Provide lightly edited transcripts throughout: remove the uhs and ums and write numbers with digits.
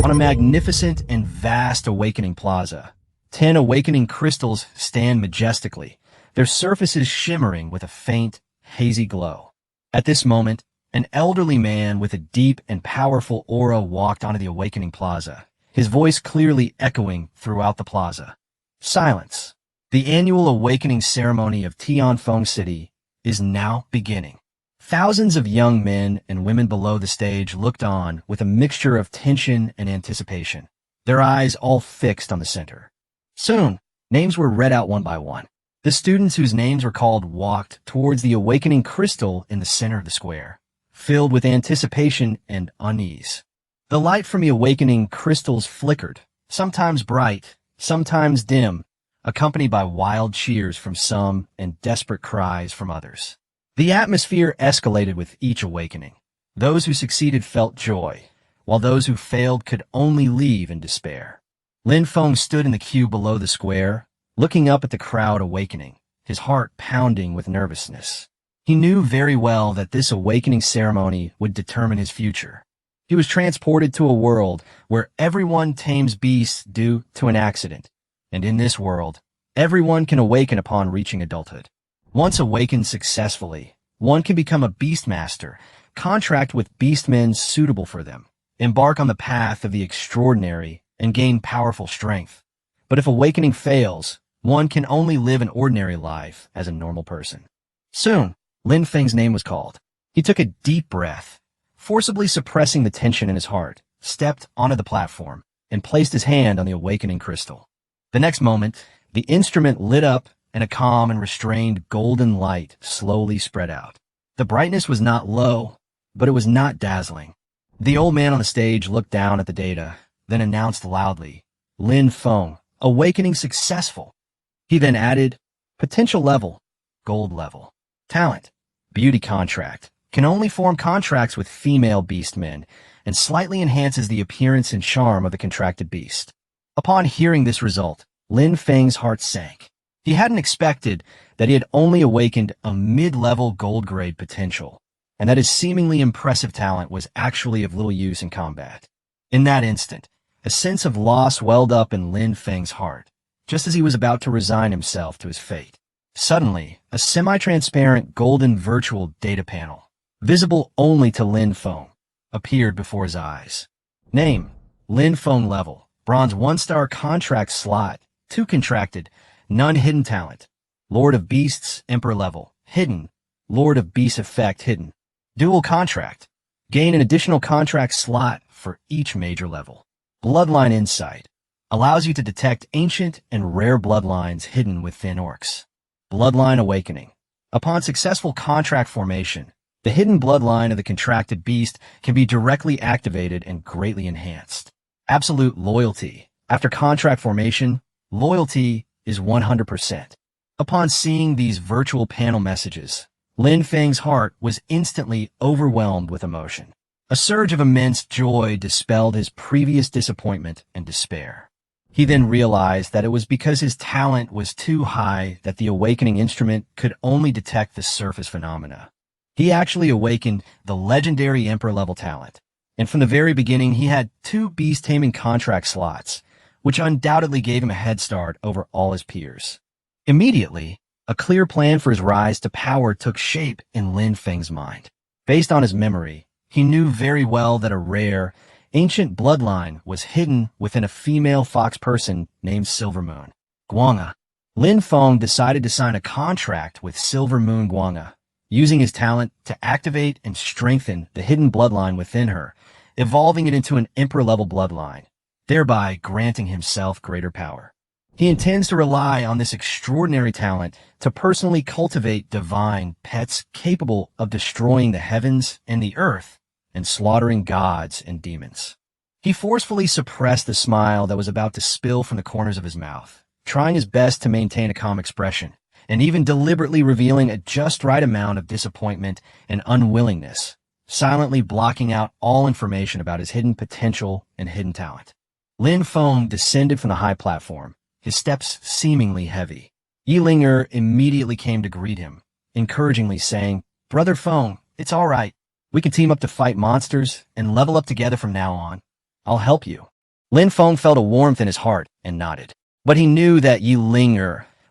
On a magnificent and vast awakening plaza, 10 awakening crystals stand majestically, their surfaces shimmering with a faint, hazy glow. At this moment, an elderly man with a deep and powerful aura walked onto the awakening plaza, his voice clearly echoing throughout the plaza. Silence. The annual awakening ceremony of Tianfeng City is now beginning. Thousands of young men and women below the stage looked on with a mixture of tension and anticipation, their eyes all fixed on the center. Soon, names were read out one by one. The students whose names were called walked towards the awakening crystal in the center of the square, filled with anticipation and unease. The light from the awakening crystals flickered, sometimes bright, sometimes dim, accompanied by wild cheers from some and desperate cries from others. The atmosphere escalated with each awakening. Those who succeeded felt joy, while those who failed could only leave in despair. Lin Feng stood in the queue below the square, looking up at the crowd awakening, his heart pounding with nervousness. He knew very well that this awakening ceremony would determine his future. He was transported to a world where everyone tames beasts due to an accident, and in this world, everyone can awaken upon reaching adulthood. Once awakened successfully, one can become a beastmaster, contract with beastmen suitable for them, embark on the path of the extraordinary, and gain powerful strength. But if awakening fails, one can only live an ordinary life as a normal person. Soon, Lin Feng's name was called. He took a deep breath, forcibly suppressing the tension in his heart, stepped onto the platform, and placed his hand on the awakening crystal. The next moment, the instrument lit up and a calm and restrained golden light slowly spread out. The brightness was not low, but it was not dazzling. The old man on the stage looked down at the data, then announced loudly, "Lin Feng, awakening successful." He then added, "Potential level, gold level. Talent, beauty contract, can only form contracts with female beastmen, and slightly enhances the appearance and charm of the contracted beast." Upon hearing this result, Lin Feng's heart sank. He hadn't expected that he had only awakened a mid-level gold-grade potential, and that his seemingly impressive talent was actually of little use in combat. In that instant, a sense of loss welled up in Lin Feng's heart, just as he was about to resign himself to his fate. Suddenly, a semi-transparent golden virtual data panel, visible only to Lin Feng, appeared before his eyes. Name, Lin Feng level, bronze 1-star contract slot, 2 contracted, none hidden talent. Lord of Beasts, Emperor level, hidden. Lord of Beasts effect, hidden. Dual contract. Gain an additional contract slot for each major level. Bloodline insight. Allows you to detect ancient and rare bloodlines hidden within orcs. Bloodline awakening. Upon successful contract formation, the hidden bloodline of the contracted beast can be directly activated and greatly enhanced. Absolute loyalty. After contract formation, loyalty is 100%. Upon seeing these virtual panel messages, Lin Feng's heart was instantly overwhelmed with emotion. A surge of immense joy dispelled his previous disappointment and despair. He then realized that it was because his talent was too high that the awakening instrument could only detect the surface phenomena. He actually awakened the legendary Emperor-level talent, and from the very beginning he had 2 beast-taming contract slots, which undoubtedly gave him a head start over all his peers. Immediately, a clear plan for his rise to power took shape in Lin Feng's mind. Based on his memory, he knew very well that a rare, ancient bloodline was hidden within a female fox person named Silver Moon Guanga. Lin Feng decided to sign a contract with Silver Moon Guanga, using his talent to activate and strengthen the hidden bloodline within her, evolving it into an Emperor-level bloodline, thereby granting himself greater power. He intends to rely on this extraordinary talent to personally cultivate divine pets capable of destroying the heavens and the earth and slaughtering gods and demons. He forcefully suppressed the smile that was about to spill from the corners of his mouth, trying his best to maintain a calm expression, and even deliberately revealing a just right amount of disappointment and unwillingness, silently blocking out all information about his hidden potential and hidden talent. Lin Feng descended from the high platform, his steps seemingly heavy. Yilinger immediately came to greet him, encouragingly saying, "Brother Feng, it's all right. We can team up to fight monsters and level up together from now on." I'll help you. Lin Feng felt a warmth in his heart and nodded. But he knew that Yi Ling,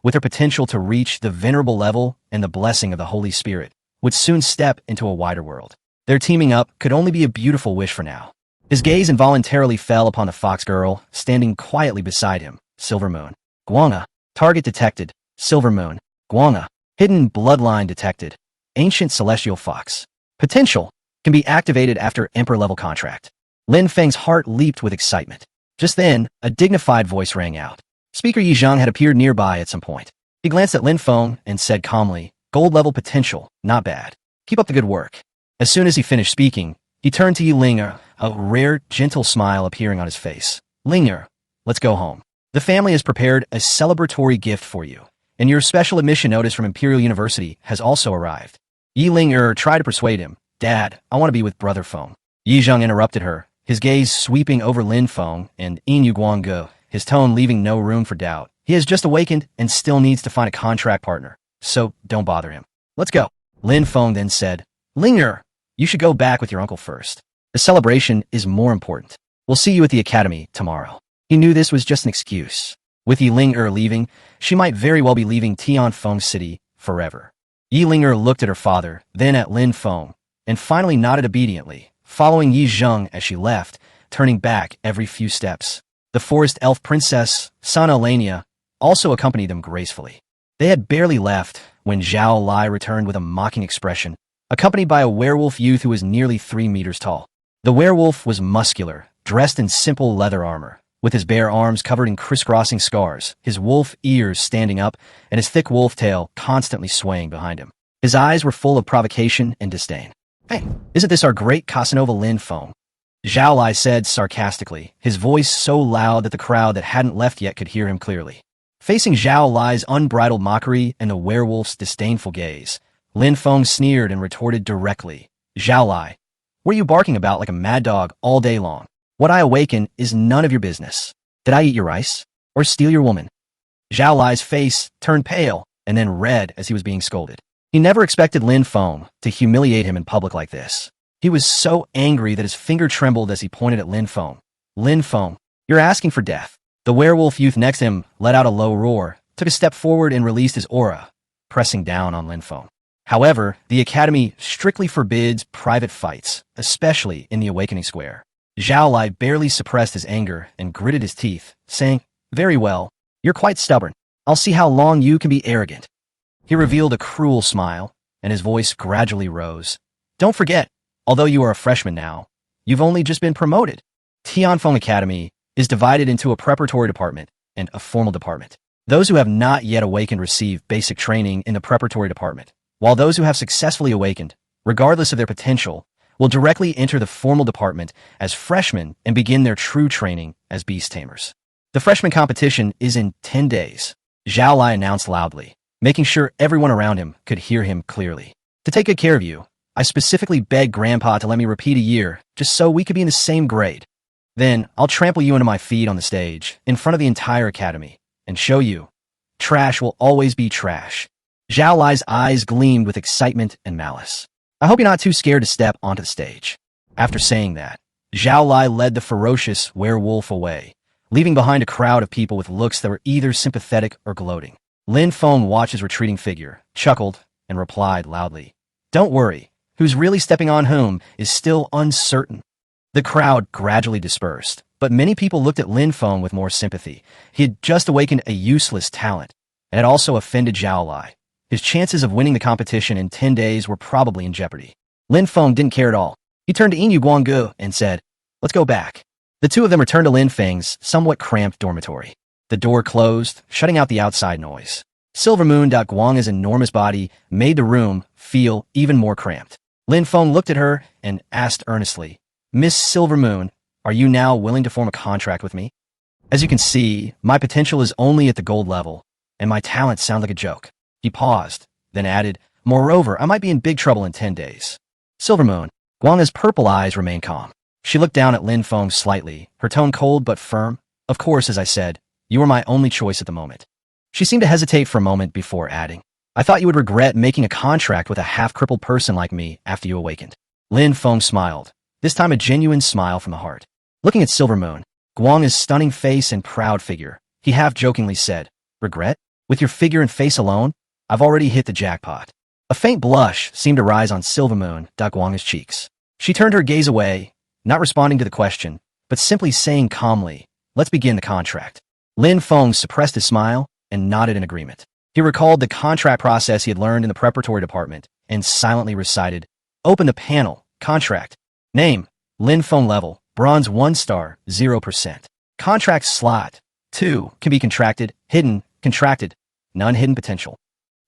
with her potential to reach the venerable level and the blessing of the Holy Spirit, would soon step into a wider world. Their teaming up could only be a beautiful wish for now. His gaze involuntarily fell upon the fox girl, standing quietly beside him, Silver Moon. Guanga. Target detected. Silver Moon. Guanga. Hidden bloodline detected. Ancient celestial fox. Potential can be activated after Emperor-level contract. Lin Feng's heart leaped with excitement. Just then, a dignified voice rang out. Speaker Yi Zhang had appeared nearby at some point. He glanced at Lin Feng and said calmly, "Gold-level potential, not bad. Keep up the good work." As soon as he finished speaking, he turned to Yi Ling, a rare, gentle smile appearing on his face. "Ling, let's go home. The family has prepared a celebratory gift for you, and your special admission notice from Imperial University has also arrived." Yi Ling tried to persuade him. "Dad, I want to be with Brother Feng." Yi Zhang interrupted her, his gaze sweeping over Lin Feng and Yin Guangge, his tone leaving no room for doubt. He has just awakened and still needs to find a contract partner, so don't bother him. "Let's go." Lin Feng then said, "Ling, you should go back with your uncle first. The celebration is more important. We'll see you at the academy tomorrow." He knew this was just an excuse. With Yi Ling leaving, she might very well be leaving Tianfeng City forever. Yi Ling looked at her father, then at Lin Feng, and finally nodded obediently, following Yi Zhang as she left, turning back every few steps. The forest elf princess, Sana Elenia, also accompanied them gracefully. They had barely left when Zhao Lai returned with a mocking expression, accompanied by a werewolf youth who was nearly 3 meters tall. The werewolf was muscular, dressed in simple leather armor, with his bare arms covered in crisscrossing scars, his wolf ears standing up, and his thick wolf tail constantly swaying behind him. His eyes were full of provocation and disdain. "Hey, isn't this our great Casanova Lin Feng?" Zhao Lai said sarcastically, his voice so loud that the crowd that hadn't left yet could hear him clearly. Facing Zhao Lai's unbridled mockery and the werewolf's disdainful gaze, Lin Feng sneered and retorted directly, "Zhao Lai, what are you barking about like a mad dog all day long? What I awaken is none of your business. Did I eat your rice? Or steal your woman?" Zhao Lai's face turned pale and then red as he was being scolded. He never expected Lin Feng to humiliate him in public like this. He was so angry that his finger trembled as he pointed at Lin Feng. "Lin Feng, you're asking for death." The werewolf youth next to him let out a low roar, took a step forward and released his aura, pressing down on Lin Feng. However, the academy strictly forbids private fights, especially in the Awakening Square. Zhao Lai barely suppressed his anger and gritted his teeth, saying, "Very well, you're quite stubborn. I'll see how long you can be arrogant." He revealed a cruel smile, and his voice gradually rose. "Don't forget, although you are a freshman now, you've only just been promoted. Tianfeng Academy is divided into a preparatory department and a formal department. Those who have not yet awakened receive basic training in the preparatory department, while those who have successfully awakened, regardless of their potential, will directly enter the formal department as freshmen and begin their true training as beast tamers. The freshman competition is in 10 days, Zhao Lai announced loudly, making sure everyone around him could hear him clearly. To take good care of you, I specifically begged Grandpa to let me repeat a year, just so we could be in the same grade. Then, I'll trample you into my feet on the stage, in front of the entire academy, and show you. Trash will always be trash. Zhao Lai's eyes gleamed with excitement and malice. I hope you're not too scared to step onto the stage. After saying that, Zhao Lai led the ferocious werewolf away, leaving behind a crowd of people with looks that were either sympathetic or gloating. Lin Feng watched his retreating figure, chuckled, and replied loudly, "Don't worry, who's really stepping on whom is still uncertain." The crowd gradually dispersed, but many people looked at Lin Feng with more sympathy. He had just awakened a useless talent, and had also offended Zhao Lai. His chances of winning the competition in 10 days were probably in jeopardy. Lin Feng didn't care at all. He turned to Yin Guangge and said, "Let's go back." The two of them returned to Lin Feng's somewhat cramped dormitory. The door closed, shutting out the outside noise. Silver Moon Guang's enormous body made the room feel even more cramped. Lin Feng looked at her and asked earnestly, "Miss Silver Moon, are you now willing to form a contract with me? As you can see, my potential is only at the gold level, and my talents sound like a joke." He paused, then added, "Moreover, I might be in big trouble in 10 days. Silver Moon, Guang's purple eyes remained calm. She looked down at Lin Feng slightly, her tone cold but firm. "Of course, as I said, you are my only choice at the moment." She seemed to hesitate for a moment before adding, "I thought you would regret making a contract with a half-crippled person like me after you awakened." Lin Feng smiled, this time a genuine smile from the heart. Looking at Silver Moon, Guang's stunning face and proud figure, he half-jokingly said, "Regret? With your figure and face alone, I've already hit the jackpot." A faint blush seemed to rise on Silver Moon Guang's cheeks. She turned her gaze away, not responding to the question, but simply saying calmly, "Let's begin the contract." Lin Feng suppressed his smile and nodded in agreement. He recalled the contract process he had learned in the preparatory department and silently recited, "Open the panel, contract. Name, Lin Feng level, bronze 1 star, 0%. Contract slot, 2, can be contracted, hidden, contracted, none hidden potential.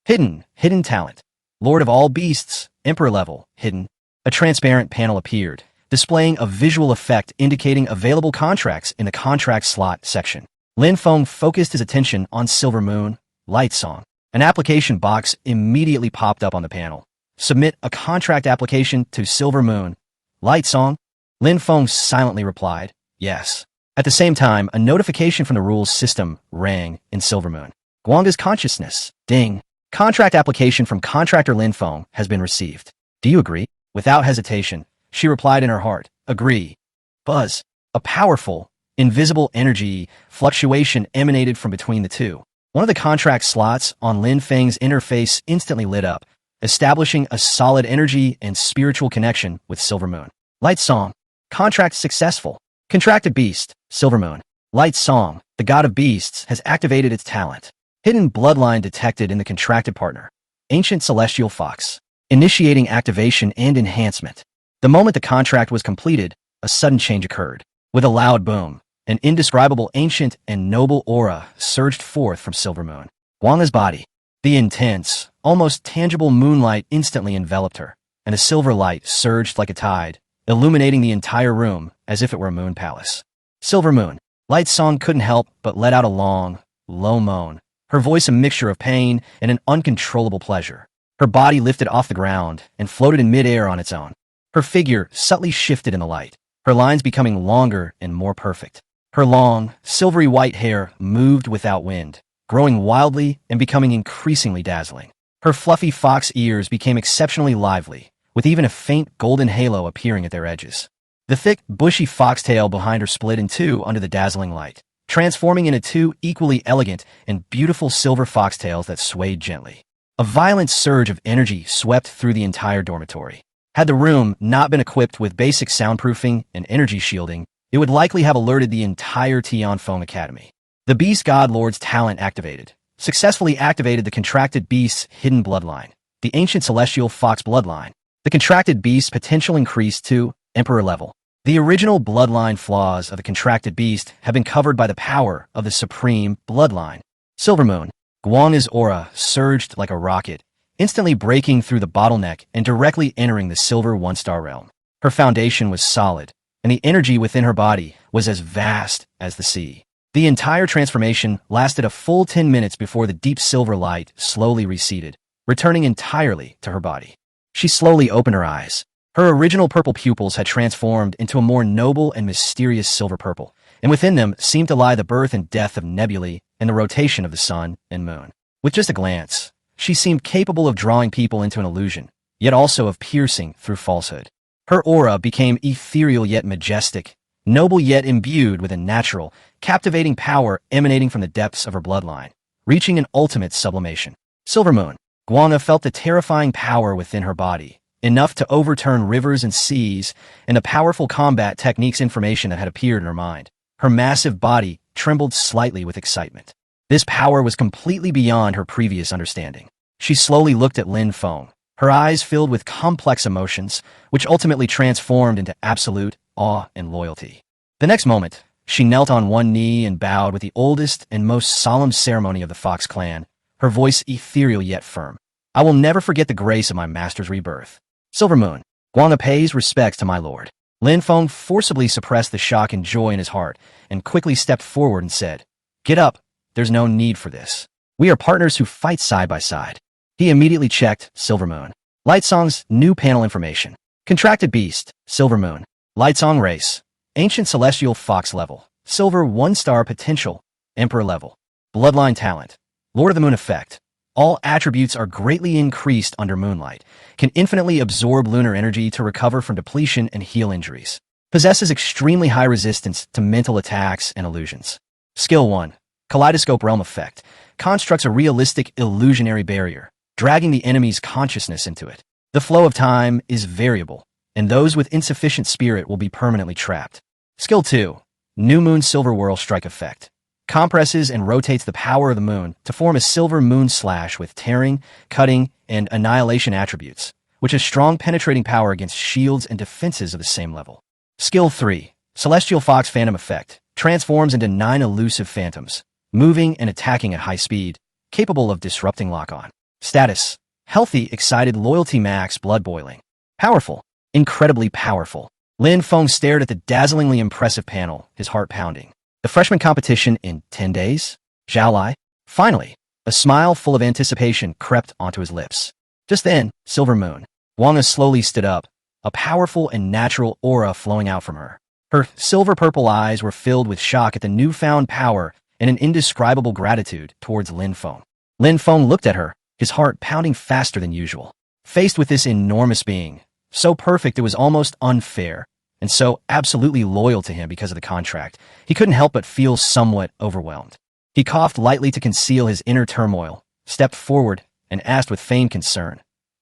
Hidden talent. Lord of all beasts, emperor level, hidden." A transparent panel appeared, displaying a visual effect indicating available contracts in the contract slot section. Lin Feng focused his attention on Silver Moon, Light Song. An application box immediately popped up on the panel. "Submit a contract application to Silver Moon, Light Song." Lin Feng silently replied, "Yes." At the same time, a notification from the rules system rang in Silver Moon. Guang's consciousness. Ding. Contract application from contractor Lin Feng has been received. Do you agree? Without hesitation, she replied in her heart, "Agree." Buzz. A powerful, invisible energy fluctuation emanated from between the two. One of the contract slots on Lin Feng's interface instantly lit up, establishing a solid energy and spiritual connection with Silver Moon. Light Song. Contract successful. Contracted beast, Silver Moon. Light Song, the god of beasts, has activated its talent. Hidden bloodline detected in the contracted partner. Ancient celestial fox. Initiating activation and enhancement. The moment the contract was completed, a sudden change occurred. With a loud boom, an indescribable ancient and noble aura surged forth from Silver Moon. Guang's body. The intense, almost tangible moonlight instantly enveloped her, and a silver light surged like a tide, illuminating the entire room as if it were a moon palace. Silver Moon. Light Song couldn't help but let out a long, low moan, her voice a mixture of pain and an uncontrollable pleasure. Her body lifted off the ground and floated in midair on its own. Her figure subtly shifted in the light, her lines becoming longer and more perfect. Her long, silvery white hair moved without wind, growing wildly and becoming increasingly dazzling. Her fluffy fox ears became exceptionally lively, with even a faint golden halo appearing at their edges. The thick, bushy foxtail behind her split in two under the dazzling light, transforming into two equally elegant and beautiful silver foxtails that swayed gently. A violent surge of energy swept through the entire dormitory. Had the room not been equipped with basic soundproofing and energy shielding, it would likely have alerted the entire Tianfeng Academy. The Beast God Lord's talent activated, successfully activated the contracted beast's hidden bloodline, the ancient celestial fox bloodline. The contracted beast's potential increased to emperor level. The original bloodline flaws of the contracted beast have been covered by the power of the supreme bloodline. Silver Moon. Guang's aura surged like a rocket, instantly breaking through the bottleneck and directly entering the silver 1-star realm. Her foundation was solid, and the energy within her body was as vast as the sea. The entire transformation lasted a full 10 minutes before the deep silver light slowly receded, returning entirely to her body. She slowly opened her eyes. Her original purple pupils had transformed into a more noble and mysterious silver purple, and within them seemed to lie the birth and death of nebulae and the rotation of the sun and moon. With just a glance, she seemed capable of drawing people into an illusion, yet also of piercing through falsehood. Her aura became ethereal yet majestic, noble yet imbued with a natural, captivating power emanating from the depths of her bloodline, reaching an ultimate sublimation. Silver Moon. Guanga felt the terrifying power within her body, enough to overturn rivers and seas, and the powerful combat techniques information that had appeared in her mind. Her massive body trembled slightly with excitement. This power was completely beyond her previous understanding. She slowly looked at Lin Feng, her eyes filled with complex emotions, which ultimately transformed into absolute awe and loyalty. The next moment, she knelt on one knee and bowed with the oldest and most solemn ceremony of the Fox clan, her voice ethereal yet firm. "I will never forget the grace of my master's rebirth." Silver Moon. Guanga pays respects to my lord. Lin Feng forcibly suppressed the shock and joy in his heart and quickly stepped forward and said, "Get up, there's no need for this. We are partners who fight side by side." He immediately checked Silver Moon. Light Song's new panel information. Contracted beast, Silver Moon. Light Song race. Ancient celestial fox level. Silver 1-star potential. Emperor level. Bloodline talent. Lord of the Moon effect. All attributes are greatly increased under moonlight. Can infinitely absorb lunar energy to recover from depletion and heal injuries. Possesses extremely high resistance to mental attacks and illusions. Skill 1. Kaleidoscope Realm Effect. Constructs a realistic illusionary barrier, dragging the enemy's consciousness into it. The flow of time is variable, and those with insufficient spirit will be permanently trapped. Skill 2. New Moon Silver Whirl Strike Effect. Compresses and rotates the power of the moon to form a silver moon slash with tearing, cutting, and annihilation attributes, which has strong penetrating power against shields and defenses of the same level. Skill 3. Celestial Fox Phantom Effect. Transforms into 9 elusive phantoms, moving and attacking at high speed, capable of disrupting lock-on. Status. Healthy, excited, loyalty max, blood boiling. Powerful. Incredibly powerful. Lin Feng stared at the dazzlingly impressive panel, his heart pounding. The freshman competition in 10 days? Zhao Lai? Finally, a smile full of anticipation crept onto his lips. Just then, Silver Moon. Wanga slowly stood up, a powerful and natural aura flowing out from her. Her silver-purple eyes were filled with shock at the newfound power and an indescribable gratitude towards Lin Feng. Lin Feng looked at her, his heart pounding faster than usual. Faced with this enormous being, so perfect it was almost unfair, and so absolutely loyal to him because of the contract, he couldn't help but feel somewhat overwhelmed. He coughed lightly to conceal his inner turmoil, stepped forward, and asked with feigned concern,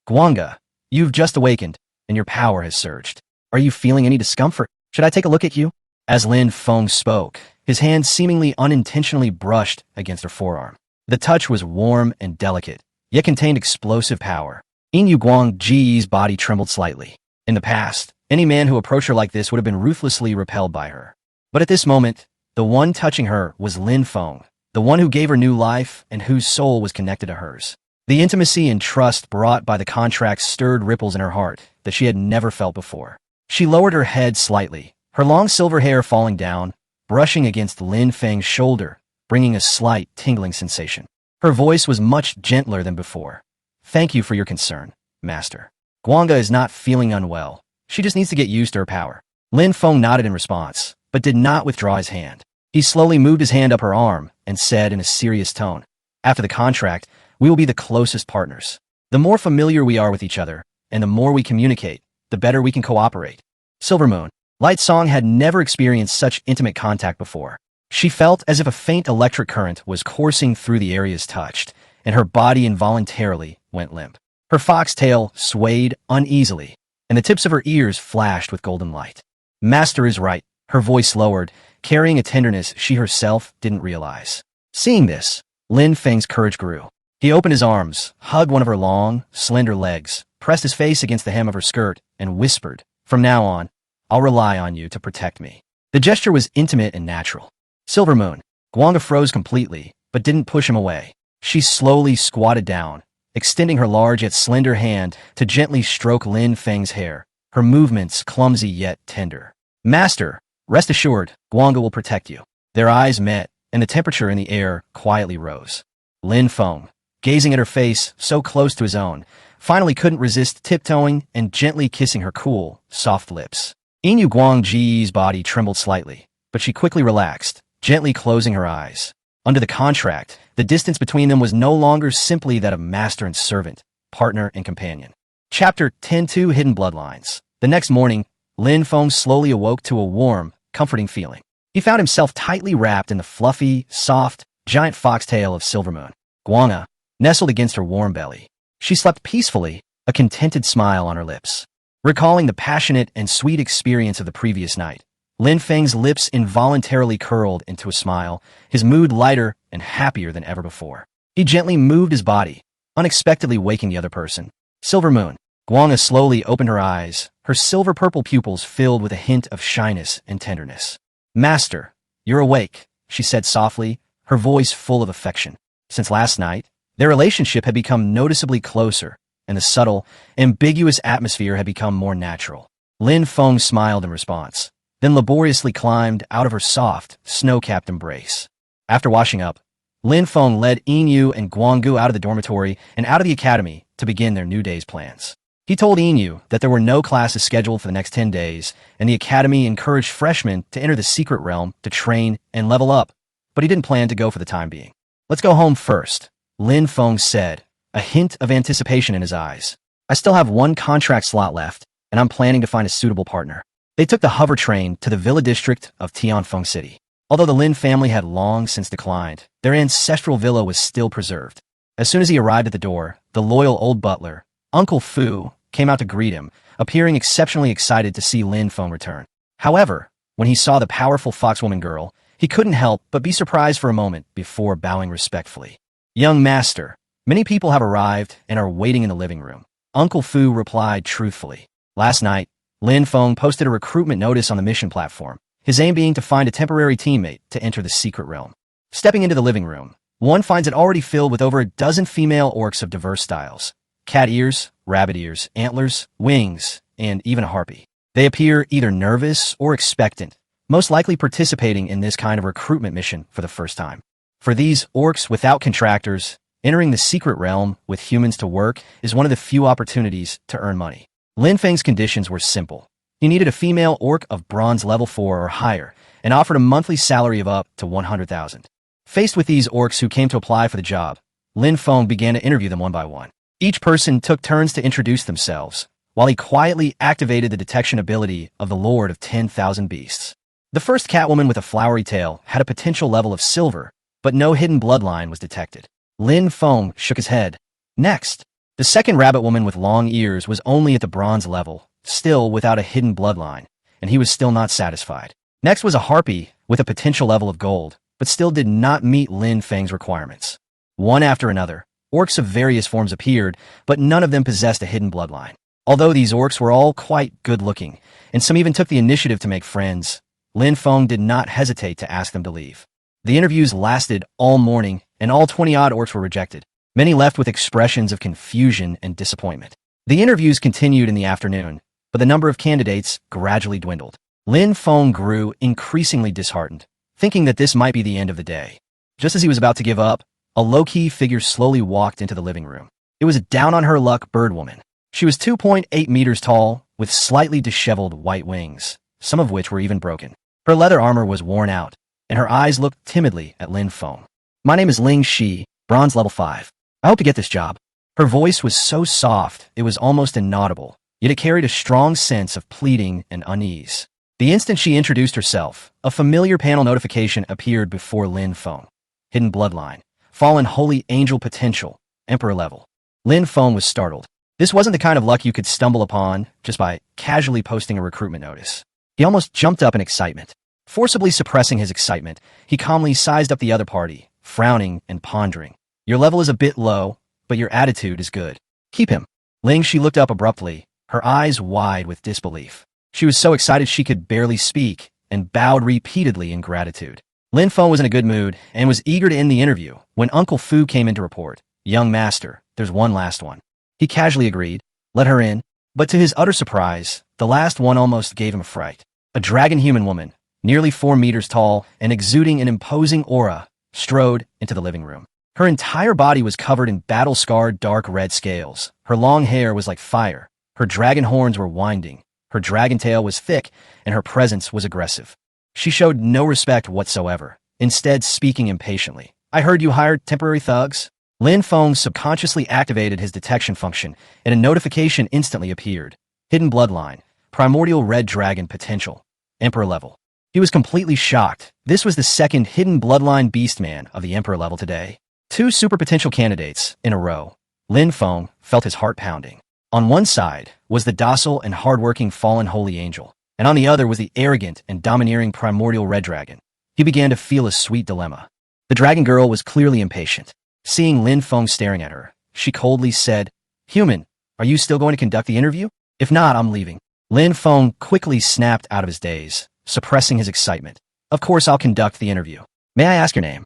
"Guanga, you've just awakened, and your power has surged. Are you feeling any discomfort? Should I take a look at you?" As Lin Feng spoke, his hand seemingly unintentionally brushed against her forearm. The touch was warm and delicate, yet contained explosive power. Yin Guangji's body trembled slightly. In the past, any man who approached her like this would have been ruthlessly repelled by her. But at this moment, the one touching her was Lin Feng, the one who gave her new life and whose soul was connected to hers. The intimacy and trust brought by the contract stirred ripples in her heart that she had never felt before. She lowered her head slightly, her long silver hair falling down, brushing against Lin Feng's shoulder, bringing a slight tingling sensation. Her voice was much gentler than before. "Thank you for your concern, Master. Guanga is not feeling unwell. She just needs to get used to her power." Lin Feng nodded in response, but did not withdraw his hand. He slowly moved his hand up her arm and said in a serious tone, "After the contract, we will be the closest partners. The more familiar we are with each other, and the more we communicate, the better we can cooperate." Silver Moon. Light Song had never experienced such intimate contact before. She felt as if a faint electric current was coursing through the areas touched, and her body involuntarily went limp. Her foxtail swayed uneasily, and the tips of her ears flashed with golden light. "Master is right," her voice lowered, carrying a tenderness she herself didn't realize. Seeing this, Lin Feng's courage grew. He opened his arms, hugged one of her long, slender legs, pressed his face against the hem of her skirt, and whispered, "From now on, I'll rely on you to protect me." The gesture was intimate and natural. Silver Moon. Guanga froze completely, but didn't push him away. She slowly squatted down, extending her large yet slender hand to gently stroke Lin Feng's hair, her movements clumsy yet tender. "Master, rest assured, Guanga will protect you." Their eyes met, and the temperature in the air quietly rose. Lin Feng, gazing at her face so close to his own, finally couldn't resist tiptoeing and gently kissing her cool, soft lips. Yin Guangji's body trembled slightly, but she quickly relaxed, gently closing her eyes. Under the contract, the distance between them was no longer simply that of master and servant, partner and companion. Chapter 10-2 Hidden Bloodlines. The next morning, Lin Feng slowly awoke to a warm, comforting feeling. He found himself tightly wrapped in the fluffy, soft, giant foxtail of Silver Moon. Guanga nestled against her warm belly. She slept peacefully, a contented smile on her lips. Recalling the passionate and sweet experience of the previous night, Lin Feng's lips involuntarily curled into a smile, his mood lighter and happier than ever before. He gently moved his body, unexpectedly waking the other person. Silver Moon. Guanga slowly opened her eyes, her silver-purple pupils filled with a hint of shyness and tenderness. "Master, you're awake," she said softly, her voice full of affection. Since last night, their relationship had become noticeably closer, and the subtle, ambiguous atmosphere had become more natural. Lin Feng smiled in response, then laboriously climbed out of her soft, snow-capped embrace. After washing up, Lin Feng led Yin and Guanggu out of the dormitory and out of the academy to begin their new day's plans. He told Yin that there were no classes scheduled for the next 10 days, and the academy encouraged freshmen to enter the secret realm to train and level up, but he didn't plan to go for the time being. "Let's go home first," Lin Feng said, a hint of anticipation in his eyes. "I still have one contract slot left, and I'm planning to find a suitable partner." They took the hover train to the villa district of Tianfeng City. Although the Lin family had long since declined, their ancestral villa was still preserved. As soon as he arrived at the door, the loyal old butler, Uncle Fu, came out to greet him, appearing exceptionally excited to see Lin Feng return. However, when he saw the powerful foxwoman girl, he couldn't help but be surprised for a moment before bowing respectfully. "Young master, many people have arrived and are waiting in the living room," Uncle Fu replied truthfully. Last night, Lin Feng posted a recruitment notice on the mission platform, his aim being to find a temporary teammate to enter the secret realm. Stepping into the living room, one finds it already filled with over a dozen female orcs of diverse styles. Cat ears, rabbit ears, antlers, wings, and even a harpy. They appear either nervous or expectant, most likely participating in this kind of recruitment mission for the first time. For these orcs without contractors, entering the secret realm with humans to work is one of the few opportunities to earn money. Lin Feng's conditions were simple. He needed a female orc of bronze level 4 or higher, and offered a monthly salary of up to 100,000. Faced with these orcs who came to apply for the job, Lin Feng began to interview them one by one. Each person took turns to introduce themselves, while he quietly activated the detection ability of the Lord of 10,000 Beasts. The first catwoman with a flowery tail had a potential level of silver, but no hidden bloodline was detected. Lin Feng shook his head. Next, the second rabbit woman with long ears was only at the bronze level, still without a hidden bloodline, and he was still not satisfied. Next was a harpy with a potential level of gold, but still did not meet Lin Feng's requirements. One after another, orcs of various forms appeared, but none of them possessed a hidden bloodline. Although these orcs were all quite good-looking, and some even took the initiative to make friends, Lin Feng did not hesitate to ask them to leave. The interviews lasted all morning, and all 20-odd orcs were rejected. Many left with expressions of confusion and disappointment. The interviews continued in the afternoon, but the number of candidates gradually dwindled. Lin Feng grew increasingly disheartened, thinking that this might be the end of the day. Just as he was about to give up, a low-key figure slowly walked into the living room. It was a down-on-her-luck bird woman. She was 2.8 meters tall, with slightly disheveled white wings, some of which were even broken. Her leather armor was worn out, and her eyes looked timidly at Lin Feng. "My name is Ling Shi, bronze level 5. I hope to get this job." Her voice was so soft it was almost inaudible, yet it carried a strong sense of pleading and unease. The instant she introduced herself, a familiar panel notification appeared before Lin Feng. Hidden bloodline. Fallen holy angel potential. Emperor level. Lin Feng was startled. This wasn't the kind of luck you could stumble upon just by casually posting a recruitment notice. He almost jumped up in excitement. Forcibly suppressing his excitement, he calmly sized up the other party, frowning and pondering. "Your level is a bit low, but your attitude is good. Keep him." Ling Shi looked up abruptly, her eyes wide with disbelief. She was so excited she could barely speak, and bowed repeatedly in gratitude. Lin Feng was in a good mood, and was eager to end the interview, when Uncle Fu came in to report. "Young master, there's one last one." He casually agreed, let her in, but to his utter surprise, the last one almost gave him a fright. A dragon-human woman, nearly 4 meters tall, and exuding an imposing aura, strode into the living room. Her entire body was covered in battle-scarred dark red scales. Her long hair was like fire. Her dragon horns were winding. Her dragon tail was thick, and her presence was aggressive. She showed no respect whatsoever, instead speaking impatiently. "I heard you hired temporary thugs?" Lin Feng subconsciously activated his detection function, and a notification instantly appeared. Hidden bloodline. Primordial red dragon potential. Emperor level. He was completely shocked. This was the second hidden bloodline beastman of the Emperor level today. 2 super potential candidates in a row. Lin Feng felt his heart pounding. On one side was the docile and hardworking fallen holy angel, and on the other was the arrogant and domineering primordial red dragon. He began to feel a sweet dilemma. The dragon girl was clearly impatient. Seeing Lin Feng staring at her, she coldly said, "Human, are you still going to conduct the interview? If not, I'm leaving." Lin Feng quickly snapped out of his daze, suppressing his excitement. "Of course I'll conduct the interview. May I ask your name?"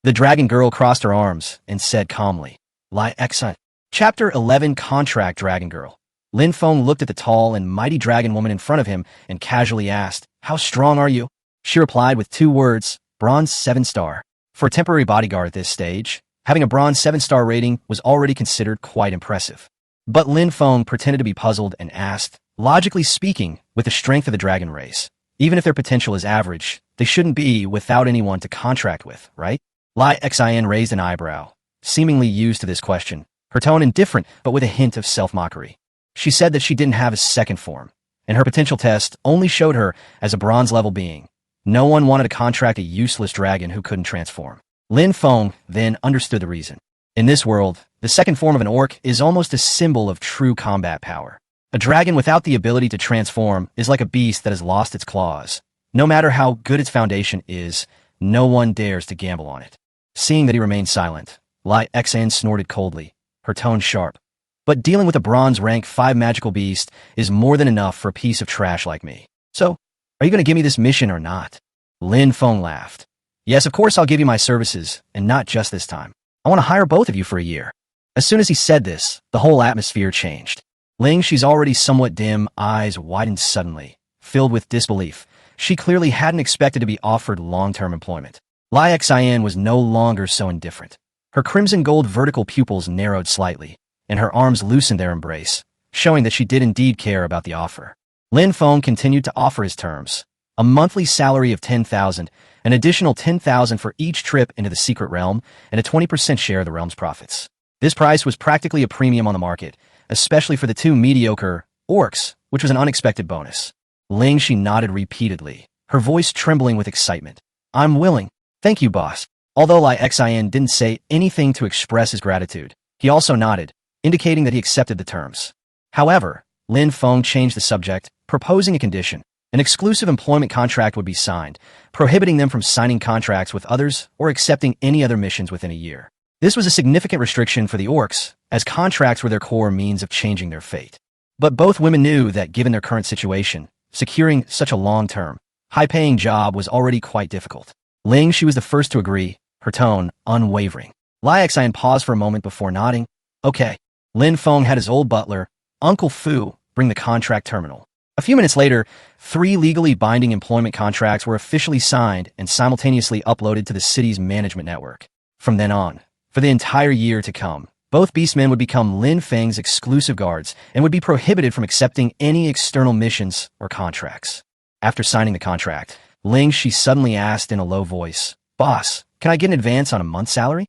The dragon girl crossed her arms and said calmly, "Lai Exun." Chapter 11 Contract Dragon Girl. Lin Feng looked at the tall and mighty dragon woman in front of him and casually asked, "How strong are you?" She replied with 2 words, "Bronze 7-star." For a temporary bodyguard at this stage, having a bronze 7-star rating was already considered quite impressive. But Lin Feng pretended to be puzzled and asked, "Logically speaking, with the strength of the dragon race, even if their potential is average, they shouldn't be without anyone to contract with, right?" Lai Xin raised an eyebrow, seemingly used to this question, her tone indifferent but with a hint of self-mockery. She said that she didn't have a second form, and her potential test only showed her as a bronze-level being. No one wanted to contract a useless dragon who couldn't transform. Lin Feng then understood the reason. In this world, the second form of an orc is almost a symbol of true combat power. A dragon without the ability to transform is like a beast that has lost its claws. No matter how good its foundation is, no one dares to gamble on it. Seeing that he remained silent, Lin Feng snorted coldly, her tone sharp. But dealing with a bronze rank 5 magical beast is more than enough for a piece of trash like me. So, are you going to give me this mission or not? Lin Feng laughed. Yes, of course I'll give you my services, and not just this time. I want to hire both of you for a year. As soon as he said this, the whole atmosphere changed. Ling, she's already somewhat dim, eyes widened suddenly, filled with disbelief. She clearly hadn't expected to be offered long-term employment. Lin Feng was no longer so indifferent. Her crimson gold vertical pupils narrowed slightly, and her arms loosened their embrace, showing that she did indeed care about the offer. Lin Feng continued to offer his terms. A monthly salary of 10,000, an additional 10,000 for each trip into the secret realm, and a 20% share of the realm's profits. This price was practically a premium on the market, especially for the 2 mediocre orcs, which was an unexpected bonus. Ling, she nodded repeatedly, her voice trembling with excitement. I'm willing. Thank you, boss. Although Lin Feng didn't say anything to express his gratitude, he also nodded, indicating that he accepted the terms. However, Lin Feng changed the subject, proposing a condition. An exclusive employment contract would be signed, prohibiting them from signing contracts with others or accepting any other missions within a year. This was a significant restriction for the orcs, as contracts were their core means of changing their fate. But both women knew that given their current situation, securing such a long-term, high-paying job was already quite difficult. Ling, she was the first to agree, her tone unwavering. Lin Feng paused for a moment before nodding. Okay. Lin Feng had his old butler, Uncle Fu, bring the contract terminal. A few minutes later, 3 legally binding employment contracts were officially signed and simultaneously uploaded to the city's management network. From then on, for the entire year to come, both beastmen would become Lin Feng's exclusive guards and would be prohibited from accepting any external missions or contracts. After signing the contract, Ling, she suddenly asked in a low voice, Boss, can I get an advance on a month's salary?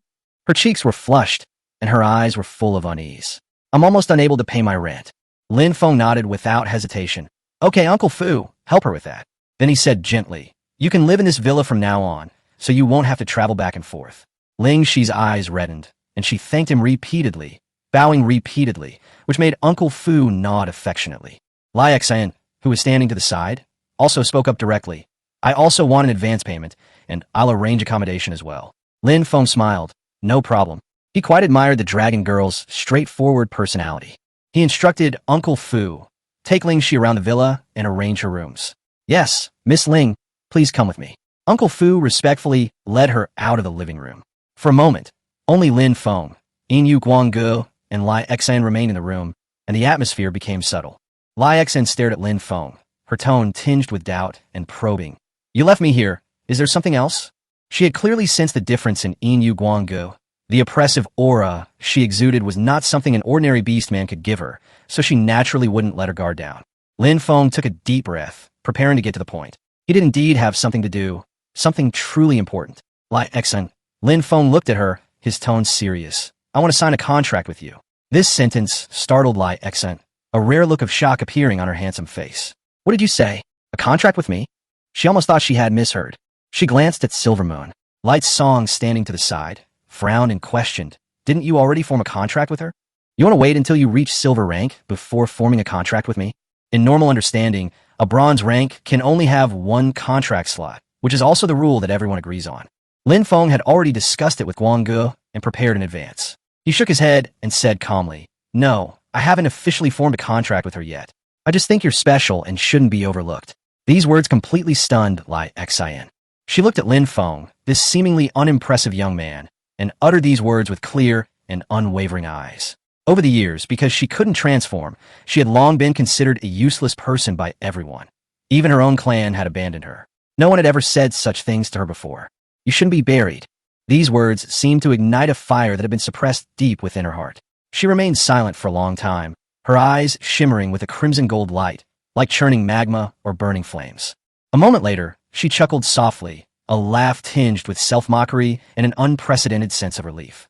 Her cheeks were flushed, and her eyes were full of unease. I'm almost unable to pay my rent. Lin Feng nodded without hesitation. Okay, Uncle Fu, help her with that. Then he said gently, you can live in this villa from now on, so you won't have to travel back and forth. Ling Shi's eyes reddened, and she thanked him repeatedly, bowing repeatedly, which made Uncle Fu nod affectionately. Lin Feng, who was standing to the side, also spoke up directly. I also want an advance payment, and I'll arrange accommodation as well. Lin Feng smiled. No problem. He quite admired the dragon girl's straightforward personality. He instructed Uncle Fu, take Ling Shi around the villa and arrange her rooms. Yes, Miss Ling, please come with me. Uncle Fu respectfully led her out of the living room. For a moment, only Lin Feng, Yin Guanggu, and Lin Feng remained in the room, and the atmosphere became subtle. Lin Feng stared at Lin Feng, her tone tinged with doubt and probing. You left me here. Is there something else? She had clearly sensed the difference in Yin Guanggu. The oppressive aura she exuded was not something an ordinary beastman could give her, so she naturally wouldn't let her guard down. Lin Feng took a deep breath, preparing to get to the point. He did indeed have something to do, something truly important. Lin Feng. Lin Feng looked at her, his tone serious. I want to sign a contract with you. This sentence startled Lin Feng, a rare look of shock appearing on her handsome face. What did you say? A contract with me? She almost thought she had misheard. She glanced at Silvermoon, Light's Song standing to the side, frowned and questioned. Didn't you already form a contract with her? You want to wait until you reach silver rank before forming a contract with me? In normal understanding, a bronze rank can only have 1 contract slot, which is also the rule that everyone agrees on. Lin Feng had already discussed it with Guanggu and prepared in advance. He shook his head and said calmly, No, I haven't officially formed a contract with her yet. I just think you're special and shouldn't be overlooked. These words completely stunned Lin Feng. She looked at Lin Feng, this seemingly unimpressive young man, and uttered these words with clear and unwavering eyes. Over the years, because she couldn't transform, she had long been considered a useless person by everyone. Even her own clan had abandoned her. No one had ever said such things to her before. You shouldn't be buried. These words seemed to ignite a fire that had been suppressed deep within her heart. She remained silent for a long time, her eyes shimmering with a crimson gold light, like churning magma or burning flames. A moment later, she chuckled softly, a laugh tinged with self-mockery and an unprecedented sense of relief.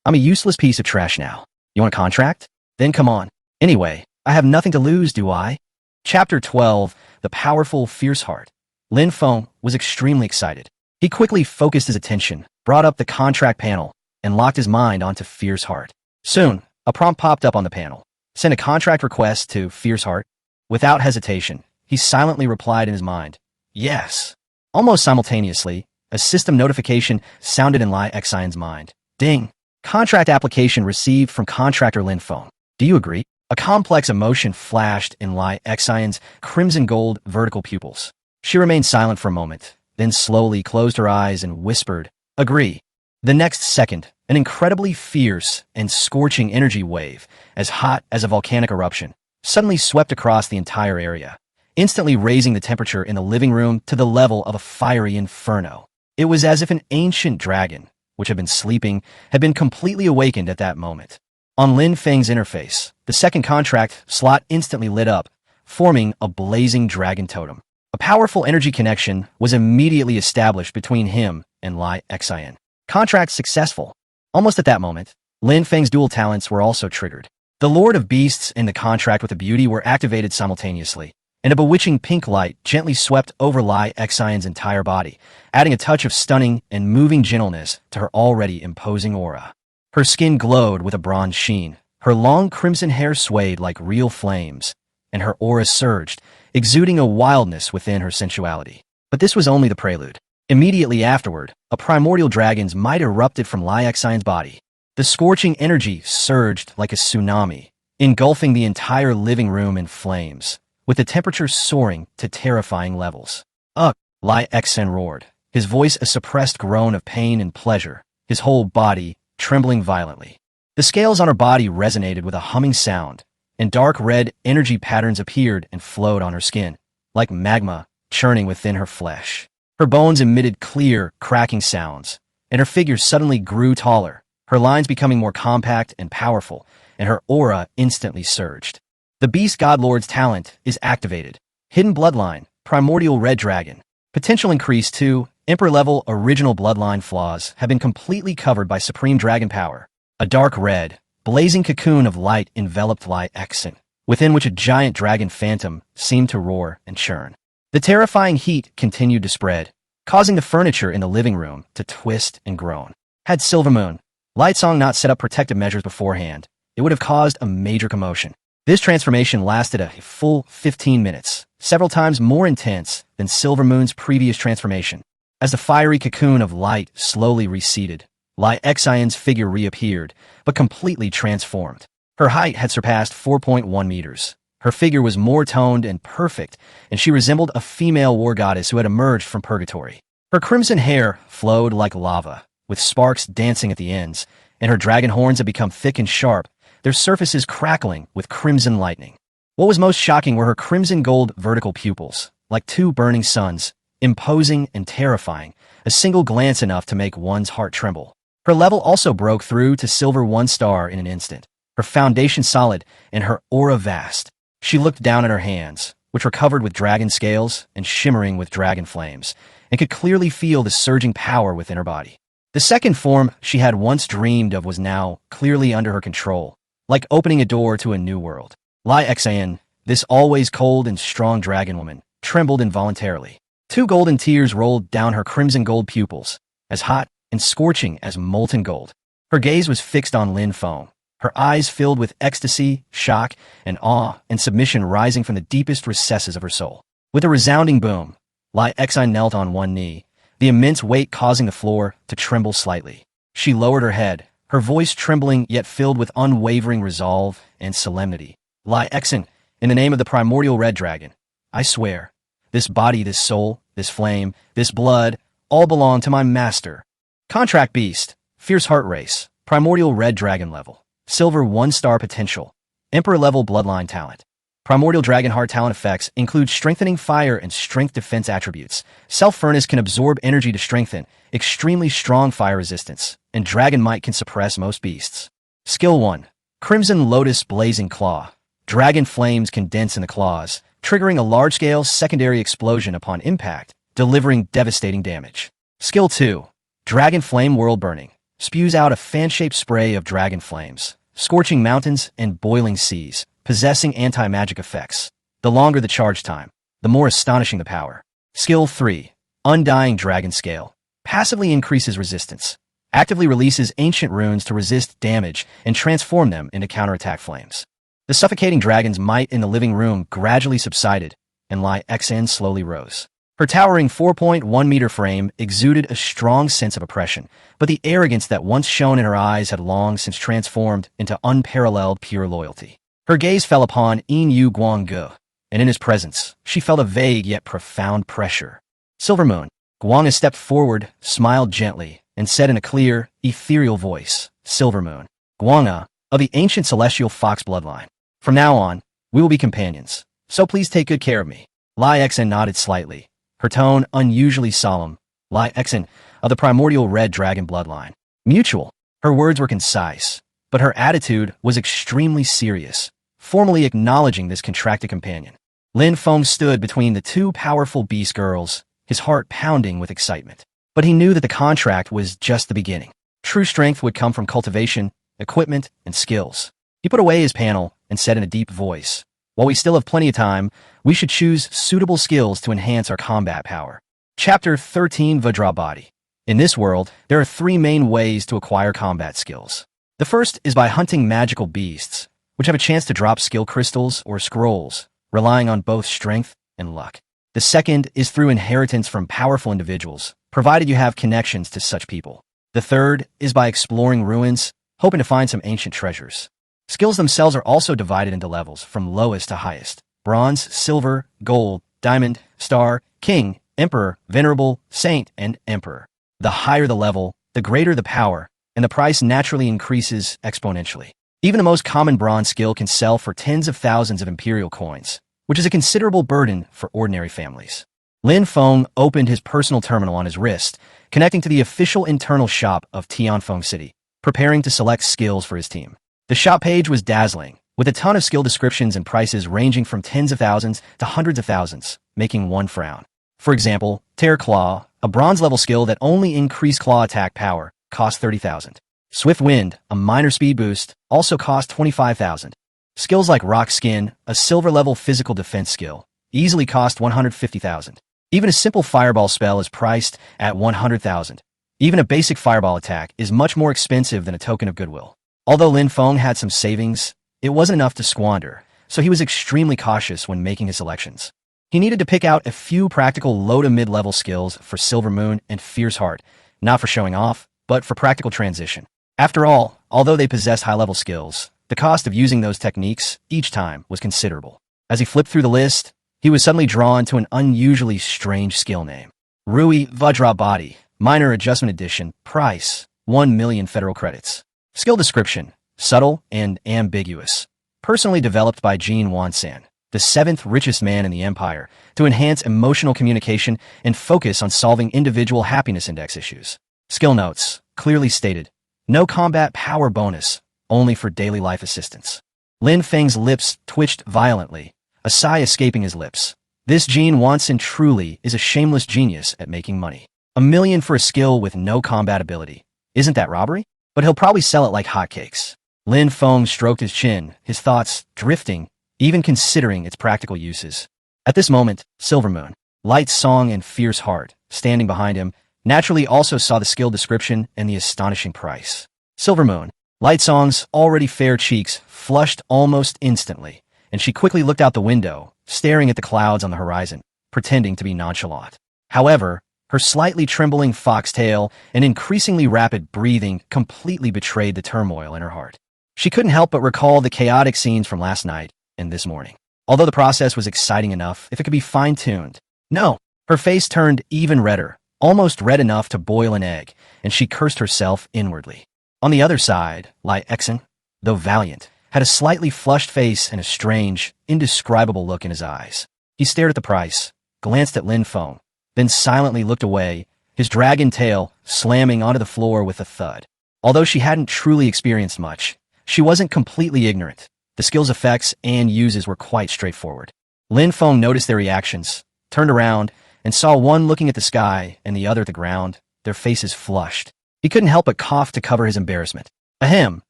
I'm a useless piece of trash now. You want a contract? Then come on. Anyway, I have nothing to lose, do I? Chapter 12, The Powerful Fierce Heart. Lin Feng was extremely excited. He quickly focused his attention, brought up the contract panel, and locked his mind onto Fierce Heart. Soon, a prompt popped up on the panel. Send a contract request to Fierce Heart. Without hesitation, he silently replied in his mind, yes. Almost simultaneously, a system notification sounded in Lai Xian's mind. Ding! Contract application received from contractor Lin Feng. Do you agree? A complex emotion flashed in Lai Xian's crimson gold vertical pupils. She remained silent for a moment, then slowly closed her eyes and whispered, agree. The next second, an incredibly fierce and scorching energy wave, as hot as a volcanic eruption, suddenly swept across the entire area, instantly raising the temperature in the living room to the level of a fiery inferno. It was as if an ancient dragon, which had been sleeping, had been completely awakened at that moment. On Lin Feng's interface, the second contract slot instantly lit up, forming a blazing dragon totem. A powerful energy connection was immediately established between him and Lai Xian. Contract successful. Almost at that moment, Lin Feng's dual talents were also triggered. The Lord of Beasts and the contract with the beauty were activated simultaneously, and a bewitching pink light gently swept over Lai Xian's entire body, adding a touch of stunning and moving gentleness to her already imposing aura. Her skin glowed with a bronze sheen, her long crimson hair swayed like real flames, and her aura surged, exuding a wildness within her sensuality. But this was only the prelude. Immediately afterward, a primordial dragon's might erupted from Lai Xian's body. The scorching energy surged like a tsunami, engulfing the entire living room in flames, with the temperature soaring to terrifying levels. Ugh! Lai Xian roared, his voice a suppressed groan of pain and pleasure, his whole body trembling violently. The scales on her body resonated with a humming sound, and dark red energy patterns appeared and flowed on her skin, like magma churning within her flesh. Her bones emitted clear, cracking sounds, and her figure suddenly grew taller, her lines becoming more compact and powerful, and her aura instantly surged. The Beast Godlord's talent is activated. Hidden Bloodline, Primordial Red Dragon. Potential increase to Emperor-level original bloodline flaws have been completely covered by Supreme Dragon Power. A dark red, blazing cocoon of light enveloped Lai Xian, within which a giant dragon phantom seemed to roar and churn. The terrifying heat continued to spread, causing the furniture in the living room to twist and groan. Had Silver Moon, Lightsong not set up protective measures beforehand, it would have caused a major commotion. This transformation lasted a full 15 minutes, several times more intense than Silver Moon's previous transformation. As the fiery cocoon of light slowly receded, Lai Xian's figure reappeared, but completely transformed. Her height had surpassed 4.1 meters. Her figure was more toned and perfect, and she resembled a female war goddess who had emerged from purgatory. Her crimson hair flowed like lava, with sparks dancing at the ends, and her dragon horns had become thick and sharp, their surfaces crackling with crimson lightning. What was most shocking were her crimson gold vertical pupils, like two burning suns, imposing and terrifying, a single glance enough to make one's heart tremble. Her level also broke through to silver 1 star in an instant, her foundation solid and her aura vast. She looked down at her hands, which were covered with dragon scales and shimmering with dragon flames, and could clearly feel the surging power within her body. The second form she had once dreamed of was now clearly under her control, like opening a door to a new world. Lai Xian, this always cold and strong dragon woman, trembled involuntarily. 2 golden tears rolled down her crimson gold pupils, as hot and scorching as molten gold. Her gaze was fixed on Lin Feng, her eyes filled with ecstasy, shock, and awe and submission rising from the deepest recesses of her soul. With a resounding boom, Lai Xian knelt on one knee, the immense weight causing the floor to tremble slightly. She lowered her head, her voice trembling yet filled with unwavering resolve and solemnity. Lai Xian, in the name of the primordial red dragon, I swear, this body, this soul, this flame, this blood, all belong to my master. Contract Beast, Fierce Heart Race, Primordial Red Dragon level, Silver 1 star potential, Emperor level bloodline talent. Primordial Dragon Heart talent effects include strengthening fire and strength defense attributes. Self-Furnace can absorb energy to strengthen, extremely strong fire resistance, and Dragon Might can suppress most beasts. Skill 1, Crimson Lotus Blazing Claw. Dragon flames condense in the claws, triggering a large-scale secondary explosion upon impact, delivering devastating damage. Skill 2, Dragon Flame World Burning. Spews out a fan-shaped spray of dragon flames, scorching mountains and boiling seas, possessing anti-magic effects. The longer the charge time, the more astonishing the power. Skill 3. Undying Dragon Scale. Passively increases resistance. Actively releases ancient runes to resist damage and transform them into counterattack flames. The suffocating dragon's might in the living room gradually subsided, and Lin Feng slowly rose. Her towering 4.1-meter frame exuded a strong sense of oppression, but the arrogance that once shone in her eyes had long since transformed into unparalleled pure loyalty. Her gaze fell upon Yin Yu Guangge, and in his presence, she felt a vague yet profound pressure. Silver Moon. Guangge stepped forward, smiled gently, and said in a clear, ethereal voice, Silver Moon. Guangge, of the ancient celestial fox bloodline. From now on, we will be companions, so please take good care of me. Lin Feng nodded slightly, her tone unusually solemn. Lin Feng, of the primordial red dragon bloodline. Mutual. Her words were concise, but her attitude was extremely serious, formally acknowledging this contracted companion. Lin Feng stood between the two powerful beast girls, his heart pounding with excitement. But he knew that the contract was just the beginning. True strength would come from cultivation, equipment, and skills. He put away his panel and said in a deep voice, while we still have plenty of time, we should choose suitable skills to enhance our combat power. Chapter 13 Vajra Body. In this world, there are three main ways to acquire combat skills. The first is by hunting magical beasts, which have a chance to drop skill crystals or scrolls, relying on both strength and luck. The second is through inheritance from powerful individuals, provided you have connections to such people. The third is by exploring ruins, hoping to find some ancient treasures. Skills themselves are also divided into levels from lowest to highest: bronze, silver, gold, diamond, star, king, emperor, venerable, saint, and emperor. The higher the level, the greater the power, and the price naturally increases exponentially. Even the most common bronze skill can sell for tens of thousands of imperial coins, which is a considerable burden for ordinary families. Lin Feng opened his personal terminal on his wrist, connecting to the official internal shop of Tianfeng City, preparing to select skills for his team. The shop page was dazzling, with a ton of skill descriptions and prices ranging from tens of thousands to hundreds of thousands, making one frown. For example, Tear Claw, a bronze-level skill that only increased claw attack power, cost 30,000. Swift Wind, a minor speed boost, also cost 25,000. Skills like Rock Skin, a silver-level physical defense skill, easily cost 150,000. Even a simple fireball spell is priced at 100,000. Even a basic fireball attack is much more expensive than a token of goodwill. Although Lin Feng had some savings, it wasn't enough to squander, so he was extremely cautious when making his selections. He needed to pick out a few practical low to mid-level skills for Silver Moon and Fierce Heart, not for showing off, but for practical transition. After all, although they possessed high-level skills, the cost of using those techniques each time was considerable. As he flipped through the list, he was suddenly drawn to an unusually strange skill name. Rui Vajra Body, Minor Adjustment Edition, price, 1 million federal credits. Skill description, subtle and ambiguous. Personally developed by Jin Wansan, the 7th richest man in the empire, to enhance emotional communication and focus on solving individual happiness index issues. Skill notes, clearly stated, no combat power bonus, only for daily life assistance. Lin Feng's lips twitched violently, a sigh escaping his lips. This Jin Wansan truly is a shameless genius at making money. 1 million for a skill with no combat ability. Isn't that robbery? But he'll probably sell it like hotcakes. Lin Feng stroked his chin, his thoughts drifting, even considering its practical uses. At this moment, Silver Moon, Light Song and Fierce Heart, standing behind him, naturally also saw the skill description and the astonishing price. Silver Moon, Light Song's already fair cheeks flushed almost instantly, and she quickly looked out the window, staring at the clouds on the horizon, pretending to be nonchalant. However, her slightly trembling foxtail and increasingly rapid breathing completely betrayed the turmoil in her heart. She couldn't help but recall the chaotic scenes from last night and this morning. Although the process was exciting enough if it could be fine-tuned. No, her face turned even redder, almost red enough to boil an egg, and she cursed herself inwardly. On the other side, Lin Feng, though valiant, had a slightly flushed face and a strange, indescribable look in his eyes. He stared at the price, glanced at Lin Feng, then silently looked away, his dragon tail slamming onto the floor with a thud. Although she hadn't truly experienced much, she wasn't completely ignorant. The skill's effects and uses were quite straightforward. Lin Feng noticed their reactions, turned around, and saw one looking at the sky and the other at the ground, their faces flushed. He couldn't help but cough to cover his embarrassment. Ahem,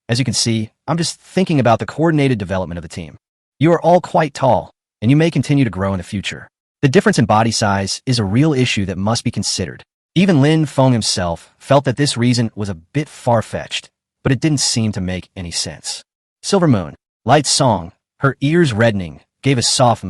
as you can see, I'm just thinking about the coordinated development of the team. You are all quite tall, and you may continue to grow in the future. The difference in body size is a real issue that must be considered. Even Lin Feng himself felt that this reason was a bit far-fetched, but it didn't seem to make any sense. Silver Moon, Light Song, her ears reddening, gave a soft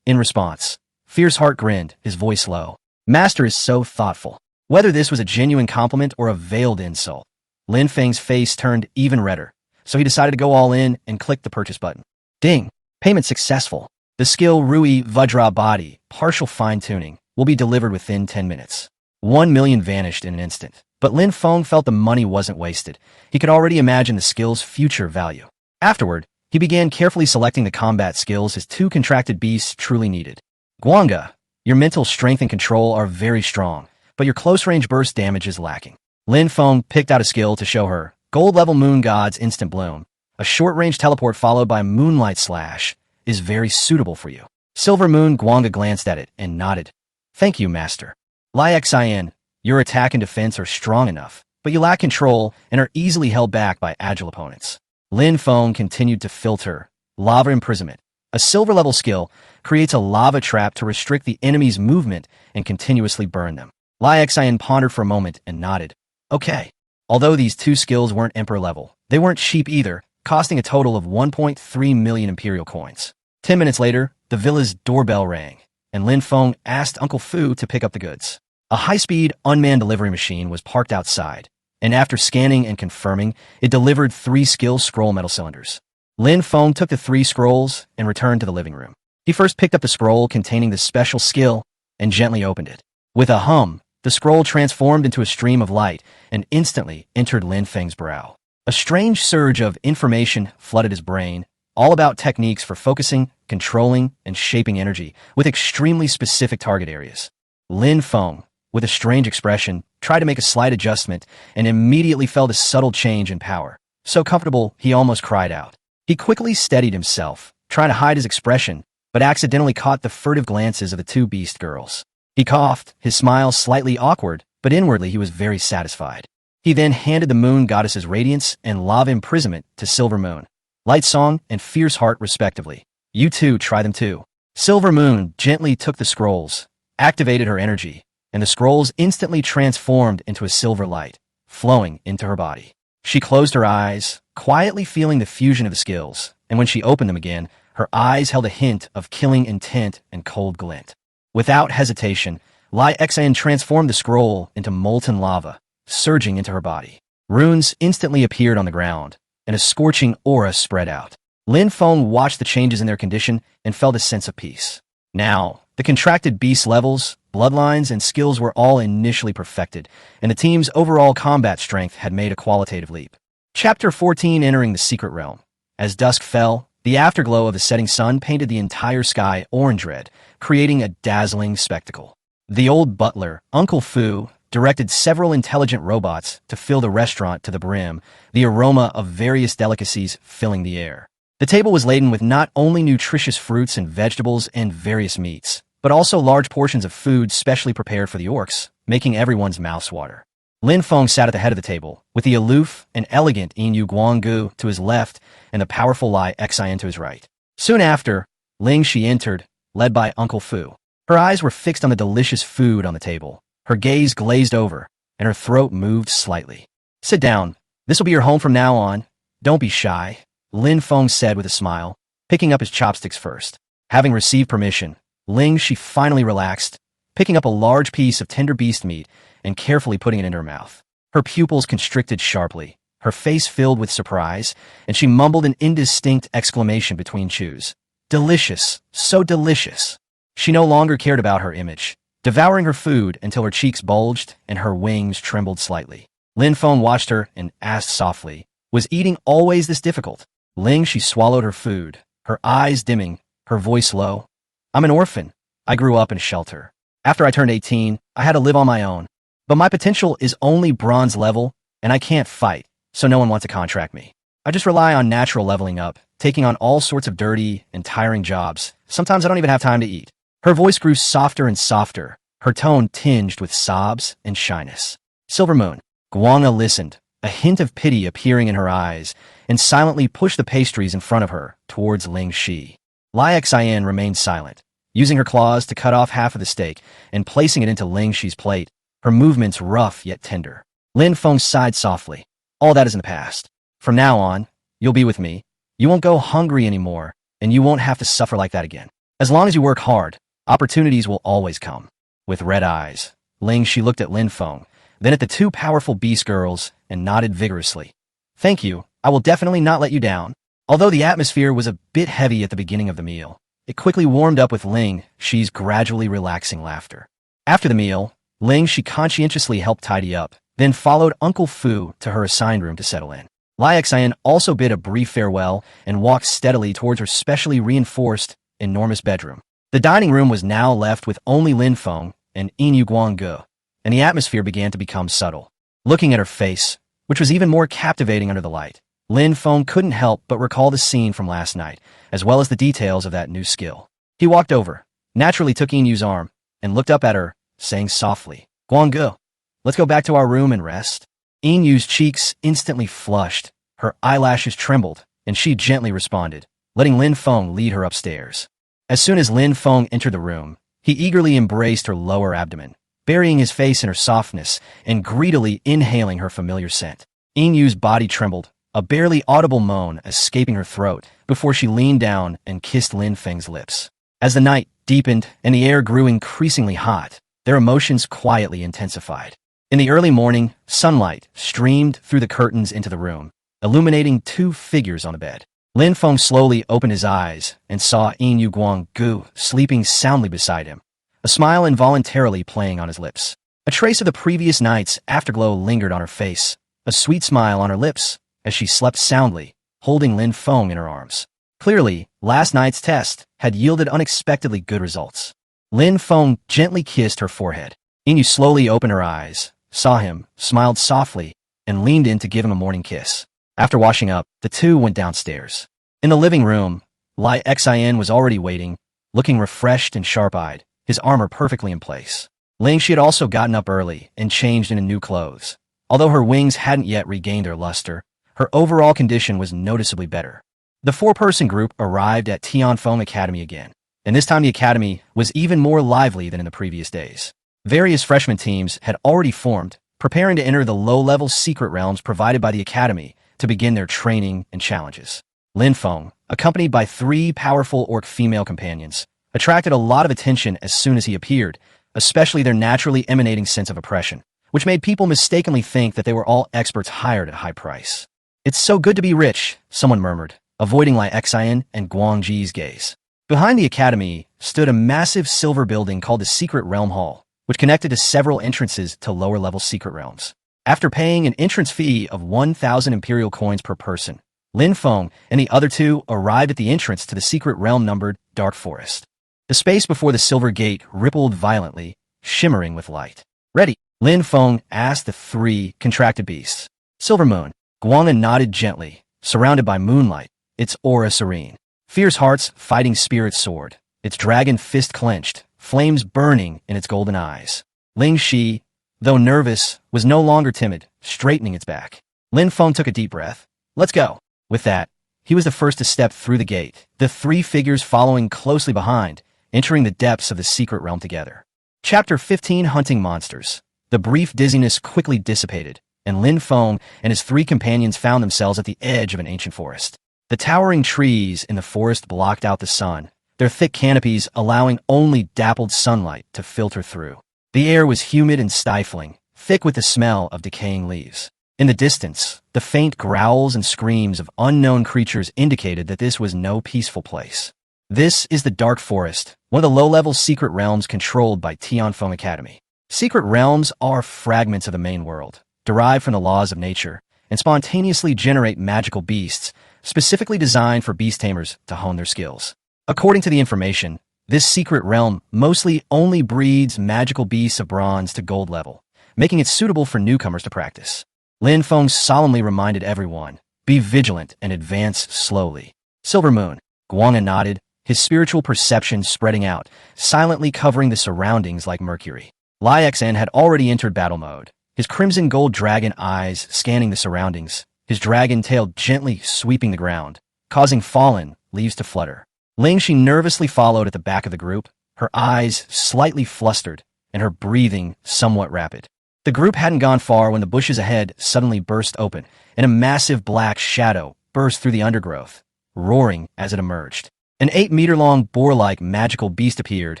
in response. Fierce Heart grinned, his voice low. Master is so thoughtful. Whether this was a genuine compliment or a veiled insult, Lin Feng's face turned even redder, so he decided to go all in and clicked the purchase button. Ding! Payment successful. The skill Rui Vajra Body, partial fine-tuning, will be delivered within 10 minutes. 1 million vanished in an instant, but Lin Feng felt the money wasn't wasted. He could already imagine the skill's future value. Afterward, he began carefully selecting the combat skills his 2 contracted beasts truly needed. Guanga, your mental strength and control are very strong, but your close-range burst damage is lacking. Lin Feng picked out a skill to show her, Gold-level Moon God's Instant Bloom. A short-range teleport followed by Moonlight Slash is very suitable for you. Silver Moon Guanga glanced at it and nodded. Thank you, Master. Li Xian, your attack and defense are strong enough, but you lack control and are easily held back by agile opponents. Lin Feng continued to filter. Lava Imprisonment. A silver-level skill creates a lava trap to restrict the enemy's movement and continuously burn them. Li Xian pondered for a moment and nodded. Okay. Although these 2 skills weren't Emperor level, they weren't cheap either, costing a total of 1.3 million Imperial coins. 10 minutes later, the villa's doorbell rang, and Lin Feng asked Uncle Fu to pick up the goods. A high-speed, unmanned delivery machine was parked outside, and after scanning and confirming, it delivered 3 skill scroll metal cylinders. Lin Feng took the 3 scrolls and returned to the living room. He first picked up the scroll containing the special skill and gently opened it. With a hum, the scroll transformed into a stream of light and instantly entered Lin Feng's brow. A strange surge of information flooded his brain, all about techniques for focusing, controlling, and shaping energy with extremely specific target areas. Lin Feng, with a strange expression, tried to make a slight adjustment and immediately felt a subtle change in power. So comfortable, he almost cried out. He quickly steadied himself, trying to hide his expression, but accidentally caught the furtive glances of the 2 beast girls. He coughed, his smile slightly awkward, but inwardly he was very satisfied. He then handed the Moon Goddess's Radiance and Lava Imprisonment to Silver Moon, Light Song, and Fierce Heart respectively. You 2 try them too. Silver Moon gently took the scrolls, activated her energy, and the scrolls instantly transformed into a silver light, flowing into her body. She closed her eyes, quietly feeling the fusion of the skills, and when she opened them again, her eyes held a hint of killing intent and cold glint. Without hesitation, Li Xian transformed the scroll into molten lava, surging into her body. Runes instantly appeared on the ground, and a scorching aura spread out. Lin Feng watched the changes in their condition and felt a sense of peace. Now, the contracted beast levels, bloodlines, and skills were all initially perfected, and the team's overall combat strength had made a qualitative leap. Chapter 14 Entering the Secret Realm. As dusk fell, the afterglow of the setting sun painted the entire sky orange red, creating a dazzling spectacle. The old butler, Uncle Fu, directed several intelligent robots to fill the restaurant to the brim, the aroma of various delicacies filling the air. The table was laden with not only nutritious fruits and vegetables and various meats, but also large portions of food specially prepared for the orcs, making everyone's mouths water. Lin Feng sat at the head of the table, with the aloof and elegant Yin Guanggu to his left and the powerful Li Xian to his right. Soon after, Ling Shi entered, led by Uncle Fu. Her eyes were fixed on the delicious food on the table. Her gaze glazed over, and her throat moved slightly. Sit down. This will be your home from now on. Don't be shy, Lin Feng said with a smile, picking up his chopsticks first. Having received permission, Ling Shi finally relaxed, picking up a large piece of tender beast meat and carefully putting it into her mouth. Her pupils constricted sharply, her face filled with surprise, and she mumbled an indistinct exclamation between chews. Delicious, so delicious. She no longer cared about her image, devouring her food until her cheeks bulged and her wings trembled slightly. Lin Feng watched her and asked softly, "Was eating always this difficult?" Ling She swallowed her food, her eyes dimming, her voice low. "I'm an orphan. I grew up in a shelter. After I turned 18, I had to live on my own. But my potential is only bronze level, and I can't fight, so no one wants to contract me. I just rely on natural leveling up, taking on all sorts of dirty and tiring jobs. Sometimes I don't even have time to eat." Her voice grew softer and softer, her tone tinged with sobs and shyness. Silver Moon. Guanga listened, a hint of pity appearing in her eyes, and silently pushed the pastries in front of her towards Ling Shi. Lai Xian remained silent, using her claws to cut off half of the steak and placing it into Ling Shi's plate, her movements rough yet tender. Lin Feng sighed softly. All that is in the past. From now on, you'll be with me. You won't go hungry anymore, and you won't have to suffer like that again. As long as you work hard, opportunities will always come. With red eyes, Ling Shi looked at Lin Feng, then at the two powerful beast girls, and nodded vigorously. Thank you, I will definitely not let you down. Although the atmosphere was a bit heavy at the beginning of the meal, it quickly warmed up with Ling Shi's gradually relaxing laughter. After the meal, Ling Shi conscientiously helped tidy up, then followed Uncle Fu to her assigned room to settle in. Lai Xian also bid a brief farewell and walked steadily towards her specially reinforced, enormous bedroom. The dining room was now left with only Lin Feng and Yin Guangge, and the atmosphere began to become subtle. Looking at her face, which was even more captivating under the light, Lin Feng couldn't help but recall the scene from last night, as well as the details of that new skill. He walked over, naturally took Yin Yu's arm, and looked up at her, saying softly, Guangge, let's go back to our room and rest. Yin Yu's cheeks instantly flushed, her eyelashes trembled, and she gently responded, letting Lin Feng lead her upstairs. As soon as Lin Feng entered the room, he eagerly embraced her lower abdomen, burying his face in her softness and greedily inhaling her familiar scent. Yin Yu's body trembled, a barely audible moan escaping her throat before she leaned down and kissed Lin Feng's lips. As the night deepened and the air grew increasingly hot, their emotions quietly intensified. In the early morning, sunlight streamed through the curtains into the room, illuminating two figures on the bed. Lin Feng slowly opened his eyes and saw Yin Guangge sleeping soundly beside him, a smile involuntarily playing on his lips. A trace of the previous night's afterglow lingered on her face, a sweet smile on her lips, as she slept soundly, holding Lin Feng in her arms. Clearly, last night's test had yielded unexpectedly good results. Lin Feng gently kissed her forehead. Yin slowly opened her eyes, saw him, smiled softly, and leaned in to give him a morning kiss. After washing up, the two went downstairs. In the living room, Lai Xian was already waiting, looking refreshed and sharp-eyed, his armor perfectly in place. Ling Shi had also gotten up early and changed into new clothes. Although her wings hadn't yet regained their luster, her overall condition was noticeably better. The four-person group arrived at Tianfeng Academy again, and this time the academy was even more lively than in the previous days. Various freshman teams had already formed, preparing to enter the low-level secret realms provided by the academy to begin their training and challenges. Lin Feng, accompanied by three powerful orc female companions, attracted a lot of attention as soon as he appeared, especially their naturally emanating sense of oppression, which made people mistakenly think that they were all experts hired at high price. It's so good to be rich, someone murmured, avoiding Lai Xian and Guangji's gaze. Behind the academy stood a massive silver building called the Secret Realm Hall, which connected to several entrances to lower-level secret realms. After paying an entrance fee of 1,000 imperial coins per person, Lin Feng and the other two arrived at the entrance to the secret realm numbered Dark Forest. The space before the silver gate rippled violently, shimmering with light. Ready? Lin Feng asked the three contracted beasts. Silver Moon. Guangge nodded gently, surrounded by moonlight, its aura serene. Fierce Heart's fighting spirit soared, its dragon fist clenched, flames burning in its golden eyes. Ling Shi, though nervous, was no longer timid, straightening its back. Lin Feng took a deep breath. Let's go. With that, he was the first to step through the gate, the three figures following closely behind, entering the depths of the secret realm together. Chapter 15 Hunting Monsters. The brief dizziness quickly dissipated, and Lin Feng and his three companions found themselves at the edge of an ancient forest. The towering trees in the forest blocked out the sun, their thick canopies allowing only dappled sunlight to filter through. The air was humid and stifling, thick with the smell of decaying leaves. In the distance, the faint growls and screams of unknown creatures indicated that this was no peaceful place. This is the Dark Forest, one of the low-level secret realms controlled by Tianfeng Academy. Secret realms are fragments of the main world, derived from the laws of nature, and spontaneously generate magical beasts, specifically designed for beast tamers to hone their skills. According to the information, this secret realm mostly only breeds magical beasts of bronze to gold level, making it suitable for newcomers to practice. Lin Feng solemnly reminded everyone, be vigilant and advance slowly. Silver Moon. Guangge nodded, his spiritual perception spreading out, silently covering the surroundings like mercury. Lai Xian had already entered battle mode, his crimson gold dragon eyes scanning the surroundings, his dragon tail gently sweeping the ground, causing fallen leaves to flutter. Ling Shi nervously followed at the back of the group, her eyes slightly flustered and her breathing somewhat rapid. The group hadn't gone far when the bushes ahead suddenly burst open, and a massive black shadow burst through the undergrowth, roaring as it emerged. An 8-meter-long boar-like magical beast appeared,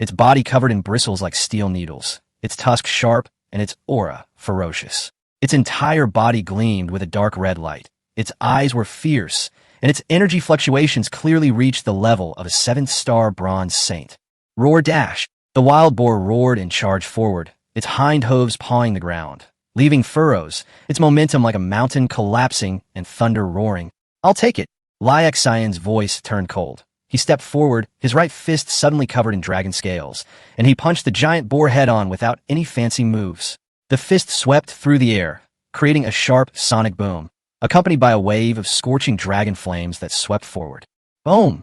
its body covered in bristles like steel needles, its tusks sharp and its aura ferocious. Its entire body gleamed with a dark red light. Its eyes were fierce, and its energy fluctuations clearly reached the level of a 7-star bronze saint. Roar dash! The wild boar roared and charged forward, its hind hooves pawing the ground, leaving furrows, its momentum like a mountain collapsing and thunder roaring. "I'll take it." Lai Xian's voice turned cold. He stepped forward, his right fist suddenly covered in dragon scales, and he punched the giant boar head-on without any fancy moves. The fist swept through the air, creating a sharp sonic boom, accompanied by a wave of scorching dragon flames that swept forward. Boom!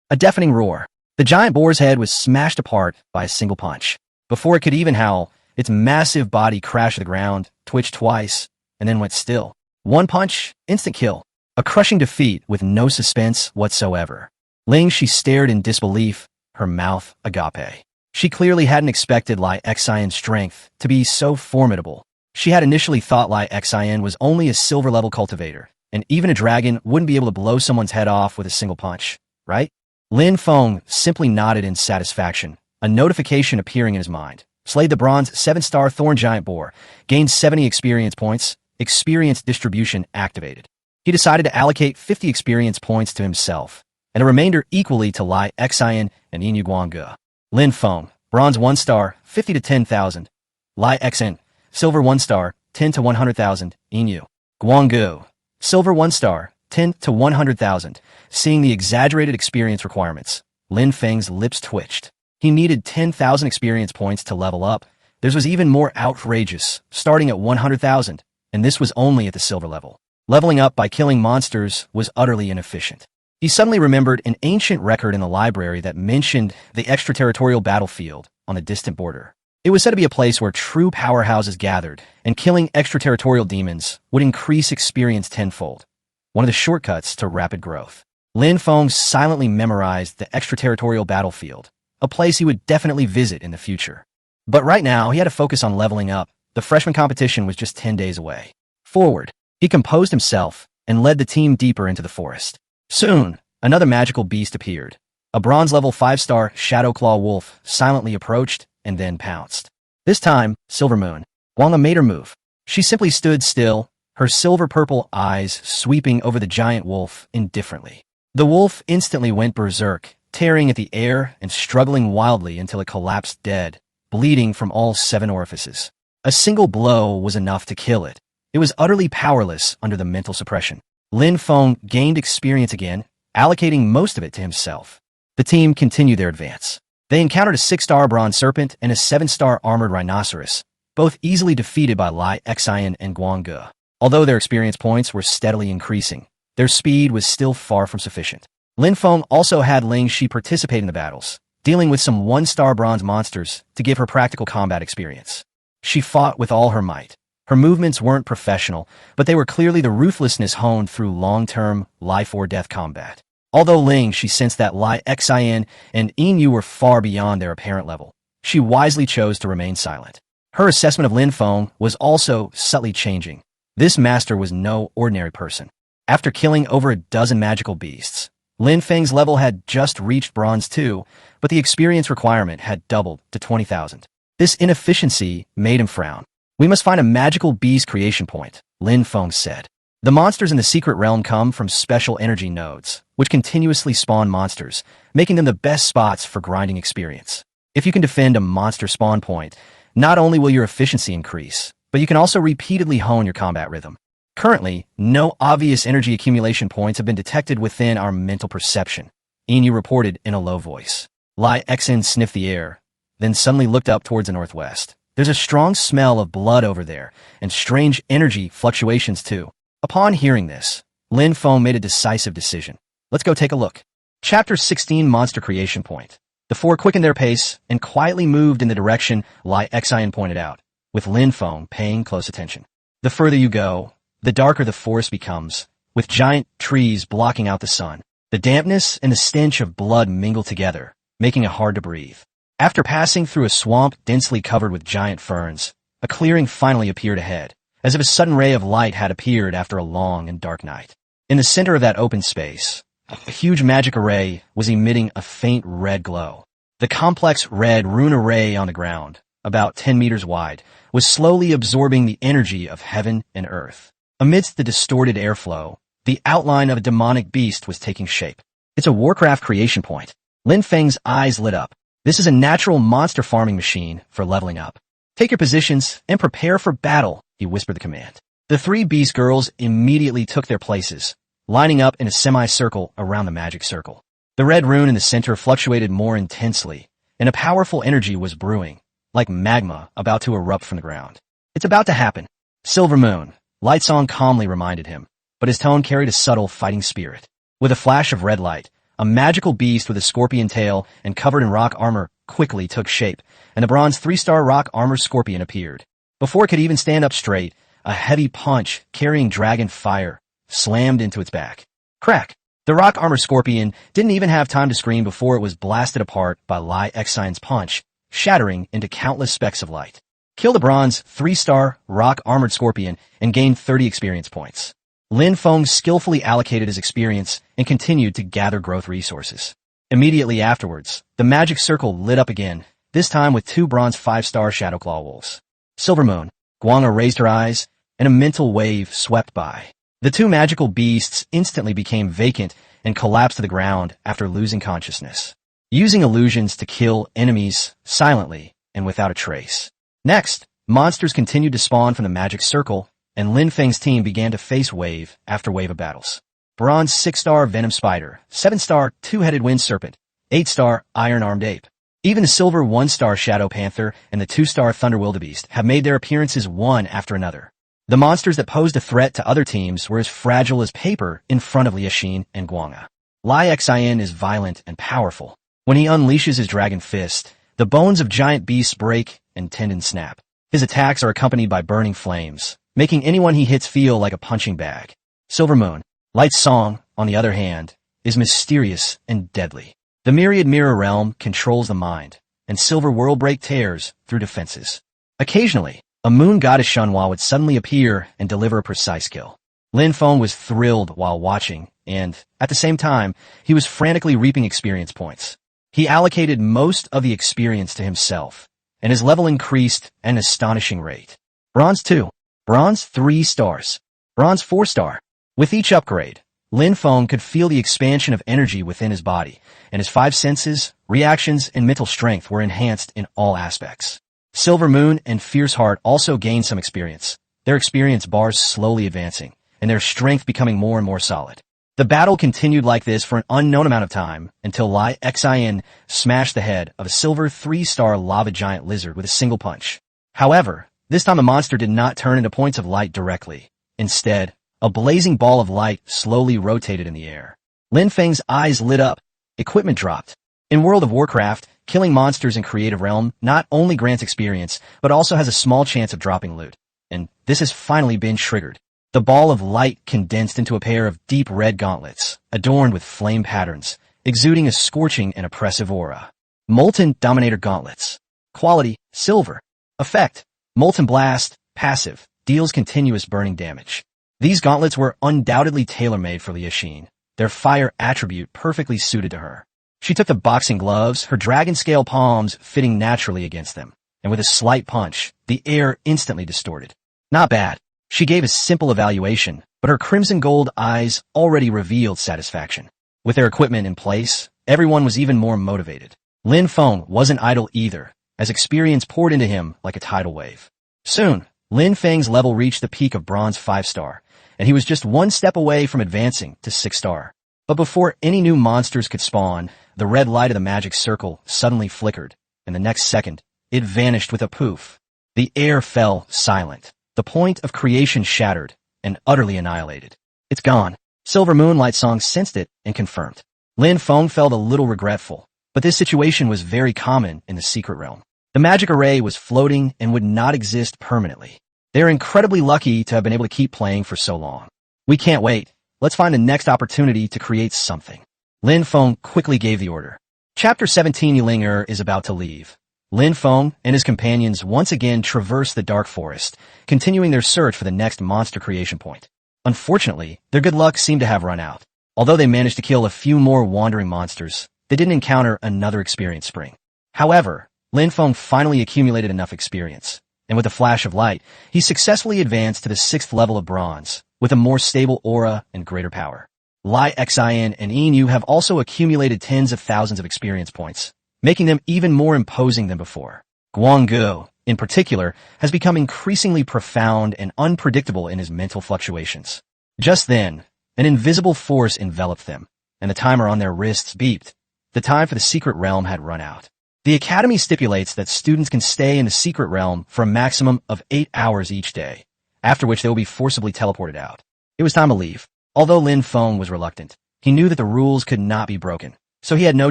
A deafening roar. The giant boar's head was smashed apart by a single punch. Before it could even howl, its massive body crashed to the ground, twitched twice, and then went still. One punch, instant kill. A crushing defeat with no suspense whatsoever. Ling Shi stared in disbelief, her mouth agape. She clearly hadn't expected Lai Xian's strength to be so formidable. She had initially thought Lai Xian was only a silver-level cultivator, and even a dragon wouldn't be able to blow someone's head off with a single punch, right? Lin Feng simply nodded in satisfaction, a notification appearing in his mind. Slayed the bronze 7-star thorn giant boar, gained 70 experience points, experience distribution activated. He decided to allocate 50 experience points to himself, and a remainder equally to Lai Xian and Yin Guangge. Lin Feng, bronze 1-star, 50 to 10,000. Lai Xian, silver 1-star, 10 to 100,000. Yin Guangge, silver 1-star, 10 to 100,000. Seeing the exaggerated experience requirements, Lin Feng's lips twitched. He needed 10,000 experience points to level up. Theirs was even more outrageous, starting at 100,000, and this was only at the silver level. Leveling up by killing monsters was utterly inefficient. He suddenly remembered an ancient record in the library that mentioned the extraterritorial battlefield on the distant border. It was said to be a place where true powerhouses gathered, and killing extraterritorial demons would increase experience tenfold. One of the shortcuts to rapid growth. Lin Feng silently memorized the extraterritorial battlefield, a place he would definitely visit in the future. But right now, he had to focus on leveling up. The freshman competition was just 10 days away. Forward, he composed himself and led the team deeper into the forest. Soon, another magical beast appeared. A bronze-level 5-star Shadow Claw wolf silently approached and then pounced. This time, Silver Moon. Wanga made her move. She simply stood still, her silver-purple eyes sweeping over the giant wolf indifferently. The wolf instantly went berserk, tearing at the air and struggling wildly until it collapsed dead, bleeding from all 7 orifices. A single blow was enough to kill it. It was utterly powerless under the mental suppression. Lin Feng gained experience again, allocating most of it to himself. The team continued their advance. They encountered a 6-star bronze serpent and a 7-star armored rhinoceros, both easily defeated by Lai Xian and Guangge. Although their experience points were steadily increasing, their speed was still far from sufficient. Lin Feng also had Ling Shi participate in the battles, dealing with some 1-star bronze monsters to give her practical combat experience. She fought with all her might. Her movements weren't professional, but they were clearly the ruthlessness honed through long-term, life-or-death combat. Although Ling Shi sensed that Lai Xian and Yin were far beyond their apparent level, she wisely chose to remain silent. Her assessment of Lin Feng was also subtly changing. This master was no ordinary person. After killing over a dozen magical beasts, Lin Feng's level had just reached bronze 2, but the experience requirement had doubled to 20,000. This inefficiency made him frown. "We must find a magical beast creation point," Lin Feng said. The monsters in the secret realm come from special energy nodes, which continuously spawn monsters, making them the best spots for grinding experience. If you can defend a monster spawn point, not only will your efficiency increase, but you can also repeatedly hone your combat rhythm. Currently, no obvious energy accumulation points have been detected within our mental perception, Yin reported in a low voice. Lai Xian sniffed the air, then suddenly looked up towards the northwest. "There's a strong smell of blood over there, and strange energy fluctuations too." Upon hearing this, Lin Feng made a decisive decision. "Let's go take a look." Chapter 16 Monster Creation Point. The 4 quickened their pace and quietly moved in the direction Lai Xian pointed out, with Lin Feng paying close attention. The further you go, the darker the forest becomes, with giant trees blocking out the sun. The dampness and the stench of blood mingled together, making it hard to breathe. After passing through a swamp densely covered with giant ferns, a clearing finally appeared ahead, as if a sudden ray of light had appeared after a long and dark night. In the center of that open space, a huge magic array was emitting a faint red glow. The complex red rune array on the ground, about 10 meters wide, was slowly absorbing the energy of heaven and earth. Amidst the distorted airflow, the outline of a demonic beast was taking shape. It's a Warcraft creation point. Lin Feng's eyes lit up. This is a natural monster farming machine for leveling up. Take your positions and prepare for battle, he whispered the command. The three beast girls immediately took their places, lining up in a semicircle around the magic circle. The red rune in the center fluctuated more intensely, and a powerful energy was brewing, like magma about to erupt from the ground. It's about to happen. Silver Moon, Lightsong calmly reminded him, but his tone carried a subtle fighting spirit. With a flash of red light, a magical beast with a scorpion tail and covered in rock armor quickly took shape, and the bronze 3-star rock armor scorpion appeared. Before it could even stand up straight, a heavy punch carrying dragon fire slammed into its back. Crack! The rock armor scorpion didn't even have time to scream before it was blasted apart by Lai Xian's punch, shattering into countless specks of light. Kill the bronze 3-star rock armored scorpion and gain 30 experience points. Lin Feng skillfully allocated his experience and continued to gather growth resources. Immediately afterwards, the magic circle lit up again, this time with 2 bronze 5-star Shadowclaw wolves. Silver Moon, Guanga raised her eyes, and a mental wave swept by. The 2 magical beasts instantly became vacant and collapsed to the ground after losing consciousness, using illusions to kill enemies silently and without a trace. Next, monsters continued to spawn from the magic circle, and Lin Feng's team began to face wave after wave of battles. Bronze 6-star Venom Spider, 7-star Two-Headed Wind Serpent, 8-star Iron-Armed Ape. Even the silver 1-star Shadow Panther and the 2-star Thunder Wildebeest have made their appearances one after another. The monsters that posed a threat to other teams were as fragile as paper in front of Liaxin and Guanga. Lai Xian is violent and powerful. When he unleashes his dragon fist, the bones of giant beasts break and tendons snap. His attacks are accompanied by burning flames, making anyone he hits feel like a punching bag. Silver Moon, Light's song, on the other hand, is mysterious and deadly. The Myriad Mirror Realm controls the mind, and Silver World break tears through defenses. Occasionally, a moon goddess Shunhua would suddenly appear and deliver a precise kill. Lin Feng was thrilled while watching, and, at the same time, he was frantically reaping experience points. He allocated most of the experience to himself, and his level increased at an astonishing rate. Bronze 2, Bronze 3 stars, Bronze 4-star. With each upgrade, Lin Feng could feel the expansion of energy within his body, and his 5 senses, reactions, and mental strength were enhanced in all aspects. Silver Moon and Fierce Heart also gained some experience, their experience bars slowly advancing, and their strength becoming more and more solid. The battle continued like this for an unknown amount of time until Lai Xian smashed the head of a silver 3-star lava giant lizard with a single punch. However, this time the monster did not turn into points of light directly. Instead, a blazing ball of light slowly rotated in the air. Lin Feng's eyes lit up. Equipment dropped. In World of Warcraft, killing monsters in Creative Realm not only grants experience, but also has a small chance of dropping loot. And this has finally been triggered. The ball of light condensed into a pair of deep red gauntlets, adorned with flame patterns, exuding a scorching and oppressive aura. Molten Dominator Gauntlets. Quality, silver. Effect, Molten Blast, passive, deals continuous burning damage. These gauntlets were undoubtedly tailor-made for Liaxin, their fire attribute perfectly suited to her. She took the boxing gloves, her dragon-scale palms fitting naturally against them, and with a slight punch, the air instantly distorted. Not bad. She gave a simple evaluation, but her crimson gold eyes already revealed satisfaction. With their equipment in place, everyone was even more motivated. Lin Feng wasn't idle either, as experience poured into him like a tidal wave. Soon, Lin Feng's level reached the peak of Bronze 5-star, and he was just one step away from advancing to 6-star. But before any new monsters could spawn, the red light of the magic circle suddenly flickered, and the next second, it vanished with a poof. The air fell silent. The point of creation shattered and utterly annihilated. It's gone. Silver Moonlight Song sensed it and confirmed. Lin Feng felt a little regretful, but this situation was very common in the secret realm. The magic array was floating and would not exist permanently. They're incredibly lucky to have been able to keep playing for so long. We can't wait. Let's find the next opportunity to create something. Lin Feng quickly gave the order. Chapter 17 Yilinger is about to leave. Lin Feng and his companions once again traverse the dark forest, continuing their search for the next monster creation point. Unfortunately, their good luck seemed to have run out. Although they managed to kill a few more wandering monsters, they didn't encounter another experience spring. However, Lin Feng finally accumulated enough experience, and with a flash of light, he successfully advanced to the 6th level of bronze, with a more stable aura and greater power. Lai Xin and Yin have also accumulated tens of thousands of experience points, making them even more imposing than before. Guanggu, in particular, has become increasingly profound and unpredictable in his mental fluctuations. Just then, an invisible force enveloped them, and the timer on their wrists beeped. The time for the secret realm had run out. The Academy stipulates that students can stay in the secret realm for a maximum of 8 hours each day, after which they will be forcibly teleported out. It was time to leave. Although Lin Feng was reluctant, he knew that the rules could not be broken, so he had no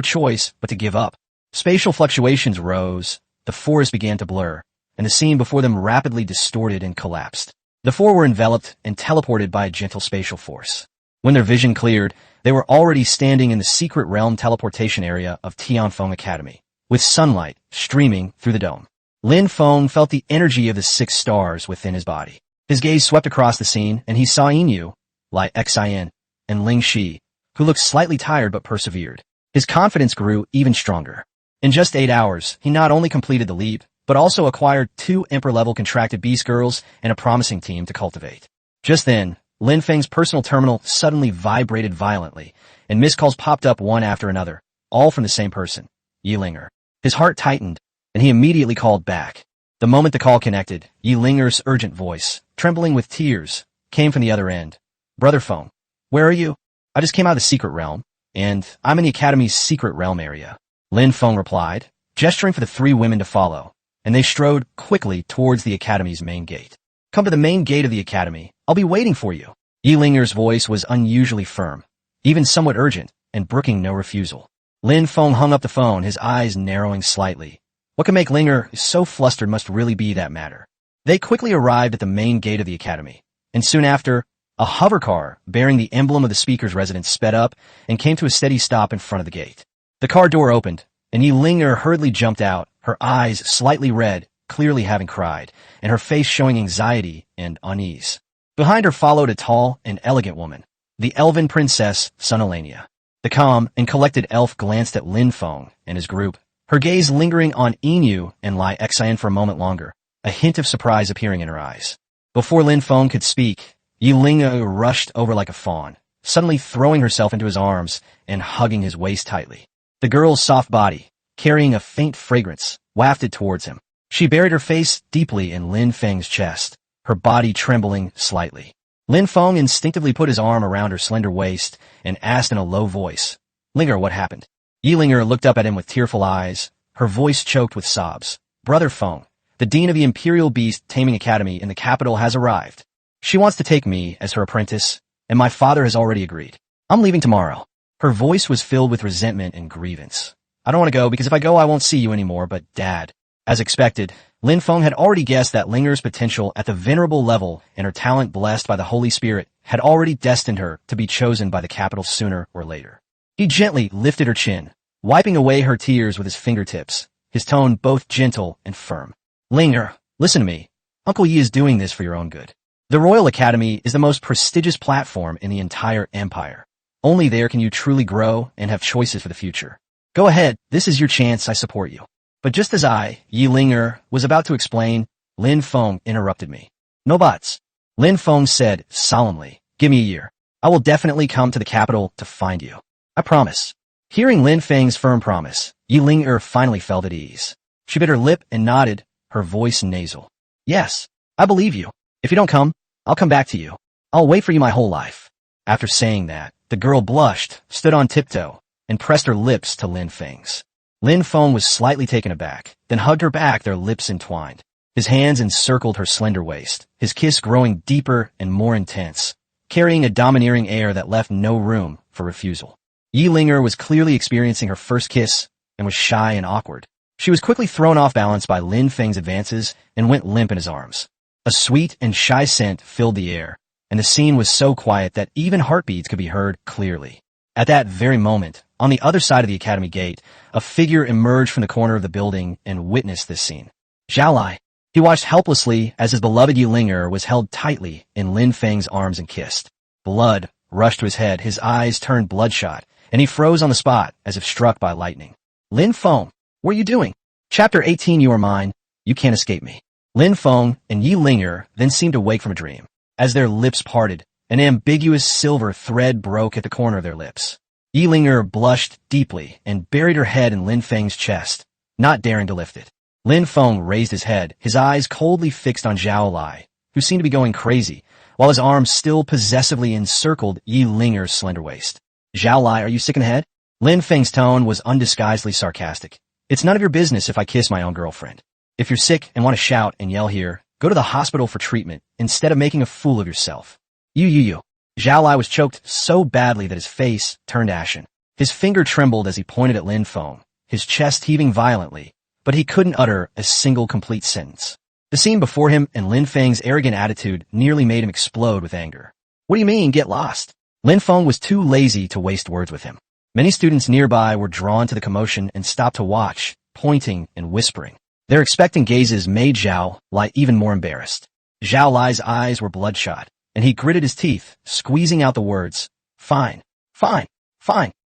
choice but to give up. Spatial fluctuations rose, the forest began to blur, and the scene before them rapidly distorted and collapsed. The four were enveloped and teleported by a gentle spatial force. When their vision cleared, they were already standing in the secret realm teleportation area of Tianfeng Academy, with sunlight streaming through the dome. Lin Feng felt the energy of the 6 stars within his body. His gaze swept across the scene, and he saw Yin, Lai Xin, and Ling Shi, who looked slightly tired but persevered. His confidence grew even stronger. In just 8 hours, he not only completed the leap, but also acquired 2 Emperor-level contracted beast girls and a promising team to cultivate. Just then, Lin Feng's personal terminal suddenly vibrated violently, and missed calls popped up one after another, all from the same person, Yilinger. His heart tightened, and he immediately called back. The moment the call connected, Yilinger's urgent voice, trembling with tears, came from the other end. "Brother Feng, where are you? I just came out of the secret realm, and I'm in the Academy's secret realm area." Lin Feng replied, gesturing for the 3 women to follow, and they strode quickly towards the Academy's main gate. "Come to the main gate of the Academy. I'll be waiting for you." Yilinger's voice was unusually firm, even somewhat urgent, and brooking no refusal. Lin Feng hung up the phone, his eyes narrowing slightly. What could make Linger so flustered must really be that matter. They quickly arrived at the main gate of the Academy, and soon after, a hover car bearing the emblem of the speaker's residence sped up and came to a steady stop in front of the gate. The car door opened, and Yilinger hurriedly jumped out, her eyes slightly red, clearly having cried, and her face showing anxiety and unease. Behind her followed a tall and elegant woman, the elven princess Sunalania. The calm and collected elf glanced at Lin Feng and his group, her gaze lingering on Inu and Lai Xin for a moment longer, a hint of surprise appearing in her eyes. Before Lin Feng could speak, Yilinger rushed over like a fawn, suddenly throwing herself into his arms and hugging his waist tightly. The girl's soft body, carrying a faint fragrance, wafted towards him. She buried her face deeply in Lin Feng's chest, her body trembling slightly. Lin Feng instinctively put his arm around her slender waist and asked in a low voice, "Linger, what happened?" Yilinger looked up at him with tearful eyes, her voice choked with sobs. "Brother Feng, the dean of the Imperial Beast-Taming Academy in the capital has arrived. She wants to take me as her apprentice, and my father has already agreed. I'm leaving tomorrow." Her voice was filled with resentment and grievance. "I don't want to go because if I go I won't see you anymore, but Dad." As expected, Lin Feng had already guessed that Linger's potential at the venerable level and her talent blessed by the Holy Spirit had already destined her to be chosen by the capital sooner or later. He gently lifted her chin, wiping away her tears with his fingertips, his tone both gentle and firm. "Linger, listen to me. Uncle Yi is doing this for your own good. The Royal Academy is the most prestigious platform in the entire empire. Only there can you truly grow and have choices for the future. Go ahead, this is your chance, I support you." But just as Yilinger was about to explain, Lin Feng interrupted me. "No buts." Lin Feng said solemnly, "Give me a year. I will definitely come to the capital to find you. I promise." Hearing Lin Feng's firm promise, Yilinger finally felt at ease. She bit her lip and nodded, her voice nasal. "Yes, I believe you. If you don't come, I'll come back to you. I'll wait for you my whole life." After saying that, the girl blushed, stood on tiptoe, and pressed her lips to Lin Feng's. Lin Feng was slightly taken aback, then hugged her back, their lips entwined. His hands encircled her slender waist, his kiss growing deeper and more intense, carrying a domineering air that left no room for refusal. Yilinger was clearly experiencing her first kiss and was shy and awkward. She was quickly thrown off balance by Lin Feng's advances and went limp in his arms. A sweet and shy scent filled the air, and the scene was so quiet that even heartbeats could be heard clearly. At that very moment, on the other side of the academy gate, a figure emerged from the corner of the building and witnessed this scene. Zhao Lai. He watched helplessly as his beloved Linger was held tightly in Lin Feng's arms and kissed. Blood rushed to his head, his eyes turned bloodshot, and he froze on the spot as if struck by lightning. Lin Feng, what are you doing? Chapter 18, you are mine. You can't escape me. Lin Feng and Linger then seemed to wake from a dream. As their lips parted, an ambiguous silver thread broke at the corner of their lips. Linger blushed deeply and buried her head in Lin Feng's chest, not daring to lift it. Lin Feng raised his head, his eyes coldly fixed on Zhao Lai, who seemed to be going crazy, while his arms still possessively encircled Linger's slender waist. Zhao Lai, are you sick in the head? Lin Feng's tone was undisguisedly sarcastic. It's none of your business if I kiss my own girlfriend. If you're sick and want to shout and yell here, go to the hospital for treatment instead of making a fool of yourself. You. Zhao Lai was choked so badly that his face turned ashen. His finger trembled as he pointed at Lin Feng, his chest heaving violently, but he couldn't utter a single complete sentence. The scene before him and Lin Feng's arrogant attitude nearly made him explode with anger. What do you mean, get lost? Lin Feng was too lazy to waste words with him. Many students nearby were drawn to the commotion and stopped to watch, pointing and whispering. Their expectant gazes made Zhao Lai even more embarrassed. Zhao Lai's eyes were bloodshot, and he gritted his teeth, squeezing out the words, Fine.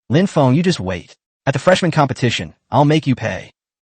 Lin Feng, you just wait. At the freshman competition, I'll make you pay.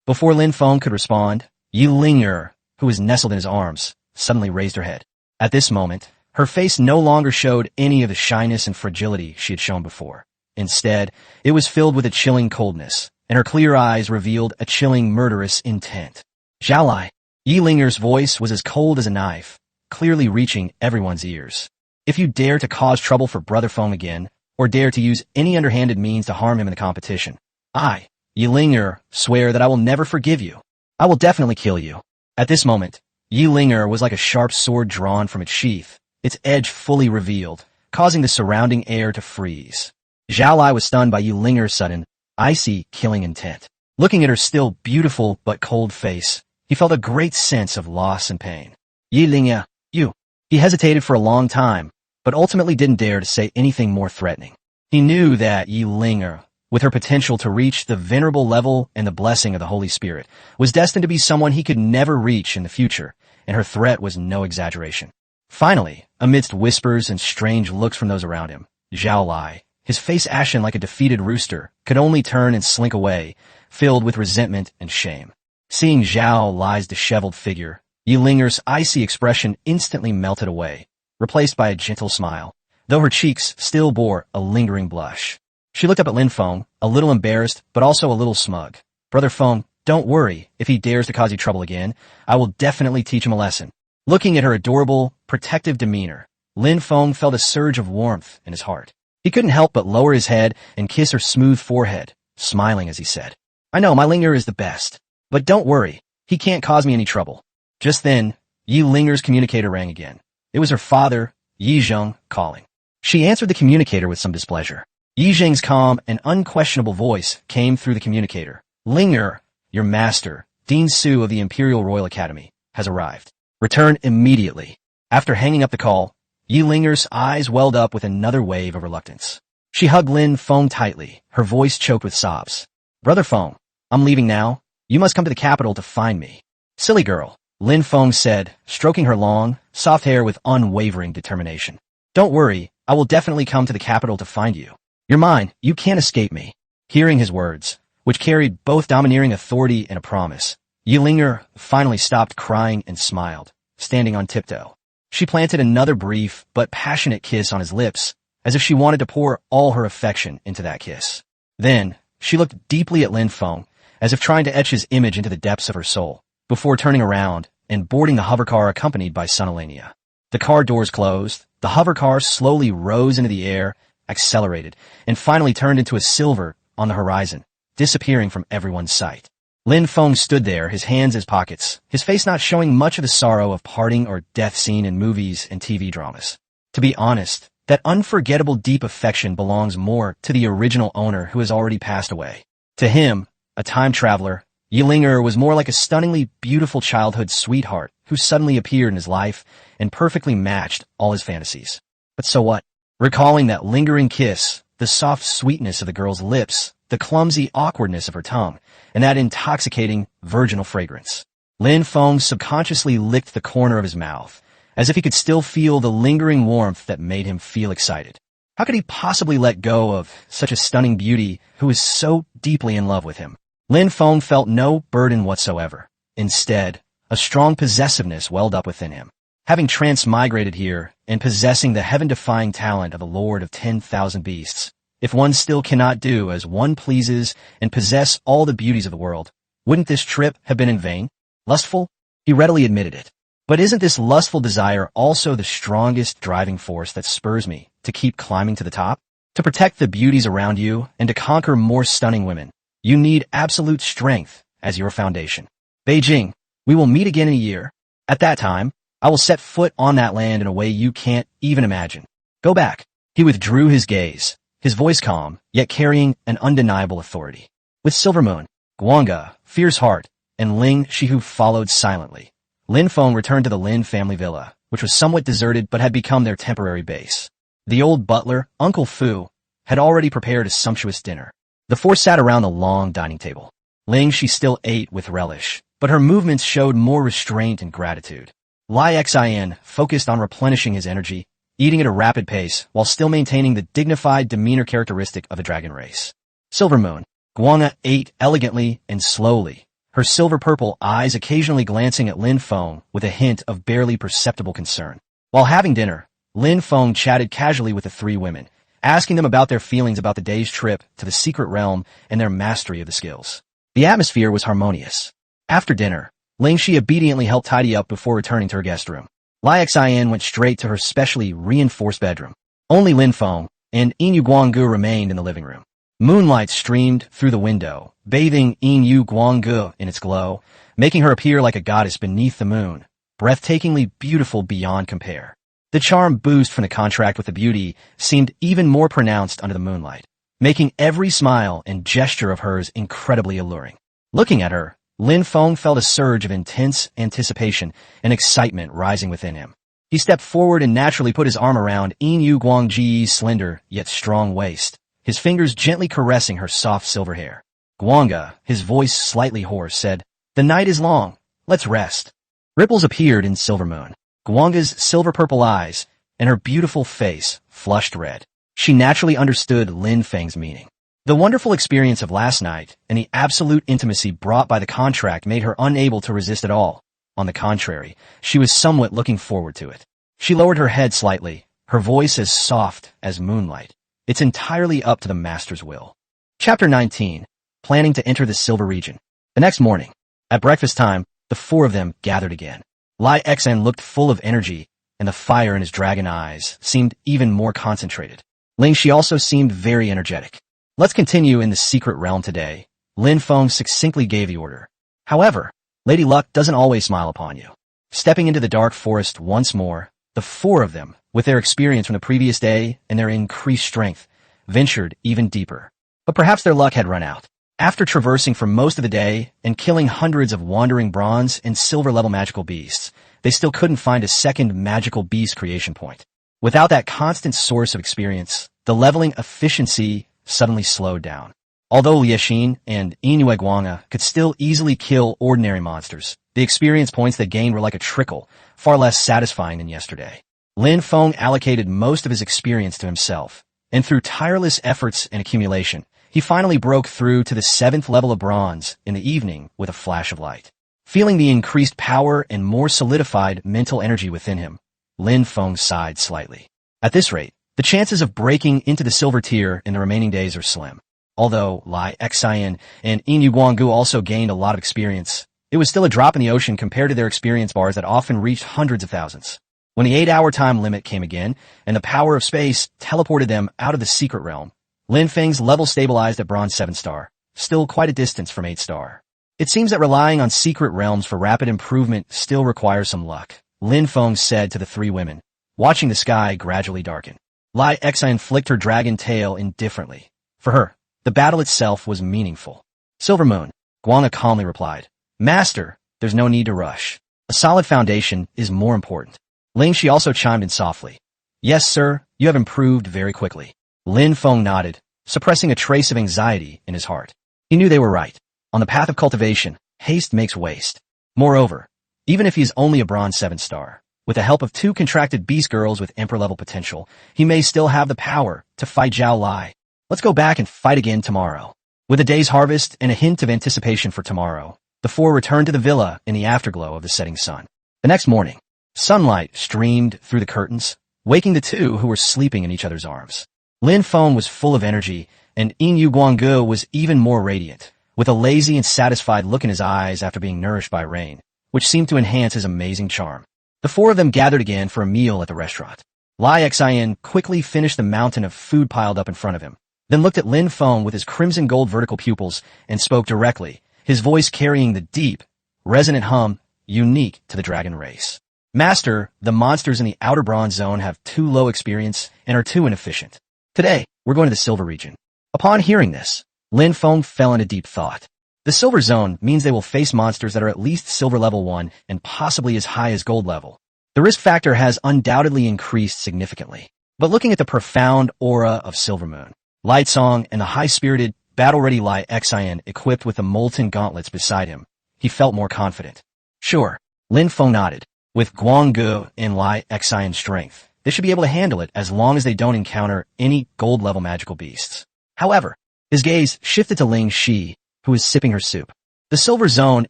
Before Lin Feng could respond, Linger, who was nestled in his arms, suddenly raised her head. At this moment, her face no longer showed any of the shyness and fragility she had shown before. Instead, it was filled with a chilling coldness, and her clear eyes revealed a chilling murderous intent. Zhao Lai. Linger's voice was as cold as a knife, clearly reaching everyone's ears. If you dare to cause trouble for Brother Feng again, or dare to use any underhanded means to harm him in the competition, I, Linger, swear that I will never forgive you. I will definitely kill you. At this moment, Linger was like a sharp sword drawn from its sheath, its edge fully revealed, causing the surrounding air to freeze. Zhao Lai was stunned by Linger's sudden, icy, killing intent. Looking at her still beautiful but cold face, he felt a great sense of loss and pain. Linger, you. He hesitated for a long time, but ultimately didn't dare to say anything more threatening. He knew that Linger, with her potential to reach the venerable level and the blessing of the Holy Spirit, was destined to be someone he could never reach in the future, and her threat was no exaggeration. Finally, amidst whispers and strange looks from those around him, Zhao Lai, his face ashen like a defeated rooster, could only turn and slink away, filled with resentment and shame. Seeing Zhao Lai's disheveled figure, Linger's icy expression instantly melted away, replaced by a gentle smile, though her cheeks still bore a lingering blush. She looked up at Lin Feng, a little embarrassed, but also a little smug. Brother Feng, don't worry. If he dares to cause you trouble again, I will definitely teach him a lesson. Looking at her adorable, protective demeanor, Lin Feng felt a surge of warmth in his heart. He couldn't help but lower his head and kiss her smooth forehead, smiling as he said, I know my Linger is the best, but don't worry. He can't cause me any trouble. Just then, Linger's communicator rang again. It was her father, Zheng, calling. She answered the communicator with some displeasure. Zheng's calm and unquestionable voice came through the communicator. Linger, your master, Dean Su of the Imperial Royal Academy, has arrived. Return immediately. After hanging up the call, Linger's eyes welled up with another wave of reluctance. She hugged Lin Feng tightly, her voice choked with sobs. Brother Feng, I'm leaving now. You must come to the capital to find me. Silly girl, Lin Feng said, stroking her long, soft hair with unwavering determination. Don't worry, I will definitely come to the capital to find you. You're mine, you can't escape me. Hearing his words, which carried both domineering authority and a promise, Linger finally stopped crying and smiled, standing on tiptoe. She planted another brief but passionate kiss on his lips, as if she wanted to pour all her affection into that kiss. Then, she looked deeply at Lin Feng, as if trying to etch his image into the depths of her soul, before turning around and boarding the hovercar accompanied by Sunalania. The car doors closed, the hovercar slowly rose into the air, accelerated, and finally turned into a silver on the horizon, disappearing from everyone's sight. Lin Feng stood there, his hands in his pockets, his face not showing much of the sorrow of parting or death seen in movies and TV dramas. To be honest, that unforgettable deep affection belongs more to the original owner who has already passed away. To him, a time traveler, Linger was more like a stunningly beautiful childhood sweetheart who suddenly appeared in his life and perfectly matched all his fantasies. But so what? Recalling that lingering kiss, the soft sweetness of the girl's lips, the clumsy awkwardness of her tongue, and that intoxicating, virginal fragrance. Lin Feng subconsciously licked the corner of his mouth, as if he could still feel the lingering warmth that made him feel excited. How could he possibly let go of such a stunning beauty who was so deeply in love with him? Lin Feng felt no burden whatsoever. Instead, a strong possessiveness welled up within him. Having transmigrated here and possessing the heaven-defying talent of a lord of 10,000 beasts, if one still cannot do as one pleases and possess all the beauties of the world, wouldn't this trip have been in vain? Lustful? He readily admitted it. But isn't this lustful desire also the strongest driving force that spurs me to keep climbing to the top? To protect the beauties around you and to conquer more stunning women, you need absolute strength as your foundation. Beijing, we will meet again in a year. At that time, I will set foot on that land in a way you can't even imagine. Go back. He withdrew his gaze, his voice calm, yet carrying an undeniable authority. With Silvermoon, Guanga, Fierce Heart, and Ling Shihu followed silently. Lin Feng returned to the Lin family villa, which was somewhat deserted but had become their temporary base. The old butler, Uncle Fu, had already prepared a sumptuous dinner. The four sat around the long dining table. Ling she still ate with relish, but her movements showed more restraint and gratitude. Lai Xin focused on replenishing his energy, eating at a rapid pace while still maintaining the dignified demeanor characteristic of the dragon race. Silvermoon, Guanga ate elegantly and slowly, her silver-purple eyes occasionally glancing at Lin Feng with a hint of barely perceptible concern. While having dinner, Lin Feng chatted casually with the three women, asking them about their feelings about the day's trip to the secret realm and their mastery of the skills. The atmosphere was harmonious. After dinner, Ling Shi obediently helped tidy up before returning to her guest room. Lai Xian went straight to her specially reinforced bedroom. Only Lin Feng and Yin Guanggu remained in the living room. Moonlight streamed through the window, bathing Yin Guanggu in its glow, making her appear like a goddess beneath the moon, breathtakingly beautiful beyond compare. The charm boost from the contract with the beauty seemed even more pronounced under the moonlight, making every smile and gesture of hers incredibly alluring. Looking at her, Lin Feng felt a surge of intense anticipation and excitement rising within him. He stepped forward and naturally put his arm around Yin Guangji's slender yet strong waist, his fingers gently caressing her soft silver hair. Guanga, his voice slightly hoarse, said, "The night is long. Let's rest." Ripples appeared in Silvermoon, Guanga's silver-purple eyes, and her beautiful face flushed red. She naturally understood Lin Feng's meaning. The wonderful experience of last night and the absolute intimacy brought by the contract made her unable to resist at all. On the contrary, she was somewhat looking forward to it. She lowered her head slightly, her voice as soft as moonlight. It's entirely up to the master's will. Chapter 19. Planning to enter the Silver Region. The next morning, at breakfast time, the four of them gathered again. Lai Xen looked full of energy, and the fire in his dragon eyes seemed even more concentrated. Ling Shi also seemed very energetic. "Let's continue in the secret realm today," Lin Feng succinctly gave the order. "However, Lady Luck doesn't always smile upon you." Stepping into the dark forest once more, the four of them, with their experience from the previous day and their increased strength, ventured even deeper. But perhaps their luck had run out. After traversing for most of the day and killing hundreds of wandering bronze and silver-level magical beasts, they still couldn't find a second magical beast creation point. Without that constant source of experience, the leveling efficiency suddenly slowed down. Although Liexin and Inue Guanga could still easily kill ordinary monsters, the experience points they gained were like a trickle, far less satisfying than yesterday. Lin Feng allocated most of his experience to himself, and through tireless efforts and accumulation, he finally broke through to the 7th level of bronze in the evening with a flash of light. Feeling the increased power and more solidified mental energy within him, Lin Feng sighed slightly. At this rate, the chances of breaking into the silver tier in the remaining days are slim. Although Lai Xian and Yin Guanggu also gained a lot of experience, it was still a drop in the ocean compared to their experience bars that often reached hundreds of thousands. When the 8-hour time limit came again, and the power of space teleported them out of the secret realm, Lin Feng's level stabilized at bronze 7 star, still quite a distance from 8 star. It seems that relying on secret realms for rapid improvement still requires some luck, Lin Feng said to the three women, watching the sky gradually darken. Lai Xian flicked her dragon tail indifferently. For her, the battle itself was meaningful. Silvermoon, Guanga calmly replied, "Master, there's no need to rush. A solid foundation is more important." Ling Shi also chimed in softly. "Yes, sir, you have improved very quickly." Lin Feng nodded, suppressing a trace of anxiety in his heart. He knew they were right. On the path of cultivation, haste makes waste. Moreover, even if he's only a bronze 7-star, with the help of 2 contracted beast girls with emperor-level potential, he may still have the power to fight Zhao Lai. Let's go back and fight again tomorrow. With a day's harvest and a hint of anticipation for tomorrow, the 4 returned to the villa in the afterglow of the setting sun. The next morning, sunlight streamed through the curtains, waking the 2 who were sleeping in each other's arms. Lin Feng was full of energy, and Yin Guanggu was even more radiant, with a lazy and satisfied look in his eyes after being nourished by rain, which seemed to enhance his amazing charm. The 4 of them gathered again for a meal at the restaurant. Lai Xian quickly finished the mountain of food piled up in front of him, then looked at Lin Feng with his crimson gold vertical pupils and spoke directly, his voice carrying the deep, resonant hum unique to the dragon race. Master, the monsters in the outer bronze zone have too low experience and are too inefficient. Today, we're going to the silver region. Upon hearing this, Lin Feng fell into deep thought. The silver zone means they will face monsters that are at least silver level 1 and possibly as high as gold level. The risk factor has undoubtedly increased significantly. But looking at the profound aura of Silver Moon, Light Song, and the high-spirited, battle-ready Lai Xian equipped with the molten gauntlets beside him, he felt more confident. Sure, Lin Feng nodded. With Guanggu and Lai Xian's strength, they should be able to handle it as long as they don't encounter any gold-level magical beasts. However, his gaze shifted to Ling Shi, who was sipping her soup. The silver zone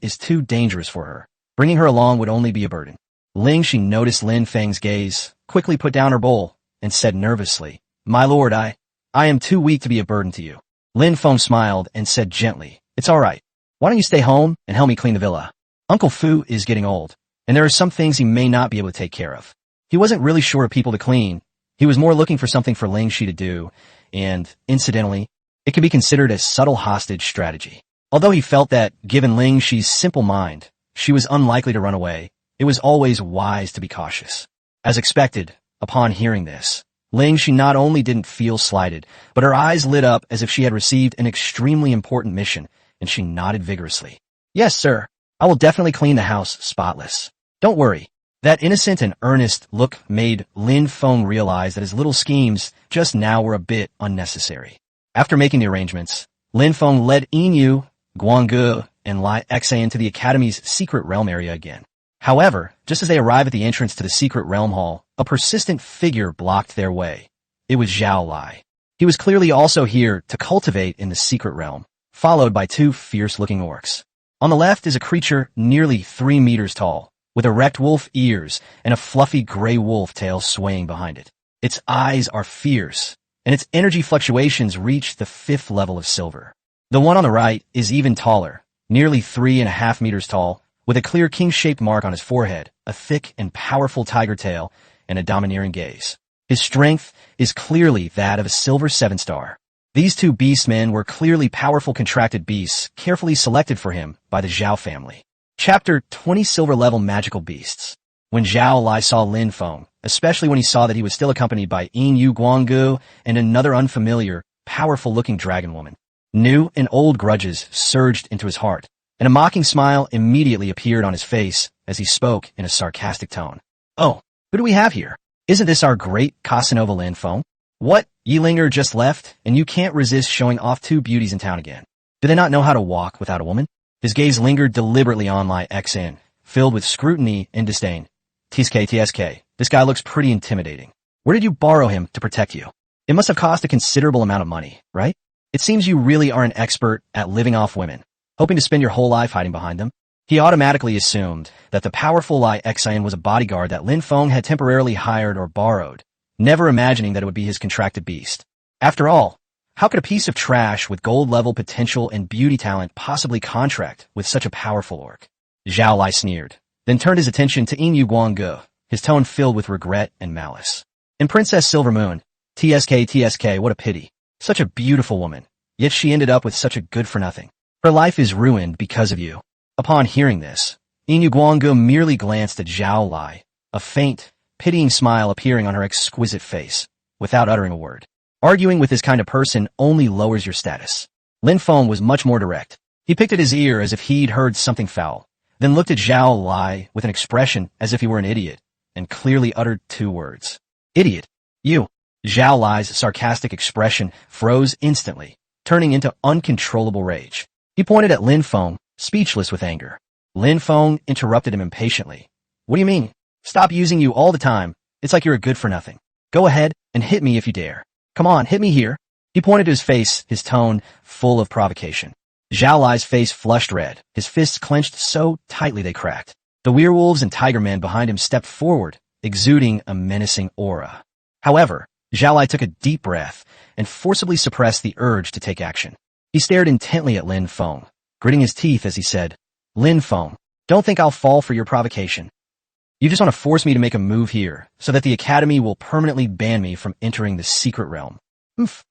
is too dangerous for her. Bringing her along would only be a burden. Ling Shi noticed Lin Feng's gaze, quickly put down her bowl, and said nervously, "My lord, I am too weak to be a burden to you." Lin Feng smiled and said gently, "It's all right. Why don't you stay home and help me clean the villa? Uncle Fu is getting old, and there are some things he may not be able to take care of." He wasn't really short of people to clean. He was more looking for something for Ling Shi to do, and, incidentally, it can be considered a subtle hostage strategy. Although he felt that, given Ling Shi's simple mind, she was unlikely to run away, it was always wise to be cautious. As expected, upon hearing this, Ling Shi not only didn't feel slighted, but her eyes lit up as if she had received an extremely important mission, and she nodded vigorously. "Yes, sir. I will definitely clean the house spotless. Don't worry." That innocent and earnest look made Lin Feng realize that his little schemes just now were a bit unnecessary. After making the arrangements, Lin Feng led Yin Guanggu and Lai Xian to the Academy's secret realm area again. However, just as they arrived at the entrance to the secret realm hall, a persistent figure blocked their way. It was Zhao Lai. He was clearly also here to cultivate in the secret realm, followed by 2 fierce-looking orcs. On the left is a creature nearly 3 meters tall, with erect wolf ears and a fluffy gray wolf tail swaying behind it. Its eyes are fierce, and its energy fluctuations reach the 5th level of silver. The one on the right is even taller, nearly 3.5 meters tall, with a clear king-shaped mark on his forehead, a thick and powerful tiger tail, and a domineering gaze. His strength is clearly that of a silver 7-star. These 2 beastmen were clearly powerful contracted beasts, carefully selected for him by the Zhao family. Chapter 20 Silver-Level Magical Beasts. When Zhao Lai saw Lin Feng, especially when he saw that he was still accompanied by Yin Guanggu and another unfamiliar, powerful-looking dragon woman, new and old grudges surged into his heart, and a mocking smile immediately appeared on his face as he spoke in a sarcastic tone. "Oh, who do we have here? Isn't this our great Casanova Lin Feng? What, Yilinger just left, and you can't resist showing off 2 beauties in town again? Do they not know how to walk without a woman?" His gaze lingered deliberately on Lai Xian, filled with scrutiny and disdain. TSK, this guy looks pretty intimidating. Where did you borrow him to protect you? It must have cost a considerable amount of money, right? It seems you really are an expert at living off women, hoping to spend your whole life hiding behind them. He automatically assumed that the powerful Lai Xian was a bodyguard that Lin Feng had temporarily hired or borrowed, never imagining that it would be his contracted beast. After all, how could a piece of trash with gold-level potential and beauty talent possibly contract with such a powerful orc? Zhao Lai sneered, then turned his attention to Yin Guanggu, his tone filled with regret and malice. "And Princess Silver Moon, TSK, what a pity. Such a beautiful woman, yet she ended up with such a good-for-nothing. Her life is ruined because of you." Upon hearing this, Yin Guanggu merely glanced at Zhao Lai, a faint, pitying smile appearing on her exquisite face, without uttering a word. Arguing with this kind of person only lowers your status. Lin Feng was much more direct. He picked at his ear as if he'd heard something foul, then looked at Zhao Lai with an expression as if he were an idiot, and clearly uttered 2 words. "Idiot. You." Zhao Lai's sarcastic expression froze instantly, turning into uncontrollable rage. He pointed at Lin Feng, speechless with anger. Lin Feng interrupted him impatiently. What do you mean? Stop using you all the time. It's like you're a good-for-nothing. Go ahead and hit me if you dare. Come on, hit me here. He pointed to his face, his tone full of provocation. Zhao Lai's face flushed red, his fists clenched so tightly they cracked. The werewolves and tiger men behind him stepped forward, exuding a menacing aura. However, Zhao Lai took a deep breath and forcibly suppressed the urge to take action. He stared intently at Lin Feng, gritting his teeth as he said, Lin Feng, don't think I'll fall for your provocation. You just want to force me to make a move here, so that the Academy will permanently ban me from entering the secret realm.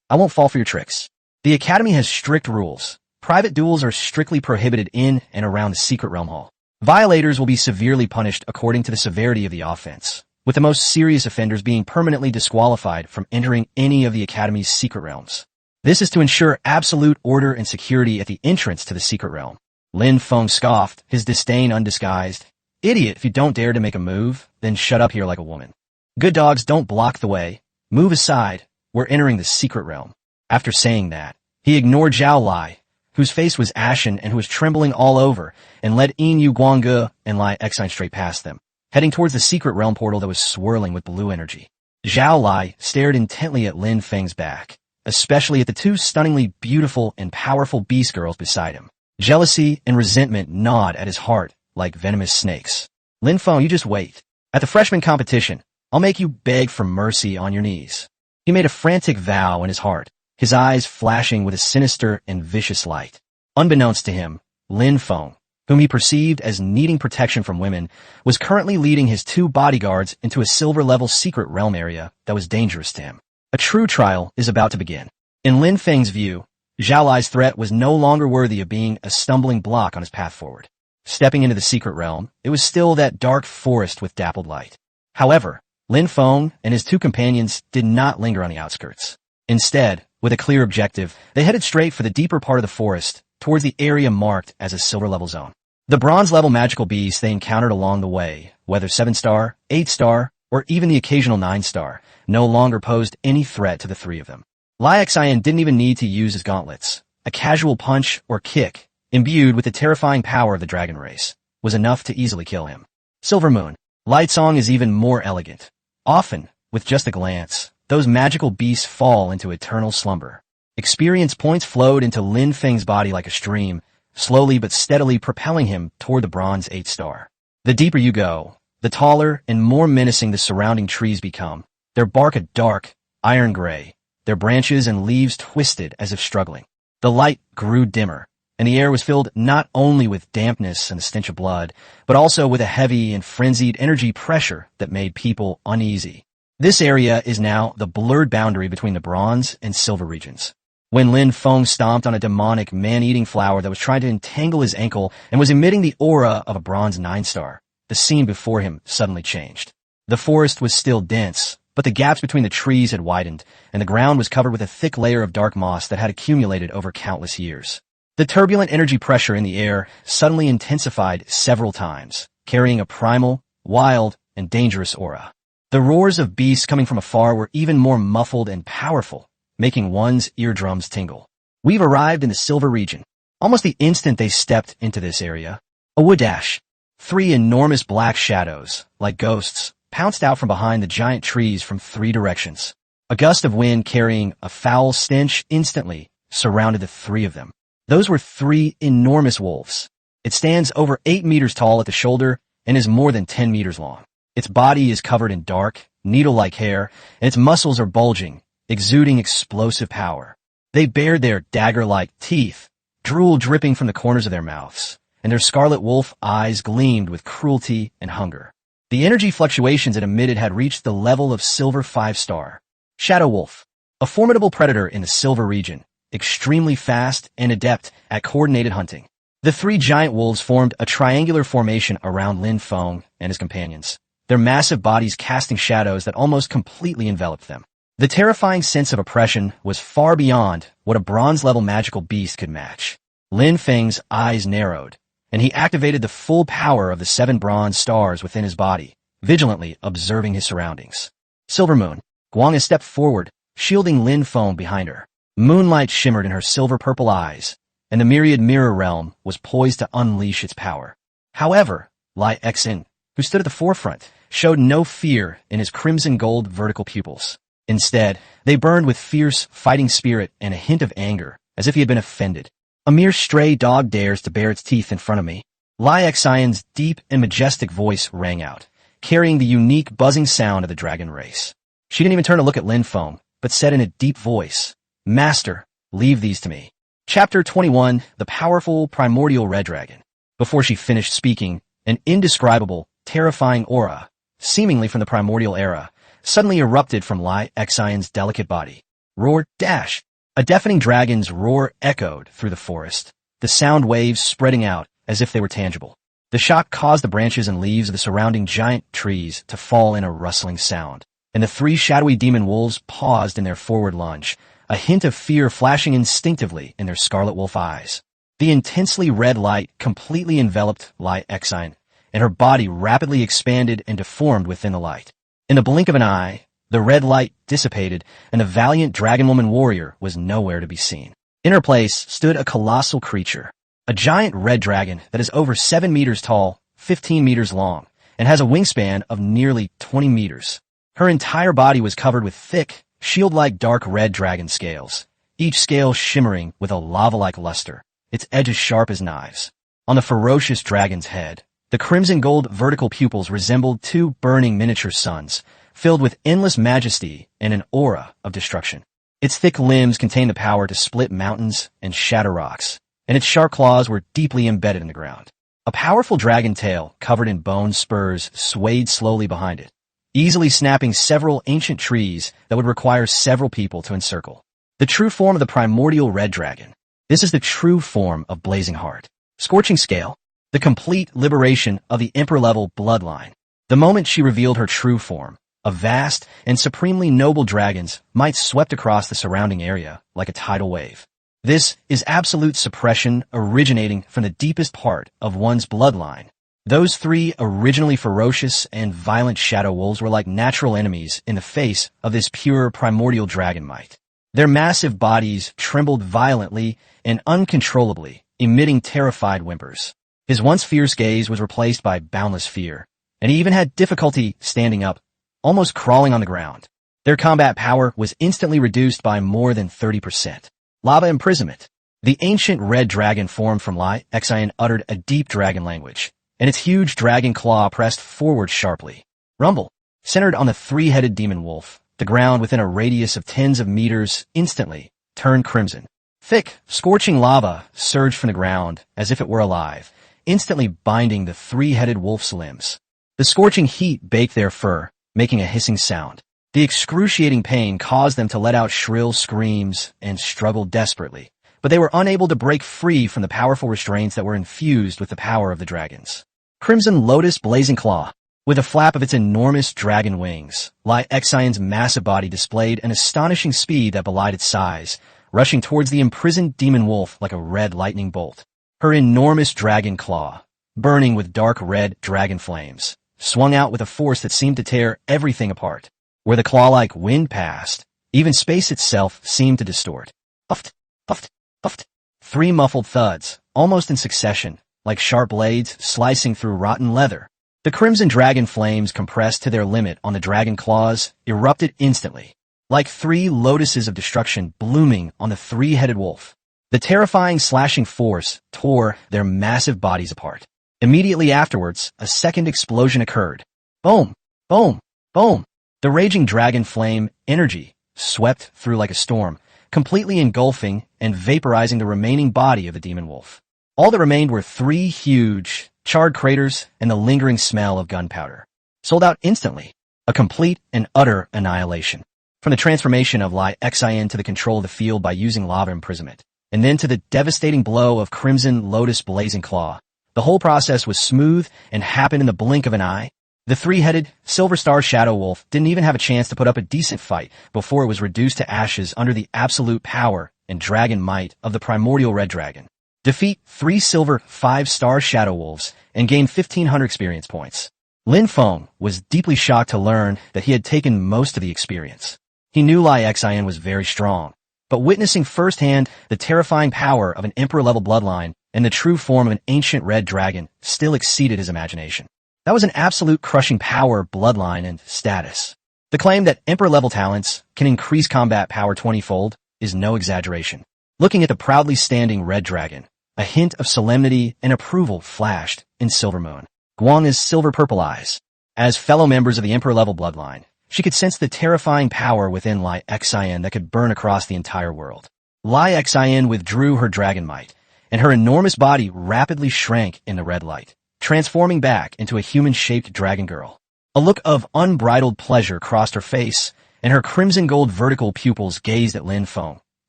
I won't fall for your tricks. The Academy has strict rules. Private duels are strictly prohibited in and around the secret realm hall. Violators will be severely punished according to the severity of the offense, with the most serious offenders being permanently disqualified from entering any of the Academy's secret realms. This is to ensure absolute order and security at the entrance to the secret realm. Lin Feng scoffed, his disdain undisguised. Idiot, if you don't dare to make a move, then shut up here like a woman. Good dogs don't block the way. Move aside. We're entering the secret realm. After saying that, he ignored Zhao Lai, whose face was ashen and who was trembling all over, and led Yin Yu Guangge and Lai Xine straight past them, heading towards the secret realm portal that was swirling with blue energy. Zhao Lai stared intently at Lin Feng's back, especially at the two stunningly beautiful and powerful beast girls beside him. Jealousy and resentment gnawed at his heart like venomous snakes. Lin Feng, you just wait. At the freshman competition, I'll make you beg for mercy on your knees. He made a frantic vow in his heart, his eyes flashing with a sinister and vicious light. Unbeknownst to him, Lin Feng, whom he perceived as needing protection from women, was currently leading his two bodyguards into a silver-level secret realm area that was dangerous to him. A true trial is about to begin. In Lin Feng's view, Zhao Lai's threat was no longer worthy of being a stumbling block on his path forward. Stepping into the secret realm, it was still that dark forest with dappled light. However, Lin Feng and his two companions did not linger on the outskirts. Instead, with a clear objective, they headed straight for the deeper part of the forest, towards the area marked as a silver-level zone. The bronze-level magical beasts they encountered along the way, whether 7-star, 8-star, or even the occasional 9-star, no longer posed any threat to the three of them. Lai Xine didn't even need to use his gauntlets. A casual punch or kick, imbued with the terrifying power of the dragon race, was enough to easily kill him. Silver Moon. Light Song is even more elegant. Often, with just a glance, those magical beasts fall into eternal slumber. Experience points flowed into Lin Feng's body like a stream, slowly but steadily propelling him toward the bronze 8-star. The deeper you go, the taller and more menacing the surrounding trees become, their bark a dark, iron gray, their branches and leaves twisted as if struggling. The light grew dimmer, and the air was filled not only with dampness and the stench of blood, but also with a heavy and frenzied energy pressure that made people uneasy. This area is now the blurred boundary between the bronze and silver regions. When Lin Feng stomped on a demonic man-eating flower that was trying to entangle his ankle and was emitting the aura of a bronze 9-star, the scene before him suddenly changed. The forest was still dense, but the gaps between the trees had widened, and the ground was covered with a thick layer of dark moss that had accumulated over countless years. The turbulent energy pressure in the air suddenly intensified several times, carrying a primal, wild, and dangerous aura. The roars of beasts coming from afar were even more muffled and powerful, making one's eardrums tingle. We've arrived in the silver region. Almost the instant they stepped into this area, a wood dash. 3 enormous black shadows, like ghosts, pounced out from behind the giant trees from 3 directions. A gust of wind carrying a foul stench instantly surrounded the 3 of them. Those were 3 enormous wolves. It stands over 8 meters tall at the shoulder and is more than 10 meters long. Its body is covered in dark, needle-like hair, and its muscles are bulging, exuding explosive power. They bared their dagger-like teeth, drool dripping from the corners of their mouths, and their scarlet wolf eyes gleamed with cruelty and hunger. The energy fluctuations it emitted had reached the level of silver 5-star. Shadow Wolf, a formidable predator in the silver region, extremely fast and adept at coordinated hunting. The 3 giant wolves formed a triangular formation around Lin Feng and his companions, their massive bodies casting shadows that almost completely enveloped them. The terrifying sense of oppression was far beyond what a bronze-level magical beast could match. Lin Feng's eyes narrowed, and he activated the full power of the 7 bronze stars within his body, vigilantly observing his surroundings. Silver Moon. Guang stepped forward, shielding Lin Feng behind her. Moonlight shimmered in her silver-purple eyes, and the myriad mirror realm was poised to unleash its power. However, Lai Xing, who stood at the forefront, showed no fear in his crimson gold vertical pupils. Instead, they burned with fierce, fighting spirit and a hint of anger, as if he had been offended. A mere stray dog dares to bare its teeth in front of me. Lai Xing's deep and majestic voice rang out, carrying the unique buzzing sound of the dragon race. She didn't even turn to look at Lin Feng, but said in a deep voice, "Master, leave these to me." Chapter 21, The Powerful Primordial Red Dragon. Before she finished speaking, an indescribable, terrifying aura, seemingly from the primordial era, suddenly erupted from Lai Xing's delicate body. Roar, dash! A deafening dragon's roar echoed through the forest, the sound waves spreading out as if they were tangible. The shock caused the branches and leaves of the surrounding giant trees to fall in a rustling sound, and the three shadowy demon wolves paused in their forward lunge, a hint of fear flashing instinctively in their scarlet wolf eyes. The intensely red light completely enveloped Lai Xing, and her body rapidly expanded and deformed within the light. In the blink of an eye, the red light dissipated, and the valiant dragon-woman warrior was nowhere to be seen. In her place stood a colossal creature, a giant red dragon that is over 7 meters tall, 15 meters long, and has a wingspan of nearly 20 meters. Her entire body was covered with thick, shield-like dark red dragon scales, each scale shimmering with a lava-like luster, its edges sharp as knives. On the ferocious dragon's head, the crimson gold vertical pupils resembled two burning miniature suns, filled with endless majesty and an aura of destruction. Its thick limbs contained the power to split mountains and shatter rocks, and its sharp claws were deeply embedded in the ground. A powerful dragon tail, covered in bone spurs, swayed slowly behind it, easily snapping several ancient trees that would require several people to encircle. The true form of the primordial red dragon. This is the true form of Blazing Heart. Scorching Scale. The complete liberation of the Emperor-level bloodline. The moment she revealed her true form, a vast and supremely noble dragon's might swept across the surrounding area like a tidal wave. This is absolute suppression originating from the deepest part of one's bloodline. Those three originally ferocious and violent shadow wolves were like natural enemies in the face of this pure primordial dragon might. Their massive bodies trembled violently and uncontrollably, emitting terrified whimpers. His once fierce gaze was replaced by boundless fear, and he even had difficulty standing up, almost crawling on the ground. Their combat power was instantly reduced by more than 30%. Lava imprisonment. The ancient red dragon formed from Lai Xing uttered a deep dragon language, and its huge dragon claw pressed forward sharply. Rumble. Centered on the three-headed demon wolf, the ground within a radius of tens of meters instantly turned crimson. Thick, scorching lava surged from the ground as if it were alive, instantly binding the three-headed wolf's limbs. The scorching heat baked their fur, making a hissing sound. The excruciating pain caused them to let out shrill screams and struggle desperately, but they were unable to break free from the powerful restraints that were infused with the power of the dragons. Crimson Lotus Blazing Claw. With a flap of its enormous dragon wings, Lai Xing's massive body displayed an astonishing speed that belied its size, rushing towards the imprisoned demon wolf like a red lightning bolt. Her enormous dragon claw, burning with dark red dragon flames, swung out with a force that seemed to tear everything apart. Where the claw-like wind passed, even space itself seemed to distort. Puffed, puffed, puffed. 3 muffled thuds, almost in succession, like sharp blades slicing through rotten leather. The crimson dragon flames compressed to their limit on the dragon claws, erupted instantly, like 3 lotuses of destruction blooming on the three-headed wolf. The terrifying slashing force tore their massive bodies apart. Immediately afterwards, a second explosion occurred. Boom! Boom! Boom! The raging dragon flame energy swept through like a storm, completely engulfing and vaporizing the remaining body of the demon wolf. All that remained were 3 huge, charred craters and the lingering smell of gunpowder. Sold out instantly. A complete and utter annihilation. From the transformation of Lai Xing to the control of the field by using lava imprisonment, and then to the devastating blow of Crimson Lotus Blazing Claw, the whole process was smooth and happened in the blink of an eye. The 3-headed, Silver Star Shadow Wolf didn't even have a chance to put up a decent fight before it was reduced to ashes under the absolute power and dragon might of the primordial red dragon. Defeat 3 silver 5-star Shadow Wolves and gain 1,500 experience points. Lin Feng was deeply shocked to learn that he had taken most of the experience. He knew Lai Xian was very strong, but witnessing firsthand the terrifying power of an emperor-level bloodline and the true form of an ancient red dragon still exceeded his imagination. That was an absolute crushing power, bloodline, and status. The claim that emperor-level talents can increase combat power 20-fold is no exaggeration. Looking at the proudly standing red dragon, a hint of solemnity and approval flashed in Silvermoon. Guang's silver-purple eyes. As fellow members of the emperor-level bloodline, she could sense the terrifying power within Lai Xian that could burn across the entire world. Lai Xian withdrew her dragon might, and her enormous body rapidly shrank in the red light, transforming back into a human-shaped dragon girl. A look of unbridled pleasure crossed her face, and her crimson gold vertical pupils gazed at Lin Feng,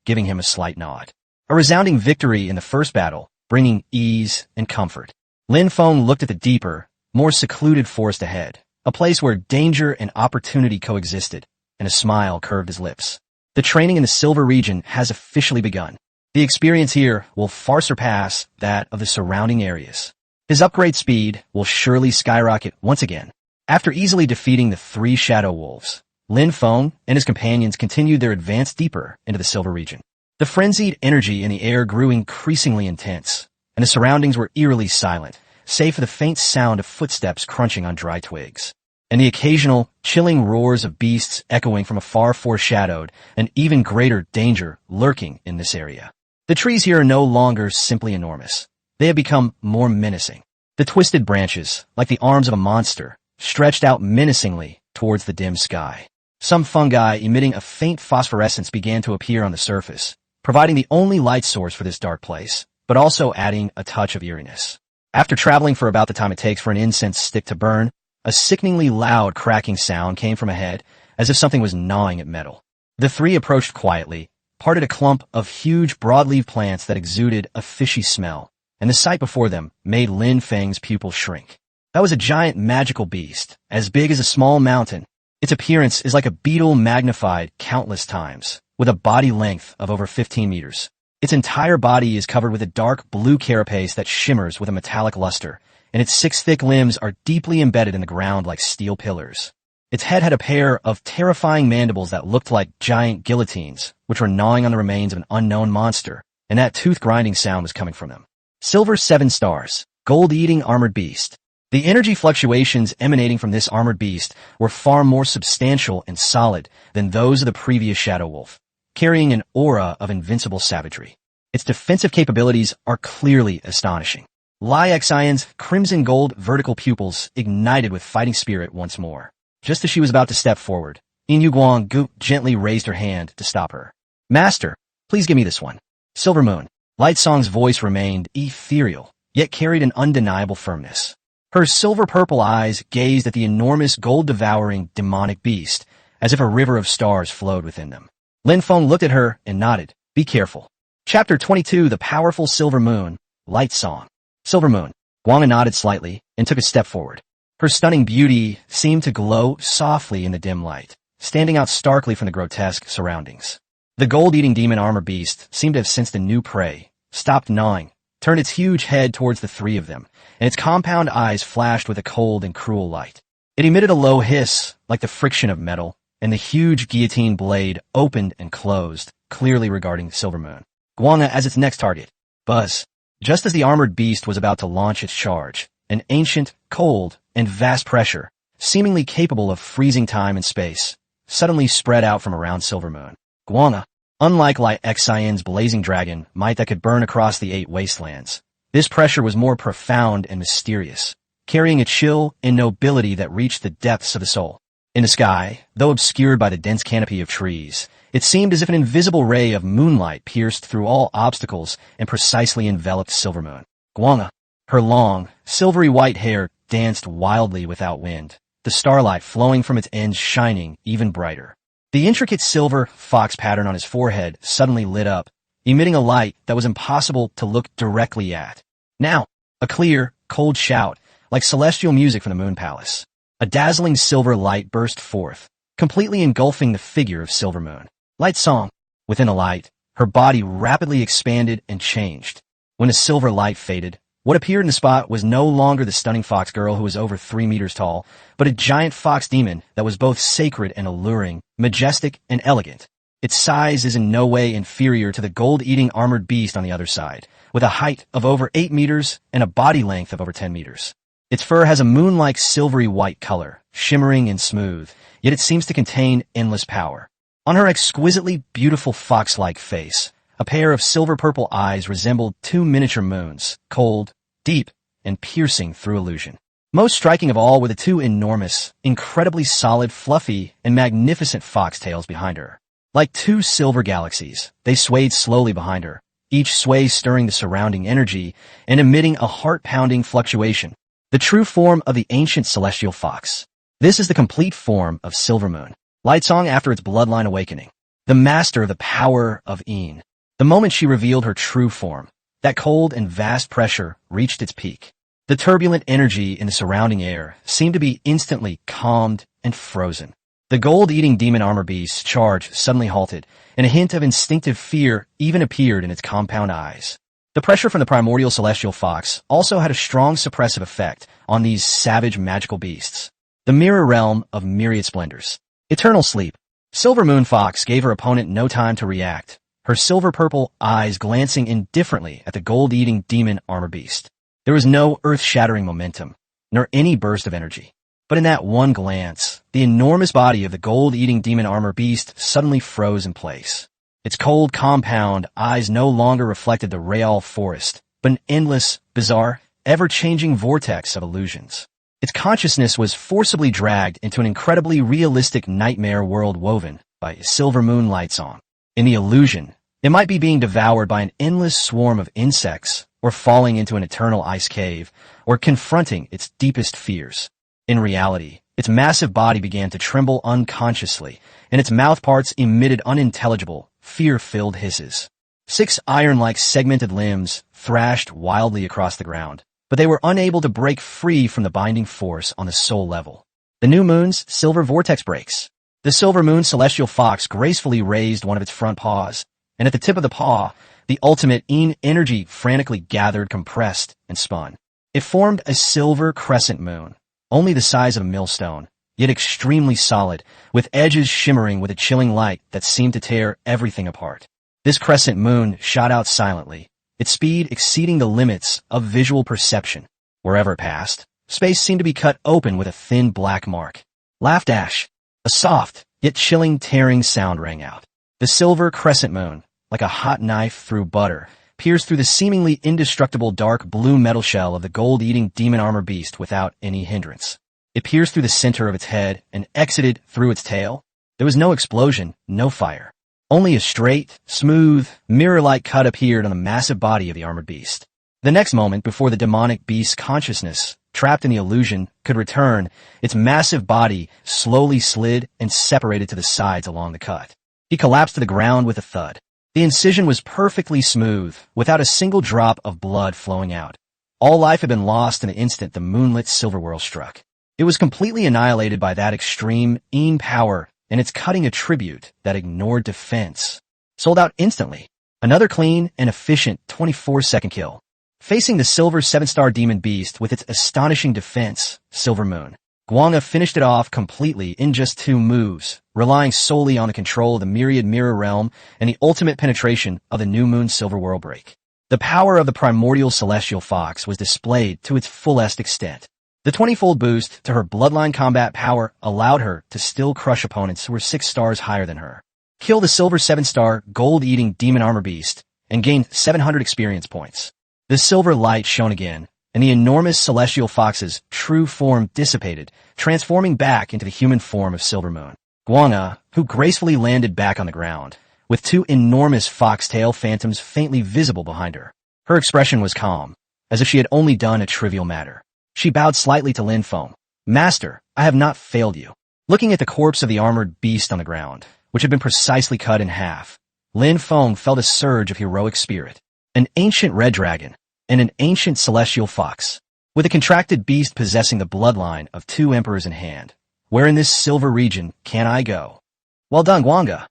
giving him a slight nod. A resounding victory in the first battle, bringing ease and comfort. Lin Feng looked at the deeper, more secluded forest ahead, a place where danger and opportunity coexisted, and a smile curved his lips. The training in the Silver region has officially begun. The experience here will far surpass that of the surrounding areas. His upgrade speed will surely skyrocket once again. After easily defeating the 3 Shadow Wolves, Lin Feng and his companions continued their advance deeper into the Silver region. The frenzied energy in the air grew increasingly intense, and the surroundings were eerily silent, save for the faint sound of footsteps crunching on dry twigs, and the occasional, chilling roars of beasts echoing from afar foreshadowed an even greater danger lurking in this area. The trees here are no longer simply enormous. They have become more menacing. The twisted branches, like the arms of a monster, stretched out menacingly towards the dim sky. Some fungi emitting a faint phosphorescence began to appear on the surface, providing the only light source for this dark place, but also adding a touch of eeriness. After traveling for about the time it takes for an incense stick to burn, a sickeningly loud cracking sound came from ahead, as if something was gnawing at metal. The 3 approached quietly, parted a clump of huge broadleaf plants that exuded a fishy smell, and the sight before them made Lin Feng's pupils shrink. That was a giant magical beast, as big as a small mountain. Its appearance is like a beetle magnified countless times, with a body length of over 15 meters. Its entire body is covered with a dark blue carapace that shimmers with a metallic luster, and its 6 thick limbs are deeply embedded in the ground like steel pillars. Its head had a pair of terrifying mandibles that looked like giant guillotines, which were gnawing on the remains of an unknown monster, and that tooth-grinding sound was coming from them. Silver 7 stars, gold-eating armored beast. The energy fluctuations emanating from this armored beast were far more substantial and solid than those of the previous Shadow Wolf, carrying an aura of invincible savagery. Its defensive capabilities are clearly astonishing. Lai Xian's crimson gold vertical pupils ignited with fighting spirit once more. Just as she was about to step forward, Yin Guang gently raised her hand to stop her. "Master, please give me this one." Silvermoon. Light Song's voice remained ethereal, yet carried an undeniable firmness. Her silver-purple eyes gazed at the enormous gold-devouring demonic beast, as if a river of stars flowed within them. Lin Feng looked at her and nodded. "Be careful." Chapter 22, The Powerful Silver Moon, Light Song. Silvermoon. Guang nodded slightly and took a step forward. Her stunning beauty seemed to glow softly in the dim light, standing out starkly from the grotesque surroundings. The gold-eating demon armor beast seemed to have sensed a new prey, stopped gnawing, turned its huge head towards the 3 of them, and its compound eyes flashed with a cold and cruel light. It emitted a low hiss, like the friction of metal, and the huge guillotine blade opened and closed, clearly regarding Silvermoon. Guanga as its next target. Buzz. Just as the armored beast was about to launch its charge, an ancient, cold, and vast pressure, seemingly capable of freezing time and space, suddenly spread out from around Silvermoon. Guanga. Unlike Lai Xian's blazing dragon might that could burn across the 8 wastelands, this pressure was more profound and mysterious, carrying a chill and nobility that reached the depths of the soul. In the sky, though obscured by the dense canopy of trees, it seemed as if an invisible ray of moonlight pierced through all obstacles and precisely enveloped Silvermoon. Guanga. Her long, silvery white hair danced wildly without wind, the starlight flowing from its ends shining even brighter. The intricate silver fox pattern on his forehead suddenly lit up, emitting a light that was impossible to look directly at. Now, a clear, cold shout, like celestial music from the Moon Palace. A dazzling silver light burst forth, completely engulfing the figure of Silvermoon. Light Song. Within the light, her body rapidly expanded and changed. When the silver light faded, What appeared in the spot was no longer the stunning fox girl who was over 3 meters tall, but a giant fox demon that was both sacred and alluring, majestic and elegant. Its size is in no way inferior to the gold-eating armored beast on the other side, with a height of over 8 meters and a body length of over 10 meters. Its fur has a moon-like silvery white color, shimmering and smooth, yet it seems to contain endless power. On her exquisitely beautiful fox-like face, a pair of silver-purple eyes resembled 2 miniature moons, cold, deep, and piercing through illusion. Most striking of all were the 2 enormous, incredibly solid, fluffy, and magnificent fox tails behind her. Like 2 silver galaxies, they swayed slowly behind her, each sway stirring the surrounding energy and emitting a heart-pounding fluctuation. The true form of the ancient celestial fox. This is the complete form of Silvermoon, Lightsong after its bloodline awakening, the master of the power of Een. The moment she revealed her true form, that cold and vast pressure reached its peak. The turbulent energy in the surrounding air seemed to be instantly calmed and frozen. The gold-eating demon armor beast's charge suddenly halted, and a hint of instinctive fear even appeared in its compound eyes. The pressure from the primordial celestial fox also had a strong suppressive effect on these savage magical beasts. The mirror realm of myriad splendors. Eternal sleep. Silvermoon Fox gave her opponent no time to react, her silver-purple eyes glancing indifferently at the gold-eating demon armor beast. There was no earth-shattering momentum, nor any burst of energy. But in that one glance, the enormous body of the gold-eating demon armor beast suddenly froze in place. Its cold, compound eyes no longer reflected the real forest, but an endless, bizarre, ever-changing vortex of illusions. Its consciousness was forcibly dragged into an incredibly realistic nightmare world woven by Silvermoon Lightsong. In the illusion, it might be being devoured by an endless swarm of insects, or falling into an eternal ice cave, or confronting its deepest fears. In reality, its massive body began to tremble unconsciously, and its mouthparts emitted unintelligible, fear-filled hisses. 6 iron-like segmented limbs thrashed wildly across the ground, but they were unable to break free from the binding force on the soul level. The new moon's silver vortex breaks. The silver moon celestial fox gracefully raised one of its front paws, and at the tip of the paw, the ultimate Een energy frantically gathered, compressed, and spun. It formed a silver crescent moon, only the size of a millstone, yet extremely solid, with edges shimmering with a chilling light that seemed to tear everything apart. This crescent moon shot out silently, its speed exceeding the limits of visual perception. Wherever it passed, space seemed to be cut open with a thin black mark. Laugh dash. A soft, yet chilling, tearing sound rang out. The silver crescent moon, like a hot knife through butter, pierced through the seemingly indestructible dark blue metal shell of the gold-eating demon armor beast without any hindrance. It pierced through the center of its head and exited through its tail. There was no explosion, no fire. Only a straight, smooth, mirror-like cut appeared on the massive body of the armored beast. The next moment, before the demonic beast's consciousness, trapped in the illusion, could return, its massive body slowly slid and separated to the sides along the cut. He collapsed to the ground with a thud. The incision was perfectly smooth, without a single drop of blood flowing out. All life had been lost in the instant the moonlit silver world struck. It was completely annihilated by that extreme Een power and its cutting attribute that ignored defense. Sold out instantly. Another clean and efficient 24-second kill. Facing the silver 7-star demon beast with its astonishing defense, Silvermoon, Guanga finished it off completely in just 2 moves, relying solely on the control of the myriad mirror realm and the ultimate penetration of the new moon silver world break. The power of the primordial celestial fox was displayed to its fullest extent. The 20-fold boost to her bloodline combat power allowed her to still crush opponents who were 6 stars higher than her, kill the silver 7-star gold-eating demon armor beast, and gain 700 experience points. The silver light shone again, and the enormous celestial fox's true form dissipated, transforming back into the human form of Silvermoon. Guanga, who gracefully landed back on the ground, with 2 enormous foxtail phantoms faintly visible behind her. Her expression was calm, as if she had only done a trivial matter. She bowed slightly to Lin Feng. Master, I have not failed you. Looking at the corpse of the armored beast on the ground, which had been precisely cut in half, Lin Feng felt a surge of heroic spirit. An ancient red dragon, and an ancient celestial fox, with a contracted beast possessing the bloodline of 2 emperors in hand. Where in this silver region can I go? Well done, Guanga.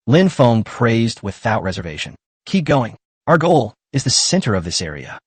Lin Feng praised without reservation. Keep going. Our goal is the center of this area.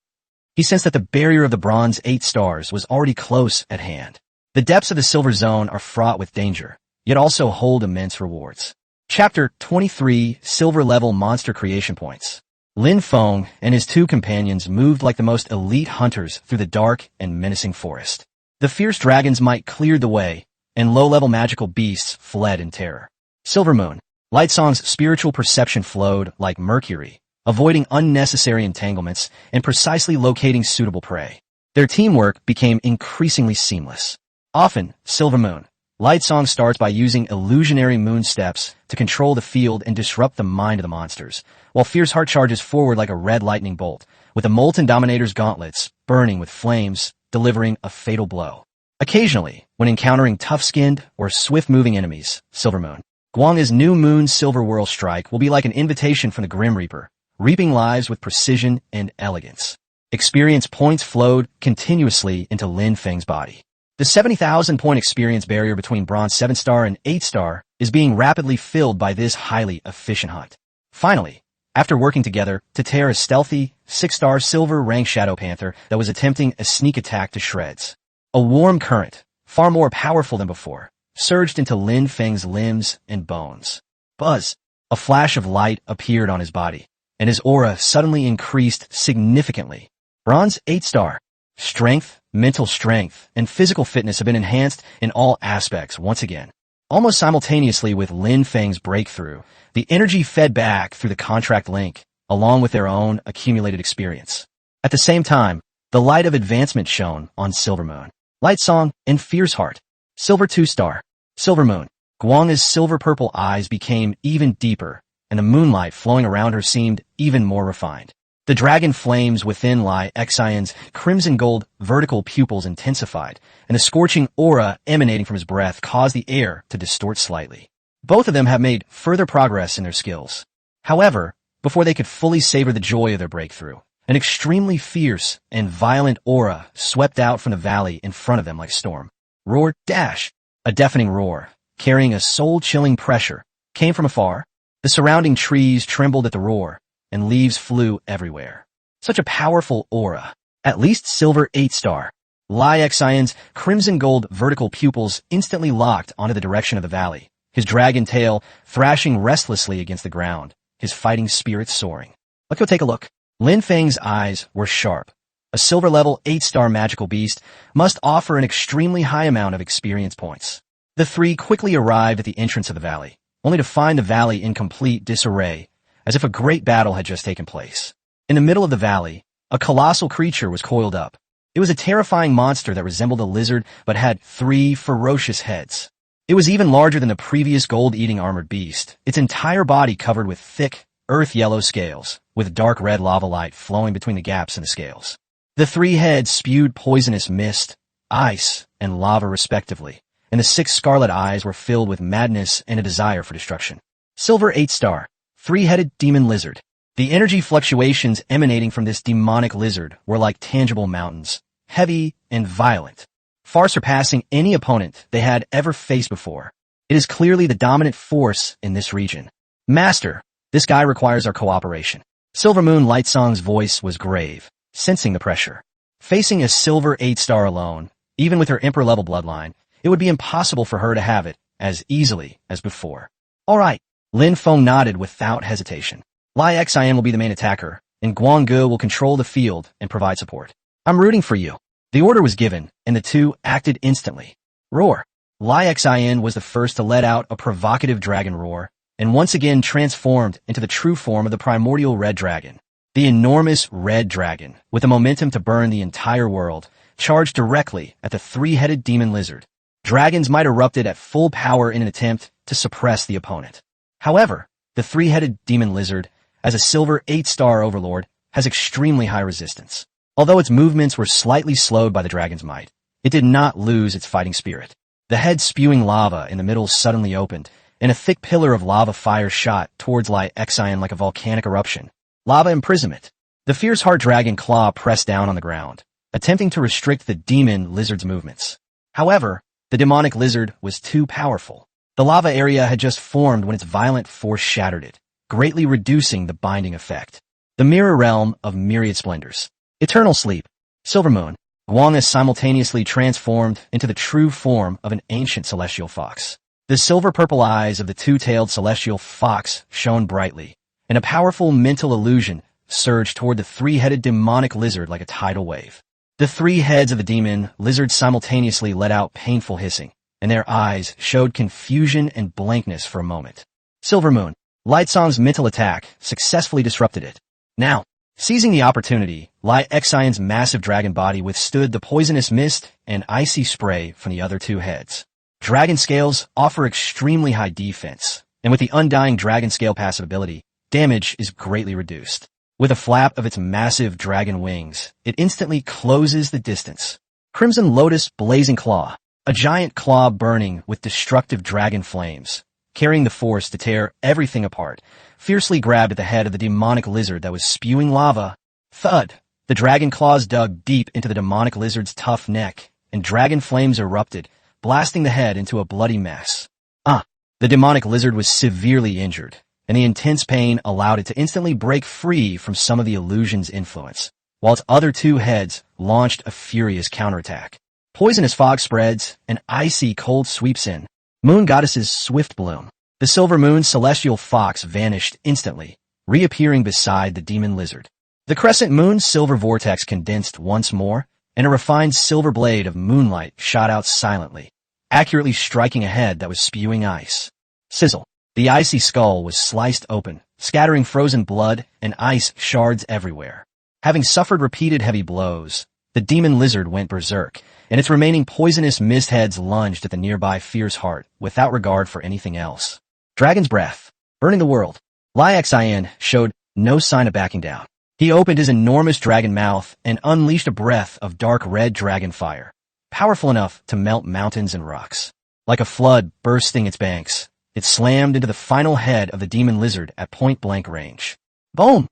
He sensed that the barrier of the bronze 8 stars was already close at hand. The depths of the silver zone are fraught with danger, yet also hold immense rewards. Chapter 23, Silver Level Monster Creation Points. Lin Feng and his 2 companions moved like the most elite hunters through the dark and menacing forest. The fierce dragons might cleared the way, and low-level magical beasts fled in terror. Silver Moon. Lightsong's spiritual perception flowed like mercury, avoiding unnecessary entanglements and precisely locating suitable prey. Their teamwork became increasingly seamless. Often, Silver Moon. Lightsong starts by using illusionary moon steps to control the field and disrupt the mind of the monsters, while Fierce Heart charges forward like a red lightning bolt, with the Molten Dominator's gauntlets burning with flames, delivering a fatal blow. Occasionally, when encountering tough-skinned or swift-moving enemies, Silver Moon. Guang's New Moon Silver Whirl Strike will be like an invitation from the Grim Reaper, reaping lives with precision and elegance. Experience points flowed continuously into Lin Feng's body. The 70,000-point experience barrier between Bronze 7-star and 8-star is being rapidly filled by this highly efficient hunt. Finally, after working together to tear a stealthy, 6-star silver rank Shadow Panther that was attempting a sneak attack to shreds, a warm current, far more powerful than before, surged into Lin Feng's limbs and bones. Buzz! A flash of light appeared on his body, and his aura suddenly increased significantly. Bronze 8-star. Strength, mental strength, and physical fitness have been enhanced in all aspects once again. Almost simultaneously with Lin Feng's breakthrough, the energy fed back through the contract link, along with their own accumulated experience. At the same time, the light of advancement shone on Silver Moon, Lightsong, and Fierce Heart. Silver 2-star. Silver Moon. Guang's silver-purple eyes became even deeper, and the moonlight flowing around her seemed even more refined. The dragon flames within Lai Xian's crimson-gold vertical pupils intensified, and the scorching aura emanating from his breath caused the air to distort slightly. Both of them have made further progress in their skills. However, before they could fully savor the joy of their breakthrough, an extremely fierce and violent aura swept out from the valley in front of them like a storm. Roar, dash! A deafening roar, carrying a soul-chilling pressure, came from afar. The surrounding trees trembled at the roar, and leaves flew everywhere. Such a powerful aura. At least Silver 8-star. Lai Xian's crimson-gold vertical pupils instantly locked onto the direction of the valley, his dragon tail thrashing restlessly against the ground, his fighting spirit soaring. Let's go take a look. Lin Feng's eyes were sharp. A silver-level 8-star magical beast must offer an extremely high amount of experience points. The 3 quickly arrived at the entrance of the valley, only to find the valley in complete disarray, as if a great battle had just taken place. In the middle of the valley, a colossal creature was coiled up. It was a terrifying monster that resembled a lizard but had 3 ferocious heads. It was even larger than the previous gold-eating armored beast, its entire body covered with thick, earth-yellow scales, with dark red lava light flowing between the gaps in the scales. The 3 heads spewed poisonous mist, ice, and lava respectively, and the 6 scarlet eyes were filled with madness and a desire for destruction. Silver 8-star. 3-headed demon lizard. The energy fluctuations emanating from this demonic lizard were like tangible mountains, heavy and violent, far surpassing any opponent they had ever faced before. It is clearly the dominant force in this region. Master, this guy requires our cooperation. Silver Moon Lightsong's voice was grave, sensing the pressure. Facing a Silver 8-star alone, even with her Emperor-level bloodline, it would be impossible for her to have it as easily as before. All right. Lin Feng nodded without hesitation. Lai Xian will be the main attacker, and Guangge will control the field and provide support. I'm rooting for you. The order was given, and the 2 acted instantly. Roar. Lai Xian was the first to let out a provocative dragon roar, and once again transformed into the true form of the primordial red dragon. The enormous red dragon, with the momentum to burn the entire world, charged directly at the 3-headed demon lizard. Dragons might erupted at full power in an attempt to suppress the opponent. However, the 3-headed demon lizard, as a Silver 8-star overlord, has extremely high resistance. Although its movements were slightly slowed by the dragon's might, it did not lose its fighting spirit. The head spewing lava in the middle suddenly opened, and a thick pillar of lava fire shot towards Lai Xian like a volcanic eruption. Lava imprisonment. The fierce heart dragon claw pressed down on the ground, attempting to restrict the demon lizard's movements. However, the demonic lizard was too powerful. The lava area had just formed when its violent force shattered it, greatly reducing the binding effect. The mirror realm of myriad splendors. Eternal sleep. Silver moon. Guang is simultaneously transformed into the true form of an ancient celestial fox. The silver-purple eyes of the two-tailed celestial fox shone brightly, and a powerful mental illusion surged toward the three-headed demonic lizard like a tidal wave. The three heads of the demon lizard simultaneously let out painful hissing, and their eyes showed confusion and blankness for a moment. Silver moon. Lightsong's mental attack successfully disrupted it. Now, seizing the opportunity, Lai Xion's massive dragon body withstood the poisonous mist and icy spray from the other two heads. Dragon scales offer extremely high defense, and with the undying dragon scale passive ability, damage is greatly reduced. With a flap of its massive dragon wings, it instantly closes the distance. Crimson Lotus Blazing Claw. A giant claw burning with destructive dragon flames, carrying the force to tear everything apart, fiercely grabbed at the head of the demonic lizard that was spewing lava. Thud! The dragon claws dug deep into the demonic lizard's tough neck, and dragon flames erupted, blasting the head into a bloody mess. The demonic lizard was severely injured, and the intense pain allowed it to instantly break free from some of the illusion's influence, while its other two heads launched a furious counterattack. Poisonous fog spreads, and icy cold sweeps in. Moon Goddess's Swift Bloom. The silver moon's celestial fox vanished instantly, reappearing beside the demon lizard. The crescent moon's silver vortex condensed once more, and a refined silver blade of moonlight shot out silently, accurately striking a head that was spewing ice. Sizzle. The icy skull was sliced open, scattering frozen blood and ice shards everywhere. Having suffered repeated heavy blows, the demon lizard went berserk, and its remaining poisonous mist heads lunged at the nearby fierce heart without regard for anything else. Dragon's Breath. Burning the world. Lai Xian showed no sign of backing down. He opened his enormous dragon mouth and unleashed a breath of dark red dragon fire, powerful enough to melt mountains and rocks. Like a flood bursting its banks, it slammed into the final head of the demon lizard at point-blank range. Boom!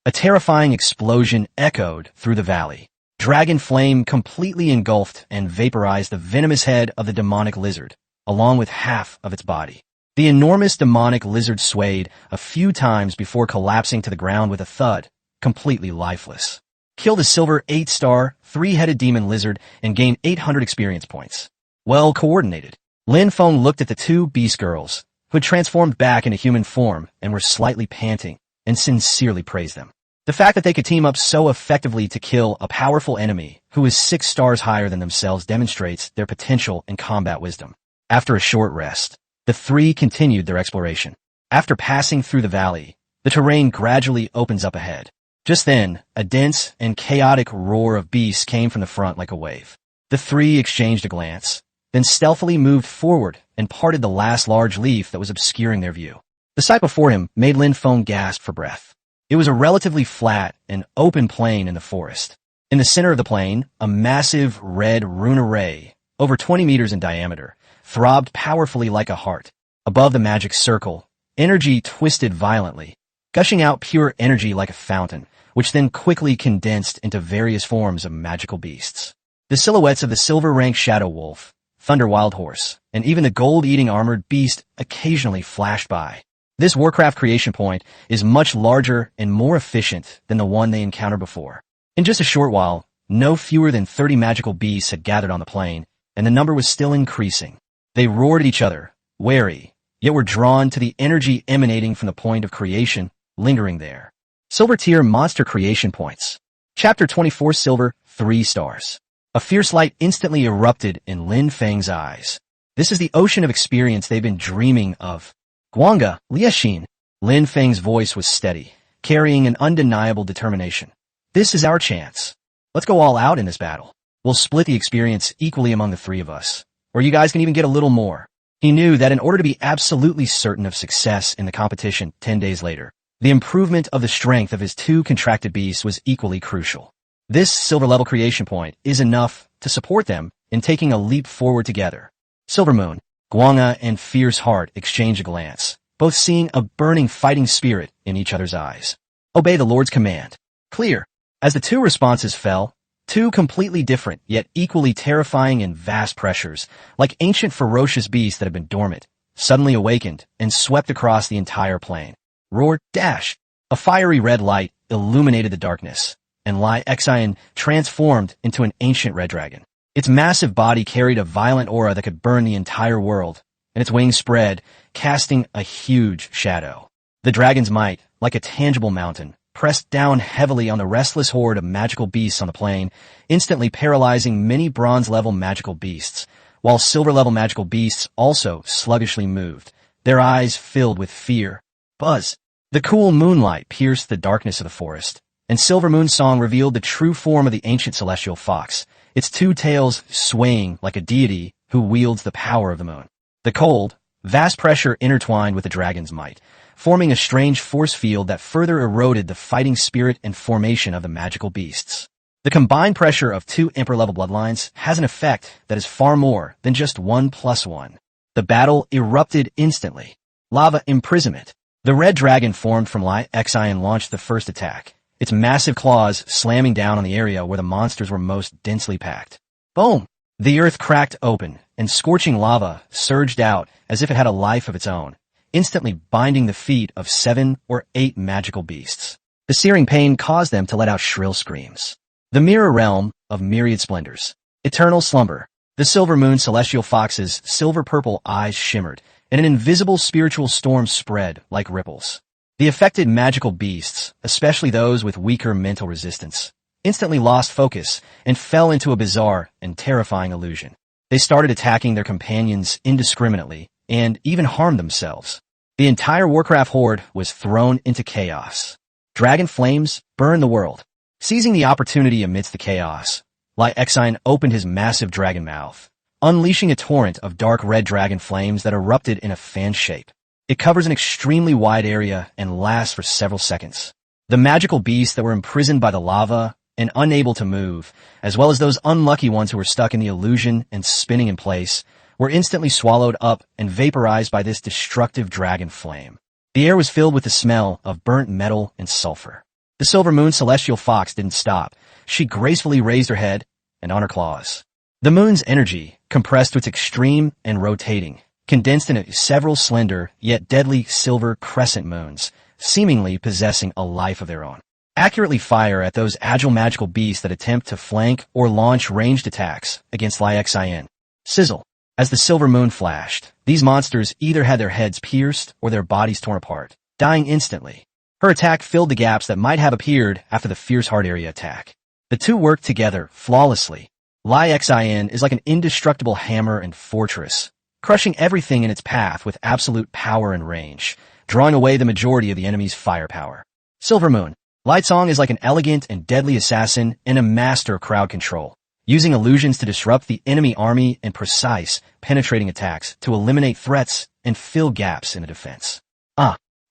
A terrifying explosion echoed through the valley. Dragon flame completely engulfed and vaporized the venomous head of the demonic lizard, along with half of its body. The enormous demonic lizard swayed a few times before collapsing to the ground with a thud, completely lifeless. Kill the silver 8-star, three-headed demon lizard and gain 800 experience points. Well coordinated. Lin Feng looked at the two beast girls, who had transformed back into human form and were slightly panting, and sincerely praised them. The fact that they could team up so effectively to kill a powerful enemy who is 6 stars higher than themselves demonstrates their potential and combat wisdom. After a short rest, the three continued their exploration. After passing through the valley, the terrain gradually opens up ahead. Just then, a dense and chaotic roar of beasts came from the front like a wave. The three exchanged a glance, then stealthily moved forward and parted the last large leaf that was obscuring their view. The sight before him made Lin Feng gasp for breath. It was a relatively flat and open plain in the forest. In the center of the plain, a massive red rune array, over 20 meters in diameter, throbbed powerfully like a heart. Above the magic circle, energy twisted violently, gushing out pure energy like a fountain, which then quickly condensed into various forms of magical beasts. The silhouettes of the silver-rank Shadow Wolf, Thunder Wild Horse, and even the gold-eating armored beast occasionally flashed by. This Warcraft creation point is much larger and more efficient than the one they encountered before. In just a short while, no fewer than 30 magical beasts had gathered on the plain, and the number was still increasing. They roared at each other, wary, yet were drawn to the energy emanating from the point of creation, lingering there. Silver Tier Monster Creation Points. Chapter 24 Silver, 3 stars. A fierce light instantly erupted in Lin Feng's eyes. This is the ocean of experience they've been dreaming of. Guanga, Liexin. Lin Feng's voice was steady, carrying an undeniable determination. This is our chance. Let's go all out in this battle. We'll split the experience equally among the three of us, or you guys can even get a little more. He knew that in order to be absolutely certain of success in the competition 10 days later, the improvement of the strength of his two contracted beasts was equally crucial. This silver-level creation point is enough to support them in taking a leap forward together. Silver Moon, Guanga, and Fierce Heart exchanged a glance, both seeing a burning fighting spirit in each other's eyes. Obey the Lord's command. Clear. As the two responses fell, two completely different yet equally terrifying and vast pressures, like ancient ferocious beasts that had been dormant, suddenly awakened and swept across the entire plain. Roar, dash! A fiery red light illuminated the darkness, and Lai Xian transformed into an ancient red dragon. Its massive body carried a violent aura that could burn the entire world, and its wings spread, casting a huge shadow. The dragon's might, like a tangible mountain, pressed down heavily on the restless horde of magical beasts on the plain, instantly paralyzing many bronze-level magical beasts, while silver-level magical beasts also sluggishly moved, their eyes filled with fear. Buzz! The cool moonlight pierced the darkness of the forest, and Silver Moon's song revealed the true form of the ancient celestial fox, its two tails swaying like a deity who wields the power of the moon. The cold, vast pressure intertwined with the dragon's might, forming a strange force field that further eroded the fighting spirit and formation of the magical beasts. The combined pressure of two Emperor-level bloodlines has an effect that is far more than just 1+1. The battle erupted instantly. Lava imprisonment. The red dragon formed from Lai Xian launched the first attack, its massive claws slamming down on the area where the monsters were most densely packed. Boom! The earth cracked open, and scorching lava surged out as if it had a life of its own, instantly binding the feet of 7 or 8 magical beasts. The searing pain caused them to let out shrill screams. The mirror realm of myriad splendors. Eternal slumber. The silver moon celestial fox's silver-purple eyes shimmered, and an invisible spiritual storm spread like ripples. The affected magical beasts, especially those with weaker mental resistance, instantly lost focus and fell into a bizarre and terrifying illusion. They started attacking their companions indiscriminately and even harmed themselves. The entire Warcraft horde was thrown into chaos. Dragon flames burned the world. Seizing the opportunity amidst the chaos, Lai Xian opened his massive dragon mouth, unleashing a torrent of dark red dragon flames that erupted in a fan shape. It covers an extremely wide area and lasts for several seconds. The magical beasts that were imprisoned by the lava and unable to move, as well as those unlucky ones who were stuck in the illusion and spinning in place, were instantly swallowed up and vaporized by this destructive dragon flame. The air was filled with the smell of burnt metal and sulfur. The silver moon celestial fox didn't stop. She gracefully raised her head and on her claws. The moon's energy, compressed to its extreme and rotating, condensed into several slender yet deadly silver crescent moons, seemingly possessing a life of their own. Accurately fire at those agile magical beasts that attempt to flank or launch ranged attacks against Lai Xian. Sizzle. As the silver moon flashed, these monsters either had their heads pierced or their bodies torn apart, dying instantly. Her attack filled the gaps that might have appeared after the fierce heart area attack. The two worked together flawlessly. Lai Xian is like an indestructible hammer and fortress, crushing everything in its path with absolute power and range, drawing away the majority of the enemy's firepower. Silver Moon. Lai Tsong is like an elegant and deadly assassin and a master of crowd control, using illusions to disrupt the enemy army and precise, penetrating attacks to eliminate threats and fill gaps in the defense.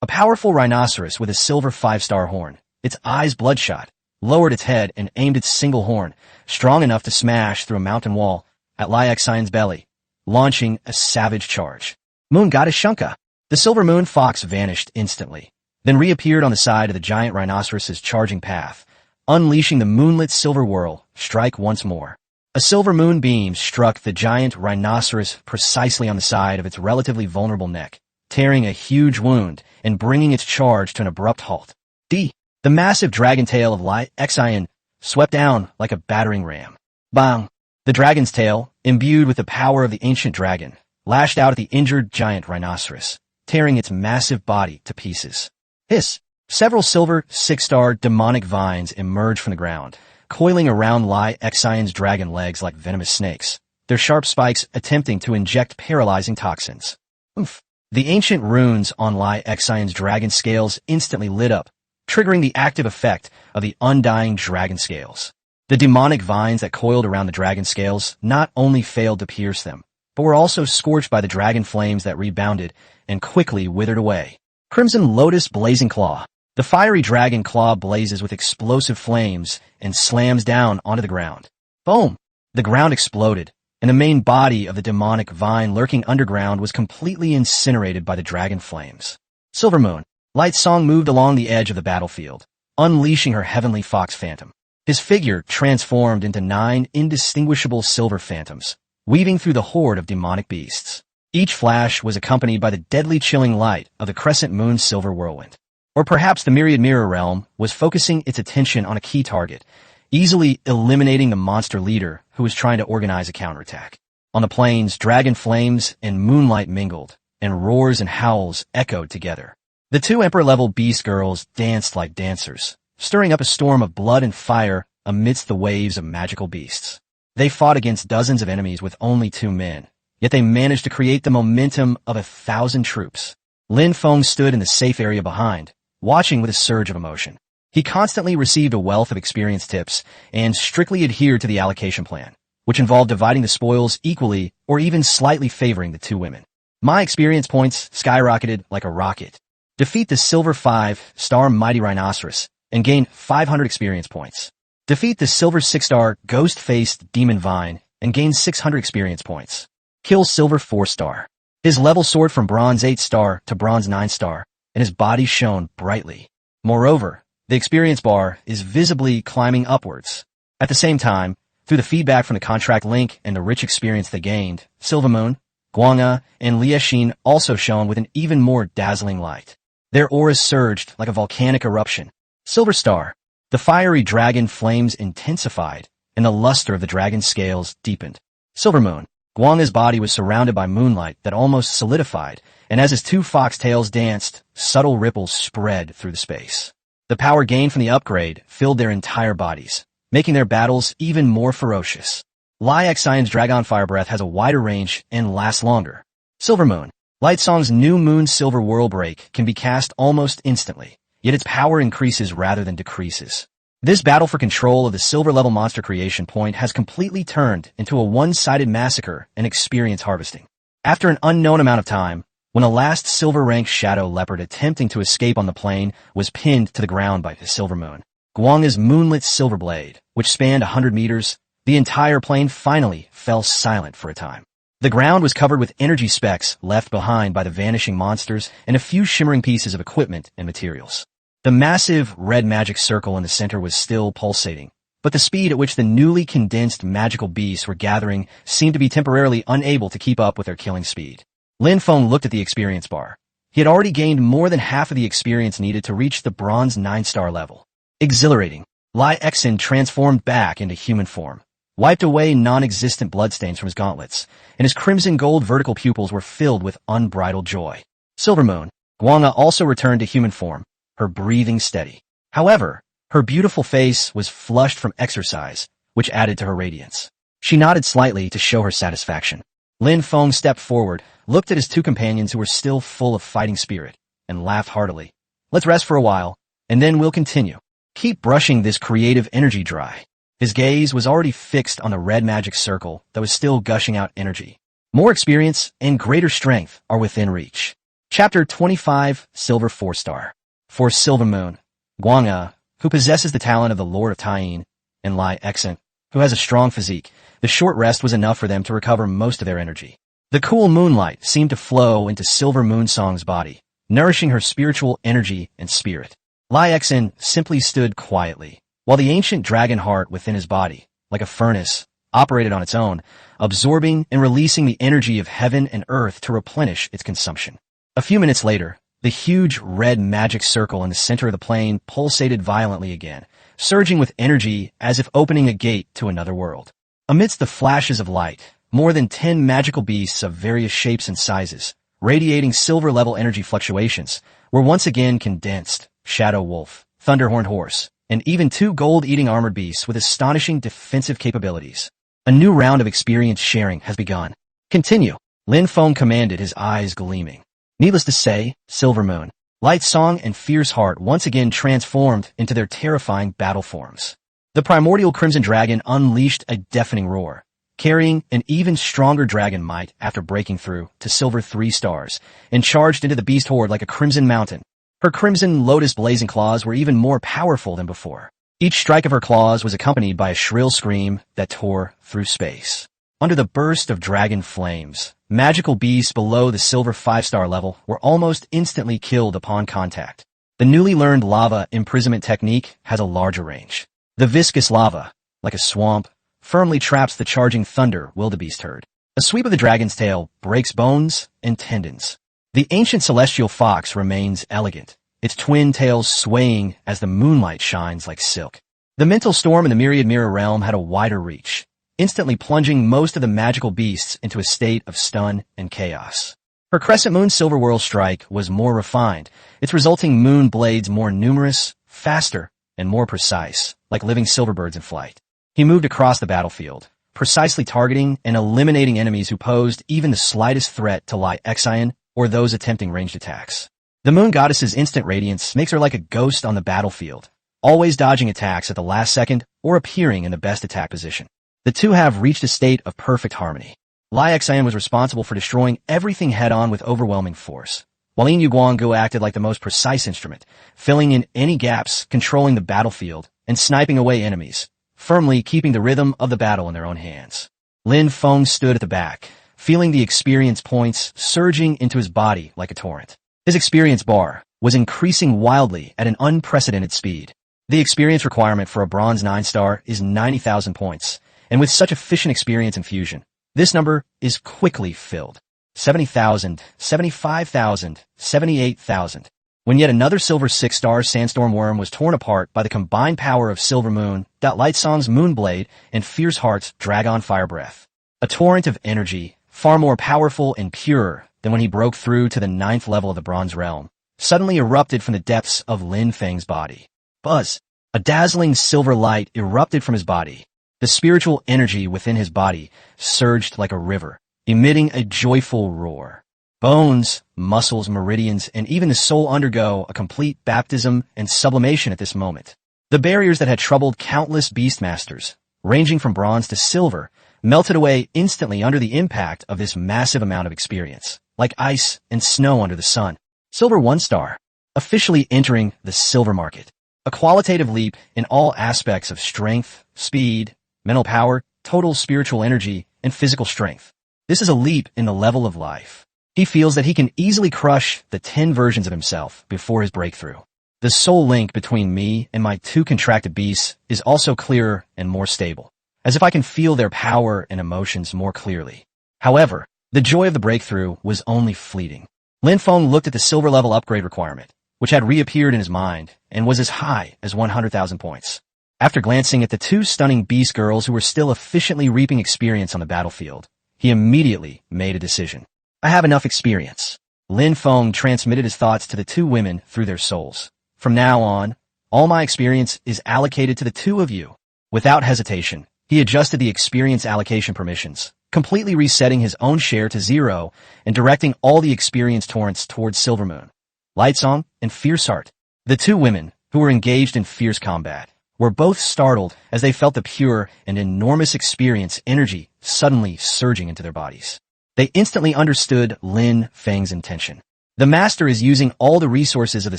A powerful rhinoceros with a silver 5-star horn, its eyes bloodshot, lowered its head and aimed its single horn, strong enough to smash through a mountain wall, at Lai Xian's belly, launching a savage charge. Moon Goddess Shunka. The silver moon fox vanished instantly, then reappeared on the side of the giant rhinoceros's charging path, unleashing the moonlit silver whirl, strike once more. A silver moon beam struck the giant rhinoceros precisely on the side of its relatively vulnerable neck, tearing a huge wound and bringing its charge to an abrupt halt. The massive dragon tail of Lai Xian swept down like a battering ram. Bang! The dragon's tail, imbued with the power of the ancient dragon, lashed out at the injured giant rhinoceros, tearing its massive body to pieces. Hiss! Several silver 6-star demonic vines emerged from the ground, coiling around Lai Xian's dragon legs like venomous snakes, their sharp spikes attempting to inject paralyzing toxins. Oof! The ancient runes on Lai Xian's dragon scales instantly lit up, triggering the active effect of the undying dragon scales. The demonic vines that coiled around the dragon scales not only failed to pierce them, but were also scorched by the dragon flames that rebounded and quickly withered away. Crimson Lotus Blazing Claw. The fiery dragon claw blazes with explosive flames and slams down onto the ground. Boom! The ground exploded, and the main body of the demonic vine lurking underground was completely incinerated by the dragon flames. Silver Moon. Light Song moved along the edge of the battlefield, unleashing her heavenly fox phantom. His figure transformed into 9 indistinguishable silver phantoms, weaving through the horde of demonic beasts. Each flash was accompanied by the deadly chilling light of the crescent moon's silver whirlwind. Or perhaps the Myriad Mirror Realm was focusing its attention on a key target, easily eliminating the monster leader who was trying to organize a counterattack. On the plains, dragon flames and moonlight mingled, and roars and howls echoed together. The two Emperor-level beast girls danced like dancers, stirring up a storm of blood and fire amidst the waves of magical beasts. They fought against dozens of enemies with only 2 men, yet they managed to create the momentum of 1,000 troops. Lin Feng stood in the safe area behind, watching with a surge of emotion. He constantly received a wealth of experience tips and strictly adhered to the allocation plan, which involved dividing the spoils equally or even slightly favoring the 2 women. My experience points skyrocketed like a rocket. Defeat the Silver 5-star Mighty Rhinoceros and gain 500 experience points. Defeat the Silver 6-star Ghost-Faced Demon Vine and gain 600 experience points. Kill Silver 4-star. His level soared from Bronze 8-star to Bronze 9-star, and his body shone brightly. Moreover, the experience bar is visibly climbing upwards. At the same time, through the feedback from the contract link and the rich experience they gained, Silvermoon, Guanga, and Liexin also shone with an even more dazzling light. Their auras surged like a volcanic eruption. Silver Star. The fiery dragon flames intensified, and the luster of the dragon's scales deepened. Silvermoon. Guanga's body was surrounded by moonlight that almost solidified, and as his 2 foxtails danced, subtle ripples spread through the space. The power gained from the upgrade filled their entire bodies, making their battles even more ferocious. Liexion's Dragon Fire Breath has a wider range and lasts longer. Silvermoon. Lightsong's New Moon Silver Whirl Break can be cast almost instantly, yet its power increases rather than decreases. This battle for control of the silver-level monster creation point has completely turned into a one-sided massacre and experience harvesting. After an unknown amount of time, when the last silver-ranked shadow leopard attempting to escape on the plain was pinned to the ground by the Silvermoon, Guanga's moonlit silver blade, which spanned 100 meters, the entire plain finally fell silent for a time. The ground was covered with energy specks left behind by the vanishing monsters and a few shimmering pieces of equipment and materials. The massive red magic circle in the center was still pulsating, but the speed at which the newly condensed magical beasts were gathering seemed to be temporarily unable to keep up with their killing speed. Lin Feng looked at the experience bar. He had already gained more than half of the experience needed to reach the Bronze 9-star level. Exhilarating. Liexin transformed back into human form, wiped away non-existent bloodstains from his gauntlets, and his crimson gold vertical pupils were filled with unbridled joy. Silvermoon. Guanga also returned to human form, her breathing steady. However, her beautiful face was flushed from exercise, which added to her radiance. She nodded slightly to show her satisfaction. Lin Feng stepped forward, looked at his 2 companions who were still full of fighting spirit, and laughed heartily. Let's rest for a while, and then we'll continue. Keep brushing this creative energy dry. His gaze was already fixed on the red magic circle that was still gushing out energy. More experience and greater strength are within reach. Chapter 25, Silver 4-star. For Silvermoon, Guanga, who possesses the talent of the Lord of Tyene, and Liexin, who has a strong physique, the short rest was enough for them to recover most of their energy. The cool moonlight seemed to flow into Silver Moonsong's body, nourishing her spiritual energy and spirit. Liexin simply stood quietly, while the ancient dragon heart within his body, like a furnace, operated on its own, absorbing and releasing the energy of heaven and earth to replenish its consumption. A few minutes later, the huge red magic circle in the center of the plain pulsated violently again, surging with energy as if opening a gate to another world. Amidst the flashes of light, more than 10 magical beasts of various shapes and sizes, radiating silver-level energy fluctuations, were once again condensed. Shadow Wolf, Thunderhorned Horse, and even 2 gold-eating armored beasts with astonishing defensive capabilities. A new round of experience sharing has begun. Continue, Lin Feng commanded, his eyes gleaming. Needless to say, Silvermoon, Light Song, and Fierce Heart once again transformed into their terrifying battle forms. The primordial Crimson Dragon unleashed a deafening roar, carrying an even stronger dragon might after breaking through to Silver 3 stars, and charged into the beast horde like a crimson mountain. Her crimson lotus blazing claws were even more powerful than before. Each strike of her claws was accompanied by a shrill scream that tore through space. Under the burst of dragon flames, magical beasts below the Silver 5-star level were almost instantly killed upon contact. The newly learned lava imprisonment technique has a larger range. The viscous lava, like a swamp, firmly traps the charging thunder wildebeest herd. A sweep of the dragon's tail breaks bones and tendons. The ancient celestial fox remains elegant, its twin tails swaying as the moonlight shines like silk. The mental storm in the Myriad Mirror realm had a wider reach, instantly plunging most of the magical beasts into a state of stun and chaos. Her Crescent Moon Silver Whirl strike was more refined, its resulting moon blades more numerous, faster, and more precise, like living silver birds in flight. He moved across the battlefield, precisely targeting and eliminating enemies who posed even the slightest threat to Lai Xian or those attempting ranged attacks. The moon goddess's instant radiance makes her like a ghost on the battlefield, always dodging attacks at the last second or appearing in the best attack position. The two have reached a state of perfect harmony. Lai Xian was responsible for destroying everything head-on with overwhelming force, while Yin Guanggu acted like the most precise instrument, filling in any gaps, controlling the battlefield, and sniping away enemies, firmly keeping the rhythm of the battle in their own hands. Lin Feng stood at the back, feeling the experience points surging into his body like a torrent. His experience bar was increasing wildly at an unprecedented speed. The experience requirement for a Bronze 9-star is 90,000 points, and with such efficient experience infusion, this number is quickly filled. 70,000, 75,000, 78,000. When yet another Silver 6-star Sandstorm Worm was torn apart by the combined power of Silver Moon, Lightsong's Moonblade, and Fierce Heart's Dragon Fire Breath. A torrent of energy, far more powerful and pure than when he broke through to the 9th level of the Bronze Realm, suddenly erupted from the depths of Lin Feng's body. Buzz! A dazzling silver light erupted from his body. The spiritual energy within his body surged like a river, emitting a joyful roar. Bones, muscles, meridians, and even the soul undergo a complete baptism and sublimation at this moment. The barriers that had troubled countless beastmasters, ranging from bronze to silver, melted away instantly under the impact of this massive amount of experience, like ice and snow under the sun. Silver 1-star, officially entering the silver market. A qualitative leap in all aspects of strength, speed, mental power, total spiritual energy, and physical strength. This is a leap in the level of life. He feels that he can easily crush the 10 versions of himself before his breakthrough. The soul link between me and my 2 contracted beasts is also clearer and more stable, as if I can feel their power and emotions more clearly. However, the joy of the breakthrough was only fleeting. Lin Feng looked at the silver level upgrade requirement, which had reappeared in his mind and was as high as 100,000 points. After glancing at the 2 stunning beast girls who were still efficiently reaping experience on the battlefield, he immediately made a decision. I have enough experience. Lin Feng transmitted his thoughts to the 2 women through their souls. From now on, all my experience is allocated to the 2 of you. Without hesitation, he adjusted the experience allocation permissions, completely resetting his own share to 0 and directing all the experience torrents towards Silver Moon, Lightsong, and Fierce Heart. The 2 women, who were engaged in fierce combat, were both startled as they felt the pure and enormous experience energy suddenly surging into their bodies. They instantly understood Lin Feng's intention. The master is using all the resources of the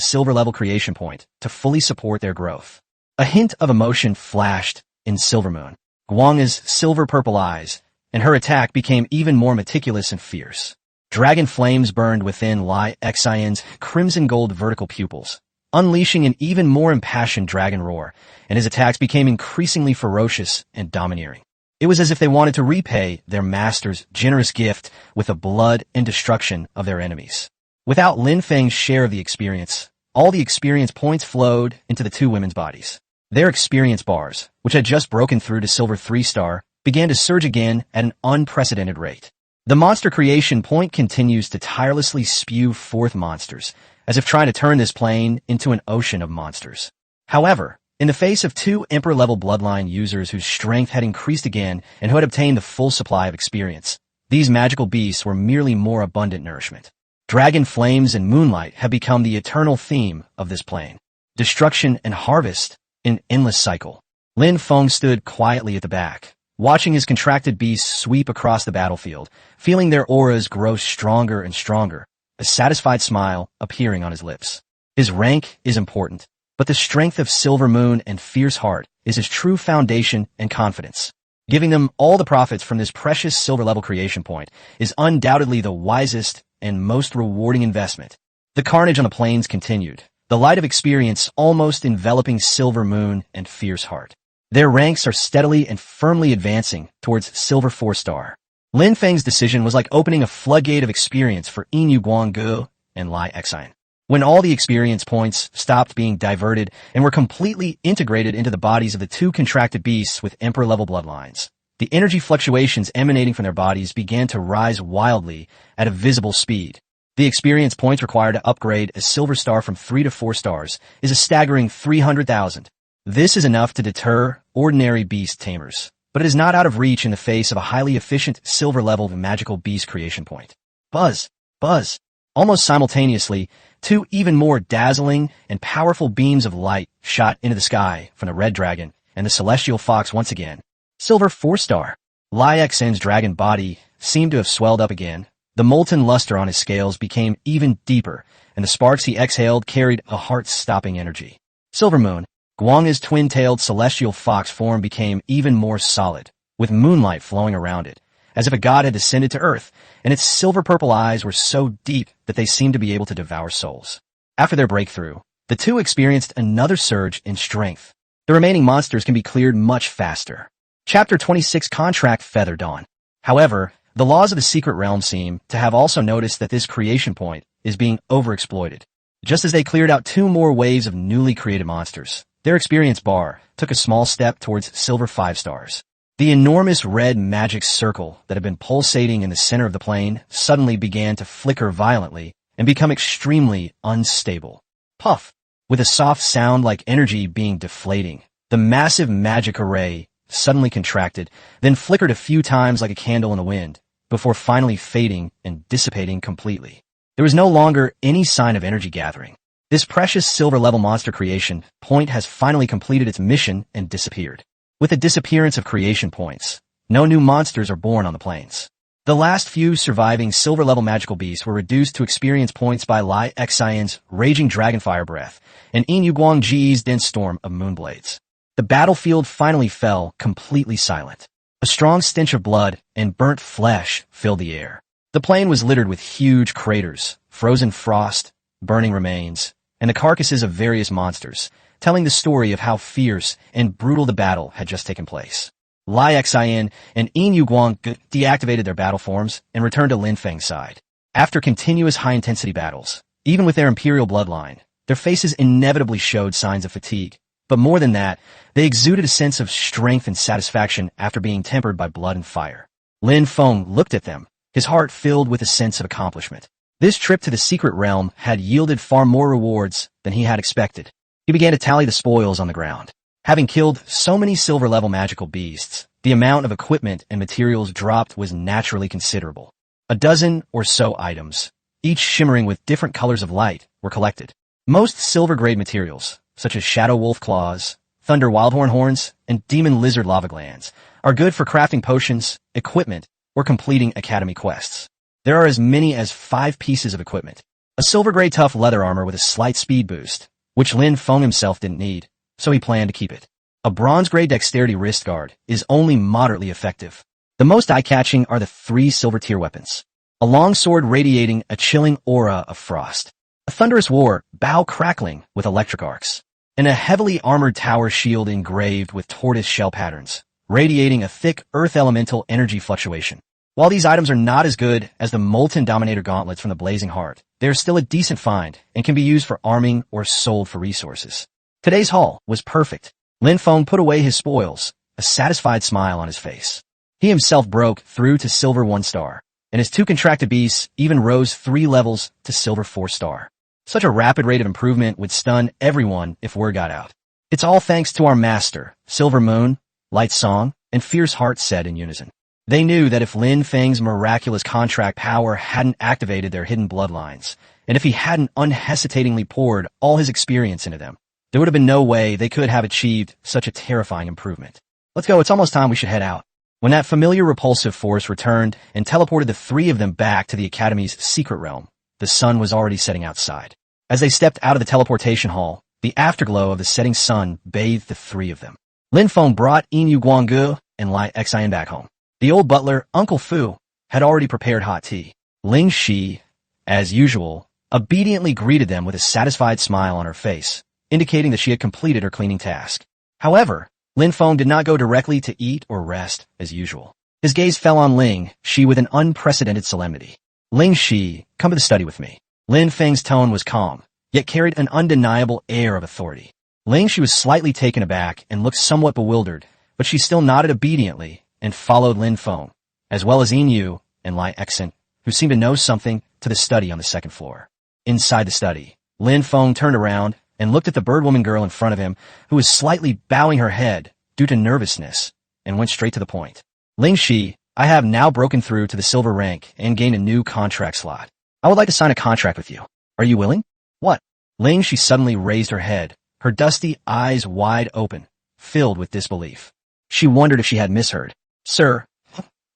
silver level creation point to fully support their growth. A hint of emotion flashed in Silver Moon, Guang's silver-purple eyes, and her attack became even more meticulous and fierce. Dragon flames burned within Lai Xian's crimson-gold vertical pupils, unleashing an even more impassioned dragon roar, and his attacks became increasingly ferocious and domineering. It was as if they wanted to repay their master's generous gift with the blood and destruction of their enemies. Without Lin Feng's share of the experience, all the experience points flowed into the 2 women's bodies. Their experience bars, which had just broken through to Silver 3-star, began to surge again at an unprecedented rate. The monster creation point continues to tirelessly spew forth monsters, as if trying to turn this plane into an ocean of monsters. However, in the face of 2 Emperor-level bloodline users whose strength had increased again and who had obtained the full supply of experience, these magical beasts were merely more abundant nourishment. Dragon flames and moonlight have become the eternal theme of this plane. Destruction and harvest, an endless cycle. Lin Feng stood quietly at the back, watching his contracted beasts sweep across the battlefield, feeling their auras grow stronger and stronger, a satisfied smile appearing on his lips. His rank is important, but the strength of Silver Moon and Fierce Heart is his true foundation and confidence. Giving them all the profits from this precious silver-level creation point is undoubtedly the wisest and most rewarding investment. The carnage on the plains continued, the light of experience almost enveloping Silver Moon and Fierce Heart. Their ranks are steadily and firmly advancing towards Silver 4-star. Lin Feng's decision was like opening a floodgate of experience for Yin Guanggu and Lai Xian. When all the experience points stopped being diverted and were completely integrated into the bodies of the two contracted beasts with Emperor-level bloodlines, the energy fluctuations emanating from their bodies began to rise wildly at a visible speed. The experience points required to upgrade a silver star from 3 to 4 stars is a staggering 300,000. This is enough to deter ordinary beast tamers, but it is not out of reach in the face of a highly efficient silver-level magical beast creation point. Buzz! Buzz! Almost simultaneously, two even more dazzling and powerful beams of light shot into the sky from the red dragon and the celestial fox once again. Silver 4-star. Lin Feng's dragon body seemed to have swelled up again. The molten luster on his scales became even deeper, and the sparks he exhaled carried a heart-stopping energy. Silver Moon. Guang's twin-tailed celestial fox form became even more solid, with moonlight flowing around it, as if a god had descended to earth, and its silver-purple eyes were so deep that they seemed to be able to devour souls. After their breakthrough, the two experienced another surge in strength. The remaining monsters can be cleared much faster. Chapter 26 Contract Feather Dawn. However, the laws of the secret realm seem to have also noticed that this creation point is being overexploited. Just as they cleared out 2 more waves of newly created monsters, their experience bar took a small step towards silver 5 stars. The enormous red magic circle that had been pulsating in the center of the plane suddenly began to flicker violently and become extremely unstable. Puff! With a soft sound like energy being deflating, the massive magic array suddenly contracted, then flickered a few times like a candle in the wind, before finally fading and dissipating completely. There was no longer any sign of energy gathering. This precious silver-level monster creation point has finally completed its mission and disappeared. With the disappearance of creation points, no new monsters are born on the plains. The last few surviving silver-level magical beasts were reduced to experience points by Lin Feng's raging dragonfire breath and Yin Guang's dense storm of moonblades. The battlefield finally fell completely silent. A strong stench of blood and burnt flesh filled the air. The plain was littered with huge craters, frozen frost, burning remains, and the carcasses of various monsters, telling the story of how fierce and brutal the battle had just taken place. Lin Feng and Yin Guang deactivated their battle forms and returned to Lin Feng's side. After continuous high-intensity battles, even with their imperial bloodline, their faces inevitably showed signs of fatigue. But more than that, they exuded a sense of strength and satisfaction after being tempered by blood and fire. Lin Feng looked at them, his heart filled with a sense of accomplishment. This trip to the secret realm had yielded far more rewards than he had expected. He began to tally the spoils on the ground. Having killed so many silver-level magical beasts, the amount of equipment and materials dropped was naturally considerable. A dozen or so items, each shimmering with different colors of light, were collected. Most silver-grade materials, such as shadow wolf claws, thunder wildhorn horns, and demon lizard lava glands, are good for crafting potions, equipment, or completing academy quests. There are as many as 5 pieces of equipment. A silver-gray tough leather armor with a slight speed boost, which Lin Feng himself didn't need, so he planned to keep it. A bronze-gray dexterity wrist guard is only moderately effective. The most eye-catching are the 3 silver-tier weapons. A long sword radiating a chilling aura of frost. A thunderous war, bow crackling with electric arcs. And a heavily armored tower shield engraved with tortoise shell patterns, radiating a thick earth elemental energy fluctuation. While these items are not as good as the Molten Dominator gauntlets from the Blazing Heart, they are still a decent find and can be used for arming or sold for resources. Today's haul was perfect. Lin Feng put away his spoils, a satisfied smile on his face. He himself broke through to silver 1 star, and his 2 contracted beasts even rose 3 levels to silver 4 star. Such a rapid rate of improvement would stun everyone if word got out. It's all thanks to our master, Silver Moon, Light Song, and Fierce Heart said in unison. They knew that if Lin Feng's miraculous contract power hadn't activated their hidden bloodlines, and if he hadn't unhesitatingly poured all his experience into them, there would have been no way they could have achieved such a terrifying improvement. Let's go, it's almost time we should head out. When that familiar repulsive force returned and teleported the 3 of them back to the Academy's secret realm, the sun was already setting outside. As they stepped out of the teleportation hall, the afterglow of the setting sun bathed the 3 of them. Lin Feng brought Yin Guang and Lin Feng back home. The old butler, Uncle Fu, had already prepared hot tea. Ling Shi, as usual, obediently greeted them with a satisfied smile on her face, indicating that she had completed her cleaning task. However, Lin Feng did not go directly to eat or rest as usual. His gaze fell on Ling Shi with an unprecedented solemnity. Ling Shi, come to the study with me. Lin Feng's tone was calm, yet carried an undeniable air of authority. Ling Shi was slightly taken aback and looked somewhat bewildered, but she still nodded obediently and followed Lin Feng, as well as Yin Yu and Lai Exen, who seemed to know something, to the study on the second floor. Inside the study, Lin Feng turned around and looked at the birdwoman girl in front of him, who was slightly bowing her head due to nervousness, and went straight to the point. Ling Shi, I have now broken through to the silver rank and gained a new contract slot. I would like to sign a contract with you. Are you willing? What? Ling Shi suddenly raised her head, her dusty eyes wide open, filled with disbelief. She wondered if she had misheard. Sir,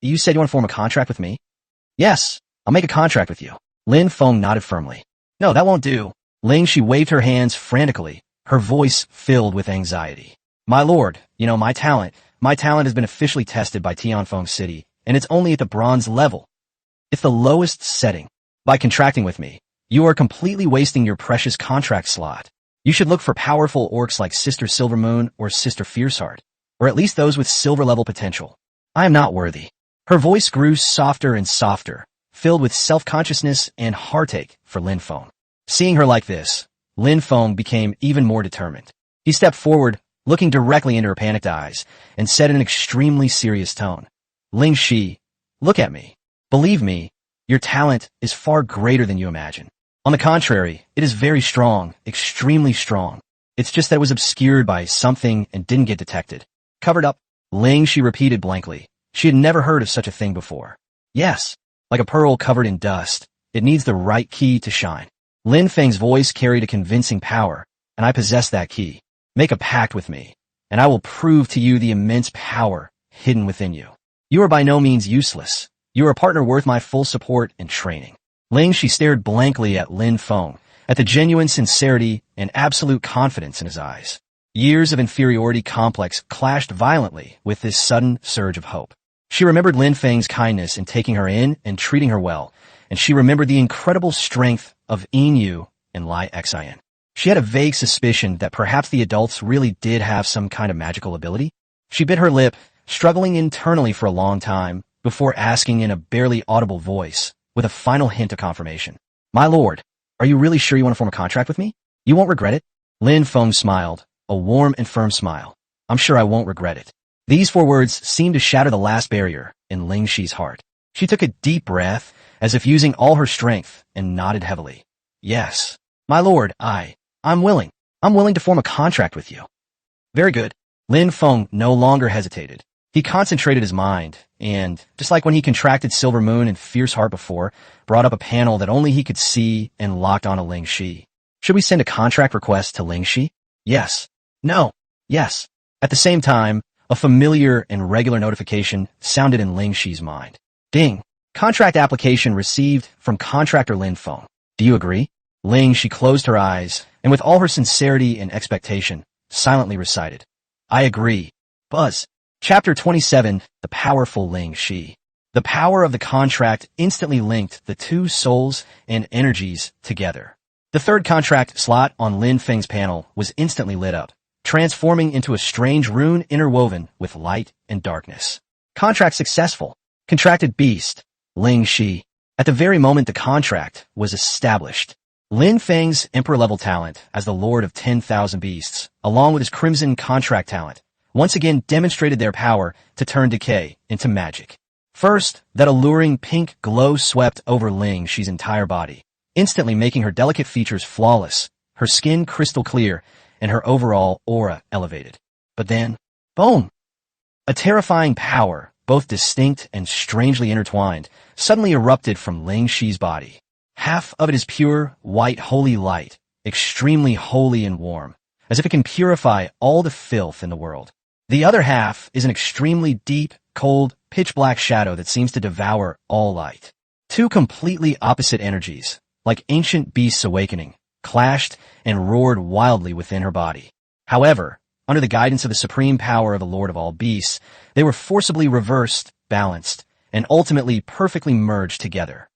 you said you want to form a contract with me? Yes, I'll make a contract with you. Lin Feng nodded firmly. No, that won't do. Ling Shi waved her hands frantically, her voice filled with anxiety. My lord, my talent has been officially tested by Tianfeng City, and it's only at the bronze level. It's the lowest setting. By contracting with me, you are completely wasting your precious contract slot. You should look for powerful orcs like Sister Silvermoon or Sister Fierceheart, or at least those with silver-level potential. I am not worthy. Her voice grew softer and softer, filled with self-consciousness and heartache for Lin Feng. Seeing her like this, Lin Feng became even more determined. He stepped forward, looking directly into her panicked eyes, and said in an extremely serious tone, Ling Shi, look at me. Believe me, your talent is far greater than you imagine. On the contrary, it is very strong, extremely strong. It's just that it was obscured by something and didn't get detected. Covered up, Ling Shi repeated blankly. She had never heard of such a thing before. Yes, like a pearl covered in dust, it needs the right key to shine. Lin Feng's voice carried a convincing power, and I possess that key. Make a pact with me, and I will prove to you the immense power hidden within you. You are by no means useless. You are a partner worth my full support and training. Ling Shi stared blankly at Lin Feng, at the genuine sincerity and absolute confidence in his eyes. Years of inferiority complex clashed violently with this sudden surge of hope. She remembered Lin Feng's kindness in taking her in and treating her well, and she remembered the incredible strength of Yin Yu and Lai Exen. She had a vague suspicion that perhaps the adults really did have some kind of magical ability. She bit her lip, struggling internally for a long time, before asking in a barely audible voice, with a final hint of confirmation. My lord, are you really sure you want to form a contract with me? You won't regret it? Lin Feng smiled, a warm and firm smile. I'm sure I won't regret it. These 4 words seemed to shatter the last barrier in Ling Shi's heart. She took a deep breath, as if using all her strength, and nodded heavily. Yes, my lord, I'm willing. I'm willing to form a contract with you. Very good. Lin Feng no longer hesitated. He concentrated his mind, and, just like when he contracted Silver Moon and Fierce Heart before, brought up a panel that only he could see and locked onto Ling Shi. Should we send a contract request to Ling Shi? Yes. No. Yes. At the same time, a familiar and regular notification sounded in Ling Shi's mind. Ding. Contract application received from contractor Lin Feng. Do you agree? Ling Shi closed her eyes, and with all her sincerity and expectation, silently recited, I agree. Buzz. Chapter 27, The Powerful Ling Shi. The power of the contract instantly linked the 2 souls and energies together. The 3rd contract slot on Lin Feng's panel was instantly lit up, transforming into a strange rune interwoven with light and darkness. Contract successful. Contracted beast, Ling Shi. At the very moment the contract was established, Lin Feng's emperor-level talent as the lord of 10,000 beasts, along with his crimson contract talent, once again demonstrated their power to turn decay into magic. First, that alluring pink glow swept over Ling Shi's entire body, instantly making her delicate features flawless, her skin crystal clear, and her overall aura elevated. But then, boom! A terrifying power, both distinct and strangely intertwined, suddenly erupted from Ling Shi's body. Half of it is pure, white, holy light, extremely holy and warm, as if it can purify all the filth in the world. The other half is an extremely deep, cold, pitch-black shadow that seems to devour all light. 2 completely opposite energies, like ancient beasts awakening, clashed and roared wildly within her body. However, under the guidance of the supreme power of the Lord of all beasts, they were forcibly reversed, balanced, and ultimately perfectly merged together.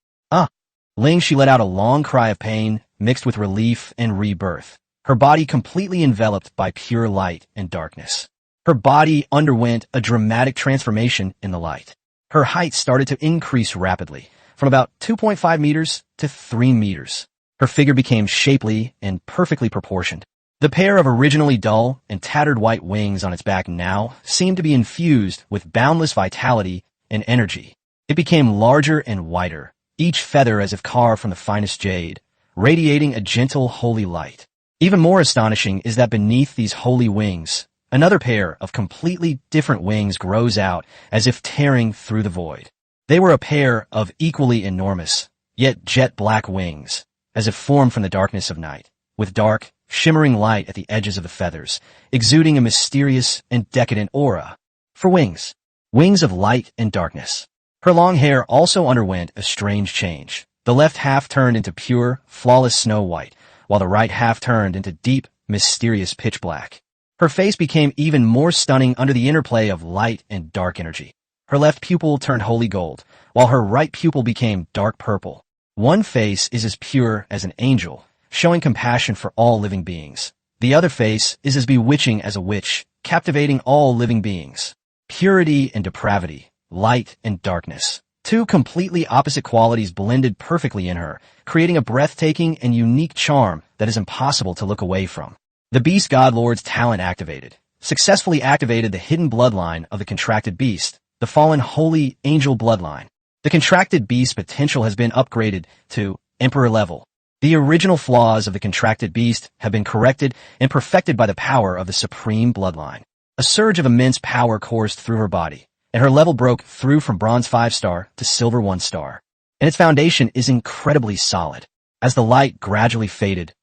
Ling Shi let out a long cry of pain, mixed with relief and rebirth, her body completely enveloped by pure light and darkness. Her body underwent a dramatic transformation in the light. Her height started to increase rapidly, from about 2.5 meters to 3 meters. Her figure became shapely and perfectly proportioned. The pair of originally dull and tattered white wings on its back now seemed to be infused with boundless vitality and energy. It became larger and whiter, each feather as if carved from the finest jade, radiating a gentle, holy light. Even more astonishing is that beneath these holy wings, another pair of completely different wings grows out as if tearing through the void. They were a pair of equally enormous, yet jet-black wings, as if formed from the darkness of night, with dark, shimmering light at the edges of the feathers, exuding a mysterious and decadent aura. For wings. Wings of light and darkness. Her long hair also underwent a strange change. The left half turned into pure, flawless snow white, while the right half turned into deep, mysterious pitch black. Her face became even more stunning under the interplay of light and dark energy. Her left pupil turned holy gold, while her right pupil became dark purple. One face is as pure as an angel, showing compassion for all living beings. The other face is as bewitching as a witch, captivating all living beings. Purity and depravity, light and darkness. Two completely opposite qualities blended perfectly in her, creating a breathtaking and unique charm that is impossible to look away from. The Beast Godlord's talent activated, successfully activated the hidden bloodline of the contracted beast, the fallen holy angel bloodline. The contracted beast's potential has been upgraded to Emperor level. The original flaws of the contracted beast have been corrected and perfected by the power of the supreme bloodline. A surge of immense power coursed through her body, and her level broke through from bronze 5-star to silver 1-star. And its foundation is incredibly solid. As the light gradually faded,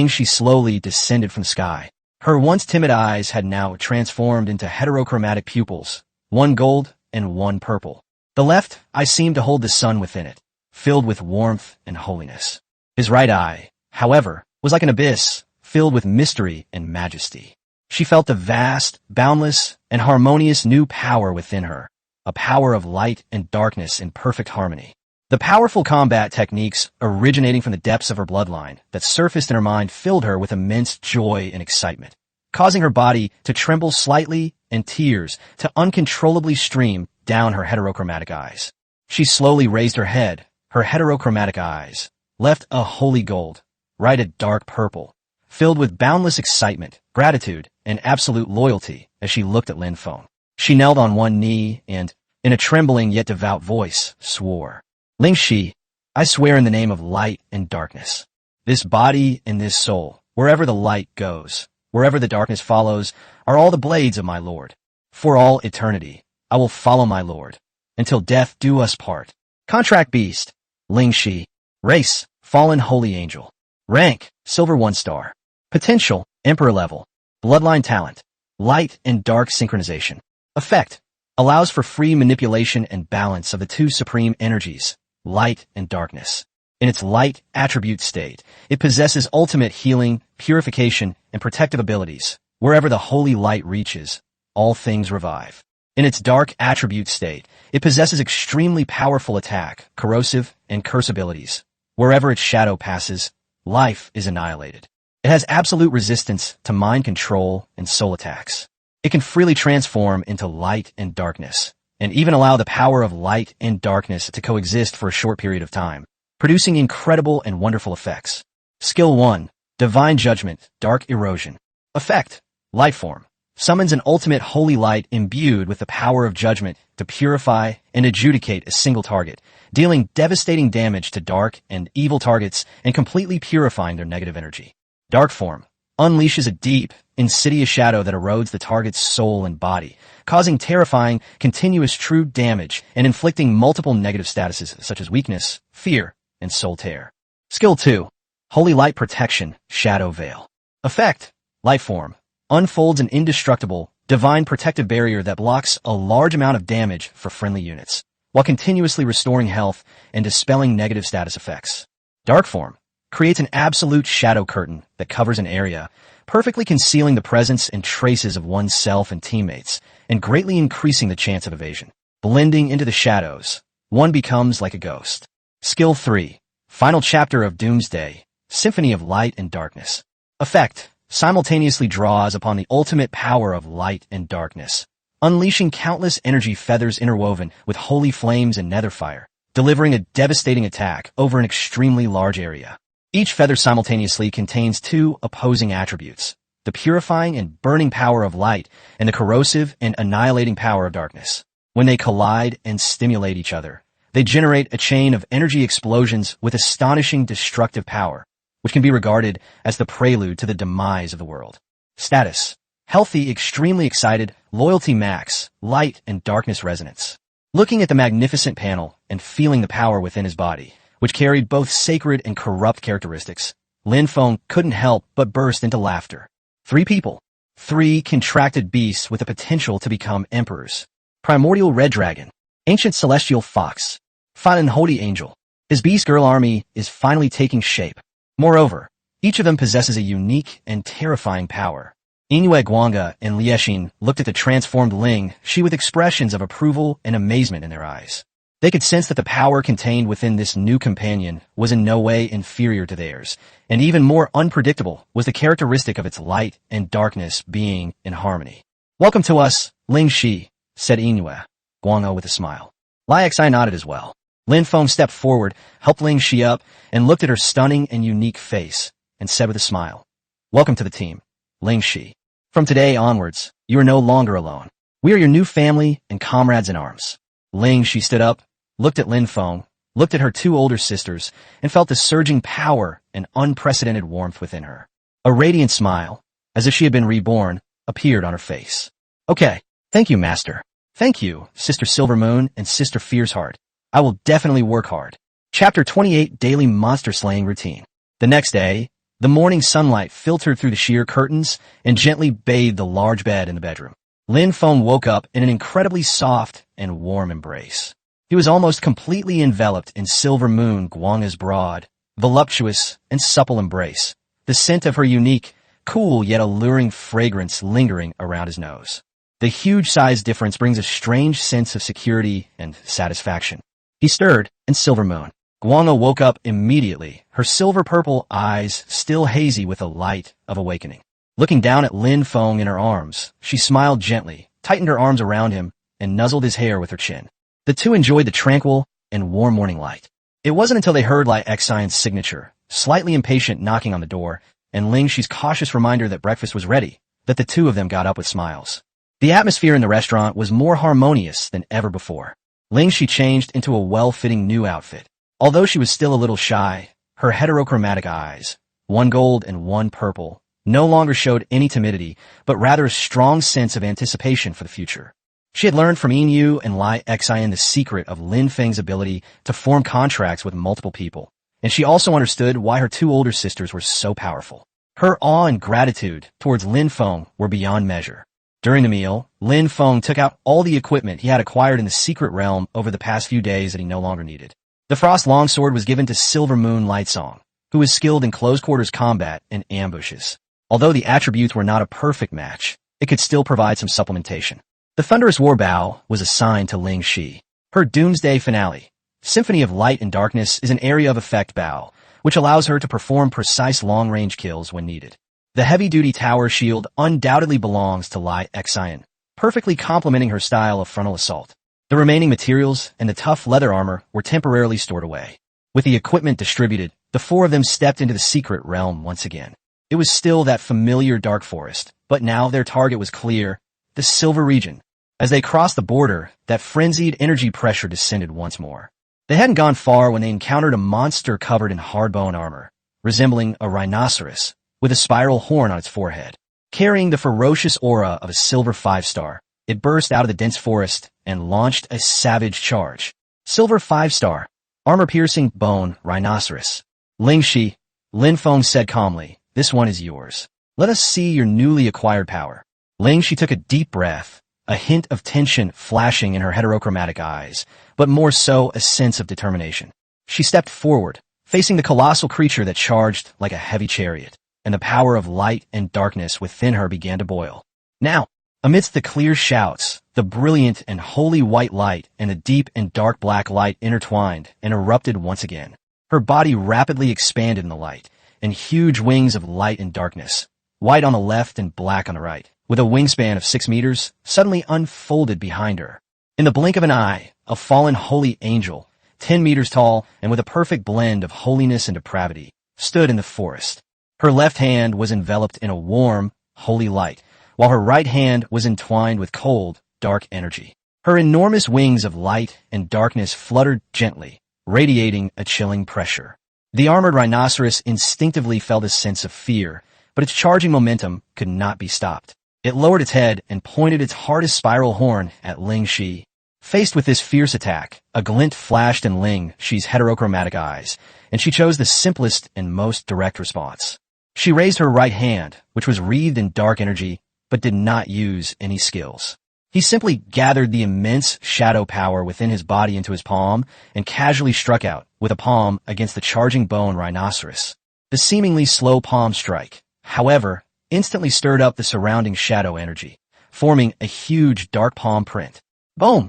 she slowly descended from the sky. Her once timid eyes had now transformed into heterochromatic pupils, one gold and one purple. The left eye seemed to hold the sun within it, filled with warmth and holiness. His right eye, however, was like an abyss, filled with mystery and majesty. She felt the vast, boundless, and harmonious new power within her, a power of light and darkness in perfect harmony. The powerful combat techniques originating from the depths of her bloodline that surfaced in her mind filled her with immense joy and excitement, causing her body to tremble slightly and tears to uncontrollably stream down her heterochromatic eyes. She slowly raised her head, her heterochromatic eyes, left a holy gold, right a dark purple, filled with boundless excitement, gratitude, and absolute loyalty as she looked at Lin Feng. She knelt on one knee and, in a trembling yet devout voice, swore, "Ling Shi, I swear in the name of light and darkness. This body and this soul, wherever the light goes, wherever the darkness follows, are all the blades of my Lord. For all eternity, I will follow my Lord, until death do us part." Contract Beast, Ling Shi. Race, Fallen Holy Angel. Rank, Silver 1-star. Potential, Emperor level. Bloodline talent, Light and Dark synchronization. Effect, allows for free manipulation and balance of the two supreme energies, light and darkness. In its light attribute state, it possesses ultimate healing, purification, and protective abilities. Wherever the holy light reaches, all things revive. In its dark attribute state, it possesses extremely powerful attack, corrosive, and curse abilities. Wherever its shadow passes, life is annihilated. It has absolute resistance to mind control and soul attacks. It can freely transform into light and darkness, and even allow the power of light and darkness to coexist for a short period of time, producing incredible and wonderful effects. Skill 1. Divine Judgment, Dark Erosion. Effect, Lifeform. Summons an ultimate holy light imbued with the power of judgment to purify and adjudicate a single target, dealing devastating damage to dark and evil targets and completely purifying their negative energy. Dark Form unleashes a deep, insidious shadow that erodes the target's soul and body, causing terrifying, continuous true damage and inflicting multiple negative statuses such as weakness, fear, and soul tear. Skill 2. Holy Light Protection, Shadow Veil. Effect, Lifeform. Unfolds an indestructible, divine protective barrier that blocks a large amount of damage for friendly units, while continuously restoring health and dispelling negative status effects. Dark Form creates an absolute shadow curtain that covers an area, perfectly concealing the presence and traces of oneself and teammates, and greatly increasing the chance of evasion. Blending into the shadows, one becomes like a ghost. Skill 3. Final Chapter of Doomsday, Symphony of Light and Darkness. Effect, simultaneously draws upon the ultimate power of light and darkness, unleashing countless energy feathers interwoven with holy flames and nether fire, delivering a devastating attack over an extremely large area. Each feather simultaneously contains two opposing attributes, the purifying and burning power of light and the corrosive and annihilating power of darkness. When they collide and stimulate each other, they generate a chain of energy explosions with astonishing destructive power, which can be regarded as the prelude to the demise of the world. Status: healthy, extremely excited, loyalty max, light and darkness resonance. Looking at the magnificent panel and feeling the power within his body, which carried both sacred and corrupt characteristics, Lin Feng couldn't help but burst into laughter. Three people. Three contracted beasts with the potential to become emperors. Primordial red dragon. Ancient celestial fox. Fine and holy angel. His beast girl army is finally taking shape. Moreover, each of them possesses a unique and terrifying power. Inoue Guanga and Liexin looked at the transformed Ling Shi with expressions of approval and amazement in their eyes. They could sense that the power contained within this new companion was in no way inferior to theirs, and even more unpredictable was the characteristic of its light and darkness being in harmony. "Welcome to us, Ling Shi," said Inoue Guanga with a smile. Liexi nodded as well. Lin Feng stepped forward, helped Ling Shi up, and looked at her stunning and unique face, and said with a smile, "Welcome to the team, Ling Shi. From today onwards, you are no longer alone. We are your new family and comrades in arms." Ling Shi stood up, looked at Lin Feng, looked at her two older sisters, and felt the surging power and unprecedented warmth within her. A radiant smile, as if she had been reborn, appeared on her face. "Okay, thank you, Master. Thank you, Sister Silver Moon and Sister Fierceheart. I will definitely work hard." Chapter 28 Daily Monster Slaying Routine. The next day, the morning sunlight filtered through the sheer curtains and gently bathed the large bed in the bedroom. Lin Feng woke up in an incredibly soft and warm embrace. He was almost completely enveloped in Silver Moon Guanga's broad, voluptuous, and supple embrace, the scent of her unique, cool yet alluring fragrance lingering around his nose. The huge size difference brings a strange sense of security and satisfaction. He stirred, and Silver Moon Guanga woke up immediately, her silver-purple eyes still hazy with the light of awakening. Looking down at Lin Feng in her arms, she smiled gently, tightened her arms around him, and nuzzled his hair with her chin. The two enjoyed the tranquil and warm morning light. It wasn't until they heard Lai Xian's signature, slightly impatient knocking on the door, and Ling Shi's cautious reminder that breakfast was ready, that the two of them got up with smiles. The atmosphere in the restaurant was more harmonious than ever before. Ling Shi changed into a well-fitting new outfit. Although she was still a little shy, her heterochromatic eyes, one gold and one purple, no longer showed any timidity, but rather a strong sense of anticipation for the future. She had learned from Inu and Lai Xian the secret of Lin Feng's ability to form contracts with multiple people, and she also understood why her two older sisters were so powerful. Her awe and gratitude towards Lin Feng were beyond measure. During the meal, Lin Feng took out all the equipment he had acquired in the secret realm over the past few days that he no longer needed. The Frost Longsword was given to Silver Moon Lightsong, who was skilled in close-quarters combat and ambushes. Although the attributes were not a perfect match, it could still provide some supplementation. The Thunderous War Bow was assigned to Ling Shi. Her Doomsday Finale, Symphony of Light and Darkness, is an area of effect bow, which allows her to perform precise long-range kills when needed. The heavy-duty tower shield undoubtedly belongs to Lai Xian, perfectly complementing her style of frontal assault. The remaining materials and the tough leather armor were temporarily stored away. With the equipment distributed, the four of them stepped into the secret realm once again. It was still that familiar dark forest, but now their target was clear, the Silver region. As they crossed the border, that frenzied energy pressure descended once more. They hadn't gone far when they encountered a monster covered in hard bone armor, resembling a rhinoceros, with a spiral horn on its forehead. Carrying the ferocious aura of a silver 5-star, it burst out of the dense forest and launched a savage charge. Silver 5-star, armor-piercing bone rhinoceros. Ling Shi, Lin Feng said calmly, "This one is yours. Let us see your newly acquired power." Ling Shi took a deep breath, a hint of tension flashing in her heterochromatic eyes, but more so a sense of determination. She stepped forward, facing the colossal creature that charged like a heavy chariot, and the power of light and darkness within her began to boil. Now, amidst the clear shouts, the brilliant and holy white light and the deep and dark black light intertwined and erupted once again. Her body rapidly expanded in the light, and huge wings of light and darkness, white on the left and black on the right, with a wingspan of 6 meters, suddenly unfolded behind her. In the blink of an eye, a fallen holy angel, 10 meters tall and with a perfect blend of holiness and depravity, stood in the forest. Her left hand was enveloped in a warm, holy light, while her right hand was entwined with cold, dark energy. Her enormous wings of light and darkness fluttered gently, radiating a chilling pressure. The armored rhinoceros instinctively felt a sense of fear, but its charging momentum could not be stopped. It lowered its head and pointed its hardest spiral horn at Ling Shi. Faced with this fierce attack, a glint flashed in Ling Shi's heterochromatic eyes, and she chose the simplest and most direct response. She raised her right hand, which was wreathed in dark energy, but did not use any skills. He simply gathered the immense shadow power within his body into his palm and casually struck out with a palm against the charging bone rhinoceros. The seemingly slow palm strike, however, instantly stirred up the surrounding shadow energy, forming a huge dark palm print. Boom!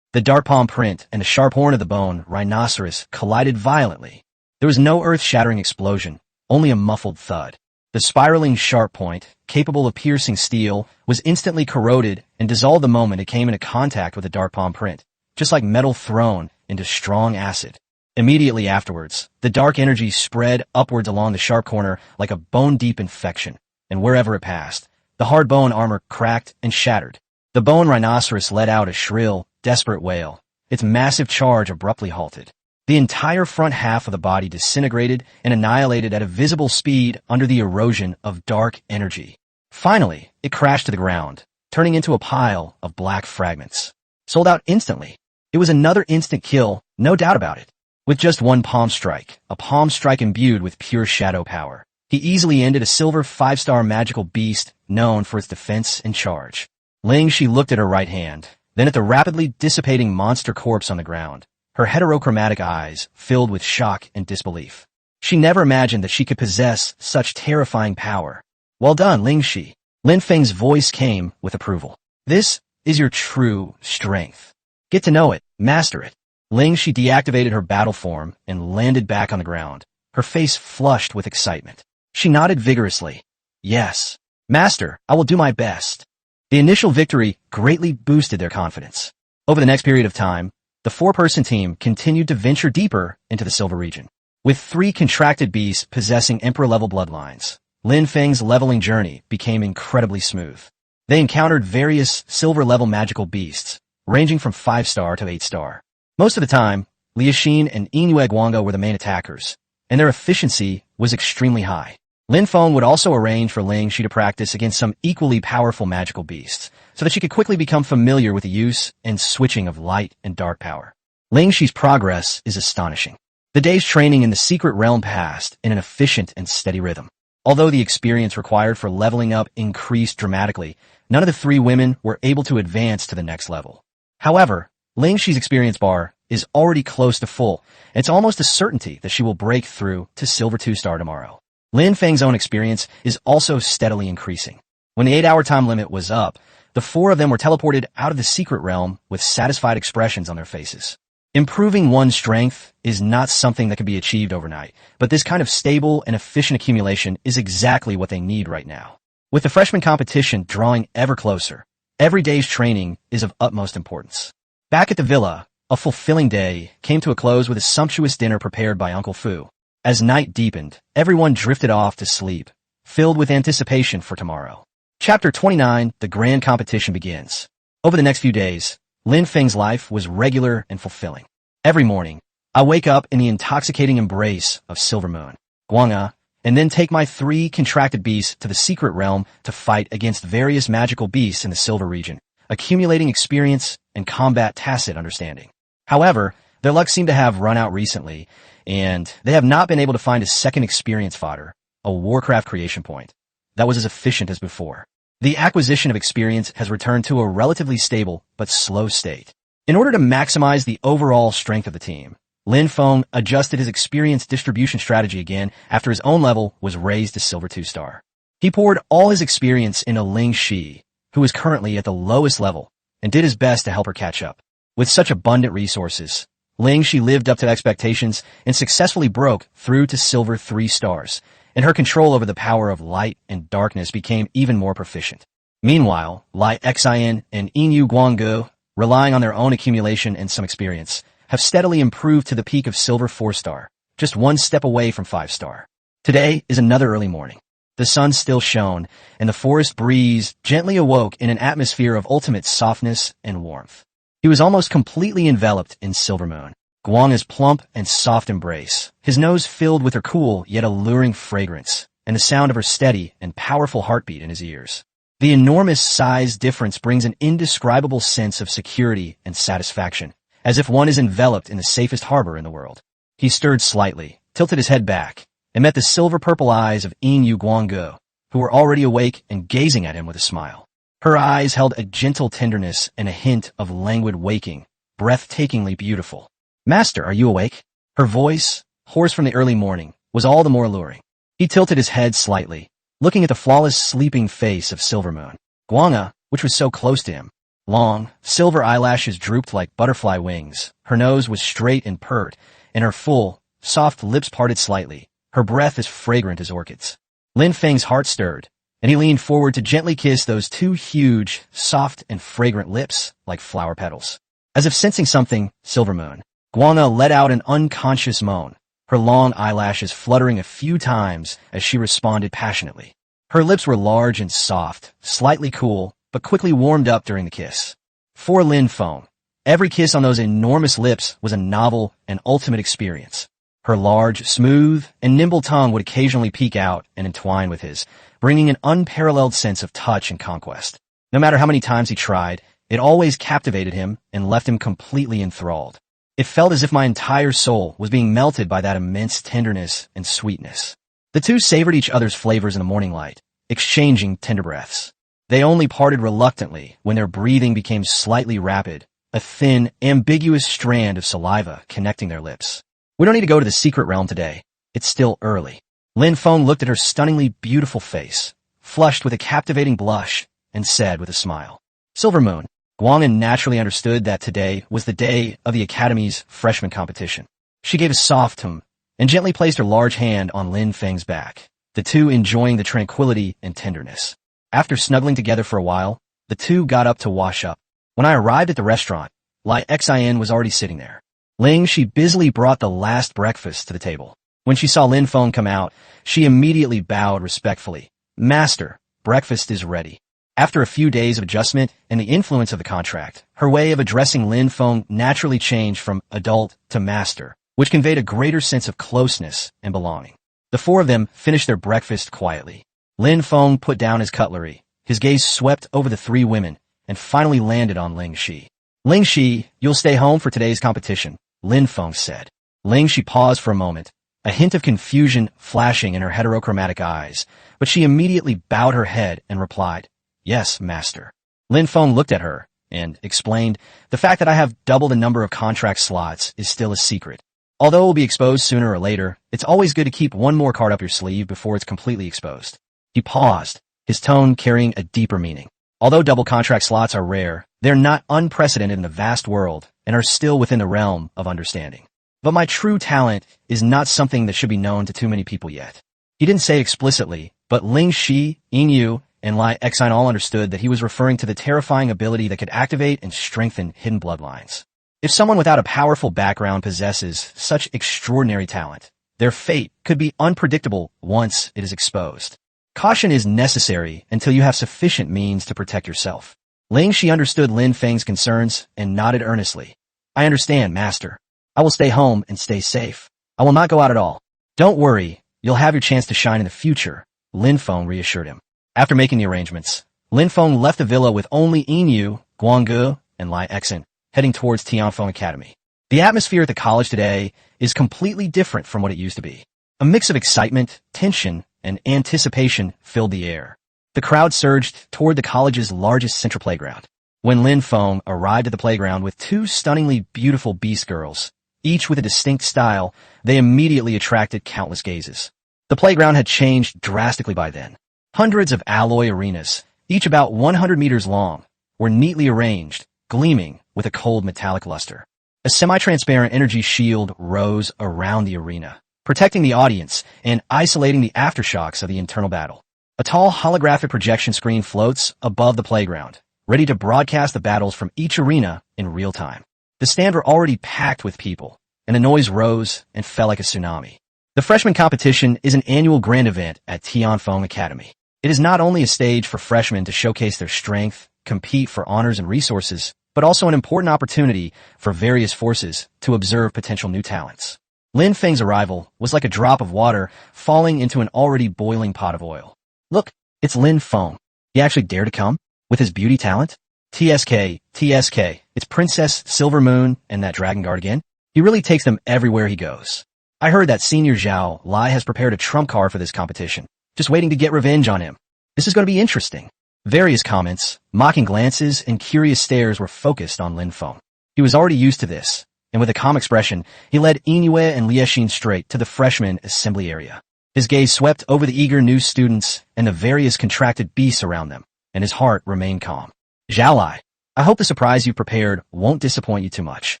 The dark palm print and the sharp horn of the bone rhinoceros collided violently. There was no earth-shattering explosion, only a muffled thud. The spiraling sharp point, capable of piercing steel, was instantly corroded and dissolved the moment it came into contact with the dark palm print, just like metal thrown into strong acid. Immediately afterwards, the dark energy spread upwards along the sharp corner like a bone-deep infection, and wherever it passed, the hard bone armor cracked and shattered. The bone rhinoceros let out a shrill, desperate wail. Its massive charge abruptly halted. The entire front half of the body disintegrated and annihilated at a visible speed under the erosion of dark energy. Finally, it crashed to the ground, turning into a pile of black fragments. Sold out instantly. It was another instant kill, no doubt about it. With just one palm strike, a palm strike imbued with pure shadow power, he easily ended a silver 5-star magical beast known for its defense and charge. Ling Shi looked at her right hand, then at the rapidly dissipating monster corpse on the ground. Her heterochromatic eyes filled with shock and disbelief. She never imagined that she could possess such terrifying power. Well done, Ling Shi. Lin Feng's voice came with approval. This is your true strength. Get to know it, master it. Ling Shi deactivated her battle form and landed back on the ground, her face flushed with excitement. She nodded vigorously. Yes, master, I will do my best. The initial victory greatly boosted their confidence. Over the next period of time, the 4-person team continued to venture deeper into the Silver region. With 3 contracted beasts possessing Emperor-level bloodlines, Lin Feng's leveling journey became incredibly smooth. They encountered various Silver-level magical beasts, ranging from 5-star to 8-star. Most of the time, Liaxin and Yingyue Guangge were the main attackers, and their efficiency was extremely high. Lin Feng would also arrange for Ling Shi to practice against some equally powerful magical beasts, so that she could quickly become familiar with the use and switching of light and dark power. Ling Shi's progress is astonishing. The day's training in the secret realm passed in an efficient and steady rhythm. Although the experience required for leveling up increased dramatically, none of the 3 women were able to advance to the next level. However, Ling Shi's experience bar is already close to full, and it's almost a certainty that she will break through to Silver 2-star tomorrow. Lin Feng's own experience is also steadily increasing. When the 8-hour time limit was up, the 4 of them were teleported out of the secret realm with satisfied expressions on their faces. Improving one's strength is not something that can be achieved overnight, but this kind of stable and efficient accumulation is exactly what they need right now. With the freshman competition drawing ever closer, every day's training is of utmost importance. Back at the villa, a fulfilling day came to a close with a sumptuous dinner prepared by Uncle Fu. As night deepened, everyone drifted off to sleep, filled with anticipation for tomorrow. Chapter 29, The Grand Competition begins. Over the next few days, Lin Feng's life was regular and fulfilling. Every morning, I wake up in the intoxicating embrace of Silver Moon, Guangge, and then take my 3 contracted beasts to the secret realm to fight against various magical beasts in the Silver region, accumulating experience and combat tacit understanding. However, their luck seemed to have run out recently, and they have not been able to find a second experience fodder, a Warcraft creation point, that was as efficient as before. The acquisition of experience has returned to a relatively stable but slow state. In order to maximize the overall strength of the team, Lin Feng adjusted his experience distribution strategy again after his own level was raised to Silver 2-star. He poured all his experience into Ling Shi, who is currently at the lowest level, and did his best to help her catch up. With such abundant resources, Ling Shi lived up to expectations and successfully broke through to Silver 3 stars, and her control over the power of light and darkness became even more proficient. Meanwhile, Lai Xin and Yingyue Guangge, relying on their own accumulation and some experience, have steadily improved to the peak of Silver 4-star, just one step away from 5-star. Today is another early morning. The sun still shone, and the forest breeze gently awoke in an atmosphere of ultimate softness and warmth. He was almost completely enveloped in Silvermoon, Guanga's plump and soft embrace, his nose filled with her cool yet alluring fragrance, and the sound of her steady and powerful heartbeat in his ears. The enormous size difference brings an indescribable sense of security and satisfaction, as if one is enveloped in the safest harbor in the world. He stirred slightly, tilted his head back, and met the silver-purple eyes of Yin Guanggu, who were already awake and gazing at him with a smile. Her eyes held a gentle tenderness and a hint of languid waking, breathtakingly beautiful. "Master, are you awake?" Her voice, hoarse from the early morning, was all the more alluring. He tilted his head slightly, looking at the flawless sleeping face of Silvermoon, Guanga, which was so close to him. Long, silver eyelashes drooped like butterfly wings, her nose was straight and pert, and her full, soft lips parted slightly, her breath as fragrant as orchids. Lin Feng's heart stirred, and he leaned forward to gently kiss those two huge, soft and fragrant lips like flower petals. As if sensing something, Silvermoon, Guanga let out an unconscious moan, her long eyelashes fluttering a few times as she responded passionately. Her lips were large and soft, slightly cool, but quickly warmed up during the kiss. For Lin Feng, every kiss on those enormous lips was a novel and ultimate experience. Her large, smooth, and nimble tongue would occasionally peek out and entwine with his, bringing an unparalleled sense of touch and conquest. No matter how many times he tried, it always captivated him and left him completely enthralled. It felt as if my entire soul was being melted by that immense tenderness and sweetness. The two savored each other's flavors in the morning light, exchanging tender breaths. They only parted reluctantly when their breathing became slightly rapid, a thin, ambiguous strand of saliva connecting their lips. "We don't need to go to the secret realm today. It's still early." Lin Feng looked at her stunningly beautiful face, flushed with a captivating blush, and said with a smile, "Silvermoon." Guanga naturally understood that today was the day of the Academy's freshman competition. She gave a soft hum and gently placed her large hand on Lin Feng's back, the two enjoying the tranquility and tenderness. After snuggling together for a while, the two got up to wash up. When I arrived at the restaurant, Lai Xin was already sitting there. Ling Shi busily brought the last breakfast to the table. When she saw Lin Feng come out, she immediately bowed respectfully. "Master, breakfast is ready." After a few days of adjustment and the influence of the contract, her way of addressing Lin Feng naturally changed from adult to master, which conveyed a greater sense of closeness and belonging. The four of them finished their breakfast quietly. Lin Feng put down his cutlery, his gaze swept over the three women, and finally landed on Ling Shi. "Ling Shi, you'll stay home for today's competition," Lin Feng said. Ling Shi paused for a moment, a hint of confusion flashing in her heterochromatic eyes, but she immediately bowed her head and replied, "Yes, master." Lin Feng looked at her and explained, "The fact that I have double the number of contract slots is still a secret. Although it will be exposed sooner or later, it's always good to keep one more card up your sleeve before it's completely exposed." He paused, his tone carrying a deeper meaning. Although double contract slots are rare, they're not unprecedented in the vast world and are still within the realm of understanding. But my true talent is not something that should be known to too many people yet. He didn't say it explicitly, but Ling Shi, Yin and Lai Xin all understood that he was referring to the terrifying ability that could activate and strengthen hidden bloodlines. If someone without a powerful background possesses such extraordinary talent, their fate could be unpredictable once it is exposed. Caution is necessary until you have sufficient means to protect yourself. Ling Shi understood Lin Feng's concerns and nodded earnestly. "I understand, master. I will stay home and stay safe. I will not go out at all." "Don't worry, you'll have your chance to shine in the future," Lin Feng reassured him. After making the arrangements, Lin Feng left the villa with only Yin Guanggu, and Lai Xin, heading towards Tianfeng Academy. The atmosphere at the college today is completely different from what it used to be. A mix of excitement, tension, and anticipation filled the air. The crowd surged toward the college's largest central playground. When Lin Feng arrived at the playground with two stunningly beautiful beast girls, each with a distinct style, they immediately attracted countless gazes. The playground had changed drastically by then. Hundreds of alloy arenas, each about 100 meters long, were neatly arranged, gleaming with a cold metallic luster. A semi-transparent energy shield rose around the arena, protecting the audience and isolating the aftershocks of the internal battle. A tall holographic projection screen floats above the playground, ready to broadcast the battles from each arena in real time. The stands were already packed with people, and the noise rose and fell like a tsunami. The freshman competition is an annual grand event at Tianfeng Academy. It is not only a stage for freshmen to showcase their strength, compete for honors and resources, but also an important opportunity for various forces to observe potential new talents. Lin Feng's arrival was like a drop of water falling into an already boiling pot of oil. Look, it's Lin Feng. He actually dared to come? With his beauty talent? TSK, it's Princess Silver Moon and that dragon guard again. He really takes them everywhere he goes. I heard that Senior Zhao Lai has prepared a trump card for this competition, just waiting to get revenge on him. This is going to be interesting. Various comments, mocking glances, and curious stares were focused on Lin Feng. He was already used to this, and with a calm expression, he led Yingyue and Liexin straight to the freshman assembly area. His gaze swept over the eager new students and the various contracted beasts around them, and his heart remained calm. Zhao Lai, I hope the surprise you prepared won't disappoint you too much.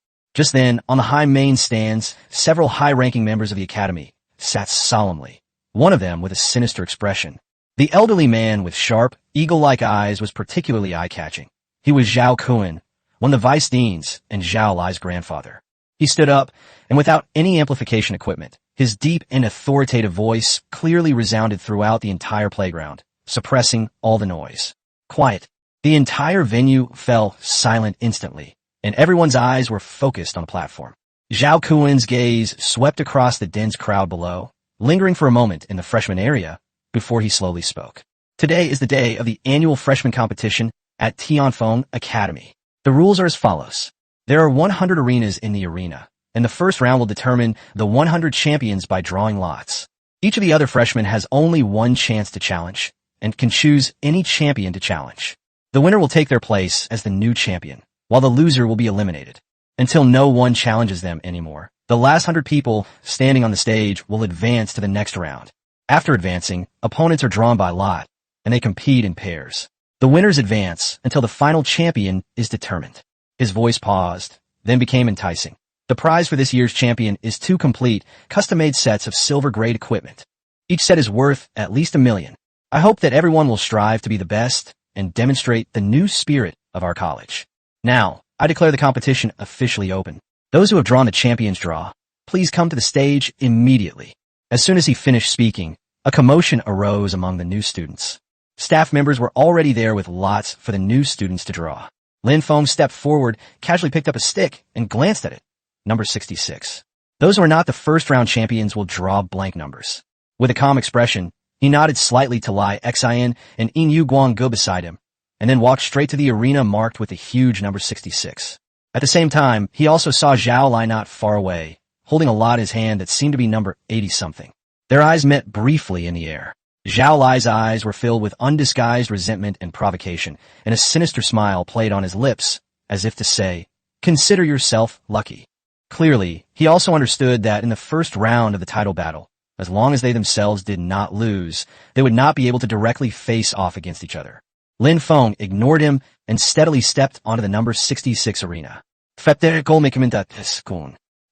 Just then, on the high main stands, several high-ranking members of the academy sat solemnly, one of them with a sinister expression. The elderly man with sharp, eagle-like eyes was particularly eye-catching. He was Zhao Kuan, one of the vice deans and Zhao Lai's grandfather. He stood up, and without any amplification equipment, his deep and authoritative voice clearly resounded throughout the entire playground, suppressing all the noise. Quiet. The entire venue fell silent instantly, and everyone's eyes were focused on the platform. Zhao Kuan's gaze swept across the dense crowd below, lingering for a moment in the freshman area before he slowly spoke. Today is the day of the annual freshman competition at Tianfeng Academy. The rules are as follows. There are 100 arenas in the arena, and the first round will determine the 100 champions by drawing lots. Each of the other freshmen has only one chance to challenge, and can choose any champion to challenge. The winner will take their place as the new champion, while the loser will be eliminated. Until no one challenges them anymore, the last 100 people standing on the stage will advance to the next round. After advancing, opponents are drawn by lot, and they compete in pairs. The winners advance until the final champion is determined. His voice paused, then became enticing. The prize for this year's champion is 2 complete, custom-made sets of silver-grade equipment. Each set is worth at least $1 million. I hope that everyone will strive to be the best and demonstrate the new spirit of our college. Now, I declare the competition officially open. Those who have drawn the champion's draw, please come to the stage immediately. As soon as he finished speaking, a commotion arose among the new students. Staff members were already there with lots for the new students to draw. Lin Feng stepped forward, casually picked up a stick, and glanced at it. Number 66. Those who are not the first-round champions will draw blank numbers. With a calm expression, he nodded slightly to Lai Xin and Yin Guangge beside him, and then walked straight to the arena marked with the huge number 66. At the same time, he also saw Zhao Lai not far away, holding a lot in his hand that seemed to be number 80-something. Their eyes met briefly in the air. Zhao Lai's eyes were filled with undisguised resentment and provocation, and a sinister smile played on his lips, as if to say, "Consider yourself lucky." Clearly, he also understood that in the first round of the title battle, as long as they themselves did not lose, they would not be able to directly face off against each other. Lin Feng ignored him and steadily stepped onto the number 66 arena.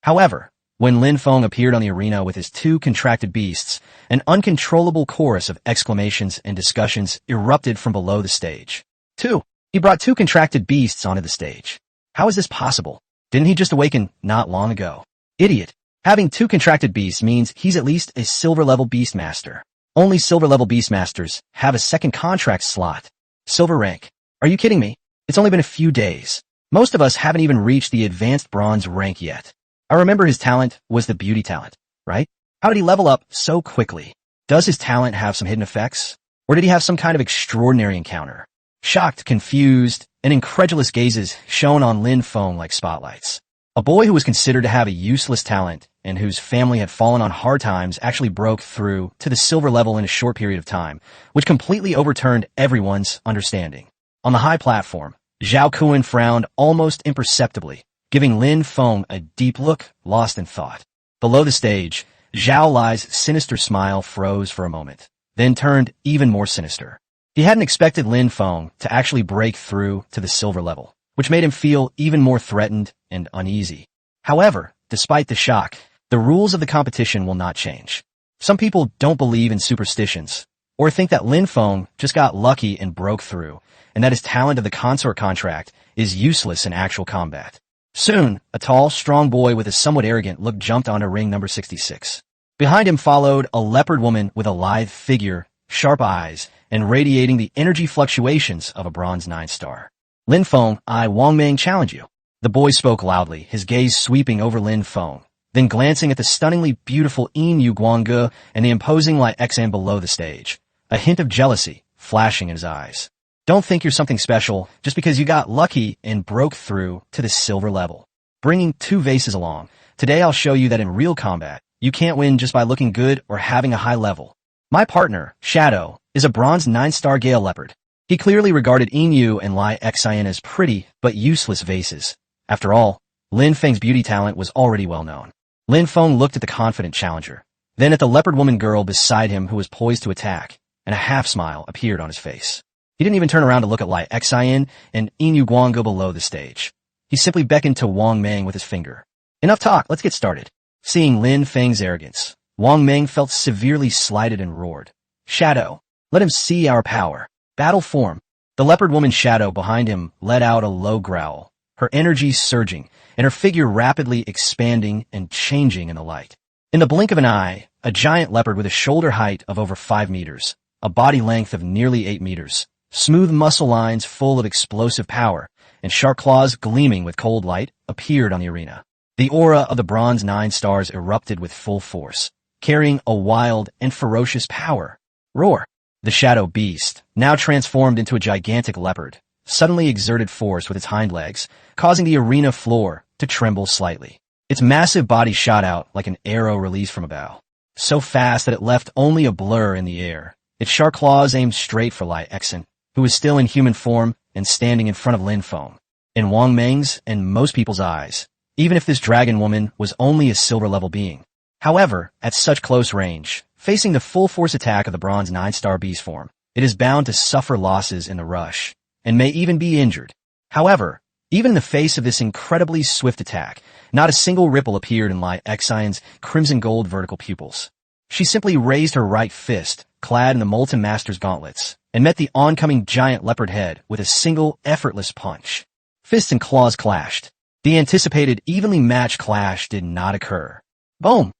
However, when Lin Feng appeared on the arena with his 2 contracted beasts, an uncontrollable chorus of exclamations and discussions erupted from below the stage. 2. He brought 2 contracted beasts onto the stage. How is this possible? Didn't he just awaken not long ago? Idiot. Having 2 contracted beasts means he's at least a silver-level beastmaster. Only silver-level beastmasters have a second contract slot. Silver rank. Are you kidding me? It's only been a few days. Most of us haven't even reached the advanced bronze rank yet. I remember his talent was the beauty talent, right? How did he level up so quickly? Does his talent have some hidden effects? Or did he have some kind of extraordinary encounter? Shocked, confused, and incredulous gazes shone on Lin Feng like spotlights. A boy who was considered to have a useless talent and whose family had fallen on hard times actually broke through to the silver level in a short period of time, which completely overturned everyone's understanding. On the high platform, Zhao Kuan frowned almost imperceptibly, giving Lin Feng a deep look, lost in thought. Below the stage, Zhao Lai's sinister smile froze for a moment, then turned even more sinister. He hadn't expected Lin Feng to actually break through to the silver level, which made him feel even more threatened and uneasy. However, despite the shock, the rules of the competition will not change. Some people don't believe in superstitions, or think that Lin Feng just got lucky and broke through, and that his talent of the consort contract is useless in actual combat. Soon, a tall, strong boy with a somewhat arrogant look jumped onto ring number 66. Behind him followed a leopard woman with a lithe figure, sharp eyes, and radiating the energy fluctuations of a bronze 9-star. Lin Feng, I Wang Meng challenge you. The boy spoke loudly, his gaze sweeping over Lin Feng, then glancing at the stunningly beautiful Yin Yu Guangge and the imposing Lai Xan below the stage, a hint of jealousy flashing in his eyes. Don't think you're something special just because you got lucky and broke through to the silver level. Bringing 2 vases along, today I'll show you that in real combat, you can't win just by looking good or having a high level. My partner, Shadow, is a bronze 9-star Gale Leopard. He clearly regarded Yin Yu and Lai Xan as pretty but useless vases. After all, Lin Feng's beauty talent was already well known. Lin Feng looked at the confident challenger, then at the leopard woman girl beside him who was poised to attack, and a half-smile appeared on his face. He didn't even turn around to look at Lai Xan and Yin Yu Guangge below the stage. He simply beckoned to Wang Meng with his finger. Enough talk, let's get started. Seeing Lin Feng's arrogance, Wang Meng felt severely slighted and roared. Shadow, let him see our power. Battle form. The leopard woman's shadow behind him let out a low growl, her energy surging, and her figure rapidly expanding and changing in the light. In the blink of an eye, a giant leopard with a shoulder height of over 5 meters, a body length of nearly 8 meters, smooth muscle lines full of explosive power, and sharp claws gleaming with cold light appeared on the arena. The aura of the bronze 9 stars erupted with full force, carrying a wild and ferocious power. Roar! The shadow beast, now transformed into a gigantic leopard, suddenly exerted force with its hind legs, causing the arena floor to tremble slightly. Its massive body shot out like an arrow released from a bow, so fast that it left only a blur in the air. Its sharp claws aimed straight for Lai Xan, who was still in human form and standing in front of Lin Feng. In Wang Meng's and most people's eyes, even if this dragon woman was only a silver-level being. However, at such close range, facing the full-force attack of the bronze 9-star beast form, it is bound to suffer losses in the rush, and may even be injured. However, even in the face of this incredibly swift attack, not a single ripple appeared in Lai Xan's crimson gold vertical pupils. She simply raised her right fist, clad in the Molten Master's gauntlets, and met the oncoming giant leopard head with a single, effortless punch. Fists and claws clashed. The anticipated, evenly matched clash did not occur. Boom!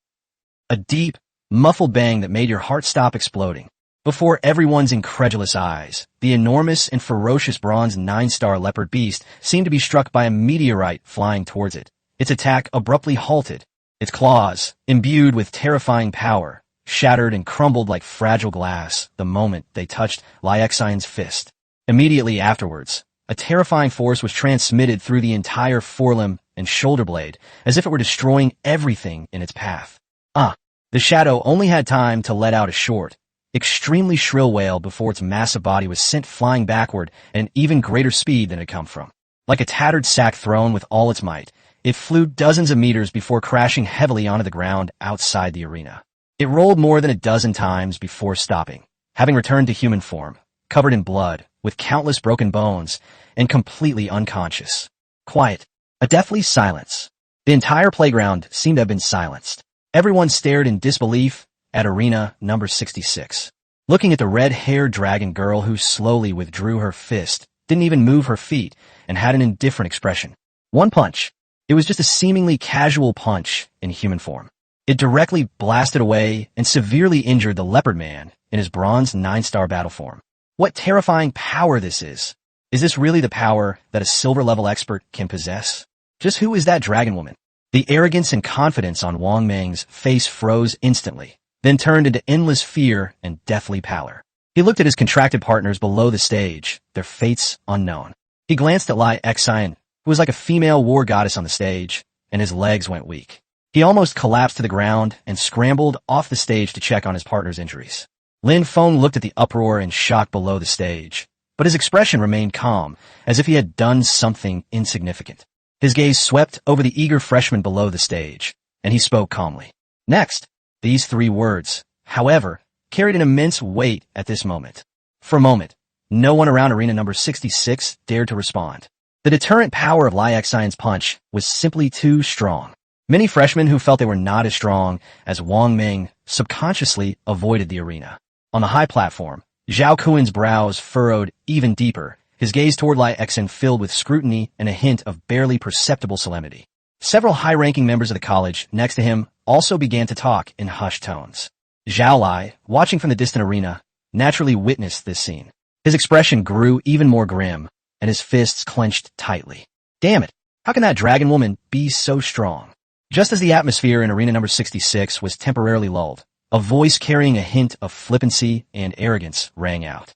A deep, muffled bang that made your heart stop exploding. Before everyone's incredulous eyes, the enormous and ferocious bronze 9-star leopard beast seemed to be struck by a meteorite flying towards it. Its attack abruptly halted. Its claws, imbued with terrifying power, shattered and crumbled like fragile glass the moment they touched Lai Xan's fist. Immediately afterwards, a terrifying force was transmitted through the entire forelimb and shoulder blade, as if it were destroying everything in its path. The shadow only had time to let out a short, extremely shrill wail before its massive body was sent flying backward at an even greater speed than it had come from. Like a tattered sack thrown with all its might, it flew dozens of meters before crashing heavily onto the ground outside the arena. It rolled more than a dozen times before stopping, having returned to human form, covered in blood, with countless broken bones, and completely unconscious. Quiet. A deathly silence. The entire playground seemed to have been silenced. Everyone stared in disbelief at arena number 66. Looking at the red-haired dragon girl who slowly withdrew her fist, didn't even move her feet, and had an indifferent expression. One punch. It was just a seemingly casual punch in human form. It directly blasted away and severely injured the leopard man in his bronze 9-star battle form. What terrifying power this is! Is this really the power that a silver-level expert can possess? Just who is that dragon woman? The arrogance and confidence on Wang Meng's face froze instantly, then turned into endless fear and deathly pallor. He looked at his contracted partners below the stage, their fates unknown. He glanced at Lai Xan, who was like a female war goddess on the stage, and his legs went weak. He almost collapsed to the ground and scrambled off the stage to check on his partner's injuries. Lin Feng looked at the uproar and shock below the stage, but his expression remained calm, as if he had done something insignificant. His gaze swept over the eager freshman below the stage, and he spoke calmly. Next, these 3 words, however, carried an immense weight at this moment. For a moment, no one around arena number 66 dared to respond. The deterrent power of Lai Xan's punch was simply too strong. Many freshmen who felt they were not as strong as Wang Meng subconsciously avoided the arena. On the high platform, Zhao Kuin's brows furrowed even deeper, his gaze toward Lai Xan filled with scrutiny and a hint of barely perceptible solemnity. Several high-ranking members of the college next to him also began to talk in hushed tones. Zhao Lai, watching from the distant arena, naturally witnessed this scene. His expression grew even more grim, and his fists clenched tightly. Damn it! How can that dragon woman be so strong? Just as the atmosphere in arena number 66 was temporarily lulled, a voice carrying a hint of flippancy and arrogance rang out.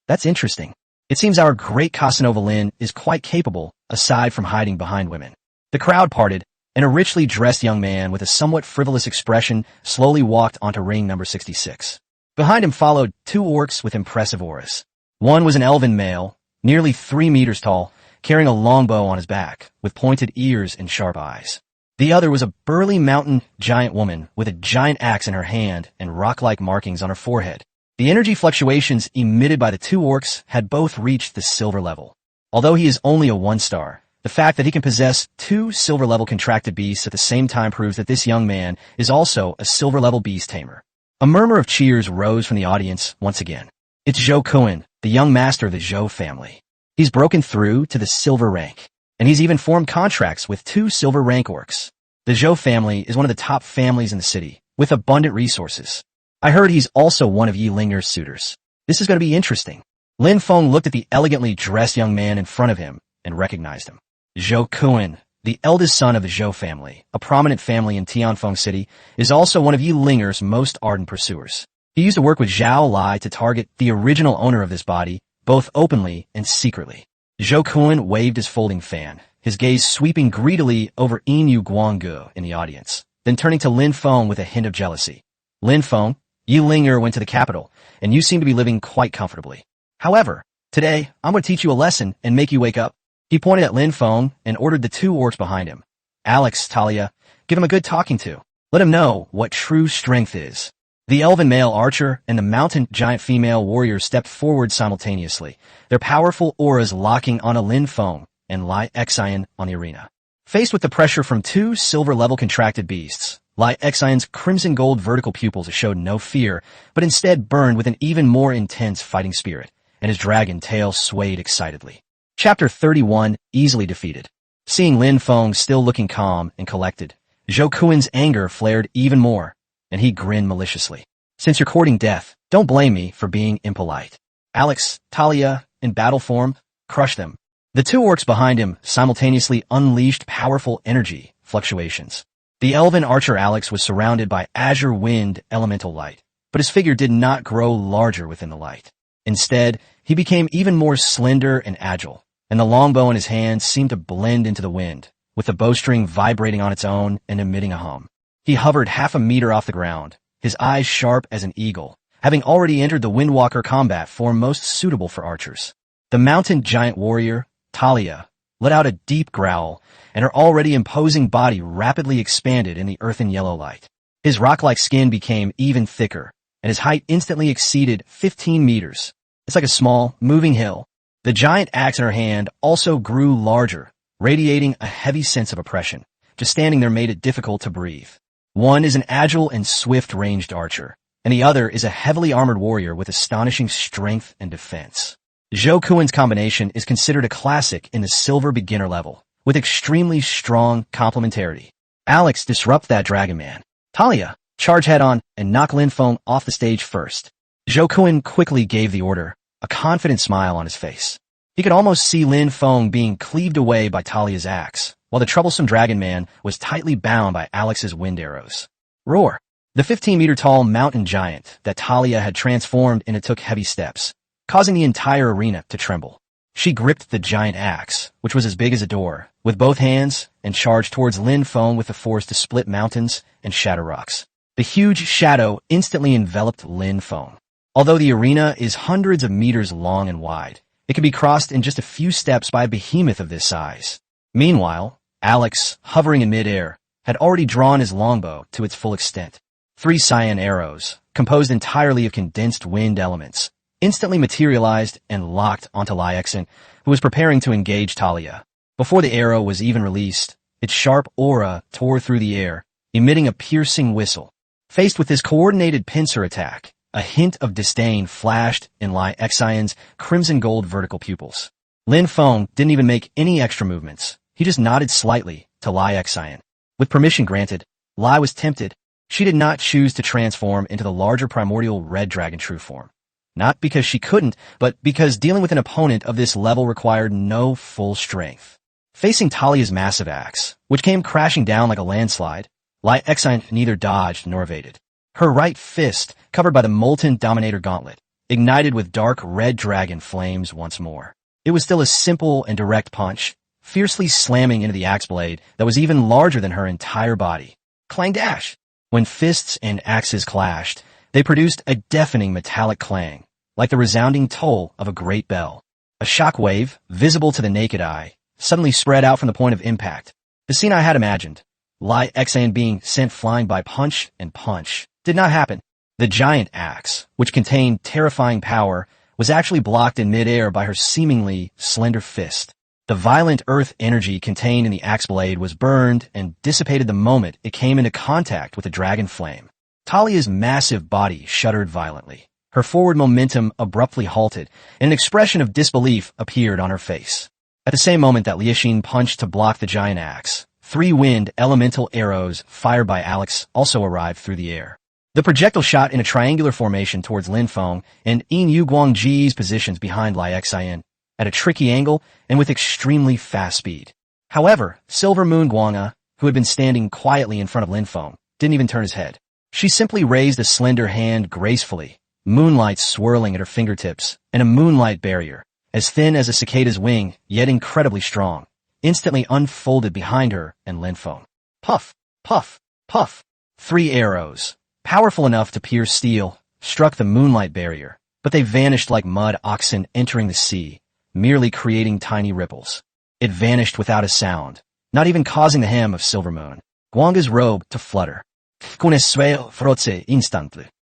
That's interesting. It seems our great Casanova Lin is quite capable, aside from hiding behind women. The crowd parted, and a richly dressed young man with a somewhat frivolous expression slowly walked onto ring number 66. Behind him followed two orcs with impressive auras. One was an elven male, nearly 3 meters tall, carrying a longbow on his back, with pointed ears and sharp eyes. The other was a burly mountain giant woman with a giant axe in her hand and rock-like markings on her forehead. The energy fluctuations emitted by the two orcs had both reached the silver level. Although he is only a 1-star, the fact that he can possess 2 silver-level contracted beasts at the same time proves that this young man is also a silver-level beast tamer. A murmur of cheers rose from the audience once again. It's Zhou Kuan, the young master of the Zhou family. He's broken through to the silver rank, and he's even formed contracts with 2 silver rank orcs. The Zhou family is one of the top families in the city, with abundant resources. I heard he's also one of Yi Linger's suitors. This is going to be interesting. Lin Feng looked at the elegantly dressed young man in front of him and recognized him. Zhou Kuan, the eldest son of the Zhou family, a prominent family in Tianfeng City, is also one of Yi Linger's most ardent pursuers. He used to work with Zhao Lai to target the original owner of this body, both openly and secretly. Zhou Kuan waved his folding fan, his gaze sweeping greedily over Yin Guanggu in the audience, then turning to Lin Feng with a hint of jealousy. Lin Feng, Yi Linger went to the capital, and you seem to be living quite comfortably. However, today, I'm going to teach you a lesson and make you wake up. He pointed at Lin Feng and ordered the 2 orcs behind him. Alex, Talia, give him a good talking to. Let him know what true strength is. The elven male archer and the mountain giant female warrior stepped forward simultaneously, their powerful auras locking onto Lin Feng and Lai Xian on the arena. Faced with the pressure from 2 silver-level contracted beasts, Lai Xian's crimson gold vertical pupils showed no fear, but instead burned with an even more intense fighting spirit, and his dragon tail swayed excitedly. Chapter 31, Easily Defeated. Seeing Lin Feng still looking calm and collected, Zhou Kuan's anger flared even more, and he grinned maliciously. Since you're courting death, don't blame me for being impolite. Alex, Talia, in battle form, crush them. The 2 orcs behind him simultaneously unleashed powerful energy fluctuations. The elven archer Alex was surrounded by azure wind elemental light, but his figure did not grow larger within the light. Instead, he became even more slender and agile, and the longbow in his hand seemed to blend into the wind, with the bowstring vibrating on its own and emitting a hum. He hovered half a meter off the ground, his eyes sharp as an eagle, having already entered the Windwalker combat form most suitable for archers. The mountain giant warrior, Talia, let out a deep growl, and her already imposing body rapidly expanded in the earthen yellow light. His rock-like skin became even thicker, and his height instantly exceeded 15 meters. It's like a small, moving hill. The giant axe in her hand also grew larger, radiating a heavy sense of oppression. Just standing there made it difficult to breathe. One is an agile and swift ranged archer, and the other is a heavily armored warrior with astonishing strength and defense. Zhou Kuan's combination is considered a classic in the silver beginner level, with extremely strong complementarity. Alex, disrupt that dragon man. Talia, charge head-on and knock Lin Feng off the stage first. Zhou Kuan quickly gave the order, a confident smile on his face. He could almost see Lin Feng being cleaved away by Talia's axe, while the troublesome dragon man was tightly bound by Alex's wind arrows. Roar! The 15-meter-tall mountain giant that Talia had transformed into took heavy steps, causing the entire arena to tremble. She gripped the giant axe, which was as big as a door, with both hands and charged towards Lin Feng with the force to split mountains and shatter rocks. The huge shadow instantly enveloped Lin Feng. Although the arena is hundreds of meters long and wide, it can be crossed in just a few steps by a behemoth of this size. Meanwhile, Alex, hovering in midair, had already drawn his longbow to its full extent. 3 cyan arrows, composed entirely of condensed wind elements, instantly materialized and locked onto Lai Xian, who was preparing to engage Talia. Before the arrow was even released, its sharp aura tore through the air, emitting a piercing whistle. Faced with this coordinated pincer attack, a hint of disdain flashed in Lai Xian's crimson gold vertical pupils. Lin Feng didn't even make any extra movements. He just nodded slightly, to Lai Xian. With permission granted, Lai was tempted. She did not choose to transform into the larger primordial red dragon true form. Not because she couldn't, but because dealing with an opponent of this level required no full strength. Facing Talia's massive axe, which came crashing down like a landslide, Lai Xian neither dodged nor evaded. Her right fist, covered by the molten Dominator gauntlet, ignited with dark red dragon flames once more. It was still a simple and direct punch, fiercely slamming into the axe blade that was even larger than her entire body. Clang dash! When fists and axes clashed, they produced a deafening metallic clang, like the resounding toll of a great bell. A shock wave, visible to the naked eye, suddenly spread out from the point of impact. The scene I had imagined, Lai Xian being sent flying by punch and punch, did not happen. The giant axe, which contained terrifying power, was actually blocked in midair by her seemingly slender fist. The violent earth energy contained in the axe blade was burned and dissipated the moment it came into contact with the dragon flame. Talia's massive body shuddered violently. Her forward momentum abruptly halted, and an expression of disbelief appeared on her face. At the same moment that Liu punched to block the giant axe, 3 wind elemental arrows fired by Alex also arrived through the air. The projectile shot in a triangular formation towards Lin Feng and Yin Yu Guangji's positions behind Lai Xian, at a tricky angle and with extremely fast speed. However, Silver Moon Guanga, who had been standing quietly in front of Lin Feng, didn't even turn his head. She simply raised a slender hand gracefully, moonlight swirling at her fingertips, and a moonlight barrier, as thin as a cicada's wing, yet incredibly strong, instantly unfolded behind her and Lin Feng. Puff, puff, puff. 3 arrows, powerful enough to pierce steel, struck the moonlight barrier, but they vanished like mud oxen entering the sea, merely creating tiny ripples. It vanished without a sound, not even causing the hem of Silver Moon Guanga's robe to flutter.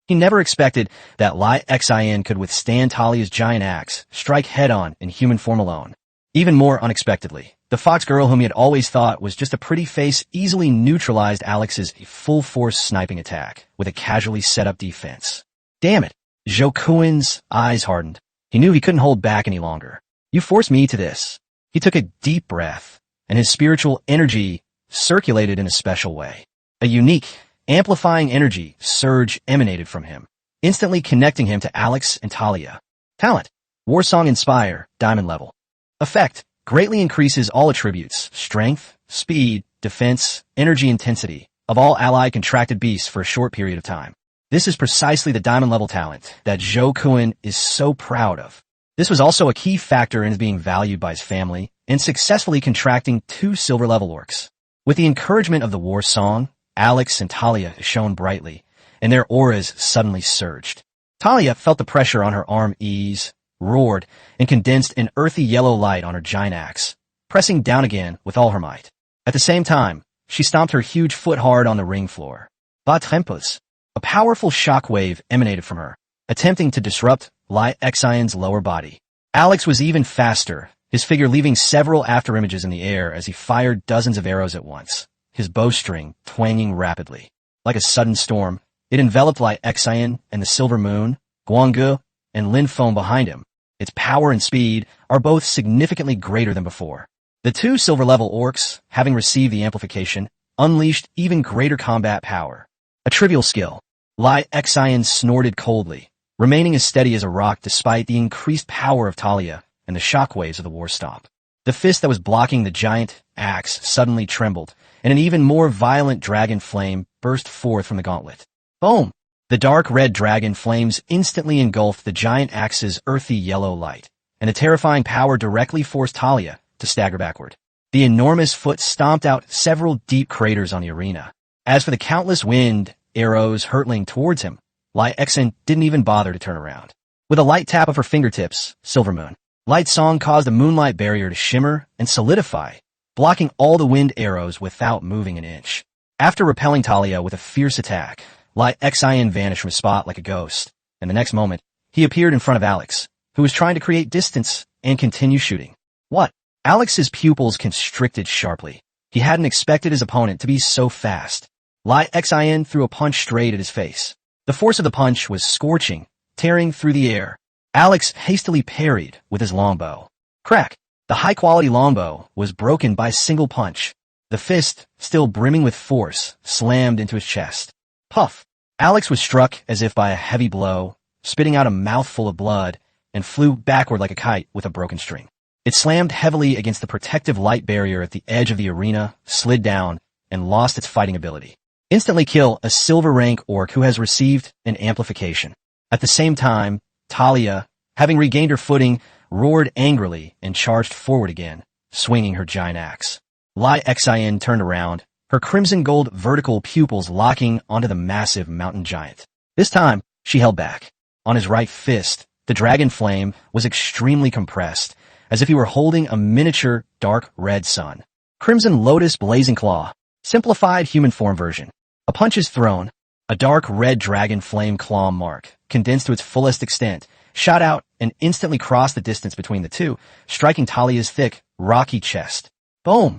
He never expected that Lai Xian could withstand Talia's giant axe, strike head-on in human form alone. Even more unexpectedly, the fox girl whom he had always thought was just a pretty face easily neutralized Alex's full-force sniping attack with a casually set-up defense. Damn it! Zhou Kuan's eyes hardened. He knew he couldn't hold back any longer. You forced me to this. He took a deep breath, and his spiritual energy circulated in a special way. A unique, amplifying energy surge emanated from him, instantly connecting him to Alex and Talia. Talent: War Song Inspire, Diamond level. Effect: greatly increases all attributes, strength, speed, defense, energy intensity, of all ally contracted beasts for a short period of time. This is precisely the diamond level talent that Zhou Kuan is so proud of. This was also a key factor in his being valued by his family and successfully contracting 2 silver level orcs. With the encouragement of the war song, Alex and Talia shone brightly, and their auras suddenly surged. Talia felt the pressure on her arm ease, roared, and condensed an earthy yellow light on her giant axe, pressing down again with all her might. At the same time, she stomped her huge foot hard on the ring floor. Ba Tempus. A powerful shock wave emanated from her, attempting to disrupt Lai Xian's lower body. Alex was even faster, his figure leaving several afterimages in the air as he fired dozens of arrows at once, his bowstring twanging rapidly. Like a sudden storm, it enveloped Lai Xian and the Silver Moon, Guanggu, and Lin Feng behind him. Its power and speed are both significantly greater than before. The 2 silver-level orcs, having received the amplification, unleashed even greater combat power. A trivial skill. Lai Xian snorted coldly, remaining as steady as a rock despite the increased power of Talia and the shockwaves of the war stomp. The fist that was blocking the giant axe suddenly trembled, and an even more violent dragon flame burst forth from the gauntlet. Boom! The dark red dragon flames instantly engulfed the giant axe's earthy yellow light, and the terrifying power directly forced Talia to stagger backward. The enormous foot stomped out several deep craters on the arena. As for the countless wind arrows hurtling towards him, Lai Xian didn't even bother to turn around. With a light tap of her fingertips, Silver Moon Light Song caused a moonlight barrier to shimmer and solidify, blocking all the wind arrows without moving an inch. After repelling Talia with a fierce attack, Lai Xian vanished from his spot like a ghost, and the next moment, he appeared in front of Alex, who was trying to create distance and continue shooting. What? Alex's pupils constricted sharply. He hadn't expected his opponent to be so fast. Lai Xian threw a punch straight at his face. The force of the punch was scorching, tearing through the air. Alex hastily parried with his longbow. Crack! The high-quality longbow was broken by a single punch. The fist, still brimming with force, slammed into his chest. Puff! Alex was struck as if by a heavy blow, spitting out a mouthful of blood, and flew backward like a kite with a broken string. It slammed heavily against the protective light barrier at the edge of the arena, slid down, and lost its fighting ability. Instantly kill a silver rank orc who has received an amplification. At the same time, Talia, having regained her footing, roared angrily and charged forward again, swinging her giant axe. Lai Xin turned around, her crimson gold vertical pupils locking onto the massive mountain giant. This time, she held back. On his right fist, the dragon flame was extremely compressed, as if he were holding a miniature dark red sun. Crimson Lotus Blazing Claw, simplified human form version. A punch is thrown. A dark red dragon flame claw mark, condensed to its fullest extent, shot out and instantly crossed the distance between the two, striking Talia's thick, rocky chest. Boom!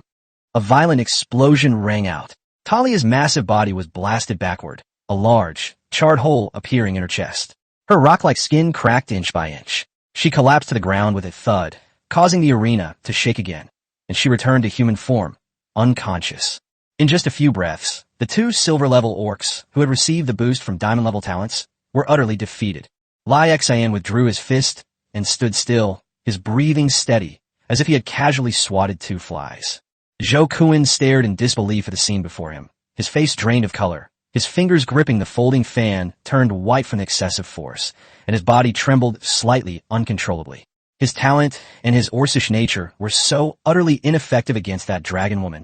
A violent explosion rang out. Talia's massive body was blasted backward, a large, charred hole appearing in her chest. Her rock-like skin cracked inch by inch. She collapsed to the ground with a thud, causing the arena to shake again, and she returned to human form, unconscious. In just a few breaths, the two silver-level orcs, who had received the boost from diamond-level talents, were utterly defeated. Lai Xian withdrew his fist and stood still, his breathing steady, as if he had casually swatted two flies. Zhou Kuan stared in disbelief at the scene before him, his face drained of color. His fingers gripping the folding fan turned white from excessive force, and his body trembled slightly uncontrollably. His talent and his Orcish nature were so utterly ineffective against that dragon woman.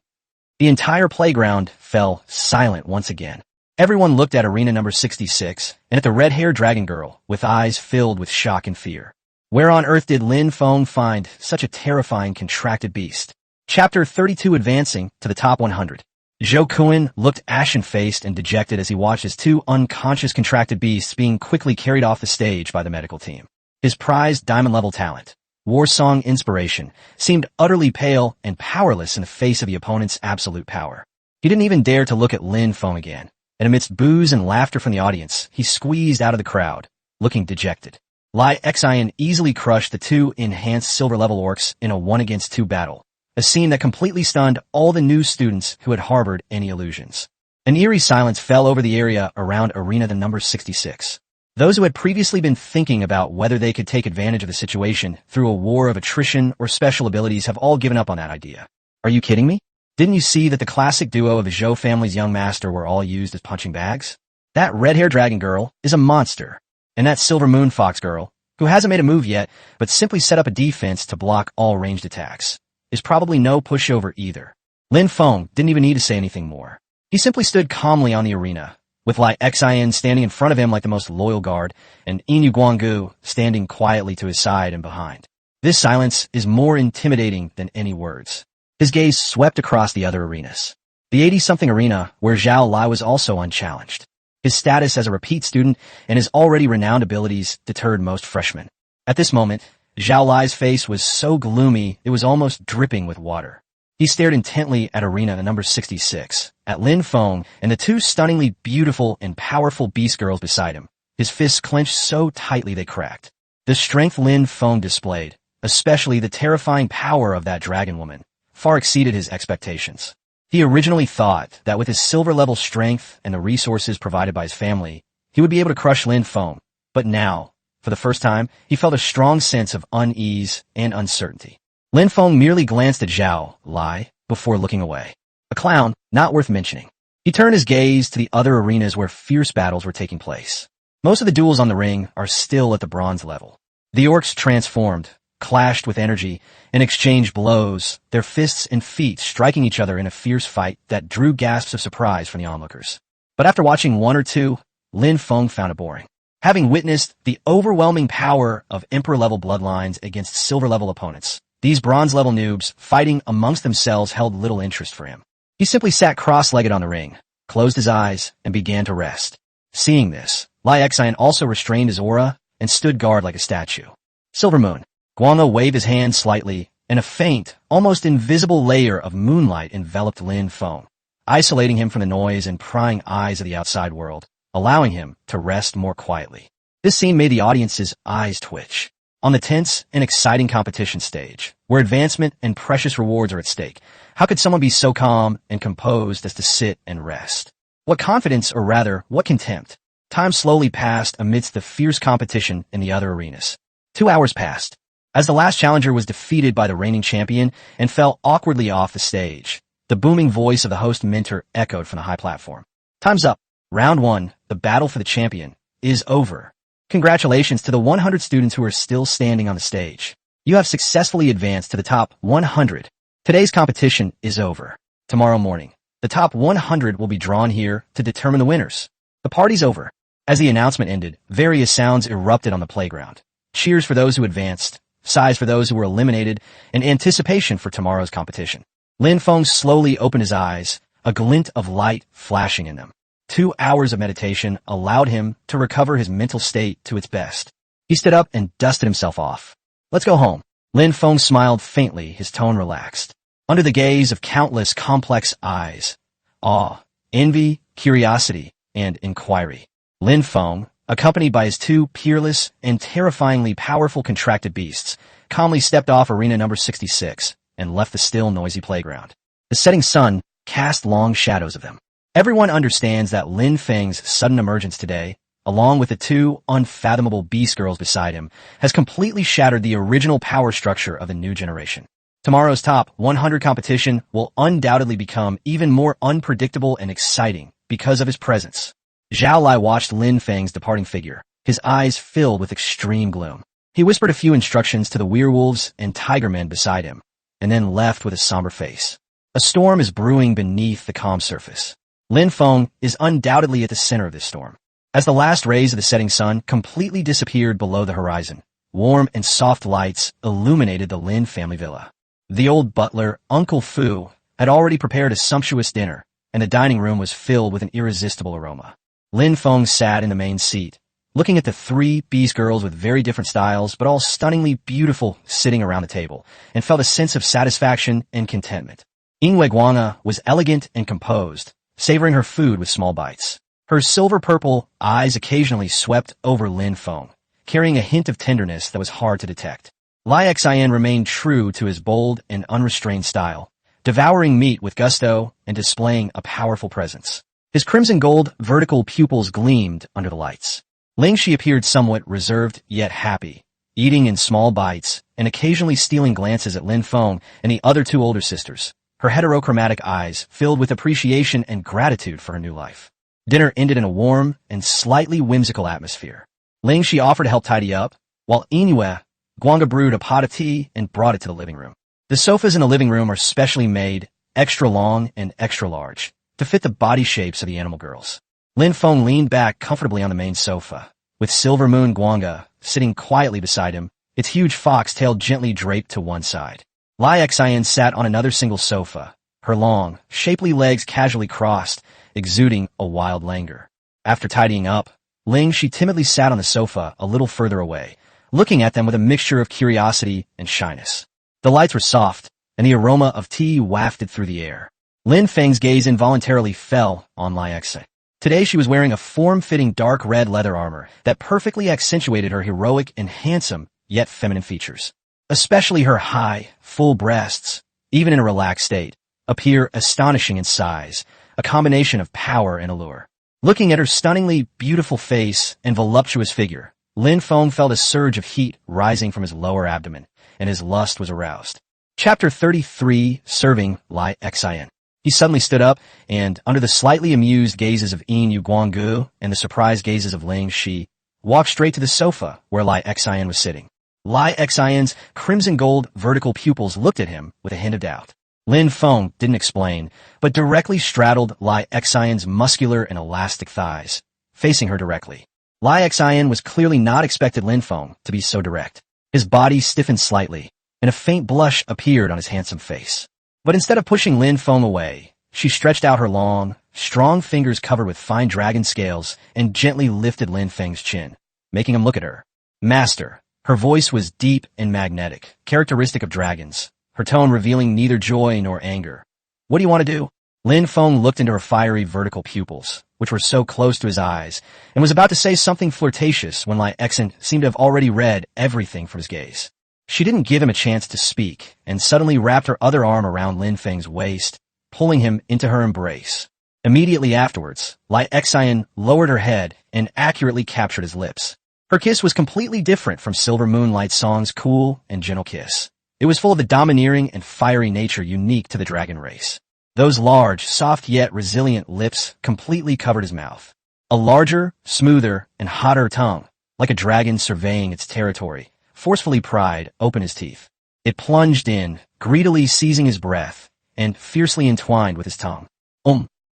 The entire playground fell silent once again. Everyone looked at arena number 66 and at the red-haired dragon girl with eyes filled with shock and fear. Where on earth did Lin Feng find such a terrifying contracted beast? Chapter 32 Advancing to the top 100. Zhou Kuan looked ashen-faced and dejected as he watched his two unconscious contracted beasts being quickly carried off the stage by the medical team. His prized diamond-level talent, War Song Inspiration, seemed utterly pale and powerless in the face of the opponent's absolute power. He didn't even dare to look at Lin Feng again, and amidst boos and laughter from the audience, he squeezed out of the crowd, looking dejected. Lai Xian easily crushed the two enhanced silver-level orcs in a 1-against-2 battle, a scene that completely stunned all the new students who had harbored any illusions. An eerie silence fell over the area around arena number 66. Those who had previously been thinking about whether they could take advantage of the situation through a war of attrition or special abilities have all given up on that idea. Are you kidding me? Didn't you see that the classic duo of the Zhou family's young master were all used as punching bags? That red-haired dragon girl is a monster, and that silver moon fox girl, who hasn't made a move yet but simply set up a defense to block all ranged attacks, is probably no pushover either. Lin Feng didn't even need to say anything more. He simply stood calmly on the arena, with Lai Xian standing in front of him like the most loyal guard, and Inu Guanggu standing quietly to his side and behind. This silence is more intimidating than any words. His gaze swept across the other arenas. The 80-something arena, where Zhao Lai was also unchallenged. His status as a repeat student and his already renowned abilities deterred most freshmen. At this moment, Zhao Lai's face was so gloomy it was almost dripping with water. He stared intently at arena number 66, at Lin Feng and the two stunningly beautiful and powerful beast girls beside him, his fists clenched so tightly they cracked. The strength Lin Feng displayed, especially the terrifying power of that dragon woman, far exceeded his expectations. He originally thought that with his silver-level strength and the resources provided by his family, he would be able to crush Lin Feng, but now, for the first time, he felt a strong sense of unease and uncertainty. Lin Feng merely glanced at Zhao Lai before looking away. A clown, not worth mentioning. He turned his gaze to the other arenas where fierce battles were taking place. Most of the duels on the ring are still at the bronze level. The orcs transformed, clashed with energy, and exchanged blows, their fists and feet striking each other in a fierce fight that drew gasps of surprise from the onlookers. But after watching one or two, Lin Feng found it boring. Having witnessed the overwhelming power of Emperor-level bloodlines against silver-level opponents, these bronze-level noobs fighting amongst themselves held little interest for him. He simply sat cross-legged on the ring, closed his eyes, and began to rest. Seeing this, Lai Xian also restrained his aura and stood guard like a statue. Silver Moon. Guanglo waved his hand slightly, and a faint, almost invisible layer of moonlight enveloped Lin Feng, isolating him from the noise and prying eyes of the outside world, allowing him to rest more quietly. This scene made the audience's eyes twitch. On the tense and exciting competition stage, where advancement and precious rewards are at stake, how could someone be so calm and composed as to sit and rest? What confidence, or rather, what contempt? Time slowly passed amidst the fierce competition in the other arenas. 2 hours passed. As the last challenger was defeated by the reigning champion and fell awkwardly off the stage, the booming voice of the host mentor echoed from the high platform. Time's up. Round 1, the battle for the champion, is over. Congratulations to the 100 students who are still standing on the stage. You have successfully advanced to the top 100. Today's competition is over. Tomorrow morning, the top 100 will be drawn here to determine the winners. The party's over. As the announcement ended, various sounds erupted on the playground. Cheers for those who advanced, sighs for those who were eliminated, and anticipation for tomorrow's competition. Lin Feng slowly opened his eyes, a glint of light flashing in them. 2 hours of meditation allowed him to recover his mental state to its best. He stood up and dusted himself off. Let's go home. Lin Feng smiled faintly, his tone relaxed. Under the gaze of countless complex eyes, awe, envy, curiosity, and inquiry, Lin Feng, accompanied by his 2 peerless and terrifyingly powerful contracted beasts, calmly stepped off arena number 66 and left the still noisy playground. The setting sun cast long shadows of them. Everyone understands that Lin Feng's sudden emergence today, along with the 2 unfathomable beast girls beside him, has completely shattered the original power structure of the new generation. Tomorrow's top 100 competition will undoubtedly become even more unpredictable and exciting because of his presence. Zhao Lai watched Lin Feng's departing figure, his eyes filled with extreme gloom. He whispered a few instructions to the werewolves and tiger men beside him, and then left with a somber face. A storm is brewing beneath the calm surface. Lin Feng is undoubtedly at the center of this storm. As the last rays of the setting sun completely disappeared below the horizon, warm and soft lights illuminated the Lin family villa. The old butler, Uncle Fu, had already prepared a sumptuous dinner, and the dining room was filled with an irresistible aroma. Lin Feng sat in the main seat, looking at the 3 beast girls with very different styles but all stunningly beautiful sitting around the table, and felt a sense of satisfaction and contentment. Yingwei Guanga was elegant and composed, savoring her food with small bites. Her silver-purple eyes occasionally swept over Lin Feng, carrying a hint of tenderness that was hard to detect. Lai Xian remained true to his bold and unrestrained style, devouring meat with gusto and displaying a powerful presence. His crimson gold vertical pupils gleamed under the lights. Ling Shi appeared somewhat reserved yet happy, eating in small bites and occasionally stealing glances at Lin Feng and the other 2 older sisters, her heterochromatic eyes filled with appreciation and gratitude for her new life. Dinner ended in a warm and slightly whimsical atmosphere. Ling Shi offered to help tidy up, while Yingwei Guanga brewed a pot of tea and brought it to the living room. The sofas in the living room are specially made, extra long and extra large, to fit the body shapes of the animal girls. Lin Feng leaned back comfortably on the main sofa, with Silver Moon Guanga sitting quietly beside him, its huge fox tail gently draped to one side. Lai Xian sat on another single sofa, her long, shapely legs casually crossed, exuding a wild languor. After tidying up, Ling Shi timidly sat on the sofa a little further away, looking at them with a mixture of curiosity and shyness. The lights were soft, and the aroma of tea wafted through the air. Lin Feng's gaze involuntarily fell on Lai Xian. Today she was wearing a form-fitting dark red leather armor that perfectly accentuated her heroic and handsome, yet feminine features. Especially her high, full breasts, even in a relaxed state, appear astonishing in size, a combination of power and allure. Looking at her stunningly beautiful face and voluptuous figure, Lin Feng felt a surge of heat rising from his lower abdomen, and his lust was aroused. Chapter 33, Serving Lai Xian. He suddenly stood up, and, under the slightly amused gazes of Yin Yu Guanggu and the surprised gazes of Ling Shi, walked straight to the sofa where Lai Xian was sitting. Lai Xian's crimson gold vertical pupils looked at him with a hint of doubt. Lin Feng didn't explain, but directly straddled Lai Xian's muscular and elastic thighs, facing her directly. Lai Xian was clearly not expected Lin Feng to be so direct. His body stiffened slightly, and a faint blush appeared on his handsome face. But instead of pushing Lin Feng away, she stretched out her long, strong fingers covered with fine dragon scales and gently lifted Lin Feng's chin, making him look at her. Master. Her voice was deep and magnetic, characteristic of dragons, her tone revealing neither joy nor anger. What do you want to do? Lin Feng looked into her fiery vertical pupils, which were so close to his eyes, and was about to say something flirtatious when Lai Exan seemed to have already read everything from his gaze. She didn't give him a chance to speak, and suddenly wrapped her other arm around Lin Feng's waist, pulling him into her embrace. Immediately afterwards, Lai Exan lowered her head and accurately captured his lips. Her kiss was completely different from Silver Moonlight Song's cool and gentle kiss. It was full of the domineering and fiery nature unique to the dragon race. Those large, soft yet resilient lips completely covered his mouth. A larger, smoother, and hotter tongue, like a dragon surveying its territory, forcefully pried open his teeth. It plunged in, greedily seizing his breath, and fiercely entwined with his tongue.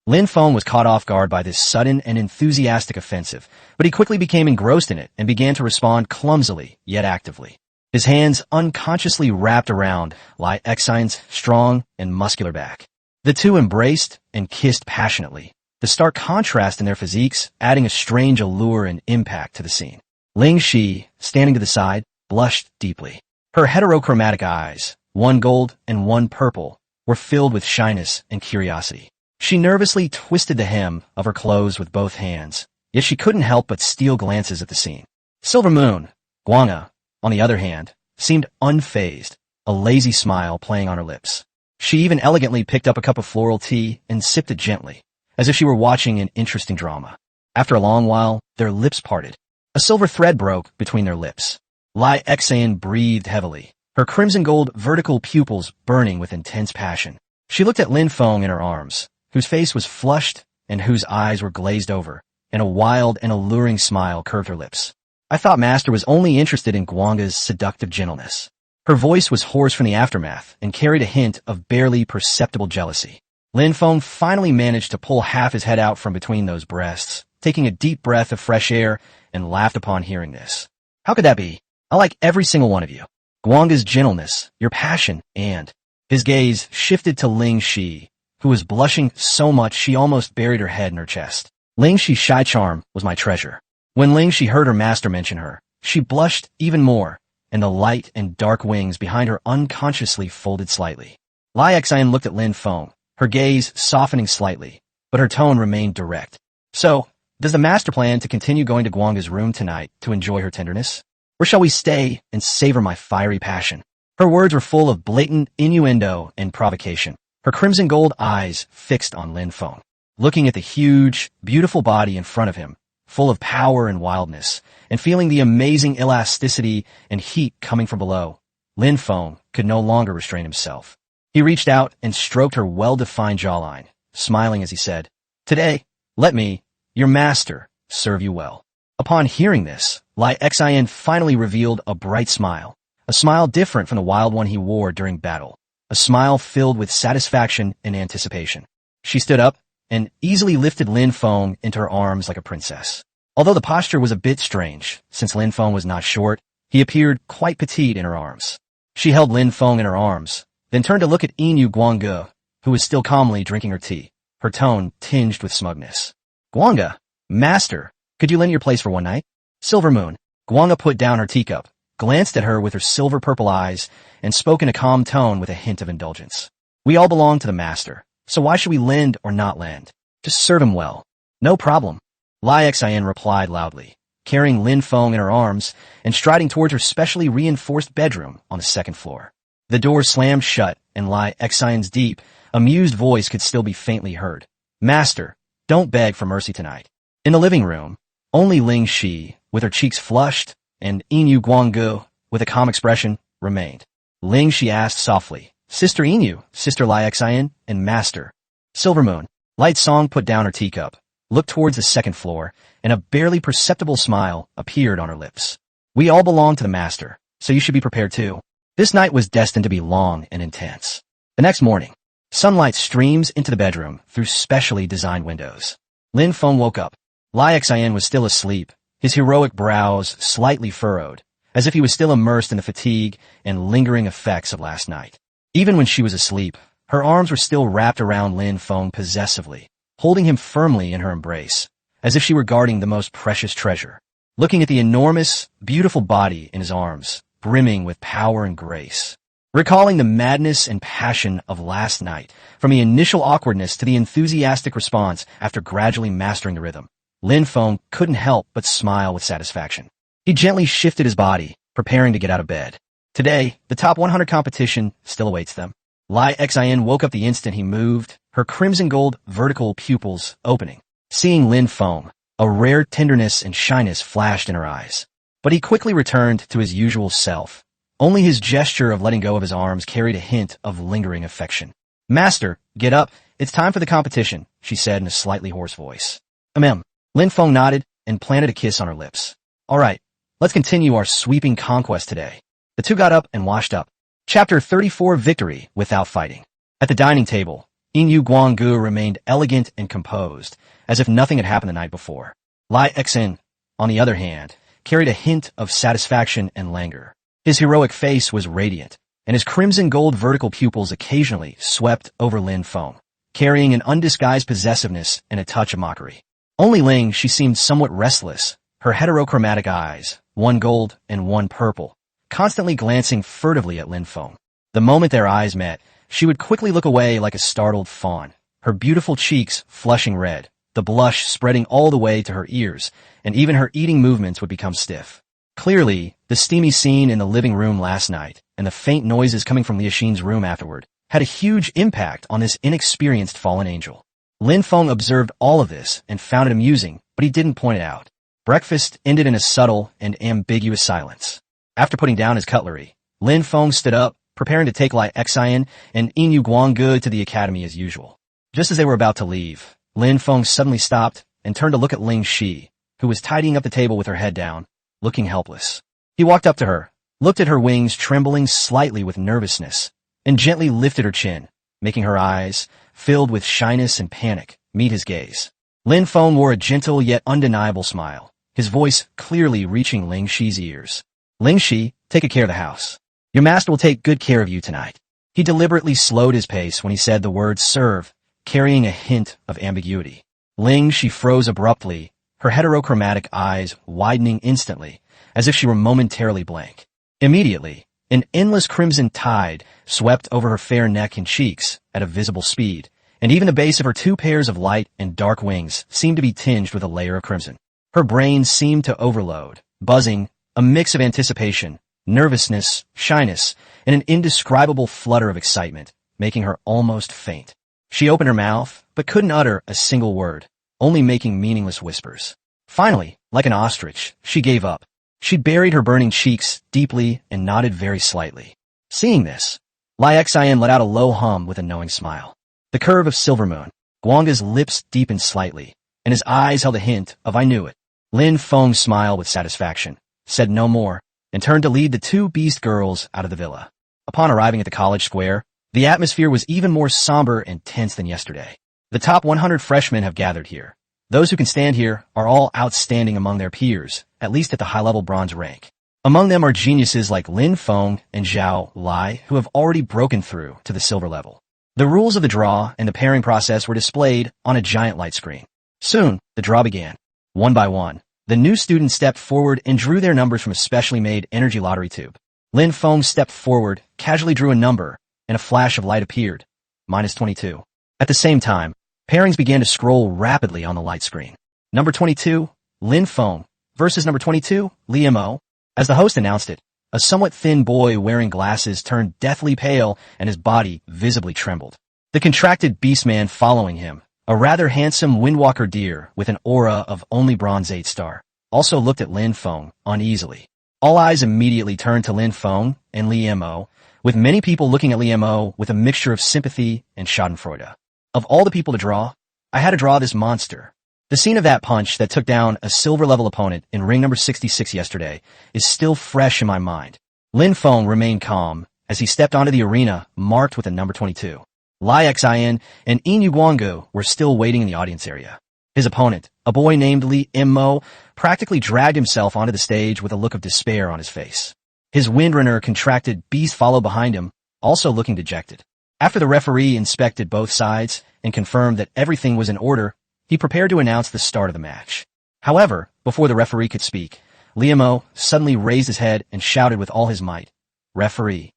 Lin Feng was caught off guard by this sudden and enthusiastic offensive, but he quickly became engrossed in it and began to respond clumsily, yet actively. His hands unconsciously wrapped around Lai Exan's strong and muscular back. The two embraced and kissed passionately, the stark contrast in their physiques adding a strange allure and impact to the scene. Ling Shi, standing to the side, blushed deeply. Her heterochromatic eyes, one gold and one purple, were filled with shyness and curiosity. She nervously twisted the hem of her clothes with both hands, yet she couldn't help but steal glances at the scene. Silver Moon, Guanga, on the other hand, seemed unfazed, a lazy smile playing on her lips. She even elegantly picked up a cup of floral tea and sipped it gently, as if she were watching an interesting drama. After a long while, their lips parted. A silver thread broke between their lips. Lai Exan breathed heavily, her crimson gold vertical pupils burning with intense passion. She looked at Lin Feng in her arms, whose face was flushed and whose eyes were glazed over, and a wild and alluring smile curved her lips. I thought Master was only interested in Guanga's seductive gentleness. Her voice was hoarse from the aftermath and carried a hint of barely perceptible jealousy. Lin Feng finally managed to pull half his head out from between those breasts, taking a deep breath of fresh air, and laughed upon hearing this. How could that be? I like every single one of you. Guanga's gentleness, your passion, and... His gaze shifted to Ling Shi, who was blushing so much she almost buried her head in her chest. Ling Shi's shy charm was my treasure. When Ling Shi heard her master mention her, she blushed even more, and the light and dark wings behind her unconsciously folded slightly. Lai Exan looked at Lin Feng, her gaze softening slightly, but her tone remained direct. So, does the master plan to continue going to Guanga's room tonight to enjoy her tenderness? Or shall we stay and savor my fiery passion? Her words were full of blatant innuendo and provocation, her crimson gold eyes fixed on Lin Feng. Looking at the huge, beautiful body in front of him, full of power and wildness, and feeling the amazing elasticity and heat coming from below, Lin Feng could no longer restrain himself. He reached out and stroked her well-defined jawline, smiling as he said, "Today, let me, your master, serve you well." Upon hearing this, Lai Exan finally revealed a bright smile, a smile different from the wild one he wore during battle, a smile filled with satisfaction and anticipation. She stood up and easily lifted Lin Feng into her arms like a princess. Although the posture was a bit strange, since Lin Feng was not short, he appeared quite petite in her arms. She held Lin Feng in her arms, then turned to look at Inu Guanga, who was still calmly drinking her tea, her tone tinged with smugness. "Guanga, master, could you lend your place for one night?" Silver Moon, Guanga put down her teacup, glanced at her with her silver-purple eyes, and spoke in a calm tone with a hint of indulgence. "We all belong to the master, so why should we lend or not lend? Just serve him well." "No problem," Lai Exan replied loudly, carrying Lin Feng in her arms and striding towards her specially reinforced bedroom on the second floor. The door slammed shut, and Lai Exan's deep, amused voice could still be faintly heard. "Master, don't beg for mercy tonight." In the living room, only Ling Shi, with her cheeks flushed, and Inu Guanggu, with a calm expression, remained. Ling Shi asked softly, "Sister Inu, Sister Lai Exan, and Master." Silver Moon, Light Song put down her teacup, looked towards the second floor, and a barely perceptible smile appeared on her lips. "We all belong to the master, so you should be prepared too." This night was destined to be long and intense. The next morning, sunlight streams into the bedroom through specially designed windows. Lin Feng woke up. Lai Exan was still asleep, his heroic brows slightly furrowed, as if he was still immersed in the fatigue and lingering effects of last night. Even when she was asleep, her arms were still wrapped around Lin Feng possessively, holding him firmly in her embrace, as if she were guarding the most precious treasure. Looking at the enormous, beautiful body in his arms, brimming with power and grace, Recalling the madness and passion of last night, from the initial awkwardness to the enthusiastic response after gradually mastering the rhythm, Lin Feng couldn't help but smile with satisfaction. He gently shifted his body, preparing to get out of bed. Today, the top 100 competition still awaits them. Lai Xin woke up the instant he moved, her crimson gold vertical pupils opening. Seeing Lin Feng, a rare tenderness and shyness flashed in her eyes. But he quickly returned to his usual self. Only his gesture of letting go of his arms carried a hint of lingering affection. "Master, get up. It's time for the competition," she said in a slightly hoarse voice. Lin Feng nodded and planted a kiss on her lips. "All right, let's continue our sweeping conquest today." The two got up and washed up. Chapter 34: Victory Without Fighting. At the dining table, Yin Guanggu remained elegant and composed, as if nothing had happened the night before. Lai Xin, on the other hand, carried a hint of satisfaction and languor. His heroic face was radiant, and his crimson gold vertical pupils occasionally swept over Lin Feng, carrying an undisguised possessiveness and a touch of mockery. Only Ling, she seemed somewhat restless, her heterochromatic eyes, one gold and one purple, constantly glancing furtively at Lin Feng. The moment their eyes met, she would quickly look away like a startled fawn, her beautiful cheeks flushing red, the blush spreading all the way to her ears, and even her eating movements would become stiff. Clearly, the steamy scene in the living room last night, and the faint noises coming from Liu Xin's room afterward, had a huge impact on this inexperienced fallen angel. Lin Feng observed all of this and found it amusing, but he didn't point it out. Breakfast ended in a subtle and ambiguous silence. After putting down his cutlery, Lin Feng stood up, preparing to take Lai Xian and Yin Guanggu to the academy as usual. Just as they were about to leave, Lin Feng suddenly stopped and turned to look at Ling Shi, who was tidying up the table with her head down, looking helpless. He walked up to her, looked at her wings trembling slightly with nervousness, and gently lifted her chin, making her eyes, filled with shyness and panic, meet his gaze. Lin Feng wore a gentle yet undeniable smile, his voice clearly reaching Ling Shi's ears. "Ling Shi, take care of the house. Your master will take good care of you tonight." He deliberately slowed his pace when he said the word serve, carrying a hint of ambiguity. Ling Shi froze abruptly, her heterochromatic eyes widening instantly, as if she were momentarily blank. Immediately, an endless crimson tide swept over her fair neck and cheeks at a visible speed, and even the base of her two pairs of light and dark wings seemed to be tinged with a layer of crimson. Her brain seemed to overload, buzzing, a mix of anticipation, nervousness, shyness, and an indescribable flutter of excitement, making her almost faint. She opened her mouth, but couldn't utter a single word, only making meaningless whispers. Finally, like an ostrich, she gave up. She buried her burning cheeks deeply and nodded very slightly. Seeing this, Lai Xian let out a low hum with a knowing smile. The curve of Silvermoon, Guanga's lips deepened slightly, and his eyes held a hint of "I knew it." Lin Feng smiled with satisfaction, said no more, and turned to lead the two beast girls out of the villa. Upon arriving at the college square, the atmosphere was even more somber and tense than yesterday. The top 100 freshmen have gathered here. Those who can stand here are all outstanding among their peers, at least at the high-level bronze rank. Among them are geniuses like Lin Feng and Zhao Lai, who have already broken through to the silver level. The rules of the draw and the pairing process were displayed on a giant light screen. Soon, the draw began. One by one, the new students stepped forward and drew their numbers from a specially made energy lottery tube. Lin Feng stepped forward, casually drew a number, and a flash of light appeared. -22. At the same time, pairings began to scroll rapidly on the light screen. Number 22, Lin Feng, versus number 22, Liu. As the host announced it, a somewhat thin boy wearing glasses turned deathly pale and his body visibly trembled. The contracted beastman following him, a rather handsome windwalker deer with an aura of only bronze 8-star, also looked at Lin Feng uneasily. All eyes immediately turned to Lin Feng and Liu, with many people looking at Liu with a mixture of sympathy and schadenfreude. Of all the people to draw, I had to draw this monster. The scene of that punch that took down a silver-level opponent in ring number 66 yesterday is still fresh in my mind. Lin Feng remained calm as he stepped onto the arena marked with a number 22. Lai Xian and Yin Guanggu were still waiting in the audience area. His opponent, a boy named Li Mo, practically dragged himself onto the stage with a look of despair on his face. His windrunner contracted beast followed behind him, also looking dejected. After the referee inspected both sides and confirmed that everything was in order, he prepared to announce the start of the match. However, before the referee could speak, Liu suddenly raised his head and shouted with all his might, "Referee,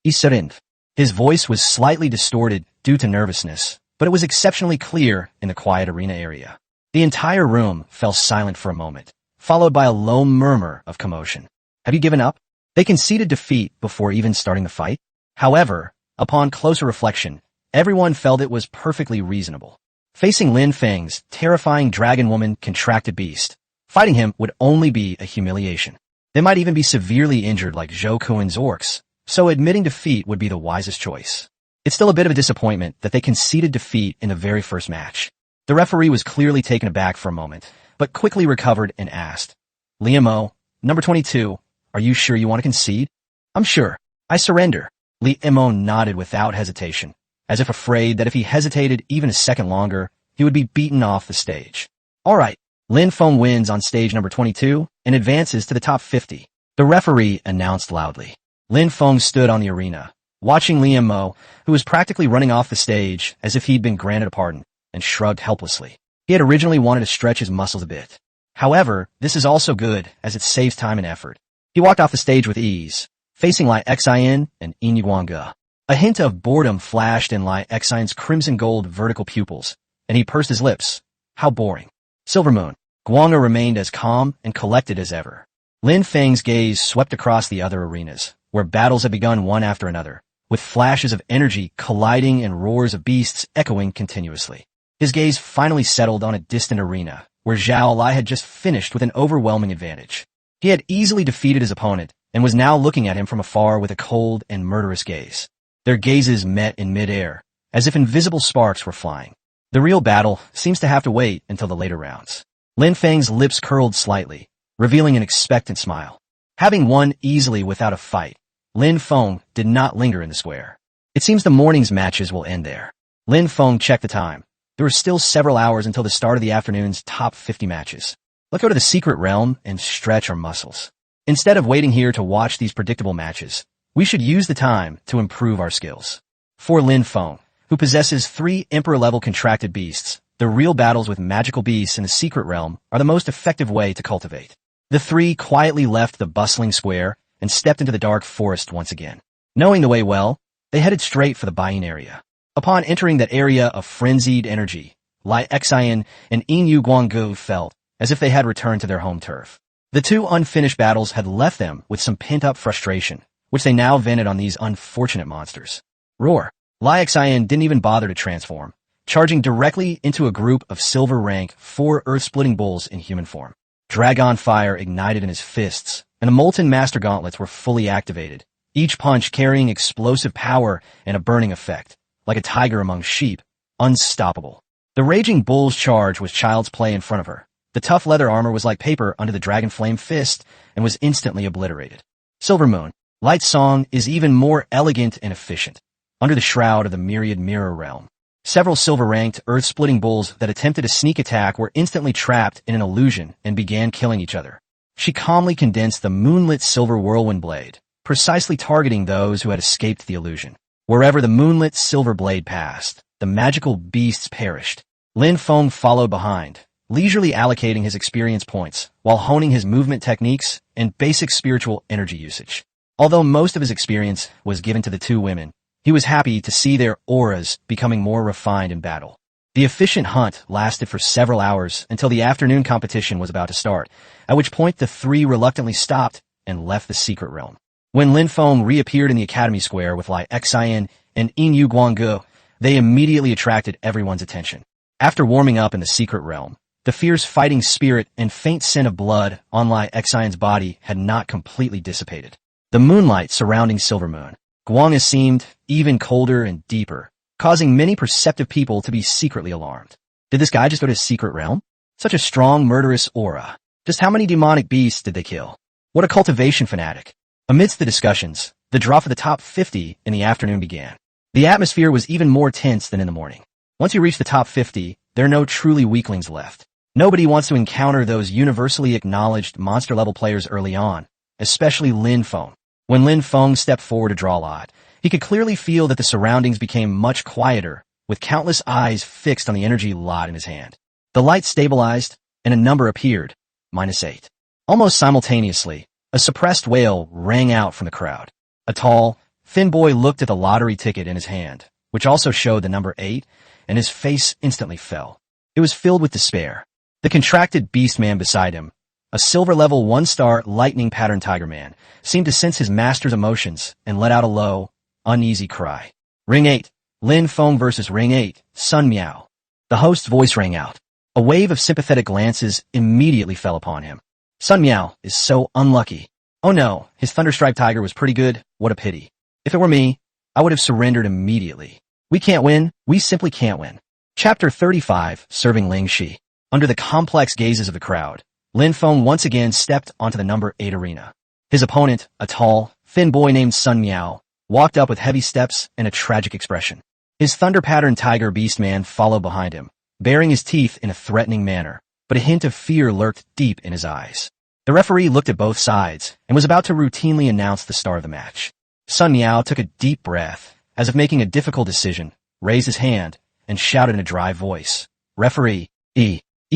Isarind. His voice was slightly distorted due to nervousness, but it was exceptionally clear in the quiet arena area. The entire room fell silent for a moment, followed by a low murmur of commotion. Have you given up? They conceded defeat before even starting the fight. However, upon closer reflection, everyone felt it was perfectly reasonable. Facing Lin Feng's terrifying dragon woman contracted beast, fighting him would only be a humiliation. They might even be severely injured like Zhou Kuan's orcs, so admitting defeat would be the wisest choice. It's still a bit of a disappointment that they conceded defeat in the very first match. The referee was clearly taken aback for a moment, but quickly recovered and asked, Liamo, number 22, are you sure you want to concede? I'm sure. I surrender. Liamo nodded without hesitation, as if afraid that if he hesitated even a second longer, he would be beaten off the stage. All right, Lin Feng wins on stage number 22 and advances to the top 50. The referee announced loudly. Lin Feng stood on the arena, watching Liamo, who was practically running off the stage as if he'd been granted a pardon, and shrugged helplessly. He had originally wanted to stretch his muscles a bit. However, this is also good as it saves time and effort. He walked off the stage with ease, facing Lai Xian and Yin Guanga. A hint of boredom flashed in Lai Xian's crimson gold vertical pupils, and he pursed his lips. How boring. Silver Moon. Guanga remained as calm and collected as ever. Lin Feng's gaze swept across the other arenas, where battles had begun one after another, with flashes of energy colliding and roars of beasts echoing continuously. His gaze finally settled on a distant arena, where Zhao Lai had just finished with an overwhelming advantage. He had easily defeated his opponent, and was now looking at him from afar with a cold and murderous gaze. Their gazes met in mid-air, as if invisible sparks were flying. The real battle seems to have to wait until the later rounds. Lin Feng's lips curled slightly, revealing an expectant smile. Having won easily without a fight, Lin Feng did not linger in the square. It seems the morning's matches will end there. Lin Feng checked the time. There were still several hours until the start of the afternoon's top 50 matches. Let's go to the secret realm and stretch our muscles. Instead of waiting here to watch these predictable matches, we should use the time to improve our skills. For Lin Feng, who possesses 3 emperor-level contracted beasts, the real battles with magical beasts in the secret realm are the most effective way to cultivate. The 3 quietly left the bustling square and stepped into the dark forest once again. Knowing the way well, they headed straight for the Baiyin area. Upon entering that area of frenzied energy, Lai Xian and Yin Guanggu felt as if they had returned to their home turf. The 2 unfinished battles had left them with some pent-up frustration, which they now vented on these unfortunate monsters. Roar! Lai Xian didn't even bother to transform, charging directly into a group of silver rank 4 earth-splitting bulls in human form. Dragon fire ignited in his fists, and the molten master gauntlets were fully activated, each punch carrying explosive power and a burning effect, like a tiger among sheep, unstoppable. The raging bull's charge was child's play in front of her. The tough leather armor was like paper under the dragon flame fist and was instantly obliterated. Silver Moon, Light Song is even more elegant and efficient. Under the shroud of the myriad mirror realm, several silver-ranked, earth-splitting bulls that attempted a sneak attack were instantly trapped in an illusion and began killing each other. She calmly condensed the moonlit silver whirlwind blade, precisely targeting those who had escaped the illusion. Wherever the moonlit silver blade passed, the magical beasts perished. Lin Feng followed behind, leisurely allocating his experience points while honing his movement techniques and basic spiritual energy usage. Although most of his experience was given to the 2 women, he was happy to see their auras becoming more refined in battle. The efficient hunt lasted for several hours until the afternoon competition was about to start, at which point the 3 reluctantly stopped and left the secret realm. When Lin Feng reappeared in the academy square with Lai Xian and Yin Guanggu, they immediately attracted everyone's attention. After warming up in the secret realm, the fierce fighting spirit and faint scent of blood on Lai Xian's body had not completely dissipated. The moonlight surrounding Silver Moon, Guanga seemed even colder and deeper, causing many perceptive people to be secretly alarmed. Did this guy just go to his secret realm? Such a strong, murderous aura. Just how many demonic beasts did they kill? What a cultivation fanatic. Amidst the discussions, the draw for the top 50 in the afternoon began. The atmosphere was even more tense than in the morning. Once you reach the top 50, there are no truly weaklings left. Nobody wants to encounter those universally acknowledged monster-level players early on, especially Lin Feng. When Lin Feng stepped forward to draw lot, he could clearly feel that the surroundings became much quieter, with countless eyes fixed on the energy lot in his hand. The light stabilized, and a number appeared, -8. Almost simultaneously, a suppressed wail rang out from the crowd. A tall, Thin Boy looked at the lottery ticket in his hand, which also showed the number 8, and his face instantly fell. It was filled with despair. The contracted beastman beside him, a silver-level 1-star lightning pattern tiger man, seemed to sense his master's emotions and let out a low, uneasy cry. Ring 8. Lin Feng versus Ring 8, Sun Miao. The host's voice rang out. A wave of sympathetic glances immediately fell upon him. Sun Miao is so unlucky. Oh no, his Thunderstripe tiger was pretty good. What a pity. If it were me, I would have surrendered immediately. We can't win. We simply can't win. Chapter 35, Serving Ling Shi. Under the complex gazes of the crowd, Lin Feng once again stepped onto the number 8 arena. His opponent, a tall, thin boy named Sun Miao, walked up with heavy steps and a tragic expression. His thunder-patterned tiger beastman followed behind him, baring his teeth in a threatening manner, but a hint of fear lurked deep in his eyes. The referee looked at both sides and was about to routinely announce the star of the match. Sun Miao took a deep breath, as if making a difficult decision, raised his hand, and shouted in a dry voice, "Referee,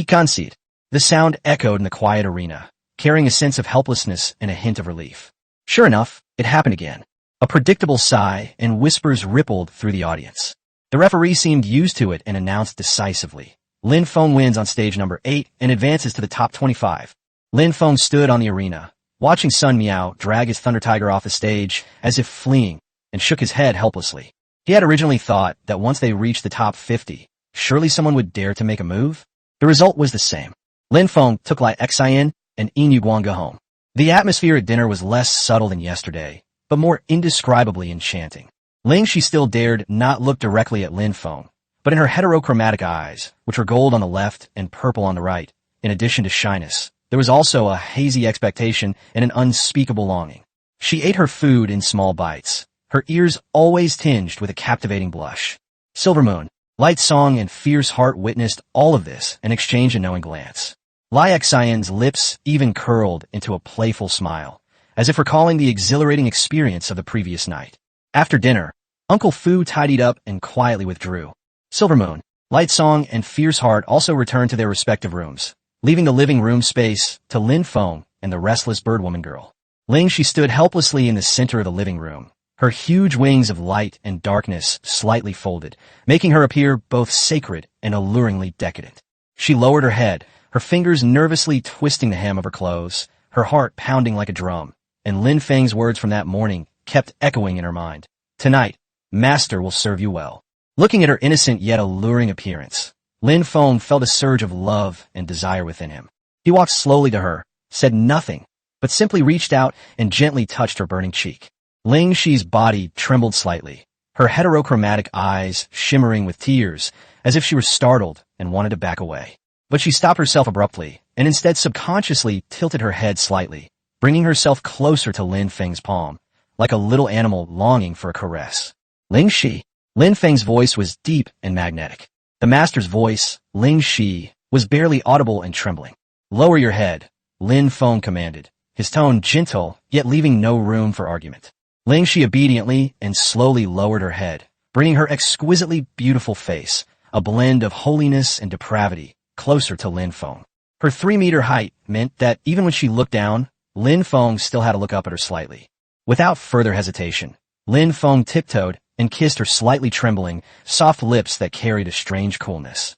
concede." The sound echoed in the quiet arena, carrying a sense of helplessness and a hint of relief. Sure enough, it happened again. A predictable sigh and whispers rippled through the audience. The referee seemed used to it and announced decisively, Lin Feng wins on stage number 8 and advances to the top 25. Lin Feng stood on the arena, watching Sun Miao drag his Thunder Tiger off the stage as if fleeing, and shook his head helplessly. He had originally thought that once they reached the top 50, surely someone would dare to make a move. The result was the same. Lin Feng took Lai Xian and Yin Yuguang home. The atmosphere at dinner was less subtle than yesterday, but more indescribably enchanting. Ling Shi still dared not look directly at Lin Feng, but in her heterochromatic eyes, which were gold on the left and purple on the right, in addition to shyness, there was also a hazy expectation and an unspeakable longing. She ate her food in small bites, her ears always tinged with a captivating blush. Silver Moon, Light Song, and Fierce Heart witnessed all of this and exchanged a knowing glance. Lai Xian's lips even curled into a playful smile, as if recalling the exhilarating experience of the previous night. After dinner, Uncle Fu tidied up and quietly withdrew. Silver Moon, Light Song, and Fierce Heart also returned to their respective rooms, leaving the living room space to Lin Feng and the restless birdwoman girl. Ling Shi stood helplessly in the center of the living room, her huge wings of light and darkness slightly folded, making her appear both sacred and alluringly decadent. She lowered her head, her fingers nervously twisting the hem of her clothes, her heart pounding like a drum, and Lin Feng's words from that morning kept echoing in her mind. Tonight, Master will serve you well. Looking at her innocent yet alluring appearance, Lin Feng felt a surge of love and desire within him. He walked slowly to her, said nothing, but simply reached out and gently touched her burning cheek. Ling Shi's body trembled slightly, her heterochromatic eyes shimmering with tears, as if she were startled and wanted to back away. But she stopped herself abruptly, and instead subconsciously tilted her head slightly, bringing herself closer to Lin Feng's palm, like a little animal longing for a caress. Ling Shi. Lin Feng's voice was deep and magnetic. The master's voice, Ling Shi, was barely audible and trembling. Lower your head, Lin Feng commanded, his tone gentle, yet leaving no room for argument. Ling Shi obediently and slowly lowered her head, bringing her exquisitely beautiful face, a blend of holiness and depravity, closer to Lin Feng. Her 3-meter height meant that even when she looked down, Lin Feng still had to look up at her slightly. Without further hesitation, Lin Feng tiptoed and kissed her slightly trembling, soft lips that carried a strange coolness.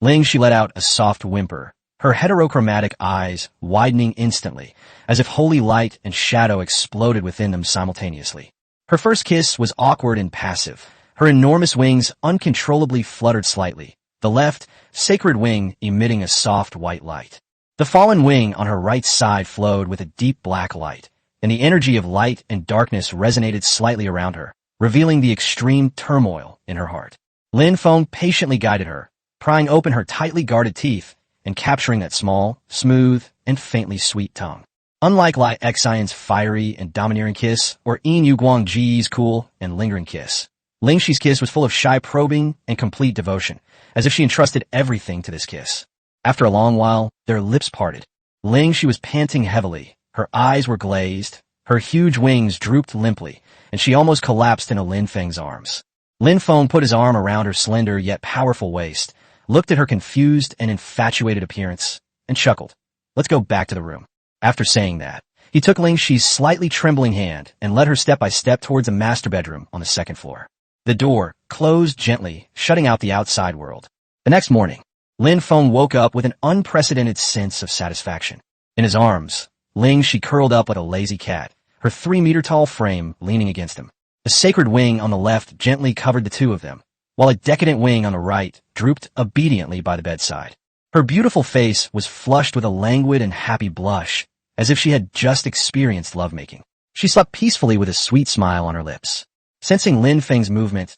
Ling Shi let out a soft whimper, her heterochromatic eyes widening instantly, as if holy light and shadow exploded within them simultaneously. Her first kiss was awkward and passive. Her enormous wings uncontrollably fluttered slightly, the left, sacred wing emitting a soft white light. The fallen wing on her right side flowed with a deep black light, and the energy of light and darkness resonated slightly around her, revealing the extreme turmoil in her heart. Lin Feng patiently guided her, prying open her tightly guarded teeth and capturing that small, smooth, and faintly sweet tongue. Unlike Lai Xian's fiery and domineering kiss, or Yin Yuguang Ji's cool and lingering kiss, Ling Shi's kiss was full of shy probing and complete devotion, as if she entrusted everything to this kiss. After a long while, their lips parted. Ling Shi was panting heavily, her eyes were glazed, her huge wings drooped limply, and she almost collapsed into Lin Feng's arms. Lin Feng put his arm around her slender yet powerful waist, looked at her confused and infatuated appearance, and chuckled. Let's go back to the room. After saying that, He took Ling Xi's slightly trembling hand and led her step by step towards a master bedroom on the second floor. The door closed gently, shutting out the outside world. The next morning, Lin Feng woke up with an unprecedented sense of satisfaction. In his arms, Ling Xi curled up like a lazy cat, her 3-meter-tall frame leaning against him. The sacred wing on the left gently covered the two of them, while a decadent wing on the right drooped obediently by the bedside. Her beautiful face was flushed with a languid and happy blush, as if she had just experienced lovemaking. She slept peacefully with a sweet smile on her lips. Sensing Lin Feng's movement,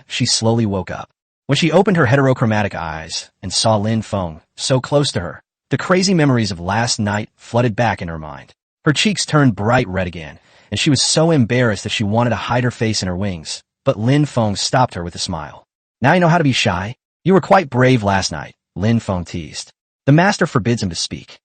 she slowly woke up. When she opened her heterochromatic eyes and saw Lin Feng so close to her, the crazy memories of last night flooded back in her mind. Her cheeks turned bright red again, and she was so embarrassed that she wanted to hide her face in her wings, but Lin Feng stopped her with a smile. Now you know how to be shy? You were quite brave last night, Lin Feng teased. The master forbids him to speak.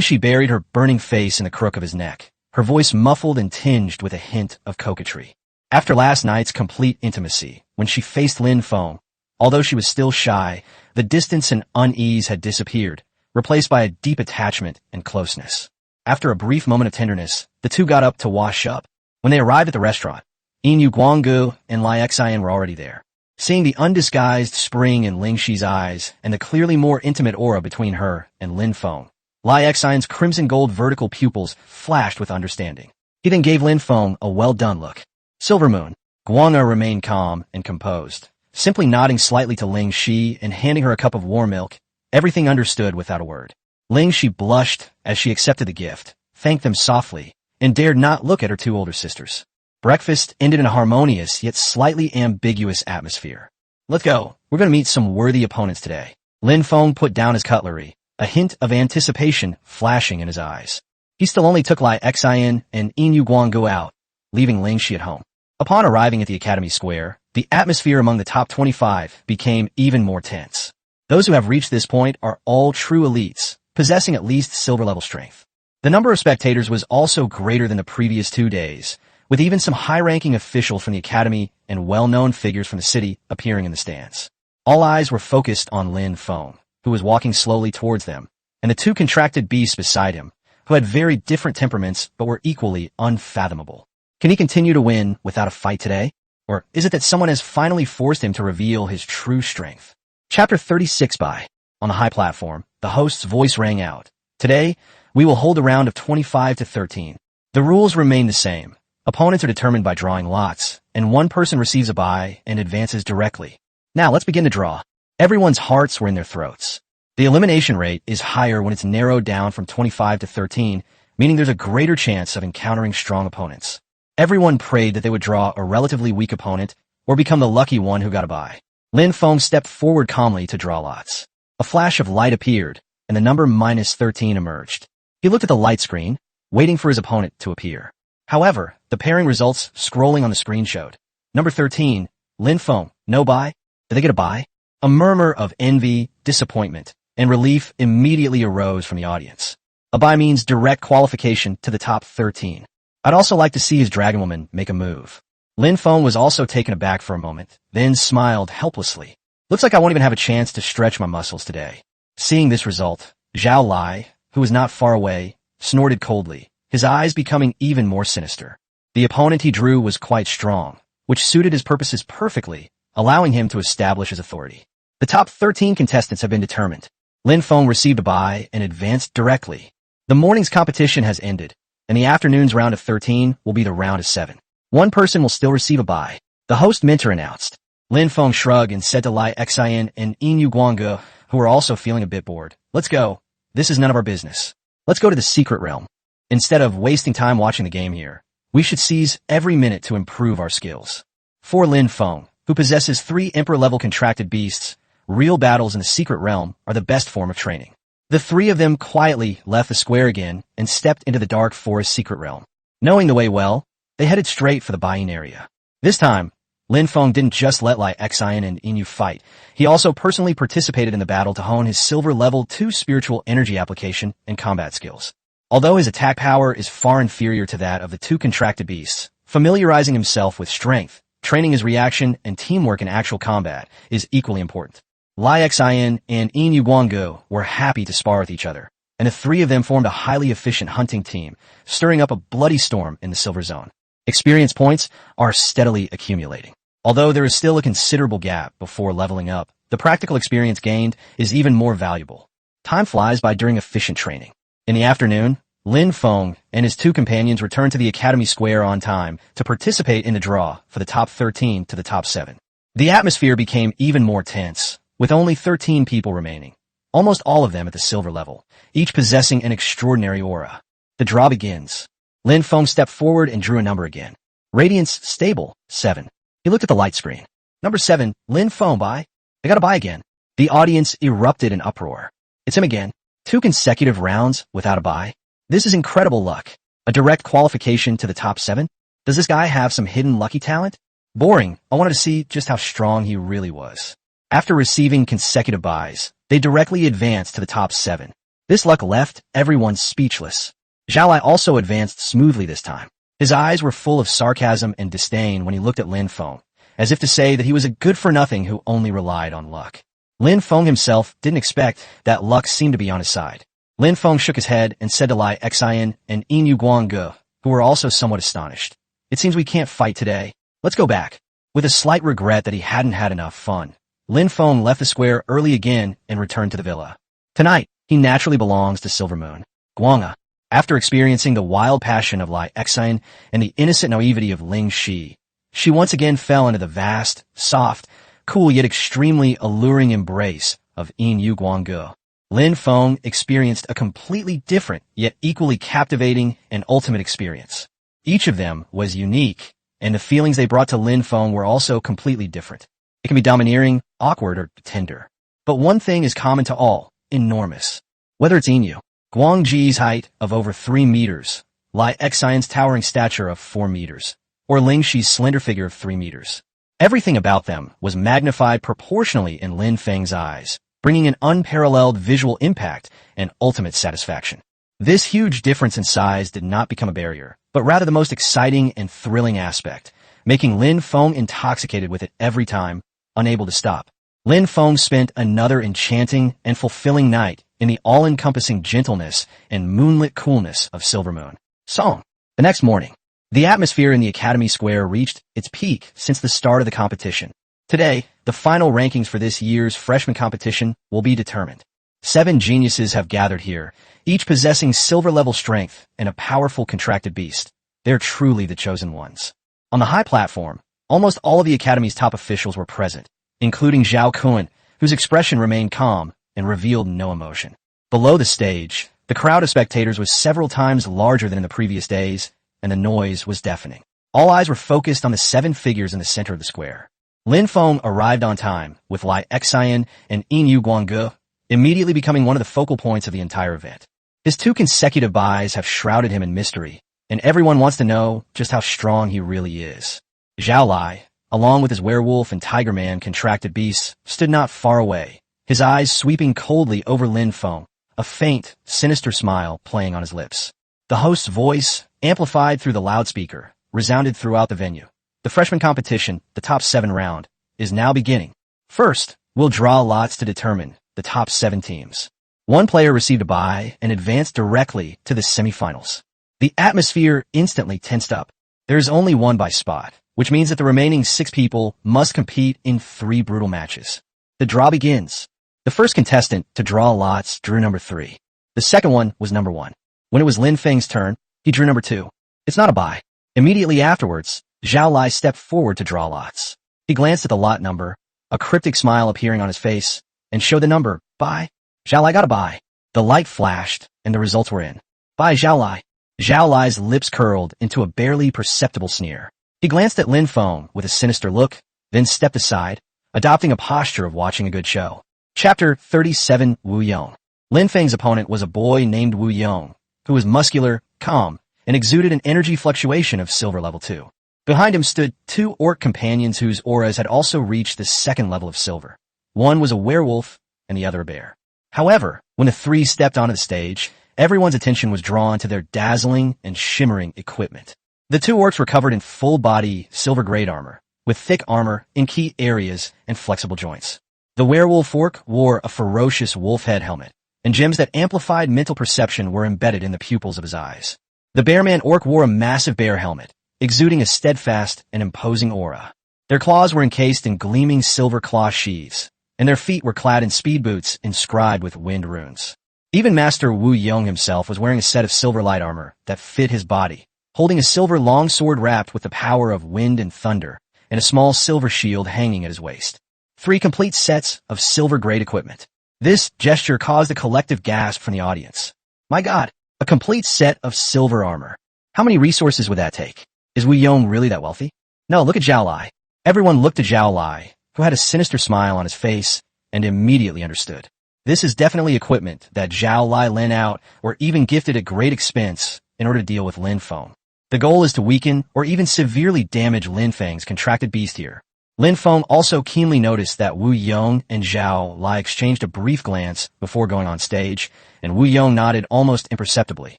She buried her burning face in the crook of his neck, her voice muffled and tinged with a hint of coquetry. After last night's complete intimacy, when she faced Lin Feng, although she was still shy, the distance and unease had disappeared, replaced by a deep attachment and closeness. After a brief moment of tenderness, the two got up to wash up. When they arrived at the restaurant, Inu Guanggu and Lai Xian were already there. Seeing the undisguised spring in Ling Xi's eyes and the clearly more intimate aura between her and Lin Feng, Lai Xian's crimson gold vertical pupils flashed with understanding. He then gave Lin Feng a well-done look. Silver Moon, Guang'e remained calm and composed, simply nodding slightly to Ling Xi and handing her a cup of warm milk, everything understood without a word. Ling Xi blushed as she accepted the gift, thanked them softly, and dared not look at her two older sisters. Breakfast ended in a harmonious yet slightly ambiguous atmosphere. Let's go. We're going to meet some worthy opponents today. Lin Feng put down his cutlery, a hint of anticipation flashing in his eyes. He still only took Lai Xian and Inu Guanggu out, leaving Ling Xi at home. Upon arriving at the Academy Square, the atmosphere among the top 25 became even more tense. Those who have reached this point are all true elites, possessing at least silver-level strength. The number of spectators was also greater than the previous 2 days, with even some high-ranking officials from the Academy and well-known figures from the city appearing in the stands. All eyes were focused on Lin Feng, who was walking slowly towards them, and the two contracted beasts beside him, who had very different temperaments but were equally unfathomable. Can he continue to win without a fight today? Or is it that someone has finally forced him to reveal his true strength? Chapter 36 by. On the high platform, the host's voice rang out. Today, we will hold a round of 25 to 13. The rules remain the same. Opponents are determined by drawing lots, and one person receives a bye and advances directly. Now let's begin to draw. Everyone's hearts were in their throats. The elimination rate is higher when it's narrowed down from 25 to 13, meaning there's a greater chance of encountering strong opponents. Everyone prayed that they would draw a relatively weak opponent or become the lucky one who got a bye. Lin Feng stepped forward calmly to draw lots. A flash of light appeared, and the number -13 emerged. He looked at the light screen, waiting for his opponent to appear. However, the pairing results scrolling on the screen showed. Number 13, Lin Feng, no bye? Did they get a bye? A murmur of envy, disappointment, and relief immediately arose from the audience. A bye means direct qualification to the top 13. I'd also like to see his dragonwoman make a move. Lin Feng was also taken aback for a moment, then smiled helplessly. Looks like I won't even have a chance to stretch my muscles today. Seeing this result, Zhao Lai, who was not far away, snorted coldly, his eyes becoming even more sinister. The opponent he drew was quite strong, which suited his purposes perfectly, allowing him to establish his authority. The top 13 contestants have been determined. Lin Feng received a bye and advanced directly. The morning's competition has ended, and the afternoon's round of 13 will be the round of 7. One person will still receive a bye. The host mentor announced. Lin Feng shrugged and said to Lai Xian and Inu Guanggu, who were also feeling a bit bored, "Let's go. This is none of our business. Let's go to the secret realm. Instead of wasting time watching the game here, we should seize every minute to improve our skills." For Lin Feng, who possesses 3 emperor-level contracted beasts, real battles in the secret realm are the best form of training. The 3 of them quietly left the square again and stepped into the dark forest secret realm. Knowing the way well, they headed straight for the buying area. This time, Lin Feng didn't just let Lai Xian and Inu fight. He also personally participated in the battle to hone his silver level 2 spiritual energy application and combat skills. Although his attack power is far inferior to that of the 2 contracted beasts, familiarizing himself with strength, training his reaction, and teamwork in actual combat is equally important. Lai Xian and Inu Guanggu were happy to spar with each other. and the three of them formed a highly efficient hunting team, stirring up a bloody storm in the Silver Zone. Experience points are steadily accumulating. Although there is still a considerable gap before leveling up, the practical experience gained is even more valuable. Time flies by during efficient training. In the afternoon, Lin Feng and his two companions returned to the Academy Square on time to participate in the draw for the top 13 to the top 7. The atmosphere became even more tense, with only 13 people remaining, almost all of them at the silver level, each possessing an extraordinary aura. The draw begins. Lin Feng stepped forward and drew a number again. Radiance stable, 7. He looked at the light screen. Number 7, Lin Feng buy. I gotta buy again. The audience erupted in uproar. It's him again. 2 consecutive rounds without a buy. This is incredible luck. A direct qualification to the top 7? Does this guy have some hidden lucky talent? Boring. I wanted to see just how strong he really was. After receiving consecutive buys, they directly advanced to the top 7. This luck left everyone speechless. Zhao Li also advanced smoothly this time. His eyes were full of sarcasm and disdain when he looked at Lin Feng, as if to say that he was a good-for-nothing who only relied on luck. Lin Feng himself didn't expect that luck seemed to be on his side. Lin Feng shook his head and said to Lai Xian and Yin Guangge, who were also somewhat astonished. It seems we can't fight today. Let's go back. With a slight regret that he hadn't had enough fun, Lin Feng left the square early again and returned to the villa. Tonight, he naturally belongs to Silver Moon. Guangge. After experiencing the wild passion of Lai Xian and the innocent naivety of Ling Shi, she once again fell into the vast, soft, cool yet extremely alluring embrace of Yin Guangge. Lin Feng experienced a completely different yet equally captivating and ultimate experience. Each of them was unique, and the feelings they brought to Lin Feng were also completely different. It can be domineering, awkward, or tender. But one thing is common to all, enormous. Whether it's Yin Guangji's height of over 3 meters, Lai Xian's towering stature of 4 meters, or Ling Shi's slender figure of 3 meters. Everything about them was magnified proportionally in Lin Feng's eyes, bringing an unparalleled visual impact and ultimate satisfaction. This huge difference in size did not become a barrier, but rather the most exciting and thrilling aspect, making Lin Feng intoxicated with it every time, unable to stop. Lin Feng spent another enchanting and fulfilling night in the all-encompassing gentleness and moonlit coolness of Silver Moon. Song. The next morning, the atmosphere in the Academy Square reached its peak since the start of the competition. Today, the final rankings for this year's freshman competition will be determined. 7 geniuses have gathered here, each possessing silver-level strength and a powerful contracted beast. They're truly the chosen ones. On the high platform, almost all of the Academy's top officials were present, including Zhao Kun, whose expression remained calm and revealed no emotion. Below the stage, the crowd of spectators was several times larger than in the previous days, and the noise was deafening. All eyes were focused on the 7 figures in the center of the square. Lin Feng arrived on time, with Lai Xian and Yin Guangge immediately becoming one of the focal points of the entire event. His 2 consecutive buys have shrouded him in mystery, and everyone wants to know just how strong he really is. Zhao Li, along with his werewolf and tiger man contracted beasts, stood not far away, his eyes sweeping coldly over Lin Feng, a faint, sinister smile playing on his lips. The host's voice, amplified through the loudspeaker, resounded throughout the venue. The freshman competition, the top 7 round, is now beginning. First, we'll draw lots to determine the top 7 teams. 1 player received a bye and advanced directly to the semifinals. The atmosphere instantly tensed up. There is only 1 bye spot, which means that the remaining 6 people must compete in 3 brutal matches. The draw begins. The first contestant to draw lots drew number 3. The second one was number 1. When it was Lin Feng's turn, he drew number 2. It's not a bye. Immediately afterwards, Zhao Li stepped forward to draw lots. He glanced at the lot number, a cryptic smile appearing on his face, and showed the number, bye. Zhao Li got a bye. The light flashed, and the results were in. Bye, Zhao Li. Zhao Li's lips curled into a barely perceptible sneer. He glanced at Lin Feng with a sinister look, then stepped aside, adopting a posture of watching a good show. Chapter 37 Wu Yong. Lin Feng's opponent was a boy named Wu Yong, who was muscular, calm, and exuded an energy fluctuation of silver level 2. Behind him stood 2 orc companions whose auras had also reached the 2nd level of silver. One was a werewolf, and the other a bear. However, when the 3 stepped onto the stage, everyone's attention was drawn to their dazzling and shimmering equipment. The 2 orcs were covered in full-body silver-grade armor, with thick armor in key areas and flexible joints. The werewolf orc wore a ferocious wolf head helmet, and gems that amplified mental perception were embedded in the pupils of his eyes. The bearman orc wore a massive bear helmet, exuding a steadfast and imposing aura. Their claws were encased in gleaming silver claw sheaths, and their feet were clad in speed boots inscribed with wind runes. Even Master Wu Yong himself was wearing a set of silver light armor that fit his body, holding a silver longsword wrapped with the power of wind and thunder, and a small silver shield hanging at his waist. 3 complete sets of silver-grade equipment. This gesture caused a collective gasp from the audience. My God, a complete set of silver armor. How many resources would that take? Is Wu Yong really that wealthy? No, look at Zhao Lai. Everyone looked at Zhao Lai, who had a sinister smile on his face, and immediately understood. This is definitely equipment that Zhao Lai lent out or even gifted at great expense in order to deal with Lin Feng. The goal is to weaken or even severely damage Lin Feng's contracted beast here. Lin Feng also keenly noticed that Wu Yong and Zhao Lai exchanged a brief glance before going on stage, and Wu Yong nodded almost imperceptibly.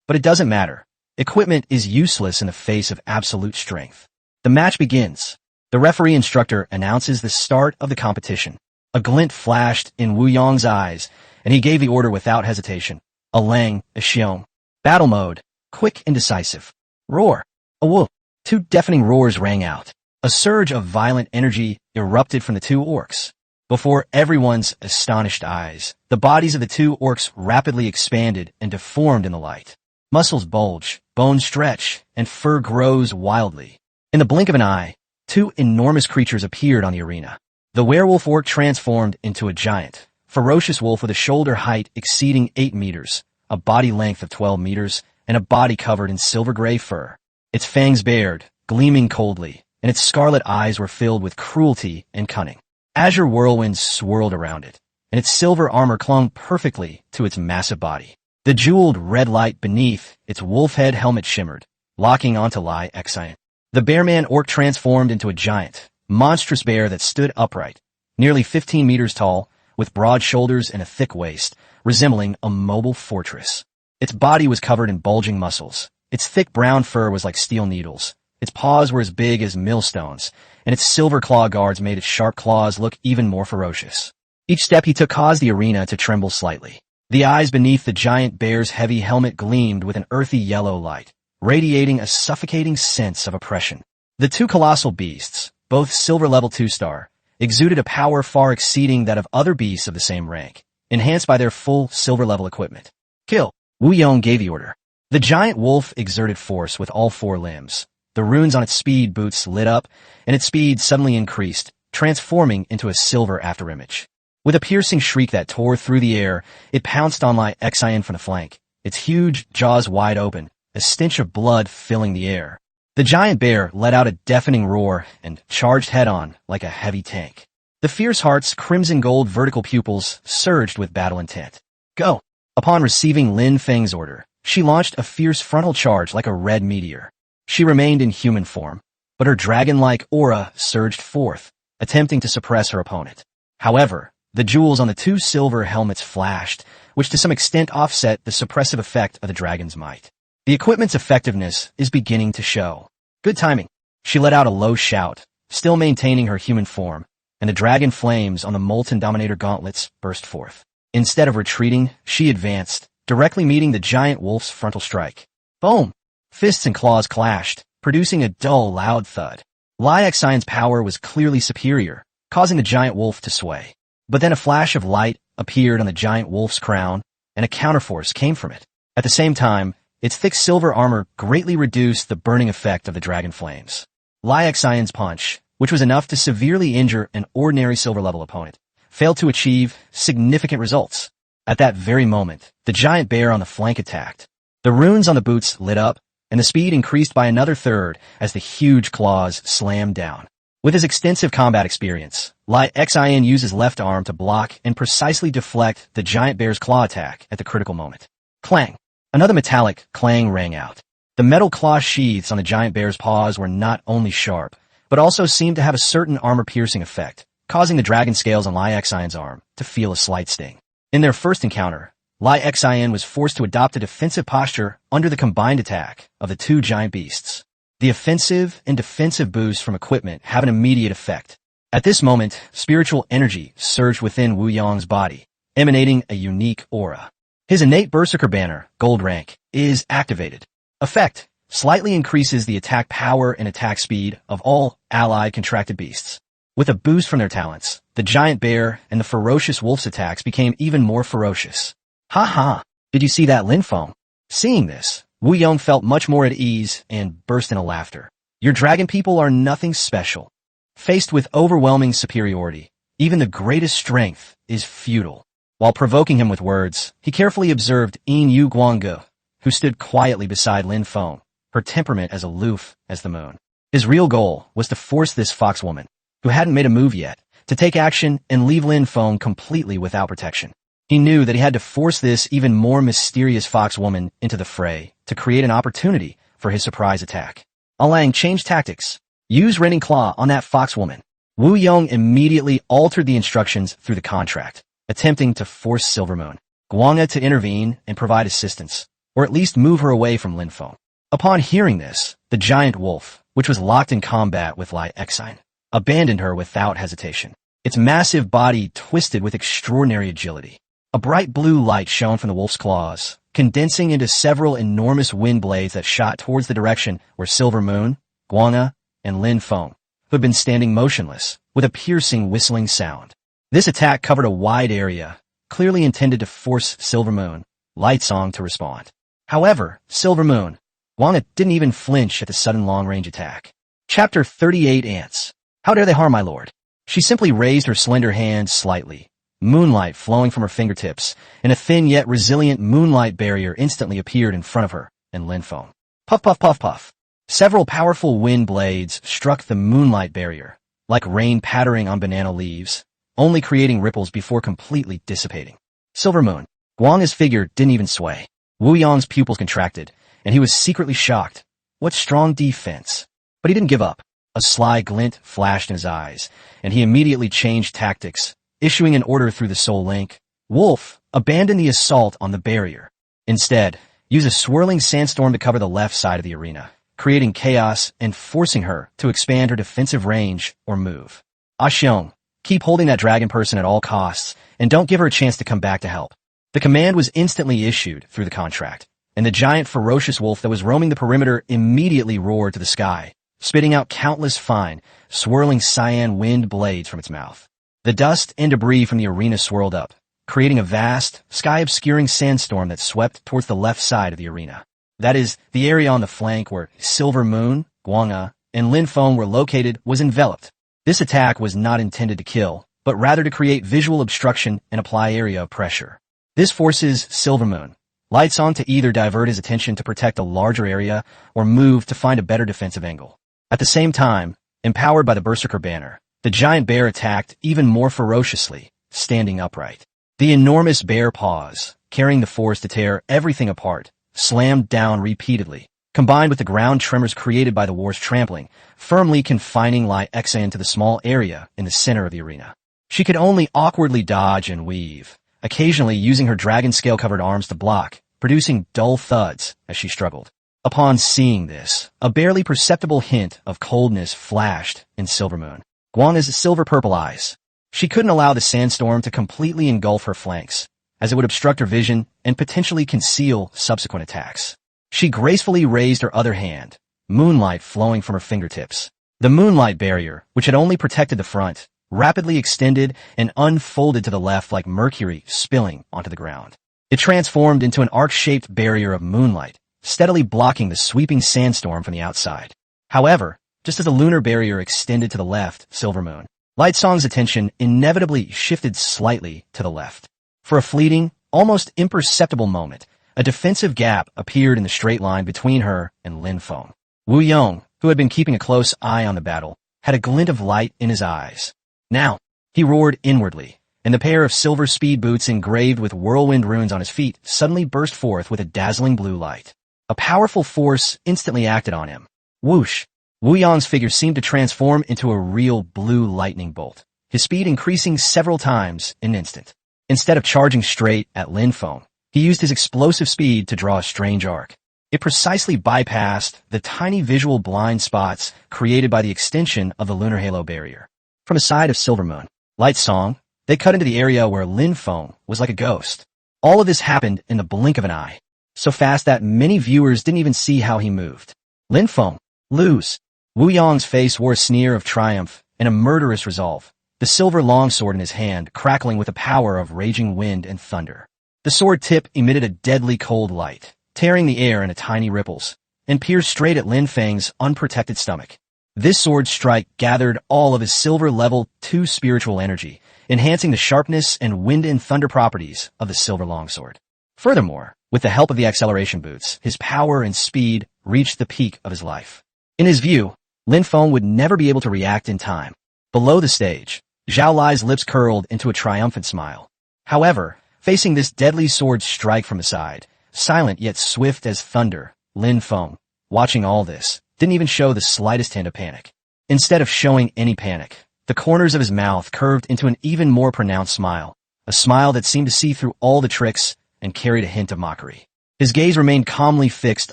But it doesn't matter. Equipment is useless in the face of absolute strength. The match begins. The referee instructor announces the start of the competition. A glint flashed in Wu Yong's eyes, and he gave the order without hesitation. A lang, a xiong. Battle mode. Quick and decisive. Roar. A woo. 2 deafening roars rang out. A surge of violent energy erupted from the 2 orcs. Before everyone's astonished eyes, the bodies of the 2 orcs rapidly expanded and deformed in the light. Muscles bulge, bones stretch, and fur grows wildly. In the blink of an eye, 2 enormous creatures appeared on the arena. The werewolf orc transformed into a giant, ferocious wolf with a shoulder height exceeding 8 meters, a body length of 12 meters, and a body covered in silver-gray fur. Its fangs bared, gleaming coldly, and its scarlet eyes were filled with cruelty and cunning. Azure whirlwinds swirled around it, and its silver armor clung perfectly to its massive body. The jeweled red light beneath its wolf head helmet shimmered, locking onto Lai Xian. The bearman orc transformed into a giant, monstrous bear that stood upright, nearly 15 meters tall, with broad shoulders and a thick waist, resembling a mobile fortress. Its body was covered in bulging muscles. Its thick brown fur was like steel needles. Its paws were as big as millstones, and its silver claw guards made its sharp claws look even more ferocious. Each step he took caused the arena to tremble slightly. The eyes beneath the giant bear's heavy helmet gleamed with an earthy yellow light, radiating a suffocating sense of oppression. The 2 colossal beasts, both silver level 2-star, exuded a power far exceeding that of other beasts of the same rank, enhanced by their full silver level equipment. Kill! Wu Yong gave the order. The giant wolf exerted force with all 4 limbs. The runes on its speed boots lit up, and its speed suddenly increased, transforming into a silver afterimage. With a piercing shriek that tore through the air, it pounced on Lai Xian from the flank, its huge jaws wide open, a stench of blood filling the air. The giant bear let out a deafening roar and charged head-on like a heavy tank. The fierce heart's crimson gold vertical pupils surged with battle intent. Go! Upon receiving Lin Feng's order, she launched a fierce frontal charge like a red meteor. She remained in human form, but her dragon-like aura surged forth, attempting to suppress her opponent. However, the jewels on the 2 silver helmets flashed, which to some extent offset the suppressive effect of the dragon's might. The equipment's effectiveness is beginning to show. Good timing. She let out a low shout, still maintaining her human form, and the dragon flames on the molten dominator gauntlets burst forth. Instead of retreating, she advanced, directly meeting the giant wolf's frontal strike. Boom! Fists and claws clashed, producing a dull, loud thud. Lai Xian's power was clearly superior, causing the giant wolf to sway. But then a flash of light appeared on the giant wolf's crown, and a counterforce came from it. At the same time, its thick silver armor greatly reduced the burning effect of the dragon flames. Lai Xian's punch, which was enough to severely injure an ordinary silver-level opponent, failed to achieve significant results. At that very moment, the giant bear on the flank attacked. The runes on the boots lit up, and the speed increased by another third as the huge claws slammed down. With his extensive combat experience, Lai Xian used his left arm to block and precisely deflect the giant bear's claw attack at the critical moment. Clang! Another metallic clang rang out. The metal claw sheaths on the giant bear's paws were not only sharp, but also seemed to have a certain armor-piercing effect, causing the dragon scales on Lai Xian's arm to feel a slight sting. In their first encounter, Lai Xian was forced to adopt a defensive posture under the combined attack of the 2 giant beasts. The offensive and defensive boosts from equipment have an immediate effect. At this moment, spiritual energy surged within Wu Yong's body, emanating a unique aura. His innate Berserker banner, gold rank, is activated. Effect: slightly increases the attack power and attack speed of all allied contracted beasts. With a boost from their talents, the giant bear and the ferocious wolf's attacks became even more ferocious. Ha ha! Did you see that, Lin Feng? Seeing this, Wu Yong felt much more at ease and burst into laughter. Your dragon people are nothing special. Faced with overwhelming superiority, even the greatest strength is futile. While provoking him with words, he carefully observed Yin Yu Guangge, who stood quietly beside Lin Feng, her temperament as aloof as the moon. His real goal was to force this foxwoman, who hadn't made a move yet, to take action and leave Lin Feng completely without protection. He knew that he had to force this even more mysterious foxwoman into the fray to create an opportunity for his surprise attack. Alang changed tactics. Use Rending Claw on that foxwoman. Wu Yong immediately altered the instructions through the contract, attempting to force Silvermoon Guangge to intervene and provide assistance, or at least move her away from Lin Feng. Upon hearing this, the giant wolf, which was locked in combat with Lai Exine, abandoned her without hesitation. Its massive body twisted with extraordinary agility. A bright blue light shone from the wolf's claws, condensing into several enormous wind blades that shot towards the direction where Silvermoon, Guangge, and Lin Feng, who had been standing motionless, with a piercing whistling sound. This attack covered a wide area, clearly intended to force Silvermoon, Lightsong to respond. However, Silvermoon, Guangge didn't even flinch at the sudden long-range attack. Chapter 38 Ants. How dare they harm my lord? She simply raised her slender hand slightly. Moonlight flowing from her fingertips, and a thin yet resilient moonlight barrier instantly appeared in front of her and Lin Feng. Puff, puff, puff, puff. Several powerful wind blades struck the moonlight barrier, like rain pattering on banana leaves, only creating ripples before completely dissipating. Silvermoon, Guangge's figure didn't even sway. Wu Yong's pupils contracted, and he was secretly shocked. What strong defense. But he didn't give up. A sly glint flashed in his eyes, and he immediately changed tactics, issuing an order through the soul link. Wolf, abandon the assault on the barrier. Instead, use a swirling sandstorm to cover the left side of the arena, creating chaos and forcing her to expand her defensive range or move. Xiong, keep holding that dragon person at all costs, and don't give her a chance to come back to help. The command was instantly issued through the contract, and the giant ferocious wolf that was roaming the perimeter immediately roared to the sky, spitting out countless fine, swirling cyan wind blades from its mouth. The dust and debris from the arena swirled up, creating a vast, sky-obscuring sandstorm that swept towards the left side of the arena. That is, the area on the flank where Silvermoon, Guangge, and Lin Feng were located was enveloped. This attack was not intended to kill, but rather to create visual obstruction and apply area of pressure. This forces Silvermoon, Lightsong, to either divert his attention to protect a larger area or move to find a better defensive angle. At the same time, empowered by the Berserker banner, the giant bear attacked even more ferociously, standing upright. The enormous bear paws, carrying the force to tear everything apart, slammed down repeatedly, combined with the ground tremors created by the war's trampling, firmly confining Lai Exine to the small area in the center of the arena. She could only awkwardly dodge and weave, occasionally using her dragon scale-covered arms to block, producing dull thuds as she struggled. Upon seeing this, a barely perceptible hint of coldness flashed in Silvermoon Guangge's silver-purple eyes. She couldn't allow the sandstorm to completely engulf her flanks, as it would obstruct her vision and potentially conceal subsequent attacks. She gracefully raised her other hand, moonlight flowing from her fingertips. The moonlight barrier, which had only protected the front, rapidly extended and unfolded to the left like mercury spilling onto the ground. It transformed into an arc-shaped barrier of moonlight, steadily blocking the sweeping sandstorm from the outside. However, just as the lunar barrier extended to the left, Silvermoon Lightsong's attention inevitably shifted slightly to the left. For a fleeting, almost imperceptible moment, a defensive gap appeared in the straight line between her and Lin Feng. Wu Yong, who had been keeping a close eye on the battle, had a glint of light in his eyes. Now, he roared inwardly, and the pair of silver speed boots engraved with whirlwind runes on his feet suddenly burst forth with a dazzling blue light. A powerful force instantly acted on him. Whoosh! Wu Yong's figure seemed to transform into a real blue lightning bolt, his speed increasing several times in an instant. Instead of charging straight at Lin Feng, he used his explosive speed to draw a strange arc. It precisely bypassed the tiny visual blind spots created by the extension of the lunar halo barrier. From the side of Silvermoon Lightsong, They cut into the area where Lin Feng was like a ghost. All of this happened in the blink of an eye, so fast that many viewers didn't even see how he moved. Lin Feng, lose. Wu Yong's face wore a sneer of triumph and a murderous resolve, the silver longsword in his hand crackling with the power of raging wind and thunder. The sword tip emitted a deadly cold light, tearing the air into tiny ripples, and pierced straight at Lin Feng's unprotected stomach. This sword strike gathered all of his silver level 2 spiritual energy, enhancing the sharpness and wind and thunder properties of the silver longsword. Furthermore, with the help of the acceleration boots, his power and speed reached the peak of his life. In his view, Lin Feng would never be able to react in time. Below the stage, Zhao Lai's lips curled into a triumphant smile. However, facing this deadly sword strike from the side, silent yet swift as thunder, Lin Feng, watching all this, didn't even show the slightest hint of panic. Instead of showing any panic, the corners of his mouth curved into an even more pronounced smile, a smile that seemed to see through all the tricks and carried a hint of mockery. His gaze remained calmly fixed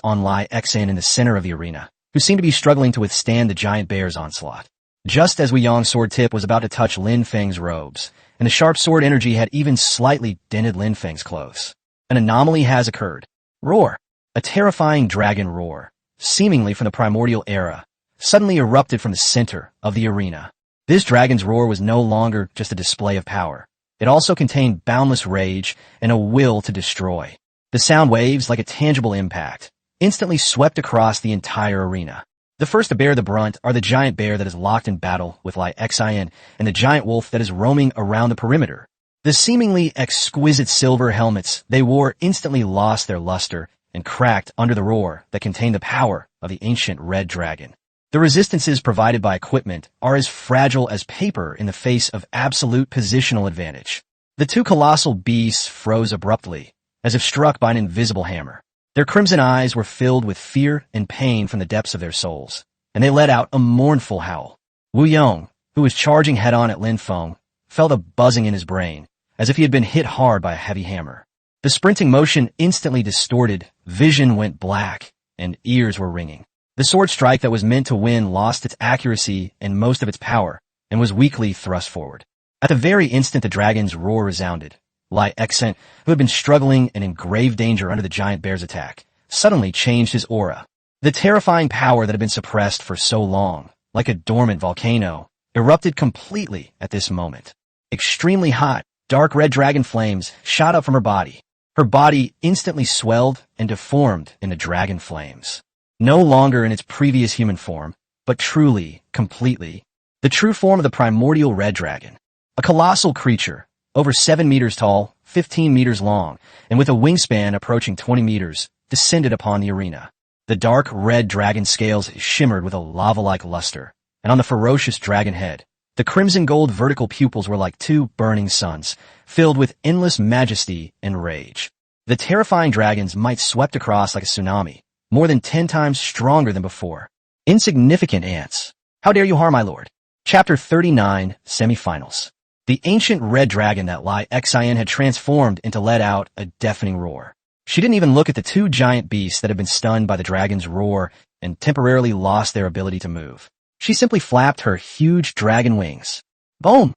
on Lai Xan in the center of the arena, who seemed to be struggling to withstand the giant bear's onslaught. Just as Wu Yong's sword tip was about to touch Lin Feng's robes, and the sharp sword energy had even slightly dented Lin Feng's clothes, an anomaly has occurred. Roar! A terrifying dragon roar, seemingly from the primordial era, suddenly erupted from the center of the arena. This dragon's roar was no longer just a display of power. It also contained boundless rage and a will to destroy. The sound waves, like a tangible impact, instantly swept across the entire arena. The first to bear the brunt are the giant bear that is locked in battle with Lai Xan and the giant wolf that is roaming around the perimeter. The seemingly exquisite silver helmets they wore instantly lost their luster and cracked under the roar that contained the power of the ancient red dragon. The resistances provided by equipment are as fragile as paper in the face of absolute positional advantage. The two colossal beasts froze abruptly, as if struck by an invisible hammer. Their crimson eyes were filled with fear and pain from the depths of their souls, and they let out a mournful howl. Wu Yong, who was charging head-on at Lin Feng, felt a buzzing in his brain, as if he had been hit hard by a heavy hammer. The sprinting motion instantly distorted, vision went black, and ears were ringing. The sword strike that was meant to win lost its accuracy and most of its power, and was weakly thrust forward. At the very instant the dragon's roar resounded, Lai Xan, who had been struggling and in grave danger under the giant bear's attack, suddenly changed his aura. The terrifying power that had been suppressed for so long, like a dormant volcano, erupted completely at this moment. Extremely hot, dark red dragon flames shot up from her body. Her body instantly swelled and deformed into dragon flames. No longer in its previous human form, but truly, completely, the true form of the primordial red dragon. A colossal creature, over 7 meters tall, 15 meters long, and with a wingspan approaching 20 meters, descended upon the arena. The dark red dragon scales shimmered with a lava-like luster, and on the ferocious dragon head, the crimson gold vertical pupils were like 2 burning suns, filled with endless majesty and rage. The terrifying dragon's might swept across like a tsunami, more than 10 times stronger than before. Insignificant ants. How dare you harm my lord? Chapter 39, Semifinals. The ancient red dragon that Lai Xan had transformed into let out a deafening roar. She didn't even look at the 2 giant beasts that had been stunned by the dragon's roar and temporarily lost their ability to move. She simply flapped her huge dragon wings. Boom!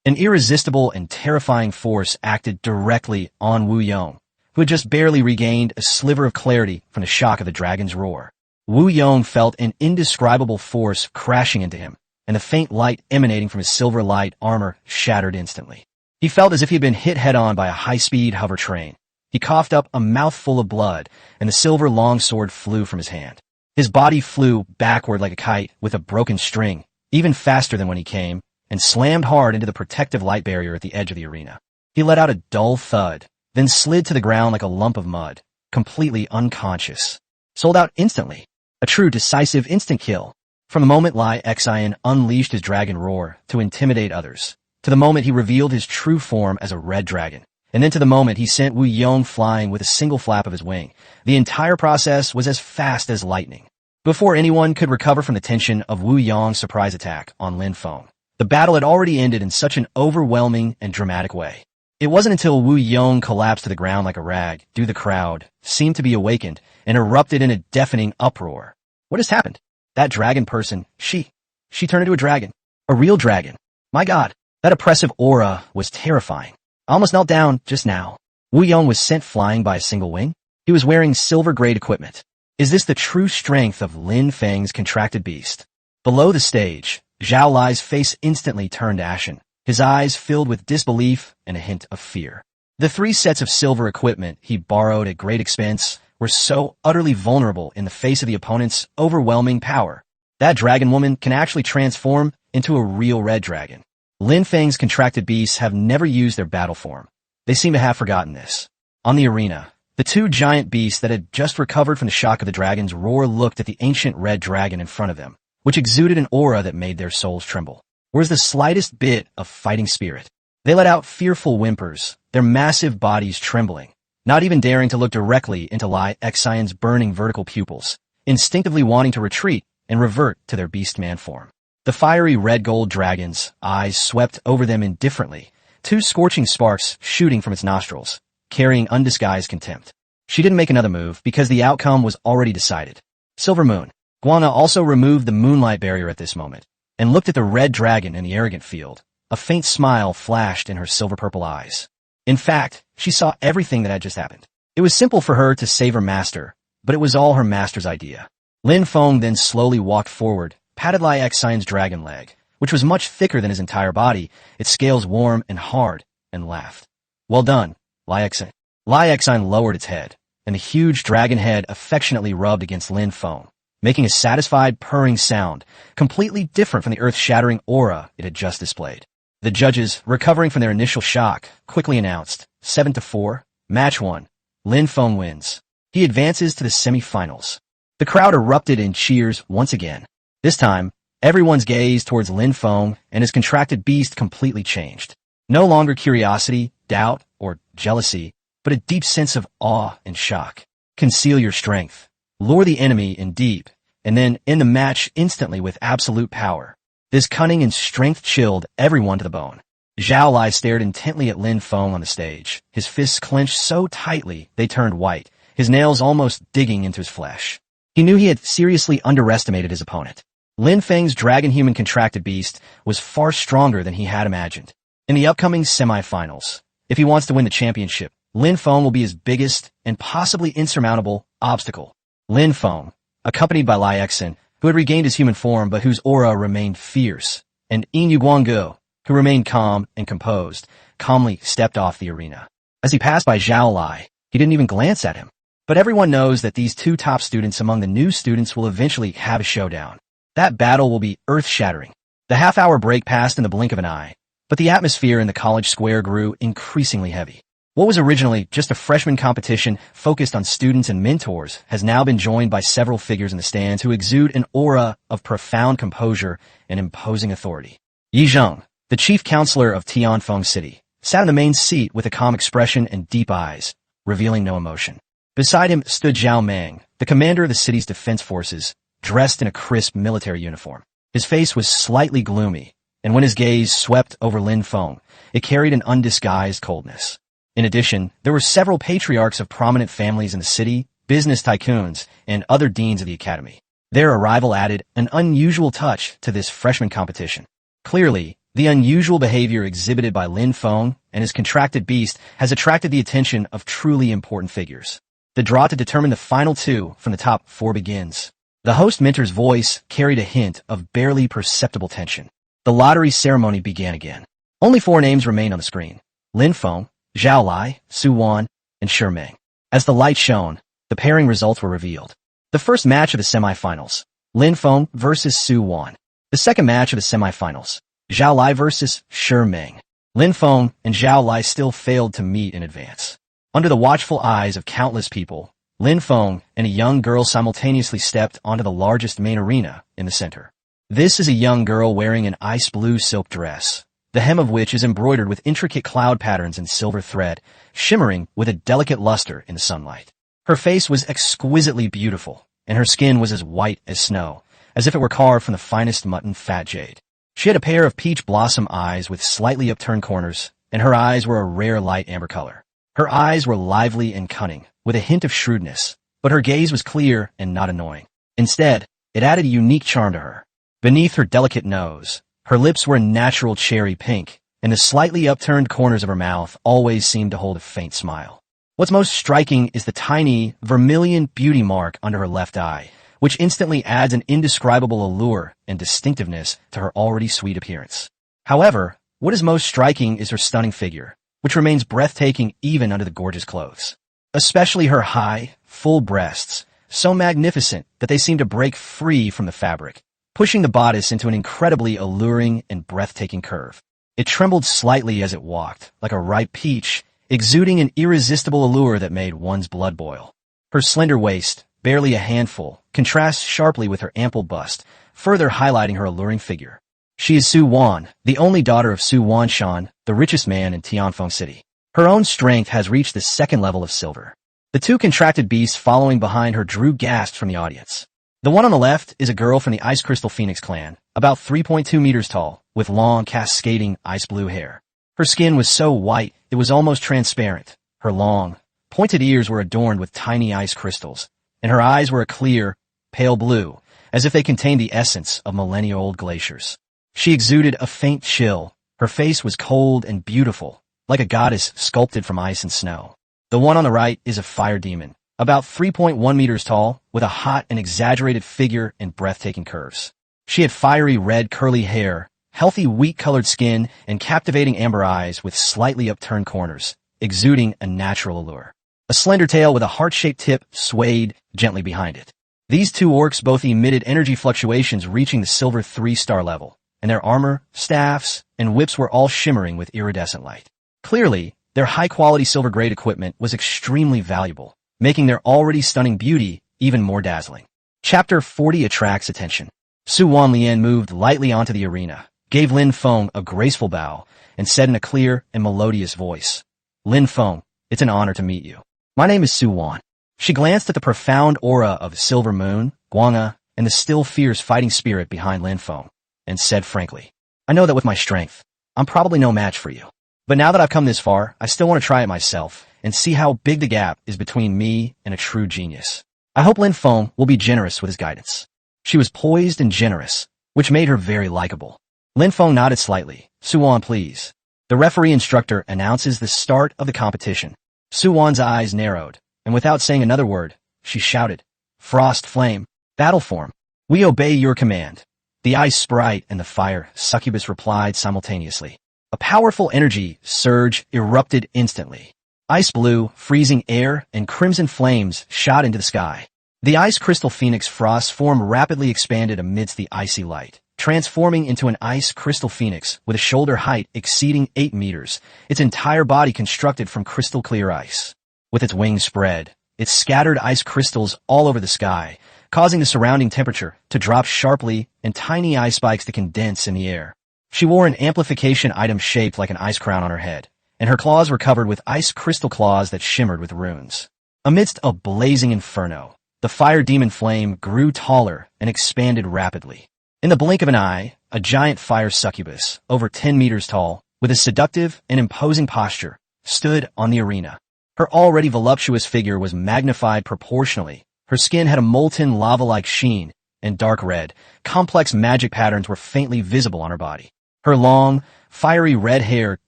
An irresistible and terrifying force acted directly on Wu Yong, who had just barely regained a sliver of clarity from the shock of the dragon's roar. Wu Yong felt an indescribable force crashing into him, and the faint light emanating from his silver light armor shattered instantly. He felt as if he had been hit head-on by a high-speed hover train. He coughed up a mouthful of blood, and the silver longsword flew from his hand. His body flew backward like a kite with a broken string, even faster than when he came, and slammed hard into the protective light barrier at the edge of the arena. He let out a dull thud, then slid to the ground like a lump of mud, completely unconscious. Sold out instantly. A true decisive instant kill. From the moment Lai Xan unleashed his dragon roar to intimidate others, to the moment he revealed his true form as a red dragon, and then to the moment he sent Wu Yong flying with a single flap of his wing, the entire process was as fast as lightning. Before anyone could recover from the tension of Wu Yong's surprise attack on Lin Feng, the battle had already ended in such an overwhelming and dramatic way. It wasn't until Wu Yong collapsed to the ground like a rag, the crowd seemed to be awakened and erupted in a deafening uproar. What has happened? That dragon person, she turned into a dragon. A real dragon. My God. That oppressive aura was terrifying. I almost knelt down just now. Wu Yong was sent flying by a single wing. He was wearing silver-grade equipment. Is this the true strength of Lin Feng's contracted beast? Below the stage, Zhao Lai's face instantly turned ashen, his eyes filled with disbelief and a hint of fear. The 3 sets of silver equipment he borrowed at great expense were so utterly vulnerable in the face of the opponent's overwhelming power. That dragon woman can actually transform into a real red dragon. Lin Feng's contracted beasts have never used their battle form. They seem to have forgotten this. On the arena, the 2 giant beasts that had just recovered from the shock of the dragon's roar looked at the ancient red dragon in front of them, which exuded an aura that made their souls tremble. Where's the slightest bit of fighting spirit? They let out fearful whimpers, their massive bodies trembling, not even daring to look directly into Lai Xian's burning vertical pupils, instinctively wanting to retreat and revert to their beastman form. The fiery red-gold dragon's eyes swept over them indifferently, 2 scorching sparks shooting from its nostrils, carrying undisguised contempt. She didn't make another move because the outcome was already decided. Silver Moon. Guana also removed the moonlight barrier at this moment and looked at the red dragon in the arrogant field. A faint smile flashed in her silver-purple eyes. In fact, she saw everything that had just happened. It was simple for her to save her master, but it was all her master's idea. Lin Feng then slowly walked forward, patted Lai Xian's dragon leg, which was much thicker than his entire body, its scales warm and hard, and laughed. Well done, Lai Xian. Lai Xian lowered its head, and the huge dragon head affectionately rubbed against Lin Feng, making a satisfied purring sound, completely different from the earth-shattering aura it had just displayed. The judges, recovering from their initial shock, quickly announced, 7-4, match 1. Lin Feng wins. He advances to the semi-finals. The crowd erupted in cheers once again. This time, everyone's gaze towards Lin Feng and his contracted beast completely changed. No longer curiosity, doubt, or jealousy, but a deep sense of awe and shock. Conceal your strength. Lure the enemy in deep, and then end the match instantly with absolute power. This cunning and strength chilled everyone to the bone. Zhao Lai stared intently at Lin Feng on the stage, his fists clenched so tightly they turned white, his nails almost digging into his flesh. He knew he had seriously underestimated his opponent. Lin Feng's dragon-human contracted beast was far stronger than he had imagined. In the upcoming semi-finals, if he wants to win the championship, Lin Feng will be his biggest and possibly insurmountable obstacle. Lin Feng, accompanied by Lai Xian, who had regained his human form but whose aura remained fierce, and Yin Guanggu, who remained calm and composed, calmly stepped off the arena. As he passed by Zhao Lai, he didn't even glance at him. But everyone knows that these 2 top students among the new students will eventually have a showdown. That battle will be earth-shattering. The half-hour break passed in the blink of an eye, but the atmosphere in the college square grew increasingly heavy. What was originally just a freshman competition focused on students and mentors has now been joined by several figures in the stands who exude an aura of profound composure and imposing authority. Yi Zheng, the chief counselor of Tianfeng City, sat in the main seat with a calm expression and deep eyes, revealing no emotion. Beside him stood Zhao Meng, the commander of the city's defense forces, dressed in a crisp military uniform. His face was slightly gloomy, and when his gaze swept over Lin Feng, it carried an undisguised coldness. In addition, there were several patriarchs of prominent families in the city, business tycoons, and other deans of the academy. Their arrival added an unusual touch to this freshman competition. Clearly, the unusual behavior exhibited by Lin Feng and his contracted beast has attracted the attention of truly important figures. The draw to determine the final 2 from the top 4 begins. The host mentor's voice carried a hint of barely perceptible tension. The lottery ceremony began again. Only 4 names remained on the screen: Lin Feng, Zhao Lai, Su Wan, and Shi Meng. As the light shone, the pairing results were revealed. The first match of the semifinals, Lin Feng versus Su Wan. The second match of the semifinals, Zhao Lai versus Shi Meng. Lin Feng and Zhao Lai still failed to meet in advance. Under the watchful eyes of countless people, Lin Feng and a young girl simultaneously stepped onto the largest main arena in the center. This is a young girl wearing an ice blue silk dress, the hem of which is embroidered with intricate cloud patterns and silver thread, shimmering with a delicate luster in the sunlight. Her face was exquisitely beautiful, and her skin was as white as snow, as if it were carved from the finest mutton fat jade. She had a pair of peach blossom eyes with slightly upturned corners, and her eyes were a rare light amber color. Her eyes were lively and cunning, with a hint of shrewdness, but her gaze was clear and not annoying. Instead, it added a unique charm to her. Beneath her delicate nose, her lips were a natural cherry pink, and the slightly upturned corners of her mouth always seemed to hold a faint smile. What's most striking is the tiny, vermilion beauty mark under her left eye, which instantly adds an indescribable allure and distinctiveness to her already sweet appearance. However, what is most striking is her stunning figure, which remains breathtaking even under the gorgeous clothes. Especially her high, full breasts, so magnificent that they seem to break free from the fabric, pushing the bodice into an incredibly alluring and breathtaking curve. It trembled slightly as it walked, like a ripe peach, exuding an irresistible allure that made one's blood boil. Her slender waist, barely a handful, contrasts sharply with her ample bust, further highlighting her alluring figure. She is Su Wan, the only daughter of Su Wanshan, the richest man in Tianfeng City. Her own strength has reached the second level of silver. The two contracted beasts following behind her drew gasps from the audience. The one on the left is a girl from the Ice Crystal Phoenix clan, about 3.2 meters tall, with long, cascading, ice blue hair. Her skin was so white it was almost transparent. Her long, pointed ears were adorned with tiny ice crystals, and her eyes were a clear, pale blue, as if they contained the essence of millennia-old glaciers. She exuded a faint chill. Her face was cold and beautiful, like a goddess sculpted from ice and snow. The one on the right is a fire demon, about 3.1 meters tall, with a hot and exaggerated figure and breathtaking curves. She had fiery red curly hair, healthy wheat-colored skin, and captivating amber eyes with slightly upturned corners, exuding a natural allure. A slender tail with a heart-shaped tip swayed gently behind it. These two orcs both emitted energy fluctuations reaching the silver 3-star level, and their armor, staffs, and whips were all shimmering with iridescent light. Clearly, their high-quality silver-grade equipment was extremely valuable, making their already stunning beauty even more dazzling. Chapter 40 attracts attention. Su Wanlian moved lightly onto the arena, gave Lin Feng a graceful bow, and said in a clear and melodious voice, "Lin Feng, it's an honor to meet you. My name is Su Wan." She glanced at the profound aura of Silver Moon, Guanga, and the still fierce fighting spirit behind Lin Feng, and said frankly, "I know that with my strength, I'm probably no match for you. But now that I've come this far, I still want to try it myself and see how big the gap is between me and a true genius. I hope Lin Feng will be generous with his guidance." She was poised and generous, which made her very likable. Lin Feng nodded slightly. "Su Wan, please." The referee instructor announces the start of the competition. Su Wan's eyes narrowed, and without saying another word, she shouted, "Frost Flame, battle form. We obey your command." The ice sprite and the fire succubus replied simultaneously. A powerful energy surge erupted instantly. Ice blue, freezing air, and crimson flames shot into the sky. The ice crystal phoenix frost form rapidly expanded amidst the icy light, transforming into an ice crystal phoenix with a shoulder height exceeding 8 meters, its entire body constructed from crystal clear ice. With its wings spread, it scattered ice crystals all over the sky, causing the surrounding temperature to drop sharply and tiny ice spikes to condense in the air. She wore an amplification item shaped like an ice crown on her head, and her claws were covered with ice crystal claws that shimmered with runes. Amidst a blazing inferno, the fire demon flame grew taller and expanded rapidly. In the blink of an eye, a giant fire succubus, over 10 meters tall, with a seductive and imposing posture, stood on the arena. Her already voluptuous figure was magnified proportionally. Her skin had a molten lava-like sheen, and dark red, complex magic patterns were faintly visible on her body. Her long, fiery red hair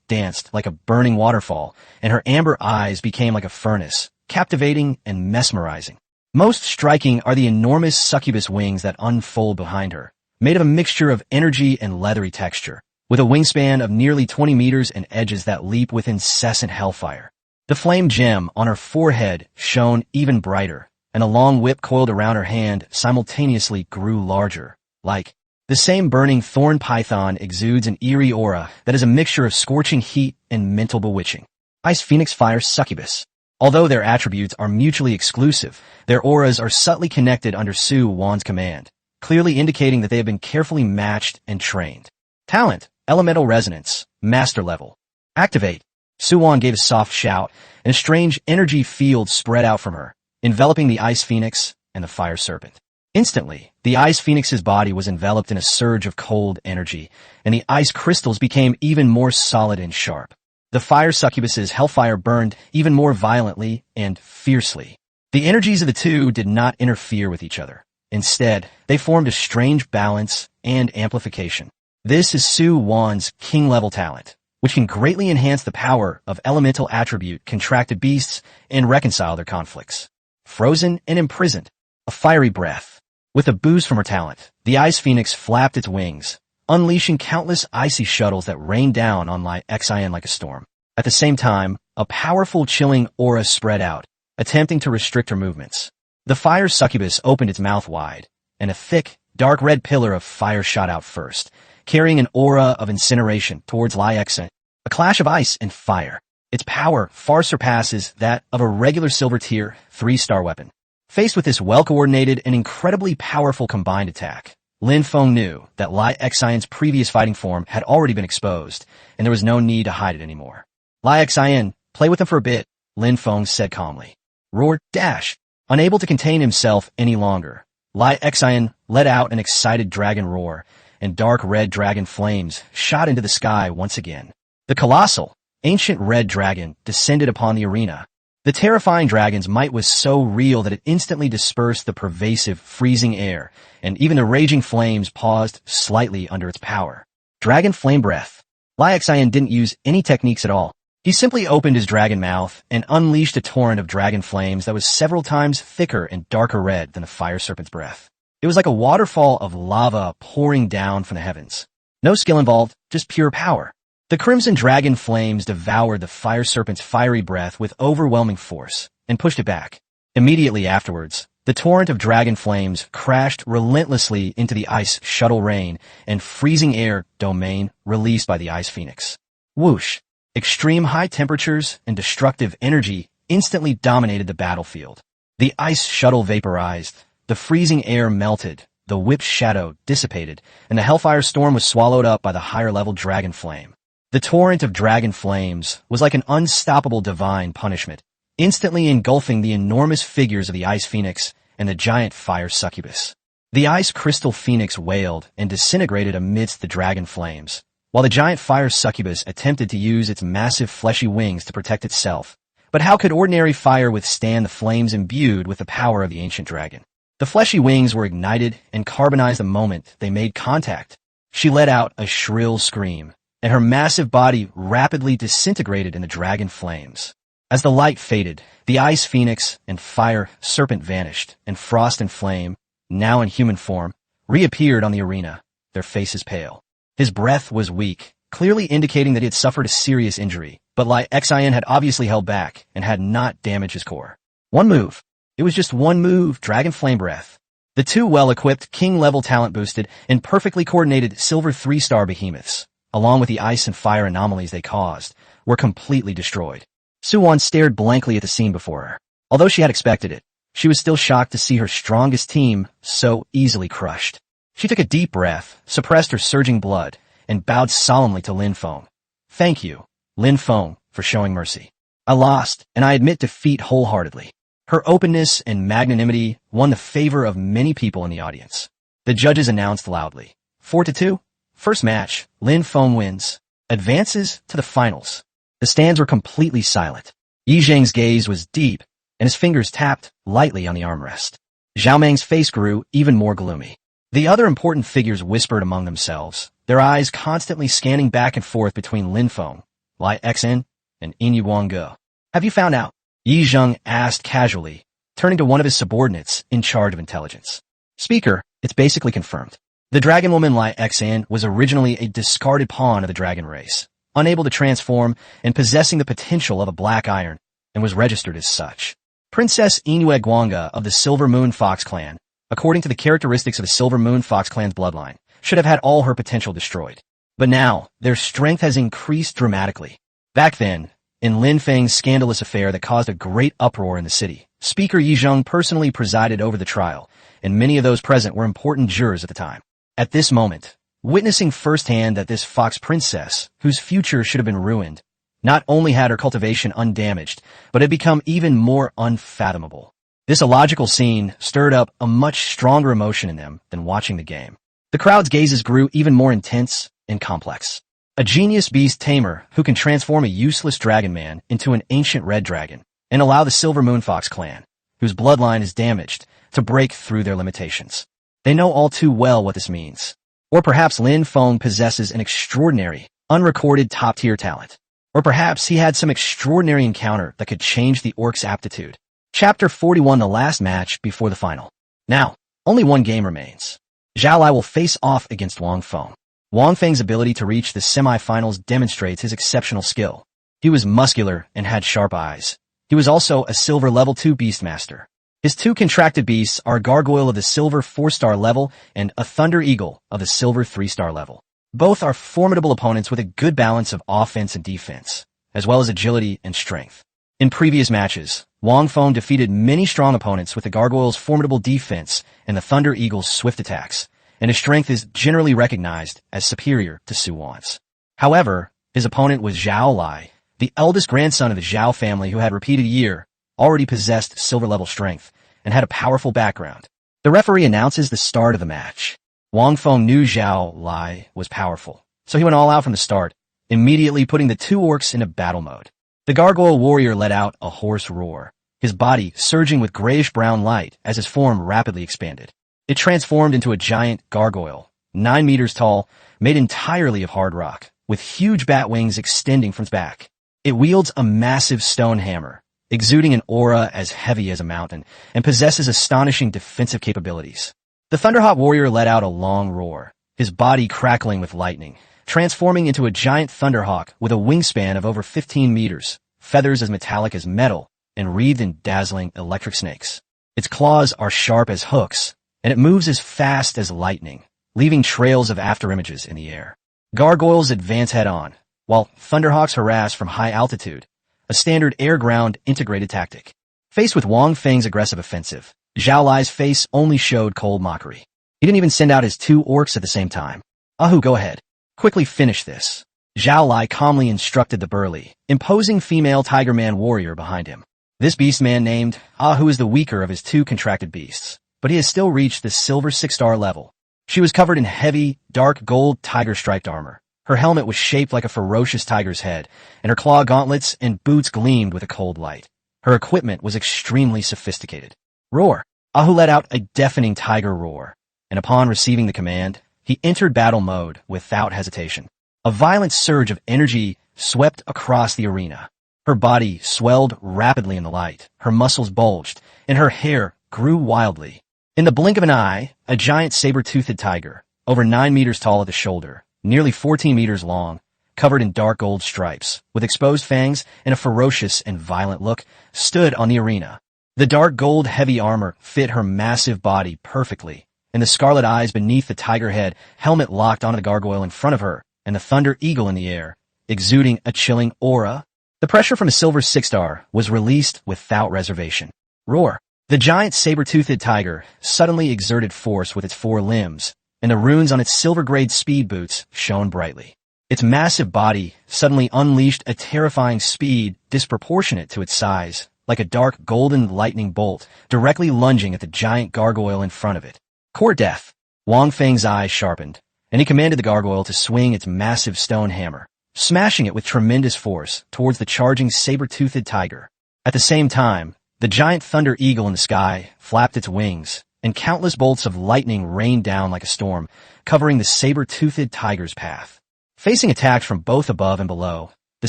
danced like a burning waterfall, and her amber eyes became like a furnace, captivating and mesmerizing. Most striking are the enormous succubus wings that unfold behind her, made of a mixture of energy and leathery texture, with a wingspan of nearly 20 meters and edges that leap with incessant hellfire. The flame gem on her forehead shone even brighter, and a long whip coiled around her hand simultaneously grew larger, like the same burning thorn python exudes an eerie aura that is a mixture of scorching heat and mental bewitching. Ice Phoenix Fire Succubus. Although their attributes are mutually exclusive, their auras are subtly connected under Su Wan's command, clearly indicating that they have been carefully matched and trained. Talent, Elemental Resonance, Master Level. Activate. Su Wan gave a soft shout, and a strange energy field spread out from her, enveloping the Ice Phoenix and the Fire Serpent. Instantly, the Ice Phoenix's body was enveloped in a surge of cold energy, and the ice crystals became even more solid and sharp. The Fire Succubus's hellfire burned even more violently and fiercely. The energies of the two did not interfere with each other. Instead, they formed a strange balance and amplification. This is Su Wan's king-level talent, which can greatly enhance the power of elemental attribute contracted beasts and reconcile their conflicts. Frozen and imprisoned, a fiery breath. With a boost from her talent, the Ice Phoenix flapped its wings, unleashing countless icy shuttles that rained down on Lin Feng like a storm. At the same time, a powerful chilling aura spread out, attempting to restrict her movements. The fire succubus opened its mouth wide, and a thick, dark red pillar of fire shot out first, carrying an aura of incineration towards Lin Feng. A clash of ice and fire. Its power far surpasses that of a regular silver tier 3-star weapon. Faced with this well-coordinated and incredibly powerful combined attack, Lin Feng knew that Lin Feng's previous fighting form had already been exposed, and there was no need to hide it anymore. Lin Feng, play with him for a bit, Lin Feng said calmly. Roar, dash. Unable to contain himself any longer, Lin Feng let out an excited dragon roar, and dark red dragon flames shot into the sky once again. The colossal, ancient red dragon descended upon the arena. The terrifying dragon's might was so real that it instantly dispersed the pervasive, freezing air, and even the raging flames paused slightly under its power. Dragon Flame Breath. Lin Feng didn't use any techniques at all. He simply opened his dragon mouth and unleashed a torrent of dragon flames that was several times thicker and darker red than a fire serpent's breath. It was like a waterfall of lava pouring down from the heavens. No skill involved, just pure power. The crimson dragon flames devoured the fire serpent's fiery breath with overwhelming force and pushed it back. Immediately afterwards, the torrent of dragon flames crashed relentlessly into the ice shuttle rain and freezing air domain released by the Ice Phoenix. Whoosh! Extreme high temperatures and destructive energy instantly dominated the battlefield. The ice shuttle vaporized, the freezing air melted, the whipped shadow dissipated, and the hellfire storm was swallowed up by the higher-level dragon flame. The torrent of dragon flames was like an unstoppable divine punishment, instantly engulfing the enormous figures of the Ice Phoenix and the giant fire succubus. The Ice Crystal Phoenix wailed and disintegrated amidst the dragon flames, while the giant fire succubus attempted to use its massive fleshy wings to protect itself. But how could ordinary fire withstand the flames imbued with the power of the ancient dragon? The fleshy wings were ignited and carbonized the moment they made contact. She let out a shrill scream, and her massive body rapidly disintegrated in the dragon flames. As the light faded, the Ice Phoenix and Fire Serpent vanished, and Frost and Flame, now in human form, reappeared on the arena, their faces pale. His breath was weak, clearly indicating that he had suffered a serious injury, but Lin Feng had obviously held back and had not damaged his core. One move. It was just one move, Dragon Flame Breath. The two well-equipped, king-level talent-boosted, and perfectly coordinated silver 3-star behemoths, along with the ice and fire anomalies they caused, were completely destroyed. Suwon stared blankly at the scene before her. Although she had expected it, she was still shocked to see her strongest team so easily crushed. She took a deep breath, suppressed her surging blood, and bowed solemnly to Lin Feng. Thank you, Lin Feng, for showing mercy. I lost, and I admit defeat wholeheartedly. Her openness and magnanimity won the favor of many people in the audience. The judges announced loudly. 4-2. First match, Lin Feng wins. Advances to the finals. The stands were completely silent. Yi Zhang's gaze was deep, and his fingers tapped lightly on the armrest. Zhao Meng's face grew even more gloomy. The other important figures whispered among themselves, their eyes constantly scanning back and forth between Lin Feng, Lin Feng, and Yin Yuange. Have you found out? Yi Zhang asked casually, turning to one of his subordinates in charge of intelligence. Speaker, it's basically confirmed. The dragon woman Lin Feng was originally a discarded pawn of the dragon race, unable to transform and possessing the potential of a black iron, and was registered as such. Princess Yin Yuange of the Silver Moon Fox clan, according to the characteristics of the Silver Moon Fox clan's bloodline, should have had all her potential destroyed. But now, their strength has increased dramatically. Back then, in Lin Feng's scandalous affair that caused a great uproar in the city, Speaker Yi Zhang personally presided over the trial, and many of those present were important jurors at the time. At this moment, witnessing firsthand that this fox princess, whose future should have been ruined, not only had her cultivation undamaged, but had become even more unfathomable. This illogical scene stirred up a much stronger emotion in them than watching the game. The crowd's gazes grew even more intense and complex. A genius beast tamer who can transform a useless dragon man into an ancient red dragon and allow the Silver Moon Fox clan, whose bloodline is damaged, to break through their limitations. They know all too well what this means. Or perhaps Lin Feng possesses an extraordinary, unrecorded top-tier talent. Or perhaps he had some extraordinary encounter that could change the orc's aptitude. Chapter 41, the last match before the final. Now, only one game remains. Zhao Lai will face off against Wang Feng. Wang Feng's ability to reach the semi-finals demonstrates his exceptional skill. He was muscular and had sharp eyes. He was also a silver level 2 beastmaster. His two contracted beasts are a gargoyle of the silver 4-star level and a thunder eagle of the silver 3-star level. Both are formidable opponents with a good balance of offense and defense, as well as agility and strength. In previous matches, Wang Feng defeated many strong opponents with the gargoyle's formidable defense and the thunder eagle's swift attacks, and his strength is generally recognized as superior to Su Wan's. However, his opponent was Zhao Lai, the eldest grandson of the Zhao family who had repeated year, already possessed silver-level strength, and had a powerful background. The referee announces the start of the match. Wang Feng knew Zhao Lai was powerful, so he went all out from the start, immediately putting the two orcs into battle mode. The gargoyle warrior let out a hoarse roar, his body surging with grayish-brown light as his form rapidly expanded. It transformed into a giant gargoyle, 9 meters tall, made entirely of hard rock, with huge bat wings extending from its back. It wields a massive stone hammer, exuding an aura as heavy as a mountain, and possesses astonishing defensive capabilities. The Thunderhawk warrior let out a long roar, his body crackling with lightning, transforming into a giant thunderhawk with a wingspan of over 15 meters, feathers as metallic as metal, and wreathed in dazzling electric snakes. Its claws are sharp as hooks, and it moves as fast as lightning, leaving trails of afterimages in the air. Gargoyles advance head-on, while thunderhawks harass from high altitude, a standard air-ground integrated tactic. Faced with Wang Feng's aggressive offensive, Zhao Lai's face only showed cold mockery. He didn't even send out his two orcs at the same time. Ahu, go ahead. Quickly finish this. Zhao Lai calmly instructed the burly, imposing female Tiger Man warrior behind him. This beastman named Ahu is the weaker of his two contracted beasts, but he has still reached the silver 6-star level. She was covered in heavy, dark gold tiger-striped armor. Her helmet was shaped like a ferocious tiger's head, and her claw gauntlets and boots gleamed with a cold light. Her equipment was extremely sophisticated. Roar! Ahu let out a deafening tiger roar, and upon receiving the command, he entered battle mode without hesitation. A violent surge of energy swept across the arena. Her body swelled rapidly in the light, her muscles bulged, and her hair grew wildly. In the blink of an eye, a giant saber-toothed tiger, over 9 meters tall at the shoulder, nearly 14 meters long, covered in dark gold stripes, with exposed fangs and a ferocious and violent look, stood on the arena. The dark gold heavy armor fit her massive body perfectly, and the scarlet eyes beneath the tiger head helmet locked onto the gargoyle in front of her, and the thunder eagle in the air, exuding a chilling aura. The pressure from a silver 6-star was released without reservation. Roar! The giant saber-toothed tiger suddenly exerted force with its 4 limbs, and the runes on its silver-grade speed boots shone brightly. Its massive body suddenly unleashed a terrifying speed disproportionate to its size, like a dark golden lightning bolt directly lunging at the giant gargoyle in front of it. Core death! Wang Feng's eyes sharpened, and he commanded the gargoyle to swing its massive stone hammer, smashing it with tremendous force towards the charging saber-toothed tiger. At the same time, the giant thunder eagle in the sky flapped its wings, and countless bolts of lightning rained down like a storm, covering the saber-toothed tiger's path. Facing attacks from both above and below, the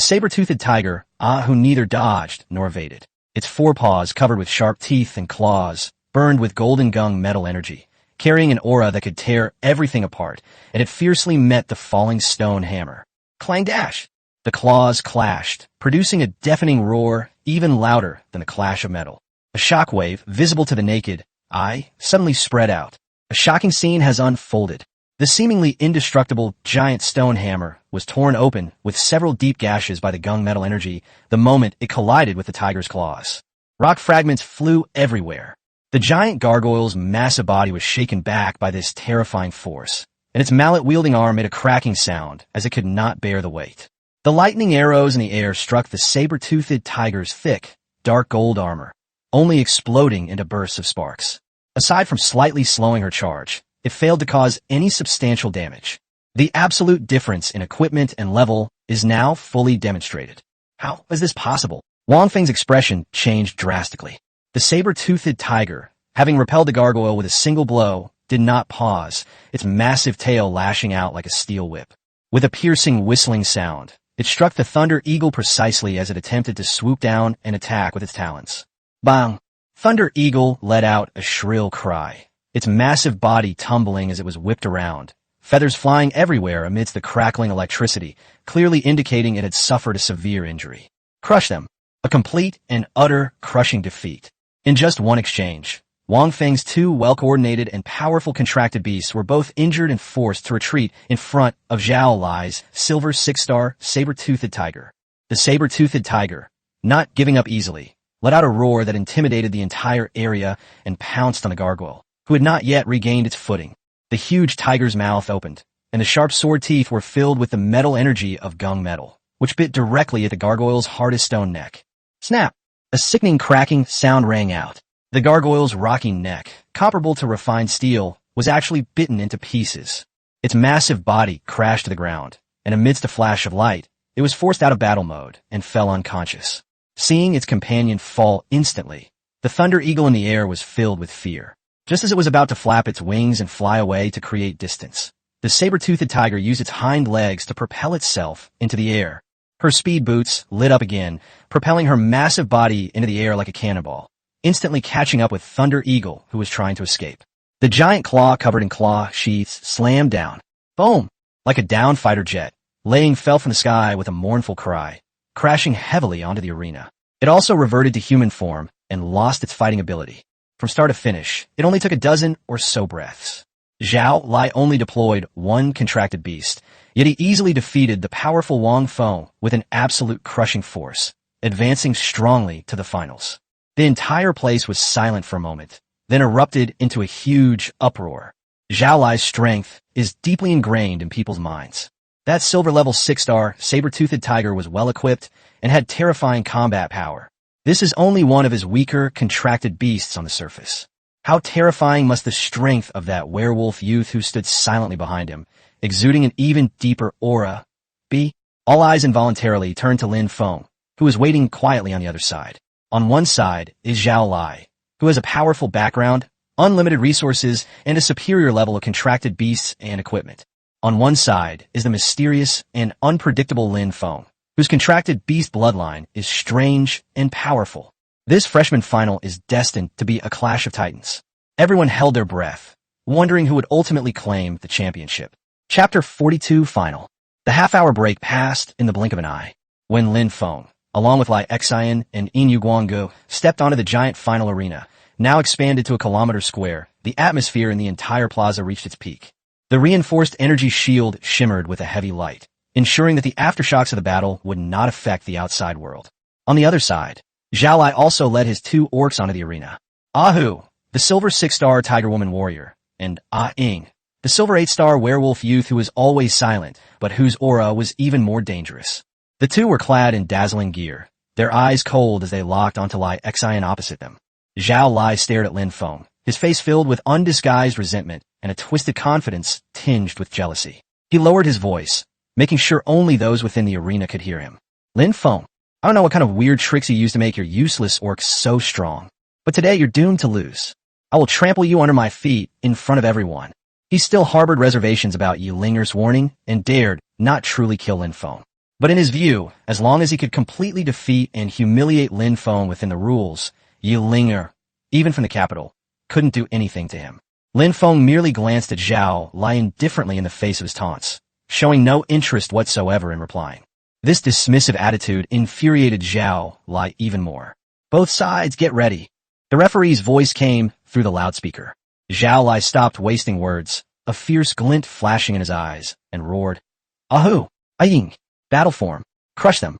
saber-toothed tiger, who neither dodged nor evaded. Its forepaws covered with sharp teeth and claws, burned with golden gung metal energy, carrying an aura that could tear everything apart, and it fiercely met the falling stone hammer. Clang dash! The claws clashed, producing a deafening roar even louder than the clash of metal. A shockwave, visible to the naked eye, suddenly spread out. A shocking scene has unfolded. The seemingly indestructible giant stone hammer was torn open with several deep gashes by the gung metal energy the moment it collided with the tiger's claws. Rock fragments flew everywhere. The giant gargoyle's massive body was shaken back by this terrifying force, and its mallet-wielding arm made a cracking sound as it could not bear the weight. The lightning arrows in the air struck the saber-toothed tiger's thick, dark gold armor, only exploding into bursts of sparks. Aside from slightly slowing her charge, it failed to cause any substantial damage. The absolute difference in equipment and level is now fully demonstrated. How is this possible? Wang Feng's expression changed drastically. The saber-toothed tiger, having repelled the gargoyle with a single blow, did not pause, its massive tail lashing out like a steel whip. With a piercing whistling sound, it struck the Thunder Eagle precisely as it attempted to swoop down and attack with its talons. Bang! Thunder Eagle let out a shrill cry, its massive body tumbling as it was whipped around, feathers flying everywhere amidst the crackling electricity, clearly indicating it had suffered a severe injury. Crush them. A complete and utter crushing defeat. In just one exchange, Wang Feng's two well-coordinated and powerful contracted beasts were both injured and forced to retreat in front of Zhao Lai's silver 6-star saber-toothed tiger. The saber-toothed tiger, not giving up easily, let out a roar that intimidated the entire area and pounced on the gargoyle, who had not yet regained its footing. The huge tiger's mouth opened, and the sharp sword teeth were filled with the metal energy of gung metal, which bit directly at the gargoyle's hardest stone neck. Snap! A sickening cracking sound rang out. The gargoyle's rocking neck, comparable to refined steel, was actually bitten into pieces. Its massive body crashed to the ground, and amidst a flash of light, it was forced out of battle mode and fell unconscious. Seeing its companion fall instantly, the Thunder Eagle in the air was filled with fear. Just as it was about to flap its wings and fly away to create distance, the saber-toothed tiger used its hind legs to propel itself into the air. Her speed boots lit up again, propelling her massive body into the air like a cannonball, instantly catching up with Thunder Eagle, who was trying to escape. The giant claw covered in claw sheaths slammed down. Boom! Like a downed fighter jet, Laying fell from the sky with a mournful cry, crashing heavily onto the arena. It also reverted to human form and lost its fighting ability. From start to finish, it only took a dozen or so breaths. Zhao Lai only deployed one contracted beast, yet he easily defeated the powerful Wang Feng with an absolute crushing force, advancing strongly to the finals. The entire place was silent for a moment, then erupted into a huge uproar. Zhao Lai's strength is deeply ingrained in people's minds. That silver-level 6-star saber-toothed tiger was well-equipped and had terrifying combat power. This is only one of his weaker, contracted beasts on the surface. How terrifying must the strength of that werewolf youth who stood silently behind him, exuding an even deeper aura, be? All eyes involuntarily turned to Lin Feng, who was waiting quietly on the other side. On one side is Zhao Lai, who has a powerful background, unlimited resources, and a superior level of contracted beasts and equipment. On one side is the mysterious and unpredictable Lin Feng, whose contracted beast bloodline is strange and powerful. This freshman final is destined to be a clash of titans. Everyone held their breath, wondering who would ultimately claim the championship. Chapter 42 Final. The half-hour break passed in the blink of an eye, when Lin Feng, along with Lai Xian and Yin Guanggu, stepped onto the giant final arena. Now expanded to a kilometer square, the atmosphere in the entire plaza reached its peak. The reinforced energy shield shimmered with a heavy light, ensuring that the aftershocks of the battle would not affect the outside world. On the other side, Zhao Lai also led his two orcs onto the arena. Ahu, the silver 6-star tiger woman warrior, and Ah-Ing, the silver 8-star werewolf youth who was always silent, but whose aura was even more dangerous. The two were clad in dazzling gear, their eyes cold as they locked onto Lai Xian opposite them. Zhao Lai stared at Lin Feng, his face filled with undisguised resentment and a twisted confidence tinged with jealousy. He lowered his voice, making sure only those within the arena could hear him. Lin Feng, I don't know what kind of weird tricks you use to make your useless orcs so strong, but today you're doomed to lose. I will trample you under my feet in front of everyone. He still harbored reservations about Yi Linger's warning and dared not truly kill Lin Feng. But in his view, as long as he could completely defeat and humiliate Lin Feng within the rules, Yi Linger, even from the capital, couldn't do anything to him. Lin Feng merely glanced at Zhao Lai indifferently in the face of his taunts, showing no interest whatsoever in replying. This dismissive attitude infuriated Zhao Lai even more. Both sides get ready. The referee's voice came through the loudspeaker. Zhao Lai stopped wasting words, a fierce glint flashing in his eyes, and roared, Ahu! Aying! Battle form! Crush them!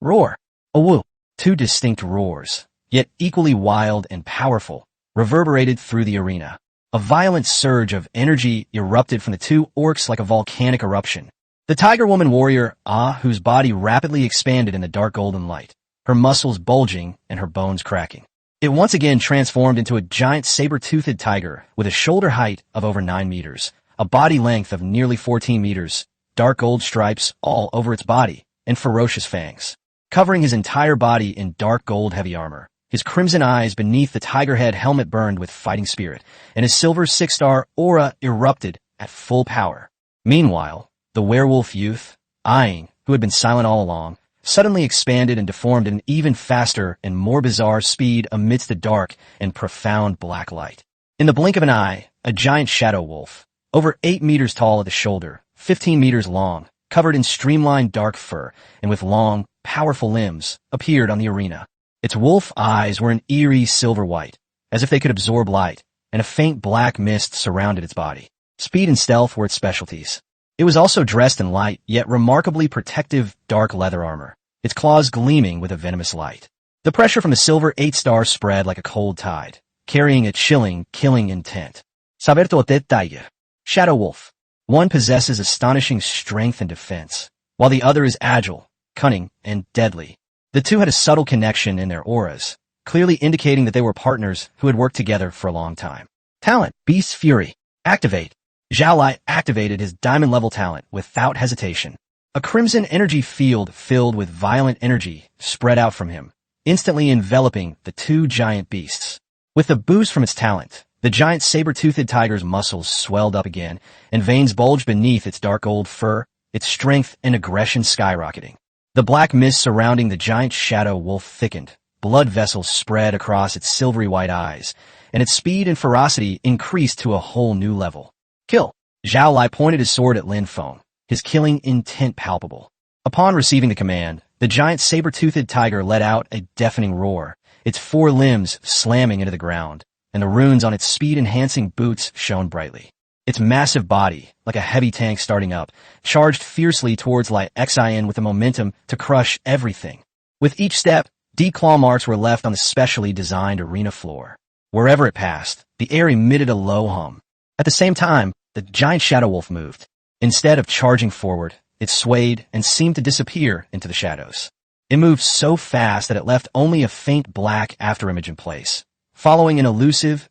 Roar! Awu! Two distinct roars, yet equally wild and powerful, reverberated through the arena. A violent surge of energy erupted from the two orcs like a volcanic eruption. The tiger woman warrior, whose body rapidly expanded in the dark golden light, her muscles bulging and her bones cracking. It once again transformed into a giant saber-toothed tiger with a shoulder height of over 9 meters, a body length of nearly 14 meters, dark gold stripes all over its body, and ferocious fangs. Covering his entire body in dark gold heavy armor, his crimson eyes beneath the tiger head helmet burned with fighting spirit, and his silver 6-star aura erupted at full power. Meanwhile, The werewolf youth, eyeing, who had been silent all along, suddenly expanded and deformed at an even faster and more bizarre speed amidst the dark and profound black light. In the blink of an eye, a giant shadow wolf, over 8 meters tall at the shoulder, 15 meters long, covered in streamlined dark fur and with long, powerful limbs, appeared on the arena. Its wolf eyes were an eerie silver white, as if they could absorb light, and a faint black mist surrounded its body. Speed and stealth were its specialties. It was also dressed in light, yet remarkably protective, dark leather armor, its claws gleaming with a venomous light. The pressure from the silver 8-star spread like a cold tide, carrying a chilling, killing intent. Saberto te tiger. Shadow Wolf. One possesses astonishing strength and defense, while the other is agile, cunning, and deadly. The two had a subtle connection in their auras, clearly indicating that they were partners who had worked together for a long time. Talent. Beast Fury. Activate. Zhao Lai activated his diamond-level talent without hesitation. A crimson energy field filled with violent energy spread out from him, instantly enveloping the two giant beasts. With the boost from its talent, the giant saber-toothed tiger's muscles swelled up again, and veins bulged beneath its dark gold fur, its strength and aggression skyrocketing. The black mist surrounding the giant shadow wolf thickened, blood vessels spread across its silvery white eyes, and its speed and ferocity increased to a whole new level. Kill. Zhao Lai pointed his sword at Lin Feng, his killing intent palpable. Upon receiving the command, the giant saber-toothed tiger let out a deafening roar, its 4 limbs slamming into the ground, and the runes on its speed-enhancing boots shone brightly. Its massive body, like a heavy tank starting up, charged fiercely towards Lai Xin with the momentum to crush everything. With each step, deep claw marks were left on the specially designed arena floor. Wherever it passed, the air emitted a low hum. At the same time, the giant shadow wolf moved. Instead of charging forward, it swayed and seemed to disappear into the shadows. It moved so fast that it left only a faint black afterimage in place, following an elusive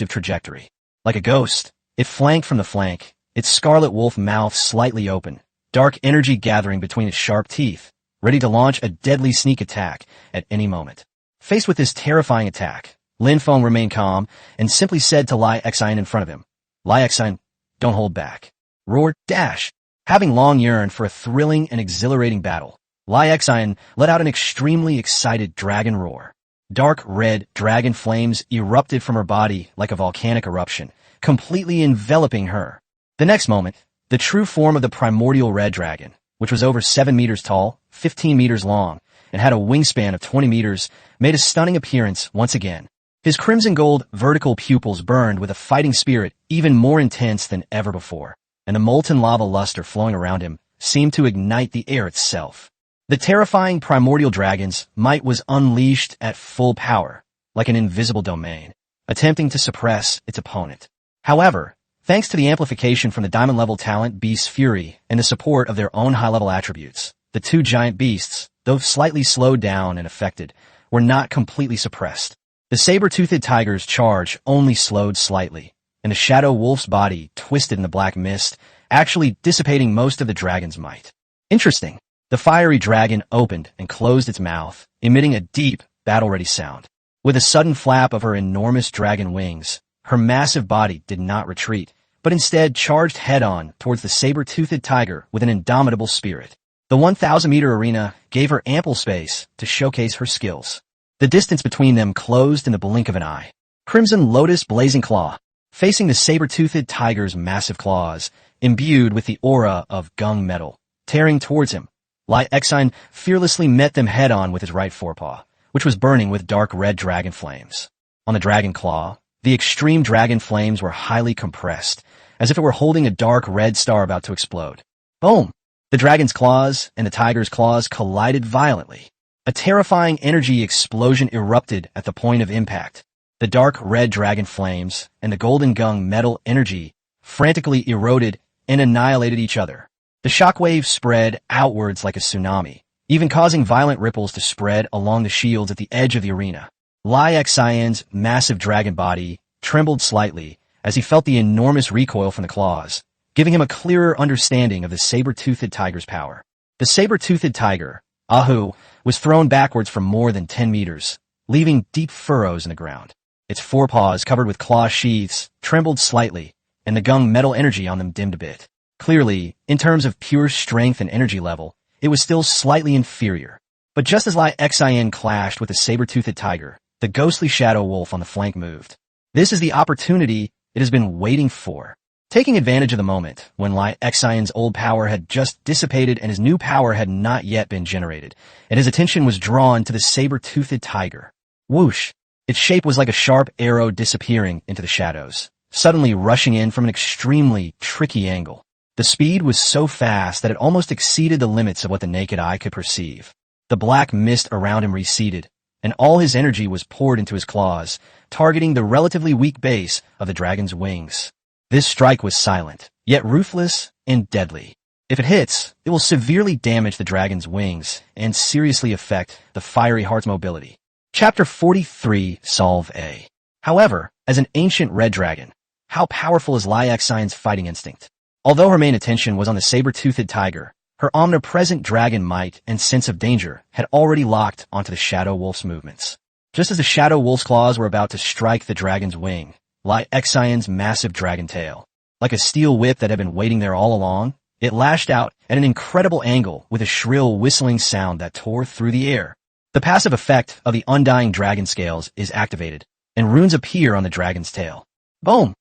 trajectory. Like a ghost, it flanked from the flank, its scarlet wolf mouth slightly open, dark energy gathering between its sharp teeth, ready to launch a deadly sneak attack at any moment. Faced with this terrifying attack, Lin Feng remained calm and simply said to Lai Xin in front of him, Lai Xin, don't hold back. Roar, dash. Having long yearned for a thrilling and exhilarating battle, Lai Xin let out an extremely excited dragon roar. Dark red dragon flames erupted from her body like a volcanic eruption, completely enveloping her. The next moment, the true form of the primordial red dragon, which was over 7 meters tall, 15 meters long, and had a wingspan of 20 meters, made a stunning appearance once again. His crimson gold vertical pupils burned with a fighting spirit even more intense than ever before, and the molten lava luster flowing around him seemed to ignite the air itself. The terrifying primordial dragon's might was unleashed at full power, like an invisible domain, attempting to suppress its opponent. However, thanks to the amplification from the diamond-level talent Beast Fury and the support of their own high-level attributes, the two giant beasts, though slightly slowed down and affected, were not completely suppressed. The saber-toothed tiger's charge only slowed slightly, and the shadow wolf's body twisted in the black mist, actually dissipating most of the dragon's might. Interesting. The fiery dragon opened and closed its mouth, emitting a deep, battle-ready sound. With a sudden flap of her enormous dragon wings, her massive body did not retreat, but instead charged head-on towards the saber-toothed tiger with an indomitable spirit. The 1,000-meter arena gave her ample space to showcase her skills. The distance between them closed in the blink of an eye. Crimson Lotus Blazing Claw, facing the saber-toothed tiger's massive claws, imbued with the aura of gung metal, tearing towards him. Lai Xin fearlessly met them head-on with his right forepaw, which was burning with dark red dragon flames. On the dragon claw, the extreme dragon flames were highly compressed, as if it were holding a dark red star about to explode. Boom! The dragon's claws and the tiger's claws collided violently. A terrifying energy explosion erupted at the point of impact. The dark red dragon flames and the golden gung metal energy frantically eroded and annihilated each other. The shockwave spread outwards like a tsunami, even causing violent ripples to spread along the shields at the edge of the arena. Lai Xian's massive dragon body trembled slightly as he felt the enormous recoil from the claws, giving him a clearer understanding of the saber-toothed tiger's power. The saber-toothed tiger, Ahu, was thrown backwards for more than 10 meters, leaving deep furrows in the ground. Its forepaws, covered with claw sheaths, trembled slightly, and the gung metal energy on them dimmed a bit. Clearly, in terms of pure strength and energy level, it was still slightly inferior. But just as Lai Xin clashed with the saber-toothed tiger, the ghostly shadow wolf on the flank moved. This is the opportunity it has been waiting for. Taking advantage of the moment, when Lai Xion's old power had just dissipated and his new power had not yet been generated, and his attention was drawn to the saber-toothed tiger. Whoosh! Its shape was like a sharp arrow disappearing into the shadows, suddenly rushing in from an extremely tricky angle. The speed was so fast that it almost exceeded the limits of what the naked eye could perceive. The black mist around him receded, and all his energy was poured into his claws, targeting the relatively weak base of the dragon's wings. This strike was silent, yet ruthless and deadly. If it hits, it will severely damage the dragon's wings and seriously affect the fiery heart's mobility. Chapter 43, Solve A. However, as an ancient red dragon, how powerful is Lai Xion's fighting instinct? Although her main attention was on the saber-toothed tiger, her omnipresent dragon might and sense of danger had already locked onto the shadow wolf's movements. Just as the shadow wolf's claws were about to strike the dragon's wing, Lai Xion's massive dragon tail, like a steel whip that had been waiting there all along, it lashed out at an incredible angle with a shrill whistling sound that tore through the air. The passive effect of the undying dragon scales is activated, and runes appear on the dragon's tail. Boom!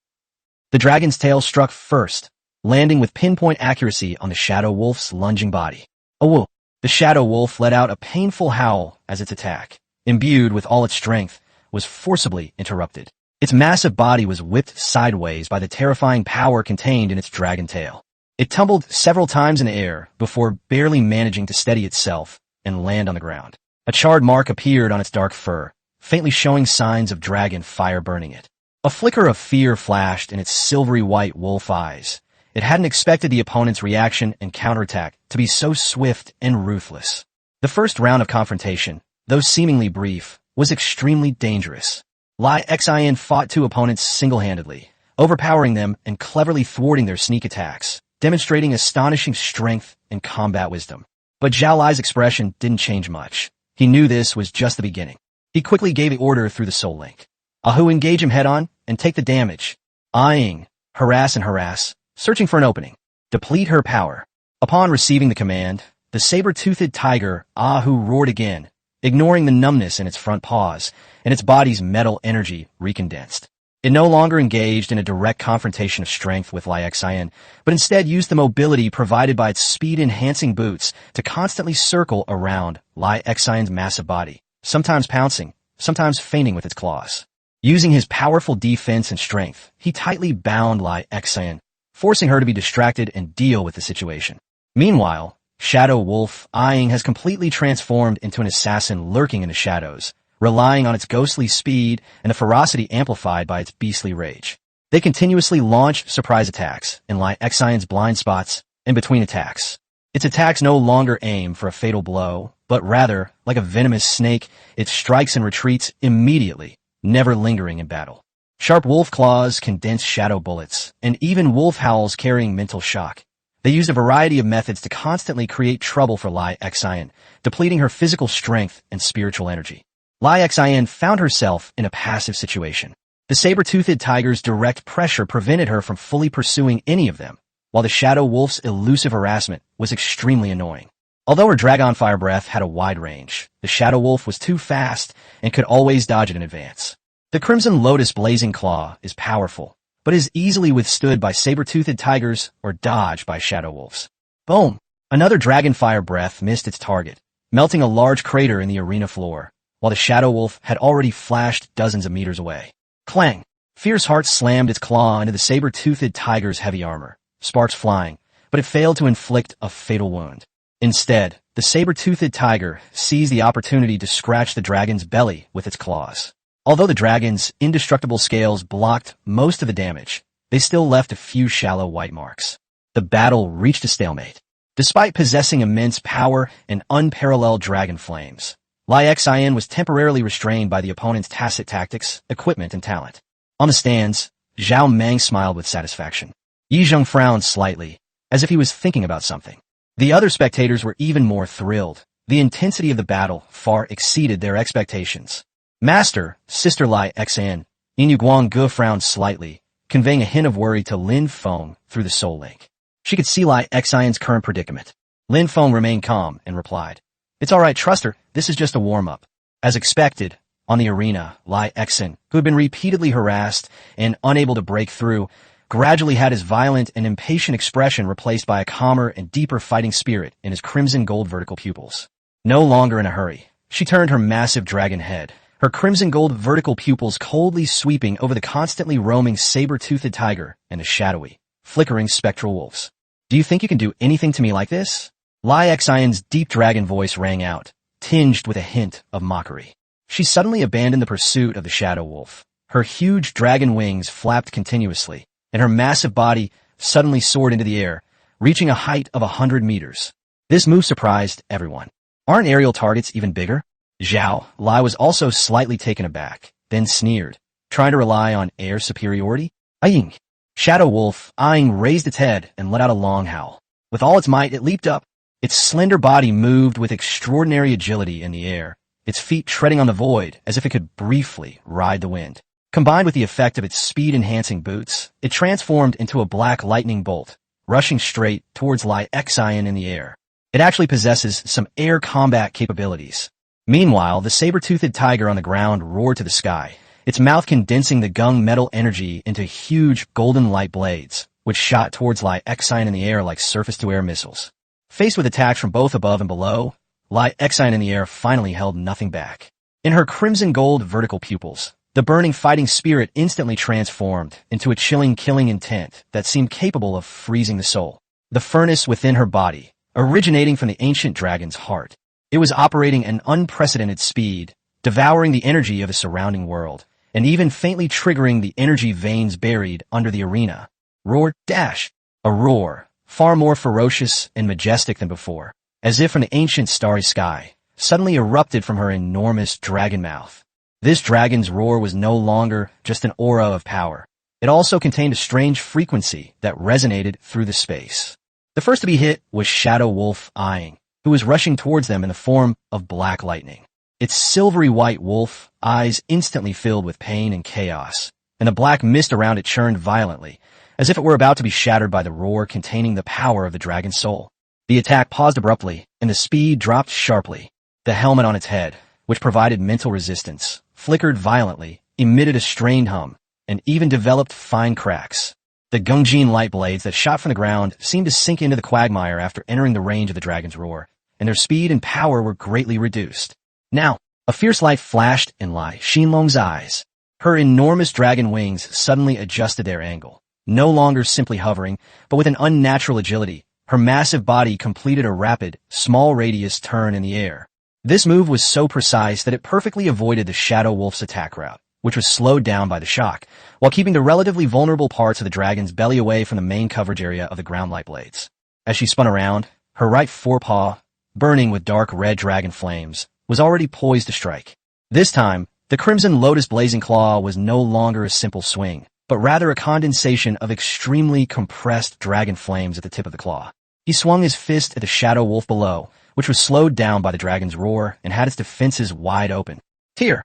The dragon's tail struck first, landing with pinpoint accuracy on the shadow wolf's lunging body. Awoo! The shadow wolf let out a painful howl as its attack, imbued with all its strength, was forcibly interrupted. Its massive body was whipped sideways by the terrifying power contained in its dragon tail. It tumbled several times in the air before barely managing to steady itself and land on the ground. A charred mark appeared on its dark fur, faintly showing signs of dragon fire burning it. A flicker of fear flashed in its silvery white wolf eyes. It hadn't expected the opponent's reaction and counterattack to be so swift and ruthless. The first round of confrontation, though seemingly brief, was extremely dangerous. Lai Xian fought two opponents single-handedly, overpowering them and cleverly thwarting their sneak attacks, demonstrating astonishing strength and combat wisdom. But Zhao Lai's expression didn't change much. He knew this was just the beginning. He quickly gave the order through the soul link. Ahu, engage him head-on and take the damage. Eyeing, harass, searching for an opening. Deplete her power. Upon receiving the command, the saber-toothed tiger, Ahu, roared again, ignoring the numbness in its front paws, and its body's metal energy recondensed. It no longer engaged in a direct confrontation of strength with Lai Xian, but instead used the mobility provided by its speed-enhancing boots to constantly circle around Lai Xian's massive body, sometimes pouncing, sometimes feinting with its claws. Using his powerful defense and strength, he tightly bound Lai Xian, forcing her to be distracted and deal with the situation. Meanwhile, Shadow Wolf Eyeing has completely transformed into an assassin lurking in the shadows, relying on its ghostly speed and the ferocity amplified by its beastly rage. They continuously launch surprise attacks in Lai Xian's blind spots in between attacks. Its attacks no longer aim for a fatal blow, but rather, like a venomous snake, it strikes and retreats immediately, never lingering in battle. Sharp wolf claws condense shadow bullets, and even wolf howls carrying mental shock. They used a variety of methods to constantly create trouble for Lai Xian, depleting her physical strength and spiritual energy. Lai Xian found herself in a passive situation. The saber-toothed tiger's direct pressure prevented her from fully pursuing any of them, while the shadow wolf's elusive harassment was extremely annoying. Although her dragon fire breath had a wide range, the shadow wolf was too fast and could always dodge it in advance. The crimson lotus blazing claw is powerful, but is easily withstood by saber-toothed tigers or dodged by shadow wolves. Boom! Another dragon fire breath missed its target, melting a large crater in the arena floor, while the shadow wolf had already flashed dozens of meters away. Clang! Fierce Heart slammed its claw into the saber-toothed tiger's heavy armor, sparks flying, but it failed to inflict a fatal wound. Instead, the saber-toothed tiger seized the opportunity to scratch the dragon's belly with its claws. Although the dragon's indestructible scales blocked most of the damage, they still left a few shallow white marks. The battle reached a stalemate. Despite possessing immense power and unparalleled dragon flames, Lai Xian was temporarily restrained by the opponent's tacit tactics, equipment, and talent. On the stands, Zhao Meng smiled with satisfaction. Yi Zheng frowned slightly, as if he was thinking about something. The other spectators were even more thrilled. The intensity of the battle far exceeded their expectations. Master, Sister Lai Xian, Yin Guangge frowned slightly, conveying a hint of worry to Lin Feng through the soul link. She could see Lai Xion's current predicament. Lin Feng remained calm and replied, "It's all right, trust her. This is just a warm-up." As expected, on the arena, Lai Xion, who had been repeatedly harassed and unable to break through, gradually had his violent and impatient expression replaced by a calmer and deeper fighting spirit in his crimson gold vertical pupils. No longer in a hurry, she turned her massive dragon head, her crimson gold vertical pupils coldly sweeping over the constantly roaming saber-toothed tiger and the shadowy, flickering spectral wolves. "Do you think you can do anything to me like this?" Lai Xion's deep dragon voice rang out, tinged with a hint of mockery. She suddenly abandoned the pursuit of the shadow wolf. Her huge dragon wings flapped continuously, and her massive body suddenly soared into the air, reaching a height of 100 meters. This move surprised everyone. Aren't aerial targets even bigger? Zhao Lai was also slightly taken aback, then sneered, trying to rely on air superiority. Aing! Shadow Wolf, Aing raised its head and let out a long howl. With all its might, it leaped up. Its slender body moved with extraordinary agility in the air, its feet treading on the void as if it could briefly ride the wind. Combined with the effect of its speed-enhancing boots, it transformed into a black lightning bolt, rushing straight towards Lai Xion in the air. It actually possesses some air combat capabilities. Meanwhile, the saber-toothed tiger on the ground roared to the sky, its mouth condensing the gung metal energy into huge golden light blades, which shot towards Lai Xion in the air like surface-to-air missiles. Faced with attacks from both above and below, Lai Xion in the air finally held nothing back. In her crimson gold vertical pupils, the burning fighting spirit instantly transformed into a chilling killing intent that seemed capable of freezing the soul. The furnace within her body, originating from the ancient dragon's heart. It was operating at an unprecedented speed, devouring the energy of the surrounding world, and even faintly triggering the energy veins buried under the arena. Roar, dash! A roar, far more ferocious and majestic than before, as if from the ancient starry sky, suddenly erupted from her enormous dragon mouth. This dragon's roar was no longer just an aura of power. It also contained a strange frequency that resonated through the space. The first to be hit was Shadow Wolf Aing, who was rushing towards them in the form of black lightning. Its silvery white wolf eyes instantly filled with pain and chaos, and the black mist around it churned violently, as if it were about to be shattered by the roar containing the power of the dragon's soul. The attack paused abruptly, and the speed dropped sharply. The helmet on its head, which provided mental resistance, flickered violently, emitted a strained hum, and even developed fine cracks. The Gungjin light blades that shot from the ground seemed to sink into the quagmire after entering the range of the dragon's roar, and their speed and power were greatly reduced. Now, a fierce light flashed in Lai Xinlong's eyes. Her enormous dragon wings suddenly adjusted their angle, no longer simply hovering, but with an unnatural agility. Her massive body completed a rapid, small-radius turn in the air. This move was so precise that it perfectly avoided the Shadow Wolf's attack route, which was slowed down by the shock, while keeping the relatively vulnerable parts of the dragon's belly away from the main coverage area of the ground light blades. As she spun around, her right forepaw, burning with dark red dragon flames, was already poised to strike. This time, the crimson lotus blazing claw was no longer a simple swing, but rather a condensation of extremely compressed dragon flames at the tip of the claw. He swung his fist at the Shadow Wolf below, which was slowed down by the dragon's roar and had its defenses wide open. Here!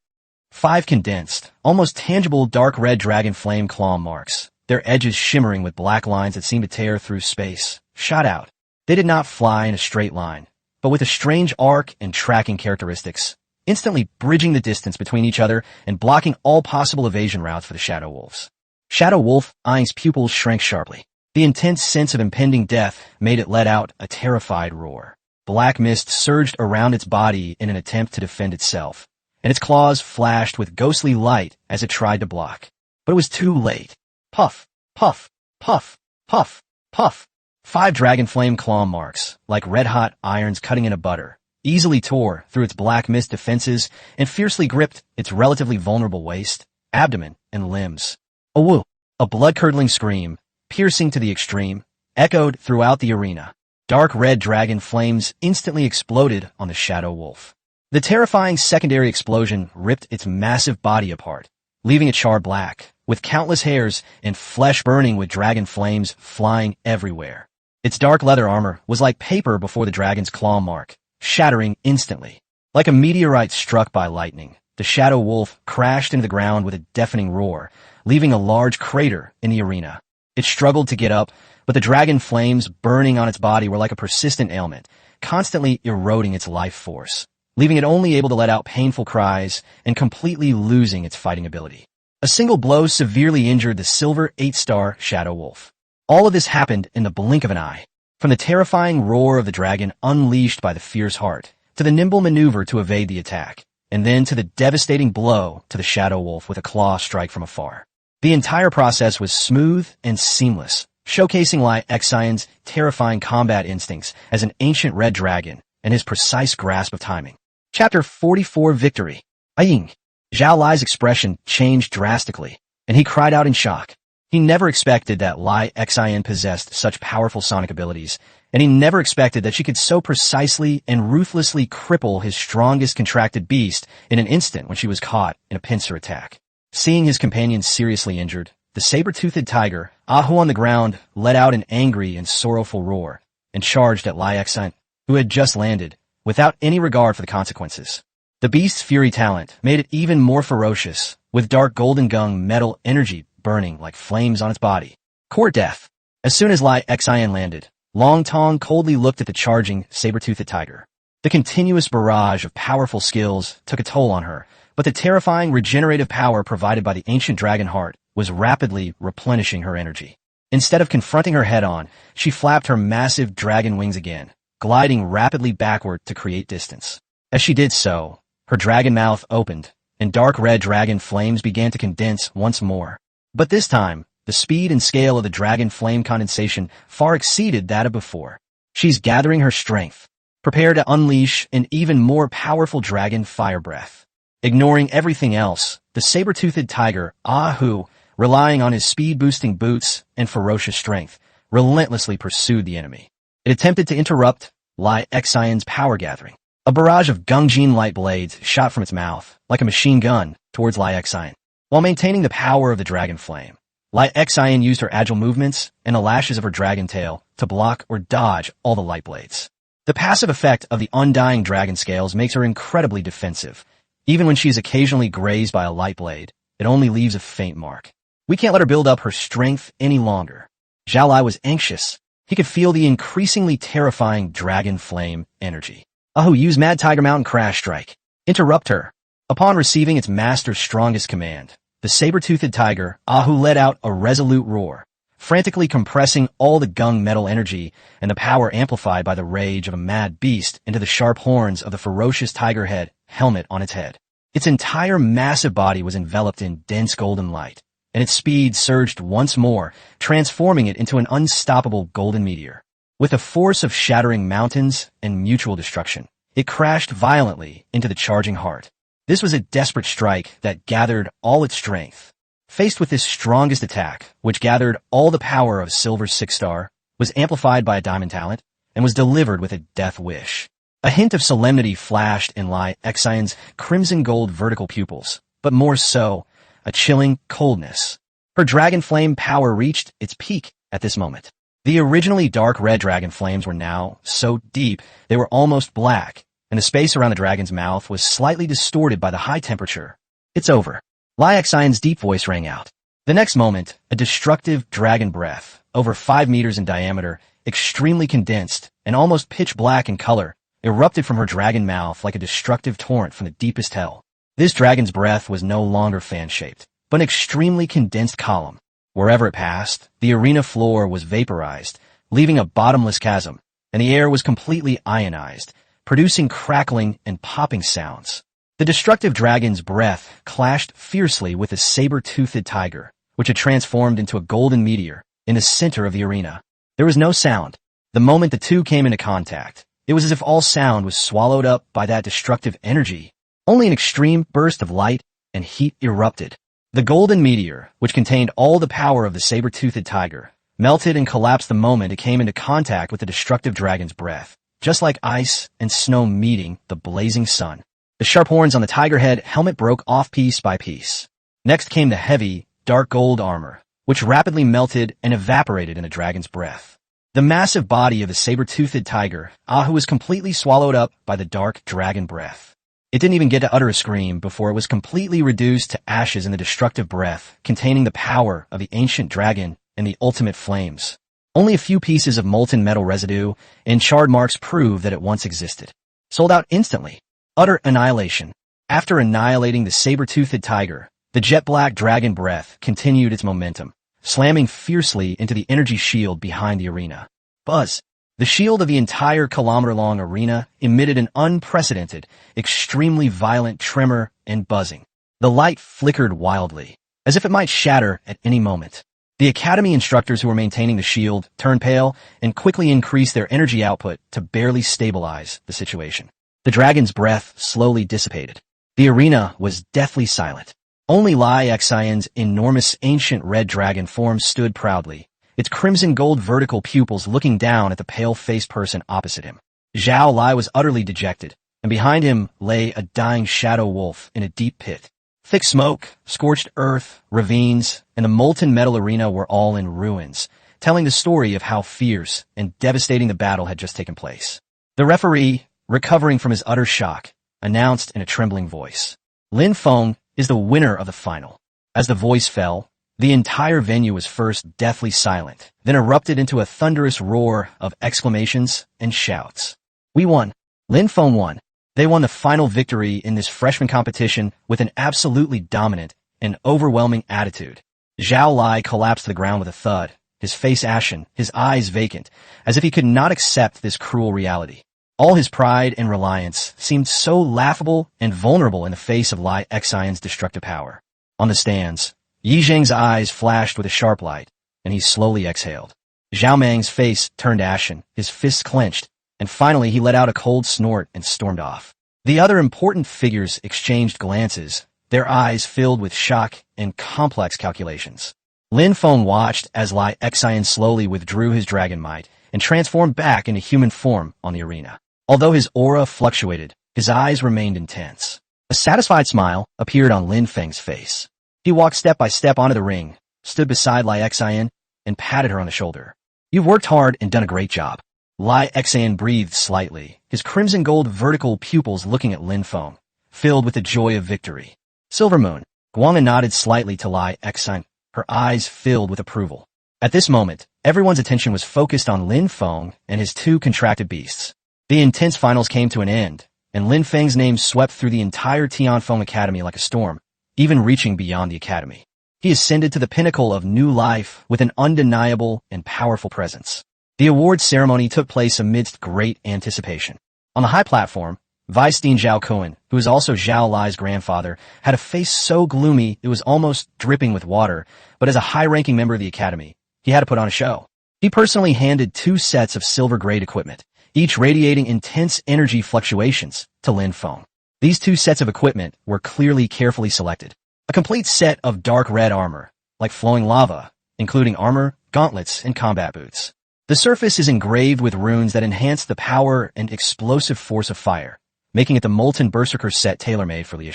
5 condensed, almost tangible dark red dragon flame claw marks, their edges shimmering with black lines that seemed to tear through space, shot out. They did not fly in a straight line, but with a strange arc and tracking characteristics, instantly bridging the distance between each other and blocking all possible evasion routes for the Shadow Wolves. Shadow Wolf Aing's pupils shrank sharply. The intense sense of impending death made it let out a terrified roar. Black mist surged around its body in an attempt to defend itself, and its claws flashed with ghostly light as it tried to block. But it was too late. Puff, puff, puff, puff, puff. 5 dragon flame claw marks, like red-hot irons cutting into butter, easily tore through its black mist defenses and fiercely gripped its relatively vulnerable waist, abdomen, and limbs. A woo! A blood-curdling scream, piercing to the extreme, echoed throughout the arena. Dark red dragon flames instantly exploded on the Shadow Wolf. The terrifying secondary explosion ripped its massive body apart, leaving it charred black, with countless hairs and flesh burning with dragon flames flying everywhere. Its dark leather armor was like paper before the dragon's claw mark, shattering instantly. Like a meteorite struck by lightning, the Shadow Wolf crashed into the ground with a deafening roar, leaving a large crater in the arena. It struggled to get up, but the dragon flames burning on its body were like a persistent ailment, constantly eroding its life force, leaving it only able to let out painful cries and completely losing its fighting ability. A single blow severely injured the silver 8-star Shadow Wolf. All of this happened in the blink of an eye. From the terrifying roar of the dragon unleashed by the fierce heart, to the nimble maneuver to evade the attack, and then to the devastating blow to the Shadow Wolf with a claw strike from afar. The entire process was smooth and seamless, showcasing Lai Xian's terrifying combat instincts as an ancient red dragon and his precise grasp of timing. Chapter 44 Victory. Aying. Zhao Lai's expression changed drastically, and he cried out in shock. He never expected that Lai Xian possessed such powerful sonic abilities, and he never expected that she could so precisely and ruthlessly cripple his strongest contracted beast in an instant when she was caught in a pincer attack. Seeing his companion seriously injured, the saber-toothed tiger, Ahu on the ground, let out an angry and sorrowful roar and charged at Lai Xian, who had just landed, without any regard for the consequences. The beast's fury talent made it even more ferocious, with dark golden gung metal energy burning like flames on its body. Court death. As soon as Lai Xian landed, Long Tong coldly looked at the charging, saber-toothed tiger. The continuous barrage of powerful skills took a toll on her, but the terrifying regenerative power provided by the ancient dragon heart was rapidly replenishing her energy. Instead of confronting her head-on, she flapped her massive dragon wings again, gliding rapidly backward to create distance. As she did so, her dragon mouth opened, and dark red dragon flames began to condense once more. But this time, the speed and scale of the dragon flame condensation far exceeded that of before. She's gathering her strength, prepared to unleash an even more powerful dragon fire breath. Ignoring everything else, the saber-toothed tiger, Ahu, relying on his speed-boosting boots and ferocious strength, relentlessly pursued the enemy. It attempted to interrupt Lai Xian's power gathering. A barrage of Gungjin light blades shot from its mouth, like a machine gun, towards Lai Xian. While maintaining the power of the dragon flame, Lai Xian used her agile movements and the lashes of her dragon tail to block or dodge all the light blades. The passive effect of the undying dragon scales makes her incredibly defensive. Even when she is occasionally grazed by a light blade, it only leaves a faint mark. We can't let her build up her strength any longer. Zhao Lai was anxious. He could feel the increasingly terrifying dragon flame energy. Ahu, use Mad Tiger Mountain Crash Strike. Interrupt her. Upon receiving its master's strongest command, the saber-toothed tiger, Ahu, let out a resolute roar, frantically compressing all the gung metal energy and the power amplified by the rage of a mad beast into the sharp horns of the ferocious tiger head helmet on its head. Its entire massive body was enveloped in dense golden light, and its speed surged once more, transforming it into an unstoppable golden meteor. With the force of shattering mountains and mutual destruction, it crashed violently into the charging heart. This was a desperate strike that gathered all its strength. Faced with this strongest attack, which gathered all the power of Silver 6-star, was amplified by a diamond talent, and was delivered with a death wish. A hint of solemnity flashed in Lai Xian's crimson gold vertical pupils, but more so, a chilling coldness. Her dragon flame power reached its peak at this moment. The originally dark red dragon flames were now so deep they were almost black, and the space around the dragon's mouth was slightly distorted by the high temperature. It's over. Lai Xian's deep voice rang out. The next moment, a destructive dragon breath, over 5 meters in diameter, extremely condensed, and almost pitch black in color, erupted from her dragon mouth like a destructive torrent from the deepest hell. This dragon's breath was no longer fan-shaped, but an extremely condensed column. Wherever it passed, the arena floor was vaporized, leaving a bottomless chasm, and the air was completely ionized, producing crackling and popping sounds. The destructive dragon's breath clashed fiercely with the saber-toothed tiger, which had transformed into a golden meteor in the center of the arena. There was no sound. The moment the two came into contact, it was as if all sound was swallowed up by that destructive energy. Only an extreme burst of light and heat erupted. The golden meteor, which contained all the power of the saber-toothed tiger, melted and collapsed the moment it came into contact with the destructive dragon's breath, just like ice and snow meeting the blazing sun. The sharp horns on the tiger head helmet broke off piece by piece. Next came the heavy, dark gold armor, which rapidly melted and evaporated in the dragon's breath. The massive body of the saber-toothed tiger, Ahu, was completely swallowed up by the dark dragon breath. It didn't even get to utter a scream before it was completely reduced to ashes in the destructive breath containing the power of the ancient dragon and the ultimate flames. Only a few pieces of molten metal residue and charred marks prove that it once existed. Sold out instantly. Utter annihilation. After annihilating the saber-toothed tiger, the jet-black dragon breath continued its momentum, slamming fiercely into the energy shield behind the arena. Buzz. The shield of the entire kilometer-long arena emitted an unprecedented, extremely violent tremor and buzzing. The light flickered wildly, as if it might shatter at any moment. The academy instructors who were maintaining the shield turned pale and quickly increased their energy output to barely stabilize the situation. The dragon's breath slowly dissipated. The arena was deathly silent. Only Lai Xian's enormous ancient red dragon form stood proudly, its crimson gold vertical pupils looking down at the pale-faced person opposite him. Zhao Lai was utterly dejected, and behind him lay a dying shadow wolf in a deep pit. Thick smoke, scorched earth, ravines, and the molten metal arena were all in ruins, telling the story of how fierce and devastating the battle had just taken place. The referee, recovering from his utter shock, announced in a trembling voice, "Lin Feng is the winner of the final." As the voice fell, the entire venue was first deathly silent, then erupted into a thunderous roar of exclamations and shouts. "We won! Lin Feng won! They won the final victory in this freshman competition with an absolutely dominant and overwhelming attitude." Zhao Lai collapsed to the ground with a thud, his face ashen, his eyes vacant, as if he could not accept this cruel reality. All his pride and reliance seemed so laughable and vulnerable in the face of Lai Xian's destructive power. On the stands, Yi Zheng's eyes flashed with a sharp light, and he slowly exhaled. Zhao Mang's face turned ashen, his fists clenched, and finally he let out a cold snort and stormed off. The other important figures exchanged glances, their eyes filled with shock and complex calculations. Lin Feng watched as Lai Xian slowly withdrew his dragon might and transformed back into human form on the arena. Although his aura fluctuated, his eyes remained intense. A satisfied smile appeared on Lin Feng's face. He walked step by step onto the ring, stood beside Lai Xian, and patted her on the shoulder. "You've worked hard and done a great job." Lai Xian breathed slightly, his crimson gold vertical pupils looking at Lin Feng, filled with the joy of victory. "Silver Moon." Guanga nodded slightly to Lai Xian, her eyes filled with approval. At this moment, everyone's attention was focused on Lin Feng and his two contracted beasts. The intense finals came to an end, and Lin Feng's name swept through the entire Tianfeng Academy like a storm, even reaching beyond the academy. He ascended to the pinnacle of new life with an undeniable and powerful presence. The awards ceremony took place amidst great anticipation. On the high platform, Weisstein Zhao Kuan, who is also Zhao Lai's grandfather, had a face so gloomy it was almost dripping with water, but as a high-ranking member of the academy, he had to put on a show. He personally handed 2 sets of silver-grade equipment, each radiating intense energy fluctuations, to Lin Feng. These 2 sets of equipment were clearly carefully selected. A complete set of dark red armor, like flowing lava, including armor, gauntlets, and combat boots. The surface is engraved with runes that enhance the power and explosive force of fire, making it the Molten Berserker set tailor-made for Liu.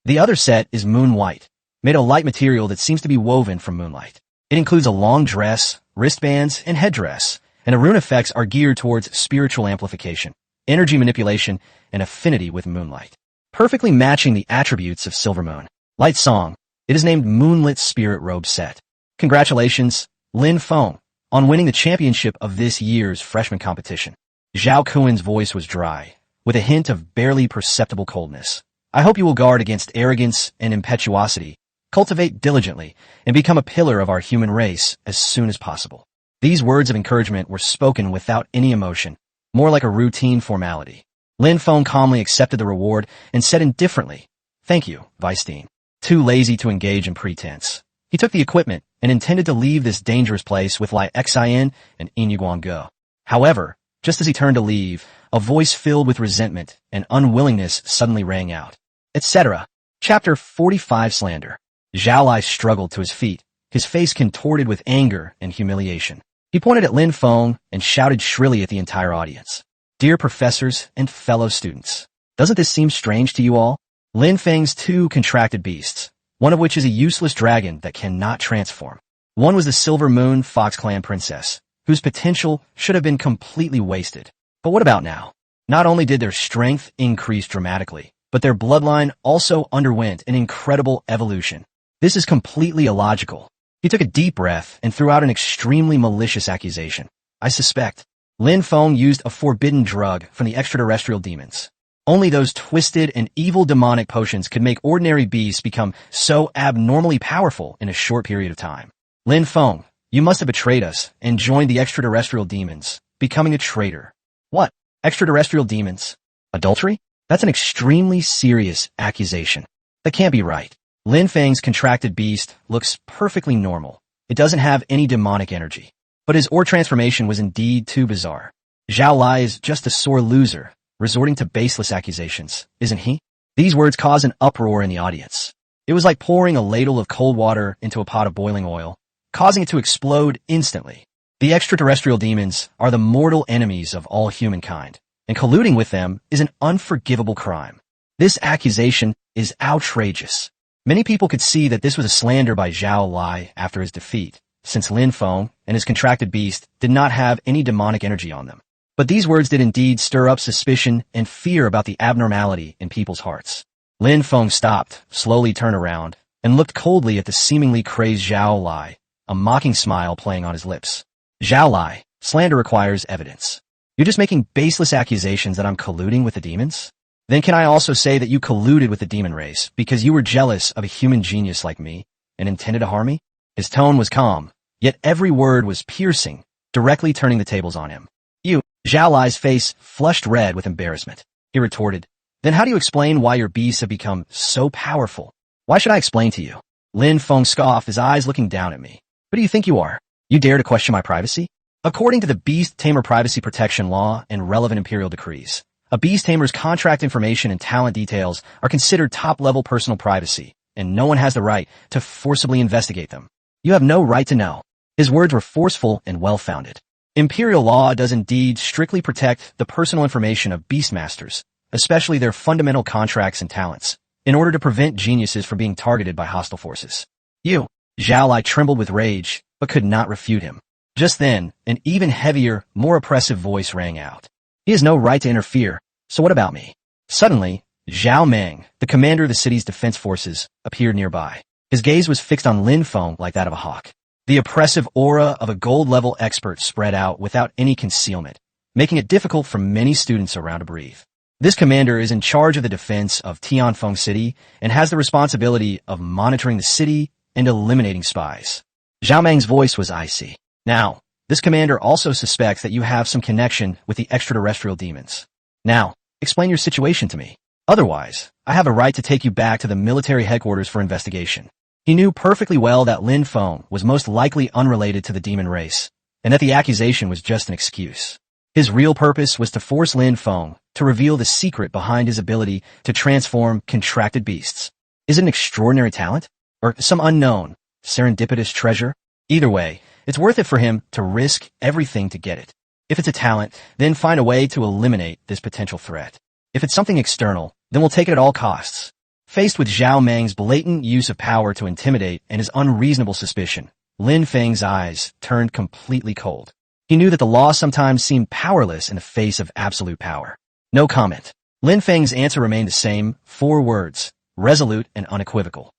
The other set is moon white, made of light material that seems to be woven from moonlight. It includes a long dress, wristbands, and headdress, and the rune effects are geared towards spiritual amplification, energy manipulation, and affinity with moonlight, perfectly matching the attributes of Silver Moon. Light Song. It is named Moonlit Spirit Robe Set. Congratulations, Lin Feng, on winning the championship of this year's freshman competition. Zhao Kuan's voice was dry, with a hint of barely perceptible coldness. "I hope you will guard against arrogance and impetuosity, cultivate diligently, and become a pillar of our human race as soon as possible." These words of encouragement were spoken without any emotion, more like a routine formality. Lin Feng calmly accepted the reward and said indifferently, "Thank you, Weisstein." Too lazy to engage in pretense, he took the equipment and intended to leave this dangerous place with Lai Xian and Yin Guangge. However, just as he turned to leave, a voice filled with resentment and unwillingness suddenly rang out. Etc. Chapter 45 Slander. Zhao Lai struggled to his feet, his face contorted with anger and humiliation. He pointed at Lin Feng and shouted shrilly at the entire audience. "Dear professors and fellow students, doesn't this seem strange to you all? Lin Feng's 2 contracted beasts, one of which is a useless dragon that cannot transform. One was the Silver Moon Fox Clan princess, whose potential should have been completely wasted. But what about now? Not only did their strength increase dramatically, but their bloodline also underwent an incredible evolution. This is completely illogical. He took a deep breath and threw out an extremely malicious accusation. I suspect Lin Feng used a forbidden drug from the extraterrestrial demons. Only those twisted and evil demonic potions could make ordinary beasts become so abnormally powerful in a short period of time. Lin Feng, you must have betrayed us and joined the extraterrestrial demons, becoming a traitor. What? Extraterrestrial demons? Adultery? That's an extremely serious accusation. That can't be right. Lin Feng's contracted beast looks perfectly normal. It doesn't have any demonic energy. But his ore transformation was indeed too bizarre. Zhao Lai is just a sore loser, resorting to baseless accusations, isn't he? These words caused an uproar in the audience. It was like pouring a ladle of cold water into a pot of boiling oil, causing it to explode instantly. The extraterrestrial demons are the mortal enemies of all humankind, and colluding with them is an unforgivable crime. This accusation is outrageous. Many people could see that this was a slander by Zhao Lai after his defeat, since Lin Feng and his contracted beast did not have any demonic energy on them. But these words did indeed stir up suspicion and fear about the abnormality in people's hearts. Lin Feng stopped, slowly turned around, and looked coldly at the seemingly crazed Zhao Lai, a mocking smile playing on his lips. Zhao Lai, slander requires evidence. You're just making baseless accusations that I'm colluding with the demons? Then can I also say that you colluded with the demon race because you were jealous of a human genius like me and intended to harm me? His tone was calm, yet every word was piercing, directly turning the tables on him. You, Zhao Lai's face flushed red with embarrassment. He retorted, then how do you explain why your beasts have become so powerful? Why should I explain to you? Lin Feng scoffed, his eyes looking down at me. Who do you think you are? You dare to question my privacy? According to the beast-tamer privacy protection law and relevant imperial decrees, a beast-tamer's contract information and talent details are considered top-level personal privacy, and no one has the right to forcibly investigate them. You have no right to know. His words were forceful and well-founded. Imperial law does indeed strictly protect the personal information of beastmasters, especially their fundamental contracts and talents, in order to prevent geniuses from being targeted by hostile forces. You, Zhao Lai trembled with rage, but could not refute him. Just then, an even heavier, more oppressive voice rang out. He has no right to interfere, so what about me? Suddenly, Zhao Meng, the commander of the city's defense forces, appeared nearby. His gaze was fixed on Lin Feng like that of a hawk. The oppressive aura of a gold-level expert spread out without any concealment, making it difficult for many students around to breathe. This commander is in charge of the defense of Tianfeng City and has the responsibility of monitoring the city and eliminating spies. Zhao Meng's voice was icy. Now, this commander also suspects that you have some connection with the extraterrestrial demons. Now, explain your situation to me. Otherwise, I have a right to take you back to the military headquarters for investigation. He knew perfectly well that Lin Feng was most likely unrelated to the demon race, and that the accusation was just an excuse. His real purpose was to force Lin Feng to reveal the secret behind his ability to transform contracted beasts. Is it an extraordinary talent? Or some unknown, serendipitous treasure? Either way, it's worth it for him to risk everything to get it. If it's a talent, then find a way to eliminate this potential threat. If it's something external, then we'll take it at all costs. Faced with Zhao Meng's blatant use of power to intimidate and his unreasonable suspicion, Lin Feng's eyes turned completely cold. He knew that the law sometimes seemed powerless in the face of absolute power. No comment. Lin Feng's answer remained the same, 4 words, resolute and unequivocal.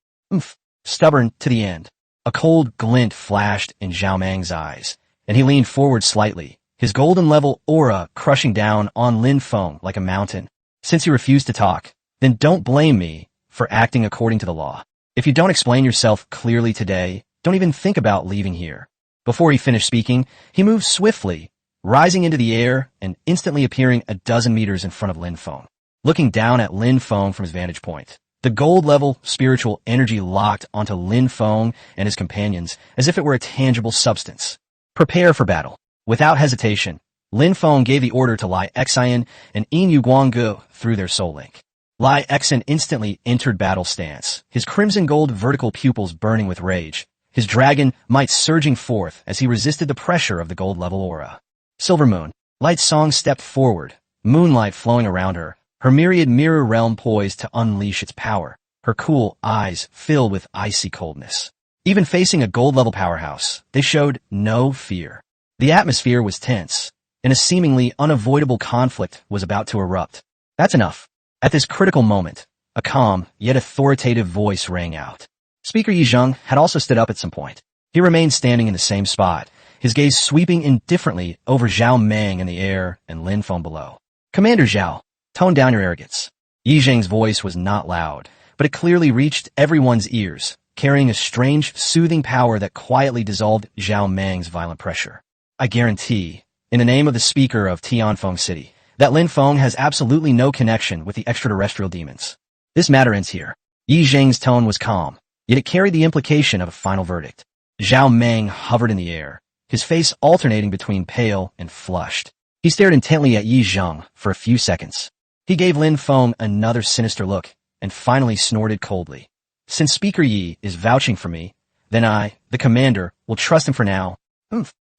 Stubborn to the end. A cold glint flashed in Zhao Meng's eyes, and he leaned forward slightly, his golden-level aura crushing down on Lin Feng like a mountain. Since you refuse to talk, then don't blame me for acting according to the law. If you don't explain yourself clearly today, don't even think about leaving here. Before he finished speaking, he moved swiftly, rising into the air and instantly appearing a dozen meters in front of Lin Feng. Looking down at Lin Feng from his vantage point, the gold-level spiritual energy locked onto Lin Feng and his companions as if it were a tangible substance. Prepare for battle. Without hesitation, Lin Feng gave the order to Lai Xian and Yin Yu Guanggu through their soul link. Lai Xian instantly entered battle stance, his crimson gold vertical pupils burning with rage, his dragon might surging forth as he resisted the pressure of the gold-level aura. Silver Moon, Light Song stepped forward, moonlight flowing around her, her myriad mirror realm poised to unleash its power, her cool eyes filled with icy coldness. Even facing a gold-level powerhouse, they showed no fear. The atmosphere was tense, and a seemingly unavoidable conflict was about to erupt. That's enough. At this critical moment, a calm, yet authoritative voice rang out. Speaker Yi Zheng had also stood up at some point. He remained standing in the same spot, his gaze sweeping indifferently over Zhao Meng in the air and Lin Feng below. Commander Zhao, tone down your arrogance. Yi Zheng's voice was not loud, but it clearly reached everyone's ears, carrying a strange, soothing power that quietly dissolved Zhao Meng's violent pressure. I guarantee, in the name of the speaker of Tianfeng City, that Lin Feng has absolutely no connection with the extraterrestrial demons. This matter ends here. Yi Zheng's tone was calm, yet it carried the implication of a final verdict. Zhao Meng hovered in the air, his face alternating between pale and flushed. He stared intently at Yi Zheng for a few seconds. He gave Lin Feng another sinister look, and finally snorted coldly. Since Speaker Yi is vouching for me, then I, the commander, will trust him for now.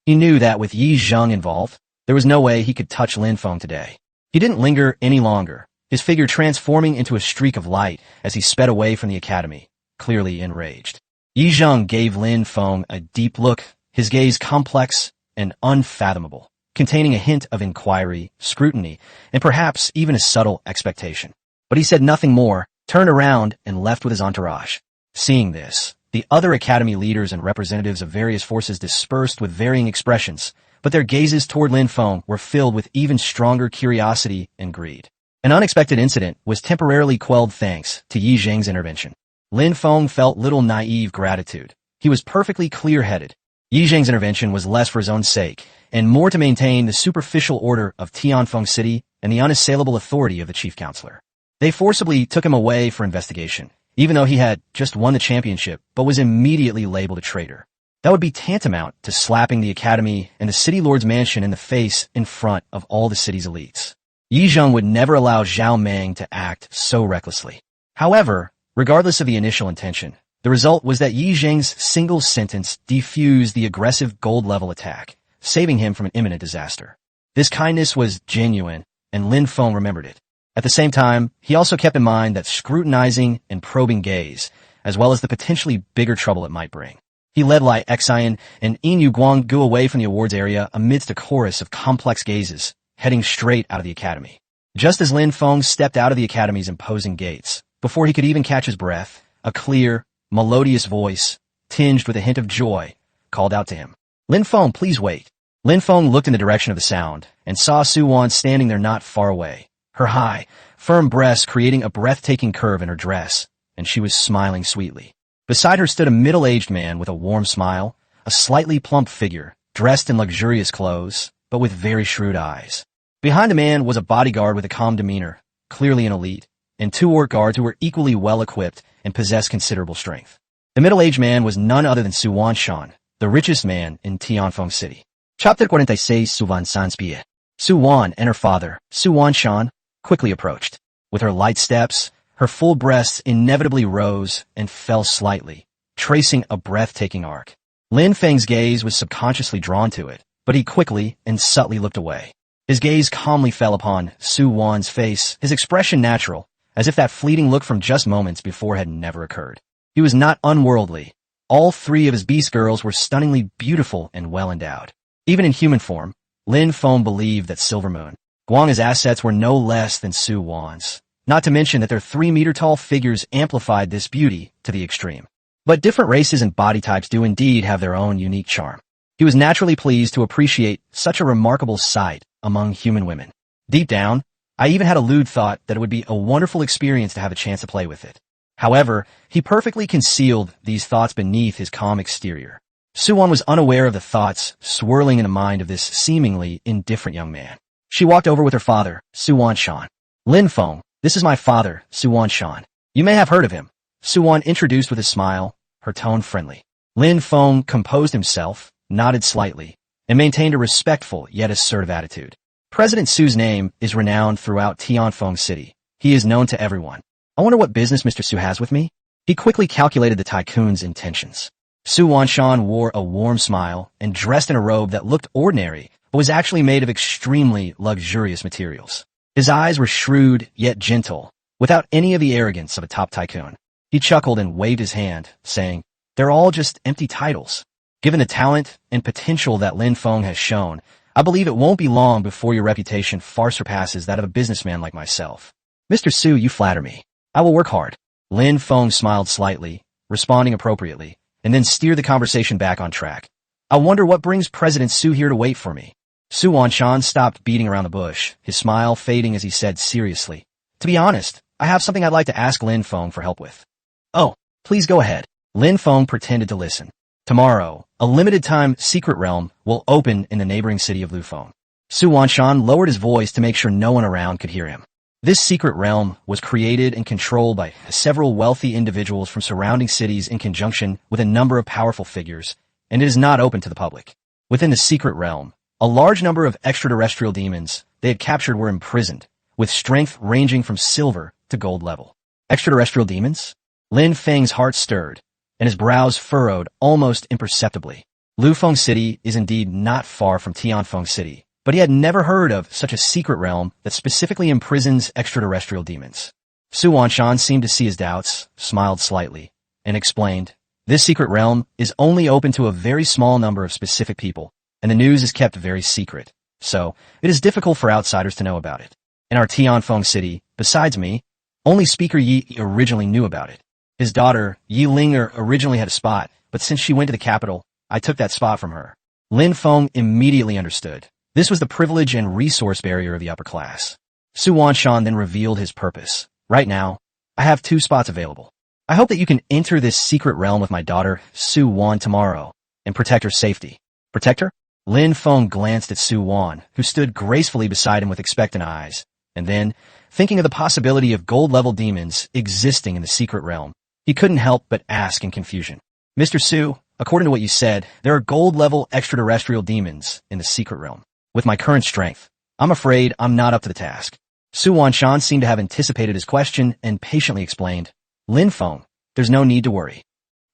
He knew that with Yi Zheng involved, there was no way he could touch Lin Feng today. He didn't linger any longer, his figure transforming into a streak of light as he sped away from the academy, clearly enraged. Yi Zheng gave Lin Feng a deep look, his gaze complex and unfathomable, containing a hint of inquiry, scrutiny, and perhaps even a subtle expectation. But he said nothing more, turned around, and left with his entourage. Seeing this, the other academy leaders and representatives of various forces dispersed with varying expressions, but their gazes toward Lin Feng were filled with even stronger curiosity and greed. An unexpected incident was temporarily quelled thanks to Yi Zheng's intervention. Lin Feng felt little naive gratitude. He was perfectly clear-headed. Yi Zheng's intervention was less for his own sake, and more to maintain the superficial order of Tianfeng City and the unassailable authority of the chief counselor. They forcibly took him away for investigation, even though he had just won the championship but was immediately labeled a traitor. That would be tantamount to slapping the academy and the city lord's mansion in the face in front of all the city's elites. Yi Zheng would never allow Zhao Meng to act so recklessly. However, regardless of the initial intention, the result was that Yi Zheng's single sentence defused the aggressive gold-level attack, saving him from an imminent disaster. This kindness was genuine, and Lin Feng remembered it. At the same time, he also kept in mind that scrutinizing and probing gaze, as well as the potentially bigger trouble it might bring. He led Lai Xian and Yin Guanggu away from the awards area amidst a chorus of complex gazes, heading straight out of the academy. Just as Lin Feng stepped out of the academy's imposing gates, before he could even catch his breath, a clear, melodious voice, tinged with a hint of joy, called out to him. Lin Feng, please wait. Lin Feng looked in the direction of the sound, and saw Su Wan standing there not far away, her high, firm breasts creating a breathtaking curve in her dress, and she was smiling sweetly. Beside her stood a middle-aged man with a warm smile, a slightly plump figure, dressed in luxurious clothes, but with very shrewd eyes. Behind the man was a bodyguard with a calm demeanor, clearly an elite, and two orc guards who were equally well-equipped and possessed considerable strength. The middle-aged man was none other than Su Wanshan, the richest man in Tianfeng City. Chapter 46 Su Wanshan's Pie. Su Wan and her father, Su Wanshan, quickly approached. With her light steps, her full breasts inevitably rose and fell slightly, tracing a breathtaking arc. Lin Feng's gaze was subconsciously drawn to it, but he quickly and subtly looked away. His gaze calmly fell upon Su Wan's face, his expression natural, as if that fleeting look from just moments before had never occurred. He was not unworldly. All three of his beast girls were stunningly beautiful and well-endowed. Even in human form, Lin Feng believed that Silver Moon, Guang's assets were no less than Su Wan's. Not to mention that their 3-meter-tall figures amplified this beauty to the extreme. But different races and body types do indeed have their own unique charm. He was naturally pleased to appreciate such a remarkable sight among human women. Deep down, I even had a lewd thought that it would be a wonderful experience to have a chance to play with it. However, he perfectly concealed these thoughts beneath his calm exterior. Su Wan was unaware of the thoughts swirling in the mind of this seemingly indifferent young man. She walked over with her father, Su Wanshan. Lin Feng, this is my father, Su Wanshan. You may have heard of him. Su Wan introduced with a smile, her tone friendly. Lin Feng composed himself, nodded slightly, and maintained a respectful yet assertive attitude. President Su's name is renowned throughout Tianfeng City. He is known to everyone. I wonder what business Mr. Su has with me? He quickly calculated the tycoon's intentions. Su Wanshan wore a warm smile and dressed in a robe that looked ordinary, but was actually made of extremely luxurious materials. His eyes were shrewd yet gentle, without any of the arrogance of a top tycoon. He chuckled and waved his hand, saying, "They're all just empty titles. Given the talent and potential that Lin Feng has shown, I believe it won't be long before your reputation far surpasses that of a businessman like myself. Mr. Su, you flatter me. I will work hard." Lin Feng smiled slightly, responding appropriately, and then steered the conversation back on track. I wonder what brings President Su here to wait for me. Su Wanshan stopped beating around the bush, his smile fading as he said seriously, "To be honest, I have something I'd like to ask Lin Feng for help with." "Oh, please go ahead." Lin Feng pretended to listen. "Tomorrow, a limited-time secret realm will open in the neighboring city of Lufeng." Su Wanshan lowered his voice to make sure no one around could hear him. This secret realm was created and controlled by several wealthy individuals from surrounding cities in conjunction with a number of powerful figures, and it is not open to the public. Within the secret realm, a large number of extraterrestrial demons they had captured were imprisoned, with strength ranging from silver to gold level. Extraterrestrial demons? Lin Feng's heart stirred, and his brows furrowed almost imperceptibly. Lufeng City is indeed not far from Tianfeng City, but he had never heard of such a secret realm that specifically imprisons extraterrestrial demons. Su Wanshan seemed to see his doubts, smiled slightly, and explained, "This secret realm is only open to a very small number of specific people, and the news is kept very secret, so it is difficult for outsiders to know about it. In our Tianfeng City, besides me, only Speaker Yi originally knew about it. His daughter, Yi Linger, originally had a spot, but since she went to the capital, I took that spot from her." Lin Feng immediately understood. This was the privilege and resource barrier of the upper class. Su Wanshan then revealed his purpose. "Right now, I have 2 spots available. I hope that you can enter this secret realm with my daughter, Su Wan, tomorrow, and protect her safety." "Protect her?" Lin Feng glanced at Su Wan, who stood gracefully beside him with expectant eyes, and then, thinking of the possibility of gold-level demons existing in the secret realm, he couldn't help but ask in confusion. "Mr. Su, according to what you said, there are gold-level extraterrestrial demons in the secret realm. With my current strength, I'm afraid I'm not up to the task." Su Wanshan seemed to have anticipated his question and patiently explained, "Lin Feng, there's no need to worry.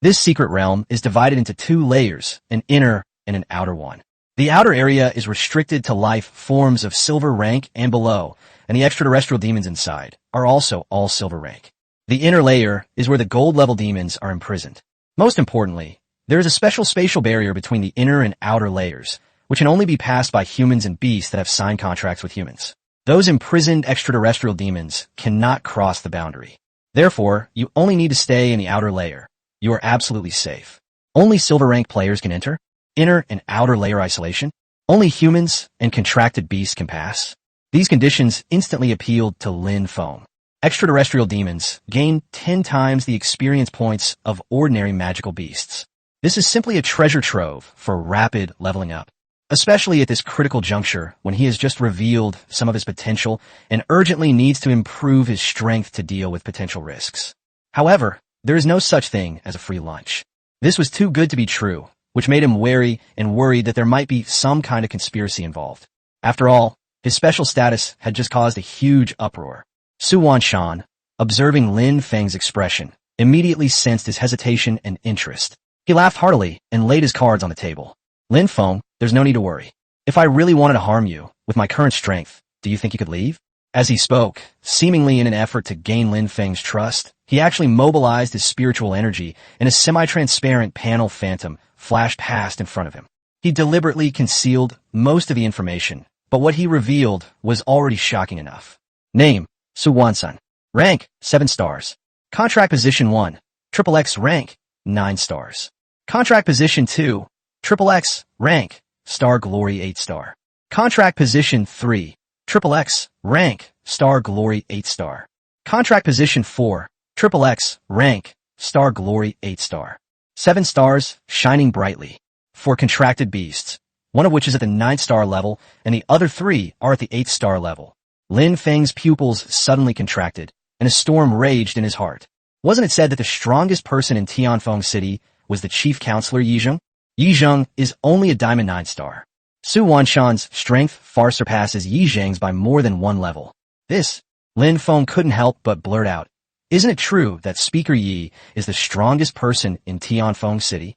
This secret realm is divided into 2 layers, an inner and an outer one. The outer area is restricted to life forms of silver rank and below, and the extraterrestrial demons inside are also all silver rank. The inner layer is where the gold-level demons are imprisoned. Most importantly, there is a special spatial barrier between the inner and outer layers, which can only be passed by humans and beasts that have signed contracts with humans. Those imprisoned extraterrestrial demons cannot cross the boundary. Therefore, you only need to stay in the outer layer. You are absolutely safe. Only silver-rank players can enter. Inner and outer layer isolation. Only humans and contracted beasts can pass." These conditions instantly appealed to Lin Feng. Extraterrestrial demons gain 10 times the experience points of ordinary magical beasts. This is simply a treasure trove for rapid leveling up, especially at this critical juncture when he has just revealed some of his potential and urgently needs to improve his strength to deal with potential risks. However, there is no such thing as a free lunch. This was too good to be true, which made him wary and worried that there might be some kind of conspiracy involved. After all, his special status had just caused a huge uproar. Su Wanshan, observing Lin Feng's expression, immediately sensed his hesitation and interest. He laughed heartily and laid his cards on the table. "Lin Feng, there's no need to worry. If I really wanted to harm you, with my current strength, do you think you could leave?" As he spoke, seemingly in an effort to gain Lin Feng's trust, he actually mobilized his spiritual energy, and a semi-transparent panel phantom flashed past in front of him. He deliberately concealed most of the information, but what he revealed was already shocking enough. Name, Su Wansan. Rank, 7 stars. Contract position 1, XXX rank, 9 stars. Contract position 2, XXX rank, star glory 8 star. Contract position 3, XXX rank, star glory 8 star. Contract position 4, XXX rank, star glory 8 star. 7 stars, shining brightly. 4 contracted beasts, one of which is at the 9th star level, and the other 3 are at the 8th star level. Lin Feng's pupils suddenly contracted, and a storm raged in his heart. Wasn't it said that the strongest person in Tianfeng City was the chief counselor Yi Zheng? Yi Zheng is only a diamond 9 star. Su Wanshan's strength far surpasses Yi Zheng's by more than 1 level. This, Lin Feng couldn't help but blurt out. Isn't it true that Speaker Yi is the strongest person in Tianfeng City?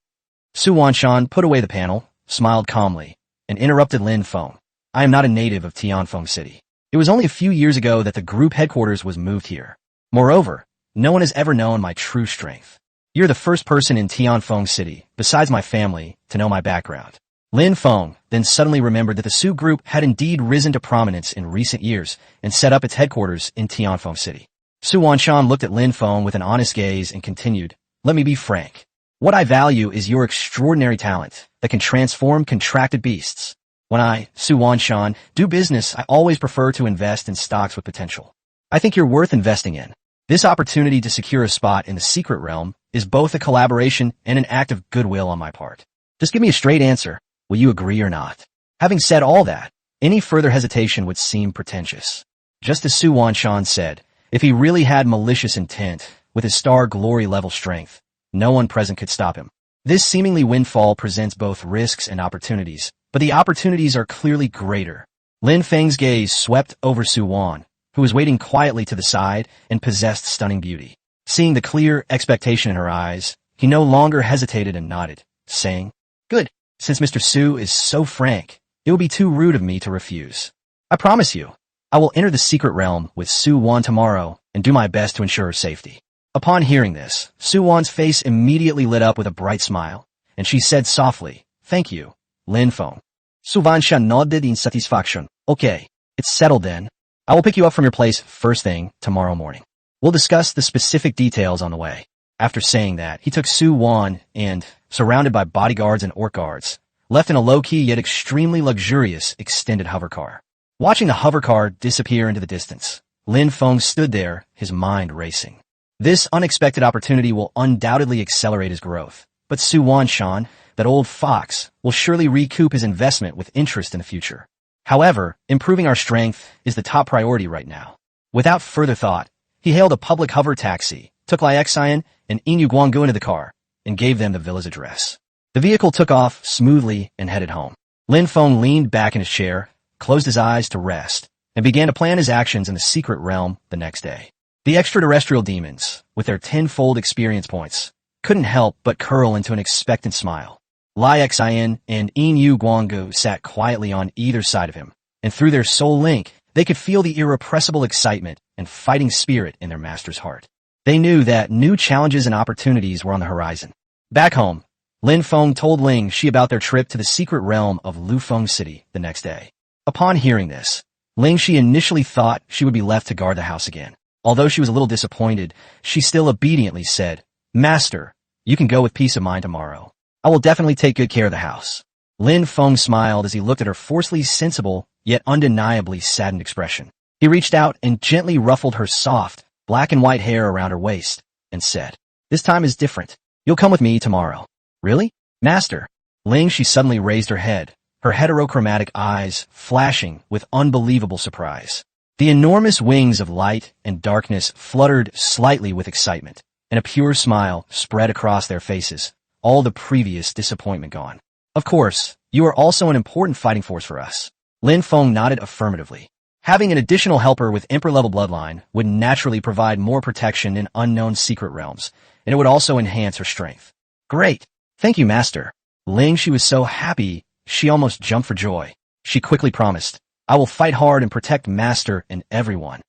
Su Wanshan put away the panel, smiled calmly, and interrupted Lin Feng. I am not a native of Tianfeng City. It was only a few years ago that the group headquarters was moved here. Moreover, no one has ever known my true strength. You're the first person in Tianfeng City, besides my family, to know my background. Lin Feng then suddenly remembered that the Su group had indeed risen to prominence in recent years and set up its headquarters in Tianfeng City. Su Wanshan looked at Lin Feng with an honest gaze and continued, Let me be frank. What I value is your extraordinary talent that can transform contracted beasts. When I, Su Wanshan, do business, I always prefer to invest in stocks with potential. I think you're worth investing in. This opportunity to secure a spot in the secret realm is both a collaboration and an act of goodwill on my part. Just give me a straight answer. Will you agree or not? Having said all that, any further hesitation would seem pretentious. Just as Su Wanshan said, if he really had malicious intent, with his star glory level strength, no one present could stop him. This seemingly windfall presents both risks and opportunities, but the opportunities are clearly greater. Lin Feng's gaze swept over Su Wan, who was waiting quietly to the side and possessed stunning beauty. Seeing the clear expectation in her eyes, he no longer hesitated and nodded, saying, "Good. Since Mr. Su is so frank, it would be too rude of me to refuse. I promise you, I will enter the secret realm with Su Wan tomorrow and do my best to ensure her safety." Upon hearing this, Su Wan's face immediately lit up with a bright smile, and she said softly, "Thank you, Lin Feng." Su Wanshan nodded in satisfaction. "Okay, it's settled then. I will pick you up from your place first thing tomorrow morning. We'll discuss the specific details on the way." After saying that, he took Su Wan and, surrounded by bodyguards and orc guards, left in a low-key yet extremely luxurious extended hovercar. Watching the hovercar disappear into the distance, Lin Feng stood there, his mind racing. This unexpected opportunity will undoubtedly accelerate his growth, but Su Wanshan, that old fox, will surely recoup his investment with interest in the future. However, improving our strength is the top priority right now. Without further thought, he hailed a public hover taxi, took Lai Xian and Inu Guanggu into the car, and gave them the villa's address. The vehicle took off smoothly and headed home. Lin Feng leaned back in his chair, closed his eyes to rest, and began to plan his actions in the secret realm the next day. The extraterrestrial demons, with their tenfold experience points, couldn't help but curl into an expectant smile. Lai Xian and Inu Guanggu sat quietly on either side of him, and through their soul link, they could feel the irrepressible excitement and fighting spirit in their master's heart. They knew that new challenges and opportunities were on the horizon. Back home, Lin Feng told Ling Shi about their trip to the secret realm of Lufeng City the next day. Upon hearing this, Ling Shi initially thought she would be left to guard the house again. Although she was a little disappointed, she still obediently said, "Master, you can go with peace of mind tomorrow. I will definitely take good care of the house." Lin Feng smiled as he looked at her forcefully sensible, yet undeniably saddened expression. He reached out and gently ruffled her soft, black and white hair around her waist, and said, "This time is different. You'll come with me tomorrow." "Really? Master?" Ling Shi suddenly raised her head, her heterochromatic eyes flashing with unbelievable surprise. The enormous wings of light and darkness fluttered slightly with excitement, and a pure smile spread across their faces, all the previous disappointment gone. "Of course, you are also an important fighting force for us." Lin Feng nodded affirmatively. Having an additional helper with Emperor-level bloodline would naturally provide more protection in unknown secret realms, and it would also enhance her strength. "Great! Thank you, Master." Ling Shi was so happy, she almost jumped for joy. She quickly promised, "I will fight hard and protect Master and everyone."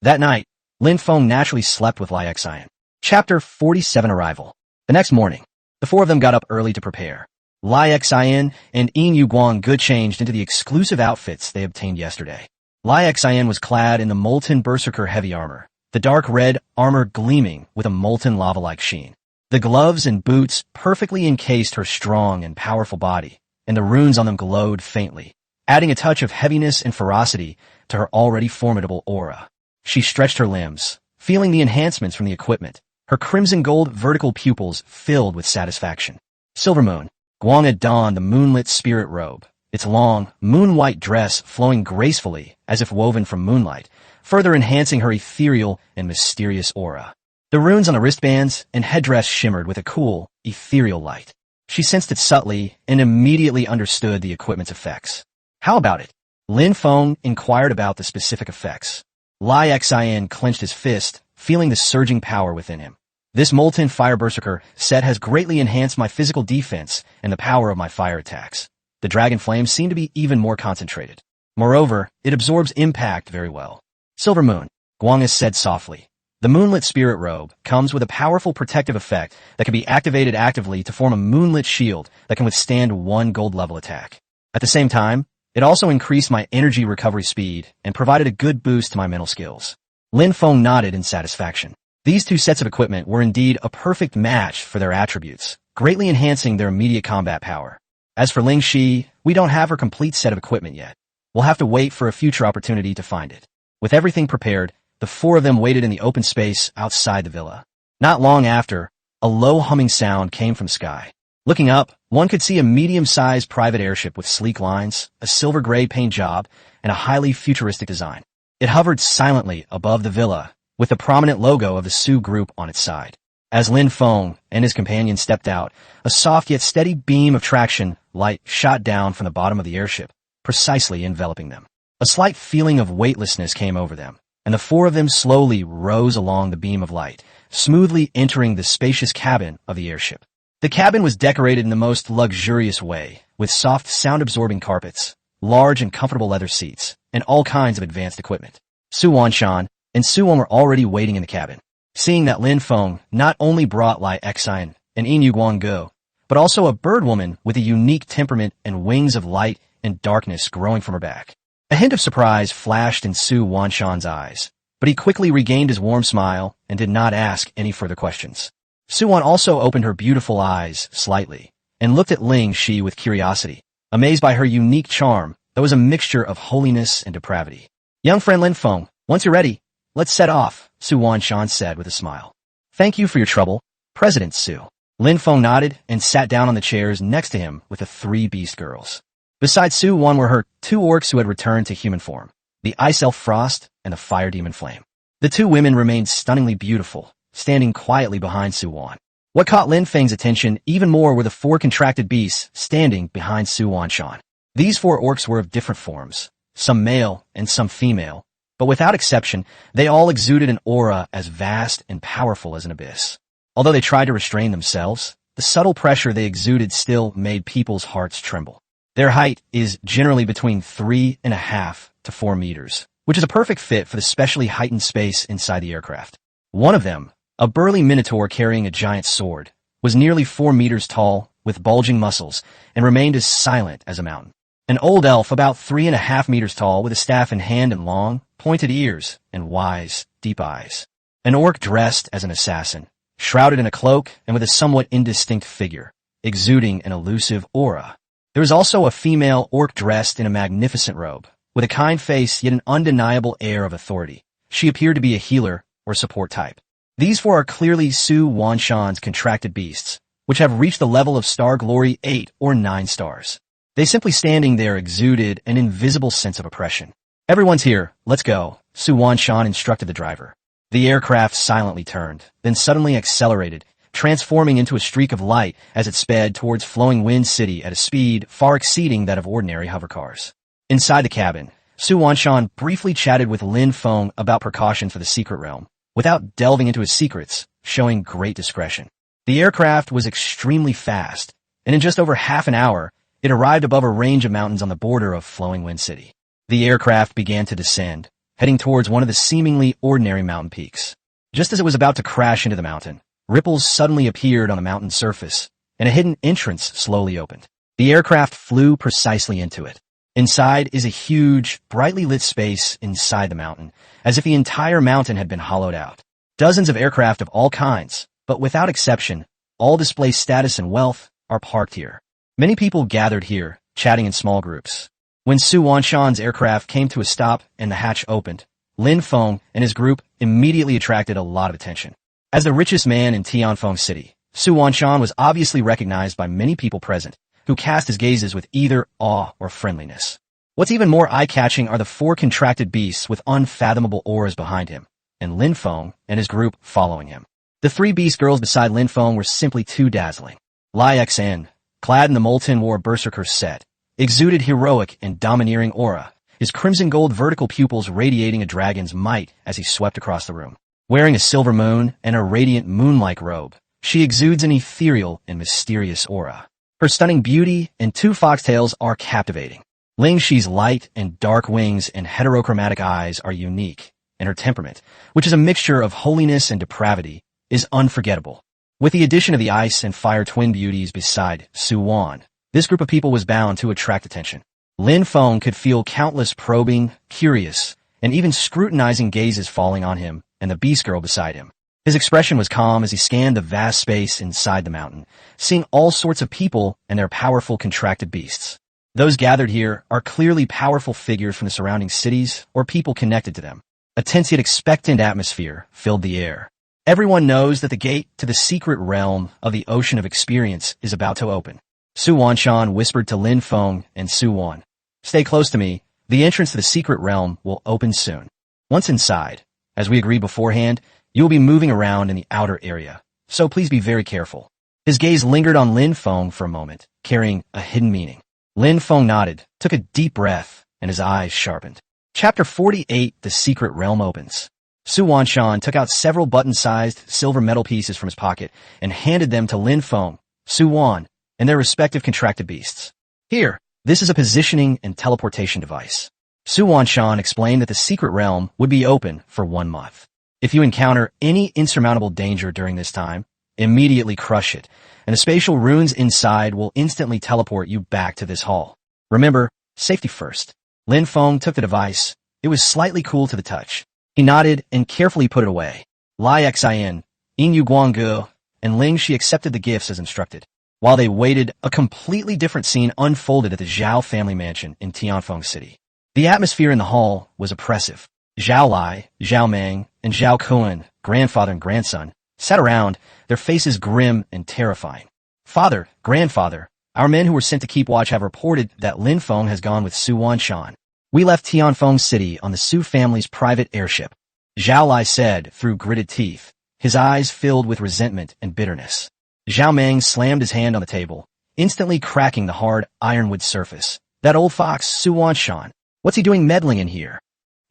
That night, Lin Feng naturally slept with Lai Xian. Chapter 47 Arrival. The next morning, the four of them got up early to prepare. Lai Xian and Inu Guanggu changed into the exclusive outfits they obtained yesterday. Lai Xian was clad in the molten berserker heavy armor, the dark red armor gleaming with a molten lava-like sheen. The gloves and boots perfectly encased her strong and powerful body, and the runes on them glowed faintly, adding a touch of heaviness and ferocity to her already formidable aura. She stretched her limbs, feeling the enhancements from the equipment, her crimson gold vertical pupils filled with satisfaction. Silver Moon. Guang had donned the moonlit spirit robe, its long, moon-white dress flowing gracefully as if woven from moonlight, further enhancing her ethereal and mysterious aura. The runes on the wristbands and headdress shimmered with a cool, ethereal light. She sensed it subtly and immediately understood the equipment's effects. "How about it?" Lin Feng inquired about the specific effects. Lai Xian clenched his fist, feeling the surging power within him. "This molten fire berserker set has greatly enhanced my physical defense and the power of my fire attacks. The dragon flames seem to be even more concentrated. Moreover, it absorbs impact very well." Silver Moon. Guang has said softly. The moonlit spirit robe comes with a powerful protective effect that can be activated actively to form a moonlit shield that can withstand one gold level attack. At the same time, it also increased my energy recovery speed and provided a good boost to my mental skills. Lin Feng nodded in satisfaction. These two sets of equipment were indeed a perfect match for their attributes, greatly enhancing their immediate combat power. As for Ling Shi, we don't have her complete set of equipment yet. We'll have to wait for a future opportunity to find it. With everything prepared, the four of them waited in the open space outside the villa. Not long after, a low humming sound came from the sky. Looking up, one could see a medium-sized private airship with sleek lines, a silver-gray paint job, and a highly futuristic design. It hovered silently above the villa, with the prominent logo of the Su group on its side. As Lin Feng and his companion stepped out, a soft yet steady beam of traction light shot down from the bottom of the airship, precisely enveloping them. A slight feeling of weightlessness came over them, and the four of them slowly rose along the beam of light, smoothly entering the spacious cabin of the airship. The cabin was decorated in the most luxurious way, with soft sound-absorbing carpets, large and comfortable leather seats, and all kinds of advanced equipment. Su Wanshan and Su Wan were already waiting in the cabin. Seeing that Lin Feng not only brought Lai Xian and Inu Guangguo, but also a bird woman with a unique temperament and wings of light and darkness growing from her back. A hint of surprise flashed in Su Wanshan's eyes, but he quickly regained his warm smile and did not ask any further questions. Su Wan also opened her beautiful eyes slightly and looked at Ling Shi with curiosity, amazed by her unique charm that was a mixture of holiness and depravity. "Young friend Lin Feng, once you're ready, let's set off," Su Wanshan said with a smile. "Thank you for your trouble, President Su." Lin Feng nodded and sat down on the chairs next to him with the three beast girls. Beside Su Wan were her two orcs who had returned to human form, the Ice Elf Frost and the Fire Demon Flame. The two women remained stunningly beautiful, standing quietly behind Su Wan. What caught Lin Feng's attention even more were the four contracted beasts standing behind Su Wanshan. These four orcs were of different forms, some male and some female, but without exception, they all exuded an aura as vast and powerful as an abyss. Although they tried to restrain themselves, the subtle pressure they exuded still made people's hearts tremble. Their height is generally between 3.5 to 4 meters, which is a perfect fit for the specially heightened space inside the aircraft. One of them, a burly minotaur carrying a giant sword, was nearly 4 meters tall, with bulging muscles, and remained as silent as a mountain. An old elf about 3.5 meters tall with a staff in hand and long, pointed ears and wise, deep eyes. An orc dressed as an assassin, shrouded in a cloak and with a somewhat indistinct figure, exuding an elusive aura. There was also a female orc dressed in a magnificent robe, with a kind face yet an undeniable air of authority. She appeared to be a healer or support type. These four are clearly Su Wanshan's contracted beasts, which have reached the level of star glory 8 or 9 stars. They simply standing there exuded an invisible sense of oppression. "Everyone's here, let's go," Su Wanshan instructed the driver. The aircraft silently turned, then suddenly accelerated, transforming into a streak of light as it sped towards Flowing Wind City at a speed far exceeding that of ordinary hovercars. Inside the cabin, Su Wanshan briefly chatted with Lin Feng about precautions for the secret realm, without delving into his secrets, showing great discretion. The aircraft was extremely fast, and in just over half an hour, it arrived above a range of mountains on the border of Flowing Wind City. The aircraft began to descend, heading towards one of the seemingly ordinary mountain peaks. Just as it was about to crash into the mountain, ripples suddenly appeared on the mountain's surface, and a hidden entrance slowly opened. The aircraft flew precisely into it. Inside is a huge, brightly lit space inside the mountain, as if the entire mountain had been hollowed out. Dozens of aircraft of all kinds, but without exception, all display status and wealth, are parked here. Many people gathered here, chatting in small groups. When Su Wanshan's aircraft came to a stop and the hatch opened, Lin Feng and his group immediately attracted a lot of attention. As the richest man in Tianfeng City, Su Wanshan was obviously recognized by many people present, who cast his gazes with either awe or friendliness. What's even more eye-catching are the four contracted beasts with unfathomable auras behind him, and Lin Feng and his group following him. The three beast girls beside Lin Feng were simply too dazzling. Lai Xian, clad in the molten war berserker set, exuded heroic and domineering aura, his crimson gold vertical pupils radiating a dragon's might as he swept across the room. Wearing a silver moon and a radiant moon-like robe, she exudes an ethereal and mysterious aura. Her stunning beauty and two foxtails are captivating. Ling Shi's light and dark wings and heterochromatic eyes are unique, and her temperament, which is a mixture of holiness and depravity, is unforgettable. With the addition of the ice and fire twin beauties beside Su Wan, this group of people was bound to attract attention. Lin Feng could feel countless probing, curious, and even scrutinizing gazes falling on him and the beast girl beside him. His expression was calm as he scanned the vast space inside the mountain, seeing all sorts of people and their powerful contracted beasts. Those gathered here are clearly powerful figures from the surrounding cities or people connected to them. A tense yet expectant atmosphere filled the air. Everyone knows that the gate to the secret realm of the Ocean of Experience is about to open. Su Wanshan whispered to Lin Feng and Su Wan. Stay close to me. The entrance to the secret realm will open soon. Once inside, as we agreed beforehand, you will be moving around in the outer area, so please be very careful. His gaze lingered on Lin Feng for a moment, carrying a hidden meaning. Lin Feng nodded, took a deep breath, and his eyes sharpened. Chapter 48, The Secret Realm Opens. Su Wanshan took out several button-sized silver metal pieces from his pocket and handed them to Lin Feng, Su Wan, and their respective contracted beasts. Here, this is a positioning and teleportation device. Su Wanshan explained that the secret realm would be open for 1 month. If you encounter any insurmountable danger during this time, immediately crush it, and the spatial runes inside will instantly teleport you back to this hall. Remember, safety first. Lin Feng took the device. It was slightly cool to the touch. He nodded and carefully put it away. Lai Xin, Yin Guanggu, and Ling Shi accepted the gifts as instructed. While they waited, a completely different scene unfolded at the Zhao family mansion in Tianfeng City. The atmosphere in the hall was oppressive. Zhao Lai, Zhao Meng, and Zhao Kun, grandfather and grandson, sat around, their faces grim and terrifying. Father, grandfather, our men who were sent to keep watch have reported that Lin Feng has gone with Su Wanshan. We left Tianfeng City on the Su family's private airship. Zhao Lai said through gritted teeth, his eyes filled with resentment and bitterness. Zhao Meng slammed his hand on the table, instantly cracking the hard ironwood surface. That old fox, Su Wanshan. What's he doing meddling in here?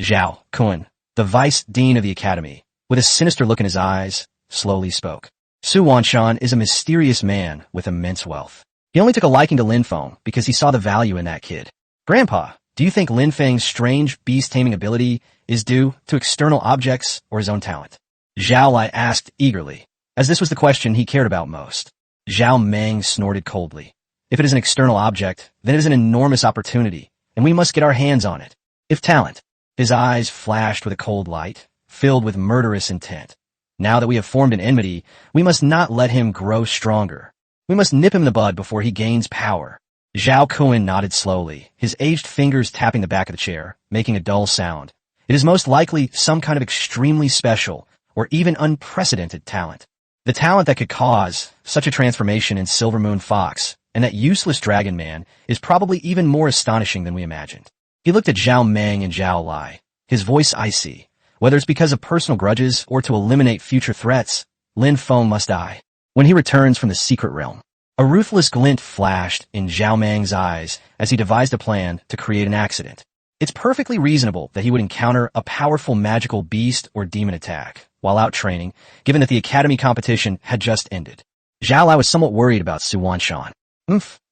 Zhao Kun, the vice dean of the academy, with a sinister look in his eyes, slowly spoke. Su Wanshan is a mysterious man with immense wealth. He only took a liking to Lin Feng because he saw the value in that kid. Grandpa, do you think Lin Feng's strange beast-taming ability is due to external objects or his own talent? Zhao Lai asked eagerly, as this was the question he cared about most. Zhao Meng snorted coldly. If it is an external object, then it is an enormous opportunity, and we must get our hands on it. If talent. His eyes flashed with a cold light, filled with murderous intent. Now that we have formed an enmity, we must not let him grow stronger. We must nip him in the bud before he gains power. Zhao Kun nodded slowly, his aged fingers tapping the back of the chair, making a dull sound. It is most likely some kind of extremely special or even unprecedented talent. The talent that could cause such a transformation in Silver Moon Fox and that useless dragon man is probably even more astonishing than we imagined. He looked at Zhao Meng and Zhao Lai, his voice icy. Whether it's because of personal grudges or to eliminate future threats, Lin Feng must die. When he returns from the secret realm, a ruthless glint flashed in Zhao Meng's eyes as he devised a plan to create an accident. It's perfectly reasonable that he would encounter a powerful magical beast or demon attack while out training, given that the academy competition had just ended. Zhao Lai was somewhat worried about Su Wanshan.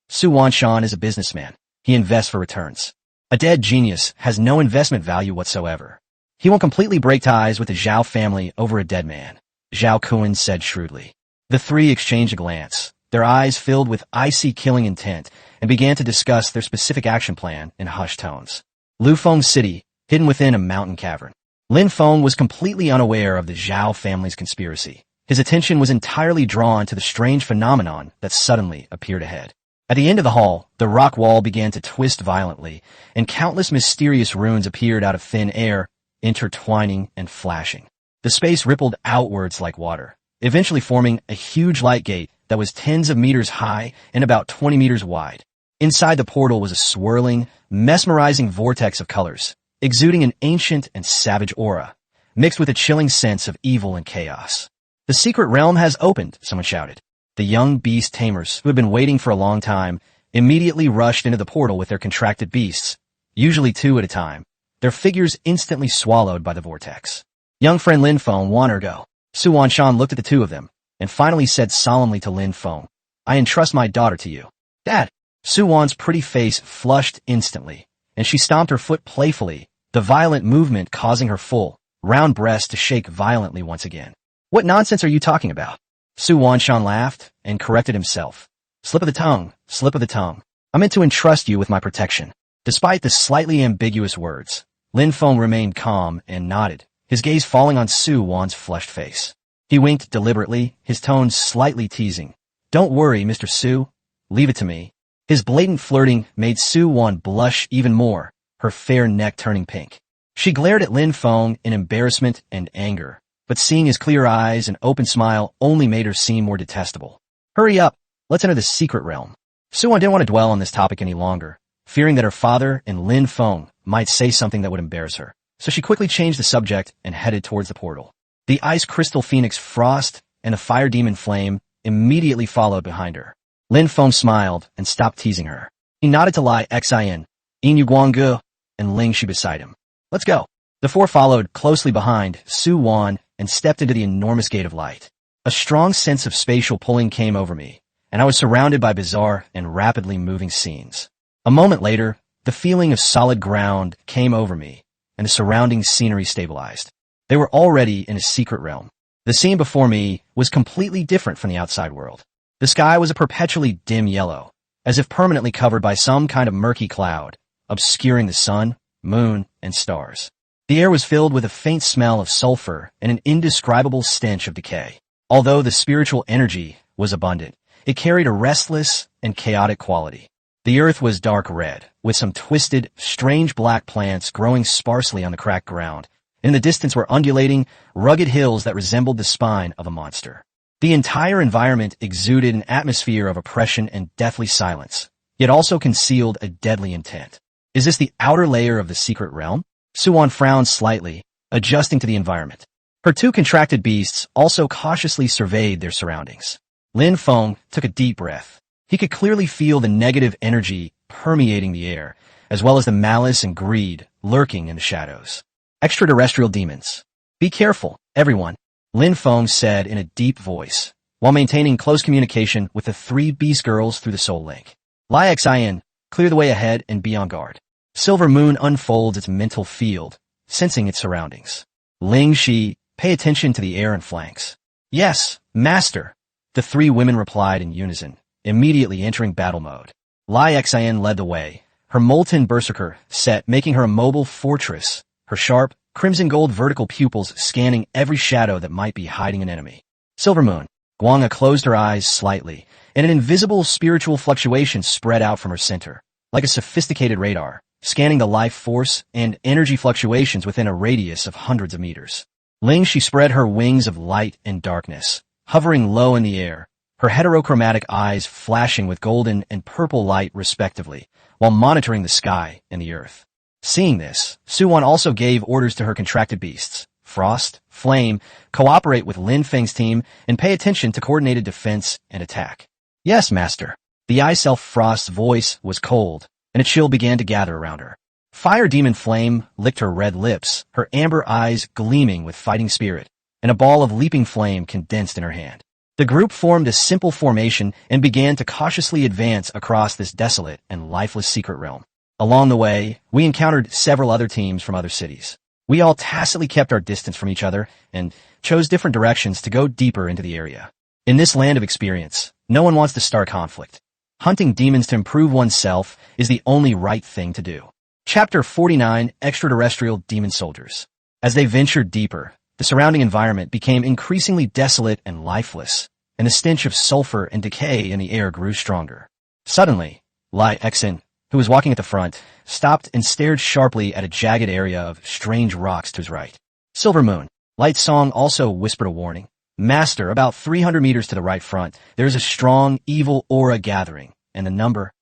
Su Wanshan is a businessman. He invests for returns. A dead genius has no investment value whatsoever. He won't completely break ties with the Zhao family over a dead man, Zhao Kun said shrewdly. The three exchanged a glance, their eyes filled with icy killing intent, and began to discuss their specific action plan in hushed tones. Lufeng City, hidden within a mountain cavern. Lin Feng was completely unaware of the Zhao family's conspiracy. His attention was entirely drawn to the strange phenomenon that suddenly appeared ahead. At the end of the hall, the rock wall began to twist violently, and countless mysterious runes appeared out of thin air, intertwining and flashing. The space rippled outwards like water, eventually forming a huge light gate that was tens of meters high and about 20 meters wide. Inside the portal was a swirling, mesmerizing vortex of colors, exuding an ancient and savage aura, mixed with a chilling sense of evil and chaos. The secret realm has opened, someone shouted. The young beast tamers, who had been waiting for a long time, immediately rushed into the portal with their contracted beasts, usually 2 at a time, their figures instantly swallowed by the vortex. Young friend Lin Feng, want or go? Su Wanshan looked at the two of them, and finally said solemnly to Lin Feng, I entrust my daughter to you. Dad! Su Wan's pretty face flushed instantly, and she stomped her foot playfully, the violent movement causing her full, round breast to shake violently once again. What nonsense are you talking about? Su Wanshan laughed and corrected himself. Slip of the tongue, slip of the tongue. I meant to entrust you with my protection. Despite the slightly ambiguous words, Lin Feng remained calm and nodded, his gaze falling on Su Wan's flushed face. He winked deliberately, his tone slightly teasing. Don't worry, Mr. Su. Leave it to me. His blatant flirting made Su Wan blush even more, her fair neck turning pink. She glared at Lin Feng in embarrassment and anger, but seeing his clear eyes and open smile only made her seem more detestable. Hurry up, let's enter the secret realm. Su Wan didn't want to dwell on this topic any longer, fearing that her father and Lin Feng might say something that would embarrass her. So she quickly changed the subject and headed towards the portal. The ice crystal phoenix Frost and the fire demon Flame immediately followed behind her. Lin Feng smiled and stopped teasing her. He nodded to Lai Xin, Yin Guanggu, and Ling Shi beside him. Let's go. The four followed closely behind Su Wan and stepped into the enormous gate of light. A strong sense of spatial pulling came over me, and I was surrounded by bizarre and rapidly moving scenes. A moment later, the feeling of solid ground came over me, and the surrounding scenery stabilized. They were already in a secret realm. The scene before me was completely different from the outside world. The sky was a perpetually dim yellow, as if permanently covered by some kind of murky cloud, obscuring the sun, moon, and stars. The air was filled with a faint smell of sulfur and an indescribable stench of decay. Although the spiritual energy was abundant, it carried a restless and chaotic quality. The earth was dark red, with some twisted, strange black plants growing sparsely on the cracked ground. In the distance were undulating, rugged hills that resembled the spine of a monster. The entire environment exuded an atmosphere of oppression and deathly silence, yet also concealed a deadly intent. Is this the outer layer of the secret realm? Su Wan frowned slightly, adjusting to the environment. Her two contracted beasts also cautiously surveyed their surroundings. Lin Feng took a deep breath. He could clearly feel the negative energy permeating the air, as well as the malice and greed lurking in the shadows. Extraterrestrial demons. Be careful, everyone, Lin Feng said in a deep voice, while maintaining close communication with the three beast girls through the soul link. Lai Xin, clear the way ahead and be on guard. Silver Moon unfolds its mental field, sensing its surroundings. Ling Shi, pay attention to the air and flanks. Yes, master, the three women replied in unison, immediately entering battle mode. Lai Xin led the way, her molten berserker set making her a mobile fortress, her sharp, crimson gold vertical pupils scanning every shadow that might be hiding an enemy. Silver Moon. Guanga closed her eyes slightly, and an invisible spiritual fluctuation spread out from her center, like a sophisticated radar, scanning the life force and energy fluctuations within a radius of hundreds of meters. Ling Shi spread her wings of light and darkness, hovering low in the air, her heterochromatic eyes flashing with golden and purple light respectively, while monitoring the sky and the earth. Seeing this, Su Wan also gave orders to her contracted beasts, Frost, Flame, cooperate with Lin Feng's team and pay attention to coordinated defense and attack. Yes, master. The Ice Elf Frost's voice was cold, and a chill began to gather around her. Fire Demon Flame licked her red lips, her amber eyes gleaming with fighting spirit, and a ball of leaping flame condensed in her hand. The group formed a simple formation and began to cautiously advance across this desolate and lifeless secret realm. Along the way, we encountered several other teams from other cities. We all tacitly kept our distance from each other and chose different directions to go deeper into the area. In this land of experience, no one wants to start conflict. Hunting demons to improve oneself is the only right thing to do. Chapter 49, Extraterrestrial Demon Soldiers. As they ventured deeper, the surrounding environment became increasingly desolate and lifeless, and the stench of sulfur and decay in the air grew stronger. Suddenly, Lai Xin, who was walking at the front, stopped and stared sharply at a jagged area of strange rocks to his right. Silver Moon. Light Song also whispered a warning. Master, about 300 meters to the right front, there is a strong, evil aura gathering, and the number?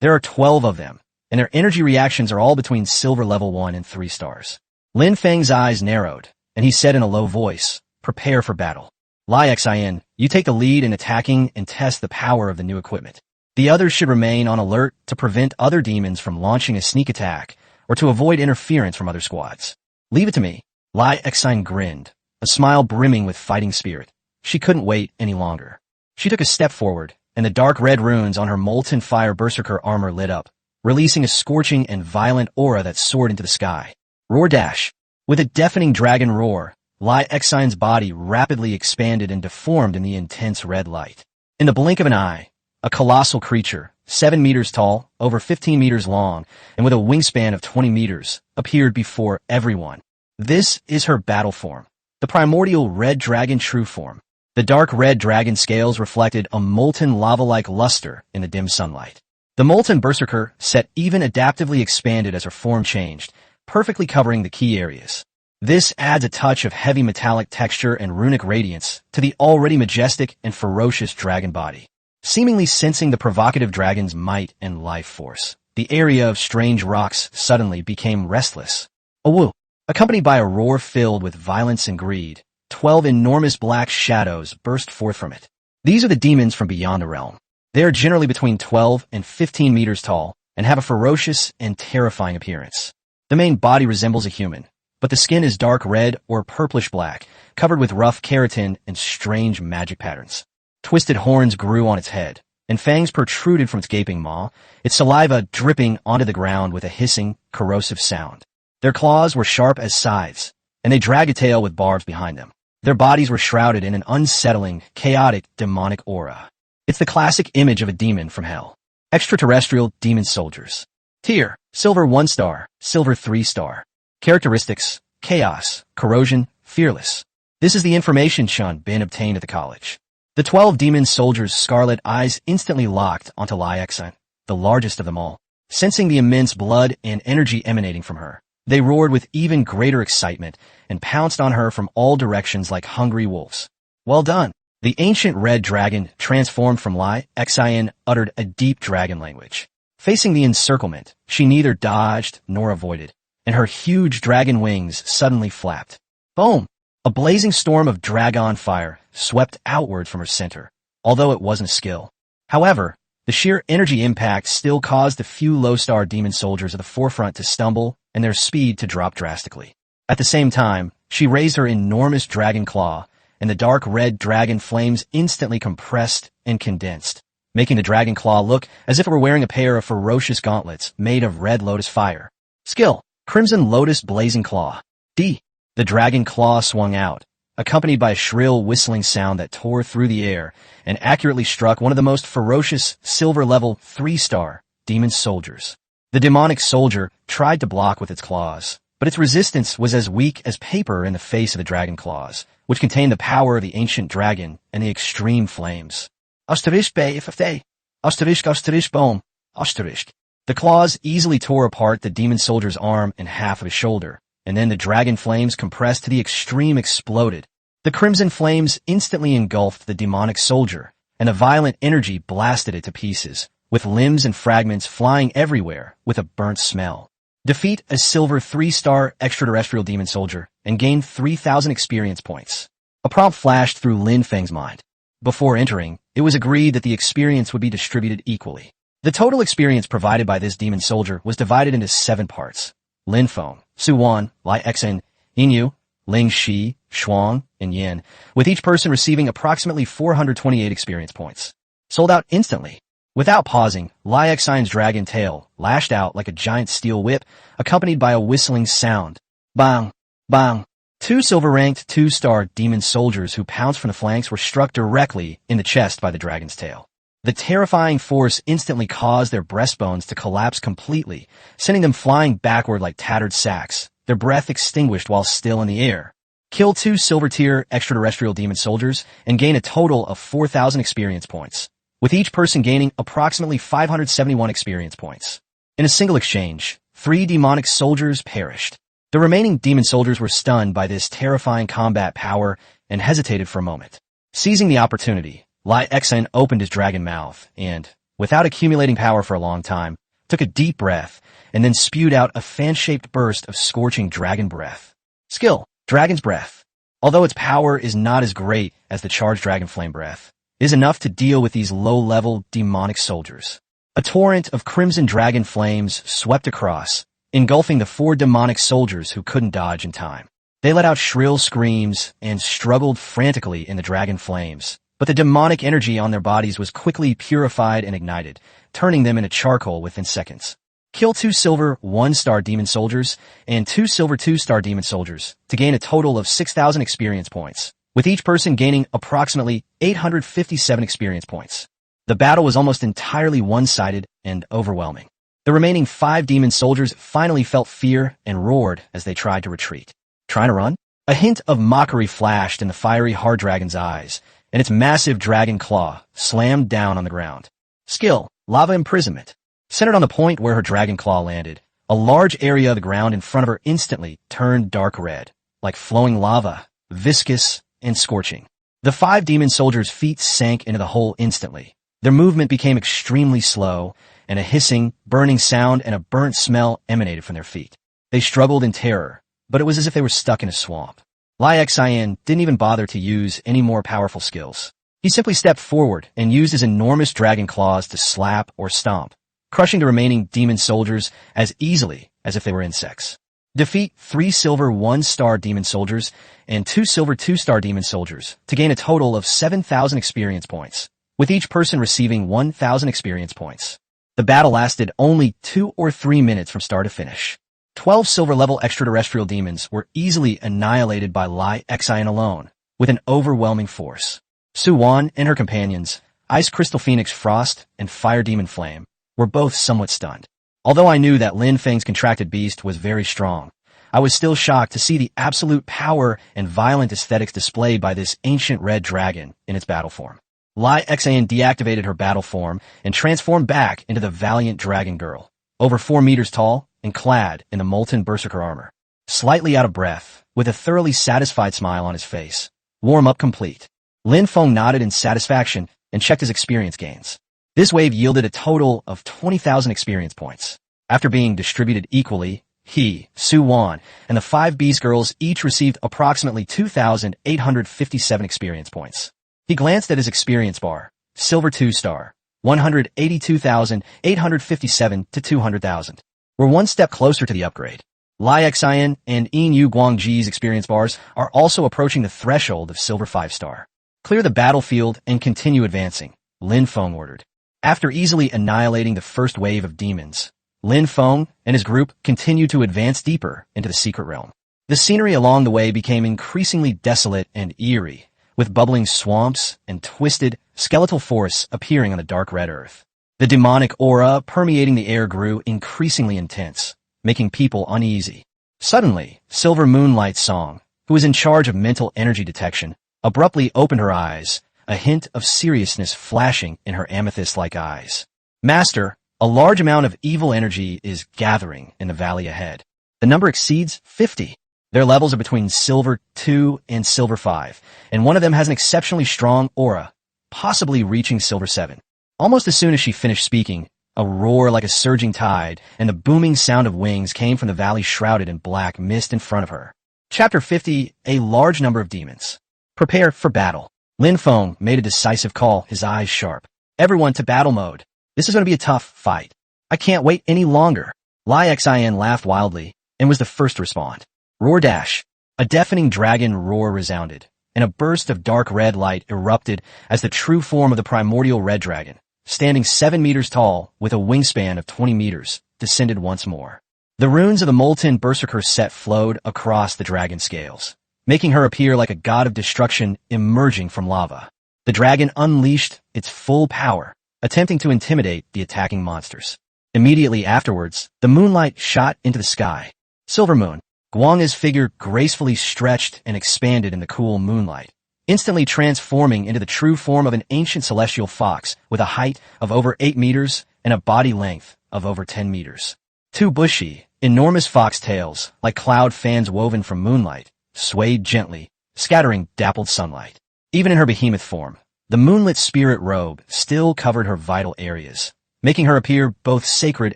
There are 12 of them, and their energy reactions are all between silver level 1 and 3 stars. Lin Feng's eyes narrowed, and he said in a low voice, prepare for battle. Lai Xin, you take the lead in attacking and test the power of the new equipment. The others should remain on alert to prevent other demons from launching a sneak attack or to avoid interference from other squads. Leave it to me. Lai Xin grinned, a smile brimming with fighting spirit. She couldn't wait any longer. She took a step forward, and the dark red runes on her molten fire berserker armor lit up, releasing a scorching and violent aura that soared into the sky. Roar dash. With a deafening dragon roar, Lai Xin's body rapidly expanded and deformed in the intense red light. In the blink of an eye, a colossal creature, 7 meters tall, over 15 meters long, and with a wingspan of 20 meters, appeared before everyone. This is her battle form, the primordial red dragon true form. The dark red dragon scales reflected a molten lava-like luster in the dim sunlight. The molten berserker set even adaptively expanded as her form changed, perfectly covering the key areas. This adds a touch of heavy metallic texture and runic radiance to the already majestic and ferocious dragon body. Seemingly sensing the provocative dragon's might and life force, the area of strange rocks suddenly became restless. A woo, accompanied by a roar filled with violence and greed, 12 enormous black shadows burst forth from it. These are the demons from beyond the realm. They are generally between 12 and 15 meters tall and have a ferocious and terrifying appearance. The main body resembles a human, but the skin is dark red or purplish black, covered with rough keratin and strange magic patterns. Twisted horns grew on its head, and fangs protruded from its gaping maw, its saliva dripping onto the ground with a hissing, corrosive sound. Their claws were sharp as scythes, and they dragged a tail with barbs behind them. Their bodies were shrouded in an unsettling, chaotic, demonic aura. It's the classic image of a demon from hell. Extraterrestrial demon soldiers. Tier: Silver 1 star, Silver 3 star. Characteristics: chaos, corrosion, fearless. This is the information Shun Bin obtained at the college. The 12 demon soldiers' scarlet eyes instantly locked onto Liexan, the largest of them all. Sensing the immense blood and energy emanating from her, they roared with even greater excitement and pounced on her from all directions like hungry wolves. Well done! The ancient red dragon, transformed from Liexan, uttered a deep dragon language. Facing the encirclement, she neither dodged nor avoided, and her huge dragon wings suddenly flapped. Boom! A blazing storm of dragon fire swept outward from her center, although it wasn't skill. However, the sheer energy impact still caused the few low-star demon soldiers at the forefront to stumble and their speed to drop drastically. At the same time, she raised her enormous dragon claw, and the dark red dragon flames instantly compressed and condensed, making the dragon claw look as if it were wearing a pair of ferocious gauntlets made of red lotus fire. Skill: Crimson Lotus Blazing Claw. D. The dragon claw swung out, accompanied by a shrill whistling sound that tore through the air and accurately struck one of the most ferocious silver-level 3-star demon soldiers. The demonic soldier tried to block with its claws, but its resistance was as weak as paper in the face of the dragon claws, which contained the power of the ancient dragon and the extreme flames. Asterisk bay FFA. Asterisk boom. Asterisk. The claws easily tore apart the demon soldier's arm and half of his shoulder, and then the dragon flames compressed to the extreme exploded. The crimson flames instantly engulfed the demonic soldier, and a violent energy blasted it to pieces, with limbs and fragments flying everywhere with a burnt smell. Defeat a silver 3-star extraterrestrial demon soldier and gain 3,000 experience points. A prompt flashed through Lin Feng's mind. Before entering, it was agreed that the experience would be distributed equally. The total experience provided by this demon soldier was divided into 7 parts. Lin Feng, Suwan, Liexan, Yinyu, Ling Shi, Shuang, and Yin, with each person receiving approximately 428 experience points. Sold out instantly. Without pausing, Liexan's dragon tail lashed out like a giant steel whip, accompanied by a whistling sound. Bang! Bang! 2 silver-ranked 2-star demon soldiers who pounced from the flanks were struck directly in the chest by the dragon's tail. The terrifying force instantly caused their breastbones to collapse completely, sending them flying backward like tattered sacks, their breath extinguished while still in the air. Kill 2 silver-tier extraterrestrial demon soldiers and gain a total of 4,000 experience points, with each person gaining approximately 571 experience points. In a single exchange, 3 demonic soldiers perished. The remaining demon soldiers were stunned by this terrifying combat power and hesitated for a moment. Seizing the opportunity, Liexan opened his dragon mouth and, without accumulating power for a long time, took a deep breath and then spewed out a fan-shaped burst of scorching dragon breath. Skill: Dragon's Breath. Although its power is not as great as the charged dragon flame breath, it is enough to deal with these low-level demonic soldiers. A torrent of crimson dragon flames swept across, engulfing the 4 demonic soldiers who couldn't dodge in time. They let out shrill screams and struggled frantically in the dragon flames, but the demonic energy on their bodies was quickly purified and ignited, turning them into charcoal within seconds. Kill 2 silver 1-star demon soldiers and 2 silver 2-star demon soldiers to gain a total of 6,000 experience points, with each person gaining approximately 857 experience points. The battle was almost entirely one-sided and overwhelming. The remaining 5 demon soldiers finally felt fear and roared as they tried to retreat. Trying to run? A hint of mockery flashed in the fiery hard dragon's eyes, and its massive dragon claw slammed down on the ground. Skill, Lava Imprisonment. Centered on the point where her dragon claw landed, a large area of the ground in front of her instantly turned dark red, like flowing lava, viscous and scorching. The 5 demon soldiers' feet sank into the hole instantly. Their movement became extremely slow, and a hissing, burning sound and a burnt smell emanated from their feet. They struggled in terror, but it was as if they were stuck in a swamp. Lai Xian didn't even bother to use any more powerful skills. He simply stepped forward and used his enormous dragon claws to slap or stomp, crushing the remaining demon soldiers as easily as if they were insects. Defeat 3 silver 1-star demon soldiers and 2 silver 2-star demon soldiers to gain a total of 7,000 experience points, with each person receiving 1,000 experience points. The battle lasted only 2 or 3 minutes from start to finish. 12 silver-level extraterrestrial demons were easily annihilated by Lai Xian alone, with an overwhelming force. Su Wan and her companions, Ice Crystal Phoenix Frost and Fire Demon Flame, were both somewhat stunned. Although I knew that Lin Feng's contracted beast was very strong, I was still shocked to see the absolute power and violent aesthetics displayed by this ancient red dragon in its battle form. Lai Xian deactivated her battle form and transformed back into the valiant dragon girl, over 4 meters tall and clad in the molten berserker armor. Slightly out of breath, with a thoroughly satisfied smile on his face. Warm-up complete. Lin Feng nodded in satisfaction and checked his experience gains. This wave yielded a total of 20,000 experience points. After being distributed equally, he, Su Wan, and the 5 beast girls each received approximately 2,857 experience points. He glanced at his experience bar. Silver 2-star, 182,857 to 200,000. We're one step closer to the upgrade. Lai Xian and Yin Guangji's experience bars are also approaching the threshold of silver 5-star. Clear the battlefield and continue advancing, Lin Feng ordered. After easily annihilating the first wave of demons, Lin Feng and his group continued to advance deeper into the secret realm. The scenery along the way became increasingly desolate and eerie, with bubbling swamps and twisted, skeletal forests appearing on the dark red earth. The demonic aura permeating the air grew increasingly intense, making people uneasy. Suddenly, Silver Moonlight Song, who was in charge of mental energy detection, abruptly opened her eyes, a hint of seriousness flashing in her amethyst-like eyes. Master, a large amount of evil energy is gathering in the valley ahead. The number exceeds 50. Their levels are between Silver 2 and Silver 5, and one of them has an exceptionally strong aura, possibly reaching Silver 7. Almost as soon as she finished speaking, a roar like a surging tide and the booming sound of wings came from the valley shrouded in black mist in front of her. Chapter 50, A Large Number of Demons. Prepare for battle. Lin Feng made a decisive call, his eyes sharp. Everyone to battle mode. This is going to be a tough fight. I can't wait any longer. Lai Xian laughed wildly and was the first to respond. Roar dash. A deafening dragon roar resounded, and a burst of dark red light erupted as the true form of the primordial red dragon, standing 7 meters tall with a wingspan of 20 meters, descended once more. The runes of the molten berserker set flowed across the dragon scales, making her appear like a god of destruction emerging from lava. The dragon unleashed its full power, attempting to intimidate the attacking monsters. Immediately afterwards, the moonlight shot into the sky. Silver Moon. Guang's figure gracefully stretched and expanded in the cool moonlight, instantly transforming into the true form of an ancient celestial fox with a height of over 8 meters and a body length of over 10 meters. 2 bushy, enormous fox tails, like cloud fans woven from moonlight, swayed gently, scattering dappled sunlight. Even in her behemoth form, the moonlit spirit robe still covered her vital areas, making her appear both sacred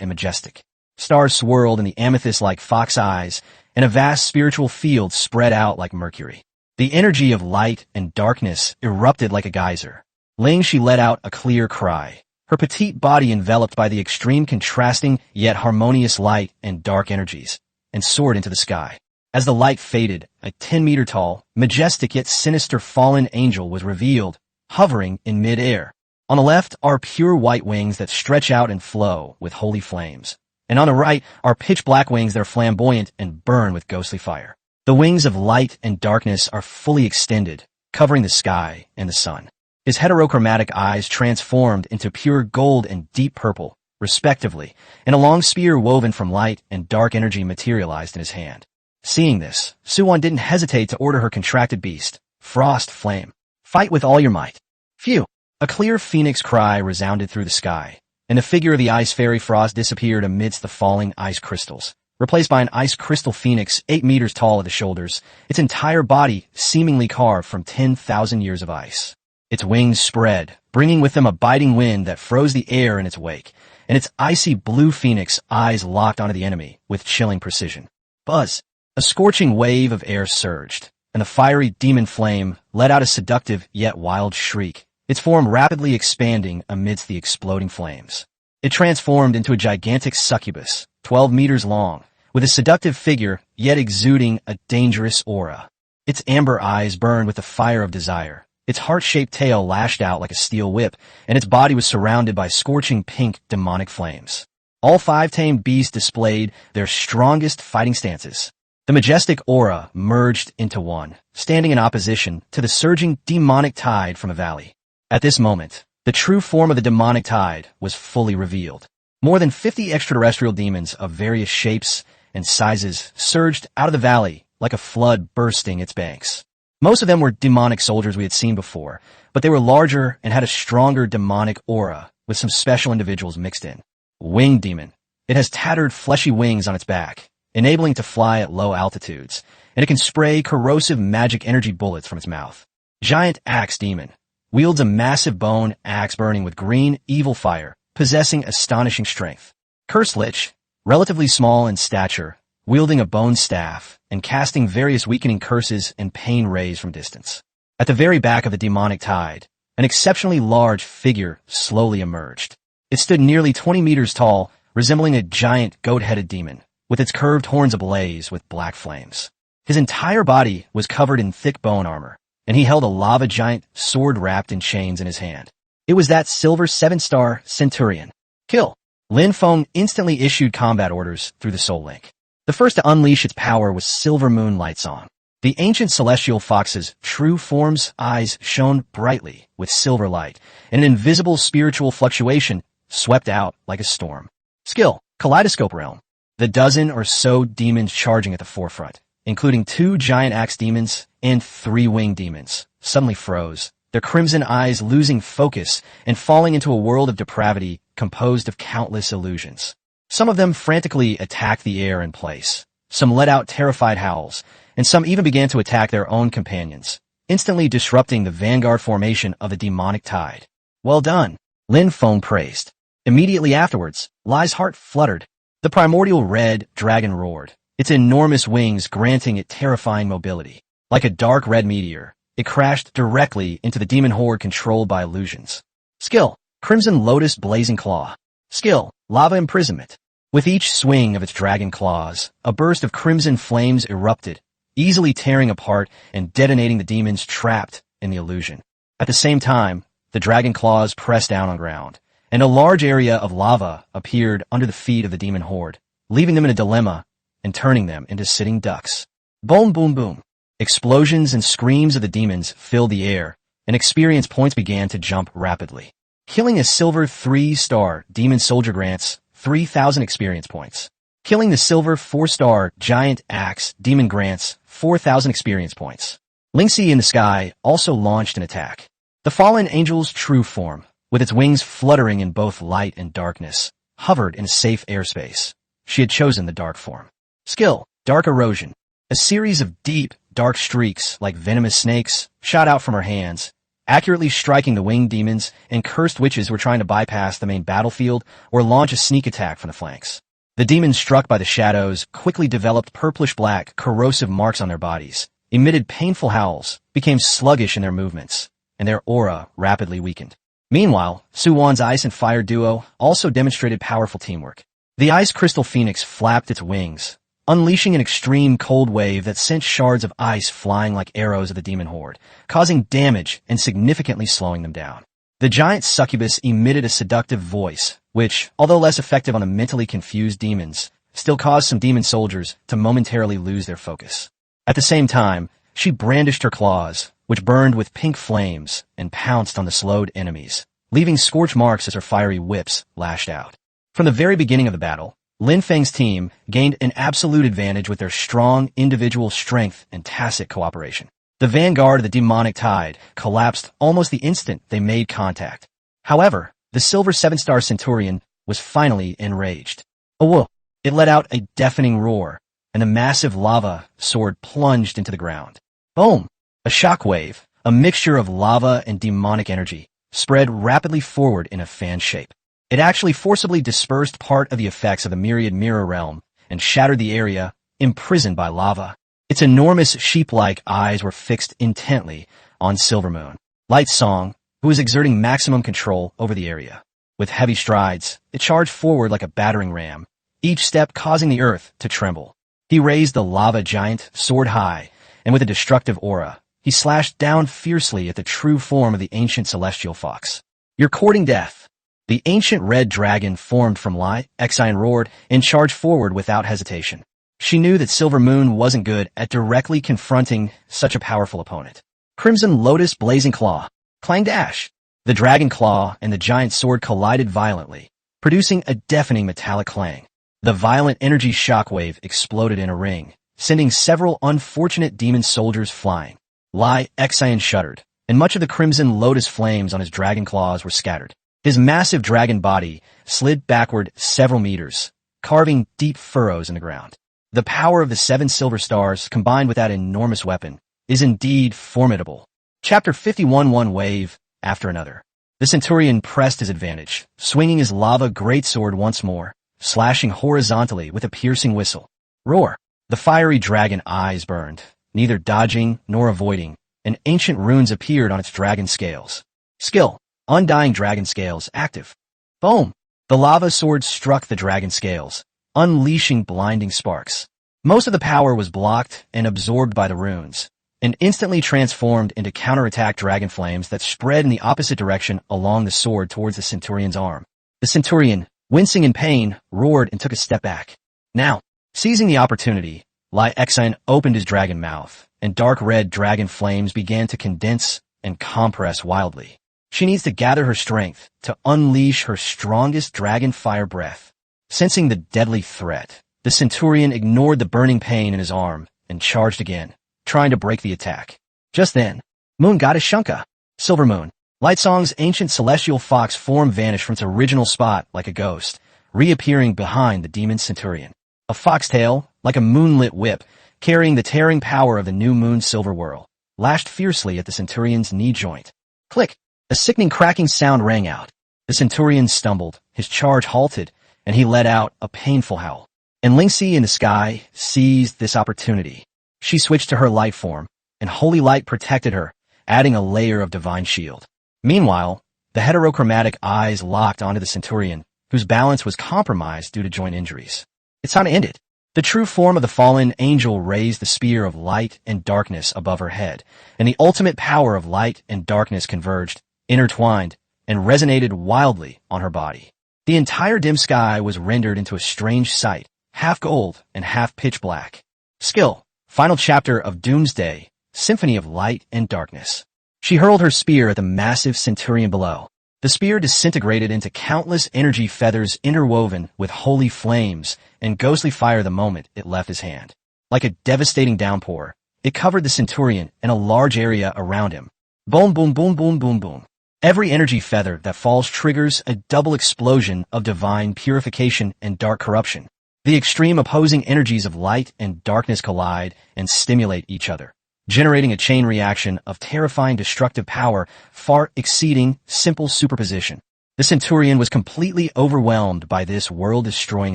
and majestic. Stars swirled in the amethyst-like fox eyes, and a vast spiritual field spread out like mercury. The energy of light and darkness erupted like a geyser. Ling Shi let out a clear cry, her petite body enveloped by the extreme contrasting yet harmonious light and dark energies, and soared into the sky. As the light faded, a 10-meter-tall, majestic yet sinister fallen angel was revealed, hovering in mid-air. On the left are pure white wings that stretch out and flow with holy flames, and on the right are pitch-black wings that are flamboyant and burn with ghostly fire. The wings of light and darkness are fully extended, covering the sky and the sun. His heterochromatic eyes transformed into pure gold and deep purple, respectively, and a long spear woven from light and dark energy materialized in his hand. Seeing this, Suwon didn't hesitate to order her contracted beast, Frost Flame. Fight with all your might. Phew! A clear phoenix cry resounded through the sky, and the figure of the ice fairy Frost disappeared amidst the falling ice crystals, replaced by an ice crystal phoenix 8 meters tall at the shoulders, its entire body seemingly carved from 10,000 years of ice. Its wings spread, bringing with them a biting wind that froze the air in its wake, and its icy blue phoenix eyes locked onto the enemy with chilling precision. Buzz! A scorching wave of air surged, and the fiery demon flame let out a seductive yet wild shriek, its form rapidly expanding amidst the exploding flames. It transformed into a gigantic succubus, 12 meters long, with a seductive figure yet exuding a dangerous aura. Its amber eyes burned with the fire of desire. Its heart-shaped tail lashed out like a steel whip, and its body was surrounded by scorching pink demonic flames. All 5 tamed beasts displayed their strongest fighting stances. The majestic aura merged into one, standing in opposition to the surging demonic tide from a valley. At this moment, the true form of the demonic tide was fully revealed. More than 50 extraterrestrial demons of various shapes and sizes surged out of the valley like a flood bursting its banks. Most of them were demonic soldiers we had seen before, but they were larger and had a stronger demonic aura, with some special individuals mixed in. Winged demon. It has tattered fleshy wings on its back, enabling it to fly at low altitudes, and it can spray corrosive magic energy bullets from its mouth. Giant axe demon. Wields a massive bone axe burning with green, evil fire, possessing astonishing strength. Curse Lich. Relatively small in stature, wielding a bone staff, and casting various weakening curses and pain rays from distance. At the very back of the demonic tide, an exceptionally large figure slowly emerged. It stood nearly 20 meters tall, resembling a giant goat-headed demon, with its curved horns ablaze with black flames. His entire body was covered in thick bone armor, and he held a lava giant sword wrapped in chains in his hand. It was that silver 7-star Centurion. Kill! Lin Feng instantly issued combat orders through the Soul Link. The first to unleash its power was Silver Moon Lightsong. The ancient celestial fox's true form's eyes shone brightly with silver light, and an invisible spiritual fluctuation swept out like a storm. Skill, Kaleidoscope Realm. The dozen or so demons charging at the forefront, including 2 giant axe demons and 3 winged demons, suddenly froze, their crimson eyes losing focus and falling into a world of depravity composed of countless illusions. Some of them frantically attacked the air in place. Some let out terrified howls, and some even began to attack their own companions, instantly disrupting the vanguard formation of the demonic tide. Well done, Lin Feng praised. Immediately afterwards, Lai's heart fluttered. The primordial red dragon roared, its enormous wings granting it terrifying mobility. Like a dark red meteor, it crashed directly into the demon horde controlled by illusions. Skill, Crimson Lotus Blazing Claw. Skill, Lava Imprisonment. With each swing of its dragon claws, a burst of crimson flames erupted, easily tearing apart and detonating the demons trapped in the illusion. At the same time, the dragon claws pressed down on ground, and a large area of lava appeared under the feet of the demon horde, leaving them in a dilemma and turning them into sitting ducks. Boom, boom, boom. Explosions and screams of the demons filled the air, and experience points began to jump rapidly. Killing a silver 3-star demon soldier grants 3,000 experience points. Killing the silver 4-star giant axe demon grants 4,000 experience points. Lingxi in the sky also launched an attack. The fallen angel's true form, with its wings fluttering in both light and darkness, hovered in a safe airspace. She had chosen the dark form. Skill, Dark Erosion. A series of deep, dark streaks like venomous snakes shot out from her hands, accurately striking the winged demons and cursed witches who were trying to bypass the main battlefield or launch a sneak attack from the flanks. The demons struck by the shadows quickly developed purplish-black, corrosive marks on their bodies, emitted painful howls, became sluggish in their movements, and their aura rapidly weakened. Meanwhile, Suwon's ice and fire duo also demonstrated powerful teamwork. The ice crystal phoenix flapped its wings, unleashing an extreme cold wave that sent shards of ice flying like arrows at the demon horde, causing damage and significantly slowing them down. The giant succubus emitted a seductive voice, which, although less effective on the mentally confused demons, still caused some demon soldiers to momentarily lose their focus. At the same time, she brandished her claws, which burned with pink flames, and pounced on the slowed enemies, leaving scorch marks as her fiery whips lashed out. From the very beginning of the battle, Lin Feng's team gained an absolute advantage with their strong individual strength and tacit cooperation. The vanguard of the demonic tide collapsed almost the instant they made contact. However, the silver 7-star Centurion was finally enraged. Whoa! It let out a deafening roar, and the massive lava sword plunged into the ground. Boom! A shockwave, a mixture of lava and demonic energy, spread rapidly forward in a fan shape. It actually forcibly dispersed part of the effects of the myriad mirror realm and shattered the area imprisoned by lava. Its enormous sheep-like eyes were fixed intently on Silvermoon. Light Song, who was exerting maximum control over the area. With heavy strides, it charged forward like a battering ram, each step causing the earth to tremble. He raised the lava giant sword high, and with a destructive aura, he slashed down fiercely at the true form of the ancient celestial fox. "You're courting death." The ancient red dragon formed from Li Feng roared and charged forward without hesitation. She knew that Silvermoon wasn't good at directly confronting such a powerful opponent. Crimson Lotus Blazing Claw. Clang dash. The dragon claw and the giant sword collided violently, producing a deafening metallic clang. The violent energy shockwave exploded in a ring, sending several unfortunate demon soldiers flying. Li Feng shuddered, and much of the Crimson Lotus flames on his dragon claws were scattered. His massive dragon body slid backward several meters, carving deep furrows in the ground. The power of the 7 silver stars combined with that enormous weapon is indeed formidable. Chapter 51. One wave after another. The Centurion pressed his advantage, swinging his lava greatsword once more, slashing horizontally with a piercing whistle. Roar! The fiery dragon eyes burned, neither dodging nor avoiding, and ancient runes appeared on its dragon scales. Skill. Undying dragon scales active. Boom! The lava sword struck the dragon scales, unleashing blinding sparks. Most of the power was blocked and absorbed by the runes, and instantly transformed into counterattack dragon flames that spread in the opposite direction along the sword towards the Centurion's arm. The Centurion, wincing in pain, roared and took a step back. Now, seizing the opportunity, Li Feng opened his dragon mouth, and dark red dragon flames began to condense and compress wildly. She needs to gather her strength to unleash her strongest dragon fire breath. Sensing the deadly threat, the Centurion ignored the burning pain in his arm and charged again, trying to break the attack. Just then, Moon Goddess Shunka, Silvermoon, Lightsong's ancient celestial fox form vanished from its original spot like a ghost, reappearing behind the demon Centurion. A foxtail, like a moonlit whip, carrying the tearing power of the new moon silver whirl, lashed fiercely at the Centurion's knee joint. Click! A sickening cracking sound rang out. The Centurion stumbled, his charge halted, and he let out a painful howl. And Lingxi in the sky seized this opportunity. She switched to her light form, and holy light protected her, adding a layer of divine shield. Meanwhile, the heterochromatic eyes locked onto the Centurion, whose balance was compromised due to joint injuries. It's time to end it. The true form of the fallen angel raised the spear of light and darkness above her head, and the ultimate power of light and darkness converged, intertwined, and resonated wildly on her body. The entire dim sky was rendered into a strange sight, half gold and half pitch black. Skill. Final chapter of Doomsday, Symphony of Light and Darkness. She hurled her spear at the massive Centurion below. The spear disintegrated into countless energy feathers interwoven with holy flames and ghostly fire the moment it left his hand. Like a devastating downpour, it covered the Centurion and a large area around him. Boom, boom, boom, boom, boom, boom. Every energy feather that falls triggers a double explosion of divine purification and dark corruption. The extreme opposing energies of light and darkness collide and stimulate each other, generating a chain reaction of terrifying destructive power far exceeding simple superposition. The Centurion was completely overwhelmed by this world-destroying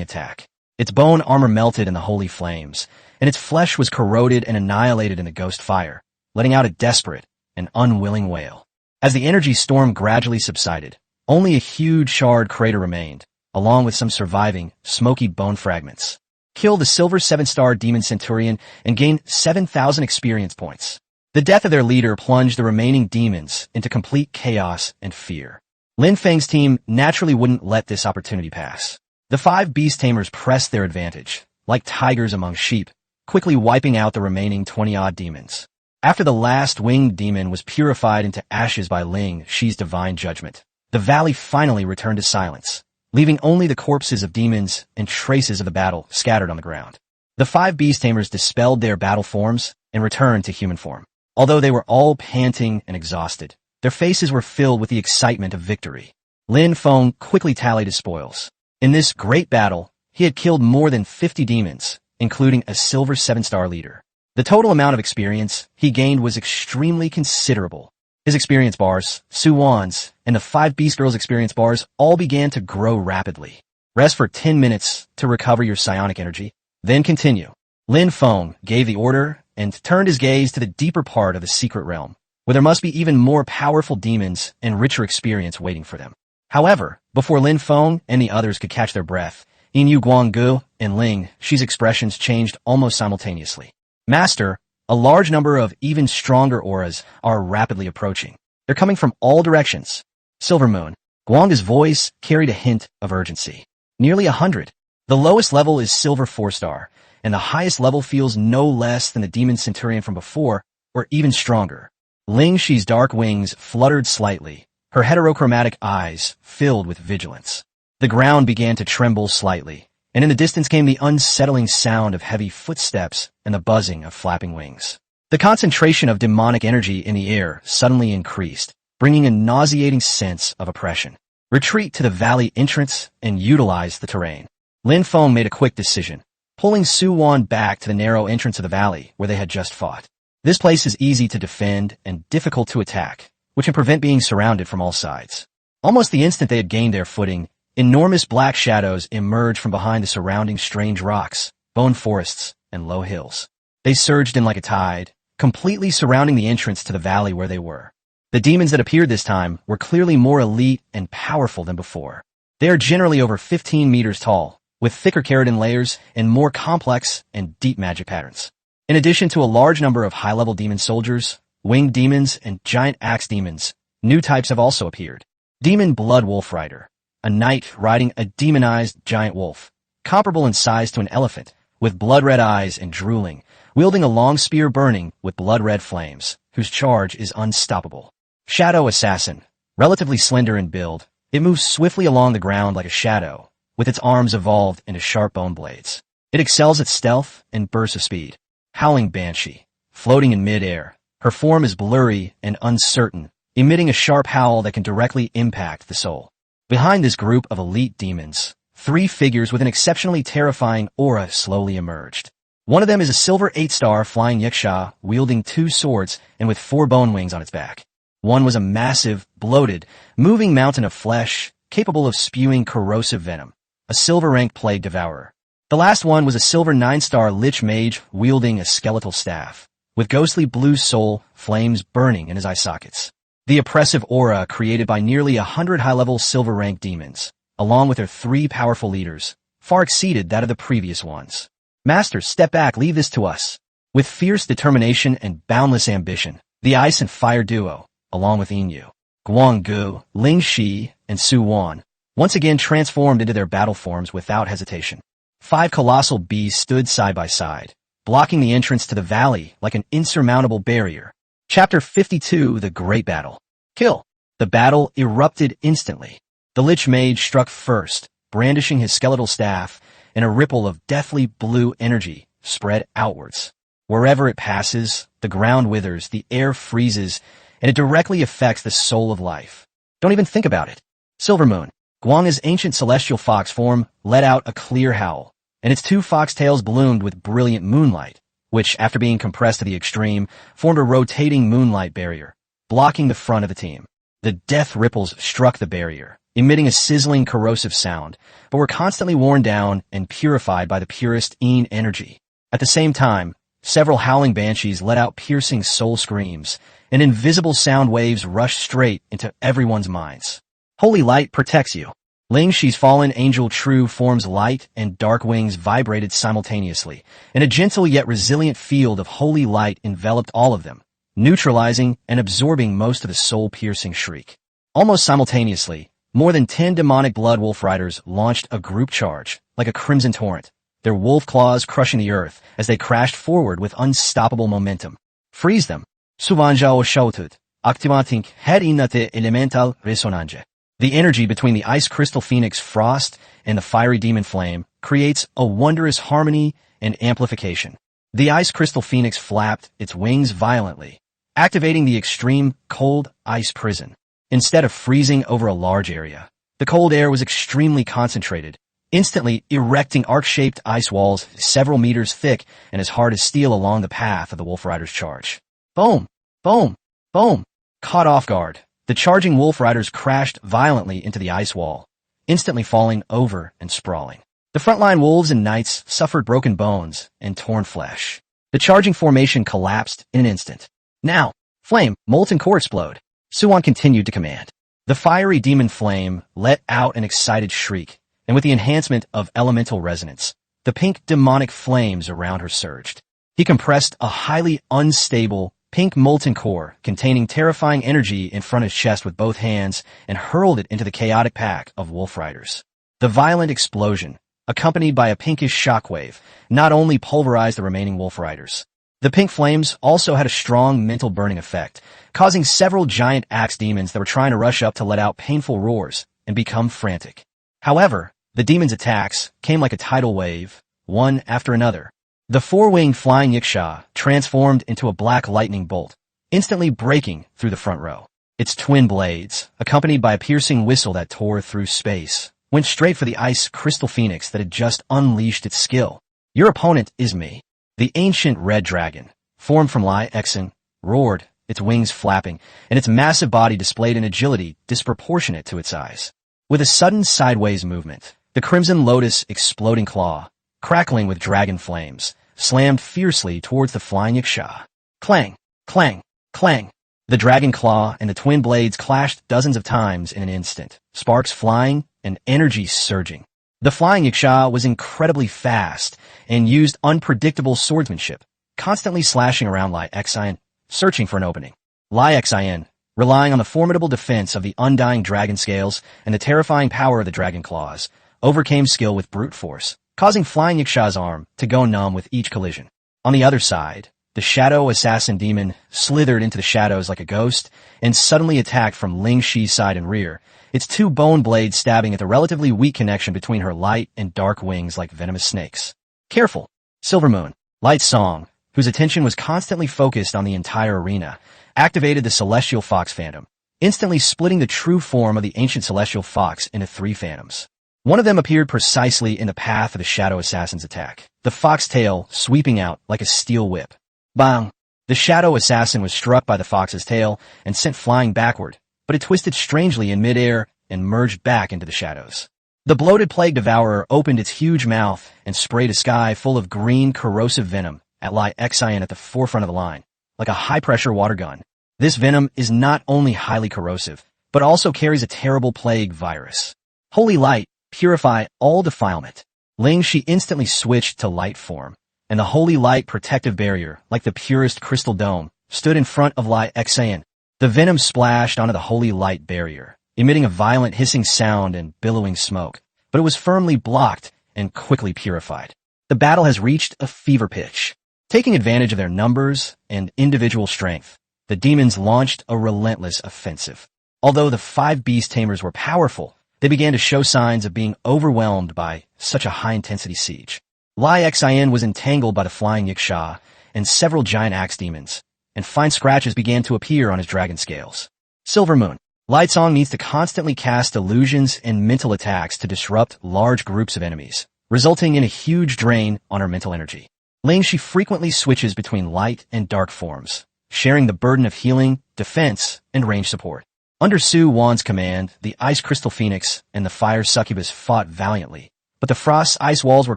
attack. Its bone armor melted in the holy flames, and its flesh was corroded and annihilated in the ghost fire, letting out a desperate and unwilling wail. As the energy storm gradually subsided, only a huge charred crater remained, along with some surviving, smoky bone fragments. Kill the silver 7-star demon Centurion and gain 7,000 experience points. The death of their leader plunged the remaining demons into complete chaos and fear. Lin Feng's team naturally wouldn't let this opportunity pass. The 5 beast tamers pressed their advantage, like tigers among sheep, quickly wiping out the remaining 20-odd demons. After the last winged demon was purified into ashes by Ling Xi's divine judgment, the valley finally returned to silence, leaving only the corpses of demons and traces of the battle scattered on the ground. The 5 beast-tamers dispelled their battle forms and returned to human form. Although they were all panting and exhausted, their faces were filled with the excitement of victory. Lin Feng quickly tallied his spoils. In this great battle, he had killed more than 50 demons, including a silver 7-star leader. The total amount of experience he gained was extremely considerable. His experience bars, Su Wan's, and the 5 Beast Girls' experience bars all began to grow rapidly. Rest for 10 minutes to recover your psionic energy, then continue. Lin Feng gave the order and turned his gaze to the deeper part of the secret realm, where there must be even more powerful demons and richer experience waiting for them. However, before Lin Feng and the others could catch their breath, Yin Guanggu and Ling Shi's expressions changed almost simultaneously. Master, a large number of even stronger auras are rapidly approaching. They're coming from all directions. Silver Moon. Guang's voice carried a hint of urgency. Nearly 100. The lowest level is Silver 4-star, and the highest level feels no less than the Demon Centurion from before, or even stronger. Ling Shi's dark wings fluttered slightly, her heterochromatic eyes filled with vigilance. The ground began to tremble slightly, and in the distance came the unsettling sound of heavy footsteps and the buzzing of flapping wings. The concentration of demonic energy in the air suddenly increased, bringing a nauseating sense of oppression. Retreat to the valley entrance and utilize the terrain. Lin Feng made a quick decision, pulling Su Wan back to the narrow entrance of the valley where they had just fought. This place is easy to defend and difficult to attack, which can prevent being surrounded from all sides. Almost the instant they had gained their footing, enormous black shadows emerged from behind the surrounding strange rocks, bone forests, and low hills. They surged in like a tide, completely surrounding the entrance to the valley where they were. The demons that appeared this time were clearly more elite and powerful than before. They are generally over 15 meters tall, with thicker keratin layers and more complex and deep magic patterns. In addition to a large number of high-level demon soldiers, winged demons, and giant axe demons, new types have also appeared. Demon Blood Wolf Rider, a knight riding a demonized giant wolf, comparable in size to an elephant, with blood-red eyes and drooling, wielding a long spear burning with blood-red flames, whose charge is unstoppable. Shadow Assassin, relatively slender in build, it moves swiftly along the ground like a shadow, with its arms evolved into sharp bone blades. It excels at stealth and bursts of speed. Howling Banshee, floating in mid-air, her form is blurry and uncertain, emitting a sharp howl that can directly impact the soul. Behind this group of elite demons, 3 figures with an exceptionally terrifying aura slowly emerged. One of them is a silver 8-star flying yaksha wielding 2 swords and with 4 bone wings on its back. One was a massive, bloated, moving mountain of flesh, capable of spewing corrosive venom, a silver-ranked plague devourer. The last one was a silver 9-star lich mage wielding a skeletal staff, with ghostly blue soul flames burning in his eye sockets. The oppressive aura created by nearly 100 high-level silver-ranked demons, along with their 3 powerful leaders, far exceeded that of the previous ones. Master, step back, leave this to us. With fierce determination and boundless ambition, the Ice and Fire duo, along with Yin Guanggu, Ling Shi, and Su Wan, once again transformed into their battle forms without hesitation. 5 colossal beasts stood side by side, blocking the entrance to the valley like an insurmountable barrier. Chapter 52, The Great Battle. Kill. The battle erupted instantly. The Lich Mage struck first, brandishing his skeletal staff, and a ripple of deathly blue energy spread outwards. Wherever it passes, the ground withers, the air freezes, and it directly affects the soul of life. Don't even think about it. Silver Moon, Guang's ancient celestial fox form, let out a clear howl, and its 2 foxtails bloomed with brilliant moonlight, which, after being compressed to the extreme, formed a rotating moonlight barrier, blocking the front of the team. The death ripples struck the barrier, emitting a sizzling corrosive sound, but were constantly worn down and purified by the purest Yin energy. At the same time, several howling banshees let out piercing soul screams, and invisible sound waves rushed straight into everyone's minds. Holy light protects you. Ling Shi's fallen angel true form's light and dark wings vibrated simultaneously, and a gentle yet resilient field of holy light enveloped all of them, neutralizing and absorbing most of the soul-piercing shriek. Almost simultaneously, more than 10 demonic blood wolf riders launched a group charge, like a crimson torrent, their wolf claws crushing the earth as they crashed forward with unstoppable momentum. Freeze them. Suvanjao shouted, activating head innate elemental resonance. The energy between the ice crystal phoenix Frost and the fiery demon Flame creates a wondrous harmony and amplification. The ice crystal phoenix flapped its wings violently, activating the extreme cold ice prison. Instead of freezing over a large area, the cold air was extremely concentrated, instantly erecting arc-shaped ice walls several meters thick and as hard as steel along the path of the Wolf Riders' charge. Boom! Boom! Boom! Caught off guard, the charging Wolf Riders crashed violently into the ice wall, instantly falling over and sprawling. The frontline wolves and knights suffered broken bones and torn flesh. The charging formation collapsed in an instant. Now, flame, molten core explode. Suwon continued to command. The fiery demon Flame let out an excited shriek, and with the enhancement of elemental resonance, the pink demonic flames around her surged. He compressed a highly unstable pink molten core containing terrifying energy in front of his chest with both hands and hurled it into the chaotic pack of Wolf Riders. The violent explosion, accompanied by a pinkish shockwave, not only pulverized the remaining Wolf Riders. The pink flames also had a strong mental burning effect, causing several giant axe demons that were trying to rush up to let out painful roars and become frantic. However, the demons' attacks came like a tidal wave, one after another. The four-winged flying Yiksha transformed into a black lightning bolt, instantly breaking through the front row. Its twin blades, accompanied by a piercing whistle that tore through space, went straight for the ice crystal phoenix that had just unleashed its skill. Your opponent is me. The ancient red dragon, formed from Lai Exen, roared, its wings flapping, and its massive body displayed an agility disproportionate to its size. With a sudden sideways movement, the crimson lotus exploding claw, crackling with dragon flames, slammed fiercely towards the flying Yiksha. Clang! Clang! Clang! The dragon claw and the twin blades clashed dozens of times in an instant, sparks flying and energy surging. The flying Yiksha was incredibly fast and used unpredictable swordsmanship, constantly slashing around Lai Exen, searching for an opening. Lai Exen, relying on the formidable defense of the undying dragon scales and the terrifying power of the dragon claws, overcame skill with brute force, causing flying Yiksha's arm to go numb with each collision. On the other side, the shadow assassin demon slithered into the shadows like a ghost and suddenly attacked from Ling Shi's side and rear, its two bone blades stabbing at the relatively weak connection between her light and dark wings like venomous snakes. Careful! Silver Moon, Light Song, whose attention was constantly focused on the entire arena, activated the Celestial Fox Phantom, instantly splitting the true form of the ancient Celestial Fox into three phantoms. One of them appeared precisely in the path of the Shadow Assassin's attack, the fox tail sweeping out like a steel whip. Bang! The Shadow Assassin was struck by the fox's tail and sent flying backward, but it twisted strangely in midair and merged back into the shadows. The bloated plague devourer opened its huge mouth and sprayed a sky full of green corrosive venom at Lai Exen at the forefront of the line, like a high-pressure water gun. This venom is not only highly corrosive, but also carries a terrible plague virus. Holy Light, purify all defilement. Ling Shi instantly switched to light form, and the Holy Light protective barrier, like the purest crystal dome, stood in front of Lai Exen. The venom splashed onto the Holy Light barrier, emitting a violent hissing sound and billowing smoke, but it was firmly blocked and quickly purified. The battle has reached a fever pitch. Taking advantage of their numbers and individual strength, the demons launched a relentless offensive. Although the 5 beast tamers were powerful, they began to show signs of being overwhelmed by such a high-intensity siege. Lai Exen was entangled by the flying Yiksha and several giant axe demons, and fine scratches began to appear on his dragon scales. Silver Moon, Lightsong needs to constantly cast illusions and mental attacks to disrupt large groups of enemies, resulting in a huge drain on her mental energy. Ling Shi frequently switches between light and dark forms, sharing the burden of healing, defense, and range support. Under Su Wan's command, the Ice Crystal Phoenix and the Fire Succubus fought valiantly, but the Frost's ice walls were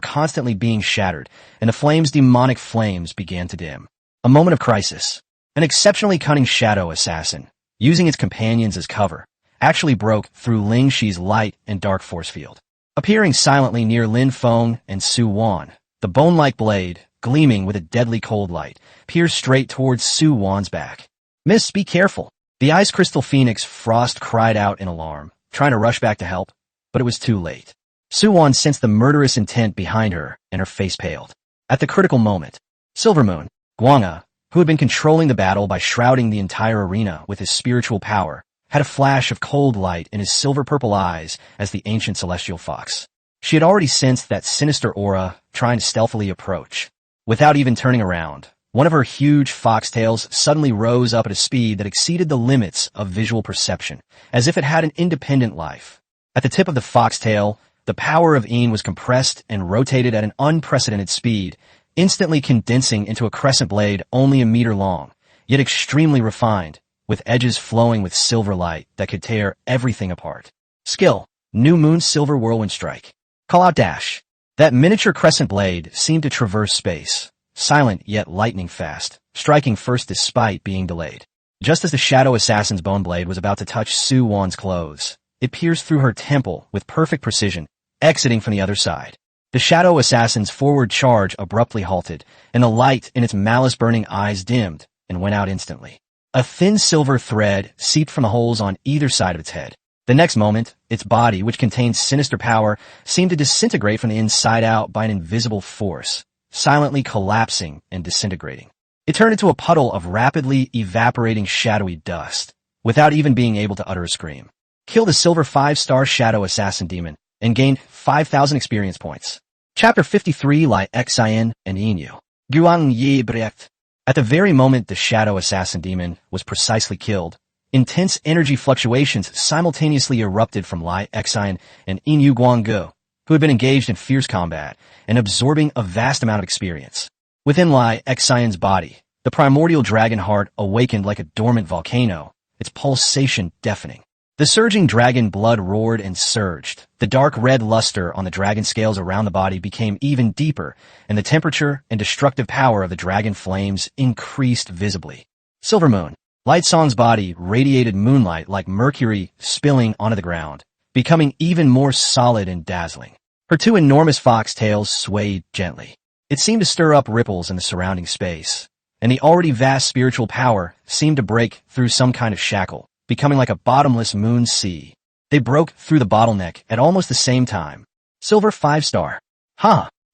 constantly being shattered, and the Flame's demonic flames began to dim. A moment of crisis. An exceptionally cunning shadow assassin, using its companions as cover, actually broke through Ling Shi's light and dark force field. Appearing silently near Lin Feng and Su Wan, the bone-like blade, gleaming with a deadly cold light, pierced straight towards Su Wan's back. Miss, be careful. The Ice Crystal Phoenix Frost cried out in alarm, trying to rush back to help, but it was too late. Su Wan sensed the murderous intent behind her, and her face paled. At the critical moment, Silver Moon, Guanga, who had been controlling the battle by shrouding the entire arena with his spiritual power, had a flash of cold light in his silver-purple eyes as the ancient celestial fox. She had already sensed that sinister aura trying to stealthily approach. Without even turning around, one of her huge foxtails suddenly rose up at a speed that exceeded the limits of visual perception, as if it had an independent life. At the tip of the foxtail, the power of Yin was compressed and rotated at an unprecedented speed, instantly condensing into a crescent blade only a meter long, yet extremely refined, with edges flowing with silver light that could tear everything apart. Skill: New Moon Silver Whirlwind Strike. Call-out dash. That miniature crescent blade seemed to traverse space, silent yet lightning fast, striking first despite being delayed. Just as the Shadow Assassin's bone blade was about to touch Su Wan's clothes, it pierced through her temple with perfect precision, exiting from the other side. The Shadow Assassin's forward charge abruptly halted, and the light in its malice-burning eyes dimmed and went out instantly. A thin silver thread seeped from the holes on either side of its head. The next moment, its body, which contained sinister power, seemed to disintegrate from the inside out by an invisible force, silently collapsing and disintegrating. It turned into a puddle of rapidly evaporating shadowy dust, without even being able to utter a scream. Kill the silver 5-star Shadow Assassin demon, and gain 5,000 experience points. Chapter 53 Lai Xian and Inu. Guang Yi Brecht. At the very moment the Shadow Assassin demon was precisely killed, intense energy fluctuations simultaneously erupted from Lai Xian and Inu Guanggu, who had been engaged in fierce combat and absorbing a vast amount of experience. Within Lai Xian's body, the primordial dragon heart awakened like a dormant volcano, its pulsation deafening. The surging dragon blood roared and surged. The dark red luster on the dragon scales around the body became even deeper, and the temperature and destructive power of the dragon flames increased visibly. Silver Moon. Light Song's body radiated moonlight like mercury spilling onto the ground, becoming even more solid and dazzling. Her two enormous foxtails swayed gently. It seemed to stir up ripples in the surrounding space, and the already vast spiritual power seemed to break through some kind of shackle, becoming like a bottomless moon sea. They broke through the bottleneck at almost the same time. Silver 5-star.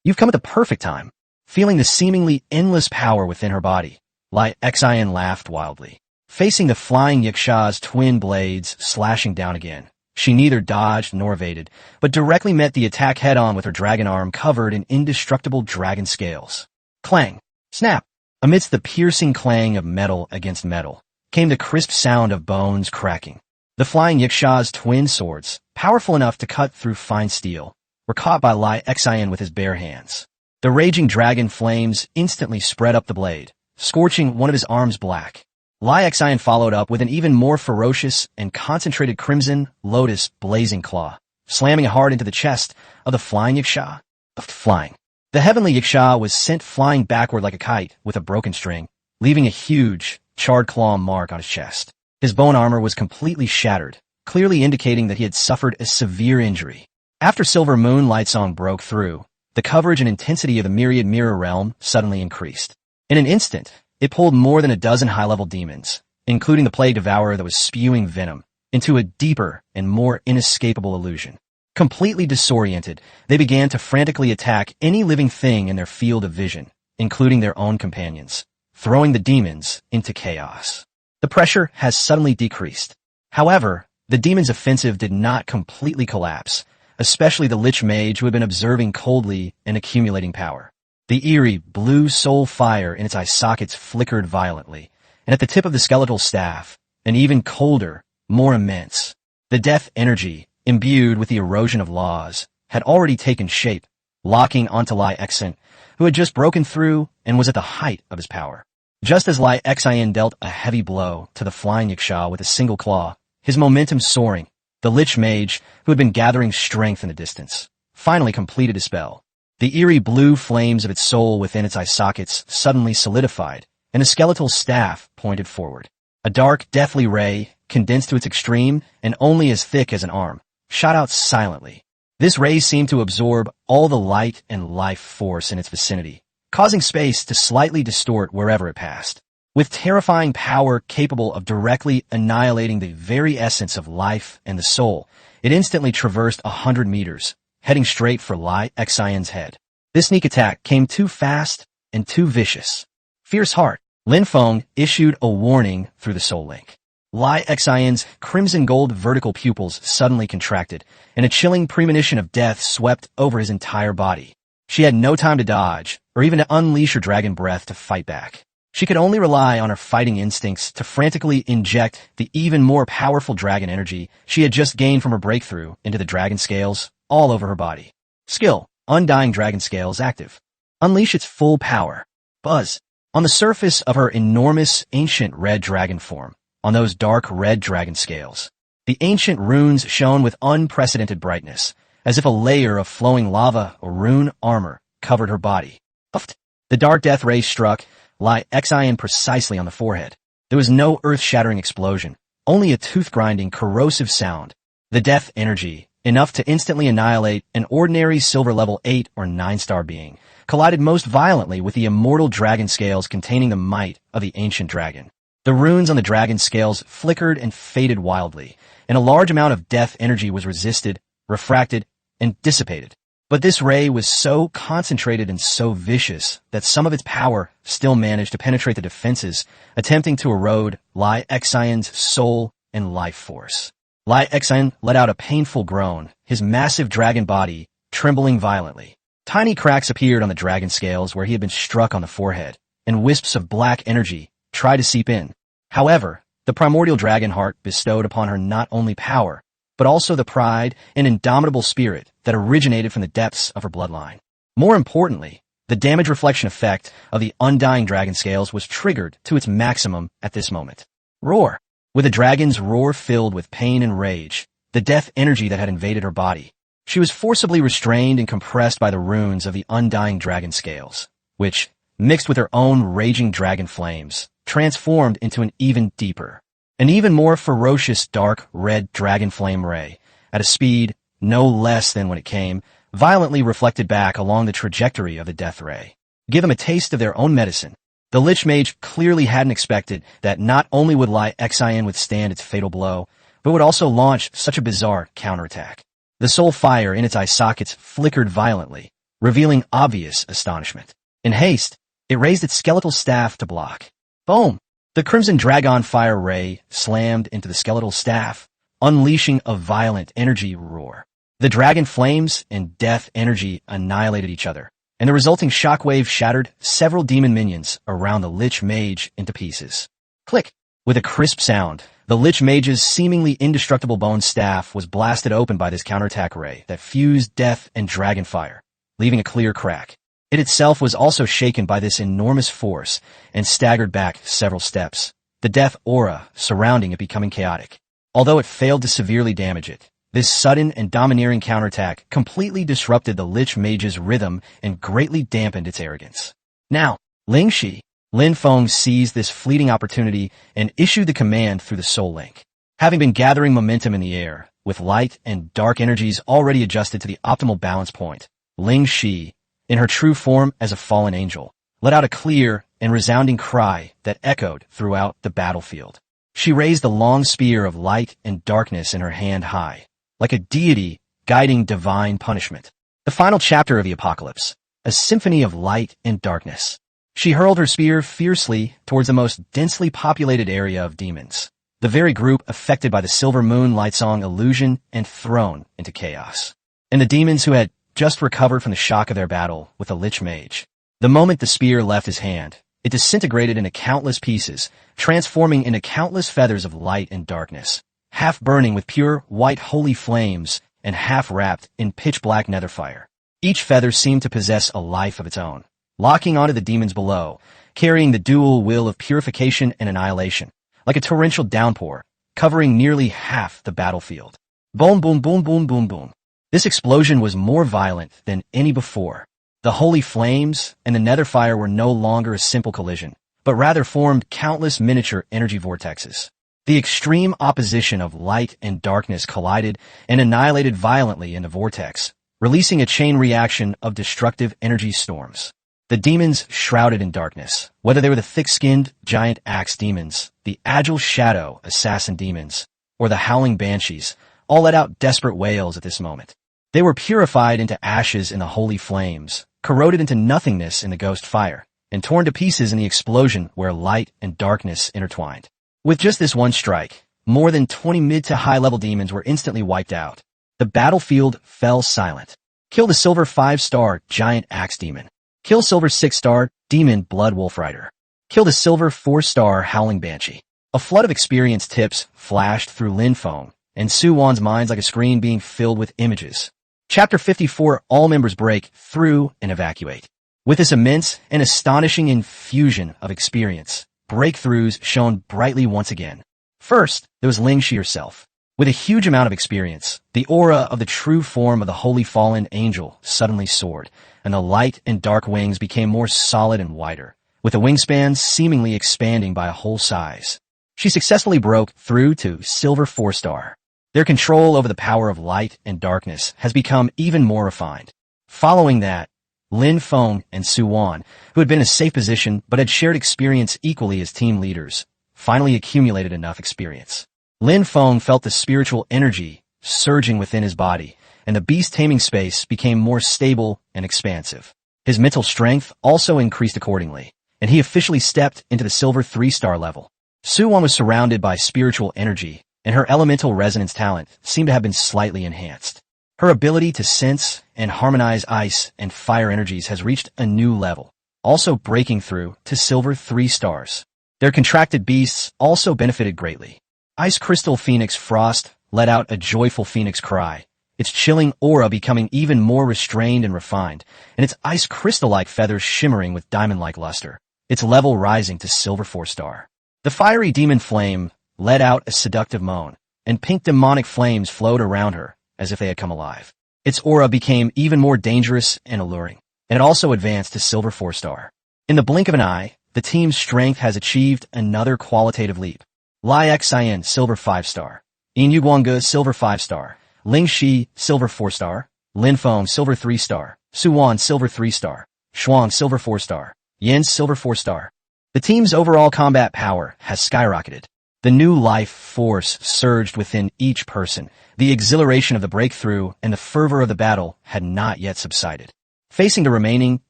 You've come at the perfect time. Feeling the seemingly endless power within her body, Lai Xian laughed wildly. Facing the flying Yiksha's twin blades slashing down again, she neither dodged nor evaded, but directly met the attack head-on with her dragon arm covered in indestructible dragon scales. Clang! Snap! Amidst the piercing clang of metal against metal, came the crisp sound of bones cracking. The flying Yiksha's twin swords, powerful enough to cut through fine steel, were caught by Lai Xian with his bare hands. The raging dragon flames instantly spread up the blade, scorching one of his arms black. Lai Xian followed up with an even more ferocious and concentrated crimson lotus blazing claw, slamming it hard into the chest of the flying Yiksha. Flying. The heavenly Yiksha was sent flying backward like a kite with a broken string, leaving a huge, charred claw mark on his chest. His bone armor was completely shattered, clearly indicating that he had suffered a severe injury. After Silver Moon Lightsong broke through, the coverage and intensity of the Myriad Mirror Realm suddenly increased. In an instant, it pulled more than a dozen high-level demons, including the Plague Devourer that was spewing venom, into a deeper and more inescapable illusion. Completely disoriented, they began to frantically attack any living thing in their field of vision, including their own companions, throwing the demons into chaos. The pressure has suddenly decreased. However, the demons' offensive did not completely collapse, especially the Lich Mage who had been observing coldly and accumulating power. The eerie, blue soul fire in its eye sockets flickered violently, and at the tip of the skeletal staff, an even colder, more immense. The death energy, imbued with the erosion of laws, had already taken shape, locking onto Lai Xian, who had just broken through and was at the height of his power. Just as Lai Xian dealt a heavy blow to the flying Yiksha with a single claw, his momentum soaring, the Lich Mage, who had been gathering strength in the distance, finally completed his spell. The eerie blue flames of its soul within its eye sockets suddenly solidified, and a skeletal staff pointed forward. A dark, deathly ray, condensed to its extreme and only as thick as an arm, shot out silently. This ray seemed to absorb all the light and life force in its vicinity, causing space to slightly distort wherever it passed. With terrifying power capable of directly annihilating the very essence of life and the soul, it instantly traversed 100 meters, heading straight for Lai Xian's head. This sneak attack came too fast and too vicious. Fierce Heart. Lin Feng issued a warning through the soul link. Lai Xian's crimson gold vertical pupils suddenly contracted, and a chilling premonition of death swept over his entire body. She had no time to dodge, or even to unleash her dragon breath to fight back. She could only rely on her fighting instincts to frantically inject the even more powerful dragon energy she had just gained from her breakthrough into the dragon scales all over her body. Skill: Undying Dragon Scales active. Unleash its full power. Buzz. On the surface of her enormous ancient red dragon form, on those dark red dragon scales, the ancient runes shone with unprecedented brightness, as if a layer of flowing lava or rune armor covered her body. Puffed. The dark death ray struck Lai Xian precisely on the forehead. There was no earth-shattering explosion, only a tooth-grinding, corrosive sound. The death energy, enough to instantly annihilate an ordinary silver level 8 or 9-star being, collided most violently with the immortal dragon scales containing the might of the ancient dragon. The runes on the dragon scales flickered and faded wildly, and a large amount of death energy was resisted, refracted, and dissipated. But this ray was so concentrated and so vicious that some of its power still managed to penetrate the defenses, attempting to erode Lai Xian's soul and life force. Lai Xian let out a painful groan, his massive dragon body trembling violently. Tiny cracks appeared on the dragon scales where he had been struck on the forehead, and wisps of black energy tried to seep in. However, the primordial dragon heart bestowed upon her not only power, but also the pride and indomitable spirit that originated from the depths of her bloodline. More importantly, the damage reflection effect of the undying dragon scales was triggered to its maximum at this moment. Roar! With the dragon's roar filled with pain and rage, the death energy that had invaded her body, she was forcibly restrained and compressed by the runes of the undying dragon scales, which, mixed with her own raging dragon flames, transformed into an even deeper, an even more ferocious dark red dragon flame ray, at a speed no less than when it came, violently reflected back along the trajectory of the death ray. Give them a taste of their own medicine. The Lich Mage clearly hadn't expected that not only would Lai Xian withstand its fatal blow, but would also launch such a bizarre counterattack. The soul fire in its eye sockets flickered violently, revealing obvious astonishment. In haste, it raised its skeletal staff to block. Boom! The crimson dragon fire ray slammed into the skeletal staff, unleashing a violent energy roar. The dragon flames and death energy annihilated each other, and the resulting shockwave shattered several demon minions around the Lich Mage into pieces. Click! With a crisp sound, the Lich Mage's seemingly indestructible bone staff was blasted open by this counterattack ray that fused death and dragon fire, leaving a clear crack. It itself was also shaken by this enormous force and staggered back several steps, the death aura surrounding it becoming chaotic. Although it failed to severely damage it, this sudden and domineering counterattack completely disrupted the Lich Mage's rhythm and greatly dampened its arrogance. Now, Lin Feng seized this fleeting opportunity and issued the command through the Soul Link. Having been gathering momentum in the air, with light and dark energies already adjusted to the optimal balance point, Ling Shi, in her true form as a fallen angel, let out a clear and resounding cry that echoed throughout the battlefield. She raised a long spear of light and darkness in her hand high, like a deity guiding divine punishment. The final chapter of the apocalypse, a symphony of light and darkness. She hurled her spear fiercely towards the most densely populated area of demons, the very group affected by the Silver Moon Lightsong illusion and thrown into chaos. And the demons who had just recovered from the shock of their battle with the Lich Mage. The moment the spear left his hand, it disintegrated into countless pieces, transforming into countless feathers of light and darkness, half burning with pure white holy flames and half wrapped in pitch-black netherfire. Each feather seemed to possess a life of its own, locking onto the demons below, carrying the dual will of purification and annihilation, like a torrential downpour, covering nearly half the battlefield. Boom, boom, boom, boom, boom, boom. This explosion was more violent than any before. The holy flames and the netherfire were no longer a simple collision, but rather formed countless miniature energy vortexes. The extreme opposition of light and darkness collided and annihilated violently in the vortex, releasing a chain reaction of destructive energy storms. The demons shrouded in darkness, whether they were the thick-skinned giant axe demons, the agile shadow assassin demons, or the howling banshees, all let out desperate wails at this moment. They were purified into ashes in the holy flames, corroded into nothingness in the ghost fire, and torn to pieces in the explosion where light and darkness intertwined. With just this one strike, more than 20 mid to high level demons were instantly wiped out. The battlefield fell silent. Kill the silver 5-star giant axe demon. Kill silver 6-star demon blood wolf rider. Kill the silver 4-star howling banshee. A flood of experience tips flashed through Lin Feng and Su Wan's minds like a screen being filled with images. Chapter 54. All members break through and evacuate. With this immense and astonishing infusion of experience, breakthroughs shone brightly once again. First, there was Ling Shi herself. With a huge amount of experience, the aura of the true form of the holy fallen angel suddenly soared, and the light and dark wings became more solid and wider, with the wingspans seemingly expanding by a whole size. She successfully broke through to silver 4-star. Their control over the power of light and darkness has become even more refined. Following that, Lin Feng and Su Wan, who had been in a safe position but had shared experience equally as team leaders, finally accumulated enough experience. Lin Feng felt the spiritual energy surging within his body, and the beast-taming space became more stable and expansive. His mental strength also increased accordingly, and he officially stepped into the silver 3-star level. Su Wan was surrounded by spiritual energy, and her elemental resonance talent seemed to have been slightly enhanced. Her ability to sense and harmonize ice and fire energies has reached a new level, also breaking through to silver 3 stars. Their contracted beasts also benefited greatly. Ice Crystal Phoenix Frost let out a joyful phoenix cry, its chilling aura becoming even more restrained and refined, and its ice crystal-like feathers shimmering with diamond-like luster, its level rising to silver 4-star. The fiery demon Flame let out a seductive moan, and pink demonic flames flowed around her as if they had come alive. Its aura became even more dangerous and alluring, and it also advanced to silver 4-star. In the blink of an eye, the team's strength has achieved another qualitative leap. Lai Xin, silver 5-star. Yin Yuguangge, silver 5-star. Ling Shi, silver 4-star. Lin Feng, silver 3-star. Su Wan, silver 3-star. Shuang, silver 4-star. Yin, silver 4-star. The team's overall combat power has skyrocketed. The new life force surged within each person. The exhilaration of the breakthrough and the fervor of the battle had not yet subsided. Facing the remaining,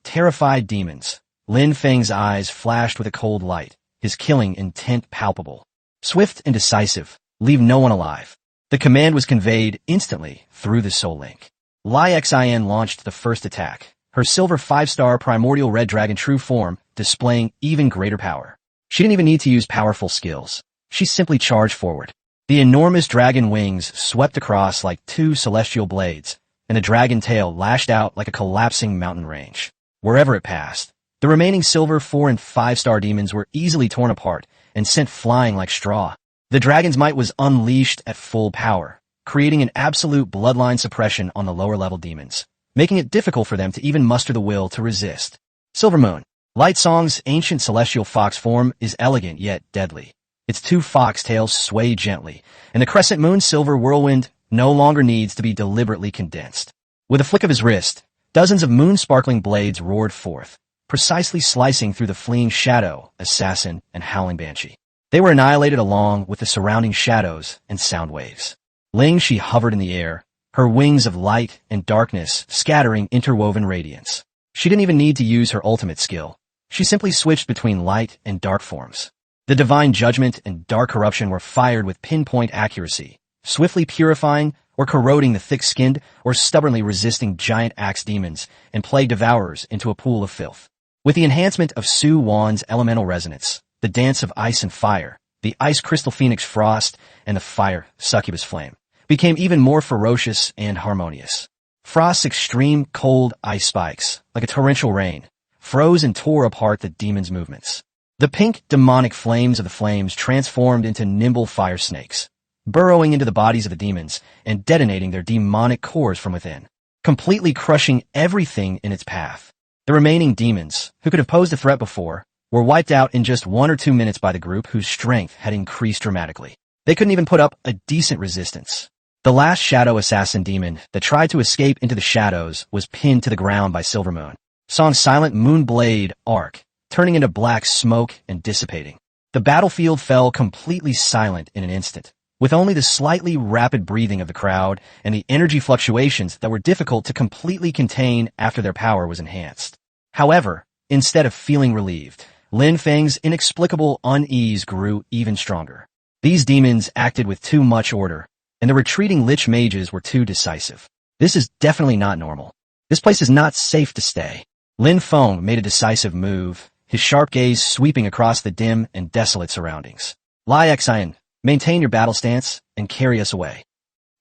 terrified demons, Lin Feng's eyes flashed with a cold light, his killing intent palpable. Swift and decisive, leave no one alive. The command was conveyed instantly through the soul link. Lai Xin launched the first attack, her silver 5-star primordial red dragon true form displaying even greater power. She didn't even need to use powerful skills. She simply charged forward. The enormous dragon wings swept across like 2 celestial blades, and the dragon tail lashed out like a collapsing mountain range. Wherever it passed, the remaining silver 4- and 5-star demons were easily torn apart and sent flying like straw. The dragon's might was unleashed at full power, creating an absolute bloodline suppression on the lower-level demons, making it difficult for them to even muster the will to resist. Silver Moon. Light Song's ancient celestial fox form is elegant yet deadly. Its 2 fox tails sway gently, and the crescent moon's silver whirlwind no longer needs to be deliberately condensed. With a flick of his wrist, dozens of moon-sparkling blades roared forth, precisely slicing through the fleeing shadow, assassin, and howling banshee. They were annihilated along with the surrounding shadows and sound waves. Ling Shi hovered in the air, her wings of light and darkness scattering interwoven radiance. She didn't even need to use her ultimate skill. She simply switched between light and dark forms. The divine judgment and dark corruption were fired with pinpoint accuracy, swiftly purifying or corroding the thick-skinned or stubbornly resisting giant axe demons and plague devourers into a pool of filth. With the enhancement of Su Wan's elemental resonance, the dance of ice and fire, the ice crystal phoenix Frost, and the fire succubus Flame became even more ferocious and harmonious. Frost's extreme cold ice spikes, like a torrential rain, froze and tore apart the demons' movements. The pink demonic flames of the flames transformed into nimble fire snakes, burrowing into the bodies of the demons and detonating their demonic cores from within, completely crushing everything in its path. The remaining demons, who could have posed a threat before, were wiped out in just 1 or 2 minutes by the group whose strength had increased dramatically. They couldn't even put up a decent resistance. The last shadow assassin demon that tried to escape into the shadows was pinned to the ground by Silver Moon. Song's silent moonblade arc, turning into black smoke and dissipating. The battlefield fell completely silent in an instant, with only the slightly rapid breathing of the crowd and the energy fluctuations that were difficult to completely contain after their power was enhanced. However, instead of feeling relieved, Lin Feng's inexplicable unease grew even stronger. These demons acted with too much order, and the retreating lich mages were too decisive. This is definitely not normal. This place is not safe to stay. Lin Feng made a decisive move, his sharp gaze sweeping across the dim and desolate surroundings. Lai Xian, maintain your battle stance and carry us away.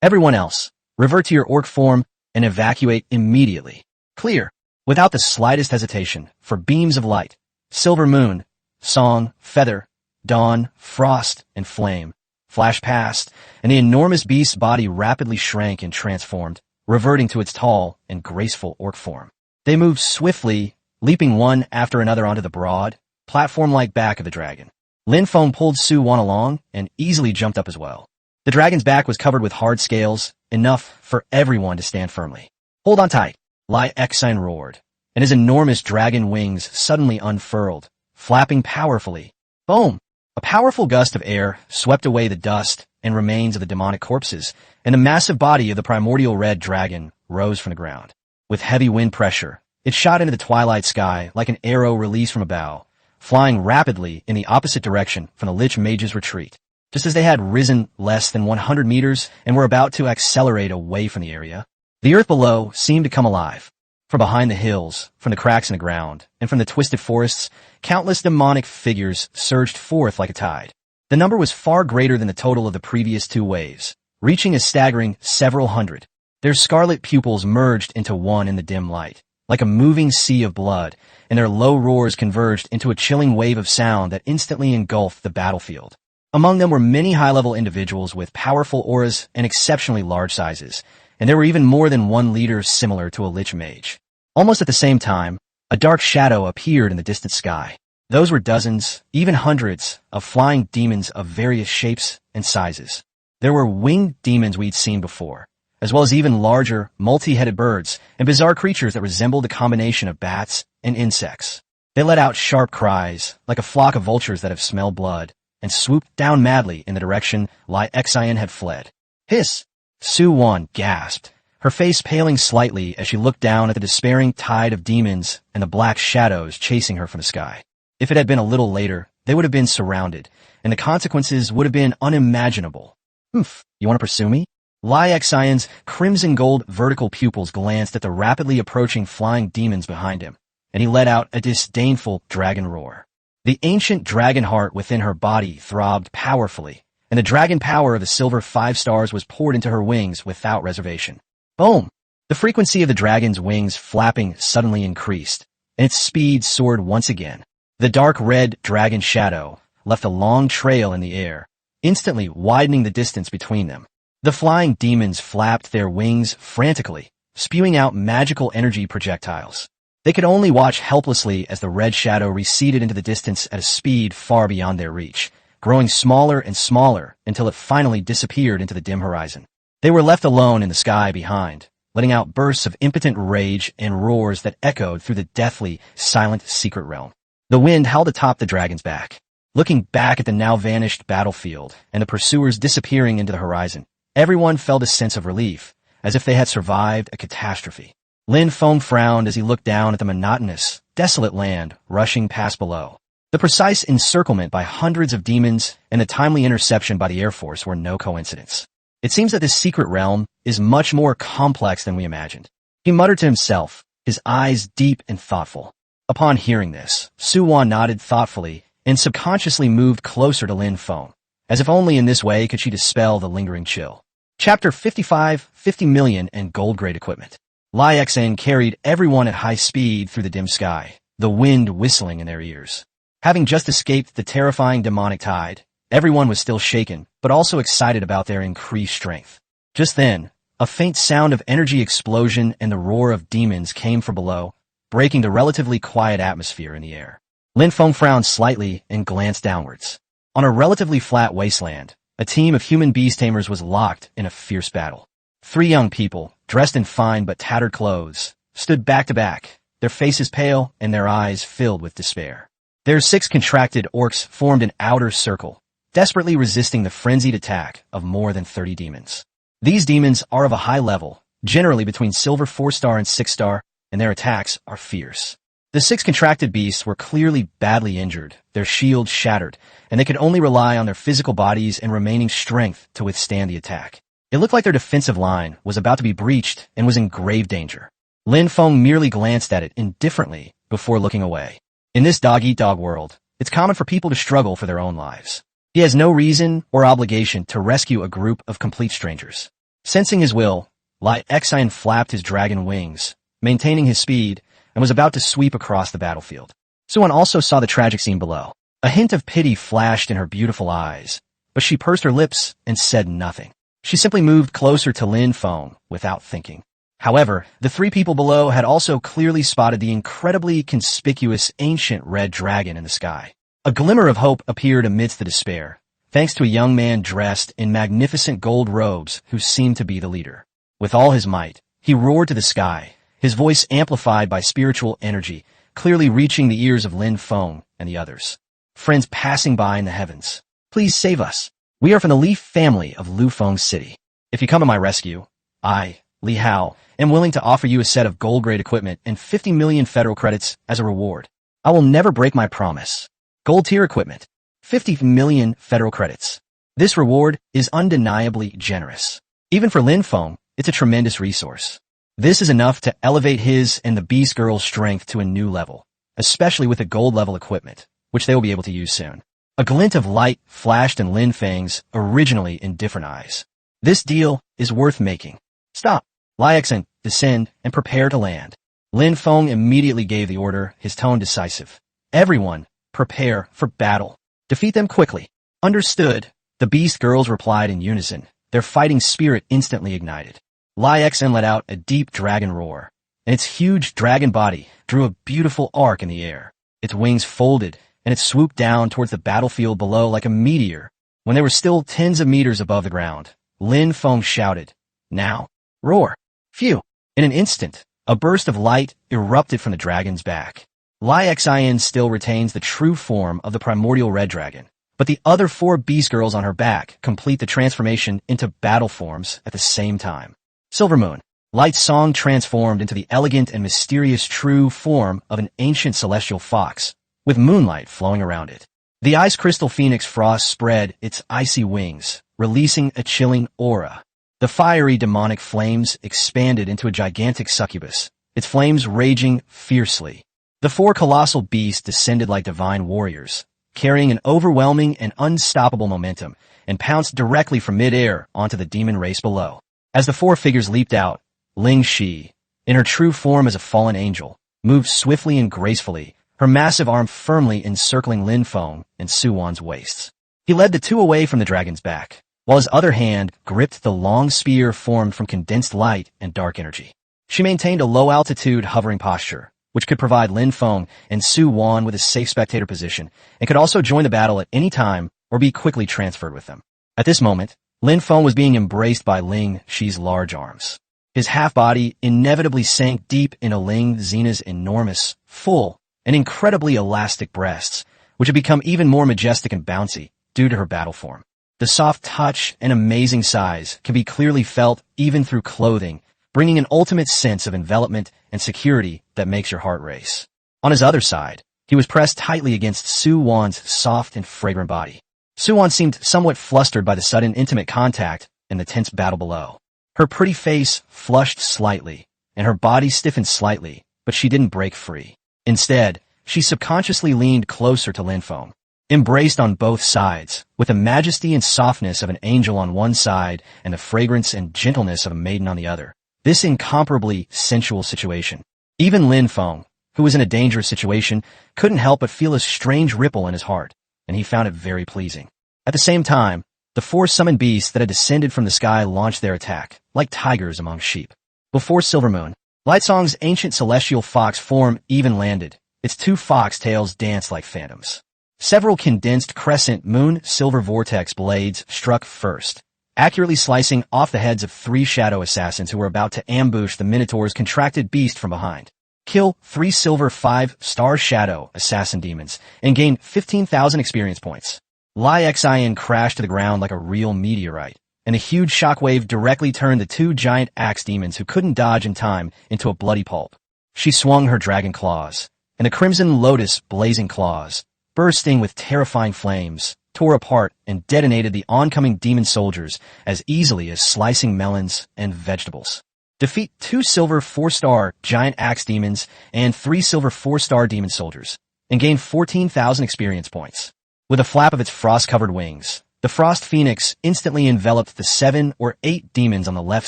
Everyone else, revert to your orc form and evacuate immediately. Clear, without the slightest hesitation, for beams of light, silver moon, song, feather, dawn, frost, and flame flashed past, and the enormous beast's body rapidly shrank and transformed, reverting to its tall and graceful orc form. They moved swiftly, leaping one after another onto the broad, platform-like back of the dragon. Lin Feng pulled Su Wan along and easily jumped up as well. The dragon's back was covered with hard scales, enough for everyone to stand firmly. Hold on tight, Lai Xian roared, and his enormous dragon wings suddenly unfurled, flapping powerfully. Boom! A powerful gust of air swept away the dust and remains of the demonic corpses, and the massive body of the primordial red dragon rose from the ground. With heavy wind pressure, it shot into the twilight sky like an arrow released from a bow, flying rapidly in the opposite direction from the Lich Mage's retreat. Just as they had risen less than 100 meters and were about to accelerate away from the area, the earth below seemed to come alive. From behind the hills, from the cracks in the ground, and from the twisted forests, countless demonic figures surged forth like a tide. The number was far greater than the total of the previous two waves, reaching a staggering several hundred. Their scarlet pupils merged into one in the dim light, like a moving sea of blood, and their low roars converged into a chilling wave of sound that instantly engulfed the battlefield. Among them were many high-level individuals with powerful auras and exceptionally large sizes, and there were even more than one leader similar to a Lich Mage. Almost at the same time, a dark shadow appeared in the distant sky. Those were dozens, even hundreds, of flying demons of various shapes and sizes. There were winged demons we'd seen before, as well as even larger, multi-headed birds and bizarre creatures that resembled a combination of bats and insects. They let out sharp cries, like a flock of vultures that have smelled blood, and swooped down madly in the direction Lai Xian had fled. Hiss! Su Wan gasped, her face paling slightly as she looked down at the despairing tide of demons and the black shadows chasing her from the sky. If it had been a little later, they would have been surrounded, and the consequences would have been unimaginable. Oof, you want to pursue me? Lai Xian's crimson gold vertical pupils glanced at the rapidly approaching flying demons behind him, and he let out a disdainful dragon roar. The ancient dragon heart within her body throbbed powerfully, and the dragon power of the silver 5 stars was poured into her wings without reservation. Boom! The frequency of the dragon's wings flapping suddenly increased, and its speed soared once again. The dark red dragon shadow left a long trail in the air, instantly widening the distance between them. The flying demons flapped their wings frantically, spewing out magical energy projectiles. They could only watch helplessly as the red shadow receded into the distance at a speed far beyond their reach, growing smaller and smaller until it finally disappeared into the dim horizon. They were left alone in the sky behind, letting out bursts of impotent rage and roars that echoed through the deathly, silent secret realm. The wind howled atop the dragon's back. Looking back at the now vanished battlefield and the pursuers disappearing into the horizon, everyone felt a sense of relief, as if they had survived a catastrophe. Lin Feng frowned as he looked down at the monotonous, desolate land rushing past below. The precise encirclement by hundreds of demons and the timely interception by the Air Force were no coincidence. It seems that this secret realm is much more complex than we imagined. He muttered to himself, his eyes deep and thoughtful. Upon hearing this, Su Wan nodded thoughtfully and subconsciously moved closer to Lin Feng, as if only in this way could she dispel the lingering chill. Chapter 55, 50 million and gold-grade equipment. Lai Xian carried everyone at high speed through the dim sky, the wind whistling in their ears. Having just escaped the terrifying demonic tide, everyone was still shaken, but also excited about their increased strength. Just then, a faint sound of energy explosion and the roar of demons came from below, breaking the relatively quiet atmosphere in the air. Lin Feng frowned slightly and glanced downwards. On a relatively flat wasteland, a team of human beast-tamers was locked in a fierce battle. 3 young people, dressed in fine but tattered clothes, stood back to back, their faces pale and their eyes filled with despair. Their 6 contracted orcs formed an outer circle, desperately resisting the frenzied attack of more than 30 demons. These demons are of a high level, generally between silver 4-star and 6-star, and their attacks are fierce. The 6 contracted beasts were clearly badly injured, their shields shattered, and they could only rely on their physical bodies and remaining strength to withstand the attack. It looked like their defensive line was about to be breached and was in grave danger. Lin Feng merely glanced at it indifferently before looking away. In this dog-eat-dog world, it's common for people to struggle for their own lives. He has no reason or obligation to rescue a group of complete strangers. Sensing his will, Lin Feng flapped his dragon wings, maintaining his speed, and was about to sweep across the battlefield. Suan also saw the tragic scene below. A hint of pity flashed in her beautiful eyes, but she pursed her lips and said nothing. She simply moved closer to Lin Feng without thinking. However, the 3 people below had also clearly spotted the incredibly conspicuous ancient red dragon in the sky. A glimmer of hope appeared amidst the despair, thanks to a young man dressed in magnificent gold robes who seemed to be the leader. With all his might, he roared to the sky, his voice amplified by spiritual energy, clearly reaching the ears of Lin Feng and the others. Friends passing by in the heavens, please save us. We are from the Li family of Lufeng City. If you come to my rescue, I, Li Hao, am willing to offer you a set of gold-grade equipment and 50 million federal credits as a reward. I will never break my promise. Gold-tier equipment, 50 million federal credits. This reward is undeniably generous. Even for Lin Feng, it's a tremendous resource. This is enough to elevate his and the Beast Girl's strength to a new level, especially with the gold-level equipment, which they will be able to use soon. A glint of light flashed in Lin Feng's originally indifferent eyes. This deal is worth making. Stop. Lin Feng, descend, and prepare to land. Lin Feng immediately gave the order, his tone decisive. Everyone, prepare for battle. Defeat them quickly. Understood, the Beast Girls replied in unison, their fighting spirit instantly ignited. Lin Feng let out a deep dragon roar, and its huge dragon body drew a beautiful arc in the air. Its wings folded, and it swooped down towards the battlefield below like a meteor. When they were still tens of meters above the ground, Lin Feng shouted, "Now! Roar!" Phew! In an instant, a burst of light erupted from the dragon's back. Lin Feng still retains the true form of the primordial red dragon, but the other 4 beast girls on her back complete the transformation into battle forms at the same time. Silver Moon. Light Song transformed into the elegant and mysterious true form of an ancient celestial fox, with moonlight flowing around it. The ice crystal phoenix frost spread its icy wings, releasing a chilling aura. The fiery demonic flames expanded into a gigantic succubus, its flames raging fiercely. The 4 colossal beasts descended like divine warriors, carrying an overwhelming and unstoppable momentum, and pounced directly from mid-air onto the demon race below. As the 4 figures leaped out, Ling Shi, in her true form as a fallen angel, moved swiftly and gracefully, her massive arm firmly encircling Lin Feng and Suwan's waists. He led the 2 away from the dragon's back, while his other hand gripped the long spear formed from condensed light and dark energy. She maintained a low-altitude hovering posture, which could provide Lin Feng and Suwan with a safe spectator position, and could also join the battle at any time or be quickly transferred with them. At this moment, Lin Feng was being embraced by Ling Shi's large arms. His half-body inevitably sank deep into Ling Zena's enormous, full, and incredibly elastic breasts, which had become even more majestic and bouncy due to her battle form. The soft touch and amazing size can be clearly felt even through clothing, bringing an ultimate sense of envelopment and security that makes your heart race. On his other side, he was pressed tightly against Suwan's soft and fragrant body. Suwan seemed somewhat flustered by the sudden intimate contact and the tense battle below. Her pretty face flushed slightly, and her body stiffened slightly, but she didn't break free. Instead, she subconsciously leaned closer to Lin Feng, embraced on both sides, with the majesty and softness of an angel on one side and the fragrance and gentleness of a maiden on the other. This incomparably sensual situation. Even Lin Feng, who was in a dangerous situation, couldn't help but feel a strange ripple in his heart, and he found it very pleasing. At the same time, the 4 summoned beasts that had descended from the sky launched their attack, like tigers among sheep. Before Silver Moon, Lightsong's ancient celestial fox form even landed. Its 2 fox tails danced like phantoms. Several condensed crescent moon silver vortex blades struck first, accurately slicing off the heads of 3 shadow assassins who were about to ambush the Minotaur's contracted beast from behind. Kill 3 silver 5-star shadow assassin demons and gain 15,000 experience points. Lin Feng crashed to the ground like a real meteorite, and a huge shockwave directly turned the 2 giant axe demons who couldn't dodge in time into a bloody pulp. She swung her dragon claws, and the crimson lotus blazing claws, bursting with terrifying flames, tore apart and detonated the oncoming demon soldiers as easily as slicing melons and vegetables. Defeat 2 silver 4-star giant axe demons and 3 silver 4-star demon soldiers, and gain 14,000 experience points. With a flap of its frost-covered wings, the Frost Phoenix instantly enveloped the 7 or 8 demons on the left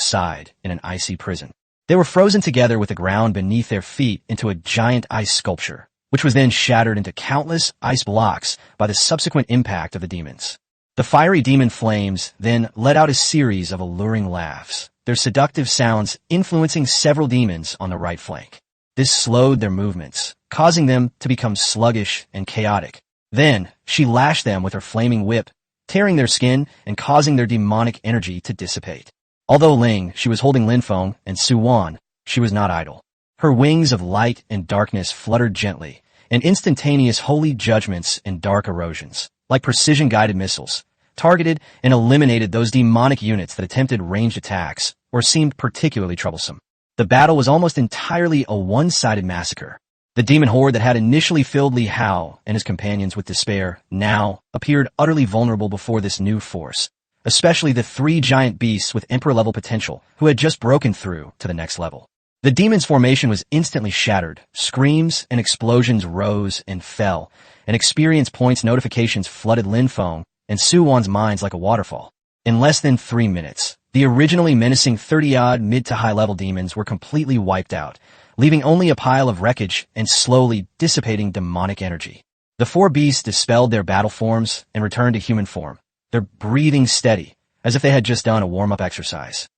side in an icy prison. They were frozen together with the ground beneath their feet into a giant ice sculpture, which was then shattered into countless ice blocks by the subsequent impact of the demons. The fiery demon flames then let out a series of alluring laughs, their seductive sounds influencing several demons on the right flank. This slowed their movements, causing them to become sluggish and chaotic. Then, she lashed them with her flaming whip, tearing their skin and causing their demonic energy to dissipate. Although she was holding Lin Feng and Su Wan, she was not idle. Her wings of light and darkness fluttered gently, and instantaneous holy judgments and dark erosions, like precision-guided missiles, targeted and eliminated those demonic units that attempted ranged attacks or seemed particularly troublesome. The battle was almost entirely a one-sided massacre. The demon horde that had initially filled Li Hao and his companions with despair now appeared utterly vulnerable before this new force, especially the 3 giant beasts with emperor-level potential who had just broken through to the next level. The demon's formation was instantly shattered. Screams and explosions rose and fell, and experience points notifications flooded Lin Feng and Su Wan's minds like a waterfall. In less than 3 minutes, the originally menacing 30-odd mid- to high-level demons were completely wiped out, leaving only a pile of wreckage and slowly dissipating demonic energy. The 4 beasts dispelled their battle forms and returned to human form, their breathing steady, as if they had just done a warm-up exercise.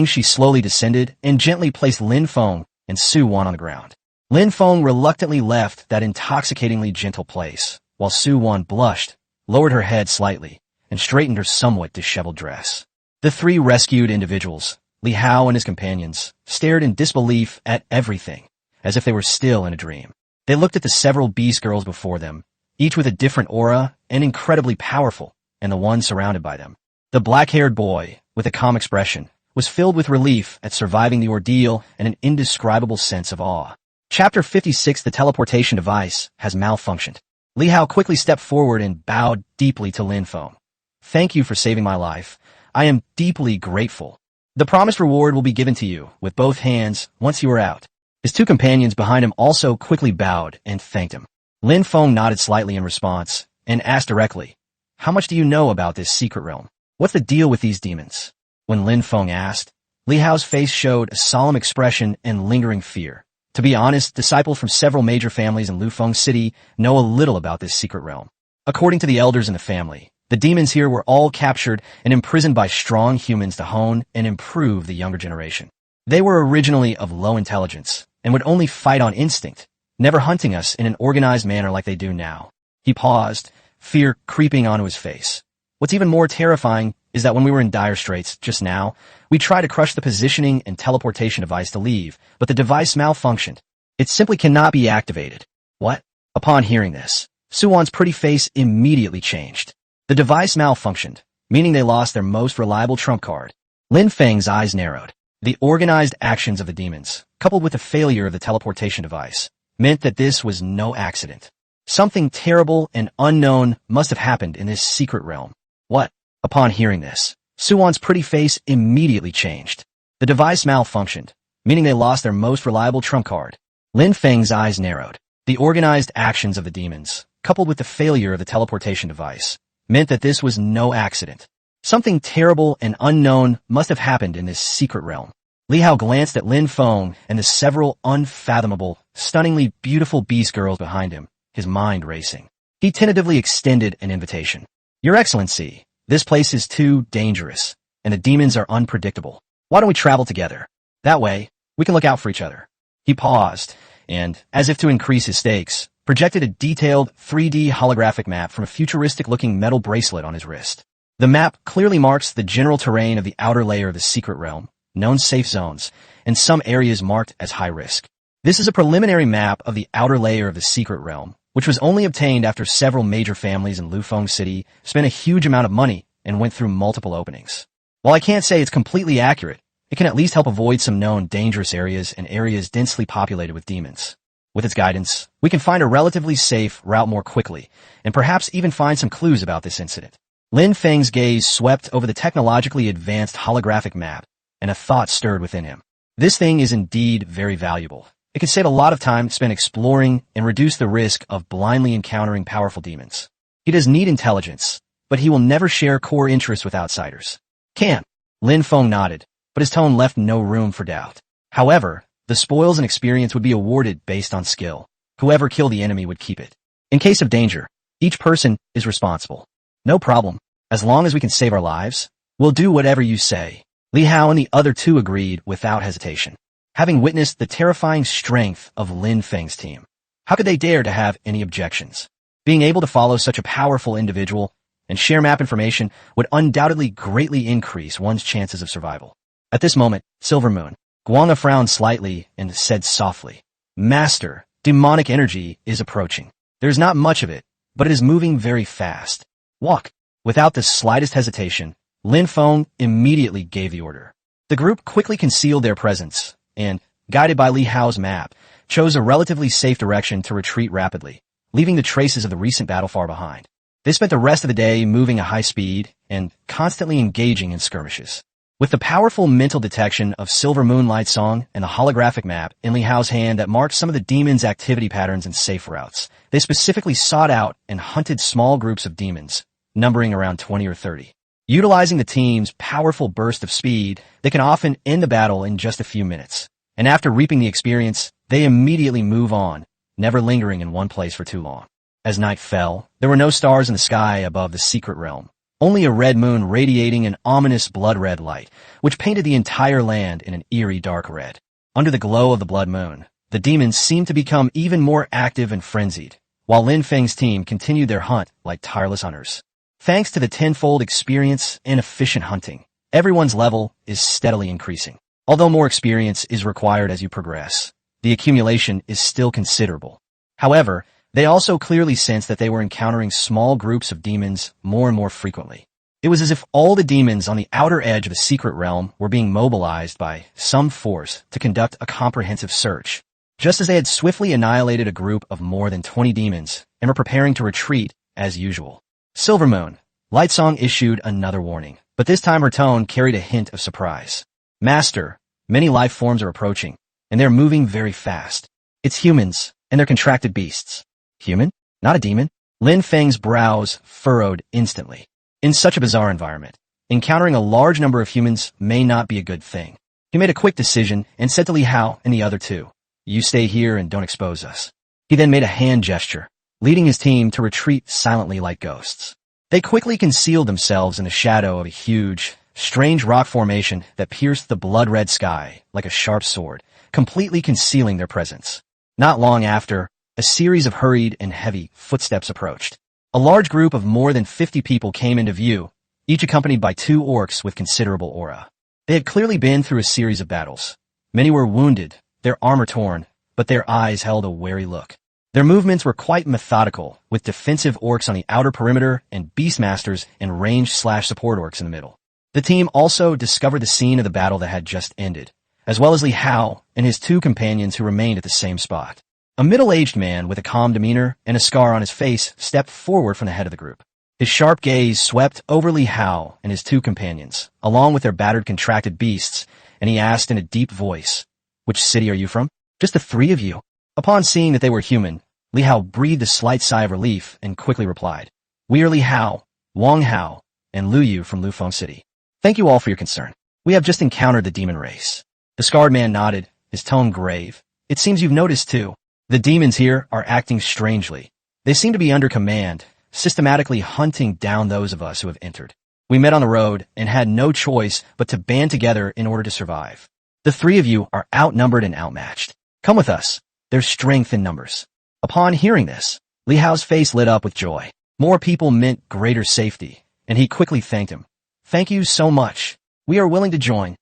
She slowly descended and gently placed Lin Feng and Su Wan on the ground. Lin Feng reluctantly left that intoxicatingly gentle place, while Su Wan blushed, lowered her head slightly, and straightened her somewhat disheveled dress. The 3 rescued individuals, Li Hao and his companions, stared in disbelief at everything, as if they were still in a dream. They looked at the several beast girls before them, each with a different aura and incredibly powerful, and the one surrounded by them. The black-haired boy, with a calm expression, was filled with relief at surviving the ordeal and an indescribable sense of awe. Chapter 56: The teleportation device has malfunctioned. Li Hao quickly stepped forward and bowed deeply to Lin Feng. "Thank you for saving my life. I am deeply grateful. The promised reward will be given to you with both hands once you are out." His 2 companions behind him also quickly bowed and thanked him. Lin Feng nodded slightly in response and asked directly, "How much do you know about this secret realm? What's the deal with these demons?" When Lin Feng asked, Li Hao's face showed a solemn expression and lingering fear. To be honest, disciples from several major families in Lufeng City know a little about this secret realm. According to the elders in the family, the demons here were all captured and imprisoned by strong humans to hone and improve the younger generation. They were originally of low intelligence and would only fight on instinct, never hunting us in an organized manner like they do now. He paused, fear creeping onto his face. What's even more terrifying is that when we were in dire straits just now, we tried to crush the positioning and teleportation device to leave, but the device malfunctioned. It simply cannot be activated. What? Upon hearing this, Su Wan's pretty face immediately changed. The device malfunctioned, meaning they lost their most reliable trump card. Lin Feng's eyes narrowed. The organized actions of the demons, coupled with the failure of the teleportation device, meant that this was no accident. Something terrible and unknown must have happened in this secret realm. What? Upon hearing this, Su Wan's pretty face immediately changed. The device malfunctioned, meaning they lost their most reliable trump card. Lin Feng's eyes narrowed. The organized actions of the demons, coupled with the failure of the teleportation device, meant that this was no accident. Something terrible and unknown must have happened in this secret realm. Li Hao glanced at Lin Feng and the several unfathomable, stunningly beautiful beast girls behind him, his mind racing. He tentatively extended an invitation. "Your Excellency, this place is too dangerous, and the demons are unpredictable. Why don't we travel together? That way, we can look out for each other." He paused, and, as if to increase his stakes, projected a detailed 3D holographic map from a futuristic-looking metal bracelet on his wrist. The map clearly marks the general terrain of the outer layer of the secret realm, known safe zones, and some areas marked as high risk. This is a preliminary map of the outer layer of the secret realm, which was only obtained after several major families in Lufeng City spent a huge amount of money and went through multiple openings. While I can't say it's completely accurate, it can at least help avoid some known dangerous areas and areas densely populated with demons. With its guidance, we can find a relatively safe route more quickly, and perhaps even find some clues about this incident. Lin Feng's gaze swept over the technologically advanced holographic map, and a thought stirred within him. This thing is indeed very valuable. It can save a lot of time spent exploring and reduce the risk of blindly encountering powerful demons. He does need intelligence, but he will never share core interests with outsiders. Can. Lin Feng nodded, but his tone left no room for doubt. However, the spoils and experience would be awarded based on skill. Whoever killed the enemy would keep it. In case of danger, each person is responsible. No problem. As long as we can save our lives, we'll do whatever you say. Li Hao and the other two agreed without hesitation. Having witnessed the terrifying strength of Lin Feng's team, how could they dare to have any objections? Being able to follow such a powerful individual and share map information would undoubtedly greatly increase one's chances of survival. At this moment, Silver Moon, Guanga frowned slightly and said softly, "Master, demonic energy is approaching. There's not much of it, but it is moving very fast. Walk." Without the slightest hesitation, Lin Feng immediately gave the order. The group quickly concealed their presence and, guided by Li Hao's map, chose a relatively safe direction to retreat rapidly, leaving the traces of the recent battle far behind. They spent the rest of the day moving at high speed and constantly engaging in skirmishes. With the powerful mental detection of Silver Moonlight Song and the holographic map in Li Hao's hand that marked some of the demons' activity patterns and safe routes, they specifically sought out and hunted small groups of demons, numbering around 20 or 30. Utilizing the team's powerful burst of speed, they can often end the battle in just a few minutes. And after reaping the experience, they immediately move on, never lingering in one place for too long. As night fell, there were no stars in the sky above the secret realm. Only a red moon radiating an ominous blood-red light, which painted the entire land in an eerie dark red. Under the glow of the blood moon, the demons seemed to become even more active and frenzied, while Lin Feng's team continued their hunt like tireless hunters. Thanks to the tenfold experience and efficient hunting, everyone's level is steadily increasing. Although more experience is required as you progress, the accumulation is still considerable. However, they also clearly sensed that they were encountering small groups of demons more and more frequently. It was as if all the demons on the outer edge of the secret realm were being mobilized by some force to conduct a comprehensive search. Just as they had swiftly annihilated a group of more than 20 demons and were preparing to retreat as usual. Silver Moon, Lightsong issued another warning, but this time her tone carried a hint of surprise. "Master, many life forms are approaching, and they're moving very fast. It's humans, and they're contracted beasts." Human? Not a demon? Lin Feng's brows furrowed instantly. In such a bizarre environment, encountering a large number of humans may not be a good thing. He made a quick decision and said to Li Hao and the other two, "You stay here and don't expose us." He then made a hand gesture, leading his team to retreat silently like ghosts. They quickly concealed themselves in the shadow of a huge, strange rock formation that pierced the blood-red sky like a sharp sword, completely concealing their presence. Not long after, a series of hurried and heavy footsteps approached. A large group of more than 50 people came into view, each accompanied by two orcs with considerable aura. They had clearly been through a series of battles. Many were wounded, their armor torn, but their eyes held a wary look. Their movements were quite methodical, with defensive orcs on the outer perimeter and beastmasters and ranged/support orcs in the middle. The team also discovered the scene of the battle that had just ended, as well as Li Hao and his two companions who remained at the same spot. A middle-aged man with a calm demeanor and a scar on his face stepped forward from the head of the group. His sharp gaze swept over Li Hao and his two companions, along with their battered contracted beasts, and he asked in a deep voice, "Which city are you from?" "Just the three of you." Upon seeing that they were human, Li Hao breathed a slight sigh of relief and quickly replied, "We are Li Hao, Wang Hao, and Lu Yu from Lu Feng City. Thank you all for your concern. We have just encountered the demon race." The scarred man nodded, his tone grave. "It seems you've noticed too. The demons here are acting strangely. They seem to be under command, systematically hunting down those of us who have entered. We met on the road and had no choice but to band together in order to survive. The three of you are outnumbered and outmatched. Come with us. There's strength in numbers." Upon hearing this, Li Hao's face lit up with joy. More people meant greater safety, and he quickly thanked him. "Thank you so much. We are willing to join."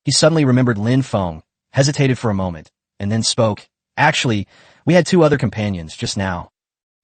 He suddenly remembered Lin Feng, hesitated for a moment, and then spoke. "Actually, we had two other companions just now."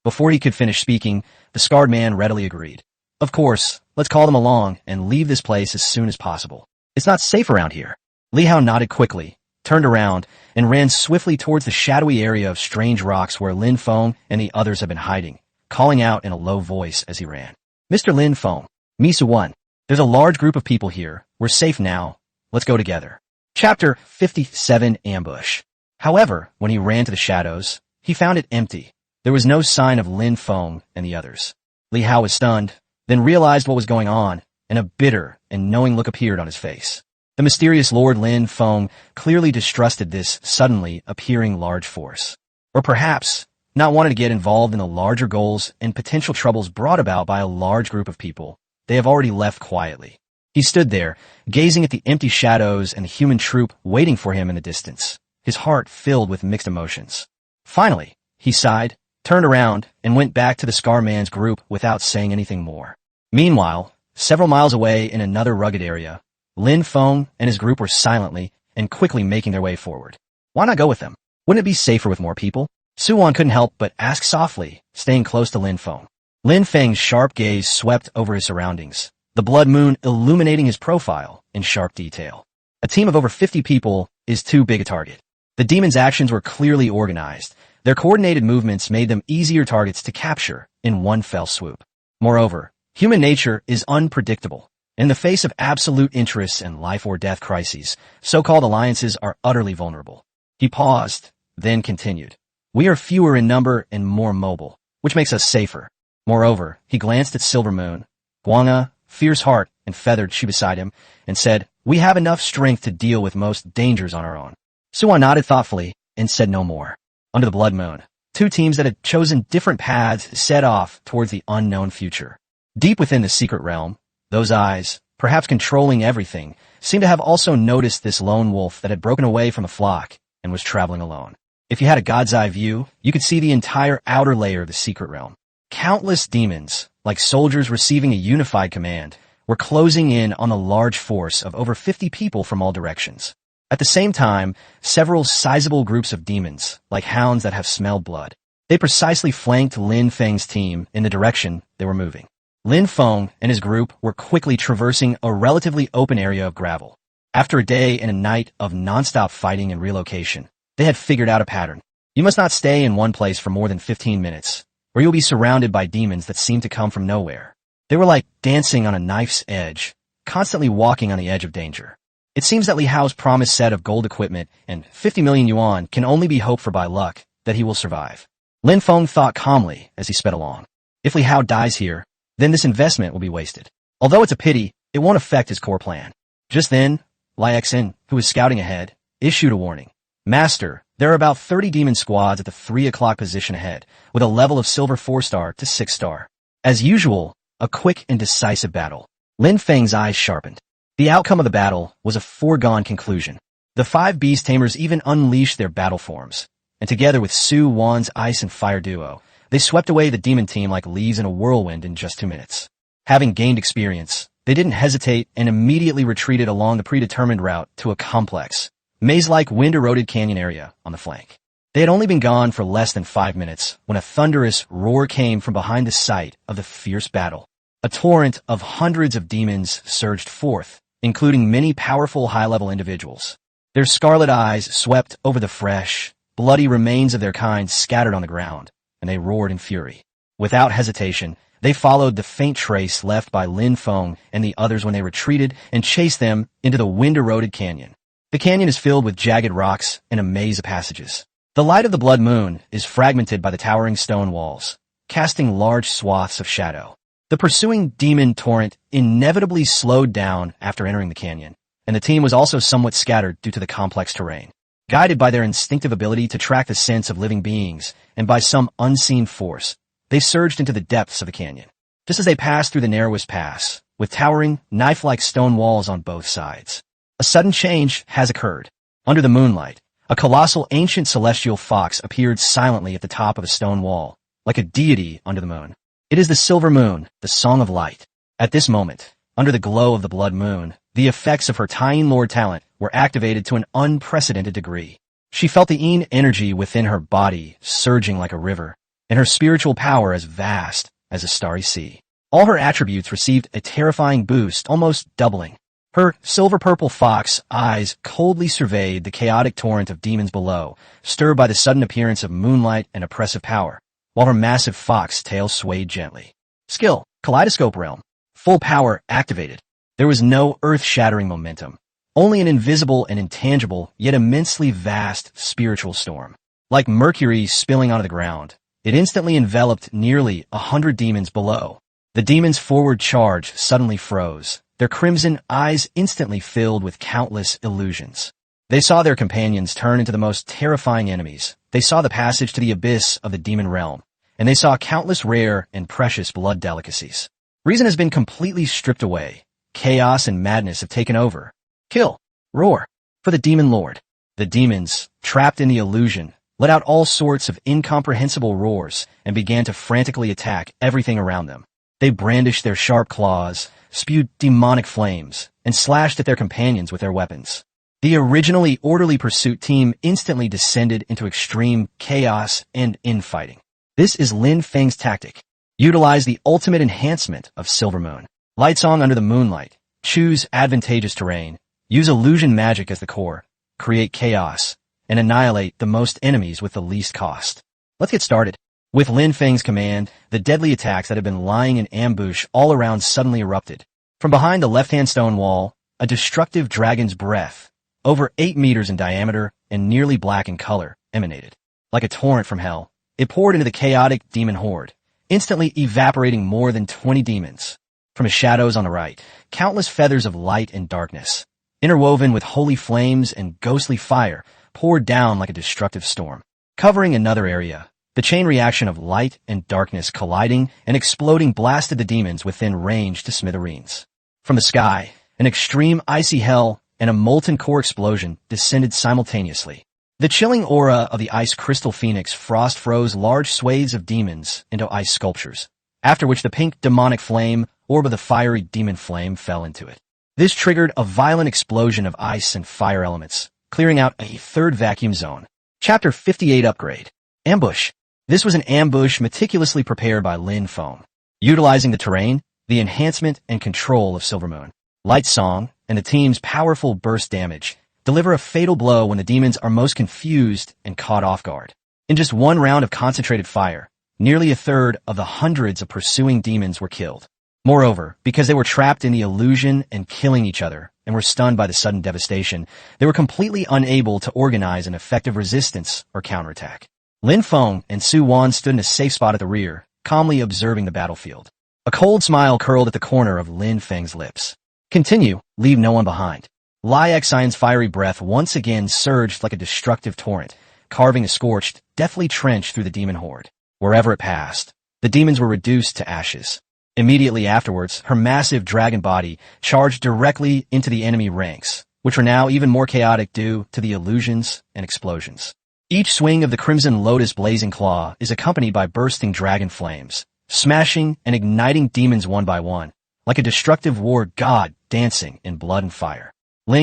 Before he could finish speaking, the scarred man readily agreed. "Of course, let's call them along and leave this place as soon as possible. It's not safe around here." Li Hao nodded quickly, turned around, and ran swiftly towards the shadowy area of strange rocks where Lin Feng and the others had been hiding, calling out in a low voice as he ran. Mr. Lin Feng, Misa 1, there's a large group of people here. We're safe now. Let's go together. Chapter 57 Ambush. However, when he ran to the shadows, he found it empty. There was no sign of Lin Feng and the others. Li Hao was stunned, then realized what was going on, and a bitter and knowing look appeared on his face. The mysterious Lord Lin Feng clearly distrusted this suddenly appearing large force. Or perhaps not wanted to get involved in the larger goals and potential troubles brought about by a large group of people they have already left quietly. He stood there, gazing at the empty shadows and the human troop waiting for him in the distance, his heart filled with mixed emotions. Finally, he sighed, turned around, and went back to the Scar Man's group without saying anything more. Meanwhile, several miles away in another rugged area, Lin Feng and his group were silently and quickly making their way forward. Why not go with them? Wouldn't it be safer with more people? Suwan couldn't help but ask softly, staying close to Lin Feng. Lin Feng's sharp gaze swept over his surroundings, the blood moon illuminating his profile in sharp detail. A team of over 50 people is too big a target. The demon's actions were clearly organized. Their coordinated movements made them easier targets to capture in one fell swoop. Moreover, human nature is unpredictable. In the face of absolute interests and life-or-death crises, so-called alliances are utterly vulnerable. He paused, then continued. We are fewer in number and more mobile, which makes us safer. Moreover, he glanced at Silver Moon, Guanga, fierce heart, and feathered she beside him, and said, We have enough strength to deal with most dangers on our own. Suwan nodded thoughtfully and said no more. Under the blood moon, two teams that had chosen different paths set off towards the unknown future. Deep within the secret realm, those eyes, perhaps controlling everything, seemed to have also noticed this lone wolf that had broken away from the flock and was traveling alone. If you had a god's eye view, you could see the entire outer layer of the secret realm. Countless demons, like soldiers receiving a unified command, were closing in on a large force of over 50 people from all directions. At the same time, several sizable groups of demons, like hounds that have smelled blood, they precisely flanked Lin Feng's team in the direction they were moving. Lin Feng and his group were quickly traversing a relatively open area of gravel. After a day and a night of non-stop fighting and relocation, they had figured out a pattern. You must not stay in one place for more than 15 minutes, or you'll be surrounded by demons that seem to come from nowhere. They were like dancing on a knife's edge, constantly walking on the edge of danger. It seems that Li Hao's promised set of gold equipment and 50 million yuan can only be hoped for by luck that he will survive. Lin Feng thought calmly as he sped along. If Li Hao dies here, then this investment will be wasted. Although it's a pity, it won't affect his core plan. Just then, Lai Xen, who was scouting ahead, issued a warning. Master, there are about 30 demon squads at the 3 o'clock position ahead, with a level of silver 4-star to 6-star. As usual, a quick and decisive battle. Lin Feng's eyes sharpened. The outcome of the battle was a foregone conclusion. The 5 beast tamers even unleashed their battle forms, and together with Su Wan's ice and fire duo, they swept away the demon team like leaves in a whirlwind in just 2 minutes. Having gained experience, they didn't hesitate and immediately retreated along the predetermined route to a complex, maze-like wind-eroded canyon area on the flank. They had only been gone for less than 5 minutes when a thunderous roar came from behind the site of the fierce battle. A torrent of hundreds of demons surged forth, including many powerful high-level individuals. Their scarlet eyes swept over the fresh, bloody remains of their kind scattered on the ground, and they roared in fury. Without hesitation, they followed the faint trace left by Lin Feng and the others when they retreated and chased them into the wind-eroded canyon. The canyon is filled with jagged rocks and a maze of passages. The light of the blood moon is fragmented by the towering stone walls, casting large swaths of shadow. The pursuing demon torrent inevitably slowed down after entering the canyon, and the team was also somewhat scattered due to the complex terrain. Guided by their instinctive ability to track the scents of living beings and by some unseen force, they surged into the depths of the canyon. Just as they passed through the narrowest pass, with towering, knife-like stone walls on both sides, a sudden change has occurred. Under the moonlight, a colossal ancient celestial fox appeared silently at the top of a stone wall, like a deity under the moon. It is the silver moon, the song of light. At this moment, under the glow of the blood moon, the effects of her Tying Lord talent were activated to an unprecedented degree. She felt the Yin energy within her body surging like a river, and her spiritual power as vast as a starry sea. All her attributes received a terrifying boost, almost doubling. Her silver-purple fox eyes coldly surveyed the chaotic torrent of demons below, stirred by the sudden appearance of moonlight and oppressive power, while her massive fox tail swayed gently. Skill, Kaleidoscope Realm. Full power activated. There was no earth-shattering momentum, only an invisible and intangible, yet immensely vast spiritual storm. Like mercury spilling onto the ground, it instantly enveloped nearly 100 demons below. The demons' forward charge suddenly froze, their crimson eyes instantly filled with countless illusions. They saw their companions turn into the most terrifying enemies. They saw the passage to the abyss of the demon realm, and they saw countless rare and precious blood delicacies. Reason has been completely stripped away. Chaos and madness have taken over. Kill, roar, for the demon lord. The demons, trapped in the illusion, let out all sorts of incomprehensible roars and began to frantically attack everything around them. They brandished their sharp claws, spewed demonic flames, and slashed at their companions with their weapons. The originally orderly pursuit team instantly descended into extreme chaos and infighting. This is Lin Feng's tactic. Utilize the ultimate enhancement of Silver Moon. Light Song under the moonlight. Choose advantageous terrain. Use illusion magic as the core. Create chaos, and annihilate the most enemies with the least cost. Let's get started. With Lin Feng's command, the deadly attacks that had been lying in ambush all around suddenly erupted. From behind the left-hand stone wall, a destructive dragon's breath, over 8 meters in diameter and nearly black in color, emanated. Like a torrent from hell, it poured into the chaotic demon horde, instantly evaporating more than 20 demons. From the shadows on the right, countless feathers of light and darkness, interwoven with holy flames and ghostly fire, poured down like a destructive storm. Covering another area, the chain reaction of light and darkness colliding and exploding blasted the demons within range to smithereens. From the sky, an extreme icy hell and a molten core explosion descended simultaneously. The chilling aura of the ice crystal phoenix frost froze large swathes of demons into ice sculptures, after which the pink demonic flame, orb of the fiery demon flame, fell into it. This triggered a violent explosion of ice and fire elements, clearing out a third vacuum zone. Chapter 58 Upgrade. Ambush. This was an ambush meticulously prepared by Lin Feng, utilizing the terrain, the enhancement and control of Silver Moon. Light Song, and the team's powerful burst damage, deliver a fatal blow when the demons are most confused and caught off guard. In just one round of concentrated fire, nearly a third of the hundreds of pursuing demons were killed. Moreover, because they were trapped in the illusion and killing each other, and were stunned by the sudden devastation, they were completely unable to organize an effective resistance or counterattack. Lin Feng and Su Wan stood in a safe spot at the rear, calmly observing the battlefield. A cold smile curled at the corner of Lin Feng's lips. Continue, leave no one behind. Lai Xian's fiery breath once again surged like a destructive torrent, carving a scorched, deathly trench through the demon horde. Wherever it passed, the demons were reduced to ashes. Immediately afterwards, her massive dragon body charged directly into the enemy ranks, which were now even more chaotic due to the illusions and explosions. Each swing of the Crimson Lotus blazing claw is accompanied by bursting dragon flames, smashing and igniting demons one by one, like a destructive war god dancing in blood and fire.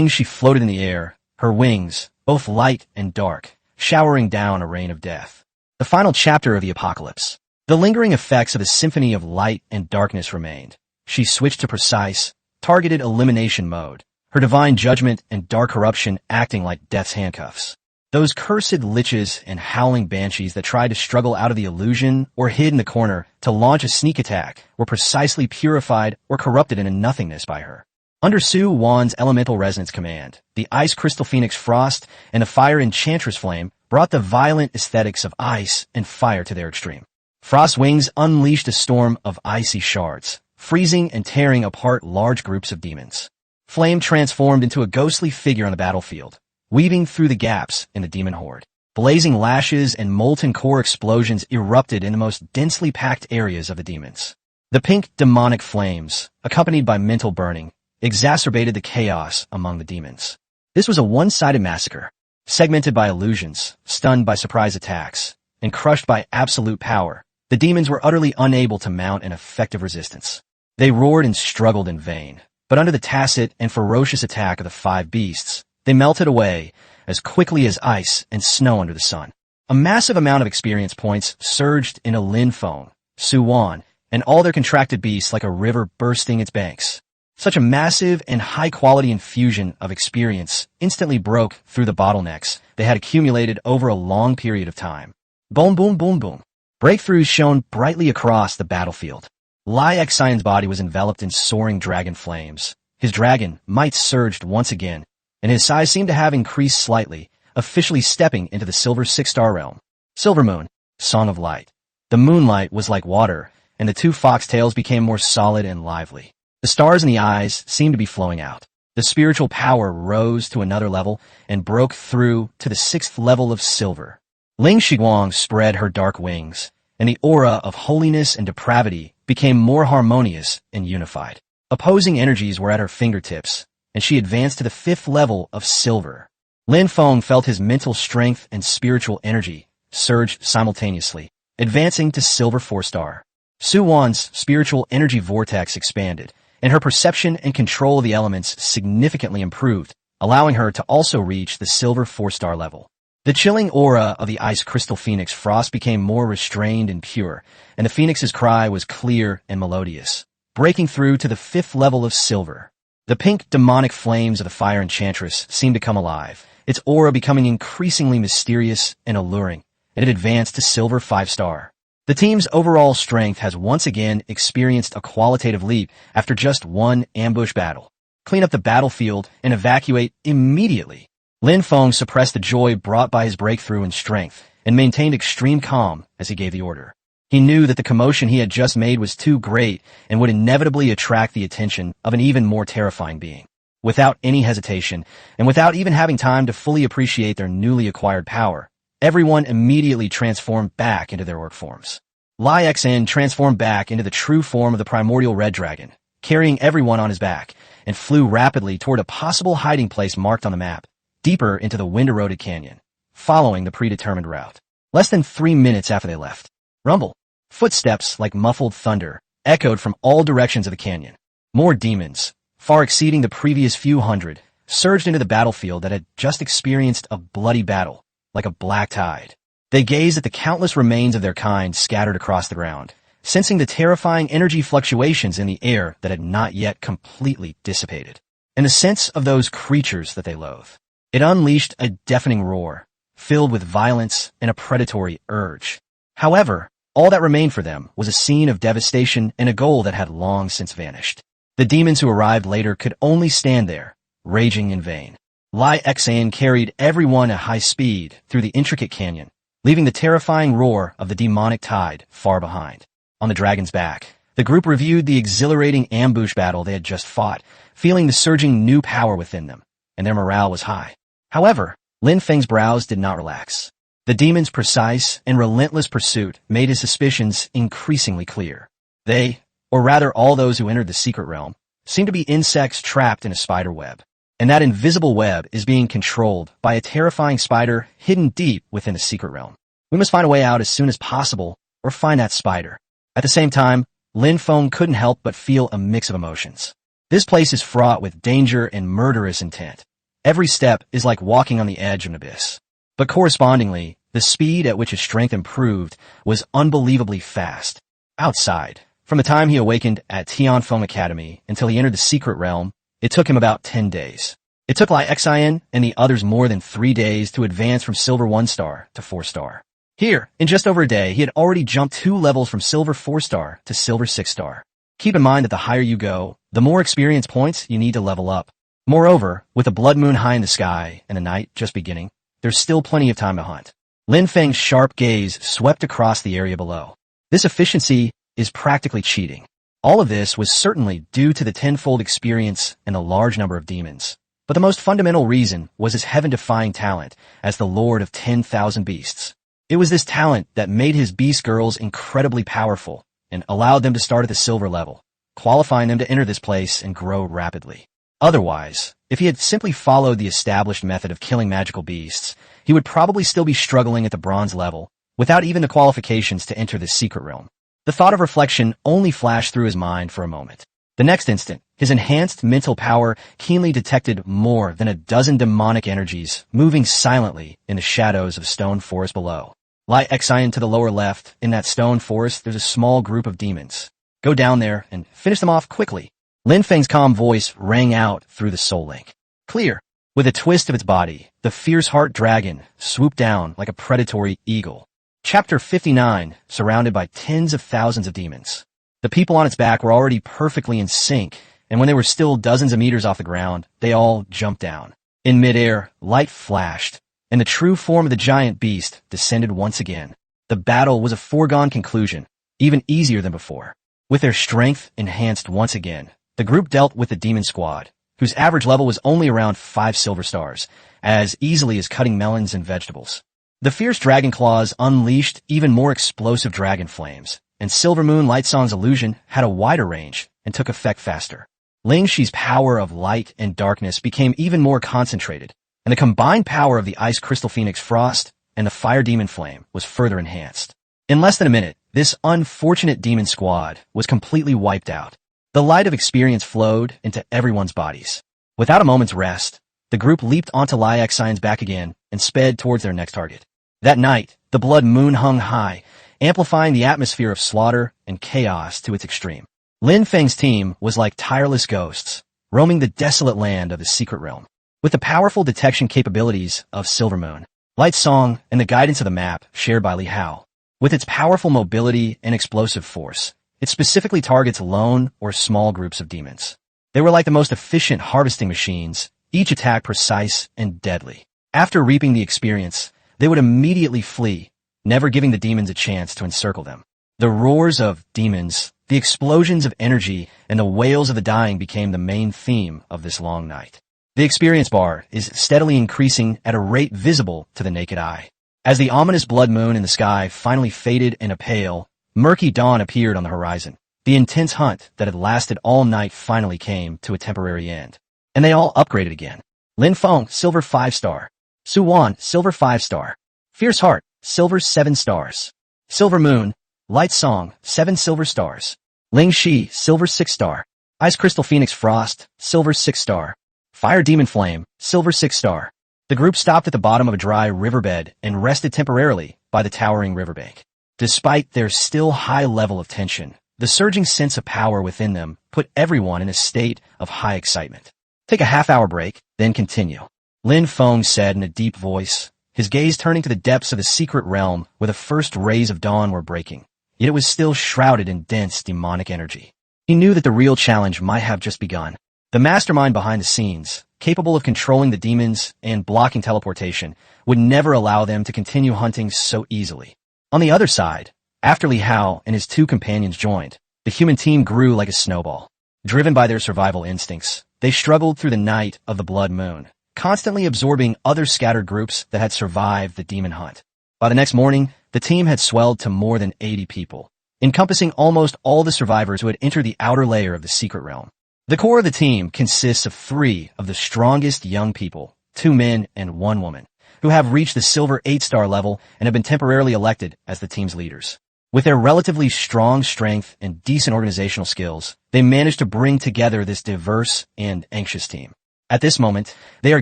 She floated in the air, her wings, both light and dark, showering down a rain of death. The final chapter of the apocalypse. The lingering effects of the symphony of light and darkness remained. She switched to precise, targeted elimination mode, her divine judgment and dark corruption acting like death's handcuffs. Those cursed liches and howling banshees that tried to struggle out of the illusion or hid in the corner to launch a sneak attack were precisely purified or corrupted into nothingness by her. Under Su Wan's elemental resonance command, the ice crystal phoenix frost and the fire enchantress flame brought the violent aesthetics of ice and fire to their extreme. Frost wings unleashed a storm of icy shards, freezing and tearing apart large groups of demons. Flame transformed into a ghostly figure on the battlefield, weaving through the gaps in the demon horde. Blazing lashes and molten core explosions erupted in the most densely packed areas of the demons. The pink demonic flames, accompanied by mental burning, exacerbated the chaos among the demons. This was a one-sided massacre, segmented by illusions, stunned by surprise attacks, and crushed by absolute power. The demons were utterly unable to mount an effective resistance. They roared and struggled in vain, but under the tacit and ferocious attack of the 5 beasts, they melted away as quickly as ice and snow under the sun. A massive amount of experience points surged into Lin Feng, Su Wan, and all their contracted beasts like a river bursting its banks. Such a massive and high-quality infusion of experience instantly broke through the bottlenecks they had accumulated over a long period of time. Boom, boom, boom, boom. Breakthroughs shone brightly across the battlefield. Lai Xian's body was enveloped in soaring dragon flames. His dragon might surged once again, and his size seemed to have increased slightly, officially stepping into the silver 6-star realm. Silver Moon, Song of Light. The moonlight was like water, and the two foxtails became more solid and lively. The stars in the eyes seemed to be flowing out. The spiritual power rose to another level and broke through to the 6th level of silver. Ling Shiguang spread her dark wings, and the aura of holiness and depravity became more harmonious and unified. Opposing energies were at her fingertips, and she advanced to the 5th level of silver. Lin Feng felt his mental strength and spiritual energy surge simultaneously, advancing to silver 4-star. Su Wan's spiritual energy vortex expanded, and her perception and control of the elements significantly improved, allowing her to also reach the silver 4-star level. The chilling aura of the ice crystal phoenix frost became more restrained and pure, and the phoenix's cry was clear and melodious, breaking through to the 5th level of silver. The pink demonic flames of the fire enchantress seemed to come alive, its aura becoming increasingly mysterious and alluring, and it advanced to silver 5-star. The team's overall strength has once again experienced a qualitative leap after just one ambush battle. Clean up the battlefield and evacuate immediately. Lin Feng suppressed the joy brought by his breakthrough in strength and maintained extreme calm as he gave the order. He knew that the commotion he had just made was too great and would inevitably attract the attention of an even more terrifying being. Without any hesitation, and without even having time to fully appreciate their newly acquired power, everyone immediately transformed back into their orc forms. Lai Xn transformed back into the true form of the primordial red dragon, carrying everyone on his back, and flew rapidly toward a possible hiding place marked on the map, deeper into the wind-eroded canyon, following the predetermined route. Less than 3 minutes after they left, rumble, footsteps like muffled thunder, echoed from all directions of the canyon. More demons, far exceeding the previous few hundred, surged into the battlefield that had just experienced a bloody battle, like a black tide. They gazed at the countless remains of their kind scattered across the ground, sensing the terrifying energy fluctuations in the air that had not yet completely dissipated, and the sense of those creatures that they loathe. It unleashed a deafening roar, filled with violence and a predatory urge. However, all that remained for them was a scene of devastation and a goal that had long since vanished. The demons who arrived later could only stand there, raging in vain. Lai Xan carried everyone at high speed through the intricate canyon, leaving the terrifying roar of the demonic tide far behind. On the dragon's back, the group reviewed the exhilarating ambush battle they had just fought, feeling the surging new power within them, and their morale was high. However, Lin Feng's brows did not relax. The demon's precise and relentless pursuit made his suspicions increasingly clear. They, or rather all those who entered the secret realm, seemed to be insects trapped in a spider web. And that invisible web is being controlled by a terrifying spider hidden deep within the secret realm. We must find a way out as soon as possible, or find that spider. At the same time, Lin Feng couldn't help but feel a mix of emotions. This place is fraught with danger and murderous intent. Every step is like walking on the edge of an abyss. But correspondingly, the speed at which his strength improved was unbelievably fast. Outside, from the time he awakened at Tianfeng Academy until he entered the secret realm, it took him about 10 days. It took Lai Xian and the others more than 3 days to advance from silver 1-star to 4-star. Here, in just over a day, he had already jumped 2 levels from silver 4-star to silver 6-star. Keep in mind that the higher you go, the more experience points you need to level up. Moreover, with the blood moon high in the sky and the night just beginning, there's still plenty of time to hunt. Lin Feng's sharp gaze swept across the area below. This efficiency is practically cheating. All of this was certainly due to the tenfold experience and the large number of demons. But the most fundamental reason was his heaven-defying talent as the Lord of 10,000 Beasts. It was this talent that made his beast girls incredibly powerful and allowed them to start at the silver level, qualifying them to enter this place and grow rapidly. Otherwise, if he had simply followed the established method of killing magical beasts, he would probably still be struggling at the bronze level, without even the qualifications to enter the secret realm. The thought of reflection only flashed through his mind for a moment. The next instant, his enhanced mental power keenly detected more than a dozen demonic energies moving silently in the shadows of stone forest below. Lai Xian to the lower left, in that stone forest, there's a small group of demons. Go down there and finish them off quickly. Lin Feng's calm voice rang out through the soul link. Clear. With a twist of its body, the fierce heart dragon swooped down like a predatory eagle. Chapter 59, surrounded by tens of thousands of demons. The people on its back were already perfectly in sync, and when they were still dozens of meters off the ground, they all jumped down. In midair, light flashed, and the true form of the giant beast descended once again. The battle was a foregone conclusion, even easier than before. With their strength enhanced once again, the group dealt with the demon squad, whose average level was only around 5 silver stars, as easily as cutting melons and vegetables. The fierce dragon claws unleashed even more explosive dragon flames, and Silver Moon Lightsong's illusion had a wider range and took effect faster. Ling Shi's power of light and darkness became even more concentrated, and the combined power of the Ice Crystal Phoenix Frost and the Fire Demon Flame was further enhanced. In less than a minute, this unfortunate demon squad was completely wiped out. The light of experience flowed into everyone's bodies. Without a moment's rest, the group leaped onto Liaxion's back again and sped towards their next target. That night, the blood moon hung high, amplifying the atmosphere of slaughter and chaos to its extreme. Lin Feng's team was like tireless ghosts, roaming the desolate land of the secret realm. With the powerful detection capabilities of Silver Moon, Light Song, and the guidance of the map shared by Li Hao, with its powerful mobility and explosive force, it specifically targets lone or small groups of demons. They were like the most efficient harvesting machines, each attack precise and deadly. After reaping the experience, they would immediately flee, never giving the demons a chance to encircle them. The roars of demons, the explosions of energy, and the wails of the dying became the main theme of this long night. The experience bar is steadily increasing at a rate visible to the naked eye. As the ominous blood moon in the sky finally faded in a pale, murky dawn appeared on the horizon. The intense hunt that had lasted all night finally came to a temporary end. And they all upgraded again. Lin Feng, Silver 5-star. Su Wan, Silver 5-star. Fierce Heart, Silver 7 stars. Silver Moon, Light Song, 7 silver stars. Ling Shi, Silver 6-star. Ice Crystal Phoenix Frost, Silver 6-star. Fire Demon Flame, Silver 6-star. The group stopped at the bottom of a dry riverbed and rested temporarily by the towering riverbank. Despite their still high level of tension, the surging sense of power within them put everyone in a state of high excitement. Take a half-hour break, then continue. Lin Feng said in a deep voice, his gaze turning to the depths of the secret realm where the first rays of dawn were breaking. Yet it was still shrouded in dense demonic energy. He knew that the real challenge might have just begun. The mastermind behind the scenes, capable of controlling the demons and blocking teleportation, would never allow them to continue hunting so easily. On the other side, after Li Hao and his 2 companions joined, the human team grew like a snowball. Driven by their survival instincts, they struggled through the night of the blood moon, constantly absorbing other scattered groups that had survived the demon hunt. By the next morning, the team had swelled to more than 80 people, encompassing almost all the survivors who had entered the outer layer of the secret realm. The core of the team consists of 3 of the strongest young people, 2 men and 1 woman, who have reached the Silver 8-star level and have been temporarily elected as the team's leaders. With their relatively strong strength and decent organizational skills, they managed to bring together this diverse and anxious team. At this moment, they are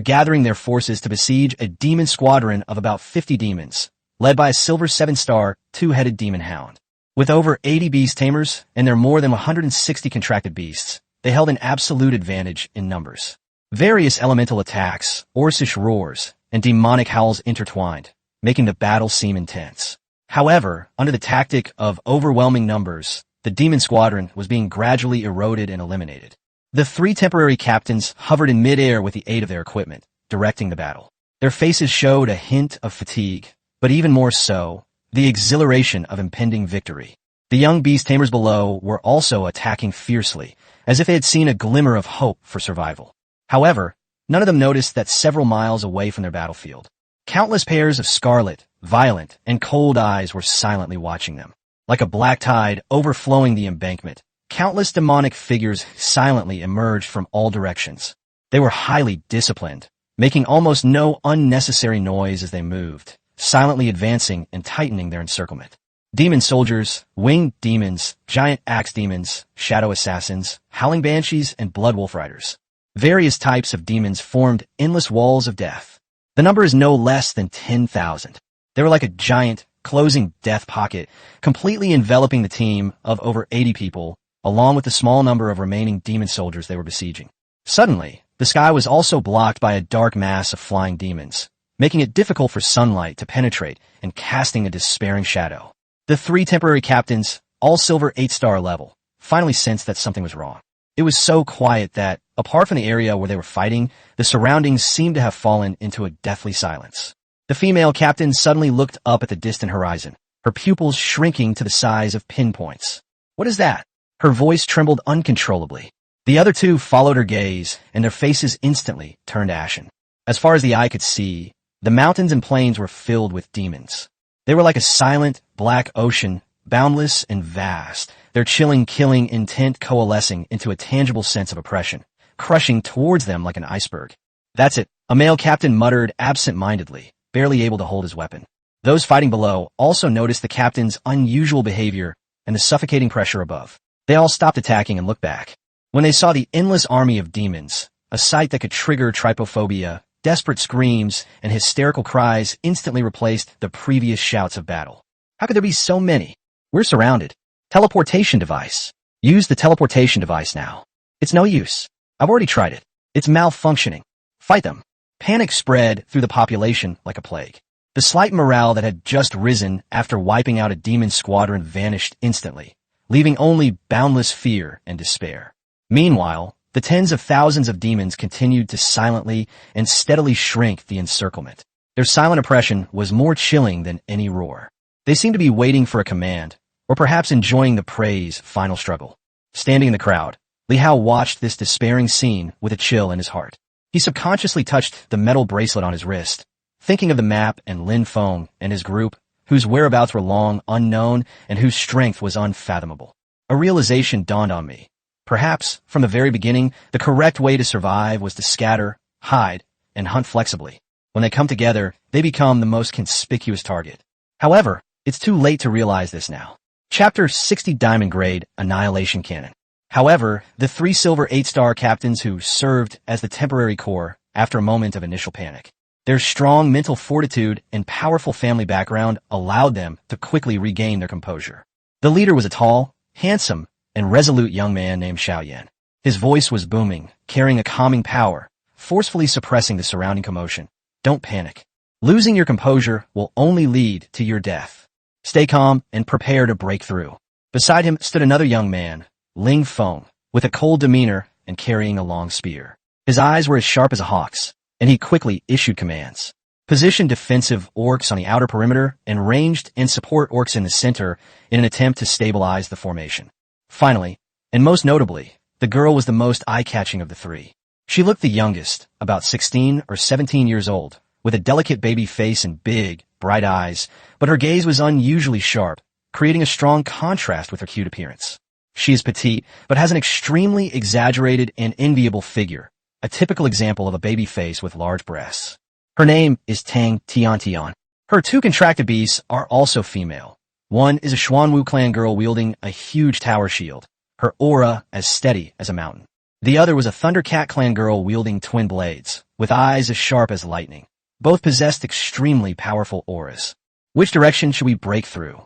gathering their forces to besiege a demon squadron of about 50 demons, led by a Silver 7-star, 2-headed demon hound. With over 80 beast tamers and their more than 160 contracted beasts, they held an absolute advantage in numbers. Various elemental attacks, orcish roars, and demonic howls intertwined, making the battle seem intense. However, under the tactic of overwhelming numbers, the demon squadron was being gradually eroded and eliminated. The 3 temporary captains hovered in midair with the aid of their equipment, directing the battle. Their faces showed a hint of fatigue, but even more so, the exhilaration of impending victory. The young beast tamers below were also attacking fiercely, as if they had seen a glimmer of hope for survival. However, none of them noticed that several miles away from their battlefield, countless pairs of scarlet, violent, and cold eyes were silently watching them. Like a black tide overflowing the embankment, countless demonic figures silently emerged from all directions. They were highly disciplined, making almost no unnecessary noise as they moved, silently advancing and tightening their encirclement. Demon soldiers, winged demons, giant axe demons, shadow assassins, howling banshees, and blood wolf riders. Various types of demons formed endless walls of death. The number is no less than 10,000. They were like a giant, closing death pocket, completely enveloping the team of over 80 people, along with the small number of remaining demon soldiers they were besieging. Suddenly, the sky was also blocked by a dark mass of flying demons, making it difficult for sunlight to penetrate and casting a despairing shadow. The three temporary captains, all silver 8-star level, finally sensed that something was wrong. It was so quiet that, apart from the area where they were fighting, the surroundings seemed to have fallen into a deathly silence. The female captain suddenly looked up at the distant horizon, her pupils shrinking to the size of pinpoints. "What is that?" Her voice trembled uncontrollably. The other two followed her gaze, and their faces instantly turned ashen. As far as the eye could see, the mountains and plains were filled with demons. They were like a silent, black ocean, boundless and vast, their chilling, killing intent coalescing into a tangible sense of oppression, crushing towards them like an iceberg. "That's it," a male captain muttered absent-mindedly, barely able to hold his weapon. Those fighting below also noticed the captain's unusual behavior and the suffocating pressure above. They all stopped attacking and looked back. When they saw the endless army of demons, a sight that could trigger trypophobia, desperate screams and hysterical cries instantly replaced the previous shouts of battle. How could there be so many? "We're surrounded." Teleportation device. Use the teleportation device now. "It's no use. I've already tried it. It's malfunctioning. Fight them." Panic spread through the population like a plague. The slight morale that had just risen after wiping out a demon squadron vanished instantly, leaving only boundless fear and despair. Meanwhile, the tens of thousands of demons continued to silently and steadily shrink the encirclement. Their silent oppression was more chilling than any roar. They seemed to be waiting for a command, or perhaps enjoying the prey's final struggle. Standing in the crowd, Li Hao watched this despairing scene with a chill in his heart. He subconsciously touched the metal bracelet on his wrist, thinking of the map and Lin Feng and his group, whose whereabouts were long unknown and whose strength was unfathomable. A realization dawned on me. Perhaps, from the very beginning, the correct way to survive was to scatter, hide, and hunt flexibly. When they come together, they become the most conspicuous target. However, it's too late to realize this now. Chapter 60 Diamond Grade Annihilation Cannon. However, the three silver 8-star captains who served as the temporary core after a moment of initial panic. Their strong mental fortitude and powerful family background allowed them to quickly regain their composure. The leader was a tall, handsome, and resolute young man named Xiaoyan. His voice was booming, carrying a calming power, forcefully suppressing the surrounding commotion. "Don't panic. Losing your composure will only lead to your death. Stay calm and prepare to break through." Beside him stood another young man, Lin Feng, with a cold demeanor and carrying a long spear. His eyes were as sharp as a hawk's, and he quickly issued commands. Position defensive orcs on the outer perimeter and ranged and support orcs in the center in an attempt to stabilize the formation. Finally, and most notably, the girl was the most eye-catching of the three. She looked the youngest, about 16 or 17 years old, with a delicate baby face and big, bright eyes, but her gaze was unusually sharp, creating a strong contrast with her cute appearance. She is petite, but has an extremely exaggerated and enviable figure, a typical example of a baby face with large breasts. Her name is Tang Tiantian. Her two contracted beasts are also female. One is a Xuanwu clan girl wielding a huge tower shield, her aura as steady as a mountain. The other was a Thundercat clan girl wielding twin blades, with eyes as sharp as lightning. Both possessed extremely powerful auras. "Which direction should we break through?"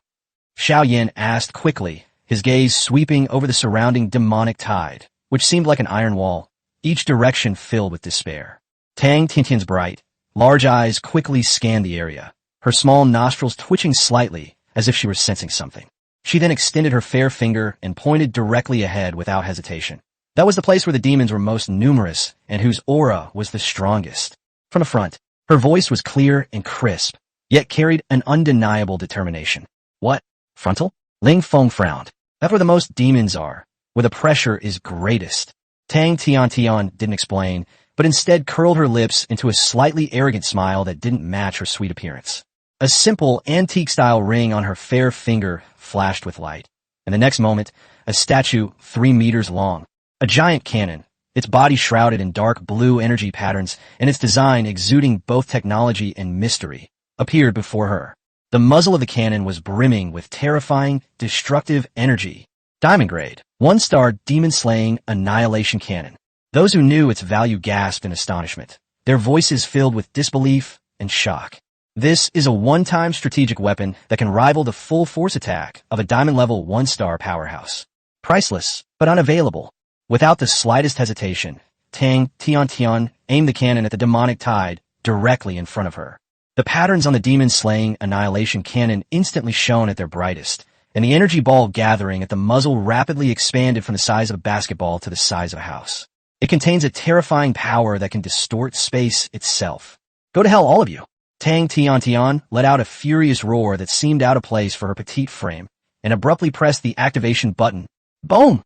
Xiaoyan asked quickly, his gaze sweeping over the surrounding demonic tide, which seemed like an iron wall, each direction filled with despair. Tang Tiantian's bright, large eyes quickly scanned the area, her small nostrils twitching slightly as if she were sensing something. She then extended her fair finger and pointed directly ahead without hesitation. That was the place where the demons were most numerous and whose aura was the strongest. From the front, her voice was clear and crisp, yet carried an undeniable determination. "What? Frontal?" Lin Feng frowned. "That's where the most demons are, where the pressure is greatest." Tang Tiantian didn't explain, but instead curled her lips into a slightly arrogant smile that didn't match her sweet appearance. A simple, antique-style ring on her fair finger flashed with light, and the next moment, a statue 3 meters long, a giant cannon, its body shrouded in dark blue energy patterns and its design exuding both technology and mystery, appeared before her. The muzzle of the cannon was brimming with terrifying, destructive energy. Diamond Grade, 1-star demon-slaying annihilation cannon. Those who knew its value gasped in astonishment, their voices filled with disbelief and shock. This is a one-time strategic weapon that can rival the full force attack of a diamond-level 1-star powerhouse. Priceless, but unavailable. Without the slightest hesitation, Tang Tian aimed the cannon at the demonic tide directly in front of her. The patterns on the demon-slaying annihilation cannon instantly shone at their brightest, and the energy ball gathering at the muzzle rapidly expanded from the size of a basketball to the size of a house. It contains a terrifying power that can distort space itself. Go to hell, all of you! Tang Tian let out a furious roar that seemed out of place for her petite frame, and abruptly pressed the activation button. Boom!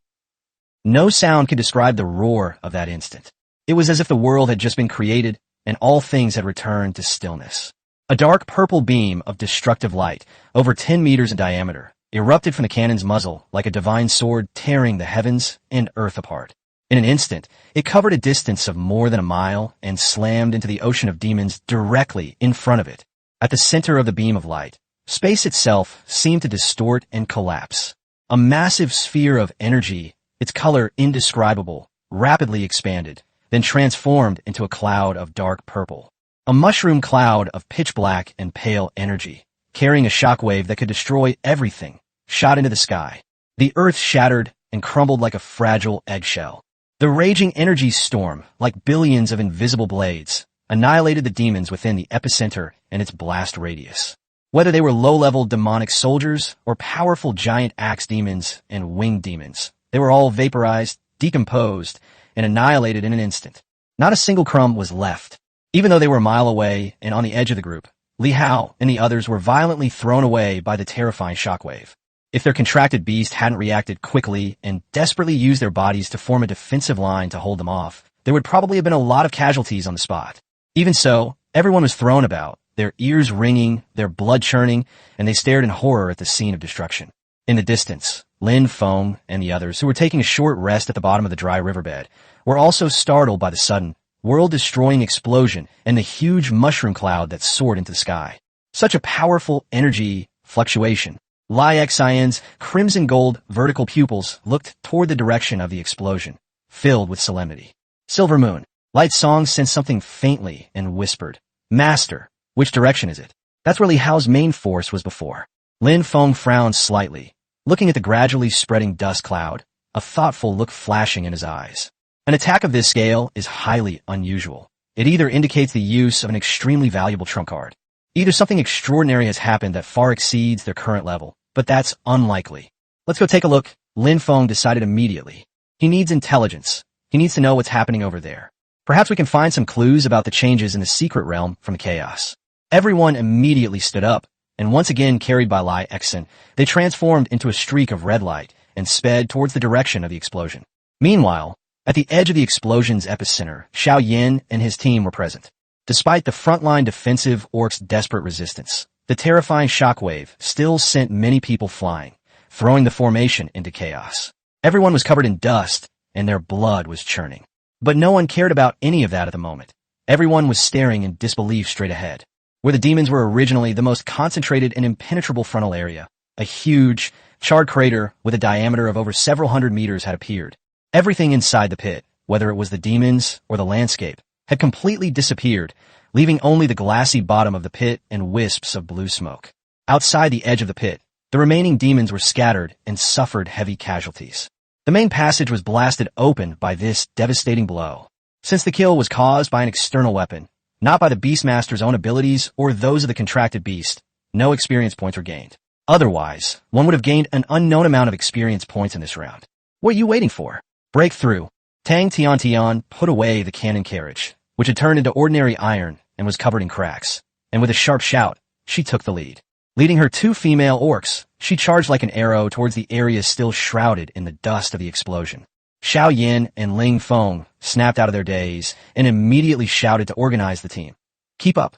No sound could describe the roar of that instant. It was as if the world had just been created, and all things had returned to stillness. A dark purple beam of destructive light, over 10 meters in diameter, erupted from the cannon's muzzle like a divine sword tearing the heavens and earth apart. In an instant, it covered a distance of more than a mile and slammed into the ocean of demons directly in front of it. At the center of the beam of light, space itself seemed to distort and collapse. A massive sphere of energy, its color indescribable, rapidly expanded, then transformed into a cloud of dark purple. A mushroom cloud of pitch black and pale energy, carrying a shockwave that could destroy everything, shot into the sky. The earth shattered and crumbled like a fragile eggshell. The raging energy storm, like billions of invisible blades, annihilated the demons within the epicenter and its blast radius. Whether they were low-level demonic soldiers or powerful giant axe demons and winged demons, they were all vaporized, decomposed, and annihilated in an instant. Not a single crumb was left. Even though they were a mile away and on the edge of the group, Li Hao and the others were violently thrown away by the terrifying shockwave. If their contracted beast hadn't reacted quickly and desperately used their bodies to form a defensive line to hold them off, there would probably have been a lot of casualties on the spot. Even so, everyone was thrown about, their ears ringing, their blood churning, and they stared in horror at the scene of destruction. In the distance, Lin Feng and the others, who were taking a short rest at the bottom of the dry riverbed, were also startled by the sudden, world-destroying explosion and the huge mushroom cloud that soared into the sky. Such a powerful energy fluctuation. Lai Xian's crimson gold vertical pupils looked toward the direction of the explosion, filled with solemnity. Silver Moon. Light Song sensed something faintly and whispered, "Master, which direction is it?" That's where Li Hao's main force was before. Lin Feng frowned slightly, looking at the gradually spreading dust cloud, a thoughtful look flashing in his eyes. An attack of this scale is highly unusual. It either indicates the use of an extremely valuable trump card. Either something extraordinary has happened that far exceeds their current level, but that's unlikely. Let's go take a look. Lin Feng decided immediately. He needs intelligence. He needs to know what's happening over there. Perhaps we can find some clues about the changes in the secret realm from the chaos. Everyone immediately stood up, and once again carried by Lai Xian, they transformed into a streak of red light and sped towards the direction of the explosion. Meanwhile, at the edge of the explosion's epicenter, Xiao Yin and his team were present. Despite the frontline defensive orcs' desperate resistance, the terrifying shockwave still sent many people flying, throwing the formation into chaos. Everyone was covered in dust, and their blood was churning. But no one cared about any of that at the moment. Everyone was staring in disbelief straight ahead. Where the demons were originally the most concentrated and impenetrable frontal area, a huge, charred crater with a diameter of over several hundred meters had appeared. Everything inside the pit, whether it was the demons or the landscape, had completely disappeared, leaving only the glassy bottom of the pit and wisps of blue smoke. Outside the edge of the pit, the remaining demons were scattered and suffered heavy casualties. The main passage was blasted open by this devastating blow. Since the kill was caused by an external weapon, not by the beastmaster's own abilities or those of the contracted beast, no experience points were gained. Otherwise, one would have gained an unknown amount of experience points in this round. What are you waiting for? Breakthrough. Tang Tian put away the cannon carriage, which had turned into ordinary iron and was covered in cracks, and with a sharp shout, she took the lead. Leading her two female orcs, she charged like an arrow towards the area still shrouded in the dust of the explosion. Xiao Yin and Lin Feng snapped out of their daze and immediately shouted to organize the team. Keep up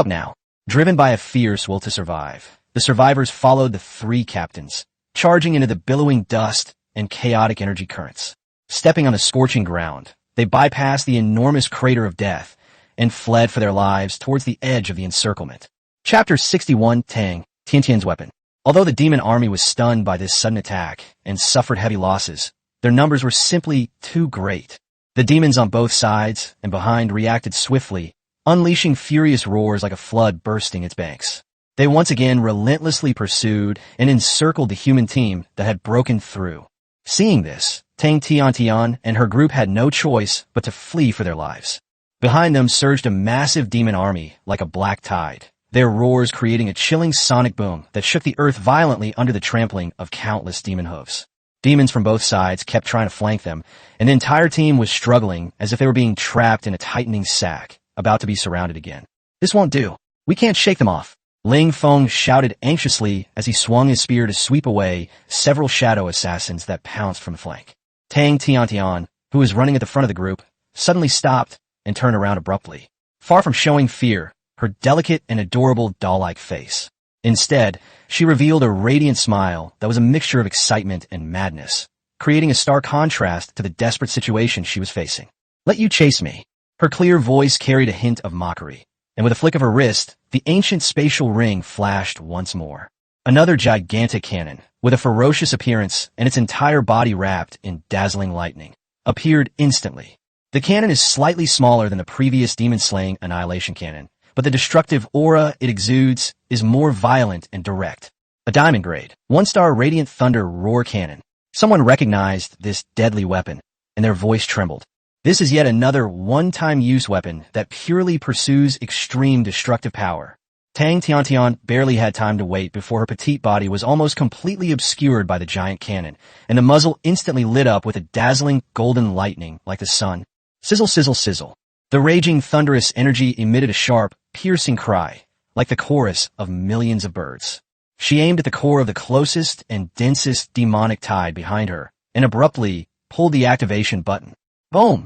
now. Driven by a fierce will to survive, the survivors followed the three captains, charging into the billowing dust and chaotic energy currents. Stepping on the scorching ground, they bypassed the enormous crater of death and fled for their lives towards the edge of the encirclement. Chapter 61. Tang Tiantian's weapon. Although the demon army was stunned by this sudden attack and suffered heavy losses, their numbers were simply too great. The demons on both sides and behind reacted swiftly, unleashing furious roars like a flood bursting its banks. They once again relentlessly pursued and encircled the human team that had broken through. Seeing this, Tang Tiantian and her group had no choice but to flee for their lives. Behind them surged a massive demon army like a black tide, their roars creating a chilling sonic boom that shook the earth violently under the trampling of countless demon hooves. Demons from both sides kept trying to flank them, and the entire team was struggling as if they were being trapped in a tightening sack, about to be surrounded again. This won't do. We can't shake them off. Lin Feng shouted anxiously as he swung his spear to sweep away several shadow assassins that pounced from the flank. Tang Tiantian, who was running at the front of the group, suddenly stopped and turned around abruptly. Far from showing fear, her delicate and adorable doll-like face. Instead, she revealed a radiant smile that was a mixture of excitement and madness, creating a stark contrast to the desperate situation she was facing. "Let you chase me." Her clear voice carried a hint of mockery, and with a flick of her wrist, the ancient spatial ring flashed once more. Another gigantic cannon, with a ferocious appearance and its entire body wrapped in dazzling lightning, appeared instantly. The cannon is slightly smaller than the previous demon-slaying annihilation cannon, but the destructive aura it exudes is more violent and direct. A diamond-grade, one-star radiant thunder roar cannon. Someone recognized this deadly weapon, and their voice trembled. This is yet another one-time use weapon that purely pursues extreme destructive power. Tang Tiantian barely had time to wait before her petite body was almost completely obscured by the giant cannon, and the muzzle instantly lit up with a dazzling golden lightning like the sun. Sizzle, sizzle, sizzle. The raging thunderous energy emitted a sharp, piercing cry, like the chorus of millions of birds. She aimed at the core of the closest and densest demonic tide behind her, and abruptly pulled the activation button. Boom!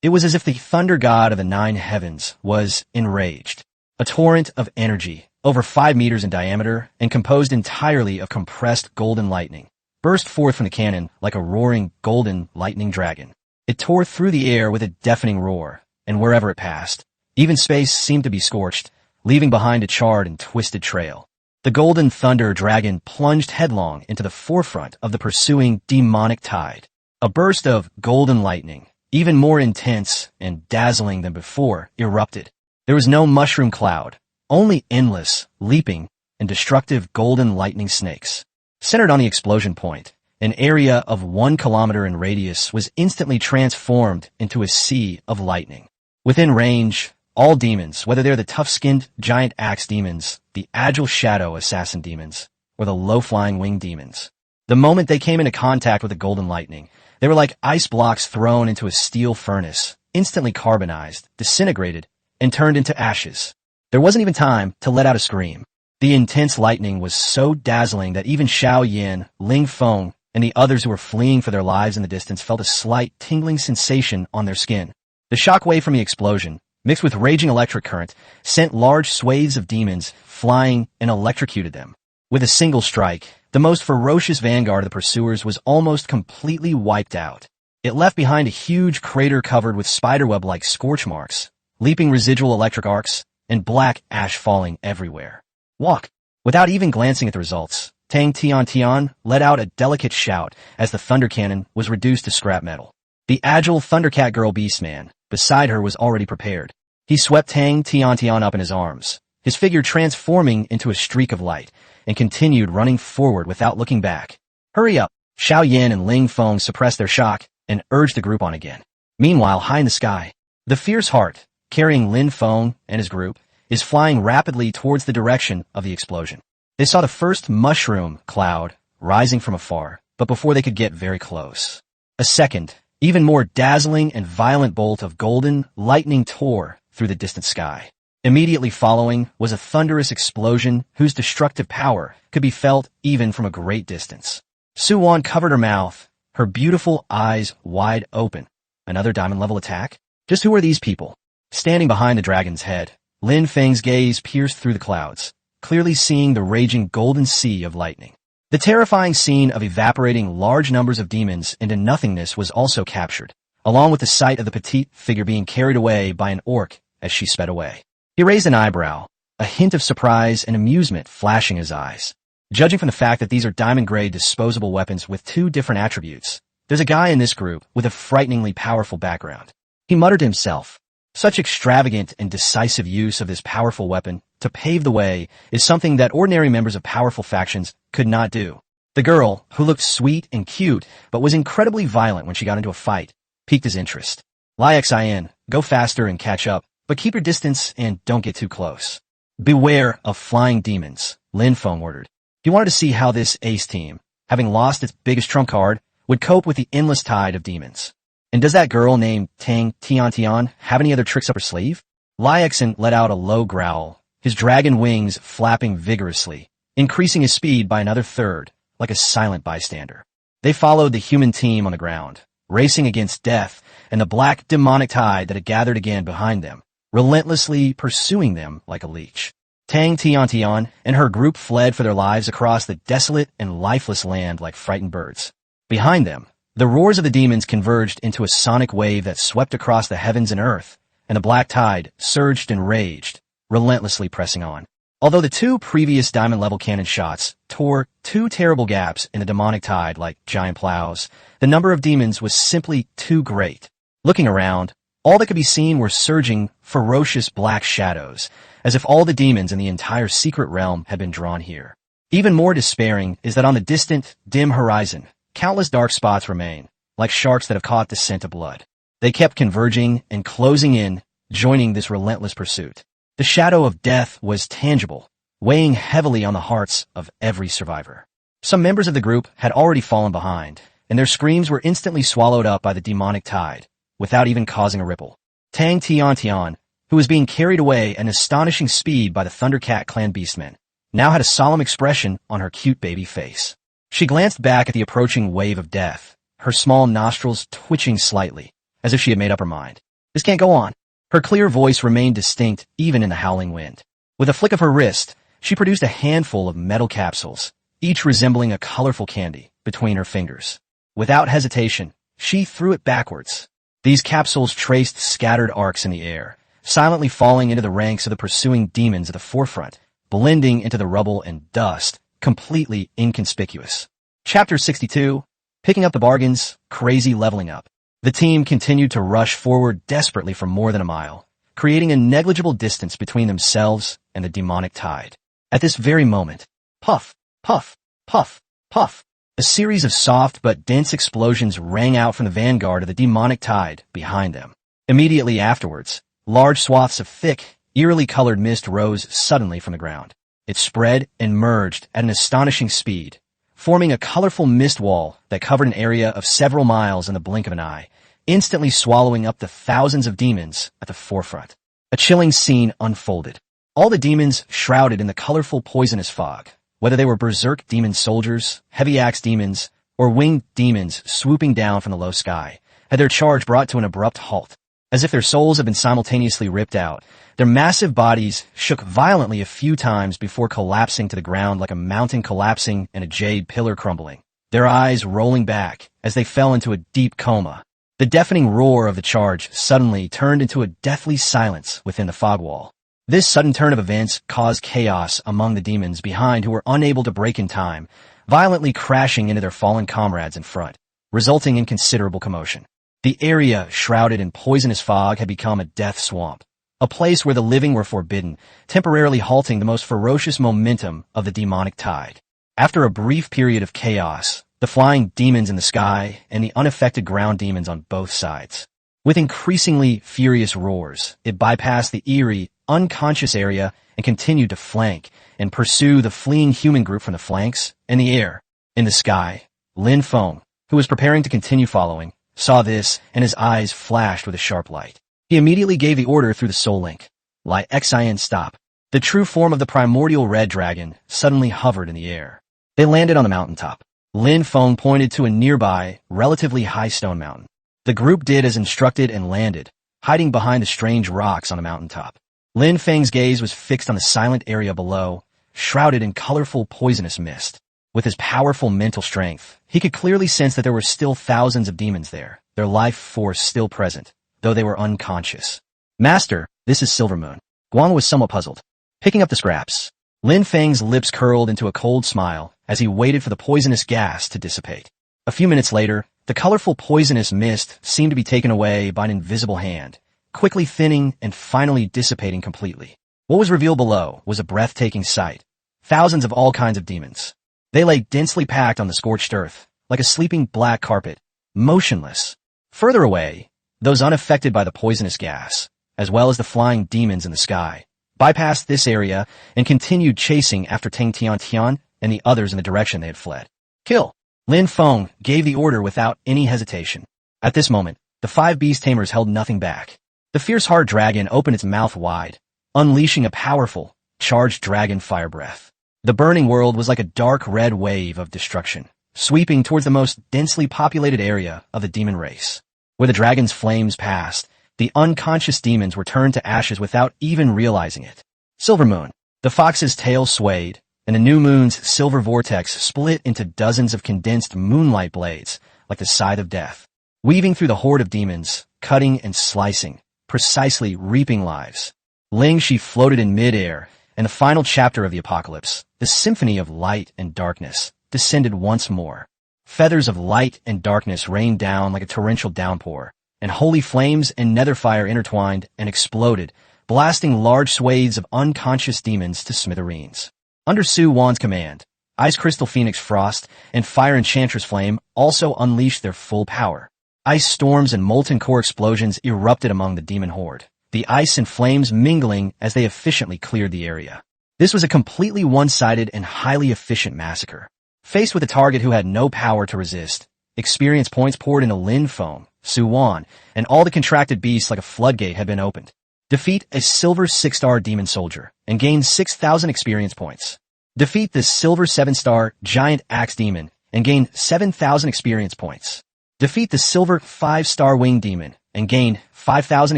It was as if the thunder god of the 9 heavens was enraged. A torrent of energy, over 5 meters in diameter and composed entirely of compressed golden lightning, burst forth from the cannon like a roaring golden lightning dragon. It tore through the air with a deafening roar, and wherever it passed, even space seemed to be scorched, leaving behind a charred and twisted trail. The golden thunder dragon plunged headlong into the forefront of the pursuing demonic tide. A burst of golden lightning, even more intense and dazzling than before, erupted. There was no mushroom cloud, only endless, leaping, and destructive golden lightning snakes. Centered on the explosion point, an area of 1 kilometer in radius was instantly transformed into a sea of lightning. Within range, all demons, whether they're the tough-skinned giant axe demons, the agile shadow assassin demons, or the low-flying winged demons, the moment they came into contact with the golden lightning, they were like ice blocks thrown into a steel furnace, instantly carbonized, disintegrated, and turned into ashes. There wasn't even time to let out a scream. The intense lightning was so dazzling that even Xiao Yan, Lin Feng, and the others who were fleeing for their lives in the distance felt a slight tingling sensation on their skin. The shockwave from the explosion, mixed with raging electric current, sent large swathes of demons flying and electrocuted them. With a single strike, the most ferocious vanguard of the pursuers was almost completely wiped out. It left behind a huge crater covered with spiderweb-like scorch marks, leaping residual electric arcs, and black ash falling everywhere. Walk! Without even glancing at the results, Tang Tiantian let out a delicate shout as the thunder cannon was reduced to scrap metal. The agile Thundercat girl beastman, beside her, was already prepared. He swept Tang Tiantian up in his arms, his figure transforming into a streak of light, and continued running forward without looking back. Hurry up! Xiao Yan and Lin Feng suppressed their shock and urged the group on again. Meanwhile, high in the sky, the fierce heart, carrying Lin Feng and his group, is flying rapidly towards the direction of the explosion. They saw the first mushroom cloud rising from afar, but before they could get very close, a second, even more dazzling and violent bolt of golden lightning tore through the distant sky. Immediately following was a thunderous explosion whose destructive power could be felt even from a great distance. Suwan covered her mouth, her beautiful eyes wide open. Another diamond-level attack? Just who are these people? Standing behind the dragon's head, Lin Feng's gaze pierced through the clouds, clearly seeing the raging golden sea of lightning. The terrifying scene of evaporating large numbers of demons into nothingness was also captured, along with the sight of the petite figure being carried away by an orc as she sped away. He raised an eyebrow, a hint of surprise and amusement flashing his eyes. Judging from the fact that these are diamond-grade disposable weapons with 2 different attributes, there's a guy in this group with a frighteningly powerful background. He muttered to himself, "Such extravagant and decisive use of this powerful weapon to pave the way is something that ordinary members of powerful factions could not do." The girl, who looked sweet and cute, but was incredibly violent when she got into a fight, piqued his interest. Xin, go faster and catch up, but keep your distance and don't get too close. Beware of flying demons, Lin Feng ordered. He wanted to see how this ace team, having lost its biggest trump card, would cope with the endless tide of demons. And does that girl named Tang Tian have any other tricks up her sleeve? Xin let out a low growl, his dragon wings flapping vigorously, increasing his speed by another third, like a silent bystander. They followed the human team on the ground, racing against death and the black demonic tide that had gathered again behind them, relentlessly pursuing them like a leech. Tang Tian and her group fled for their lives across the desolate and lifeless land like frightened birds. Behind them, the roars of the demons converged into a sonic wave that swept across the heavens and earth, and the black tide surged and raged, relentlessly pressing on. Although the two previous diamond-level cannon shots tore two terrible gaps in the demonic tide like giant plows, the number of demons was simply too great. Looking around, all that could be seen were surging, ferocious black shadows, as if all the demons in the entire secret realm had been drawn here. Even more despairing is that on the distant, dim horizon, countless dark spots remain, like sharks that have caught the scent of blood. They kept converging and closing in, joining this relentless pursuit. The shadow of death was tangible, weighing heavily on the hearts of every survivor. Some members of the group had already fallen behind, and their screams were instantly swallowed up by the demonic tide, without even causing a ripple. Tang Tian, who was being carried away at an astonishing speed by the Thundercat clan beastmen, now had a solemn expression on her cute baby face. She glanced back at the approaching wave of death, her small nostrils twitching slightly, as if she had made up her mind. This can't go on. Her clear voice remained distinct even in the howling wind. With a flick of her wrist, she produced a handful of metal capsules, each resembling a colorful candy, between her fingers. Without hesitation, she threw it backwards. These capsules traced scattered arcs in the air, silently falling into the ranks of the pursuing demons at the forefront, blending into the rubble and dust, completely inconspicuous. Chapter 62, Picking Up the Bargains, Crazy Leveling Up. The team continued to rush forward desperately for more than a mile, creating a negligible distance between themselves and the demonic tide. At this very moment, puff, puff, puff, puff, a series of soft but dense explosions rang out from the vanguard of the demonic tide behind them. Immediately afterwards, large swaths of thick, eerily colored mist rose suddenly from the ground. It spread and merged at an astonishing speed, forming a colorful mist wall that covered an area of several miles in the blink of an eye, instantly swallowing up the thousands of demons at the forefront. A chilling scene unfolded. All the demons shrouded in the colorful poisonous fog, whether they were berserk demon soldiers, heavy axe demons, or winged demons swooping down from the low sky, had their charge brought to an abrupt halt. As if their souls had been simultaneously ripped out, their massive bodies shook violently a few times before collapsing to the ground like a mountain collapsing and a jade pillar crumbling, their eyes rolling back as they fell into a deep coma. The deafening roar of the charge suddenly turned into a deathly silence within the fog wall. This sudden turn of events caused chaos among the demons behind who were unable to break in time, violently crashing into their fallen comrades in front, resulting in considerable commotion. The area, shrouded in poisonous fog, had become a death swamp, a place where the living were forbidden, temporarily halting the most ferocious momentum of the demonic tide. After a brief period of chaos, the flying demons in the sky and the unaffected ground demons on both sides. With increasingly furious roars, it bypassed the eerie, unconscious area and continued to flank and pursue the fleeing human group from the flanks and the air. In the sky, Lin Feng, who was preparing to continue following, saw this and his eyes flashed with a sharp light. He immediately gave the order through the soul link. Xin, stop. The true form of the primordial red dragon suddenly hovered in the air. They landed on the mountaintop. Lin Feng pointed to a nearby, relatively high stone mountain. The group did as instructed and landed, hiding behind the strange rocks on the mountaintop. Lin Feng's gaze was fixed on the silent area below, shrouded in colorful poisonous mist. With his powerful mental strength, he could clearly sense that there were still thousands of demons there, their life force still present, though they were unconscious. Master, this is Silvermoon. Guang was somewhat puzzled. Picking up the scraps, Lin Feng's lips curled into a cold smile as he waited for the poisonous gas to dissipate. A few minutes later, the colorful poisonous mist seemed to be taken away by an invisible hand, quickly thinning and finally dissipating completely. What was revealed below was a breathtaking sight. Thousands of all kinds of demons. They lay densely packed on the scorched earth, like a sleeping black carpet, motionless. Further away, those unaffected by the poisonous gas, as well as the flying demons in the sky, bypassed this area and continued chasing after Tang Tian and the others in the direction they had fled. Kill! Lin Feng gave the order without any hesitation. At this moment, the 5 beast tamers held nothing back. The fierce hard dragon opened its mouth wide, unleashing a powerful, charged dragon fire breath. The burning world was like a dark red wave of destruction, sweeping towards the most densely populated area of the demon race. Where the dragon's flames passed, the unconscious demons were turned to ashes without even realizing it. Silver Moon. The fox's tail swayed, and the new moon's silver vortex split into dozens of condensed moonlight blades, like the scythe of death, weaving through the horde of demons, cutting and slicing, precisely reaping lives. Ling Shi floated in midair, and the final chapter of the apocalypse, the symphony of light and darkness, descended once more. Feathers of light and darkness rained down like a torrential downpour, and holy flames and nether fire intertwined and exploded, blasting large swathes of unconscious demons to smithereens. Under Su Wan's command, Ice Crystal Phoenix Frost and Fire Enchantress Flame also unleashed their full power. Ice storms and molten core explosions erupted among the demon horde, the ice and flames mingling as they efficiently cleared the area. This was a completely one-sided and highly efficient massacre. Faced with a target who had no power to resist, experience points poured into Lin Feng, Su Wan, and all the contracted beasts like a floodgate had been opened. Defeat a silver 6-star demon soldier and gain 6,000 experience points. Defeat the silver 7-star giant axe demon and gain 7,000 experience points. Defeat the silver 5-star wing demon and gain 5,000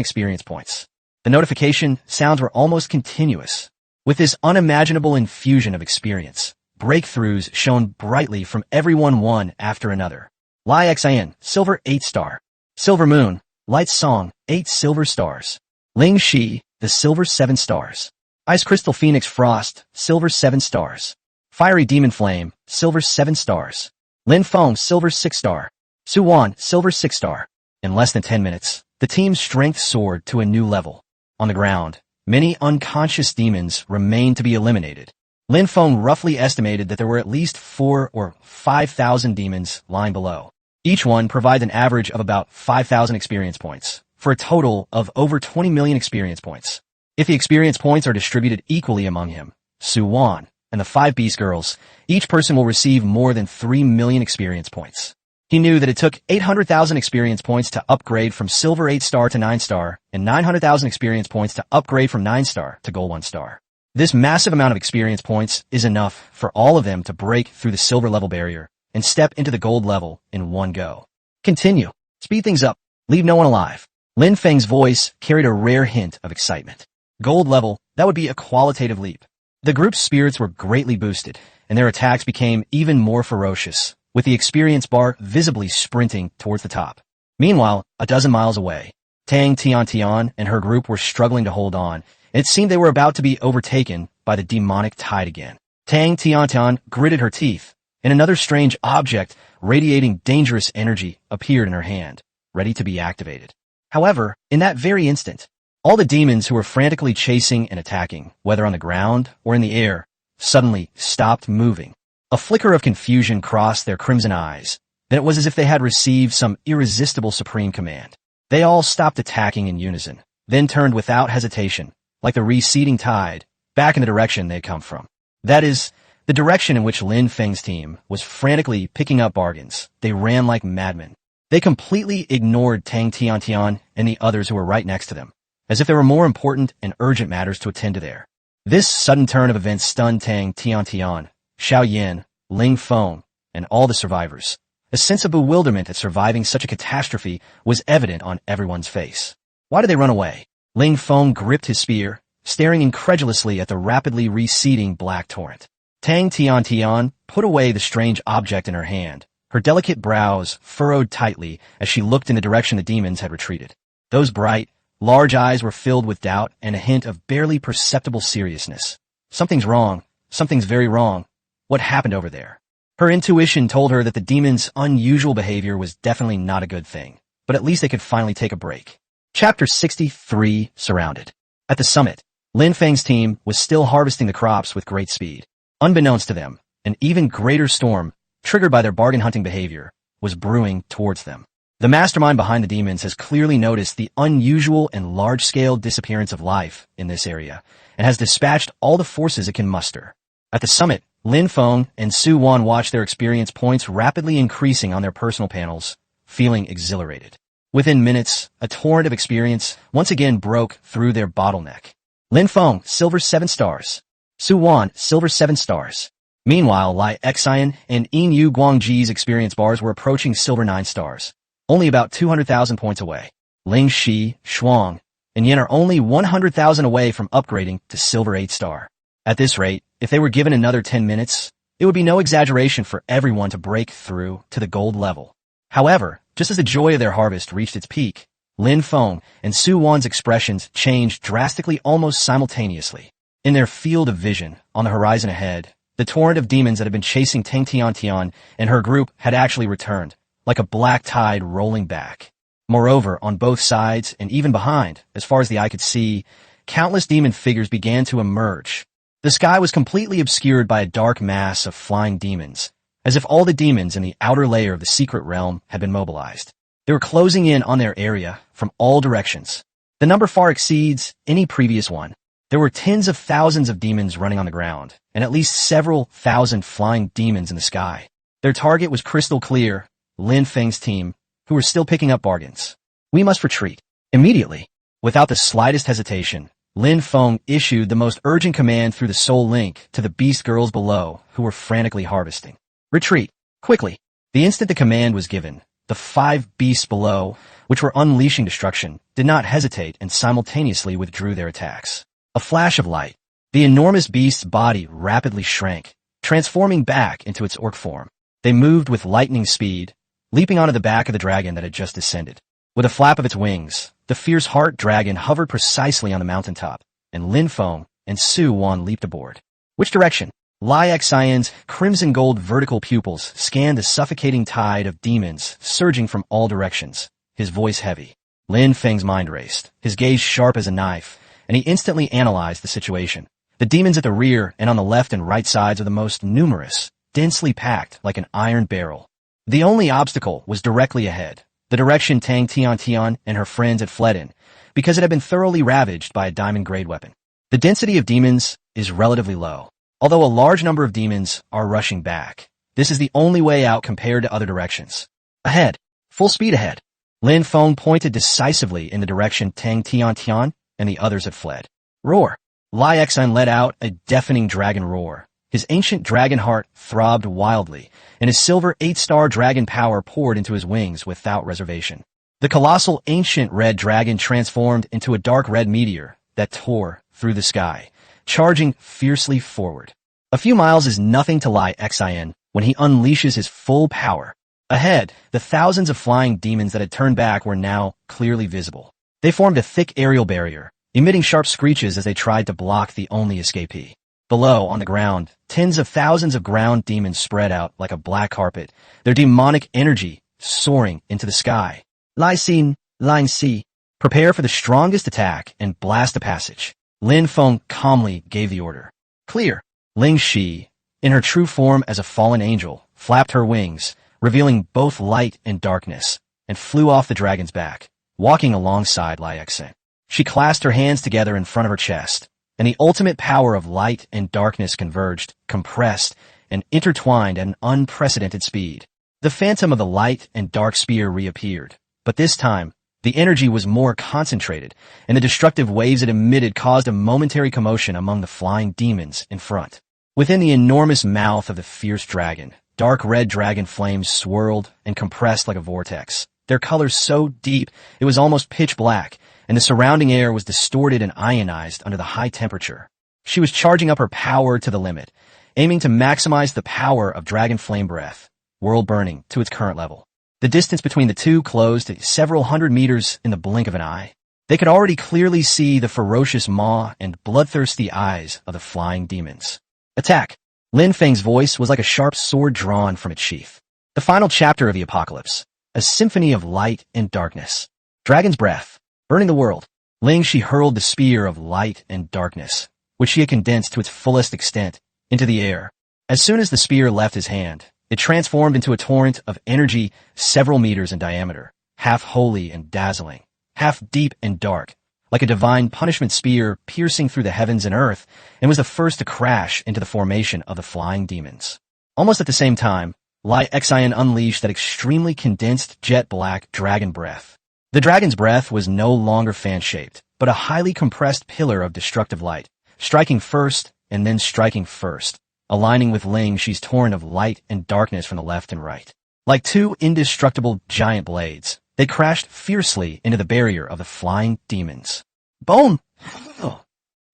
experience points. The notification sounds were almost continuous. With this unimaginable infusion of experience, breakthroughs shone brightly from everyone one after another. Lai Xin, silver 8-star. Silver Moon, Light Song, 8 silver stars. Ling Shi, the silver 7 stars. Ice Crystal Phoenix Frost, silver 7 stars. Fiery Demon Flame, silver 7 stars. Lin Feng, silver 6-star. Su Wan, silver 6-star. In less than 10 minutes, the team's strength soared to a new level. On the ground, many unconscious demons remained to be eliminated. Lin Feng roughly estimated that there were at least 4 or 5,000 demons lying below. Each one provides an average of about 5,000 experience points, for a total of over 20 million experience points. If the experience points are distributed equally among him, Su Wan, and the 5 beast girls, each person will receive more than 3 million experience points. He knew that it took 800,000 experience points to upgrade from silver 8-star to 9-star, and 900,000 experience points to upgrade from 9-star to gold 1-star. This massive amount of experience points is enough for all of them to break through the silver level barrier and step into the gold level in one go. Continue. Speed things up. Leave no one alive. Lin Feng's voice carried a rare hint of excitement. Gold level, that would be a qualitative leap. The group's spirits were greatly boosted, and their attacks became even more ferocious, with the experience bar visibly sprinting towards the top. Meanwhile, a dozen miles away, Tang Tian and her group were struggling to hold on, and it seemed they were about to be overtaken by the demonic tide again. Tang Tian gritted her teeth, and another strange object radiating dangerous energy appeared in her hand, ready to be activated. However, in that very instant, all the demons who were frantically chasing and attacking, whether on the ground or in the air, suddenly stopped moving. A flicker of confusion crossed their crimson eyes. Then it was as if they had received some irresistible supreme command. They all stopped attacking in unison, then turned without hesitation, like the receding tide, back in the direction they had come from. That is, the direction in which Lin Feng's team was frantically picking up bargains. They ran like madmen. They completely ignored Tang Tian and the others who were right next to them, as if there were more important and urgent matters to attend to there. This sudden turn of events stunned Tang Tian, Xiao Yin, Ling Feng, and all the survivors. A sense of bewilderment at surviving such a catastrophe was evident on everyone's face. Why did they run away? Ling Feng gripped his spear, staring incredulously at the rapidly receding black torrent. Tang Tian put away the strange object in her hand, her delicate brows furrowed tightly as she looked in the direction the demons had retreated. Those bright, large eyes were filled with doubt and a hint of barely perceptible seriousness. Something's wrong. Something's very wrong. What happened over there? Her intuition told her that the demons' unusual behavior was definitely not a good thing, but at least they could finally take a break. Chapter 63, Surrounded. At the summit, Lin Feng's team was still harvesting the crops with great speed. Unbeknownst to them, An even greater storm, triggered by their bargain-hunting behavior, was brewing towards them. The mastermind behind the demons has clearly noticed the unusual and large-scale disappearance of life in this area, and has dispatched all the forces it can muster. At the summit, Lin Feng and Su Wan watched their experience points rapidly increasing on their personal panels, feeling exhilarated. Within minutes, a torrent of experience once again broke through their bottleneck. Lin Feng, silver 7 stars. Su Wan, silver 7 stars. Meanwhile, Lai Xian and Yin Yu Guangji's experience bars were approaching silver 9 stars, only about 200,000 points away. Ling Shi, Shuang, and Yin are only 100,000 away from upgrading to silver 8 star. At this rate, if they were given another 10 minutes, it would be no exaggeration for everyone to break through to the gold level. However, just as the joy of their harvest reached its peak, Lin Feng and Su Wan's expressions changed drastically almost simultaneously. In their field of vision, on the horizon ahead, the torrent of demons that had been chasing Tang Tian and her group had actually returned, like a black tide rolling back. Moreover, on both sides and even behind, as far as the eye could see, countless demon figures began to emerge. The sky was completely obscured by a dark mass of flying demons, as if all the demons in the outer layer of the secret realm had been mobilized. They were closing in on their area from all directions. The number far exceeds any previous one. There were tens of thousands of demons running on the ground, and at least several thousand flying demons in the sky. Their target was crystal clear, Lin Feng's team, who were still picking up bargains. We must retreat. Immediately. Without the slightest hesitation, Lin Feng issued the most urgent command through the soul link to the beast girls below, who were frantically harvesting. Retreat. Quickly. The instant the command was given, the 5 beasts below, which were unleashing destruction, did not hesitate and simultaneously withdrew their attacks. A flash of light. The enormous beast's body rapidly shrank, transforming back into its orc form. They moved with lightning speed, leaping onto the back of the dragon that had just descended. With a flap of its wings, the fierce heart dragon hovered precisely on the mountaintop, and Lin Feng and Su Wan leaped aboard. Which direction? Lai Xian's crimson gold vertical pupils scanned the suffocating tide of demons surging from all directions, his voice heavy. Lin Feng's mind raced, his gaze sharp as a knife, and he instantly analyzed the situation. The demons at the rear and on the left and right sides are the most numerous, densely packed like an iron barrel. The only obstacle was directly ahead, the direction Tang Tian and her friends had fled in, because it had been thoroughly ravaged by a diamond-grade weapon. The density of demons is relatively low, although a large number of demons are rushing back. This is the only way out compared to other directions. Ahead. Full speed ahead. Lin Feng pointed decisively in the direction Tang Tian and the others had fled. Roar. Lai Xian let out a deafening dragon roar. His ancient dragon heart throbbed wildly, and his silver 8-star dragon power poured into his wings without reservation. The colossal ancient red dragon transformed into a dark red meteor that tore through the sky, charging fiercely forward. A few miles is nothing to Lai Xian when he unleashes his full power. Ahead, the thousands of flying demons that had turned back were now clearly visible. They formed a thick aerial barrier, emitting sharp screeches as they tried to block the only escapee. Below, on the ground, tens of thousands of ground demons spread out like a black carpet, their demonic energy soaring into the sky. Lai Xin, Line C. Prepare for the strongest attack and blast a passage. Lin Feng calmly gave the order. Clear. Ling Shi, in her true form as a fallen angel, flapped her wings, revealing both light and darkness, and flew off the dragon's back, walking alongside Lai Xian. She clasped her hands together in front of her chest, and the ultimate power of light and darkness converged, compressed, and intertwined at an unprecedented speed. The phantom of the light and dark spear reappeared, but this time, the energy was more concentrated, and the destructive waves it emitted caused a momentary commotion among the flying demons in front. Within the enormous mouth of the fierce dragon, dark red dragon flames swirled and compressed like a vortex, their colors so deep it was almost pitch black, and the surrounding air was distorted and ionized under the high temperature. She was charging up her power to the limit, aiming to maximize the power of dragon flame breath, world burning, to its current level. The distance between the two closed to several hundred meters in the blink of an eye. They could already clearly see the ferocious maw and bloodthirsty eyes of the flying demons. Attack! Lin Feng's voice was like a sharp sword drawn from its sheath. The final chapter of the apocalypse, a symphony of light and darkness. Dragon's breath. Burning the world. Ling Shi hurled the spear of light and darkness, which she had condensed to its fullest extent, into the air. As soon as the spear left his hand, it transformed into a torrent of energy several meters in diameter, half holy and dazzling, half deep and dark, like a divine punishment spear piercing through the heavens and earth, and was the first to crash into the formation of the flying demons. Almost at the same time, Lai Xian unleashed that extremely condensed jet-black dragon breath. The dragon's breath was no longer fan-shaped, but a highly compressed pillar of destructive light, striking first and then striking first, aligning with Ling Xi's torrent of light and darkness from the left and right. Like two indestructible giant blades, they crashed fiercely into the barrier of the flying demons. Bone!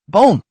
Bone!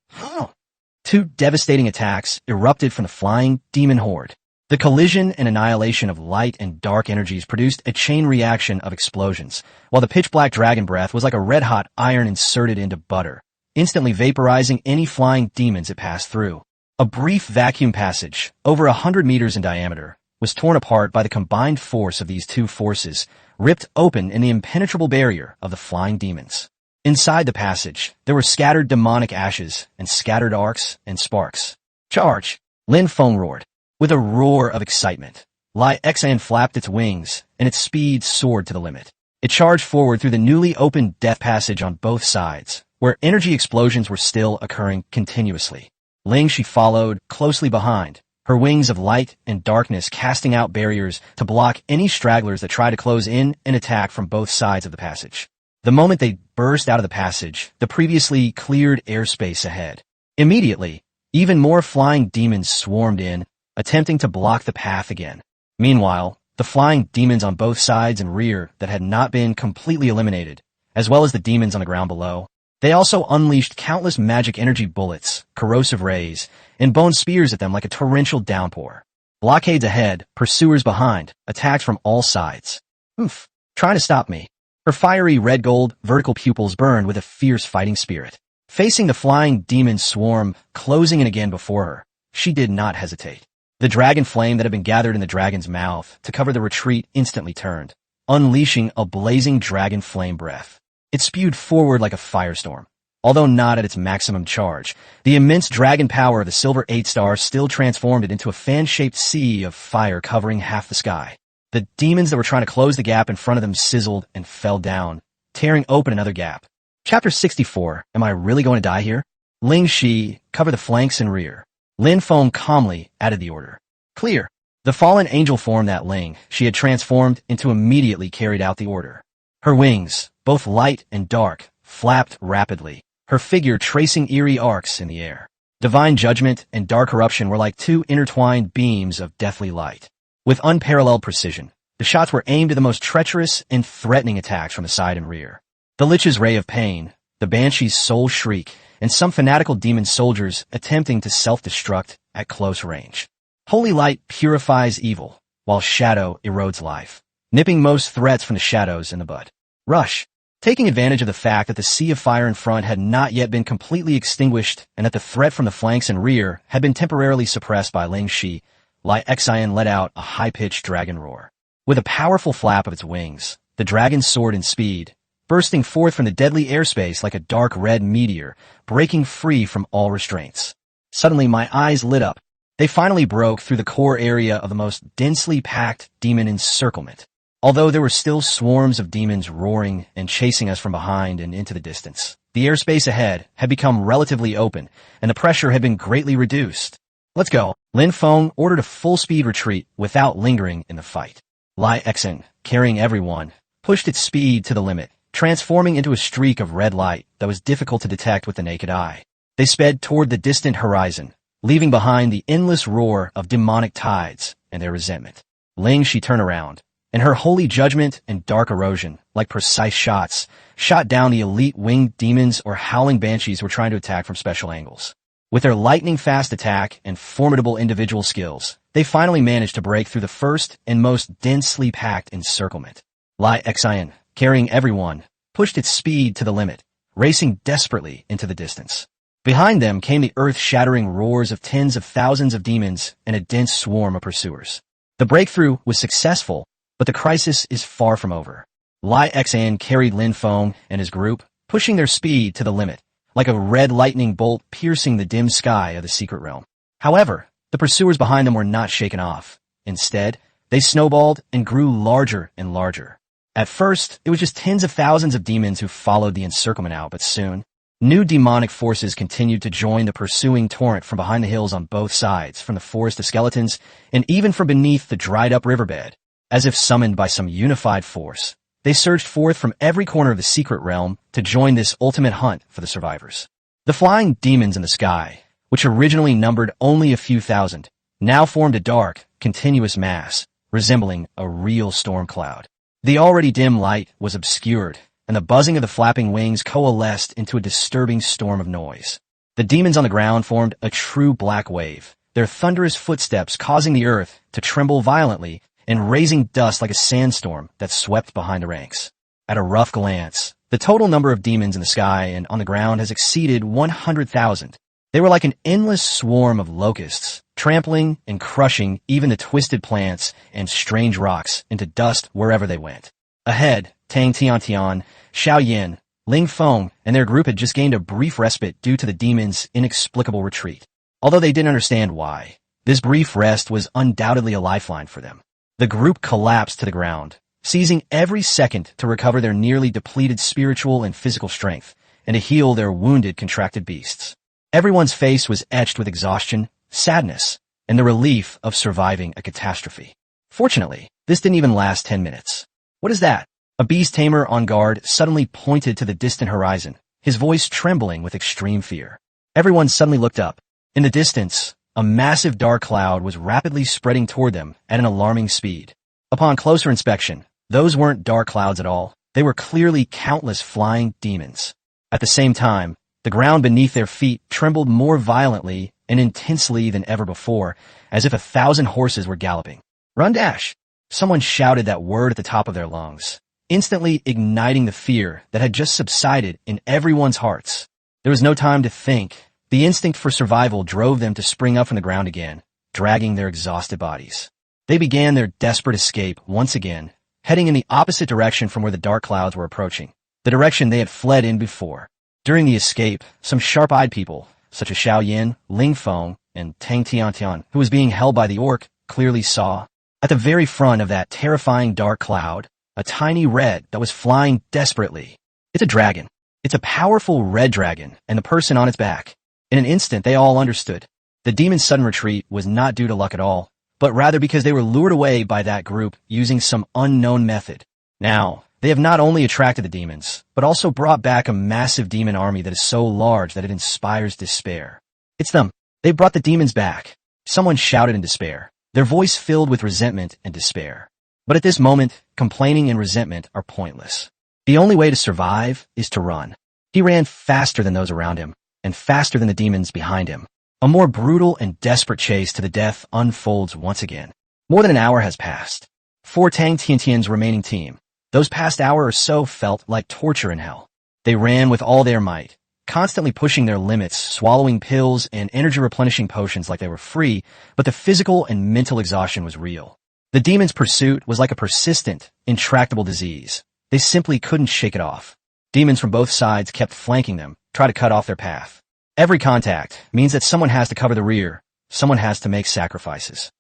Two devastating attacks erupted from the flying demon horde. The collision and annihilation of light and dark energies produced a chain reaction of explosions, while the pitch-black dragon breath was like a red-hot iron inserted into butter, instantly vaporizing any flying demons it passed through. A brief vacuum passage, over 100 meters in diameter, was torn apart by the combined force of these two forces, ripped open in the impenetrable barrier of the flying demons. Inside the passage, there were scattered demonic ashes and scattered arcs and sparks. Charge! Lin Feng roared. With a roar of excitement, Lai Xian flapped its wings, and its speed soared to the limit. It charged forward through the newly opened death passage on both sides, where energy explosions were still occurring continuously. Ling Xi followed, closely behind, her wings of light and darkness casting out barriers to block any stragglers that tried to close in and attack from both sides of the passage. The moment they burst out of the passage, the previously cleared airspace ahead. Immediately, even more flying demons swarmed in, attempting to block the path again. Meanwhile, the flying demons on both sides and rear that had not been completely eliminated, as well as the demons on the ground below, they also unleashed countless magic energy bullets, corrosive rays, and bone spears at them like a torrential downpour. Blockades ahead, pursuers behind, attacked from all sides. Oof, trying to stop me. Her fiery red-gold, vertical pupils burned with a fierce fighting spirit. Facing the flying demon swarm, closing in again before her, she did not hesitate. The dragon flame that had been gathered in the dragon's mouth to cover the retreat instantly turned, unleashing a blazing dragon flame breath. It spewed forward like a firestorm. Although not at its maximum charge, the immense dragon power of the Silver 8-star still transformed it into a fan-shaped sea of fire covering half the sky. The demons that were trying to close the gap in front of them sizzled and fell down, tearing open another gap. Chapter 64, Am I really going to die here? Ling Xi, cover the flanks and rear. Lin Feng calmly added the order. Clear. The fallen angel form that Ling Xi had transformed into immediately carried out the order. Her wings, both light and dark, flapped rapidly, her figure tracing eerie arcs in the air. Divine judgment and dark eruption were like two intertwined beams of deathly light. With unparalleled precision, the shots were aimed at the most treacherous and threatening attacks from the side and rear. The Lich's ray of pain, the Banshee's soul shriek, and some fanatical demon soldiers attempting to self-destruct at close range. Holy light purifies evil, while shadow erodes life, nipping most threats from the shadows in the bud. Rush. Taking advantage of the fact that the sea of fire in front had not yet been completely extinguished and that the threat from the flanks and rear had been temporarily suppressed by Ling Xi, Lai Xian let out a high-pitched dragon roar. With a powerful flap of its wings, the dragon soared in speed, bursting forth from the deadly airspace like a dark red meteor, breaking free from all restraints. Suddenly my eyes lit up. They finally broke through the core area of the most densely packed demon encirclement. Although there were still swarms of demons roaring and chasing us from behind and into the distance, the airspace ahead had become relatively open, and the pressure had been greatly reduced. Let's go. Lin Feng ordered a full-speed retreat without lingering in the fight. Lai Xian, carrying everyone, pushed its speed to the limit, transforming into a streak of red light that was difficult to detect with the naked eye. They sped toward the distant horizon, leaving behind the endless roar of demonic tides and their resentment. Ling Xi turned around, and her holy judgment and dark erosion, like precise shots, shot down the elite winged demons or howling banshees who were trying to attack from special angles. With their lightning-fast attack and formidable individual skills, they finally managed to break through the first and most densely packed encirclement. Lai Xian, carrying everyone, pushed its speed to the limit, racing desperately into the distance. Behind them came the earth-shattering roars of tens of thousands of demons and a dense swarm of pursuers. The breakthrough was successful, but the crisis is far from over. Lai Xian carried Lin Feng and his group, pushing their speed to the limit, like a red lightning bolt piercing the dim sky of the secret realm. However, The pursuers behind them were not shaken off. Instead, they snowballed and grew larger and larger. At first, it was just tens of thousands of demons who followed the encirclement out, but soon, new demonic forces continued to join the pursuing torrent from behind the hills on both sides, from the forest of skeletons, and even from beneath the dried-up riverbed. As if summoned by some unified force, they surged forth from every corner of the secret realm to join this ultimate hunt for the survivors. The flying demons in the sky, which originally numbered only a few thousand, now formed a dark, continuous mass, resembling a real storm cloud. The already dim light was obscured, and the buzzing of the flapping wings coalesced into a disturbing storm of noise. The demons on the ground formed a true black wave, their thunderous footsteps causing the earth to tremble violently and raising dust like a sandstorm that swept behind the ranks. At a rough glance, the total number of demons in the sky and on the ground has exceeded 100,000. They were like an endless swarm of locusts, trampling and crushing even the twisted plants and strange rocks into dust wherever they went. Ahead, Tang Tiantian, Xiao Yin, Lin Feng, and their group had just gained a brief respite due to the demons' inexplicable retreat. Although they didn't understand why, this brief rest was undoubtedly a lifeline for them. The group collapsed to the ground, seizing every second to recover their nearly depleted spiritual and physical strength, and to heal their wounded, contracted beasts. Everyone's face was etched with exhaustion, sadness, and the relief of surviving a catastrophe. Fortunately, this didn't even last 10 minutes. What is that? A beast tamer on guard suddenly pointed to the distant horizon, his voice trembling with extreme fear. Everyone suddenly looked up. In the distance, a massive dark cloud was rapidly spreading toward them at an alarming speed. Upon closer inspection, those weren't dark clouds at all. They were clearly countless flying demons. At the same time, the ground beneath their feet trembled more violently and intensely than ever before, as if 1,000 horses were galloping. Run, dash! Someone shouted that word at the top of their lungs, instantly igniting the fear that had just subsided in everyone's hearts. There was no time to think. The instinct for survival drove them to spring up from the ground again, dragging their exhausted bodies. They began their desperate escape once again, heading in the opposite direction from where the dark clouds were approaching, the direction they had fled in before. During the escape, some sharp-eyed people, such as Xiao Yin, Lin Feng, and Tang Tiantian, who was being held by the orc, clearly saw, at the very front of that terrifying dark cloud, a tiny red that was flying desperately. It's a dragon. It's a powerful red dragon, and the person on its back. In an instant, they all understood. The demon's sudden retreat was not due to luck at all, but rather because they were lured away by that group using some unknown method. Now, they have not only attracted the demons, but also brought back a massive demon army that is so large that it inspires despair. It's them. They brought the demons back. Someone shouted in despair, their voice filled with resentment and despair. But at this moment, complaining and resentment are pointless. The only way to survive is to run. He ran faster than those around him, and faster than the demons behind him. A more brutal and desperate chase to the death unfolds once again. More than an hour has passed. For Tang Tiantian's remaining team, those past hour or so felt like torture in hell. They ran with all their might, constantly pushing their limits, swallowing pills and energy-replenishing potions like they were free, but the physical and mental exhaustion was real. The demons' pursuit was like a persistent, intractable disease. They simply couldn't shake it off. Demons from both sides kept flanking them, try to cut off their path. Every contact means that someone has to cover the rear, someone has to make sacrifices.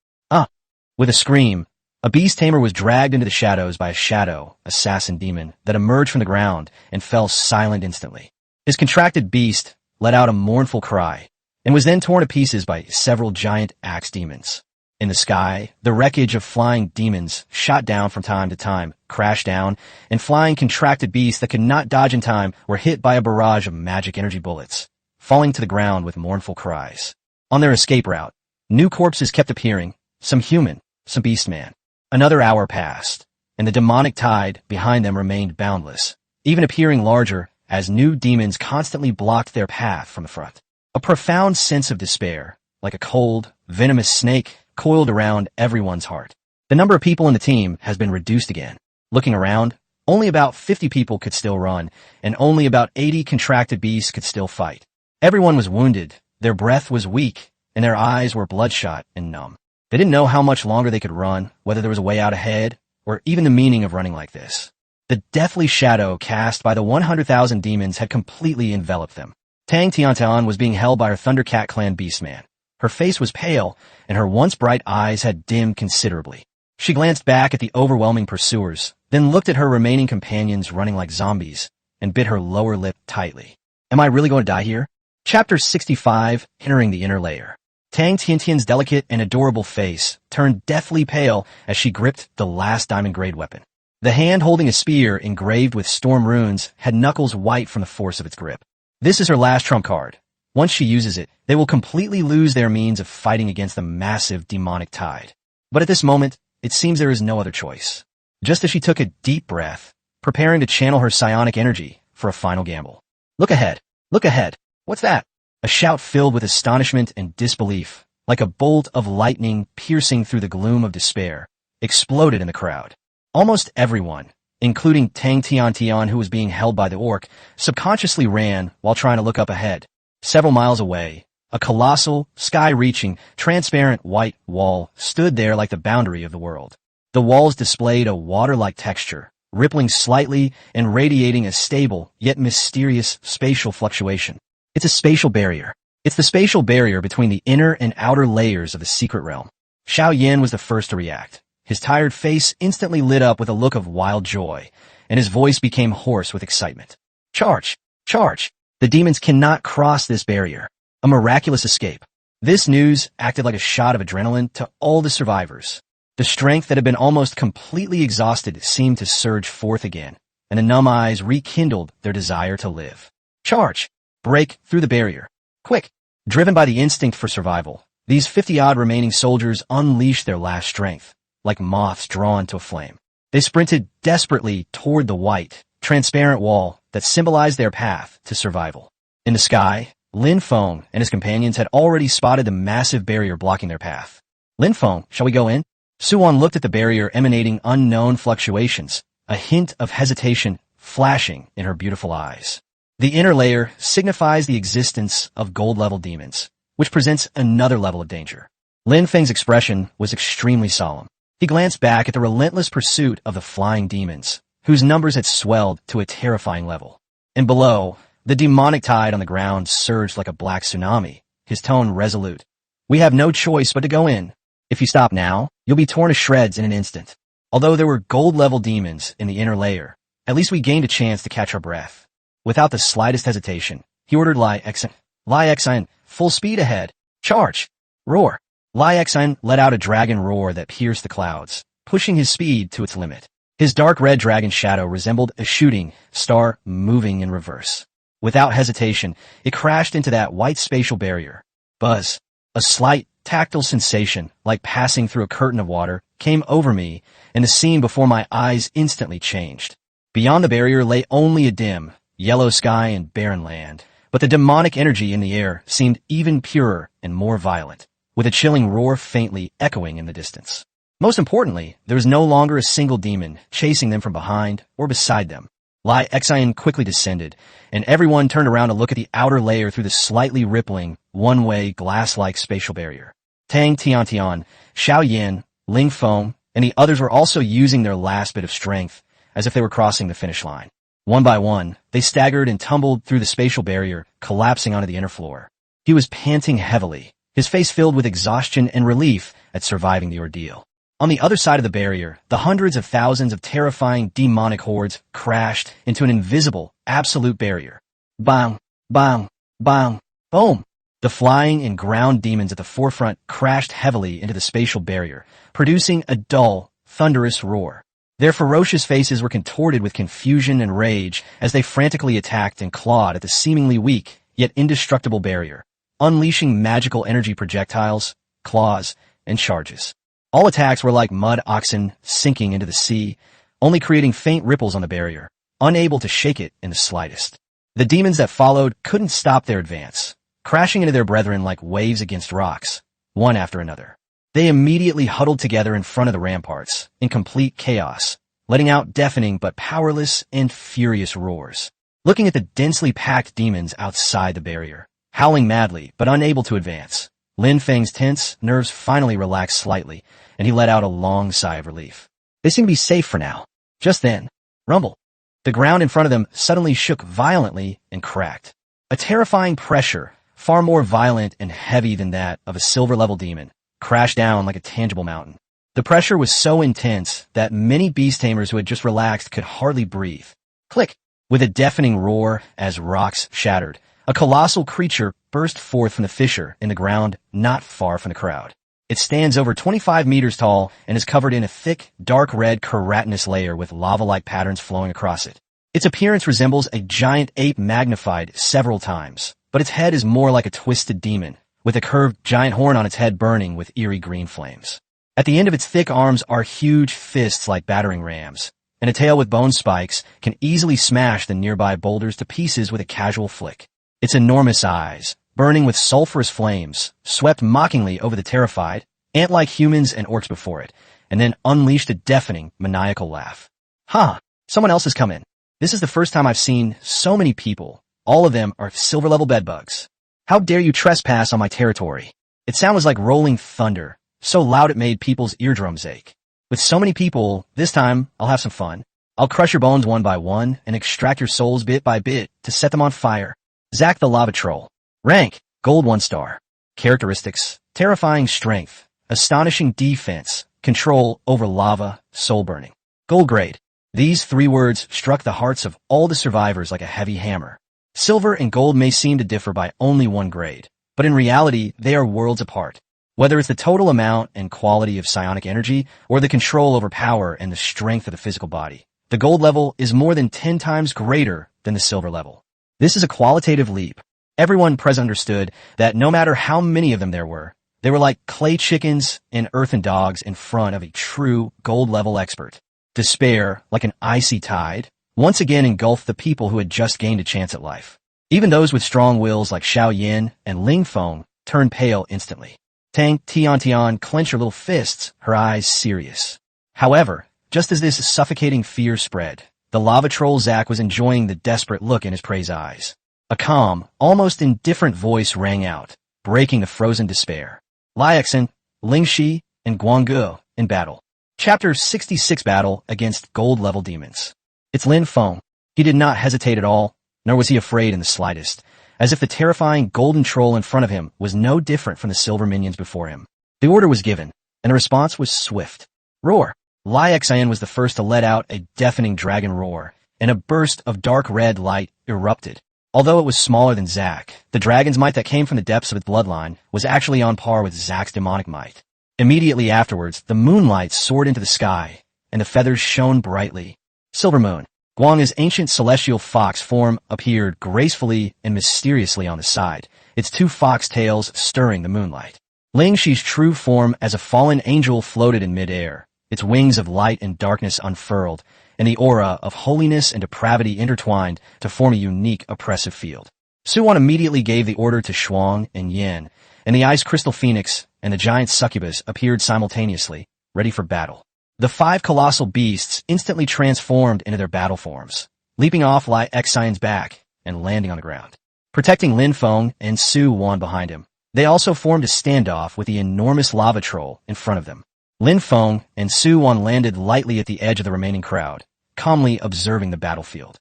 With a scream, a beast tamer was dragged into the shadows by a shadow, assassin demon, that emerged from the ground and fell silent instantly. His contracted beast let out a mournful cry, and was then torn to pieces by several giant axe demons. In the sky, the wreckage of flying demons shot down from time to time, crashed down, and flying contracted beasts that could not dodge in time were hit by a barrage of magic energy bullets, falling to the ground with mournful cries. On their escape route, new corpses kept appearing, some human, some beastman. Another hour passed, and the demonic tide behind them remained boundless, even appearing larger as new demons constantly blocked their path from the front. A profound sense of despair, like a cold, venomous snake, coiled around everyone's heart. The number of people in the team has been reduced again. Looking around, only about 50 people could still run, and only about 80 contracted beasts could still fight. Everyone was wounded, their breath was weak, and their eyes were bloodshot and numb. They didn't know how much longer they could run, whether there was a way out ahead, or even the meaning of running like this. The deathly shadow cast by the 100,000 demons had completely enveloped them. Tang Tiantian was being held by her Thundercat clan beastman. Her face was pale, and her once bright eyes had dimmed considerably. She glanced back at the overwhelming pursuers, then looked at her remaining companions running like zombies, and bit her lower lip tightly. Am I really going to die here? Chapter 65, Entering the Inner Layer. Tang Tiantian's delicate and adorable face turned deathly pale as she gripped the last diamond-grade weapon. The hand holding a spear engraved with storm runes had knuckles white from the force of its grip. This is her last trump card. Once she uses it, they will completely lose their means of fighting against the massive demonic tide. But at this moment, it seems there is no other choice. Just as she took a deep breath, preparing to channel her psionic energy for a final gamble. Look ahead! Look ahead! What's that? A shout filled with astonishment and disbelief, like a bolt of lightning piercing through the gloom of despair, exploded in the crowd. Almost everyone, including Tang Tiantian, who was being held by the orc, subconsciously ran while trying to look up ahead. Several miles away, a colossal, sky-reaching, transparent white wall stood there like the boundary of the world. The walls displayed a water-like texture, rippling slightly and radiating a stable yet mysterious spatial fluctuation. It's a spatial barrier. It's the spatial barrier between the inner and outer layers of the secret realm. Xiao Yan was the first to react. His tired face instantly lit up with a look of wild joy, and his voice became hoarse with excitement. Charge! Charge! The demons cannot cross this barrier. A miraculous escape. This news acted like a shot of adrenaline to all the survivors. The strength that had been almost completely exhausted seemed to surge forth again, and the numb eyes rekindled their desire to live. Charge! Break through the barrier. Quick! Driven by the instinct for survival, these 50-odd remaining soldiers unleashed their last strength, like moths drawn to a flame. They sprinted desperately toward the white, transparent wall that symbolized their path to survival. In the sky, Lin Feng and his companions had already spotted the massive barrier blocking their path. Lin Feng, shall we go in? Suan looked at the barrier emanating unknown fluctuations, a hint of hesitation flashing in her beautiful eyes. The inner layer signifies the existence of gold-level demons, which presents another level of danger. Lin Feng's expression was extremely solemn. He glanced back at the relentless pursuit of the flying demons, whose numbers had swelled to a terrifying level. And below, the demonic tide on the ground surged like a black tsunami, his tone resolute. We have no choice but to go in. If you stop now, you'll be torn to shreds in an instant. Although there were gold-level demons in the inner layer, at least we gained a chance to catch our breath. Without the slightest hesitation, he ordered Lai Xen, full speed ahead. Charge! Roar! Lai Xen let out a dragon roar that pierced the clouds, pushing his speed to its limit. His dark red dragon shadow resembled a shooting star moving in reverse. Without hesitation, it crashed into that white spatial barrier. Buzz! A slight, tactile sensation, like passing through a curtain of water, came over me, and the scene before my eyes instantly changed. Beyond the barrier lay only a dim, yellow sky and barren land, but the demonic energy in the air seemed even purer and more violent, with a chilling roar faintly echoing in the distance. Most importantly, there was no longer a single demon chasing them from behind or beside them. Lai Xen quickly descended, and everyone turned around to look at the outer layer through the slightly rippling, one-way, glass-like spatial barrier. Tang Tiantian, Xiao Yan, Lin Feng, and the others were also using their last bit of strength, as if they were crossing the finish line. One by one, they staggered and tumbled through the spatial barrier, collapsing onto the inner floor. He was panting heavily, his face filled with exhaustion and relief at surviving the ordeal. On the other side of the barrier, the hundreds of thousands of terrifying demonic hordes crashed into an invisible, absolute barrier. Bang! Bang! Bang! Boom! The flying and ground demons at the forefront crashed heavily into the spatial barrier, producing a dull, thunderous roar. Their ferocious faces were contorted with confusion and rage as they frantically attacked and clawed at the seemingly weak, yet indestructible barrier, unleashing magical energy projectiles, claws, and charges. All attacks were like mud oxen sinking into the sea, only creating faint ripples on the barrier, unable to shake it in the slightest. The demons that followed couldn't stop their advance, crashing into their brethren like waves against rocks, one after another. They immediately huddled together in front of the ramparts, in complete chaos, letting out deafening but powerless and furious roars. Looking at the densely packed demons outside the barrier, howling madly but unable to advance, Lin Feng's tense nerves finally relaxed slightly, and he let out a long sigh of relief. They seem to be safe for now. Just then, rumble. The ground in front of them suddenly shook violently and cracked. A terrifying pressure far more violent and heavy than that of a silver-level demon, crashed down like a tangible mountain. The pressure was so intense that many beast tamers who had just relaxed could hardly breathe. Click! With a deafening roar as rocks shattered, a colossal creature burst forth from the fissure in the ground not far from the crowd. It stands over 25 meters tall and is covered in a thick, dark red keratinous layer with lava-like patterns flowing across it. Its appearance resembles a giant ape magnified several times, but its head is more like a twisted demon, with a curved giant horn on its head burning with eerie green flames. At the end of its thick arms are huge fists like battering rams, and a tail with bone spikes can easily smash the nearby boulders to pieces with a casual flick. Its enormous eyes, burning with sulfurous flames, swept mockingly over the terrified, ant-like humans and orcs before it, and then unleashed a deafening, maniacal laugh. Ha! Someone else has come in. This is the first time I've seen so many people. All of them are silver-level bedbugs. How dare you trespass on my territory? It sounded like rolling thunder, so loud it made people's eardrums ache. With so many people, this time I'll have some fun. I'll crush your bones one by one and extract your souls bit by bit to set them on fire. Zack the Lava Troll. Rank, Gold 1 star. Characteristics, terrifying strength, astonishing defense, control over lava, soul burning. Gold grade. These 3 words struck the hearts of all the survivors like a heavy hammer. Silver and gold may seem to differ by only 1 grade, but in reality, they are worlds apart. Whether it's the total amount and quality of psionic energy, or the control over power and the strength of the physical body, the gold level is more than 10 times greater than the silver level. This is a qualitative leap. Everyone present understood that no matter how many of them there were, they were like clay chickens and earthen dogs in front of a true gold-level expert. Despair, like an icy tide, once again engulfed the people who had just gained a chance at life. Even those with strong wills like Xiao Yin and Lin Feng turned pale instantly. Tang Tian clenched her little fists, her eyes serious. However, just as this suffocating fear spread, the lava troll Zack was enjoying the desperate look in his prey's eyes. A calm, almost indifferent voice rang out, breaking the frozen despair. Liaxin, Lingxi, and Guanggu in battle. Chapter 66 Battle against Gold-Level Demons. It's Lin Feng. He did not hesitate at all, nor was he afraid in the slightest, as if the terrifying golden troll in front of him was no different from the silver minions before him. The order was given, and the response was swift. Roar! Liaxin was the first to let out a deafening dragon roar, and a burst of dark red light erupted. Although it was smaller than Zack, the dragon's might that came from the depths of its bloodline was actually on par with Zack's demonic might. Immediately afterwards, the moonlight soared into the sky, and the feathers shone brightly. Silver Moon. Guang's ancient celestial fox form appeared gracefully and mysteriously on the side, its 2 fox tails stirring the moonlight. Lingxi's true form as a fallen angel floated in midair, its wings of light and darkness unfurled, and the aura of holiness and depravity intertwined to form a unique oppressive field. Suwan immediately gave the order to Shuang and Yin, and the ice crystal phoenix and the giant succubus appeared simultaneously, ready for battle. The 5 colossal beasts instantly transformed into their battle forms, leaping off Liaxin's back and landing on the ground. Protecting Lin Feng and Su Wan behind him, they also formed a standoff with the enormous lava troll in front of them. Lin Feng and Su Wan landed lightly at the edge of the remaining crowd, calmly observing the battlefield.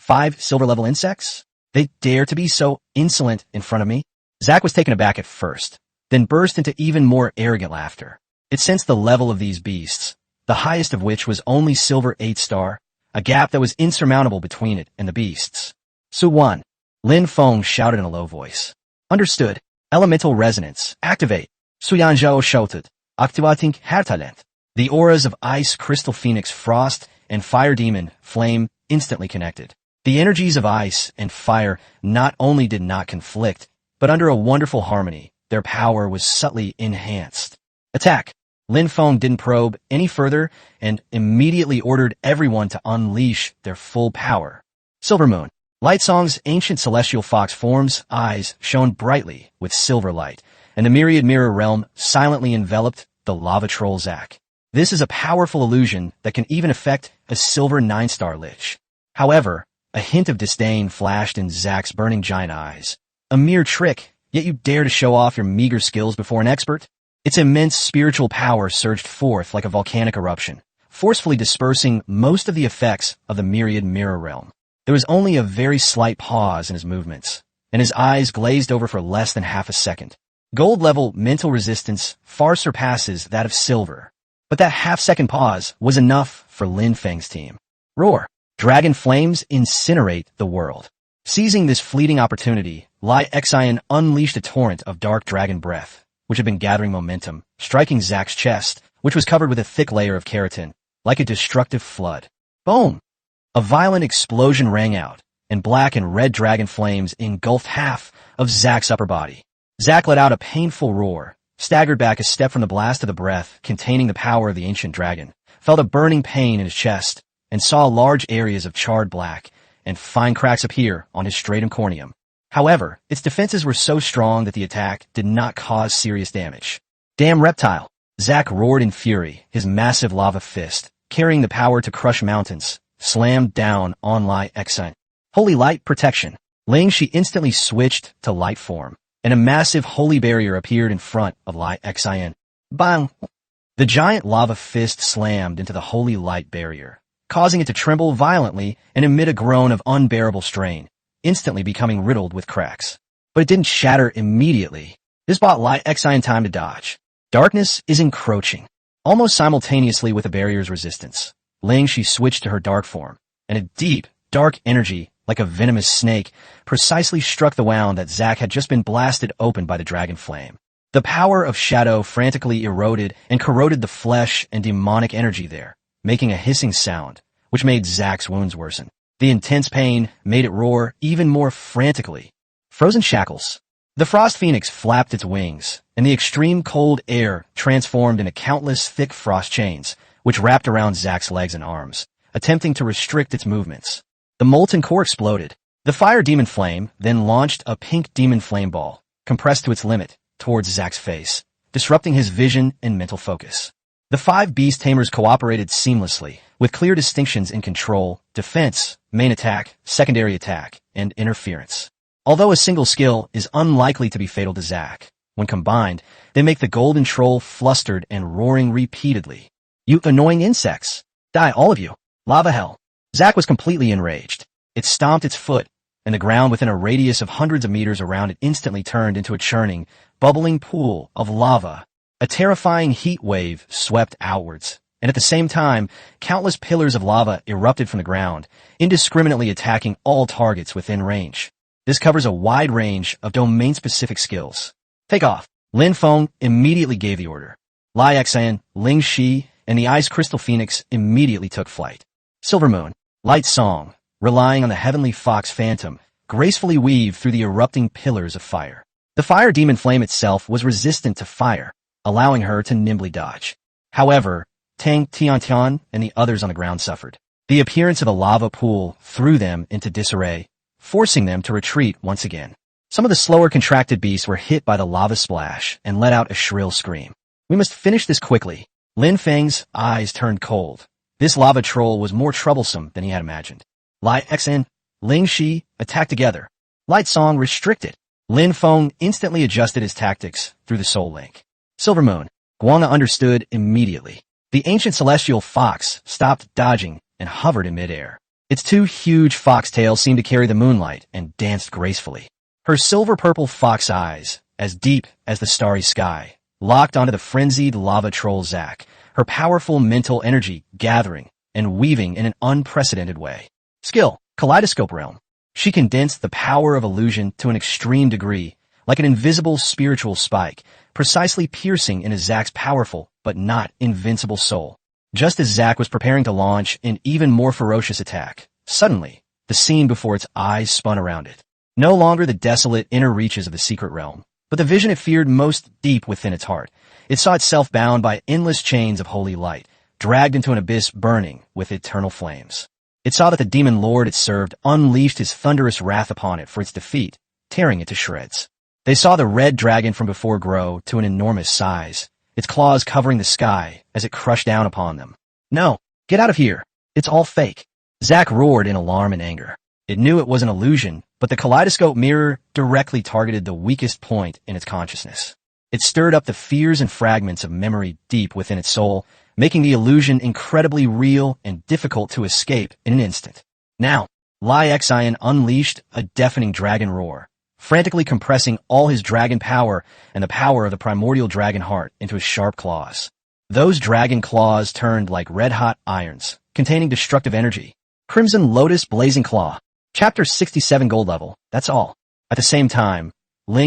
5 silver-level insects? They dare to be so insolent in front of me? Zack was taken aback at first, then burst into even more arrogant laughter. It sensed the level of these beasts, the highest of which was only silver 8 star, a gap that was insurmountable between it and the beasts. Su Wan. Lin Feng shouted in a low voice. Understood. Elemental resonance. Activate. Suyanzhao shouted. Activating Hertalent. The auras of Ice, Crystal Phoenix, Frost, and Fire Demon, Flame, instantly connected. The energies of Ice and Fire not only did not conflict, but under a wonderful harmony, their power was subtly enhanced. Attack! Lin Feng didn't probe any further and immediately ordered everyone to unleash their full power. Silver Moon. Lightsong's ancient celestial fox form's eyes shone brightly with silver light, and the myriad mirror realm silently enveloped the lava troll Zack. This is a powerful illusion that can even affect a silver 9-star lich. However, a hint of disdain flashed in Zack's burning giant eyes. A mere trick, yet you dare to show off your meager skills before an expert? Its immense spiritual power surged forth like a volcanic eruption, forcefully dispersing most of the effects of the myriad mirror realm. There was only a very slight pause in his movements, and his eyes glazed over for less than half a second. Gold-level mental resistance far surpasses that of silver. But that half-second pause was enough for Lin Feng's team. Roar! Dragon flames incinerate the world. Seizing this fleeting opportunity, Lai Xian unleashed a torrent of dark dragon breath, which had been gathering momentum, striking Zack's chest, which was covered with a thick layer of keratin, like a destructive flood. Boom! A violent explosion rang out, and black and red dragon flames engulfed half of Zack's upper body. Zack let out a painful roar, staggered back a step from the blast of the breath containing the power of the ancient dragon, felt a burning pain in his chest, and saw large areas of charred black and fine cracks appear on his stratum corneum. However, its defenses were so strong that the attack did not cause serious damage. Damn reptile! Zack roared in fury, his massive lava fist, carrying the power to crush mountains, slammed down on Lai Xian. Holy light protection. Ling Shi instantly switched to light form, and a massive holy barrier appeared in front of Lai Xian. Bang! The giant lava fist slammed into the holy light barrier, causing it to tremble violently and emit a groan of unbearable strain, instantly becoming riddled with cracks. But it didn't shatter immediately. This bought Lai Xian time to dodge. Darkness is encroaching. Almost simultaneously with the barrier's resistance, Ling Shi switched to her dark form, and a deep, dark energy, like a venomous snake, precisely struck the wound that Zack had just been blasted open by the dragon flame. The power of shadow frantically eroded and corroded the flesh and demonic energy there, making a hissing sound, which made Zack's wounds worsen. The intense pain made it roar even more frantically. Frozen shackles. The frost phoenix flapped its wings, and the extreme cold air transformed into countless thick frost chains, which wrapped around Zack's legs and arms, attempting to restrict its movements. The molten core exploded. The fire demon flame then launched a pink demon flame ball, compressed to its limit, towards Zack's face, disrupting his vision and mental focus. The 5 beast tamers cooperated seamlessly, with clear distinctions in control, defense, main attack, secondary attack, and interference. Although a single skill is unlikely to be fatal to Zack, when combined, they make the golden troll flustered and roaring repeatedly. You annoying insects! Die, all of you! Lava hell! Zack was completely enraged. It stomped its foot, and the ground within a radius of hundreds of meters around it instantly turned into a churning, bubbling pool of lava. A terrifying heat wave swept outwards, and at the same time, countless pillars of lava erupted from the ground, indiscriminately attacking all targets within range. This covers a wide range of domain-specific skills. Take off. Lin Feng immediately gave the order. Lai Xian, Ling Shi, and the Ice Crystal Phoenix immediately took flight. Silver Moon, Light Song, relying on the Heavenly Fox Phantom, gracefully weaved through the erupting pillars of fire. The fire demon flame itself was resistant to fire, allowing her to nimbly dodge. However, Tang Tiantian and the others on the ground suffered. The appearance of a lava pool threw them into disarray, forcing them to retreat once again. Some of the slower contracted beasts were hit by the lava splash and let out a shrill scream. We must finish this quickly. Lin Feng's eyes turned cold. This lava troll was more troublesome than he had imagined. Lai Xian, Ling Shi attacked together. Light Song restricted. Lin Feng instantly adjusted his tactics through the soul link. Silver Moon, Guanga understood immediately. The ancient celestial fox stopped dodging and hovered in midair. Its 2 huge fox tails seemed to carry the moonlight and danced gracefully. Her silver-purple fox eyes, as deep as the starry sky, locked onto the frenzied lava troll Zack, her powerful mental energy gathering and weaving in an unprecedented way. Skill, Kaleidoscope Realm. She condensed the power of illusion to an extreme degree, like an invisible spiritual spike, precisely piercing into Zack's powerful but not invincible soul. Just as Zack was preparing to launch an even more ferocious attack, suddenly, the scene before its eyes spun around it. No longer the desolate inner reaches of the secret realm, but the vision it feared most deep within its heart. It saw itself bound by endless chains of holy light, dragged into an abyss burning with eternal flames. It saw that the demon lord it served unleashed his thunderous wrath upon it for its defeat, tearing it to shreds. They saw the red dragon from before grow to an enormous size, its claws covering the sky as it crushed down upon them. No, get out of here. It's all fake. Zack roared in alarm and anger. It knew it was an illusion, but the kaleidoscope mirror directly targeted the weakest point in its consciousness. It stirred up the fears and fragments of memory deep within its soul, making the illusion incredibly real and difficult to escape in an instant. Now, Lai Xian unleashed a deafening dragon roar, frantically compressing all his dragon power and the power of the primordial dragon heart into his sharp claws. Those dragon claws turned like red-hot irons, containing destructive energy. Crimson Lotus Blazing Claw. Chapter 67 Gold Level, that's all. At the same time,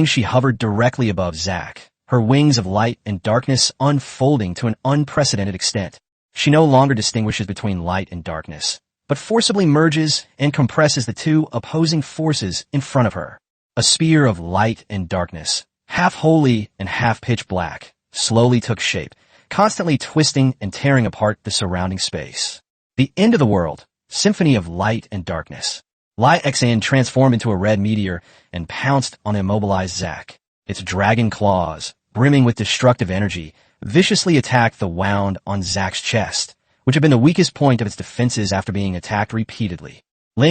she hovered directly above Zack, her wings of light and darkness unfolding to an unprecedented extent. She no longer distinguishes between light and darkness, but forcibly merges and compresses the two opposing forces in front of her. A spear of light and darkness, half holy and half pitch black, slowly took shape, constantly twisting and tearing apart the surrounding space. The end of the world, symphony of light and darkness. Lai Xan transformed into a red meteor and pounced on immobilized Zack. Its dragon claws, brimming with destructive energy, viciously attacked the wound on Zack's chest, which had been the weakest point of its defenses after being attacked repeatedly.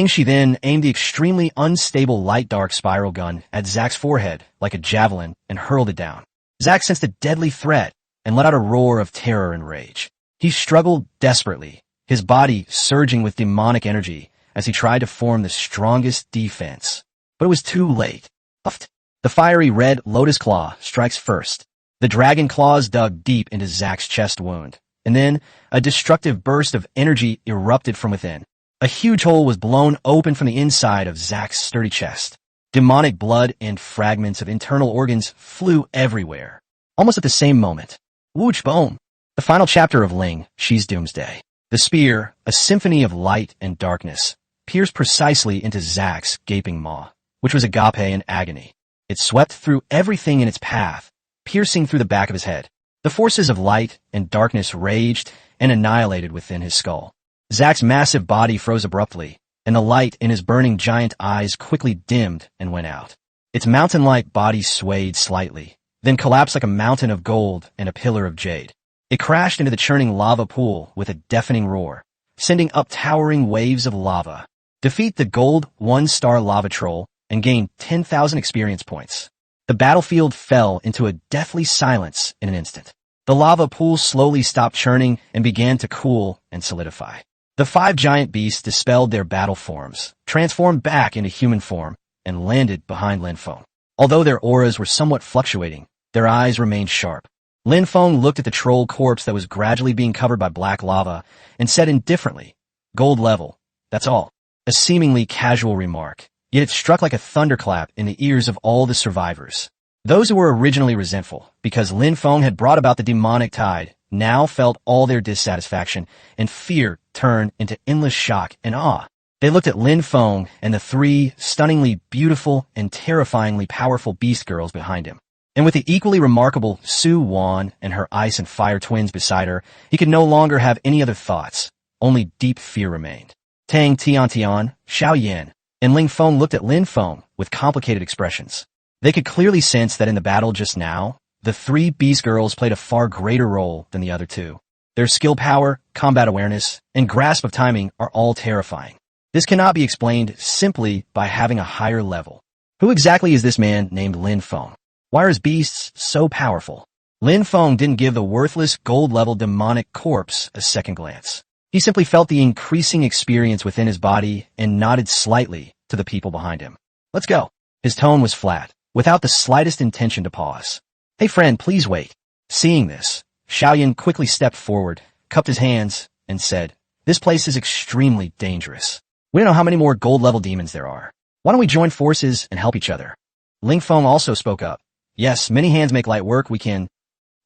She then aimed the extremely unstable light-dark spiral gun at Zack's forehead like a javelin and hurled it down. Zack sensed a deadly threat and let out a roar of terror and rage. He struggled desperately, his body surging with demonic energy as he tried to form the strongest defense. But it was too late. The fiery red lotus claw strikes first. The dragon claws dug deep into Zack's chest wound, and then a destructive burst of energy erupted from within. A huge hole was blown open from the inside of Zack's sturdy chest. Demonic blood and fragments of internal organs flew everywhere. Almost at the same moment. Wooch boom! The final chapter of She's Doomsday. The spear, a symphony of light and darkness, pierced precisely into Zack's gaping maw, which was agape in agony. It swept through everything in its path, piercing through the back of his head. The forces of light and darkness raged and annihilated within his skull. Zack's massive body froze abruptly, and the light in his burning giant eyes quickly dimmed and went out. Its mountain-like body swayed slightly, then collapsed like a mountain of gold and a pillar of jade. It crashed into the churning lava pool with a deafening roar, sending up towering waves of lava. Defeat the gold 1-star lava troll and gain 10,000 experience points. The battlefield fell into a deathly silence in an instant. The lava pool slowly stopped churning and began to cool and solidify. The 5 giant beasts dispelled their battle forms, transformed back into human form, and landed behind Lin Feng. Although their auras were somewhat fluctuating, their eyes remained sharp. Lin Feng looked at the troll corpse that was gradually being covered by black lava and said indifferently, "Gold level, that's all." A seemingly casual remark, yet it struck like a thunderclap in the ears of all the survivors. Those who were originally resentful because Lin Feng had brought about the demonic tide now felt all their dissatisfaction and fear turn into endless shock and awe. They looked at Lin Feng and the 3 stunningly beautiful and terrifyingly powerful beast girls behind him. And with the equally remarkable Su Wan and her ice and fire twins beside her, he could no longer have any other thoughts. Only deep fear remained. Tang Tiantian, Xiao Yan, and Lin Feng looked at Lin Feng with complicated expressions. They could clearly sense that in the battle just now, the 3 beast girls played a far greater role than the other 2. Their skill power, combat awareness, and grasp of timing are all terrifying. This cannot be explained simply by having a higher level. Who exactly is this man named Lin Feng? Why are his beasts so powerful? Lin Feng didn't give the worthless gold-level demonic corpse a second glance. He simply felt the increasing experience within his body and nodded slightly to the people behind him. "Let's go." His tone was flat, without the slightest intention to pause. "Hey friend, please wait." Seeing this, Xiaoyan quickly stepped forward, cupped his hands, and said, "This place is extremely dangerous. We don't know how many more gold-level demons there are. Why don't we join forces and help each other?" Lin Feng also spoke up. "Yes, many hands make light work, we can—"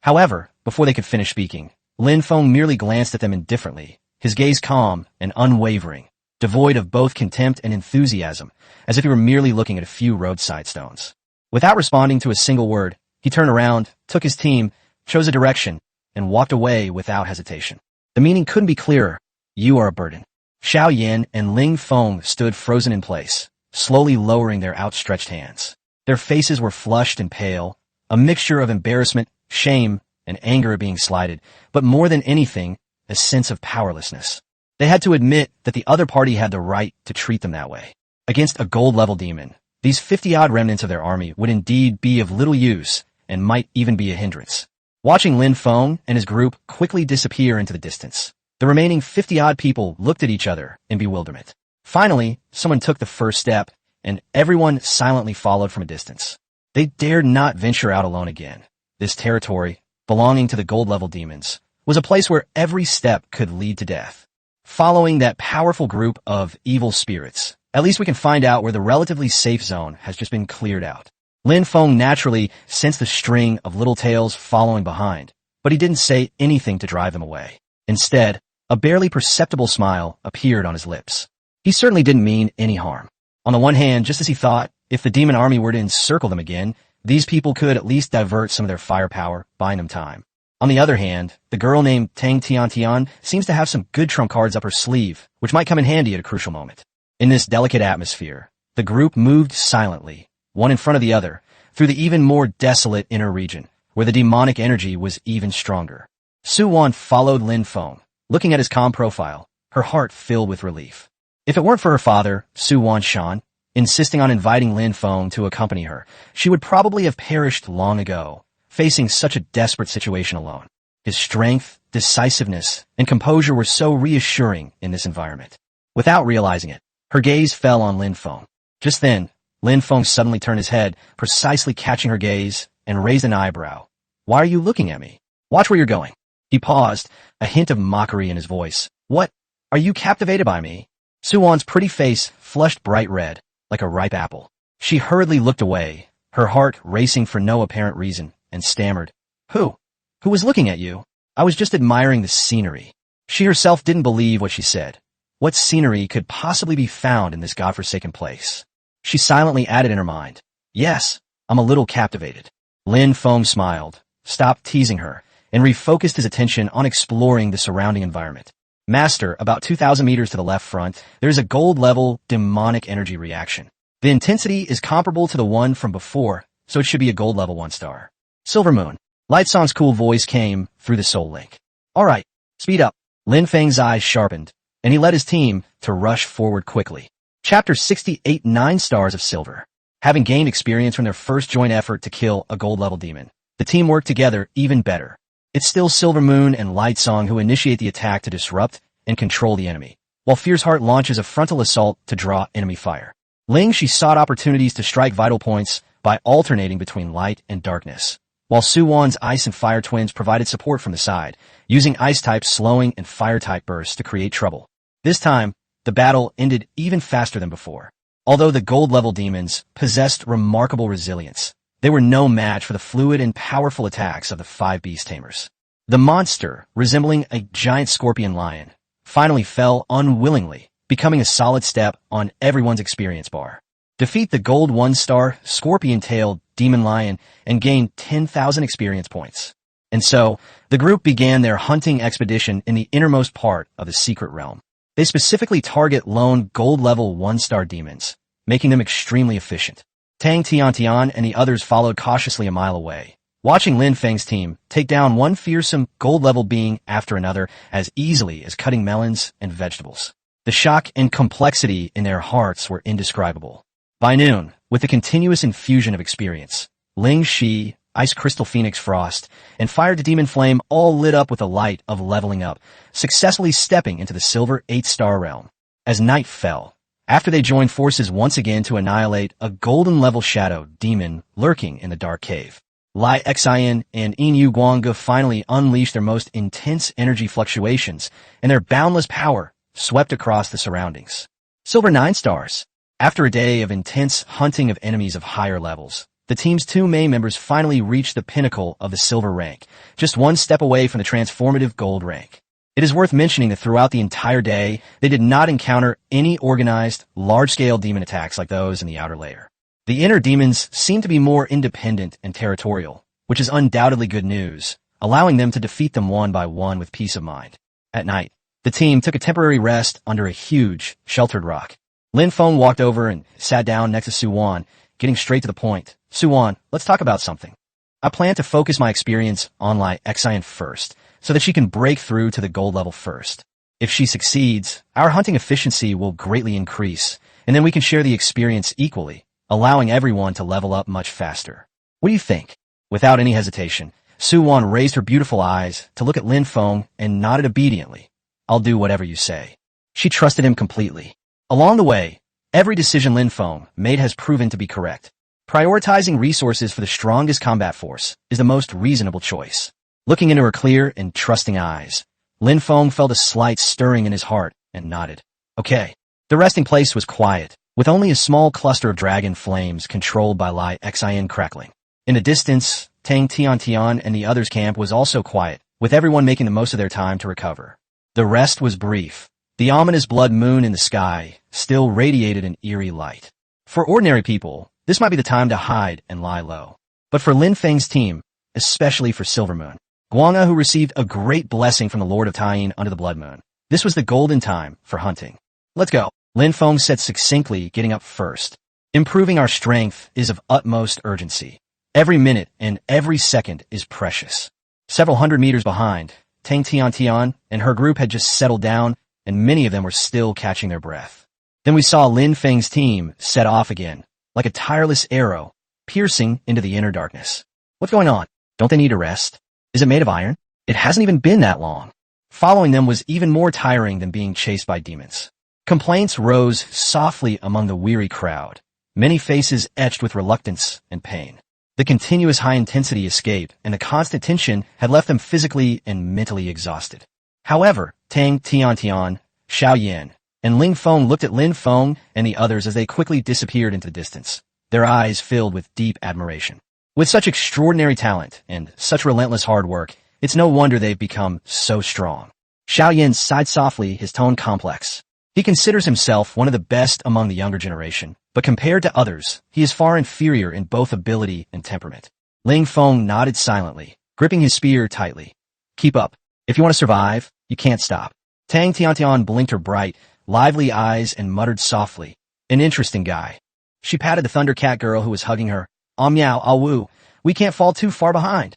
However, before they could finish speaking, Lin Feng merely glanced at them indifferently, his gaze calm and unwavering, devoid of both contempt and enthusiasm, as if he were merely looking at a few roadside stones. Without responding to a single word, he turned around, took his team, chose a direction, and walked away without hesitation. The meaning couldn't be clearer. "You are a burden." Xiao Yan and Lin Feng stood frozen in place, slowly lowering their outstretched hands. Their faces were flushed and pale, a mixture of embarrassment, shame, and anger at being slighted, but more than anything, a sense of powerlessness. They had to admit that the other party had the right to treat them that way. Against a gold-level demon, these 50-odd remnants of their army would indeed be of little use and might even be a hindrance. Watching Lin Feng and his group quickly disappear into the distance, the remaining 50-odd people looked at each other in bewilderment. Finally, someone took the first step and everyone silently followed from a distance. They dared not venture out alone again. This territory, belonging to the gold-level demons, was a place where every step could lead to death. Following that powerful group of evil spirits, at least we can find out where the relatively safe zone has just been cleared out. Lin Feng naturally sensed the string of little tails following behind, but he didn't say anything to drive them away. Instead, a barely perceptible smile appeared on his lips. He certainly didn't mean any harm. On the one hand, just as he thought, if the demon army were to encircle them again, these people could at least divert some of their firepower, buying them time. On the other hand, the girl named Tang Tian seems to have some good trump cards up her sleeve, which might come in handy at a crucial moment. In this delicate atmosphere, the group moved silently, one in front of the other, through the even more desolate inner region, where the demonic energy was even stronger. Su Wan followed Lin Feng, looking at his calm profile, her heart filled with relief. If it weren't for her father, Su Wan Shan, insisting on inviting Lin Feng to accompany her, she would probably have perished long ago, facing such a desperate situation alone. His strength, decisiveness, and composure were so reassuring in this environment. Without realizing it, her gaze fell on Lin Feng. Just then, Lin Feng suddenly turned his head, precisely catching her gaze, and raised an eyebrow. "Why are you looking at me? Watch where you're going." He paused, a hint of mockery in his voice. "What? Are you captivated by me?" Su Wan's pretty face flushed bright red, like a ripe apple. She hurriedly looked away, her heart racing for no apparent reason, and stammered, Who was looking at you? I was just admiring the scenery." She herself didn't believe what she said. What scenery could possibly be found in this godforsaken place? She silently added in her mind, "Yes, I'm a little captivated." Lin Feng smiled, stopped teasing her, and refocused his attention on exploring the surrounding environment. "Master, about 2,000 meters to the left front, there is a gold-level demonic energy reaction. The intensity is comparable to the one from before, so it should be a gold-level 1-star. Silver Moon." Lightsong's cool voice came through the soul link. "All right, speed up." Lin Feng's eyes sharpened, and he led his team to rush forward quickly. Chapter 68, 9 Stars of Silver. Having gained experience from their first joint effort to kill a gold-level demon, the team worked together even better. It's still Silver Moon and Lightsong who initiate the attack to disrupt and control the enemy, while Fierce Heart launches a frontal assault to draw enemy fire. Ling she sought opportunities to strike vital points by alternating between light and darkness, while Su Wan's Ice and Fire twins provided support from the side, using Ice-type slowing and Fire-type bursts to create trouble. This time, the battle ended even faster than before. Although the gold-level demons possessed remarkable resilience, they were no match for the fluid and powerful attacks of the 5 beast-tamers. The monster, resembling a giant scorpion lion, finally fell unwillingly, becoming a solid step on everyone's experience bar. Defeat the gold 1-star scorpion-tailed demon lion and gain 10,000 experience points. And so, the group began their hunting expedition in the innermost part of the secret realm. They specifically target lone gold-level 1-star demons, making them extremely efficient. Tang Tian and the others followed cautiously a mile away, watching Lin Feng's team take down one fearsome gold-level being after another as easily as cutting melons and vegetables. The shock and complexity in their hearts were indescribable. By noon, with the continuous infusion of experience, Ling Shi, Ice Crystal Phoenix Frost, and Fire to Demon Flame all lit up with the light of leveling up, successfully stepping into the silver 8-star realm. As night fell, after they joined forces once again to annihilate a golden-level shadow demon lurking in the dark cave, Lai Xian and Yin Guanga finally unleashed their most intense energy fluctuations, and their boundless power swept across the surroundings. Silver 9 stars. After a day of intense hunting of enemies of higher levels, the team's 2 main members finally reached the pinnacle of the silver rank, just one step away from the transformative gold rank. It is worth mentioning that throughout the entire day, they did not encounter any organized, large-scale demon attacks like those in the outer layer. The inner demons seemed to be more independent and territorial, which is undoubtedly good news, allowing them to defeat them one by one with peace of mind. At night, the team took a temporary rest under a huge, sheltered rock. Lin Feng walked over and sat down next to Su Wan, getting straight to the point. "Su Wan, let's talk about something. I plan to focus my experience on Lai Xian first, so that she can break through to the gold level first. If she succeeds, our hunting efficiency will greatly increase, and then we can share the experience equally, allowing everyone to level up much faster. What do you think?" Without any hesitation, Su Wan raised her beautiful eyes to look at Lin Feng and nodded obediently. "I'll do whatever you say." She trusted him completely. Along the way, Every decision Lin Feng made has proven to be correct. Prioritizing resources for the strongest combat force is the most reasonable choice. Looking into her clear and trusting eyes, Lin Feng felt a slight stirring in his heart and nodded. Okay. The resting place was quiet, with only a small cluster of dragon flames controlled by Lai Xin crackling. In the distance, Tang Tian and the others' camp was also quiet, with everyone making the most of their time to recover. The rest was brief. The ominous blood moon in the sky still radiated an eerie light. For ordinary people, this might be the time to hide and lie low. But for Lin Feng's team, especially for Silvermoon, Guanga, who received a great blessing from the Lord of Tying under the blood moon, this was the golden time for hunting. Let's go, Lin Feng said succinctly, getting up first. Improving our strength is of utmost urgency. Every minute and every second is precious. Several hundred meters behind, Tang Tian and her group had just settled down, and many of them were still catching their breath. Then we saw Lin Feng's team set off again, like a tireless arrow, piercing into the inner darkness. What's going on? Don't they need a rest? Is it made of iron? It hasn't even been that long. Following them was even more tiring than being chased by demons. Complaints rose softly among the weary crowd, many faces etched with reluctance and pain. The continuous high-intensity escape and the constant tension had left them physically and mentally exhausted. However, Tang Tian, Xiao Yan, and Ling Feng looked at Lin Feng and the others as they quickly disappeared into the distance, their eyes filled with deep admiration. With such extraordinary talent and such relentless hard work, it's no wonder they've become so strong. Xiao Yan sighed softly, his tone complex. He considers himself one of the best among the younger generation, but compared to others, he is far inferior in both ability and temperament. Ling Feng nodded silently, gripping his spear tightly. Keep up. If you want to survive, you can't stop. Tang Tian blinked her bright, lively eyes and muttered softly, an interesting guy. She patted the Thundercat girl who was hugging her. Meow, woo, we can't fall too far behind.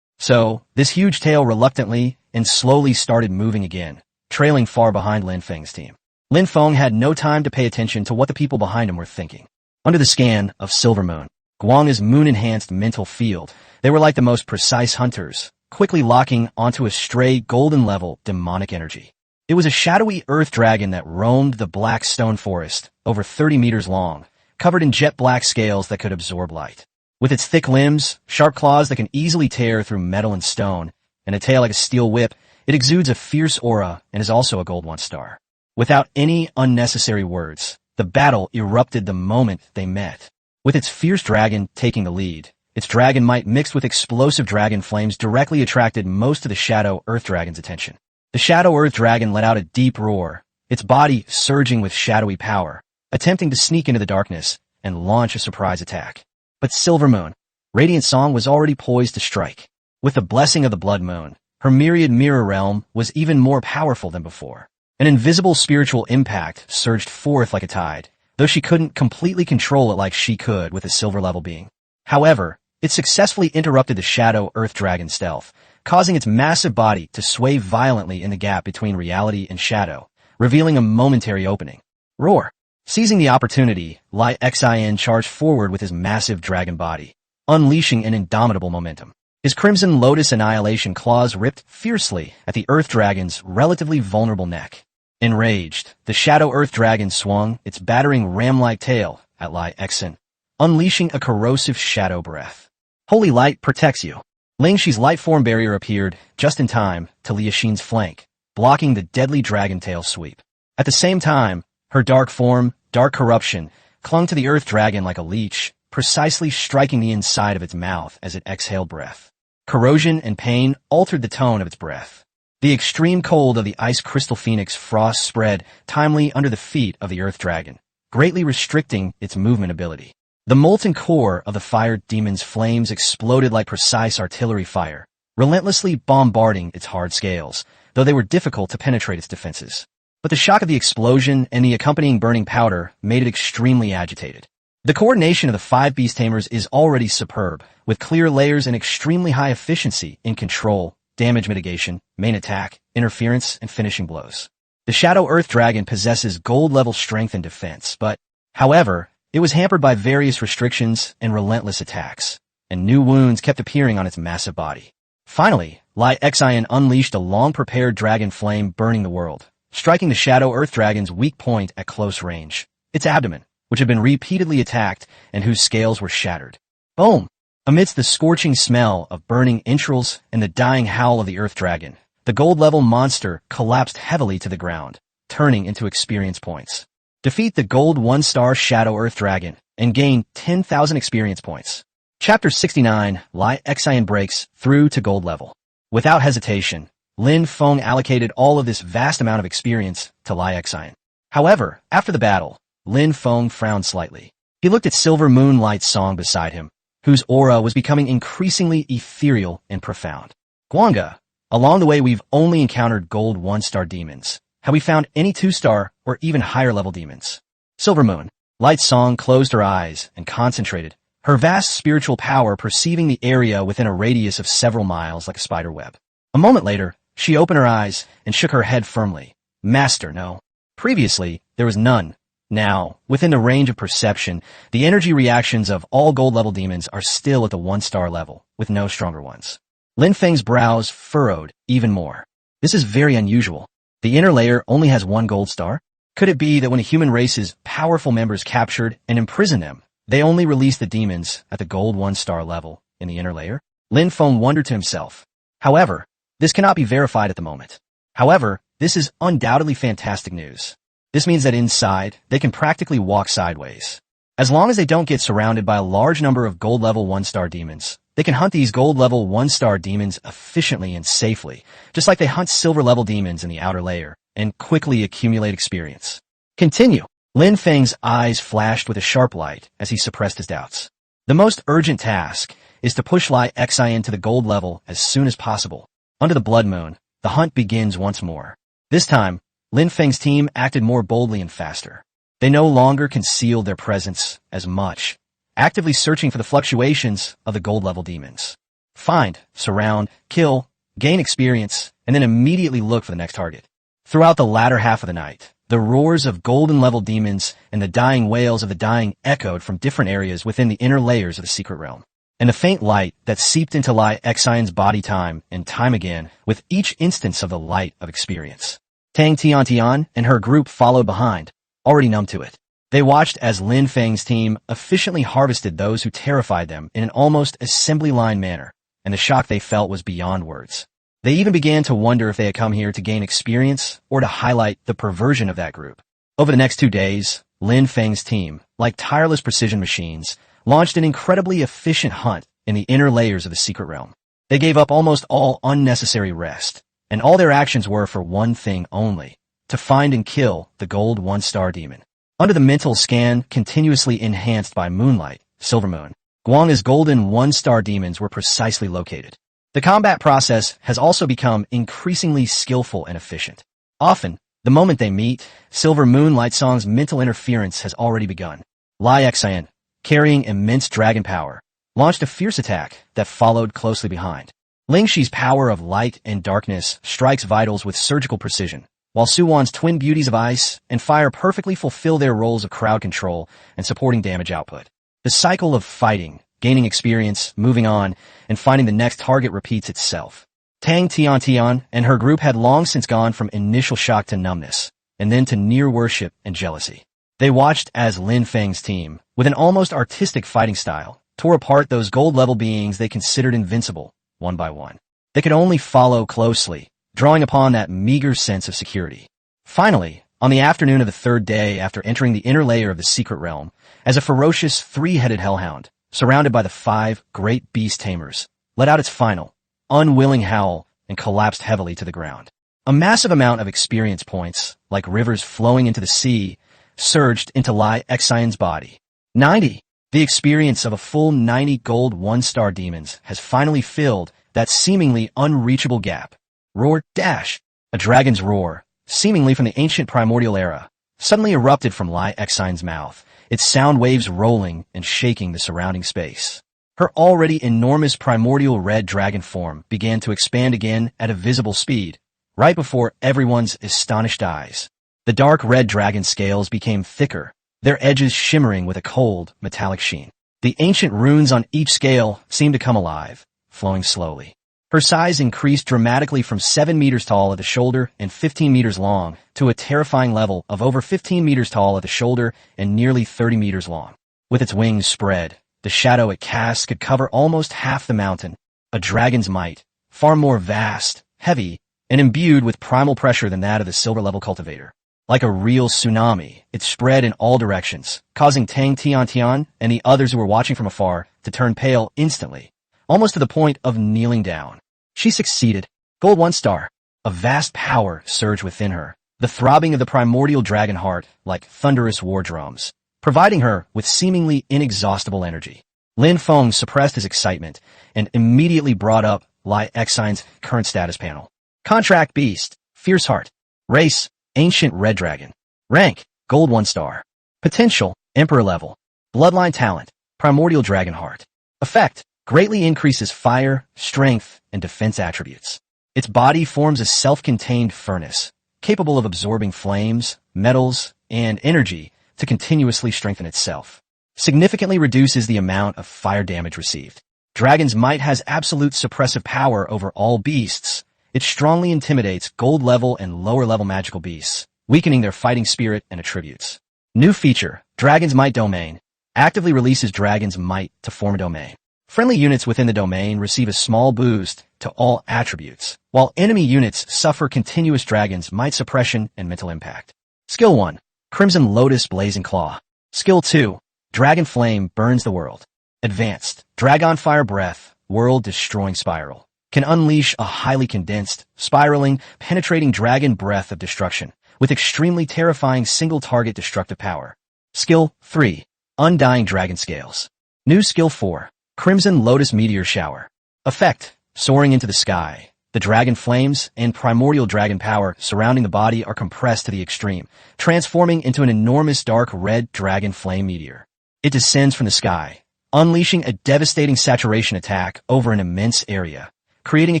So, this huge tail reluctantly and slowly started moving again, trailing far behind Lin Feng's team. Lin Feng had no time to pay attention to what the people behind him were thinking. Under the scan of Silvermoon, Guanga's moon-enhanced mental field, they were like the most precise hunters, quickly locking onto a stray golden-level demonic energy. It was a shadowy earth dragon that roamed the black stone forest, over 30 meters long, covered in jet-black scales that could absorb light. With its thick limbs, sharp claws that can easily tear through metal and stone, and a tail like a steel whip, it exudes a fierce aura and is also a gold 1-star. Without any unnecessary words, the battle erupted the moment they met. With its fierce dragon taking the lead, its dragon might mixed with explosive dragon flames directly attracted most of the Shadow Earth Dragon's attention. The Shadow Earth Dragon let out a deep roar, its body surging with shadowy power, attempting to sneak into the darkness and launch a surprise attack. But Silvermoon, Radiant Song, was already poised to strike. With the blessing of the Blood Moon, her myriad mirror realm was even more powerful than before. An invisible spiritual impact surged forth like a tide, though she couldn't completely control it like she could with a silver-level being. However, it successfully interrupted the Shadow Earth Dragon's stealth, causing its massive body to sway violently in the gap between reality and shadow, revealing a momentary opening. Roar! Seizing the opportunity, Lai Xin charged forward with his massive dragon body, unleashing an indomitable momentum. His Crimson Lotus Annihilation claws ripped fiercely at the Earth Dragon's relatively vulnerable neck. Enraged, the Shadow Earth Dragon swung its battering ram-like tail at Lai Xin, unleashing a corrosive shadow breath. Holy Light protects you. Ling Shi's light form barrier appeared just in time to Liu Xin's flank, blocking the deadly dragon tail sweep. At the same time, her dark form, Dark Corruption, clung to the Earth Dragon like a leech, precisely striking the inside of its mouth as it exhaled breath. Corrosion and pain altered the tone of its breath. The extreme cold of the Ice Crystal Phoenix frost spread timely under the feet of the Earth Dragon, greatly restricting its movement ability. The molten core of the Fire Demon's flames exploded like precise artillery fire, relentlessly bombarding its hard scales, though they were difficult to penetrate its defenses. But the shock of the explosion and the accompanying burning powder made it extremely agitated. The coordination of the 5 beast tamers is already superb, with clear layers and extremely high efficiency in control, damage mitigation, main attack, interference, and finishing blows. The Shadow Earth Dragon possesses gold-level strength and defense, but, however, it was hampered by various restrictions and relentless attacks, and new wounds kept appearing on its massive body. Finally, Lai Xin unleashed a long-prepared dragon flame burning the world, striking the Shadow Earth Dragon's weak point at close range, its abdomen, which had been repeatedly attacked and whose scales were shattered. Boom! Amidst the scorching smell of burning entrails and the dying howl of the earth dragon, the gold-level monster collapsed heavily to the ground, turning into experience points. Defeat the gold 1-star Shadow Earth Dragon and gain 10,000 experience points. Chapter 69, Lin Feng breaks through to gold level. Without hesitation, Lin Feng allocated all of this vast amount of experience to Lin Feng. However, after the battle, Lin Feng frowned slightly. He looked at Silver Moonlight's song beside him, whose aura was becoming increasingly ethereal and profound. Guanga, along the way we've only encountered gold 1-star demons. Have we found any 2-star or even higher level demons? Silver Moon, Light's song closed her eyes and concentrated, her vast spiritual power perceiving the area within a radius of several miles like a spider web. A moment later, she opened her eyes and shook her head firmly. Master, no. Previously, there was none. Now, within the range of perception, the energy reactions of all gold-level demons are still at the 1-star level, with no stronger ones. Lin Feng's brows furrowed even more. This is very unusual. The inner layer only has 1 gold star? Could it be that when a human race's powerful members captured and imprisoned them, they only release the demons at the gold 1-star level in the inner layer? Lin Feng wondered to himself. However, this cannot be verified at the moment. However, this is undoubtedly fantastic news. This means that inside, they can practically walk sideways. As long as they don't get surrounded by a large number of gold-level 1-star demons, they can hunt these gold-level 1-star demons efficiently and safely, just like they hunt silver-level demons in the outer layer, and quickly accumulate experience. Continue. Lin Feng's eyes flashed with a sharp light as he suppressed his doubts. The most urgent task is to push Lin Feng to the gold level as soon as possible. Under the blood moon, the hunt begins once more. This time, Lin Feng's team acted more boldly and faster. They no longer concealed their presence as much, actively searching for the fluctuations of the gold-level demons. Find, surround, kill, gain experience, and then immediately look for the next target. Throughout the latter half of the night, the roars of golden-level demons and the dying wails of the dying echoed from different areas within the inner layers of the secret realm. And the faint light that seeped into Lin Feng's body time and time again with each instance of the light of experience. Tang Tian and her group followed behind, already numb to it. They watched as Lin Feng's team efficiently harvested those who terrified them in an almost assembly line manner, and the shock they felt was beyond words. They even began to wonder if they had come here to gain experience or to highlight the perversion of that group. Over the next 2 days, Lin Feng's team, like tireless precision machines, launched an incredibly efficient hunt in the inner layers of the secret realm. They gave up almost all unnecessary rest, and all their actions were for one thing only, to find and kill the gold 1-star demon. Under the mental scan continuously enhanced by Moonlight, Silver Moon, Guang's golden 1-star demons were precisely located. The combat process has also become increasingly skillful and efficient. Often, the moment they meet, Silver Moonlight Song's mental interference has already begun. Lin Feng, carrying immense dragon power, launched a fierce attack that followed closely behind. Ling Shi's power of light and darkness strikes vitals with surgical precision, while Suwan's twin beauties of ice and fire perfectly fulfill their roles of crowd control and supporting damage output. The cycle of fighting, gaining experience, moving on, and finding the next target repeats itself. Tang Tian and her group had long since gone from initial shock to numbness, and then to near worship and jealousy. They watched as Lin Feng's team, with an almost artistic fighting style, tore apart those gold-level beings they considered invincible, one by one. They could only follow closely, drawing upon that meager sense of security. Finally, on the afternoon of the 3rd day after entering the inner layer of the secret realm, as a ferocious 3-headed hellhound, surrounded by the 5 great beast tamers, let out its final, unwilling howl and collapsed heavily to the ground. A massive amount of experience points, like rivers flowing into the sea, surged into Lin Feng's body. 90. The experience of a full 90 gold 1-star demons has finally filled that seemingly unreachable gap. Roar dash! A dragon's roar, seemingly from the ancient primordial era, suddenly erupted from Lin Feng's mouth, its sound waves rolling and shaking the surrounding space. Her already enormous primordial red dragon form began to expand again at a visible speed, right before everyone's astonished eyes. The dark red dragon scales became thicker, their edges shimmering with a cold, metallic sheen. The ancient runes on each scale seemed to come alive, flowing slowly. Her size increased dramatically from 7 meters tall at the shoulder and 15 meters long to a terrifying level of over 15 meters tall at the shoulder and nearly 30 meters long. With its wings spread, the shadow it casts could cover almost half the mountain, a dragon's might, far more vast, heavy, and imbued with primal pressure than that of the silver-level cultivator. Like a real tsunami, it spread in all directions, causing Tang Tiantian and the others who were watching from afar to turn pale instantly, almost to the point of kneeling down. She succeeded. Gold 1 star. A vast power surged within her, the throbbing of the primordial dragon heart like thunderous war drums, providing her with seemingly inexhaustible energy. Lin Feng suppressed his excitement and immediately brought up Lai Xian's current status panel. Contract Beast, Fierce Heart. Race, Ancient Red Dragon. Rank, Gold 1 star. Potential, Emperor level. Bloodline talent, Primordial Dragon Heart. Effect, greatly increases fire, strength, and defense attributes. Its body forms a self-contained furnace, capable of absorbing flames, metals, and energy to continuously strengthen itself. Significantly reduces the amount of fire damage received. Dragon's Might has absolute suppressive power over all beasts. It strongly intimidates gold-level and lower-level magical beasts, weakening their fighting spirit and attributes. New feature, Dragon's Might Domain. Actively releases Dragon's Might to form a domain. Friendly units within the domain receive a small boost to all attributes, while enemy units suffer continuous Dragon's Might suppression and mental impact. Skill 1. Crimson Lotus Blazing Claw. Skill 2. Dragon Flame Burns the World. Advanced. Dragon Fire Breath, World Destroying Spiral. Can unleash a highly condensed, spiraling, penetrating dragon breath of destruction, with extremely terrifying single-target destructive power. Skill 3. Undying Dragon Scales. New Skill 4. Crimson Lotus Meteor Shower. Effect. Soaring into the sky. The dragon flames and primordial dragon power surrounding the body are compressed to the extreme, transforming into an enormous dark red dragon flame meteor. It descends from the sky, unleashing a devastating saturation attack over an immense area, creating a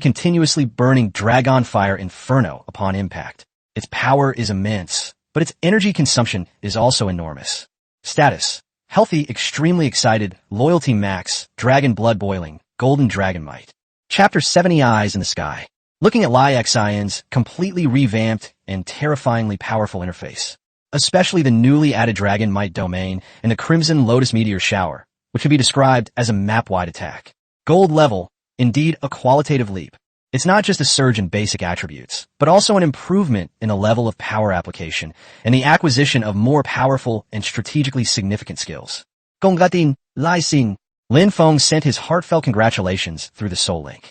continuously burning dragon fire inferno upon impact. Its power is immense, but its energy consumption is also enormous. Status. Healthy, extremely excited, loyalty max, dragon blood boiling, golden dragon might. Chapter 70 Eyes in the Sky. Looking at Lai Xian's completely revamped and terrifyingly powerful interface, especially the newly added Dragon Might domain and the Crimson Lotus Meteor Shower, which can be described as a map-wide attack. Gold level, indeed a qualitative leap. It's not just a surge in basic attributes, but also an improvement in the level of power application and the acquisition of more powerful and strategically significant skills. Gonggatin, Lai Xin. Lin Feng sent his heartfelt congratulations through the soul link.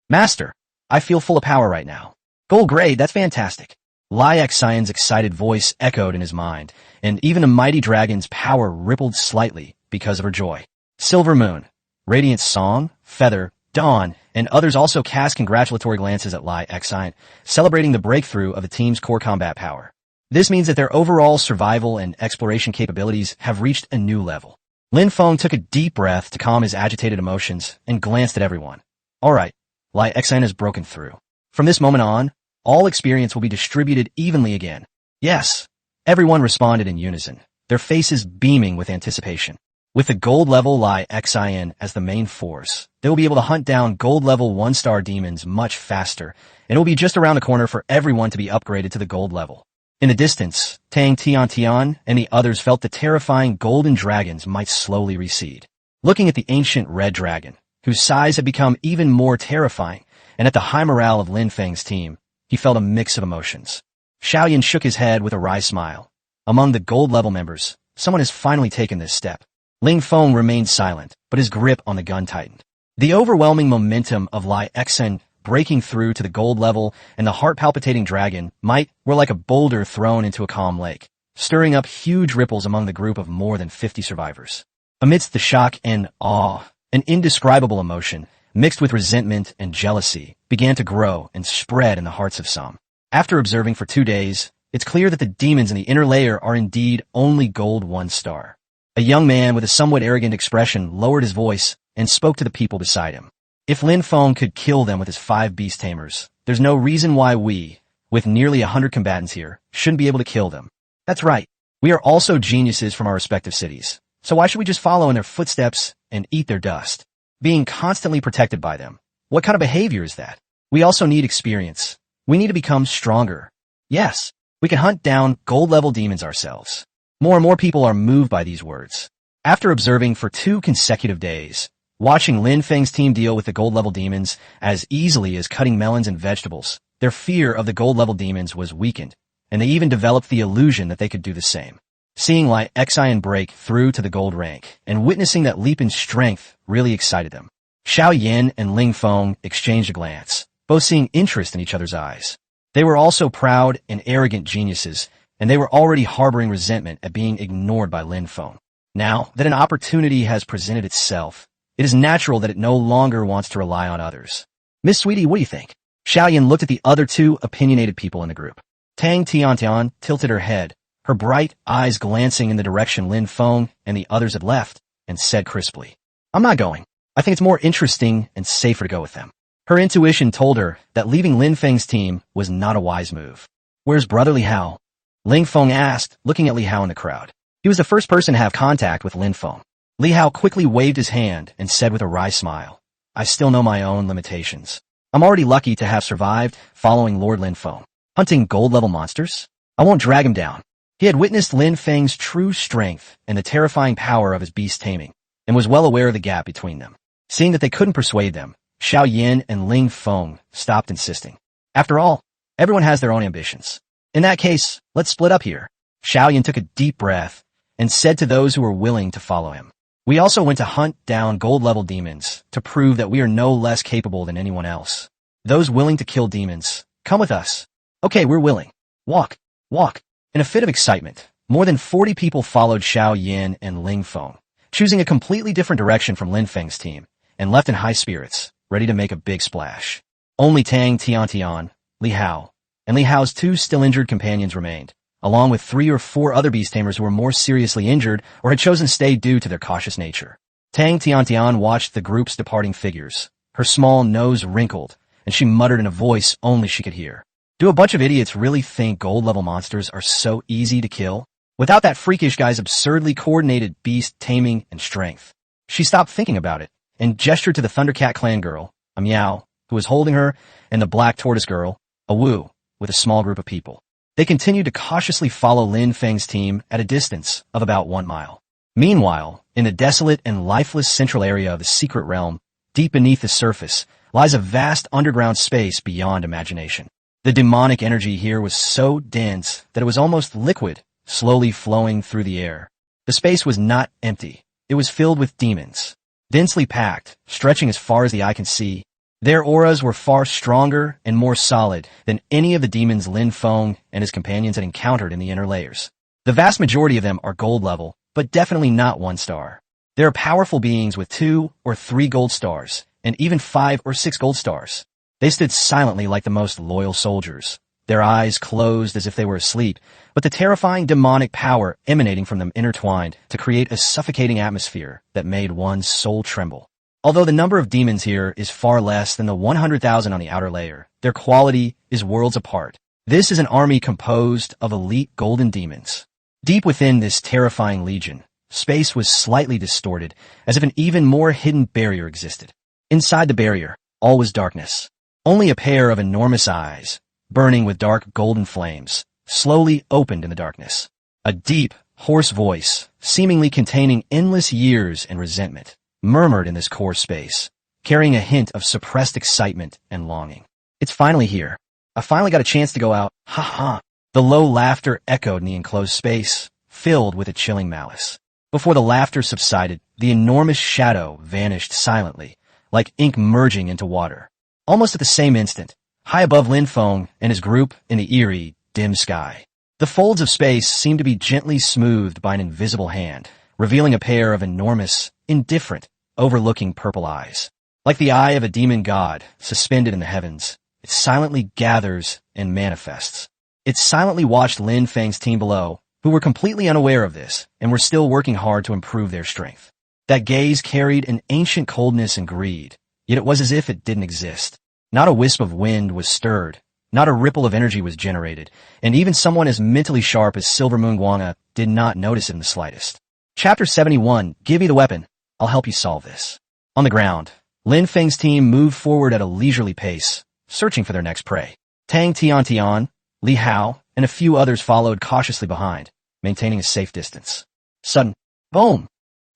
Master, I feel full of power right now. Gold grade, that's fantastic. Lai Xian's excited voice echoed in his mind, and even the mighty dragon's power rippled slightly because of her joy. Silver Moon, Radiant Song, Feather, Dawn, and others also cast congratulatory glances at Lai Xian, celebrating the breakthrough of the team's core combat power. This means that their overall survival and exploration capabilities have reached a new level. Lin Feng took a deep breath to calm his agitated emotions and glanced at everyone. All right, Lai Xian has broken through. From this moment on, all experience will be distributed evenly again. Yes, everyone responded in unison, their faces beaming with anticipation. With the gold level Lai Xian as the main force, they will be able to hunt down gold level 1-star demons much faster, and it will be just around the corner for everyone to be upgraded to the gold level. In the distance, Tang Tiantian and the others felt the terrifying golden dragons might slowly recede. Looking at the ancient red dragon, whose size had become even more terrifying, and at the high morale of Lin Feng's team, he felt a mix of emotions. Xiaoyan shook his head with a wry smile. Among the gold level members, someone has finally taken this step. Lin Feng remained silent, but his grip on the gun tightened. The overwhelming momentum of Lai Xian breaking through to the gold level and the heart-palpitating dragon might were like a boulder thrown into a calm lake, stirring up huge ripples among the group of more than 50 survivors. Amidst the shock and awe, an indescribable emotion, mixed with resentment and jealousy, began to grow and spread in the hearts of some. After observing for 2 days, it's clear that the demons in the inner layer are indeed only gold 1-star. A young man with a somewhat arrogant expression lowered his voice and spoke to the people beside him. If Lin Feng could kill them with his 5 beast tamers, there's no reason why we, with nearly 100 combatants here, shouldn't be able to kill them. That's right. We are also geniuses from our respective cities. So why should we just follow in their footsteps and eat their dust? Being constantly protected by them, What kind of behavior is that? We also need experience. We need to become stronger. Yes, we can hunt down gold-level demons ourselves. More and more people are moved by these words. After observing for 2 consecutive days, watching Lin Feng's team deal with the gold-level demons as easily as cutting melons and vegetables, their fear of the gold-level demons was weakened, and they even developed the illusion that they could do the same. Seeing Lai Xian break through to the gold rank and witnessing that leap in strength really excited them. Xiao Yin and Lin Feng exchanged a glance, both seeing interest in each other's eyes. They were also proud and arrogant geniuses, and they were already harboring resentment at being ignored by Lin Feng. Now that an opportunity has presented itself, it is natural that it no longer wants to rely on others. Miss Sweetie, what do you think? Xiao Yin looked at the other 2 opinionated people in the group. Tang Tiantian tilted her head, her bright eyes glancing in the direction Lin Feng and the others had left, and said crisply, "I'm not going. I think it's more interesting and safer to go with them." Her intuition told her that leaving Lin Feng's team was not a wise move. "Where's brother Li Hao?" Lin Feng asked, looking at Li Hao in the crowd. He was the first person to have contact with Lin Feng. Li Hao quickly waved his hand and said with a wry smile, "I still know my own limitations. I'm already lucky to have survived following Lord Lin Feng. Hunting gold-level monsters? I won't drag him down." He had witnessed Lin Feng's true strength and the terrifying power of his beast-taming, and was well aware of the gap between them. Seeing that they couldn't persuade them, Xiao Yin and Lin Feng stopped insisting. "After all, everyone has their own ambitions. In that case, let's split up here." Xiao Yin took a deep breath and said to those who were willing to follow him, "We also went to hunt down gold-level demons to prove that we are no less capable than anyone else. Those willing to kill demons, come with us." "Okay, we're willing. Walk, walk." In a fit of excitement, more than 40 people followed Xiao Yin and Lin Feng, choosing a completely different direction from Lin Feng's team, and left in high spirits, ready to make a big splash. Only Tang Tiantian, Li Hao, and Li Hao's 2 still injured companions remained, along with 3 or 4 other beast tamers who were more seriously injured or had chosen to stay due to their cautious nature. Tang Tiantian watched the group's departing figures. Her small nose wrinkled, and she muttered in a voice only she could hear, "Do a bunch of idiots really think gold-level monsters are so easy to kill? Without that freakish guy's absurdly coordinated beast taming and strength." She stopped thinking about it, and gestured to the Thundercat clan girl, a Meow, who was holding her, and the Black Tortoise girl, a Wu, with a small group of people. They continued to cautiously follow Lin Feng's team at a distance of about 1 mile. Meanwhile, in the desolate and lifeless central area of the secret realm, deep beneath the surface, lies a vast underground space beyond imagination. The demonic energy here was so dense that it was almost liquid, slowly flowing through the air. The space was not empty. It was filled with demons, densely packed, stretching as far as the eye can see. Their auras were far stronger and more solid than any of the demons Lin Feng and his companions had encountered in the inner layers. The vast majority of them are gold level, but definitely not 1 star. There are powerful beings with 2 or 3 gold stars, and even 5 or 6 gold stars. They stood silently like the most loyal soldiers, their eyes closed as if they were asleep, but the terrifying demonic power emanating from them intertwined to create a suffocating atmosphere that made one's soul tremble. Although the number of demons here is far less than the 100,000 on the outer layer, their quality is worlds apart. This is an army composed of elite golden demons. Deep within this terrifying legion, space was slightly distorted, as if an even more hidden barrier existed. Inside the barrier, all was darkness. Only a pair of enormous eyes, burning with dark golden flames, slowly opened in the darkness. A deep, hoarse voice, seemingly containing endless years and resentment, murmured in this core space, carrying a hint of suppressed excitement and longing. "It's finally here. I finally got a chance to go out. Ha ha." The low laughter echoed in the enclosed space, filled with a chilling malice. Before the laughter subsided, the enormous shadow vanished silently, like ink merging into water. Almost at the same instant, high above Lin Feng and his group in the eerie, dim sky, the folds of space seemed to be gently smoothed by an invisible hand, revealing a pair of enormous, indifferent, overlooking purple eyes. Like the eye of a demon god suspended in the heavens, it silently gathers and manifests. It silently watched Lin Feng's team below, who were completely unaware of this and were still working hard to improve their strength. That gaze carried an ancient coldness and greed, yet it was as if it didn't exist. Not a wisp of wind was stirred, not a ripple of energy was generated, and even someone as mentally sharp as Silver Moon Guanga did not notice it in the slightest. Chapter 71, Give me the weapon. I'll help you solve this. On the ground, Lin Feng's team moved forward at a leisurely pace, searching for their next prey. Tang Tiantian, Li Hao, and a few others followed cautiously behind, maintaining a safe distance. Sudden, boom!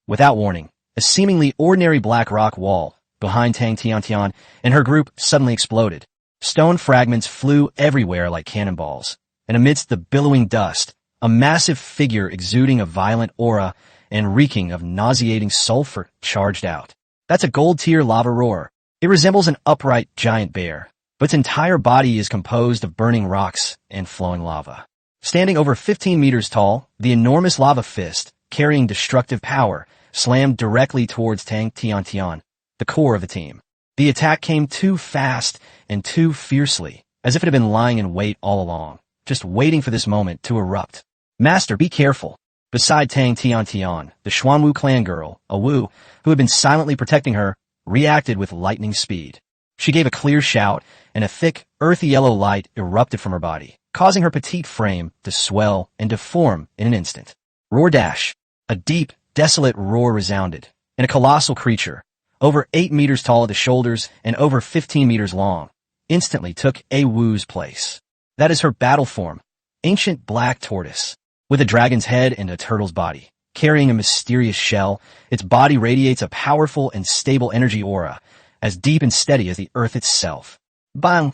Without warning, a seemingly ordinary black rock wall behind Tang Tiantian and her group suddenly exploded. Stone fragments flew everywhere like cannonballs, and amidst the billowing dust, a massive figure exuding a violent aura and reeking of nauseating sulfur charged out. That's a gold-tier lava roar. It resembles an upright giant bear, but its entire body is composed of burning rocks and flowing lava. Standing over 15 meters tall, the enormous lava fist, carrying destructive power, slammed directly towards Tang Tiantian, the core of the team. The attack came too fast and too fiercely, as if it had been lying in wait all along, just waiting for this moment to erupt. Master, be careful. Beside Tang Tiantian, the Xuanwu clan girl, a Wu, who had been silently protecting her, reacted with lightning speed. She gave a clear shout, and a thick, earthy yellow light erupted from her body, causing her petite frame to swell and deform in an instant. Roar dash! A deep, desolate roar resounded, and a colossal creature, over 8 meters tall at the shoulders and over 15 meters long, instantly took a Wu's place. That is her battle form, ancient black tortoise, with a dragon's head and a turtle's body. Carrying a mysterious shell, its body radiates a powerful and stable energy aura, as deep and steady as the earth itself. Bang!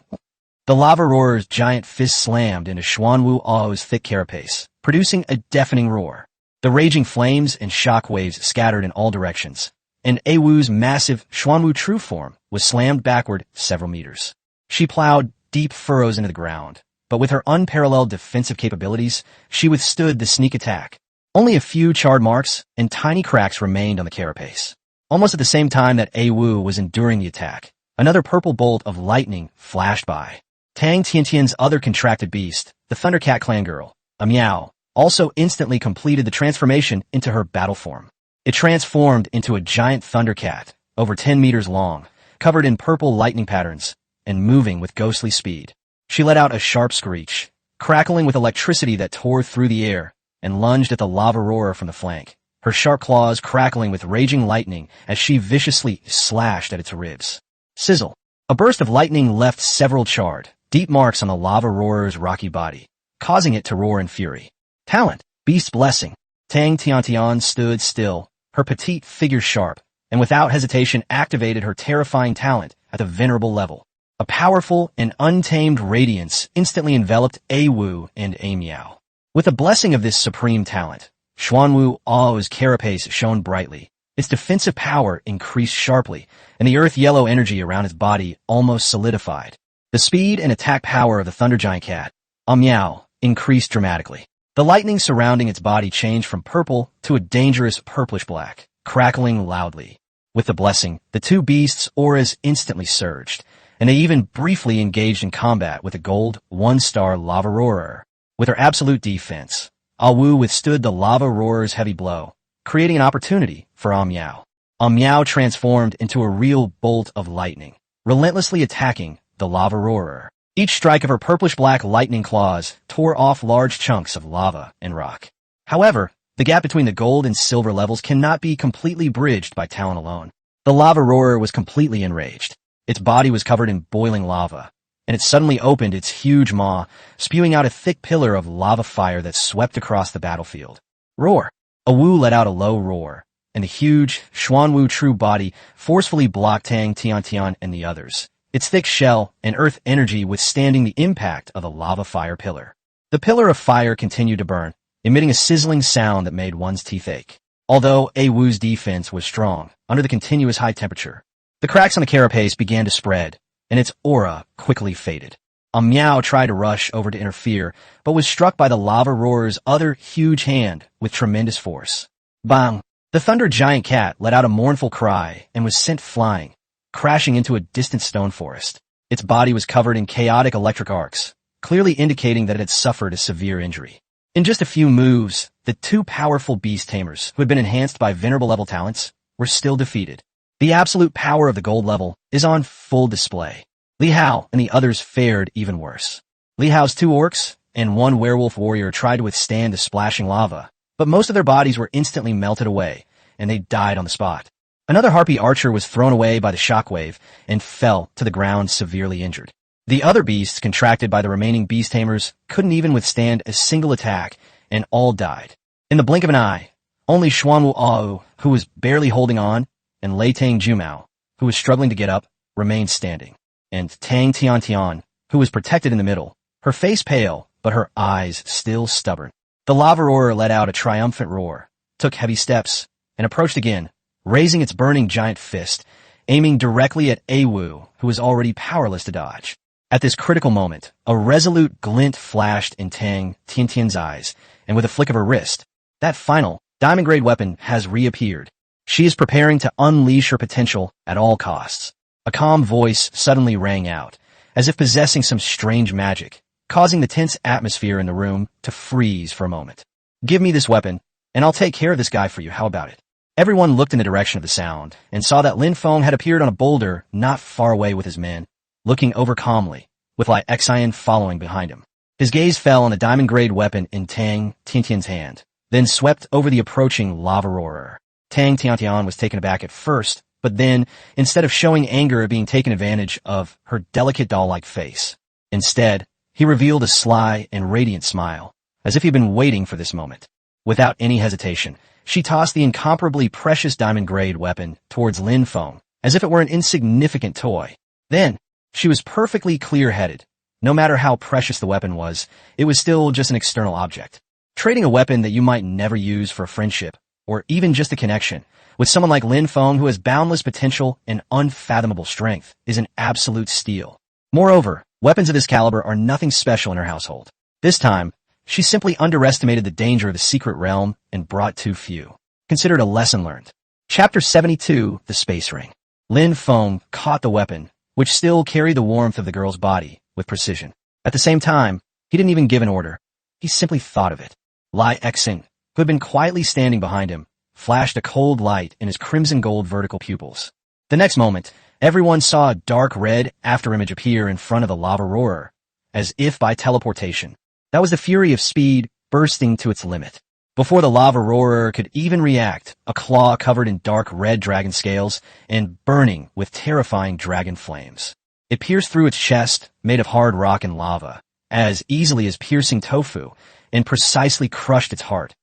The lava roarer's giant fist slammed into Xuanwu Ao's thick carapace, producing a deafening roar. The raging flames and shock waves scattered in all directions, and Awu's massive Xuanwu true form was slammed backward several meters. She plowed deep furrows into the ground, but with her unparalleled defensive capabilities, she withstood the sneak attack. Only a few charred marks and tiny cracks remained on the carapace. Almost at the same time that Awu was enduring the attack, another purple bolt of lightning flashed by. Tang Tiantian's other contracted beast, the Thundercat clan girl, a Miao, also instantly completed the transformation into her battle form. It transformed into a giant Thundercat, over 10 meters long, covered in purple lightning patterns, and moving with ghostly speed. She let out a sharp screech, crackling with electricity that tore through the air, and lunged at the lava roarer from the flank, her sharp claws crackling with raging lightning as she viciously slashed at its ribs. Sizzle! A burst of lightning left several charred, deep marks on the lava roarer's rocky body, causing it to roar in fury. Talent! Beast's blessing! Tang Tiantian stood still, her petite figure sharp, and without hesitation activated her terrifying talent at the venerable level. A powerful and untamed radiance instantly enveloped Awu and Miao. With the blessing of this supreme talent, Xuanwu Ao's carapace shone brightly. Its defensive power increased sharply, and the earth-yellow energy around its body almost solidified. The speed and attack power of the Thunder Giant Cat, Miao, increased dramatically. The lightning surrounding its body changed from purple to a dangerous purplish-black, crackling loudly. With the blessing, the two beasts' auras instantly surged, and they even briefly engaged in combat with a gold, one-star lava roarer. With her absolute defense, Awu withstood the lava roarer's heavy blow, creating an opportunity for Miao. Miao transformed into a real bolt of lightning, relentlessly attacking the lava roarer. Each strike of her purplish-black lightning claws tore off large chunks of lava and rock. However, the gap between the gold and silver levels cannot be completely bridged by talent alone. The lava roarer was completely enraged. Its body was covered in boiling lava, and it suddenly opened its huge maw, spewing out a thick pillar of lava fire that swept across the battlefield. Roar! Awu let out a low roar, and the huge Xuanwu true body forcefully blocked Tang Tiantian and the others, its thick shell and earth energy withstanding the impact of the lava fire pillar. The pillar of fire continued to burn, emitting a sizzling sound that made one's teeth ache. Although Awu's defense was strong, under the continuous high temperature, the cracks on the carapace began to spread, and its aura quickly faded. Miao tried to rush over to interfere, but was struck by the lava roarer's other huge hand with tremendous force. Bang! The Thunder Giant Cat let out a mournful cry and was sent flying, crashing into a distant stone forest. Its body was covered in chaotic electric arcs, clearly indicating that it had suffered a severe injury. In just a few moves, the two powerful beast tamers, who had been enhanced by venerable level talents, were still defeated. The absolute power of the gold level is on full display. Li Hao and the others fared even worse. Li Hao's 2 orcs and 1 werewolf warrior tried to withstand the splashing lava, but most of their bodies were instantly melted away, and they died on the spot. Another harpy archer was thrown away by the shockwave and fell to the ground severely injured. The other beasts contracted by the remaining beast tamers couldn't even withstand a single attack, and all died. In the blink of an eye, only Xuanwu Ao, who was barely holding on, and Lei Tang Jumao, who was struggling to get up, remained standing. And Tang Tiantian, who was protected in the middle, her face pale, but her eyes still stubborn. The lava roarer let out a triumphant roar, took heavy steps, and approached again, raising its burning giant fist, aiming directly at Awu, who was already powerless to dodge. At this critical moment, a resolute glint flashed in Tang Tiantian's eyes, and with a flick of her wrist, that final, diamond-grade weapon has reappeared. She is preparing to unleash her potential at all costs. A calm voice suddenly rang out, as if possessing some strange magic, causing the tense atmosphere in the room to freeze for a moment. "Give me this weapon, and I'll take care of this guy for you, how about it?" Everyone looked in the direction of the sound, and saw that Lin Feng had appeared on a boulder not far away with his men, looking over calmly, with Lai Xian following behind him. His gaze fell on the diamond-grade weapon in Tang Tiantian's hand, then swept over the approaching lava roarer. Tang Tiantian was taken aback at first, but then, instead of showing anger at being taken advantage of her delicate doll-like face, instead, he revealed a sly and radiant smile, as if he'd been waiting for this moment. Without any hesitation, she tossed the incomparably precious diamond-grade weapon towards Lin Feng, as if it were an insignificant toy. Then, she was perfectly clear-headed. No matter how precious the weapon was, it was still just an external object. Trading a weapon that you might never use for a friendship, or even just a connection, with someone like Lin Feng who has boundless potential and unfathomable strength, is an absolute steal. Moreover, weapons of this caliber are nothing special in her household. This time, she simply underestimated the danger of the secret realm and brought too few. Considered a lesson learned. Chapter 72, The Space Ring. Lin Feng caught the weapon, which still carried the warmth of the girl's body, with precision. At the same time, he didn't even give an order. He simply thought of it. Lai Xian, who had been quietly standing behind him, flashed a cold light in his crimson gold vertical pupils. The next moment, everyone saw a dark red afterimage appear in front of the lava roarer, as if by teleportation. That was the fury of speed bursting to its limit. Before the lava roarer could even react, a claw covered in dark red dragon scales and burning with terrifying dragon flames. It pierced through its chest, made of hard rock and lava, as easily as piercing tofu, and precisely crushed its heart.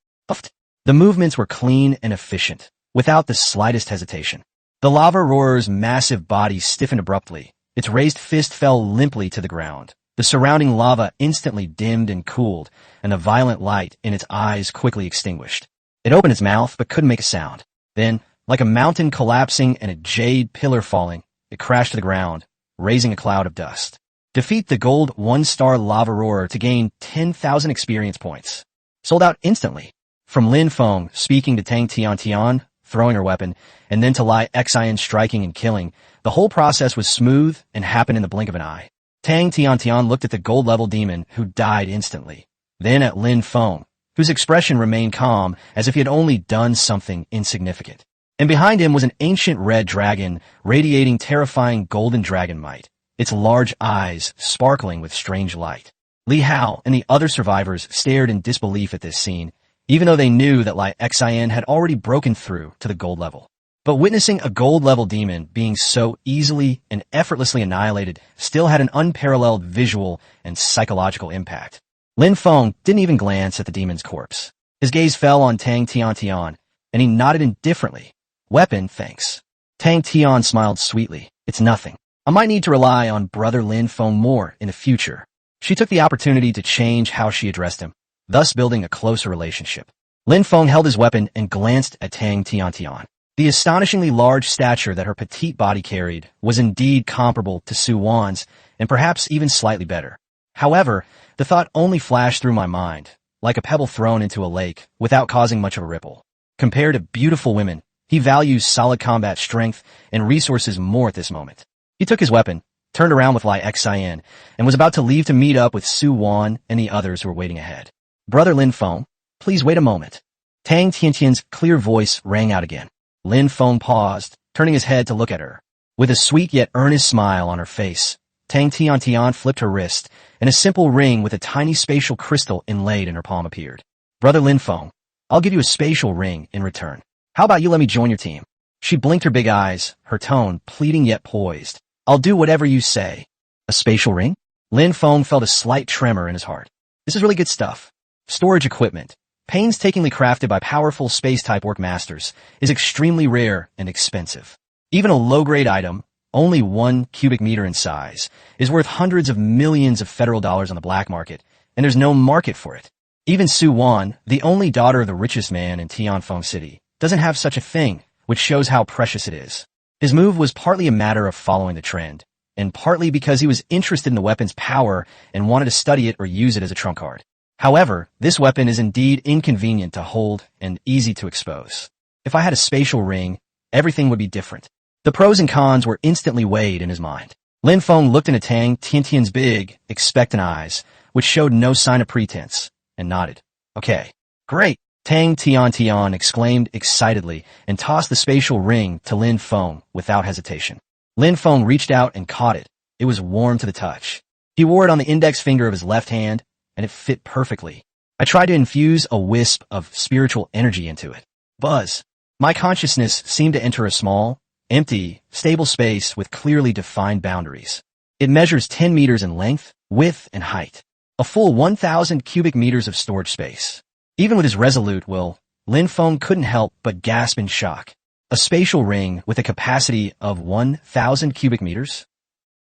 The movements were clean and efficient, without the slightest hesitation. The lava roarer's massive body stiffened abruptly. Its raised fist fell limply to the ground. The surrounding lava instantly dimmed and cooled, and the violent light in its eyes quickly extinguished. It opened its mouth but couldn't make a sound. Then, like a mountain collapsing and a jade pillar falling, it crashed to the ground, raising a cloud of dust. Defeat the gold 1-star lava roarer to gain 10,000 experience points. Sold out instantly. From Lin Feng speaking to Tang Tiantian, throwing her weapon, and then to Lai Xian striking and killing, the whole process was smooth and happened in the blink of an eye. Tang Tiantian looked at the gold-level demon, who died instantly, then at Lin Feng, whose expression remained calm as if he had only done something insignificant. And behind him was an ancient red dragon, radiating terrifying golden dragon might, its large eyes sparkling with strange light. Li Hao and the other survivors stared in disbelief at this scene, even though they knew that Lai Xian had already broken through to the gold level. But witnessing a gold-level demon being so easily and effortlessly annihilated still had an unparalleled visual and psychological impact. Lin Feng didn't even glance at the demon's corpse. His gaze fell on Tang Tiantian, and he nodded indifferently. "Weapon, thanks." Tang Tian smiled sweetly. "It's nothing. I might need to rely on brother Lin Feng more in the future." She took the opportunity to change how she addressed him, thus building a closer relationship. Lin Feng held his weapon and glanced at Tang Tiantian. The astonishingly large stature that her petite body carried was indeed comparable to Su Wan's, and perhaps even slightly better. However, the thought only flashed through my mind, like a pebble thrown into a lake, without causing much of a ripple. Compared to beautiful women, he values solid combat strength and resources more at this moment. He took his weapon, turned around with Lai Xian, and was about to leave to meet up with Su Wan and the others who were waiting ahead. "Brother Lin Feng, please wait a moment." Tang Tiantian's clear voice rang out again. Lin Feng paused, turning his head to look at her. With a sweet yet earnest smile on her face, Tang Tiantian flipped her wrist, and a simple ring with a tiny spatial crystal inlaid in her palm appeared. "Brother Lin Feng, I'll give you a spatial ring in return. How about you let me join your team?" She blinked her big eyes, her tone pleading yet poised. I'll do whatever you say. A spatial ring? Lin Feng felt a slight tremor in his heart. This is really good stuff. Storage equipment, painstakingly crafted by powerful space-type orc masters, is extremely rare and expensive. Even a low-grade item, only 1 cubic meter in size, is worth hundreds of millions of federal dollars on the black market, and there's no market for it. Even Su Wan, the only daughter of the richest man in Tianfeng City, doesn't have such a thing, which shows how precious it is. His move was partly a matter of following the trend, and partly because he was interested in the weapon's power and wanted to study it or use it as a trump card. However, this weapon is indeed inconvenient to hold and easy to expose. If I had a spatial ring, everything would be different. The pros and cons were instantly weighed in his mind. Lin Feng looked into Tang Tiantian's big, expectant eyes, which showed no sign of pretense, and nodded. Okay, great. Tang Tiantian exclaimed excitedly and tossed the spatial ring to Lin Feng without hesitation. Lin Feng reached out and caught it. It was warm to the touch. He wore it on the index finger of his left hand, and it fit perfectly. I tried to infuse a wisp of spiritual energy into it. Buzz. My consciousness seemed to enter a small, empty, stable space with clearly defined boundaries. It measures 10 meters in length, width, and height. A full 1,000 cubic meters of storage space. Even with his resolute will, Lin Feng couldn't help but gasp in shock. A spatial ring with a capacity of 1,000 cubic meters?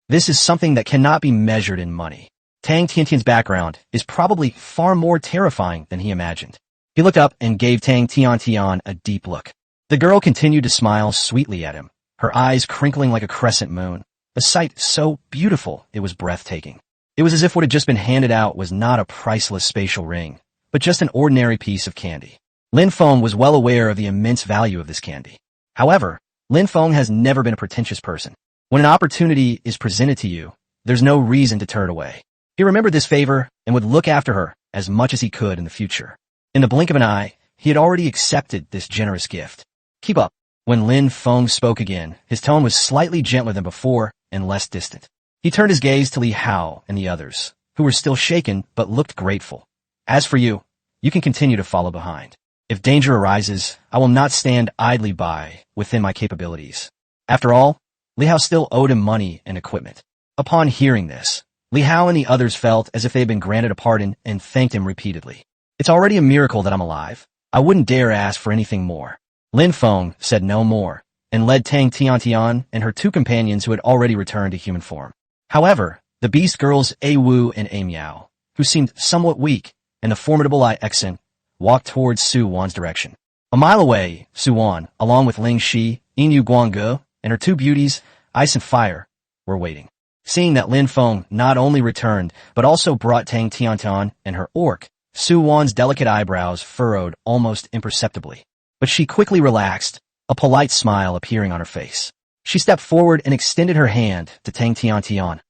This is something that cannot be measured in money. Tang Tiantian's background is probably far more terrifying than he imagined. He looked up and gave Tang Tiantian a deep look. The girl continued to smile sweetly at him, her eyes crinkling like a crescent moon, a sight so beautiful it was breathtaking. It was as if what had just been handed out was not a priceless spatial ring, but just an ordinary piece of candy. Lin Feng was well aware of the immense value of this candy. However, Lin Feng has never been a pretentious person. When an opportunity is presented to you, there's no reason to turn it away. He remembered this favor and would look after her as much as he could in the future. In the blink of an eye, he had already accepted this generous gift. Keep up. When Lin Feng spoke again, his tone was slightly gentler than before and less distant. He turned his gaze to Li Hao and the others, who were still shaken but looked grateful. As for you, you can continue to follow behind. If danger arises, I will not stand idly by within my capabilities. After all, Li Hao still owed him money and equipment. Upon hearing this, Li Hao and the others felt as if they had been granted a pardon and thanked him repeatedly. It's already a miracle that I'm alive. I wouldn't dare ask for anything more. Lin Feng said no more, and led Tang Tiantian and her 2 companions who had already returned to human form. However, the beast girls A Wu and A Miao, who seemed somewhat weak, and the formidable Ai Exen, walked towards Su Wan's direction. A mile away, Su Wan, along with Ling Shi, Inu Guangge, and her 2 beauties, Ice and Fire, were waiting. Seeing that Lin Feng not only returned, but also brought Tang Tiantian and her orc, Su Wan's delicate eyebrows furrowed almost imperceptibly. But she quickly relaxed, a polite smile appearing on her face. She stepped forward and extended her hand to Tang Tiantian.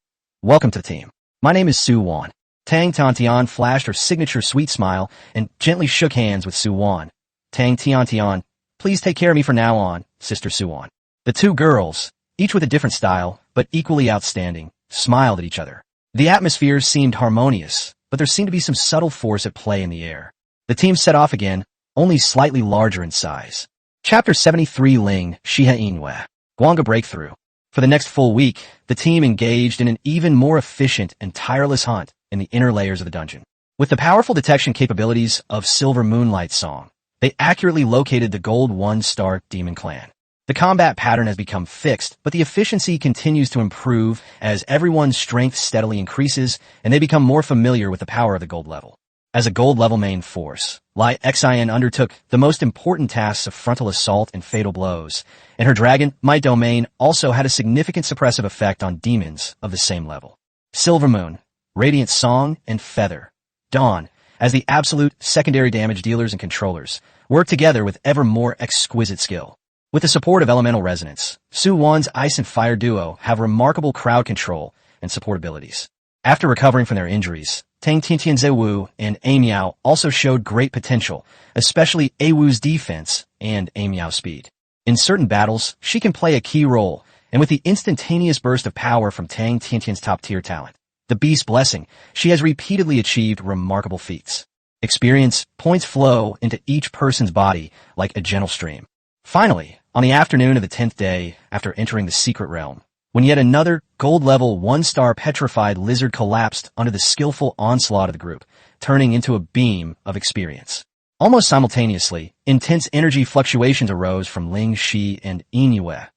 Welcome to the team. My name is Su Wan. Tang Tiantian flashed her signature sweet smile and gently shook hands with Su Wan. Tang Tiantian, please take care of me from now on, Sister Su Wan. The 2 girls, each with a different style, but equally outstanding, smiled at each other. The atmosphere seemed harmonious, but there seemed to be some subtle force at play in the air. The team set off again, only slightly larger in size. Chapter 73 Ling Shihe Inwe. Guanga Breakthrough. For the next full week, the team engaged in an even more efficient and tireless hunt in the inner layers of the dungeon. With the powerful detection capabilities of Silver Moonlight Song, they accurately located the Gold 1-star Demon Clan. The combat pattern has become fixed, but the efficiency continues to improve as everyone's strength steadily increases and they become more familiar with the power of the gold level. As a gold level main force, Lai Xin undertook the most important tasks of frontal assault and fatal blows, and her dragon, Might Domain, also had a significant suppressive effect on demons of the same level. Silver Moon, Radiant Song, and Feather, Dawn, as the absolute secondary damage dealers and controllers, work together with ever more exquisite skill. With the support of Elemental Resonance, Su Wan's Ice and Fire duo have remarkable crowd control and support abilities. After recovering from their injuries, Tang Tiantian and A Miao also showed great potential, especially A Wu's defense and A Miao's speed. In certain battles, she can play a key role, and with the instantaneous burst of power from Tang Tiantian's top-tier talent, the Beast Blessing, she has repeatedly achieved remarkable feats. Experience points flow into each person's body like a gentle stream. Finally, On the afternoon of the 10th day after entering the secret realm, when yet another gold-level 1-star petrified lizard collapsed under the skillful onslaught of the group, turning into a beam of experience. Almost simultaneously, intense energy fluctuations arose from Ling Shi and Inyue,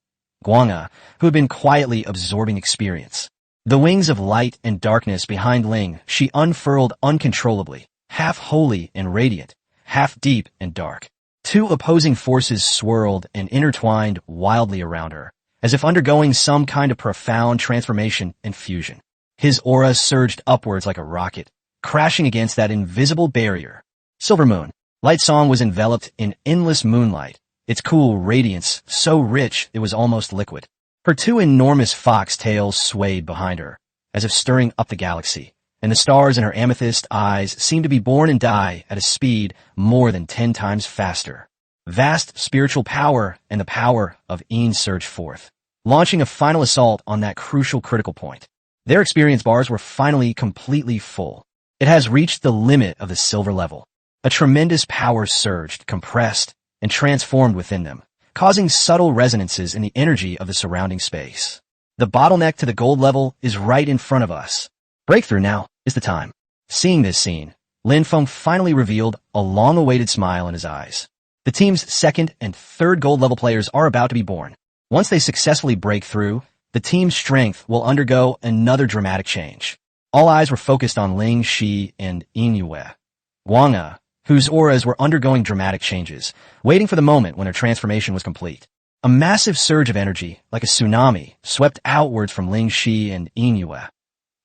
Guanga, who had been quietly absorbing experience. The wings of light and darkness behind Ling Shi unfurled uncontrollably, half holy and radiant, half deep and dark. Two opposing forces swirled and intertwined wildly around her, as if undergoing some kind of profound transformation and fusion. His aura surged upwards like a rocket, crashing against that invisible barrier. Silver Moon. Light Song was enveloped in endless moonlight, its cool radiance so rich it was almost liquid. Her two enormous fox tails swayed behind her, as if stirring up the galaxy, and the stars in her amethyst eyes seemed to be born and die at a speed more than 10 times faster. Vast spiritual power and the power of Een surged forth, launching a final assault on that crucial critical point. Their experience bars were finally completely full. It has reached the limit of the silver level. A tremendous power surged, compressed, and transformed within them, causing subtle resonances in the energy of the surrounding space. The bottleneck to the gold level is right in front of us. Breakthrough now is the time. Seeing this scene, Lin Feng finally revealed a long-awaited smile in his eyes. The team's second and third gold level players are about to be born. Once they successfully break through, the team's strength will undergo another dramatic change. All eyes were focused on Ling Shi and Inyue, Guanga, whose auras were undergoing dramatic changes, waiting for the moment when her transformation was complete. A massive surge of energy, like a tsunami, swept outwards from Ling Shi and Inyue,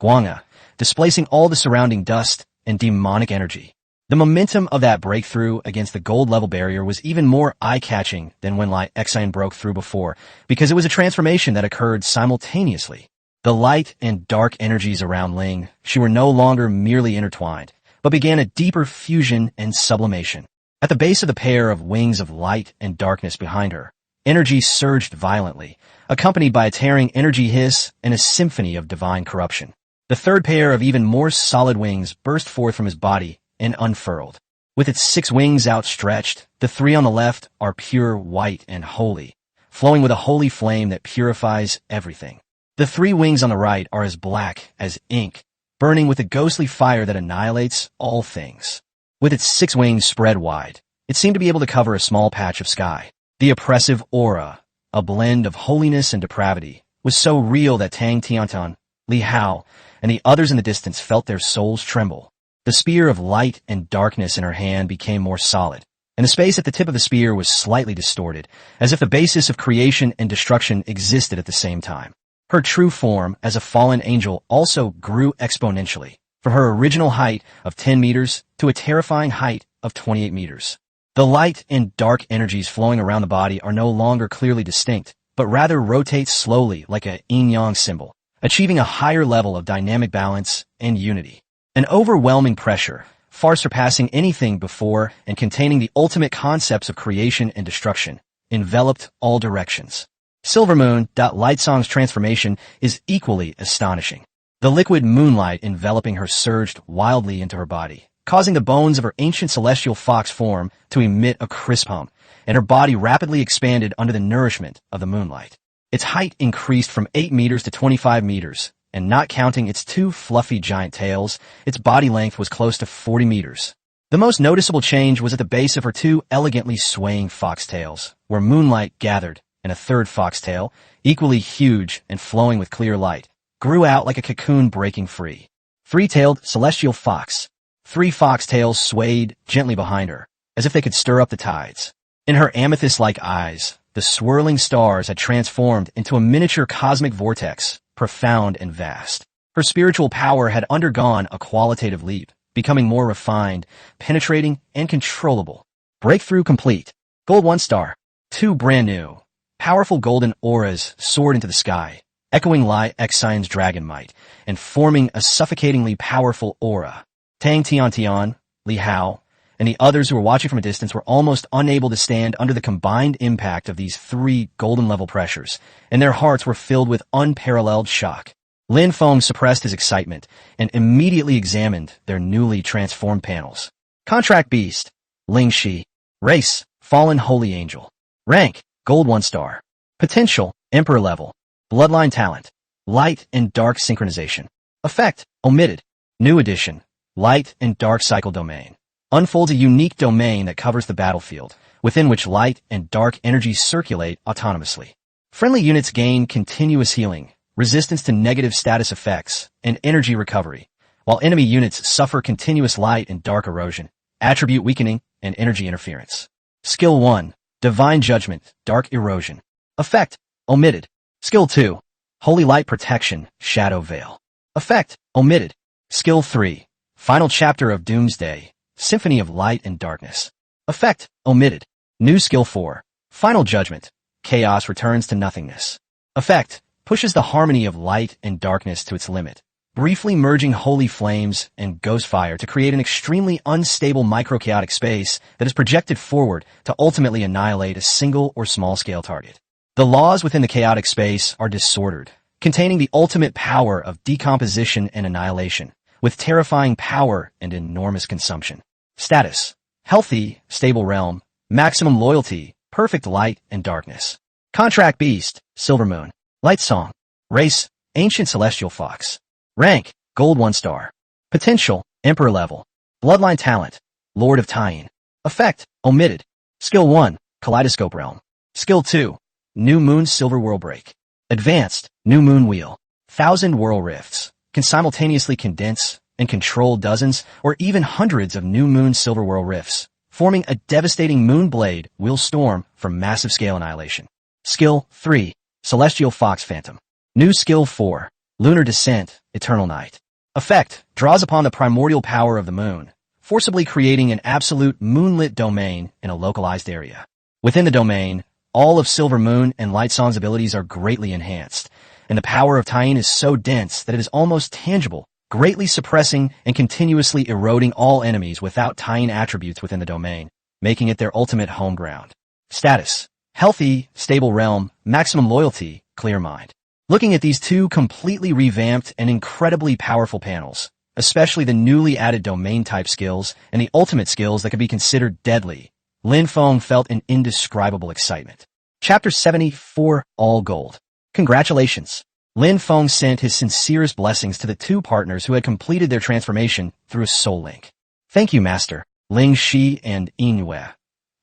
Guanga, displacing all the surrounding dust and demonic energy. The momentum of that breakthrough against the gold-level barrier was even more eye-catching than when Lai Xine broke through before, because it was a transformation that occurred simultaneously. The light and dark energies around Ling Shi were no longer merely intertwined, but began a deeper fusion and sublimation. At the base of the pair of wings of light and darkness behind her, energy surged violently, accompanied by a tearing energy hiss and a symphony of divine corruption. The third pair of even more solid wings burst forth from his body and unfurled. With its 6 wings outstretched, the 3 on the left are pure white and holy, flowing with a holy flame that purifies everything. The 3 wings on the right are as black as ink, burning with a ghostly fire that annihilates all things. With its 6 wings spread wide, it seemed to be able to cover a small patch of sky. The oppressive aura, a blend of holiness and depravity, was so real that Tang Tiantan, Li Hao, and the others in the distance felt their souls tremble. The spear of light and darkness in her hand became more solid, and the space at the tip of the spear was slightly distorted, as if the basis of creation and destruction existed at the same time. Her true form as a fallen angel also grew exponentially, from her original height of 10 meters to a terrifying height of 28 meters. The light and dark energies flowing around the body are no longer clearly distinct, but rather rotate slowly like a yin-yang symbol, achieving a higher level of dynamic balance and unity. An overwhelming pressure, far surpassing anything before and containing the ultimate concepts of creation and destruction, enveloped all directions. Silver Moon. Light Song's transformation is equally astonishing. The liquid moonlight enveloping her surged wildly into her body, causing the bones of her ancient celestial fox form to emit a crisp hum, and her body rapidly expanded under the nourishment of the moonlight. Its height increased from 8 meters to 25 meters, and not counting its 2 fluffy giant tails, its body length was close to 40 meters. The most noticeable change was at the base of her 2 elegantly swaying foxtails, where moonlight gathered, and a third foxtail, equally huge and flowing with clear light, grew out like a cocoon breaking free. 3-tailed celestial fox. 3 foxtails swayed gently behind her, as if they could stir up the tides. In her amethyst-like eyes, the swirling stars had transformed into a miniature cosmic vortex, profound and vast. Her spiritual power had undergone a qualitative leap, becoming more refined, penetrating, and controllable. Breakthrough complete. Gold 1 star. 2 brand new, powerful golden auras soared into the sky, echoing Lai Xine's dragon might, and forming a suffocatingly powerful aura. Tang Tiantian, Li Hao, and the others who were watching from a distance were almost unable to stand under the combined impact of these 3 golden-level pressures, and their hearts were filled with unparalleled shock. Lin Feng suppressed his excitement and immediately examined their newly transformed panels. Contract Beast, Ling Shi. Race, Fallen Holy Angel. Rank, Gold 1 star. Potential, Emperor level. Bloodline talent. Light and dark synchronization. Effect, omitted. New addition. Light and dark cycle domain. Unfolds a unique domain that covers the battlefield, within which light and dark energies circulate autonomously. Friendly units gain continuous healing, resistance to negative status effects, and energy recovery, while enemy units suffer continuous light and dark erosion, attribute weakening, and energy interference. Skill 1. Divine Judgment, Dark Erosion. Effect, omitted. Skill 2. Holy Light Protection, Shadow Veil. Effect, omitted. Skill 3. Final Chapter of Doomsday, Symphony of Light and Darkness. Effect, omitted. New Skill 4. Final Judgment, Chaos Returns to Nothingness. Effect, pushes the harmony of light and darkness to its limit, briefly merging holy flames and ghost fire to create an extremely unstable microchaotic space that is projected forward to ultimately annihilate a single or small-scale target. The laws within the chaotic space are disordered, containing the ultimate power of decomposition and annihilation, with terrifying power and enormous consumption. Status: healthy, stable realm, maximum loyalty, perfect light and darkness. Contract beast, Silver Moon. Light song. Race, ancient celestial fox. Rank, Gold 1 star. Potential, Emperor level. Bloodline talent, Lord of Tying. Effect, omitted. Skill 1, Kaleidoscope Realm. Skill 2, New Moon Silver Whirl Break. Advanced, New Moon Wheel. 1,000 whirl rifts can simultaneously condense and control dozens or even hundreds of New Moon Silver Whirl rifts, forming a devastating moon blade will storm for massive scale annihilation. Skill 3, Celestial Fox Phantom. New Skill 4, Lunar Descent, Eternal Night. Effect, draws upon the primordial power of the moon, forcibly creating an absolute moonlit domain in a localized area. Within the domain, all of Silver Moon and Light Song's abilities are greatly enhanced, and the power of Tying is so dense that it is almost tangible, greatly suppressing and continuously eroding all enemies without Tying attributes within the domain, making it their ultimate home ground. Status: healthy, stable realm, maximum loyalty, clear mind. Looking at these two completely revamped and incredibly powerful panels, especially the newly added domain type skills and the ultimate skills that could be considered deadly, Lin Feng felt an indescribable excitement. Chapter 74, All Gold. Congratulations. Lin Feng sent his sincerest blessings to the two partners who had completed their transformation through a soul link. Thank you, Master. Ling Shi and Yue.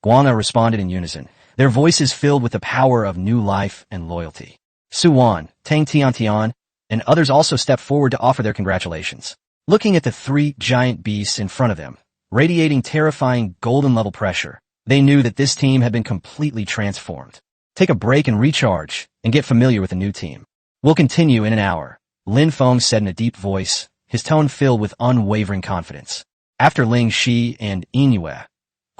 Guana responded in unison, their voices filled with the power of new life and loyalty. Suwan, Tang Tiantian, and others also stepped forward to offer their congratulations. Looking at the three giant beasts in front of them, radiating terrifying golden-level pressure, they knew that this team had been completely transformed. Take a break and recharge, and get familiar with the new team. We'll continue in an hour, Lin Feng said in a deep voice, his tone filled with unwavering confidence. After Ling Shi and Yue,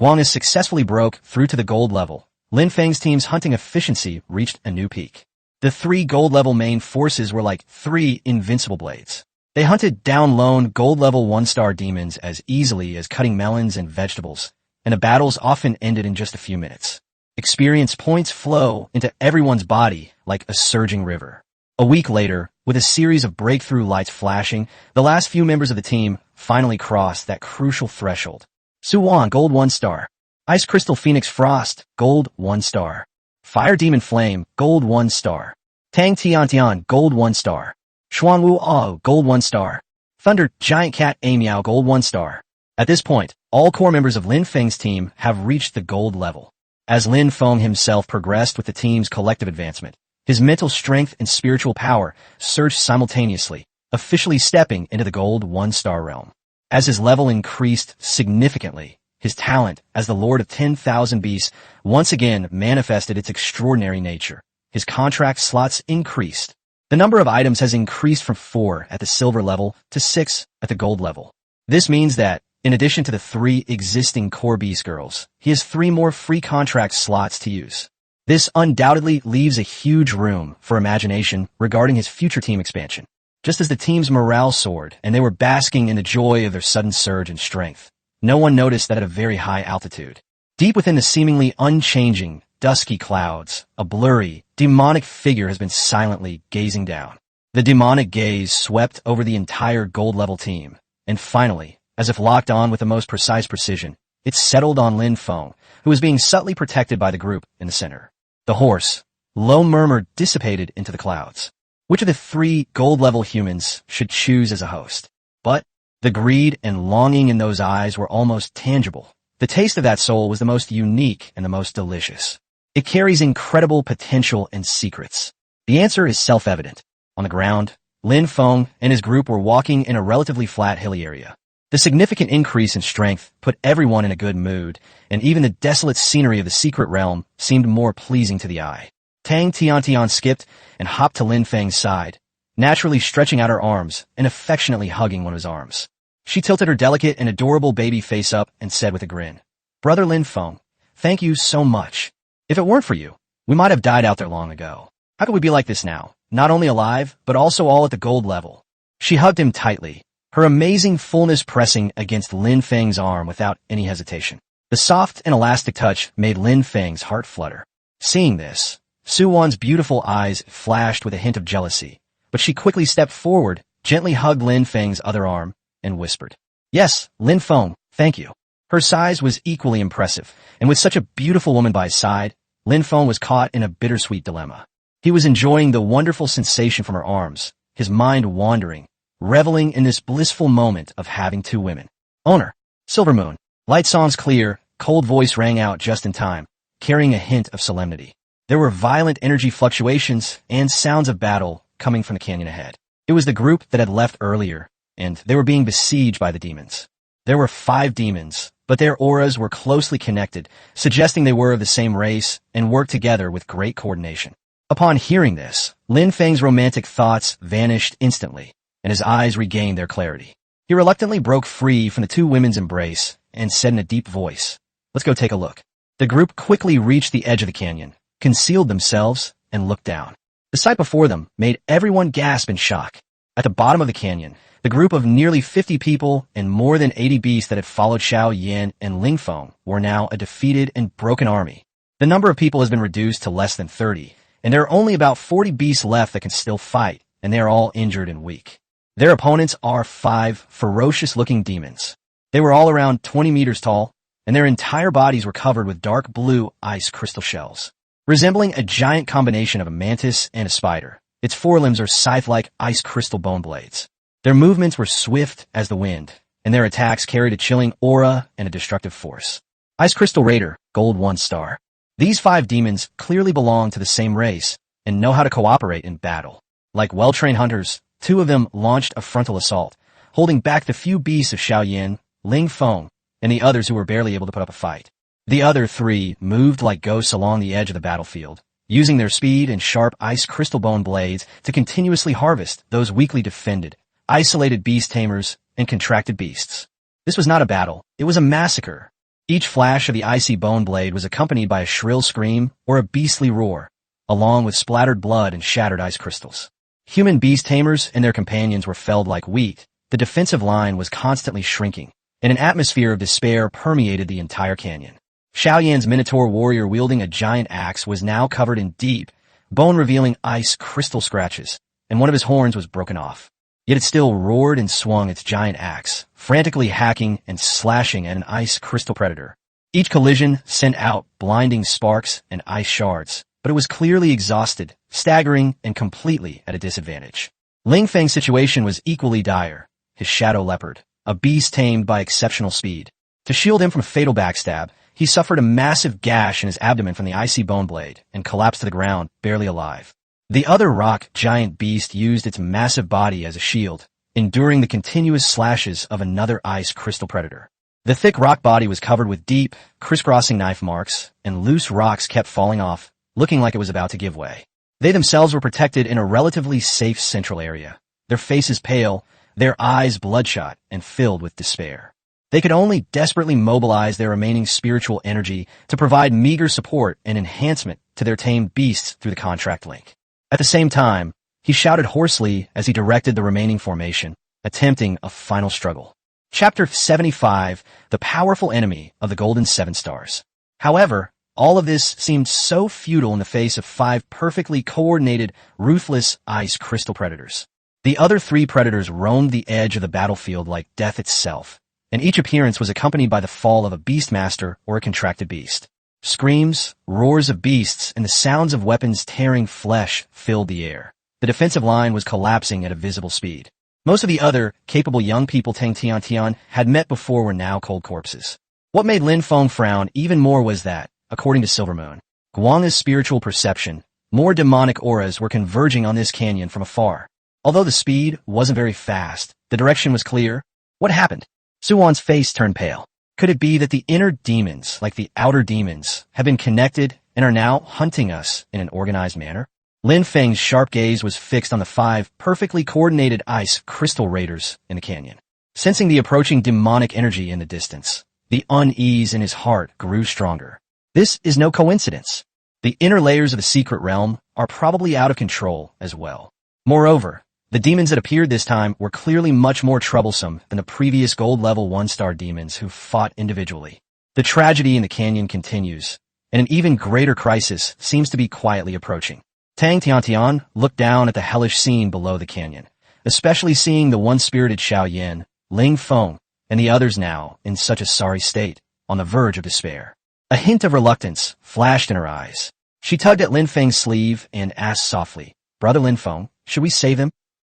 Guang successfully broke through to the gold level. Lin Feng's team's hunting efficiency reached a new peak. The three gold-level main forces were like three invincible blades. They hunted down lone gold-level 1-star demons as easily as cutting melons and vegetables, and the battles often ended in just a few minutes. Experience points flow into everyone's body like a surging river. A week later, with a series of breakthrough lights flashing, the last few members of the team finally crossed that crucial threshold. Suwan, Gold 1 star. Ice Crystal Phoenix Frost, Gold 1 star. Fire Demon Flame, Gold 1 star. Tang Tiantian, Gold 1 star. Xuanwu Ao, Gold 1 star. Thunder Giant Cat Amiao, Gold 1 star. At this point, all core members of Lin Feng's team have reached the gold level. As Lin Feng himself progressed with the team's collective advancement, his mental strength and spiritual power surged simultaneously, officially stepping into the gold 1-star realm. As his level increased significantly, his talent as the Lord of 10,000 Beasts once again manifested its extraordinary nature. His contract slots increased. The number of items has increased from 4 at the silver level to 6 at the gold level. This means that, in addition to the 3 existing core Beast Girls, he has 3 more free contract slots to use. This undoubtedly leaves a huge room for imagination regarding his future team expansion. Just as the team's morale soared and they were basking in the joy of their sudden surge in strength, no one noticed that at a very high altitude, deep within the seemingly unchanging, dusky clouds, a blurry, demonic figure has been silently gazing down. The demonic gaze swept over the entire gold-level team, and finally, as if locked on with the most precise precision, it settled on Lin Feng, who was being subtly protected by the group in the center. The hoarse, low murmur dissipated into the clouds. Which of the 3 gold-level humans should choose as a host? But the greed and longing in those eyes were almost tangible. The taste of that soul was the most unique and the most delicious. It carries incredible potential and secrets. The answer is self-evident. On the ground, Lin Feng and his group were walking in a relatively flat, hilly area. The significant increase in strength put everyone in a good mood, and even the desolate scenery of the secret realm seemed more pleasing to the eye. Tang Tiantian skipped and hopped to Lin Feng's side, naturally stretching out her arms and affectionately hugging one of his arms. She tilted her delicate and adorable baby face up and said with a grin, "Brother Lin Feng, thank you so much. If it weren't for you, we might have died out there long ago. How could we be like this now? Not only alive, but also all at the gold level." She hugged him tightly, her amazing fullness pressing against Lin Feng's arm without any hesitation. The soft and elastic touch made Lin Feng's heart flutter. Seeing this, Su Wan's beautiful eyes flashed with a hint of jealousy, but she quickly stepped forward, gently hugged Lin Feng's other arm, and whispered, "Yes, Lin Feng, thank you." Her size was equally impressive, and with such a beautiful woman by his side, Lin Feng was caught in a bittersweet dilemma. He was enjoying the wonderful sensation from her arms, his mind wandering, reveling in this blissful moment of having 2 women. "Owner, Silver Moon." Light Song's clear, cold voice rang out just in time, carrying a hint of solemnity. There were violent energy fluctuations and sounds of battle coming from the canyon ahead. It was the group that had left earlier, and they were being besieged by the demons. There were 5 demons, but their auras were closely connected, suggesting they were of the same race and worked together with great coordination. Upon hearing this, Lin Feng's romantic thoughts vanished instantly, and his eyes regained their clarity. He reluctantly broke free from the 2 women's embrace and said in a deep voice, "Let's go take a look." The group quickly reached the edge of the canyon, concealed themselves, and looked down. The sight before them made everyone gasp in shock. At the bottom of the canyon, the group of nearly 50 people and more than 80 beasts that had followed Xiao Yan and Lin Feng were now a defeated and broken army. The number of people has been reduced to less than 30, and there are only about 40 beasts left that can still fight, and they are all injured and weak. Their opponents are 5 ferocious-looking demons. They were all around 20 meters tall, and their entire bodies were covered with dark blue ice crystal shells. Resembling a giant combination of a mantis and a spider, its forelimbs are scythe-like ice crystal bone blades. Their movements were swift as the wind, and their attacks carried a chilling aura and a destructive force. Ice Crystal Raider, Gold 1 star. These 5 demons clearly belong to the same race and know how to cooperate in battle. Like well-trained hunters, 2 of them launched a frontal assault, holding back the few beasts of Xiao Yan, Lin Feng, and the others who were barely able to put up a fight. The other 3 moved like ghosts along the edge of the battlefield, using their speed and sharp ice crystal bone blades to continuously harvest those weakly defended, isolated beast tamers and contracted beasts. This was not a battle, it was a massacre. Each flash of the icy bone blade was accompanied by a shrill scream or a beastly roar, along with splattered blood and shattered ice crystals. Human beast tamers and their companions were felled like wheat. The defensive line was constantly shrinking, and an atmosphere of despair permeated the entire canyon. Xiao Yan's minotaur warrior wielding a giant axe was now covered in deep, bone-revealing ice crystal scratches, and one of his horns was broken off. Yet it still roared and swung its giant axe, frantically hacking and slashing at an ice crystal predator. Each collision sent out blinding sparks and ice shards, but it was clearly exhausted, staggering, and completely at a disadvantage. Lin Feng's situation was equally dire, his shadow leopard, a beast tamed by exceptional speed. To shield him from a fatal backstab, he suffered a massive gash in his abdomen from the icy bone blade and collapsed to the ground, barely alive. The other rock giant beast used its massive body as a shield, enduring the continuous slashes of another ice crystal predator. The thick rock body was covered with deep, crisscrossing knife marks, and loose rocks kept falling off, looking like it was about to give way. They themselves were protected in a relatively safe central area, their faces pale, their eyes bloodshot and filled with despair. They could only desperately mobilize their remaining spiritual energy to provide meager support and enhancement to their tamed beasts through the contract link. At the same time, he shouted hoarsely as he directed the remaining formation, attempting a final struggle. Chapter 75, The Powerful Enemy of the Golden 7 Stars. However, all of this seemed so futile in the face of 5 perfectly coordinated, ruthless ice crystal predators. The other 3 predators roamed the edge of the battlefield like death itself, and each appearance was accompanied by the fall of a beastmaster or a contracted beast. Screams, roars of beasts, and the sounds of weapons tearing flesh filled the air. The defensive line was collapsing at a visible speed. Most of the other, capable young people Tang Tian had met before were now cold corpses. What made Lin Feng frown even more was that, according to Silvermoon, Guang's spiritual perception, more demonic auras were converging on this canyon from afar. Although the speed wasn't very fast, the direction was clear. What happened? Suwan's face turned pale. Could it be that the inner demons, like the outer demons, have been connected and are now hunting us in an organized manner? Lin Feng's sharp gaze was fixed on the 5 perfectly coordinated ice crystal raiders in the canyon. Sensing the approaching demonic energy in the distance, the unease in his heart grew stronger. This is no coincidence. The inner layers of the secret realm are probably out of control as well. Moreover, the demons that appeared this time were clearly much more troublesome than the previous gold level 1-star demons who fought individually. The tragedy in the canyon continues, and an even greater crisis seems to be quietly approaching. Tang Tian looked down at the hellish scene below the canyon, especially seeing the one-spirited Xiaoyan, Lin Feng, and the others now in such a sorry state, on the verge of despair. A hint of reluctance flashed in her eyes. She tugged at Lin Feng's sleeve and asked softly, "Brother Lin Feng, should we save him?"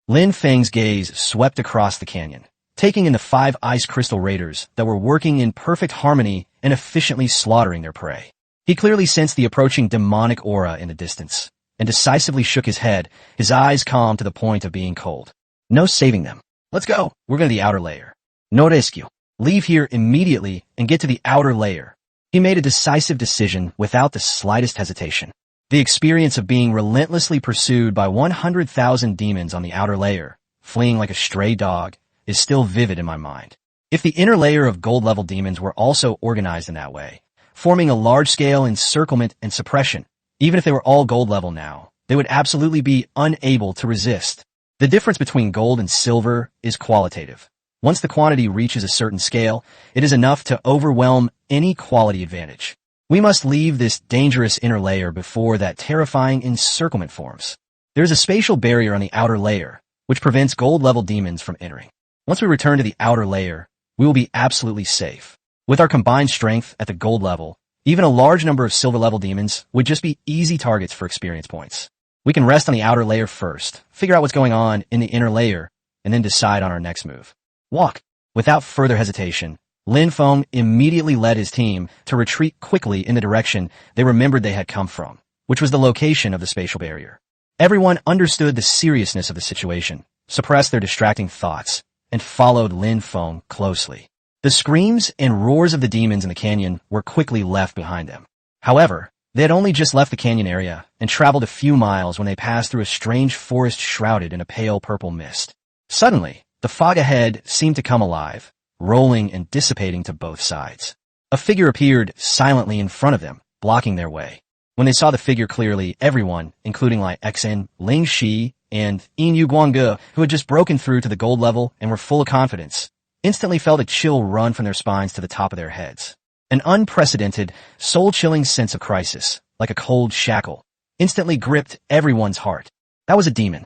Lin Feng's gaze swept across the canyon, taking in the 5 ice crystal raiders that were working in perfect harmony and efficiently slaughtering their prey. He clearly sensed the approaching demonic aura in the distance, and decisively shook his head, his eyes calm to the point of being cold. No saving them. Let's go. We're going to the outer layer. No rescue. Leave here immediately and get to the outer layer. He made a decisive decision without the slightest hesitation. The experience of being relentlessly pursued by 100,000 demons on the outer layer, fleeing like a stray dog, is still vivid in my mind. If the inner layer of gold-level demons were also organized in that way, forming a large-scale encirclement and suppression, even if they were all gold-level now, they would absolutely be unable to resist. The difference between gold and silver is qualitative. Once the quantity reaches a certain scale, it is enough to overwhelm any quality advantage. We must leave this dangerous inner layer before that terrifying encirclement forms. There is a spatial barrier on the outer layer, which prevents gold-level demons from entering. Once we return to the outer layer, we will be absolutely safe. With our combined strength at the gold level, even a large number of silver-level demons would just be easy targets for experience points. We can rest on the outer layer first, figure out what's going on in the inner layer, and then decide on our next move. Walk. Without further hesitation, Lin Feng immediately led his team to retreat quickly in the direction they remembered they had come from, which was the location of the spatial barrier. Everyone understood the seriousness of the situation, suppressed their distracting thoughts, and followed Lin Feng closely. The screams and roars of the demons in the canyon were quickly left behind them. However, they had only just left the canyon area and traveled a few miles when they passed through a strange forest shrouded in a pale purple mist. Suddenly, the fog ahead seemed to come alive, rolling and dissipating to both sides. A figure appeared silently in front of them, blocking their way. When they saw the figure clearly, everyone, including Lai Xen, Ling Shi, and Yin Yu Guangge, who had just broken through to the gold level and were full of confidence, instantly felt a chill run from their spines to the top of their heads. An unprecedented, soul-chilling sense of crisis, like a cold shackle, instantly gripped everyone's heart. That was a demon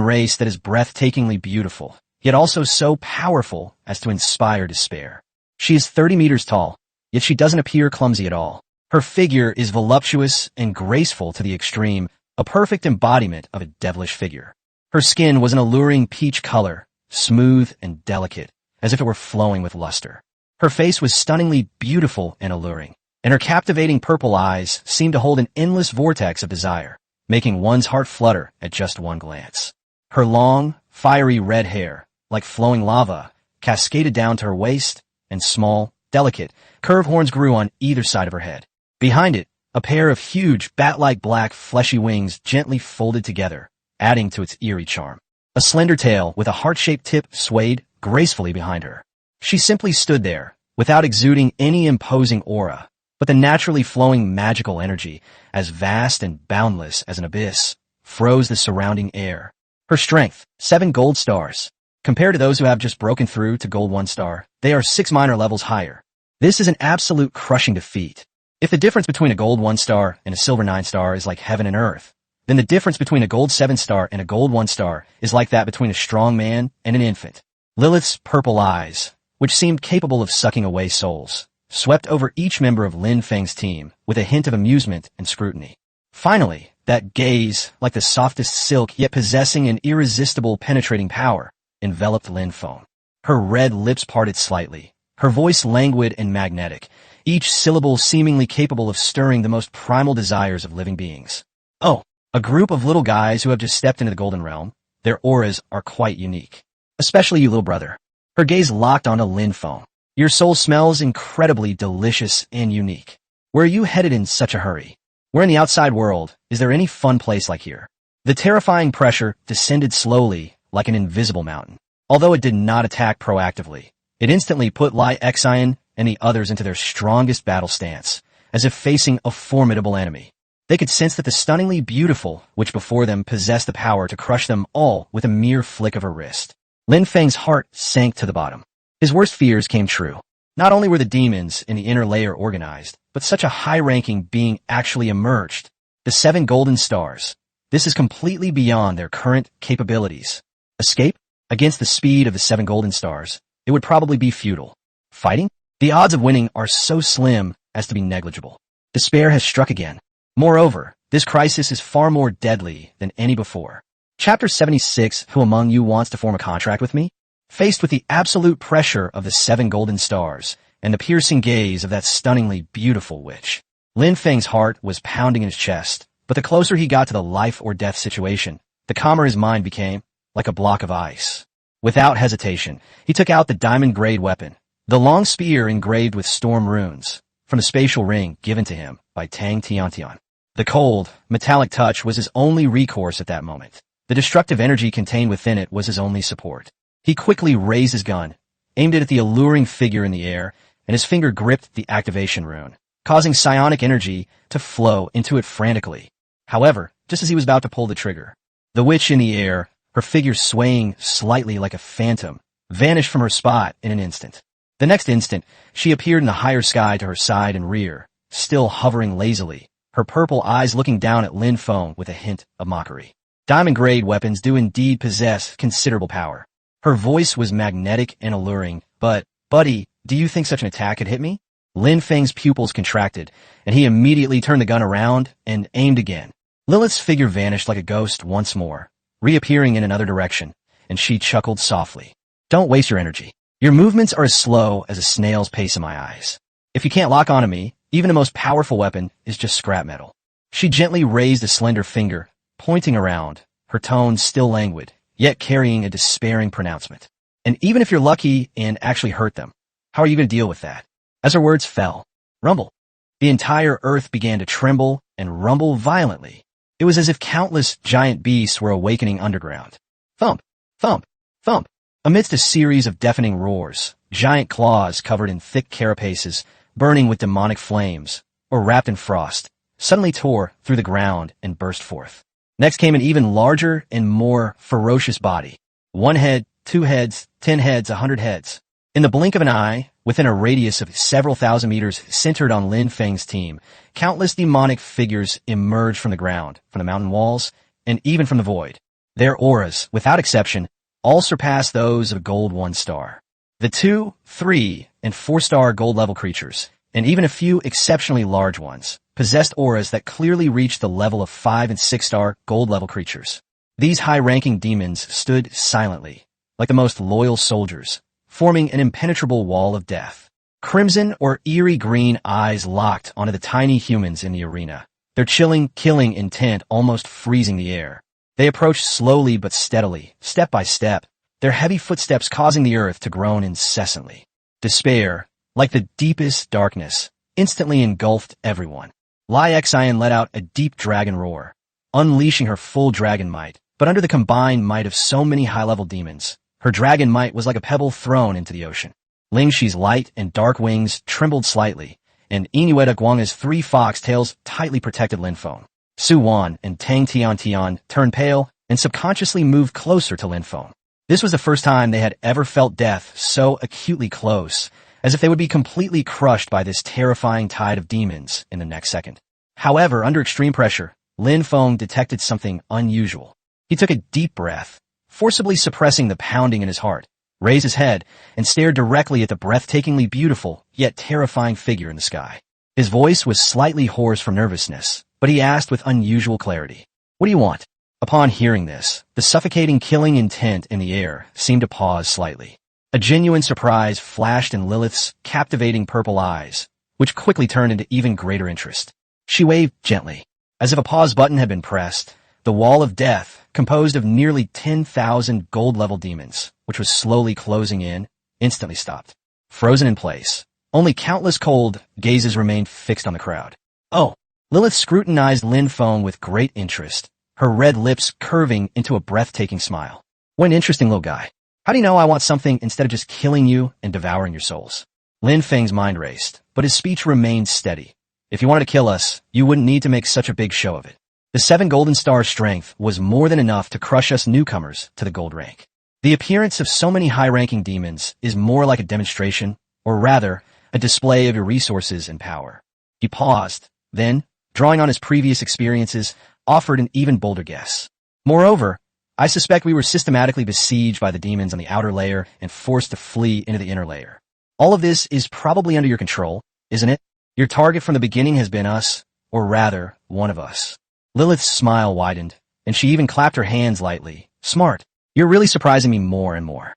race that is breathtakingly beautiful, yet also so powerful as to inspire despair. She is 30 meters tall, yet she doesn't appear clumsy at all. Her figure is voluptuous and graceful to the extreme, a perfect embodiment of a devilish figure. Her skin was an alluring peach color, smooth and delicate, as if it were flowing with luster. Her face was stunningly beautiful and alluring, and her captivating purple eyes seemed to hold an endless vortex of desire, making one's heart flutter at just one glance. Her long, fiery red hair, like flowing lava, cascaded down to her waist, and small, delicate, curved horns grew on either side of her head. Behind it, a pair of huge, bat-like black, fleshy wings gently folded together, adding to its eerie charm. A slender tail with a heart-shaped tip swayed gracefully behind her. She simply stood there, without exuding any imposing aura, but the naturally flowing magical energy, as vast and boundless as an abyss, froze the surrounding air. Her strength, 7 gold stars. Compared to those who have just broken through to gold 1 star, they are 6 minor levels higher. This is an absolute crushing defeat. If the difference between a gold 1 star and a silver 9 star is like heaven and earth, then the difference between a gold 7 star and a gold 1 star is like that between a strong man and an infant. Lilith's purple eyes, which seemed capable of sucking away souls, swept over each member of Lin Feng's team with a hint of amusement and scrutiny. Finally, that gaze, like the softest silk yet possessing an irresistible penetrating power, enveloped Lin Feng. Her red lips parted slightly, her voice languid and magnetic, each syllable seemingly capable of stirring the most primal desires of living beings. Oh, a group of little guys who have just stepped into the Golden Realm. Their auras are quite unique. Especially you, little brother. Her gaze locked onto Lin Feng. Your soul smells incredibly delicious and unique. Where are you headed in such a hurry? We're in the outside world. Is there any fun place like here? The terrifying pressure descended slowly like an invisible mountain. Although it did not attack proactively, it instantly put Lai Xian and the others into their strongest battle stance, as if facing a formidable enemy. They could sense that the stunningly beautiful, which before them possessed the power to crush them all with a mere flick of her wrist. Lin Feng's heart sank to the bottom. His worst fears came true. Not only were the demons in the inner layer organized, but such a high-ranking being actually emerged. The 7 golden stars. This is completely beyond their current capabilities. Escape? Against the speed of the 7 golden stars, it would probably be futile. Fighting? The odds of winning are so slim as to be negligible. Despair has struck again. Moreover, this crisis is far more deadly than any before. Chapter 76, Who among you wants to form a contract with me? Faced with the absolute pressure of the 7 golden stars and the piercing gaze of that stunningly beautiful witch, Lin Feng's heart was pounding in his chest, but the closer he got to the life or death situation, the calmer his mind became, like a block of ice. Without hesitation, he took out the diamond-grade weapon, the long spear engraved with storm runes, from the spatial ring given to him by Tang Tiantian. The cold, metallic touch was his only recourse at that moment. The destructive energy contained within it was his only support. He quickly raised his gun, aimed it at the alluring figure in the air, and his finger gripped the activation rune, causing psionic energy to flow into it frantically. However, just as he was about to pull the trigger, the witch in the air, her figure swaying slightly like a phantom, vanished from her spot in an instant. The next instant, she appeared in the higher sky to her side and rear, still hovering lazily, her purple eyes looking down at Lin Feng with a hint of mockery. Diamond-grade weapons do indeed possess considerable power. Her voice was magnetic and alluring, but, buddy, do you think such an attack could hit me? Lin Feng's pupils contracted, and he immediately turned the gun around and aimed again. Lilith's figure vanished like a ghost once more, reappearing in another direction, and she chuckled softly. Don't waste your energy. Your movements are as slow as a snail's pace in my eyes. If you can't lock onto me, even the most powerful weapon is just scrap metal. She gently raised a slender finger, pointing around, her tone still languid, yet carrying a despairing pronouncement. And even if you're lucky and actually hurt them, how are you going to deal with that? As her words fell, rumble. The entire earth began to tremble and rumble violently. It was as if countless giant beasts were awakening underground. Thump, thump, thump. Amidst a series of deafening roars, giant claws covered in thick carapaces, burning with demonic flames, or wrapped in frost, suddenly tore through the ground and burst forth. Next came an even larger and more ferocious body. 1 head, 2 heads, 10 heads, 100 heads. In the blink of an eye, within a radius of several thousand meters centered on Lin Feng's team, countless demonic figures emerged from the ground, from the mountain walls, and even from the void. Their auras, without exception, all surpassed those of gold 1-star. The 2, 3, and 4-star gold-level creatures, and even a few exceptionally large ones, possessed auras that clearly reached the level of 5 and 6-star gold-level creatures. These high-ranking demons stood silently, like the most loyal soldiers, forming an impenetrable wall of death. Crimson or eerie green eyes locked onto the tiny humans in the arena, their chilling, killing intent almost freezing the air. They approached slowly but steadily, step by step, their heavy footsteps causing the earth to groan incessantly. Despair, like the deepest darkness, instantly engulfed everyone. Lai Xian let out a deep dragon roar, unleashing her full dragon might, but under the combined might of so many high-level demons, her dragon might was like a pebble thrown into the ocean. Ling Shi's light and dark wings trembled slightly, and Inueta Guang's 3 fox tails tightly protected Lin Feng. Su Wan and Tang Tiantian turned pale and subconsciously moved closer to Lin Feng. This was the first time they had ever felt death so acutely close, as if they would be completely crushed by this terrifying tide of demons in the next second. However, under extreme pressure, Lin Feng detected something unusual. He took a deep breath, forcibly suppressing the pounding in his heart, raised his head, and stared directly at the breathtakingly beautiful, yet terrifying figure in the sky. His voice was slightly hoarse from nervousness, but he asked with unusual clarity, "What do you want?" Upon hearing this, the suffocating killing intent in the air seemed to pause slightly. A genuine surprise flashed in Lilith's captivating purple eyes, which quickly turned into even greater interest. She waved gently. As if a pause button had been pressed, the wall of death, composed of nearly 10,000 gold-level demons, which was slowly closing in, instantly stopped. Frozen in place, only countless cold gazes remained fixed on the crowd. "Oh!" Lilith scrutinized Lin Feng with great interest, her red lips curving into a breathtaking smile. "What an interesting little guy. How do you know I want something instead of just killing you and devouring your souls?" Lin Feng's mind raced, but his speech remained steady. "If you wanted to kill us, you wouldn't need to make such a big show of it. The 7 golden stars' strength was more than enough to crush us newcomers to the gold rank. The appearance of so many high-ranking demons is more like a demonstration, or rather, a display of your resources and power." He paused, then, drawing on his previous experiences, offered an even bolder guess. "Moreover, I suspect we were systematically besieged by the demons on the outer layer and forced to flee into the inner layer. All of this is probably under your control, isn't it? Your target from the beginning has been us, or rather, one of us." Lilith's smile widened, and she even clapped her hands lightly. "Smart. You're really surprising me more and more.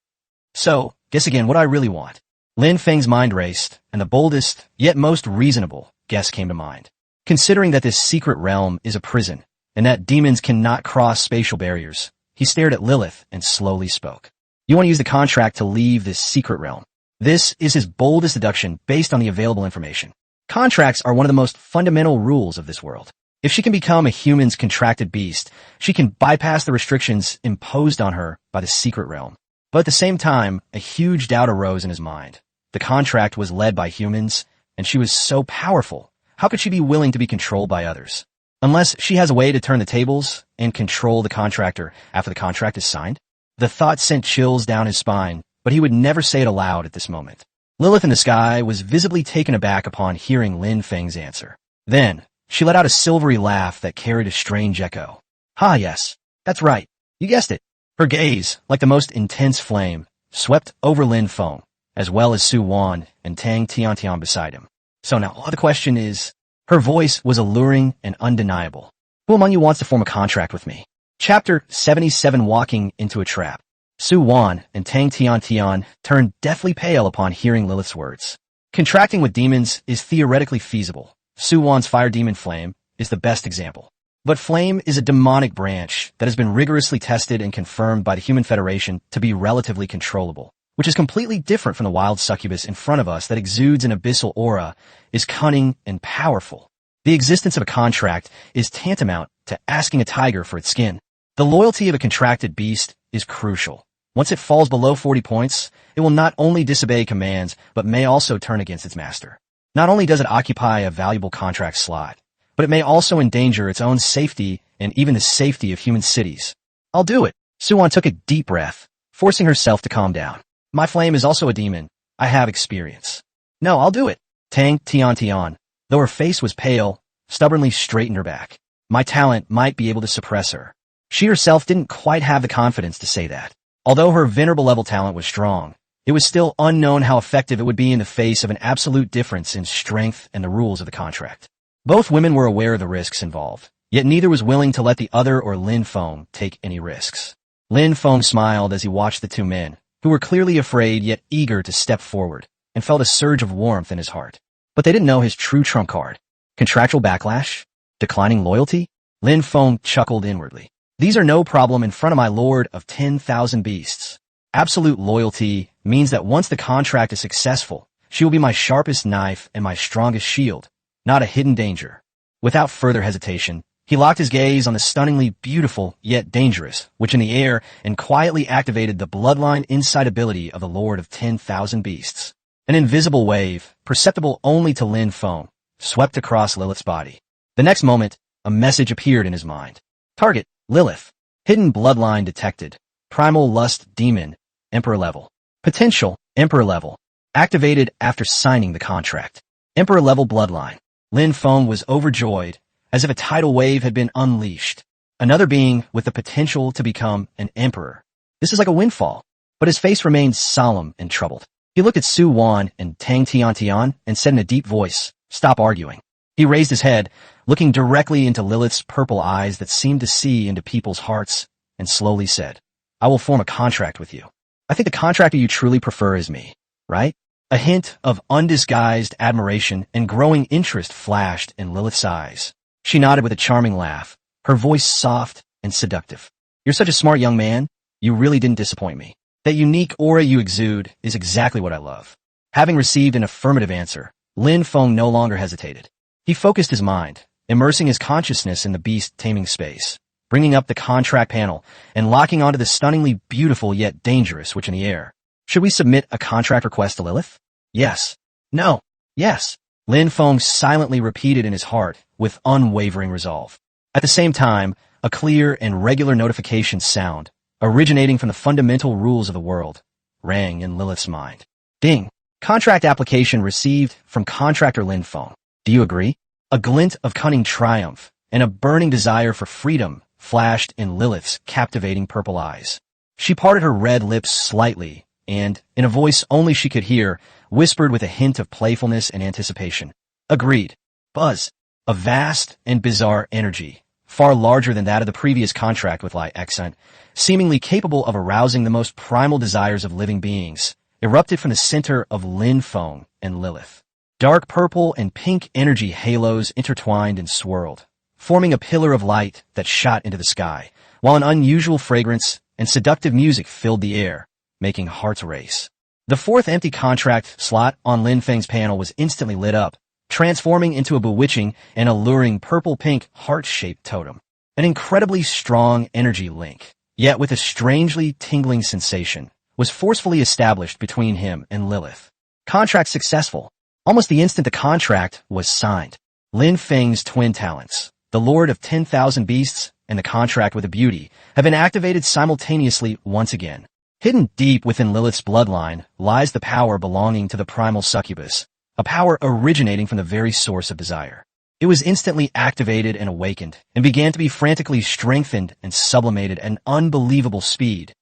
So, guess again what I really want." Lin Feng's mind raced, and the boldest, yet most reasonable, guess came to mind. Considering that this secret realm is a prison, and that demons cannot cross spatial barriers, he stared at Lilith and slowly spoke. "You want to use the contract to leave this secret realm." This is his boldest deduction based on the available information. Contracts are one of the most fundamental rules of this world. If she can become a human's contracted beast, she can bypass the restrictions imposed on her by the secret realm. But at the same time, a huge doubt arose in his mind. The contract was led by humans, and she was so powerful. How could she be willing to be controlled by others? Unless she has a way to turn the tables and control the contractor after the contract is signed? The thought sent chills down his spine, but he would never say it aloud at this moment. Lilith in the sky was visibly taken aback upon hearing Lin Feng's answer. Then, she let out a silvery laugh that carried a strange echo. "Ah, yes, that's right. You guessed it." Her gaze, like the most intense flame, swept over Lin Feng, as well as Su Wan and Tang Tiantian beside him. "So now, the question is..." Her voice was alluring and undeniable. "Who among you wants to form a contract with me?" Chapter 77: Walking into a Trap. Su Wan and Tang Tiantian turned deathly pale upon hearing Lilith's words. Contracting with demons is theoretically feasible. Su Wan's fire demon Flame is the best example. But Flame is a demonic branch that has been rigorously tested and confirmed by the Human Federation to be relatively controllable, which is completely different from the wild succubus in front of us that exudes an abyssal aura, is cunning and powerful. The existence of a contract is tantamount to asking a tiger for its skin. The loyalty of a contracted beast is crucial. Once it falls below 40 points, it will not only disobey commands, but may also turn against its master. Not only does it occupy a valuable contract slot, but it may also endanger its own safety and even the safety of human cities. "I'll do it." Su Wan took a deep breath, forcing herself to calm down. "My flame is also a demon. I have experience." "No, I'll do it." Tang Tiantian, though her face was pale, stubbornly straightened her back. "My talent might be able to suppress her." She herself didn't quite have the confidence to say that. Although her venerable level talent was strong, it was still unknown how effective it would be in the face of an absolute difference in strength and the rules of the contract. Both women were aware of the risks involved, yet neither was willing to let the other or Lin Feng take any risks. Lin Feng smiled as he watched the two men, who were clearly afraid yet eager to step forward, and felt a surge of warmth in his heart. But they didn't know his true trump card. Contractual backlash? Declining loyalty? Lin Feng chuckled inwardly. "These are no problem in front of my lord of 10,000 beasts. Absolute loyalty means that once the contract is successful, she will be my sharpest knife and my strongest shield, not a hidden danger." Without further hesitation, he locked his gaze on the stunningly beautiful yet dangerous witch in the air and quietly activated the bloodline insight ability of the Lord of 10,000 Beasts. An invisible wave, perceptible only to Lin Feng, swept across Lilith's body. The next moment, a message appeared in his mind. Target: Lilith. Hidden bloodline detected. Primal lust demon. Emperor level. Potential: Emperor level. Activated after signing the contract. Emperor level bloodline. Lin Feng was overjoyed, as if a tidal wave had been unleashed. Another being with the potential to become an emperor. This is like a windfall. but his face remained solemn and troubled. He looked at Su Wan and Tang Tian and said in a deep voice, "Stop arguing." He raised his head, looking directly into Lilith's purple eyes that seemed to see into people's hearts, and slowly said, "I will form a contract with you. I think the contractor you truly prefer is me, right?" A hint of undisguised admiration and growing interest flashed in Lilith's eyes. She nodded with a charming laugh, her voice soft and seductive. "You're such a smart young man. You really didn't disappoint me. That unique aura you exude is exactly what I love." Having received an affirmative answer, Lin Feng no longer hesitated. He focused his mind, immersing his consciousness in the beast-taming space, bringing up the contract panel and locking onto the stunningly beautiful yet dangerous witch in the air. "Should we submit a contract request to Lilith?" "Yes." "No." "Yes." Lin Feng silently repeated in his heart with unwavering resolve. At the same time, a clear and regular notification sound, originating from the fundamental rules of the world, rang in Lilith's mind. Ding! Contract application received from contractor Lin Feng. "Do you agree?" A glint of cunning triumph and a burning desire for freedom flashed in Lilith's captivating purple eyes. She parted her red lips slightly and, in a voice only she could hear, whispered with a hint of playfulness and anticipation, "Agreed." Buzz. A vast and bizarre energy, far larger than that of the previous contract with Lai Xun, seemingly capable of arousing the most primal desires of living beings, erupted from the center of Lin Feng and Lilith. Dark purple and pink energy halos intertwined and swirled, forming a pillar of light that shot into the sky, while an unusual fragrance and seductive music filled the air, making hearts race. The fourth empty contract slot on Lin Feng's panel was instantly lit up, transforming into a bewitching and alluring purple-pink heart-shaped totem. An incredibly strong energy link, yet with a strangely tingling sensation, was forcefully established between him and Lilith. Contract successful. Almost the instant the contract was signed, Lin Feng's twin talents, the Lord of 10,000 Beasts and the contract with a beauty, have been activated simultaneously once again. Hidden deep within Lilith's bloodline lies the power belonging to the primal succubus, a power originating from the very source of desire. It was instantly activated and awakened, and began to be frantically strengthened and sublimated at an unbelievable speed.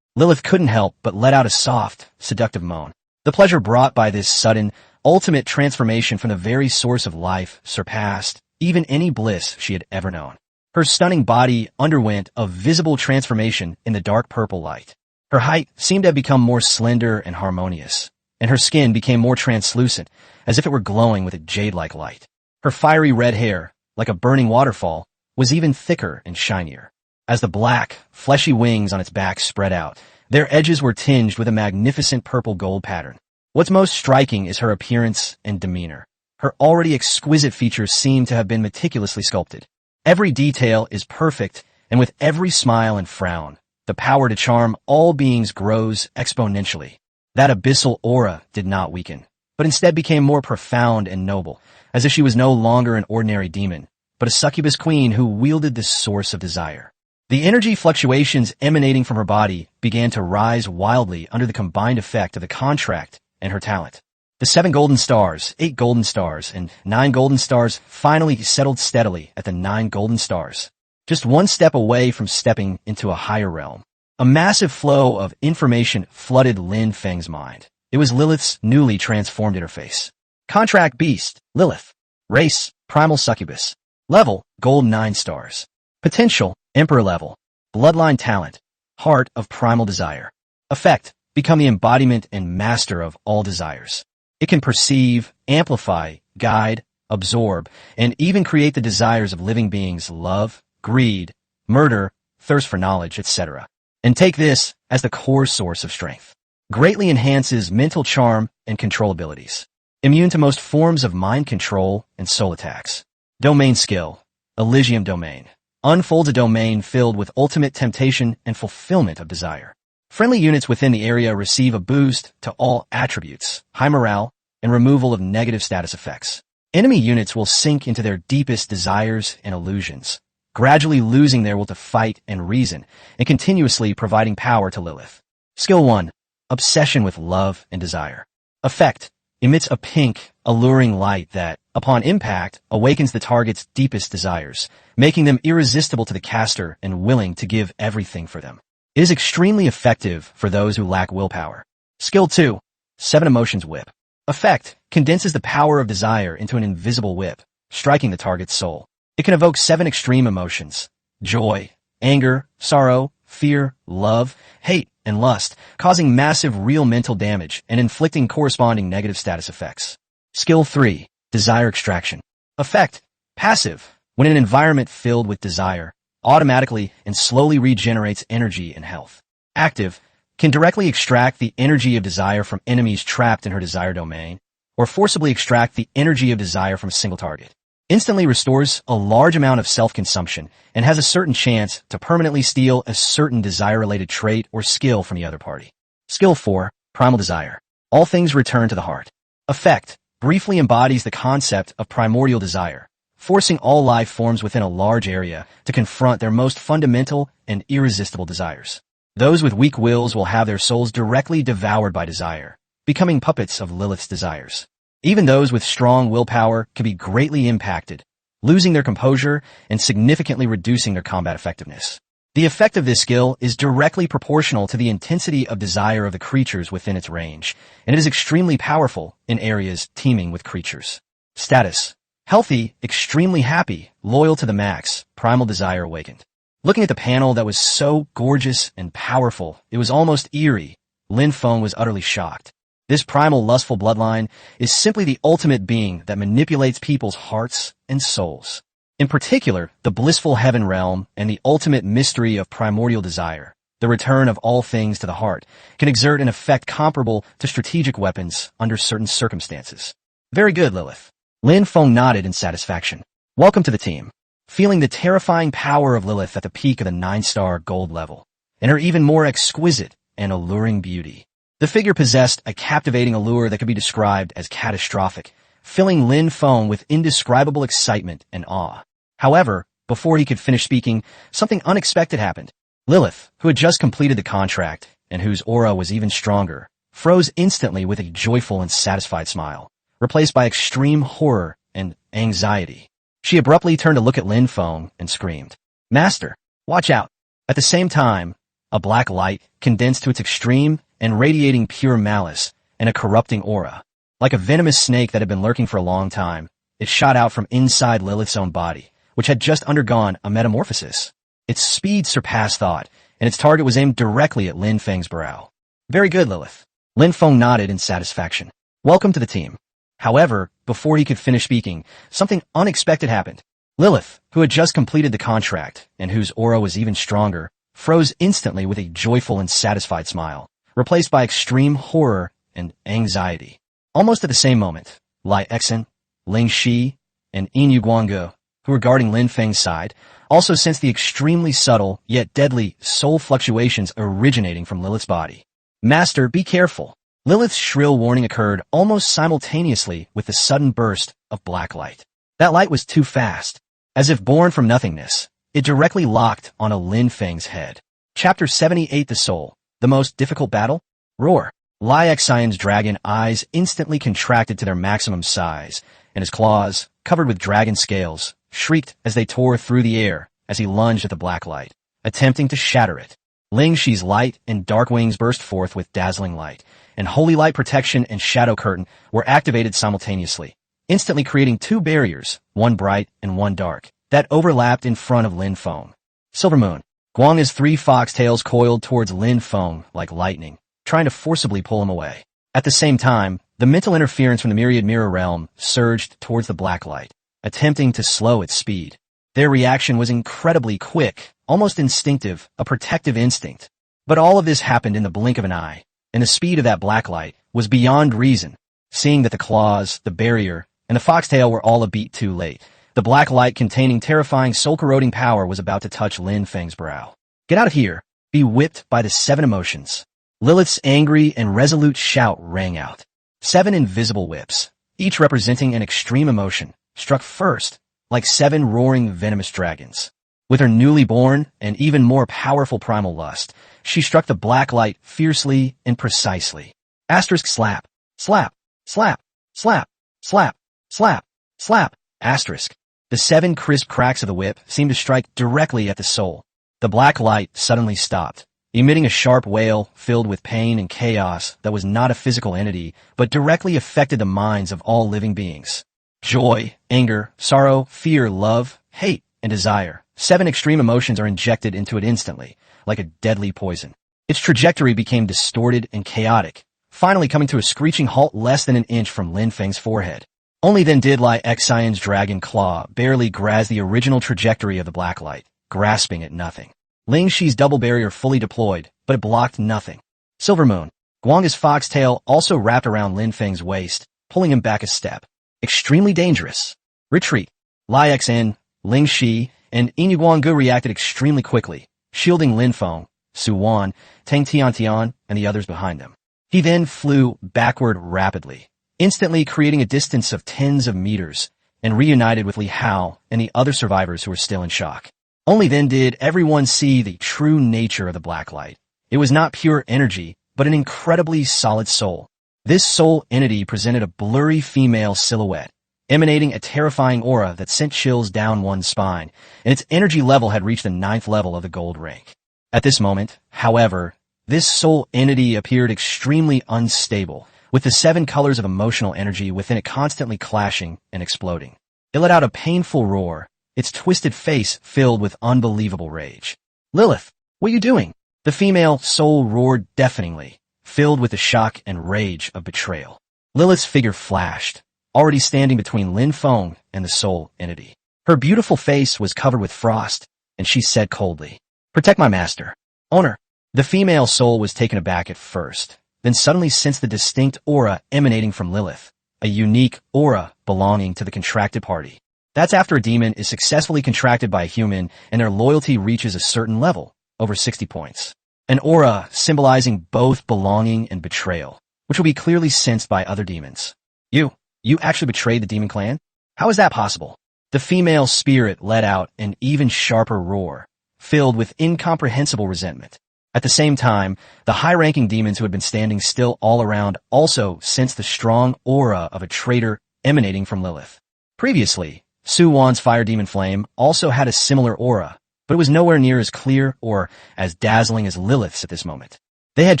Lilith couldn't help but let out a soft, seductive moan. The pleasure brought by this sudden, ultimate transformation from the very source of life surpassed even any bliss she had ever known. Her stunning body underwent a visible transformation in the dark purple light. Her height seemed to have become more slender and harmonious, and her skin became more translucent, as if it were glowing with a jade-like light. Her fiery red hair, like a burning waterfall, was even thicker and shinier. As the black, fleshy wings on its back spread out, their edges were tinged with a magnificent purple gold pattern. What's most striking is her appearance and demeanor. Her already exquisite features seem to have been meticulously sculpted. Every detail is perfect, and with every smile and frown, the power to charm all beings grows exponentially. That abyssal aura did not weaken, but instead became more profound and noble, as if she was no longer an ordinary demon, but a succubus queen who wielded the source of desire. The energy fluctuations emanating from her body began to rise wildly under the combined effect of the contract and her talent. The 7 golden stars, 8 golden stars, and 9 golden stars finally settled steadily at the 9 golden stars, just one step away from stepping into a higher realm. A massive flow of information flooded Lin Feng's mind. It was Lilith's newly transformed interface. Contract Beast, Lilith. Race, Primal Succubus. Level, Gold 9 stars. Potential, Emperor level. Bloodline talent, Heart of Primal Desire. Effect, become the embodiment and master of all desires. It can perceive, amplify, guide, absorb, and even create the desires of living beings' love, greed, murder, thirst for knowledge, etc. And take this as the core source of strength. Greatly enhances mental charm and control abilities. Immune to most forms of mind control and soul attacks. Domain skill, Elysium Domain. Unfolds a domain filled with ultimate temptation and fulfillment of desire. Friendly units within the area receive a boost to all attributes, high morale, and removal of negative status effects. Enemy units will sink into their deepest desires and illusions, gradually losing their will to fight and reason, and continuously providing power to Lilith. Skill 1. Obsession with love and desire. Effect. Emits a pink, alluring light that, upon impact, awakens the target's deepest desires, making them irresistible to the caster and willing to give everything for them. It is extremely effective for those who lack willpower. Skill 2. 7 Emotions Whip. Effect: condenses the power of desire into an invisible whip, striking the target's soul. It can evoke 7 extreme emotions: joy, anger, sorrow, fear, love, hate, and lust, causing massive real mental damage and inflicting corresponding negative status effects. Skill 3. Desire Extraction. Effect: passive. When in an environment filled with desire, automatically and slowly regenerates energy and health. Active: can directly extract the energy of desire from enemies trapped in her desire domain, or forcibly extract the energy of desire from a single target. Instantly restores a large amount of self-consumption and has a certain chance to permanently steal a certain desire-related trait or skill from the other party. Skill 4. Primal Desire. All things return to the heart. Effect: briefly embodies the concept of primordial desire, forcing all life forms within a large area to confront their most fundamental and irresistible desires. Those with weak wills will have their souls directly devoured by desire, becoming puppets of Lilith's desires. Even those with strong willpower can be greatly impacted, losing their composure and significantly reducing their combat effectiveness. The effect of this skill is directly proportional to the intensity of desire of the creatures within its range, and it is extremely powerful in areas teeming with creatures. Status: healthy, extremely happy, loyal to the max, primal desire awakened. Looking at the panel that was so gorgeous and powerful, it was almost eerie. Lin Feng was utterly shocked. This primal lustful bloodline is simply the ultimate being that manipulates people's hearts and souls. In particular, the blissful heaven realm and the ultimate mystery of primordial desire, the return of all things to the heart, can exert an effect comparable to strategic weapons under certain circumstances. Very good, Lilith. Lin Feng nodded in satisfaction. Welcome to the team. Feeling the terrifying power of Lilith at the peak of the 9-star gold level, and her even more exquisite and alluring beauty. The figure possessed a captivating allure that could be described as catastrophic, filling Lin Feng with indescribable excitement and awe. However, before he could finish speaking, something unexpected happened. Lilith, who had just completed the contract, and whose aura was even stronger, froze instantly with a joyful and satisfied smile, replaced by extreme horror and anxiety. She abruptly turned to look at Lin Feng and screamed, "Master, watch out!" At the same time, a black light condensed to its extreme and radiating pure malice and a corrupting aura. Like a venomous snake that had been lurking for a long time, it shot out from inside Lilith's own body, which had just undergone a metamorphosis. Its speed surpassed thought, and its target was aimed directly at Lin Feng's brow. Very good, Lilith. Lin Feng nodded in satisfaction. Welcome to the team. However, before he could finish speaking, something unexpected happened. Lilith, who had just completed the contract, and whose aura was even stronger, froze instantly with a joyful and satisfied smile, replaced by extreme horror and anxiety. Almost at the same moment, Lai Exen, Ling Shi, and Yin Guangge, who were guarding Lin Feng's side, also sensed the extremely subtle yet deadly soul fluctuations originating from Lilith's body. Master, be careful. Lilith's shrill warning occurred almost simultaneously with the sudden burst of black light. That light was too fast. As if born from nothingness, it directly locked onto Lin Feng's head. Chapter 78: The Soul. The most difficult battle? Roar. Lai Xian's dragon eyes instantly contracted to their maximum size, and his claws, covered with dragon scales, shrieked as they tore through the air as he lunged at the black light, attempting to shatter it. Ling Shi's light and dark wings burst forth with dazzling light, and Holy Light Protection and Shadow Curtain were activated simultaneously, instantly creating two barriers, one bright and one dark, that overlapped in front of Lin Feng. Silver Moon. Guang's 3 foxtails coiled towards Lin Feng like lightning, trying to forcibly pull him away. At the same time, the mental interference from the Myriad Mirror Realm surged towards the black light, attempting to slow its speed. Their reaction was incredibly quick, almost instinctive, a protective instinct. But all of this happened in the blink of an eye, and the speed of that black light was beyond reason. Seeing that the claws, the barrier, and the foxtail were all a beat too late, the black light containing terrifying soul-corroding power was about to touch Lin Feng's brow. Get out of here! Be whipped by the 7 emotions. Lilith's angry and resolute shout rang out. 7 invisible whips, each representing an extreme emotion, struck first, like 7 roaring venomous dragons. With her newly born and even more powerful primal lust, she struck the black light fiercely and precisely. Asterisk slap, slap, slap, slap, slap, slap, slap, asterisk. The 7 crisp cracks of the whip seemed to strike directly at the soul. The black light suddenly stopped, emitting a sharp wail filled with pain and chaos that was not a physical entity, but directly affected the minds of all living beings. Joy, anger, sorrow, fear, love, hate, and desire. 7 extreme emotions are injected into it instantly, like a deadly poison. Its trajectory became distorted and chaotic, finally coming to a screeching halt less than an inch from Lin Feng's forehead. Only then did Lai Xian's dragon claw barely graze the original trajectory of the black light, grasping at nothing. Ling Shi's double barrier fully deployed, but it blocked nothing. Silver Moon. Guanga's foxtail also wrapped around Lin Feng's waist, pulling him back a step. Extremely dangerous. Retreat. Lai Xian, Ling Shi, and Inu Guanggu reacted extremely quickly, shielding Lin Feng, Su Wan, Tang Tiantian, and the others behind them. He then flew backward rapidly, instantly creating a distance of tens of meters, and reunited with Li Hao and the other survivors who were still in shock. Only then did everyone see the true nature of the black light. It was not pure energy, but an incredibly solid soul. This soul entity presented a blurry female silhouette, emanating a terrifying aura that sent chills down one's spine, and its energy level had reached the 9th level of the gold rank. At this moment, however, this soul entity appeared extremely unstable, with the 7 colors of emotional energy within it constantly clashing and exploding. It let out a painful roar, its twisted face filled with unbelievable rage. "Lilith, what are you doing?" The female soul roared deafeningly, filled with the shock and rage of betrayal. Lilith's figure flashed, already standing between Lin Feng and the soul entity. Her beautiful face was covered with frost, and she said coldly, "Protect my master. Owner." The female soul was taken aback at first, then suddenly sensed the distinct aura emanating from Lilith, a unique aura belonging to the contracted party. That's after a demon is successfully contracted by a human and their loyalty reaches a certain level, over 60 points. An aura symbolizing both belonging and betrayal, which will be clearly sensed by other demons. You actually betrayed the demon clan? How is that possible?" The female spirit let out an even sharper roar, filled with incomprehensible resentment. At the same time, the high-ranking demons who had been standing still all around also sensed the strong aura of a traitor emanating from Lilith. Previously, Su Wan's fire demon flame also had a similar aura, but it was nowhere near as clear or as dazzling as Lilith's at this moment. They had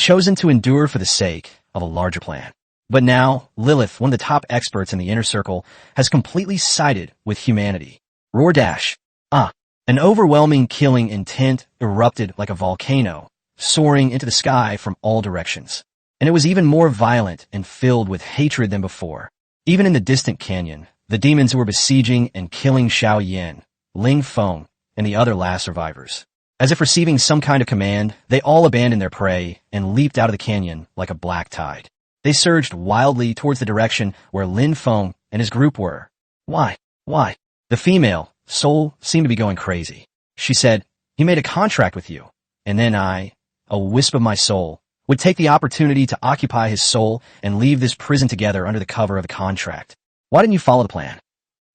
chosen to endure for the sake of a larger plan. But now, Lilith, one of the top experts in the inner circle, has completely sided with humanity. Roar dash. An overwhelming killing intent erupted like a volcano, soaring into the sky from all directions. And it was even more violent and filled with hatred than before. Even in the distant canyon, the demons who were besieging and killing Xiao Yan, Ling Feng, and the other last survivors. As if receiving some kind of command, they all abandoned their prey and leaped out of the canyon like a black tide. They surged wildly towards the direction where Lin Feng and his group were. Why? The female soul seemed to be going crazy. She said, "He made a contract with you, and then I, a wisp of my soul, would take the opportunity to occupy his soul and leave this prison together under the cover of a contract. Why didn't you follow the plan?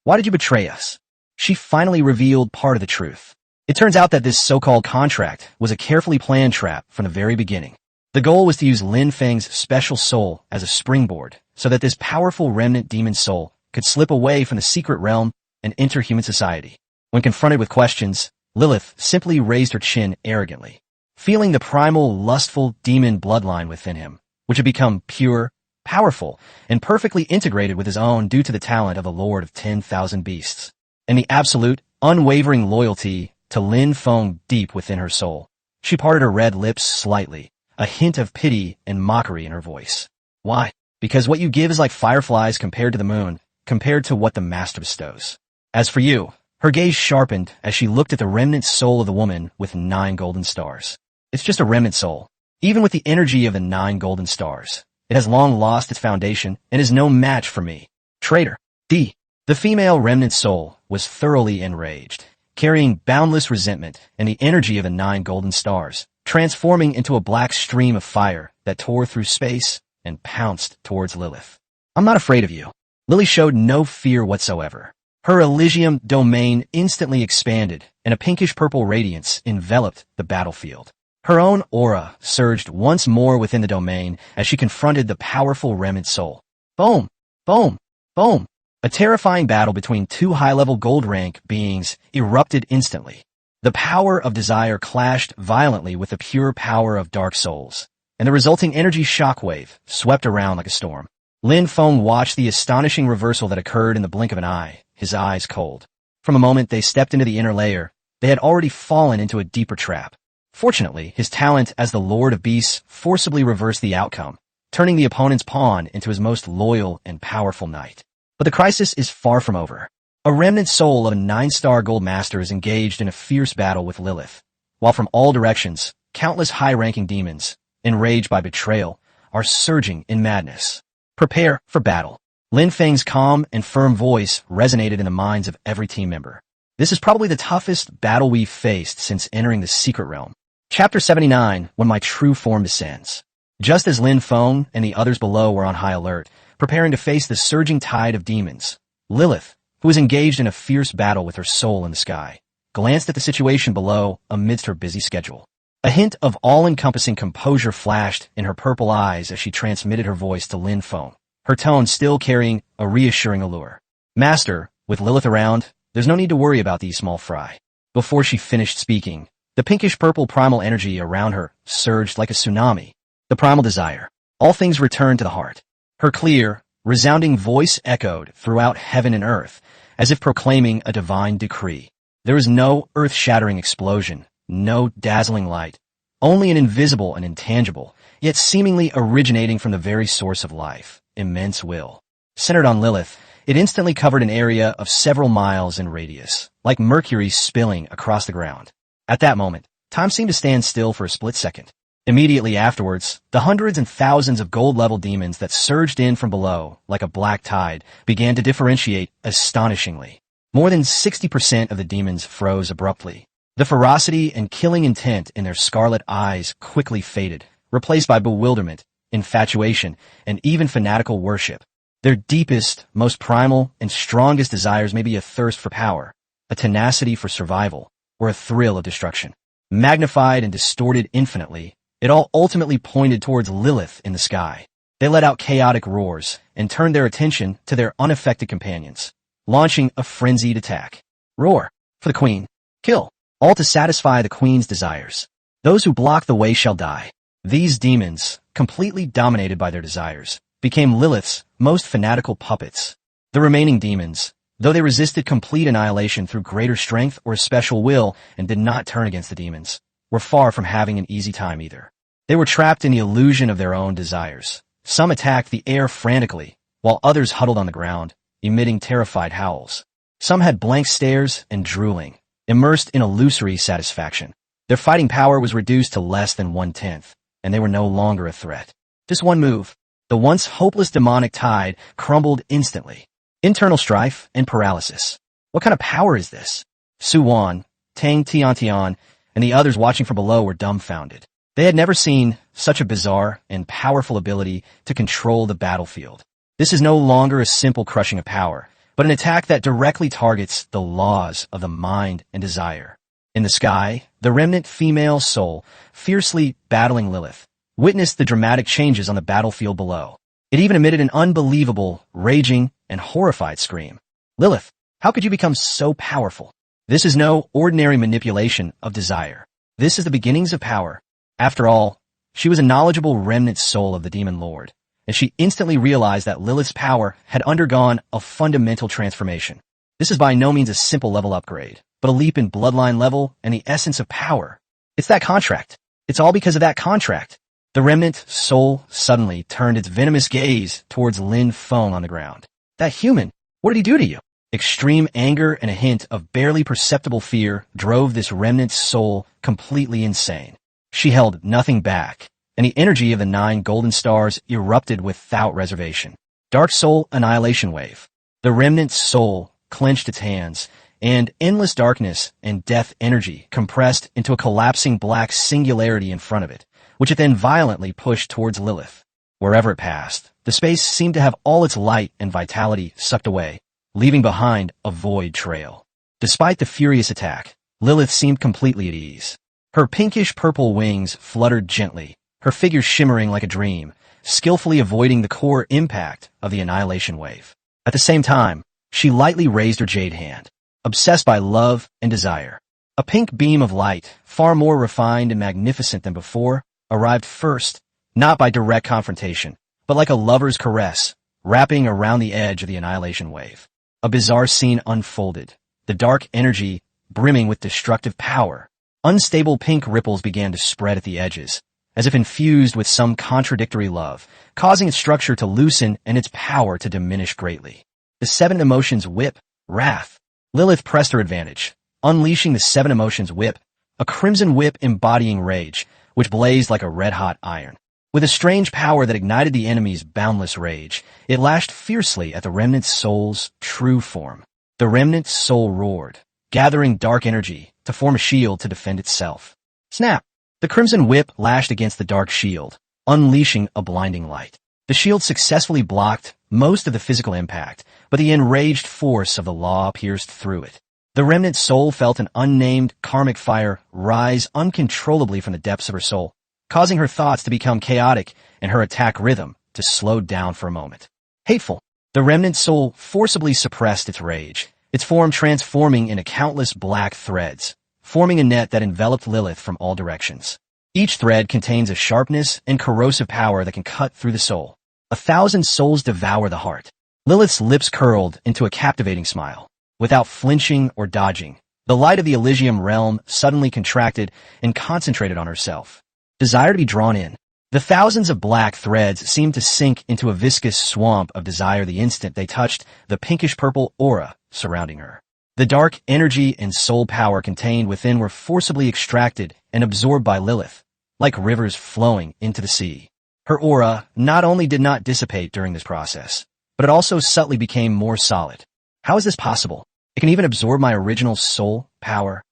Why did you betray us?" She finally revealed part of the truth. It turns out that this so-called contract was a carefully planned trap from the very beginning. The goal was to use Lin Feng's special soul as a springboard so that this powerful remnant demon soul could slip away from the secret realm and enter human society. When confronted with questions, Lilith simply raised her chin arrogantly, feeling the primal, lustful demon bloodline within him, which had become pure, powerful, and perfectly integrated with his own due to the talent of the Lord of 10,000 Beasts, and the absolute, unwavering loyalty to Lin Feng deep within her soul. She parted her red lips slightly, a hint of pity and mockery in her voice. Why? Because what you give is like fireflies compared to the moon, compared to what the master bestows. As for you, her gaze sharpened as she looked at the remnant soul of the woman with 9 golden stars. It's just a remnant soul. Even with the energy of the 9 golden stars, it has long lost its foundation and is no match for me. Traitor. The female remnant soul was thoroughly enraged, carrying boundless resentment and the energy of the 9 golden stars, transforming into a black stream of fire that tore through space and pounced towards Lilith. "I'm not afraid of you." Lily showed no fear whatsoever. Her Elysium domain instantly expanded, and a pinkish-purple radiance enveloped the battlefield. Her own aura surged once more within the domain as she confronted the powerful remnant soul. Boom! Boom! Boom! A terrifying battle between 2 high-level gold rank beings erupted instantly. The power of desire clashed violently with the pure power of dark souls, and the resulting energy shockwave swept around like a storm. Lin Feng watched the astonishing reversal that occurred in the blink of an eye, his eyes cold. From the moment they stepped into the inner layer, they had already fallen into a deeper trap. Fortunately, his talent as the Lord of Beasts forcibly reversed the outcome, turning the opponent's pawn into his most loyal and powerful knight. But the crisis is far from over. A remnant soul of a 9-star gold master is engaged in a fierce battle with Lilith, while from all directions, countless high-ranking demons, enraged by betrayal, are surging in madness. Prepare for battle. Lin Feng's calm and firm voice resonated in the minds of every team member. This is probably the toughest battle we've faced since entering the secret realm. Chapter 79, When My True Form Descends. Just as Lin Feng and the others below were on high alert, preparing to face the surging tide of demons, Lilith, who was engaged in a fierce battle with her soul in the sky, glanced at the situation below amidst her busy schedule. A hint of all-encompassing composure flashed in her purple eyes as she transmitted her voice to Lin Feng, her tone still carrying a reassuring allure. Master, with Lilith around, there's no need to worry about these small fry. Before she finished speaking, the pinkish-purple primal energy around her surged like a tsunami. The primal desire. All things returned to the heart. Her clear, resounding voice echoed throughout heaven and earth, as if proclaiming a divine decree. There was no earth-shattering explosion, no dazzling light, only an invisible and intangible, yet seemingly originating from the very source of life, immense will. Centered on Lilith, it instantly covered an area of several miles in radius, like mercury spilling across the ground. At that moment, time seemed to stand still for a split second. Immediately afterwards, the hundreds and thousands of gold-level demons that surged in from below, like a black tide, began to differentiate astonishingly. More than 60% of the demons froze abruptly. The ferocity and killing intent in their scarlet eyes quickly faded, replaced by bewilderment, infatuation, and even fanatical worship. Their deepest, most primal, and strongest desires may be a thirst for power, a tenacity for survival, or a thrill of destruction. Magnified and distorted infinitely, it all ultimately pointed towards Lilith in the sky. They let out chaotic roars and turned their attention to their unaffected companions, launching a frenzied attack. Roar! For the queen! Kill! All to satisfy the queen's desires. Those who block the way shall die. These demons, completely dominated by their desires, became Lilith's most fanatical puppets. The remaining demons, though they resisted complete annihilation through greater strength or special will and did not turn against the demons, were far from having an easy time either. They were trapped in the illusion of their own desires. Some attacked the air frantically, while others huddled on the ground, emitting terrified howls. Some had blank stares and drooling, immersed in illusory satisfaction. Their fighting power was reduced to less than 1/10, and they were no longer a threat. Just one move. The once hopeless demonic tide crumbled instantly. Internal strife and paralysis. What kind of power is this? Su Wan, Tang Tiantian, and the others watching from below were dumbfounded. They had never seen such a bizarre and powerful ability to control the battlefield. This is no longer a simple crushing of power, but an attack that directly targets the laws of the mind and desire. In the sky, the remnant female soul, fiercely battling Lilith, witnessed the dramatic changes on the battlefield below. It even emitted an unbelievable, raging, and horrified scream. Lilith, how could you become so powerful? This is no ordinary manipulation of desire. This is the beginnings of power. After all, she was a knowledgeable remnant soul of the demon lord, and she instantly realized that Lilith's power had undergone a fundamental transformation. This is by no means a simple level upgrade, but a leap in bloodline level and the essence of power. It's that contract. It's all because of that contract. The remnant soul suddenly turned its venomous gaze towards Lin Feng on the ground. That human, what did he do to you? Extreme anger and a hint of barely perceptible fear drove this remnant soul completely insane. She held nothing back, and the energy of the 9 golden stars erupted without reservation. Dark Soul Annihilation Wave. The remnant soul clenched its hands, and endless darkness and death energy compressed into a collapsing black singularity in front of it, which it then violently pushed towards Lilith. Wherever it passed, the space seemed to have all its light and vitality sucked away, leaving behind a void trail. Despite the furious attack, Lilith seemed completely at ease. Her pinkish-purple wings fluttered gently, her figure shimmering like a dream, skillfully avoiding the core impact of the annihilation wave. At the same time, she lightly raised her jade hand, obsessed by love and desire. A pink beam of light, far more refined and magnificent than before, arrived first, not by direct confrontation, but like a lover's caress, wrapping around the edge of the annihilation wave. A bizarre scene unfolded, the dark energy brimming with destructive power. Unstable pink ripples began to spread at the edges, as if infused with some contradictory love, causing its structure to loosen and its power to diminish greatly. The seven emotions whip, wrath. Lilith pressed her advantage, unleashing the seven emotions whip, a crimson whip embodying rage, which blazed like a red-hot iron. With a strange power that ignited the enemy's boundless rage, it lashed fiercely at the remnant soul's true form. The remnant soul roared, gathering dark energy to form a shield to defend itself. Snap! The crimson whip lashed against the dark shield, unleashing a blinding light. The shield successfully blocked most of the physical impact, but the enraged force of the law pierced through it. The remnant soul felt an unnamed karmic fire rise uncontrollably from the depths of her soul, causing her thoughts to become chaotic and her attack rhythm to slow down for a moment. Hateful. The remnant soul forcibly suppressed its rage, its form transforming into countless black threads, forming a net that enveloped Lilith from all directions. Each thread contains a sharpness and corrosive power that can cut through the soul. 1,000 souls devour the heart. Lilith's lips curled into a captivating smile. Without flinching or dodging, the light of the Elysium realm suddenly contracted and concentrated on herself. Desire to be drawn in. The thousands of black threads seemed to sink into a viscous swamp of desire the instant they touched the pinkish-purple aura surrounding her. The dark energy and soul power contained within were forcibly extracted and absorbed by Lilith, like rivers flowing into the sea. Her aura not only did not dissipate during this process, but it also subtly became more solid. How is this possible? It can even absorb my original soul power.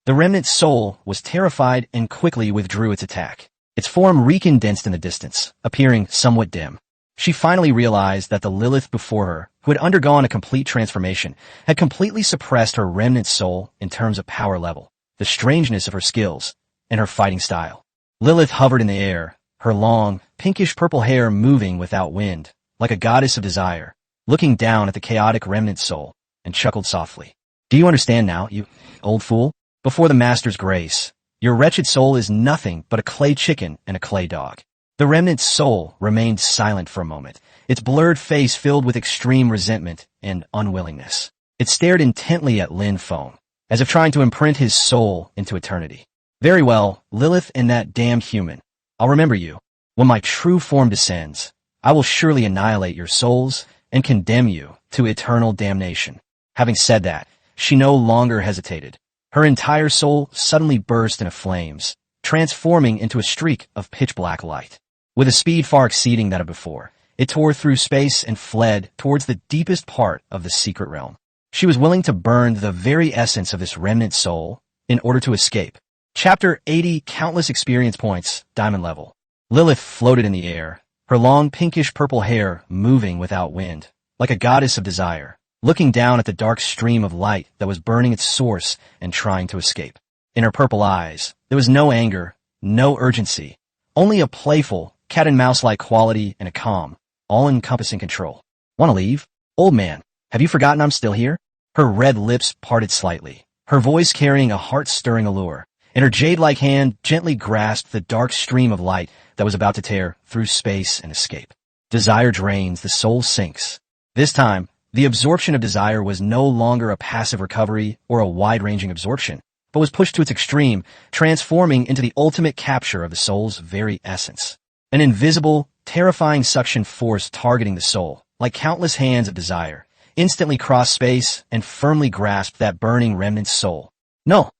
The remnant soul was terrified and quickly withdrew its attack. Its form recondensed in the distance, appearing somewhat dim. She finally realized that the Lilith before her, who had undergone a complete transformation, had completely suppressed her remnant soul in terms of power level, the strangeness of her skills, and her fighting style. Lilith hovered in the air, her long, pinkish-purple hair moving without wind, like a goddess of desire, looking down at the chaotic remnant soul, and chuckled softly. Do you understand now, you old fool? Before the master's grace, your wretched soul is nothing but a clay chicken and a clay dog. The remnant soul remained silent for a moment, its blurred face filled with extreme resentment and unwillingness. It stared intently at Lin Feng, as if trying to imprint his soul into eternity. Very well, Lilith and that damned human. I'll remember you. When my true form descends, I will surely annihilate your souls and condemn you to eternal damnation. Having said that, she no longer hesitated. Her entire soul suddenly burst into flames, transforming into a streak of pitch-black light. With a speed far exceeding that of before, it tore through space and fled towards the deepest part of the secret realm. She was willing to burn the very essence of this remnant soul in order to escape. Chapter 80, Countless Experience Points, Diamond Level. Lilith floated in the air, her long pinkish-purple hair moving without wind, like a goddess of desire, looking down at the dark stream of light that was burning its source and trying to escape. In her purple eyes, there was no anger, no urgency, only a playful, cat-and-mouse-like quality and a calm, all-encompassing control. Want to leave? Old man, have you forgotten I'm still here? Her red lips parted slightly, her voice carrying a heart-stirring allure, and her jade-like hand gently grasped the dark stream of light that was about to tear through space and escape. Desire drains, the soul sinks. This time, the absorption of desire was no longer a passive recovery or a wide-ranging absorption, but was pushed to its extreme, transforming into the ultimate capture of the soul's very essence. An invisible, terrifying suction force targeting the soul, like countless hands of desire, instantly crossed space and firmly grasped that burning remnant soul. No!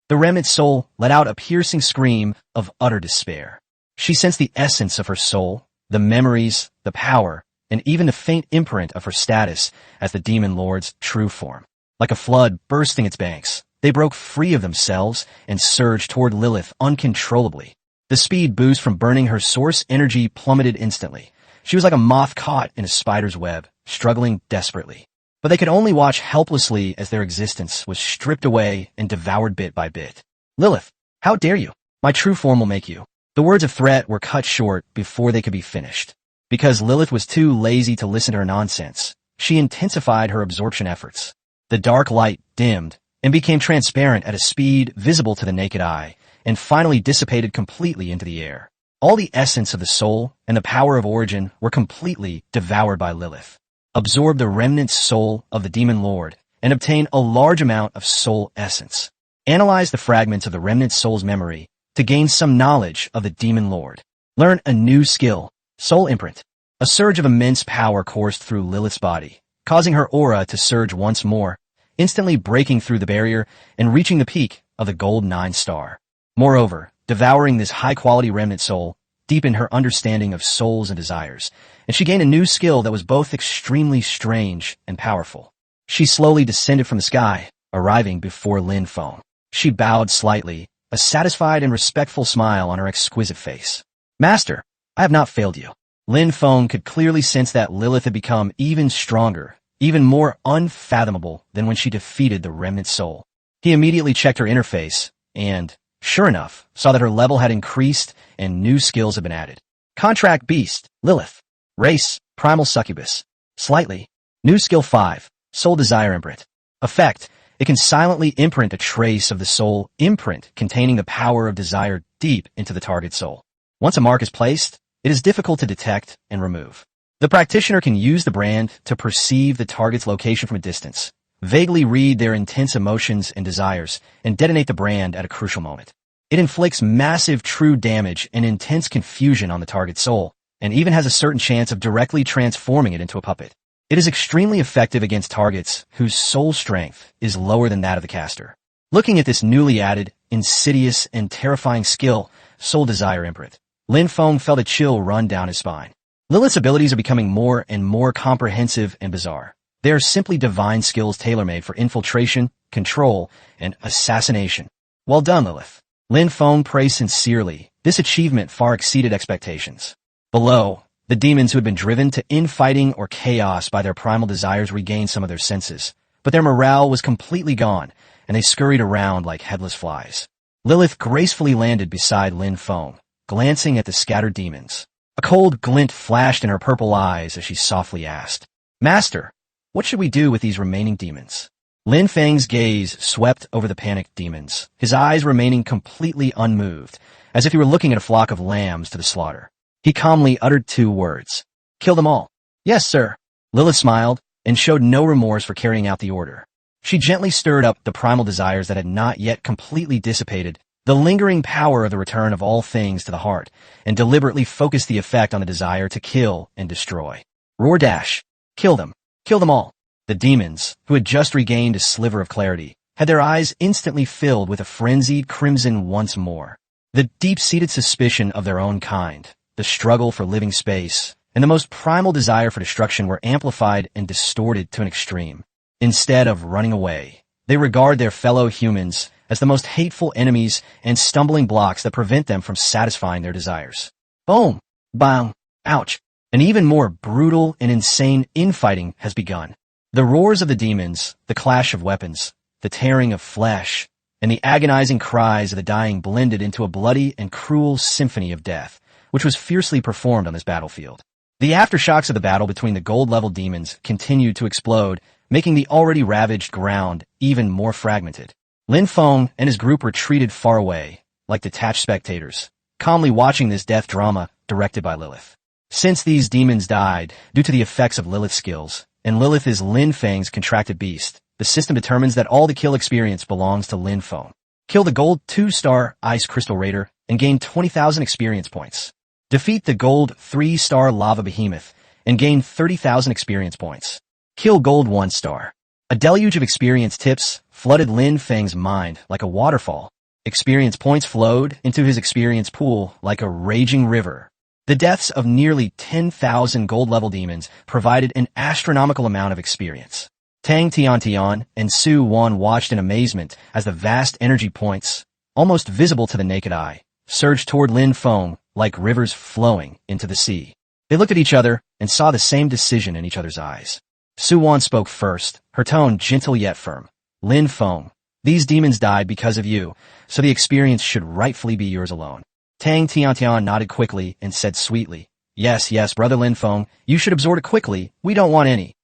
The remnant soul let out a piercing scream of utter despair. She sensed the essence of her soul, the memories, the power, and even the faint imprint of her status as the demon lord's true form. Like a flood bursting its banks, they broke free of themselves and surged toward Lilith uncontrollably. The speed boost from burning her source energy plummeted instantly. She was like a moth caught in a spider's web, struggling desperately. But they could only watch helplessly as their existence was stripped away and devoured bit by bit. Lilith, how dare you? My true form will make you. The words of threat were cut short before they could be finished. Because Lilith was too lazy to listen to her nonsense, she intensified her absorption efforts. The dark light dimmed, and became transparent at a speed visible to the naked eye, and finally dissipated completely into the air. All the essence of the soul and the power of origin were completely devoured by Lilith. Absorb the remnant soul of the demon lord and obtain a large amount of soul essence. Analyze the fragments of the remnant soul's memory to gain some knowledge of the demon lord. Learn a new skill, soul imprint. A surge of immense power coursed through Lilith's body, causing her aura to surge once more, instantly breaking through the barrier and reaching the peak of the gold 9-star. Moreover, devouring this high-quality remnant soul deepened her understanding of souls and desires, and she gained a new skill that was both extremely strange and powerful. She slowly descended from the sky, arriving before Lin Feng. She bowed slightly, a satisfied and respectful smile on her exquisite face. "Master, I have not failed you." Lin Feng could clearly sense that Lilith had become even stronger, even more unfathomable than when she defeated the remnant soul. He immediately checked her interface, and, sure enough, saw that her level had increased and new skills had been added. Contract Beast, Lilith. Race, Primal Succubus. Slightly. New Skill 5, Soul Desire Imprint. Effect, it can silently imprint a trace of the soul imprint containing the power of desire deep into the target soul. Once a mark is placed, it is difficult to detect and remove. The practitioner can use the brand to perceive the target's location from a distance, vaguely read their intense emotions and desires, and detonate the brand at a crucial moment. It inflicts massive true damage and intense confusion on the target soul, and even has a certain chance of directly transforming it into a puppet. It is extremely effective against targets whose soul strength is lower than that of the caster. Looking at this newly added, insidious, and terrifying skill, Soul Desire Imprint, Lin Feng felt a chill run down his spine. Lilith's abilities are becoming more and more comprehensive and bizarre. They are simply divine skills tailor-made for infiltration, control, and assassination. Well done, Lilith. Lin Feng praised sincerely. This achievement far exceeded expectations. Below, the demons who had been driven to infighting or chaos by their primal desires regained some of their senses, but their morale was completely gone, and they scurried around like headless flies. Lilith gracefully landed beside Lin Feng, glancing at the scattered demons. A cold glint flashed in her purple eyes as she softly asked, "Master, what should we do with these remaining demons?" Lin Feng's gaze swept over the panicked demons, his eyes remaining completely unmoved, as if he were looking at a flock of lambs to the slaughter. He calmly uttered 2 words. "Kill them all." "Yes, sir." Lilith smiled and showed no remorse for carrying out the order. She gently stirred up the primal desires that had not yet completely dissipated, the lingering power of the return of all things to the heart, and deliberately focused the effect on the desire to kill and destroy. Roar dash. Kill them. Kill them all. The demons, who had just regained a sliver of clarity, had their eyes instantly filled with a frenzied crimson once more. The deep-seated suspicion of their own kind, the struggle for living space, and the most primal desire for destruction were amplified and distorted to an extreme. Instead of running away, they regard their fellow humans as the most hateful enemies and stumbling blocks that prevent them from satisfying their desires. Boom! Bang! Ouch! An even more brutal and insane infighting has begun. The roars of the demons, the clash of weapons, the tearing of flesh, and the agonizing cries of the dying blended into a bloody and cruel symphony of death, which was fiercely performed on this battlefield. The aftershocks of the battle between the gold-level demons continued to explode, making the already ravaged ground even more fragmented. Lin Feng and his group retreated far away, like detached spectators, calmly watching this death drama directed by Lilith. Since these demons died due to the effects of Lilith's skills, and Lilith is Lin Feng's contracted beast, the system determines that all the kill experience belongs to Lin Feng. Kill the gold 2-star Ice Crystal Raider and gain 20,000 experience points. Defeat the gold 3-star Lava Behemoth and gain 30,000 experience points. Kill gold 1-star. A deluge of experience tips flooded Lin Feng's mind like a waterfall. Experience points flowed into his experience pool like a raging river. The deaths of nearly 10,000 gold-level demons provided an astronomical amount of experience. Tang Tiantian and Su Wan watched in amazement as the vast energy points, almost visible to the naked eye, surged toward Lin Feng like rivers flowing into the sea. They looked at each other and saw the same decision in each other's eyes. Su Wan spoke first, her tone gentle yet firm. "Lin Feng, these demons died because of you, so the experience should rightfully be yours alone." Tang Tiantian nodded quickly and said sweetly, Yes, brother Lin Feng, you should absorb it quickly. We don't want any."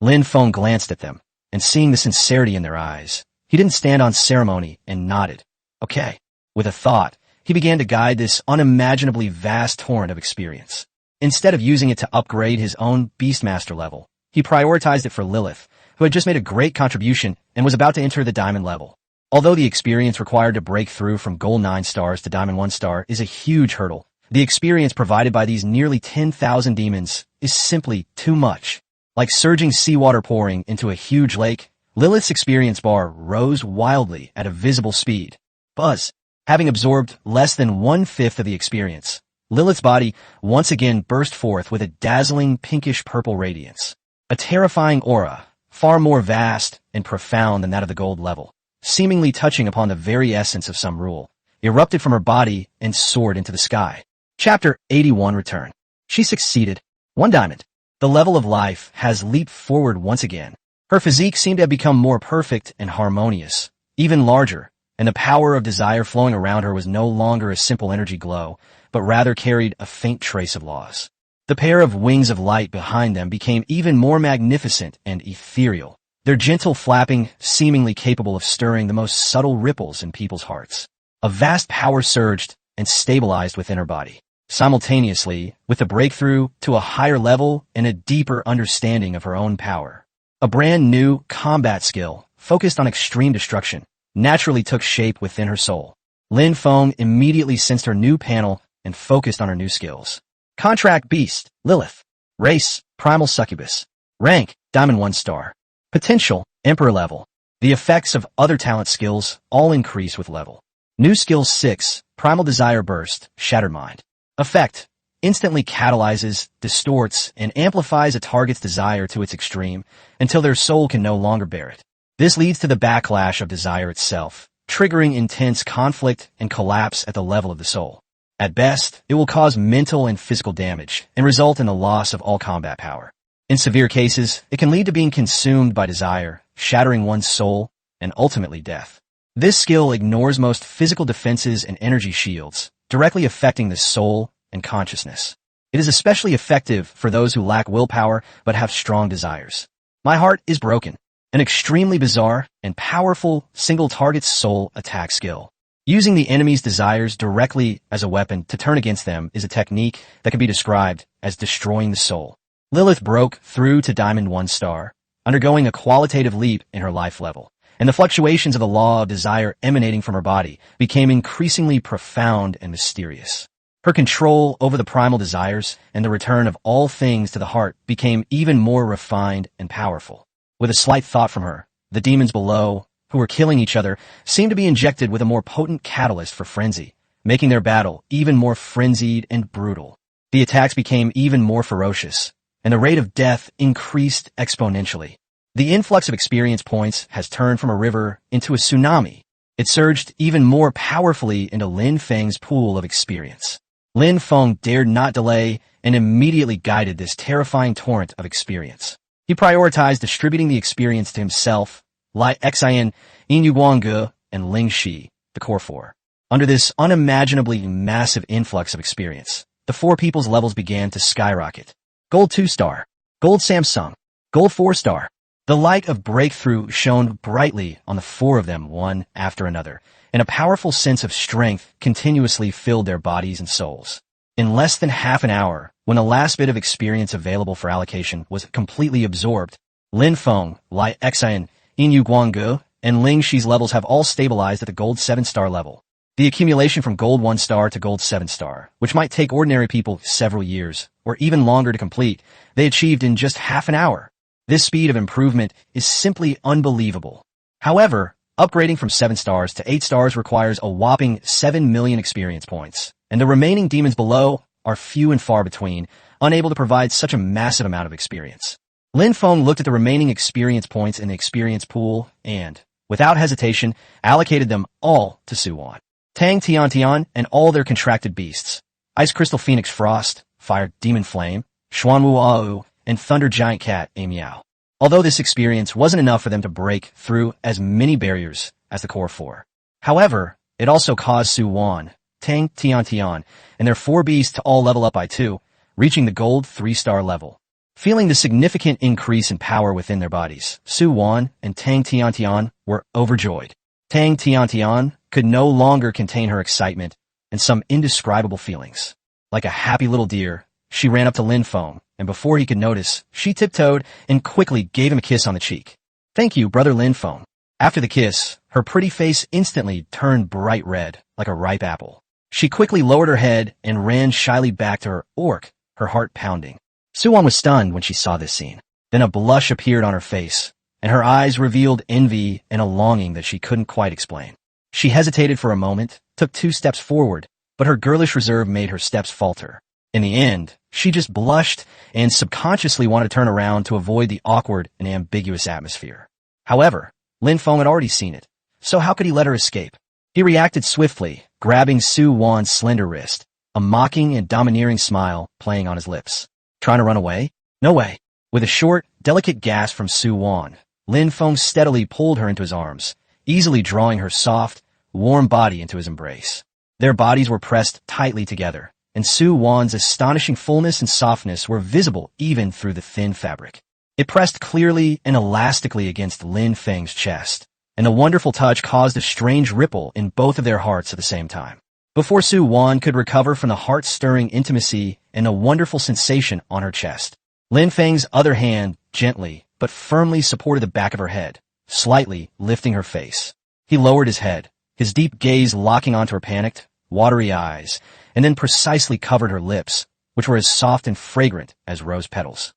Lin Feng glanced at them, and seeing the sincerity in their eyes, He didn't stand on ceremony and nodded. Okay. With a thought, he began to guide this unimaginably vast torrent of experience. Instead of using it to upgrade his own beastmaster level, he prioritized it for Lilith, who had just made a great contribution and was about to enter the diamond level. Although the experience required to break through from gold 9 stars to diamond 1 star is a huge hurdle, the experience provided by these nearly 10,000 demons is simply too much. Like surging seawater pouring into a huge lake, Lilith's experience bar rose wildly at a visible speed. Buzz. Having absorbed less than 1/5 of the experience, Lilith's body once again burst forth with a dazzling pinkish-purple radiance. A terrifying aura, far more vast and profound than that of the gold level, seemingly touching upon the very essence of some rule, erupted from her body and soared into the sky. Chapter 81 Return. She succeeded. 1 diamond. The level of life has leaped forward once again. Her physique seemed to have become more perfect and harmonious, even larger, and the power of desire flowing around her was no longer a simple energy glow, but rather carried a faint trace of loss. The pair of wings of light behind them became even more magnificent and ethereal, their gentle flapping seemingly capable of stirring the most subtle ripples in people's hearts. A vast power surged and stabilized within her body, simultaneously with the breakthrough to a higher level and a deeper understanding of her own power. A brand new combat skill, focused on extreme destruction, naturally took shape within her soul. Lin Feng immediately sensed her new panel and focused on her new skills. Contract Beast, Lilith. Race, Primal Succubus. Rank, Diamond 1 star. Potential, Emperor level. The effects of other talent skills all increase with level. New skill 6, Primal Desire Burst, Shattered Mind. Effect, instantly catalyzes, distorts, and amplifies a target's desire to its extreme until their soul can no longer bear it. This leads to the backlash of desire itself, triggering intense conflict and collapse at the level of the soul. At best, it will cause mental and physical damage and result in the loss of all combat power. In severe cases, it can lead to being consumed by desire, shattering one's soul, and ultimately death. This skill ignores most physical defenses and energy shields, directly affecting the soul and consciousness. It is especially effective for those who lack willpower but have strong desires. My Heart is Broken. An extremely bizarre and powerful single-target soul attack skill. Using the enemy's desires directly as a weapon to turn against them is a technique that can be described as destroying the soul. Lilith broke through to Diamond 1 star, undergoing a qualitative leap in her life level, and the fluctuations of the law of desire emanating from her body became increasingly profound and mysterious. Her control over the primal desires and the return of all things to the heart became even more refined and powerful. With a slight thought from her, the demons below, who were killing each other, seemed to be injected with a more potent catalyst for frenzy, making their battle even more frenzied and brutal. The attacks became even more ferocious, and the rate of death increased exponentially. The influx of experience points has turned from a river into a tsunami. It surged even more powerfully into Lin Feng's pool of experience. Lin Feng dared not delay and immediately guided this terrifying torrent of experience. He prioritized distributing the experience to himself, Lai Xian, Yin Yuguangge, and Ling Shi, the core 4. Under this unimaginably massive influx of experience, the 4 people's levels began to skyrocket. Gold 2 star, Gold Samsung, Gold 4 star. The light of breakthrough shone brightly on the 4 of them one after another, and a powerful sense of strength continuously filled their bodies and souls. In less than half an hour, when the last bit of experience available for allocation was completely absorbed, Lin Feng, Lai Xian, Yin Yuguangge, and Ling Shi's levels have all stabilized at the Gold 7 star level. The accumulation from Gold 1 star to Gold 7 star, which might take ordinary people several years, or even longer to complete, they achieved in just half an hour. This speed of improvement is simply unbelievable. However, upgrading from 7 stars to 8 stars requires a whopping 7 million experience points, and the remaining demons below are few and far between, unable to provide such a massive amount of experience. Lin Feng looked at the remaining experience points in the experience pool and, without hesitation, allocated them all to Suwon, Tang Tian Tian, and all their contracted beasts. Ice Crystal Phoenix Frost, Fire Demon Flame, Xuanwu Au, and Thunder Giant Cat A Miao. Although this experience wasn't enough for them to break through as many barriers as the core 4. However, it also caused Suwon, Tang Tian Tian, and their 4 beasts to all level up by 2, reaching the Gold 3 star level. Feeling the significant increase in power within their bodies, Su Wan and Tang Tiantian were overjoyed. Tang Tiantian could no longer contain her excitement and some indescribable feelings. Like a happy little deer, she ran up to Lin Feng, and before he could notice, she tiptoed and quickly gave him a kiss on the cheek. "Thank you, brother Lin Feng." After the kiss, her pretty face instantly turned bright red, like a ripe apple. She quickly lowered her head and ran shyly back to her orc, her heart pounding. Suwon was stunned when she saw this scene. Then a blush appeared on her face, and her eyes revealed envy and a longing that she couldn't quite explain. She hesitated for a moment, took 2 steps forward, but her girlish reserve made her steps falter. In the end, she just blushed and subconsciously wanted to turn around to avoid the awkward and ambiguous atmosphere. However, Lin Feng had already seen it, so how could he let her escape? He reacted swiftly, grabbing Su Wan's slender wrist, a mocking and domineering smile playing on his lips. Trying to run away? No way. With a short, delicate gasp from Su Wan, Lin Feng steadily pulled her into his arms, easily drawing her soft, warm body into his embrace. Their bodies were pressed tightly together, and Su Wan's astonishing fullness and softness were visible even through the thin fabric. It pressed clearly and elastically against Lin Feng's chest, and the wonderful touch caused a strange ripple in both of their hearts at the same time. Before Su Wan could recover from the heart-stirring intimacy and a wonderful sensation on her chest, Lin Feng's other hand gently but firmly supported the back of her head, slightly lifting her face. He lowered his head, his deep gaze locking onto her panicked, watery eyes, and then precisely covered her lips, which were as soft and fragrant as rose petals.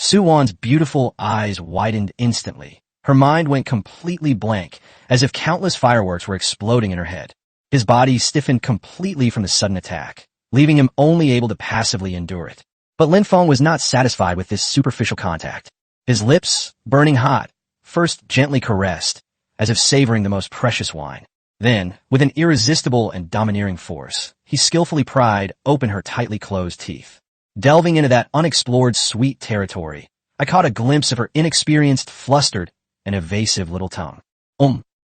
Su Wan's beautiful eyes widened instantly. Her mind went completely blank, as if countless fireworks were exploding in her head. His body stiffened completely from the sudden attack, leaving him only able to passively endure it. But Lin Feng was not satisfied with this superficial contact. His lips, burning hot, first gently caressed, as if savoring the most precious wine. Then, with an irresistible and domineering force, he skillfully pried open her tightly closed teeth. Delving into that unexplored sweet territory, I caught a glimpse of her inexperienced, flustered, and evasive little tongue.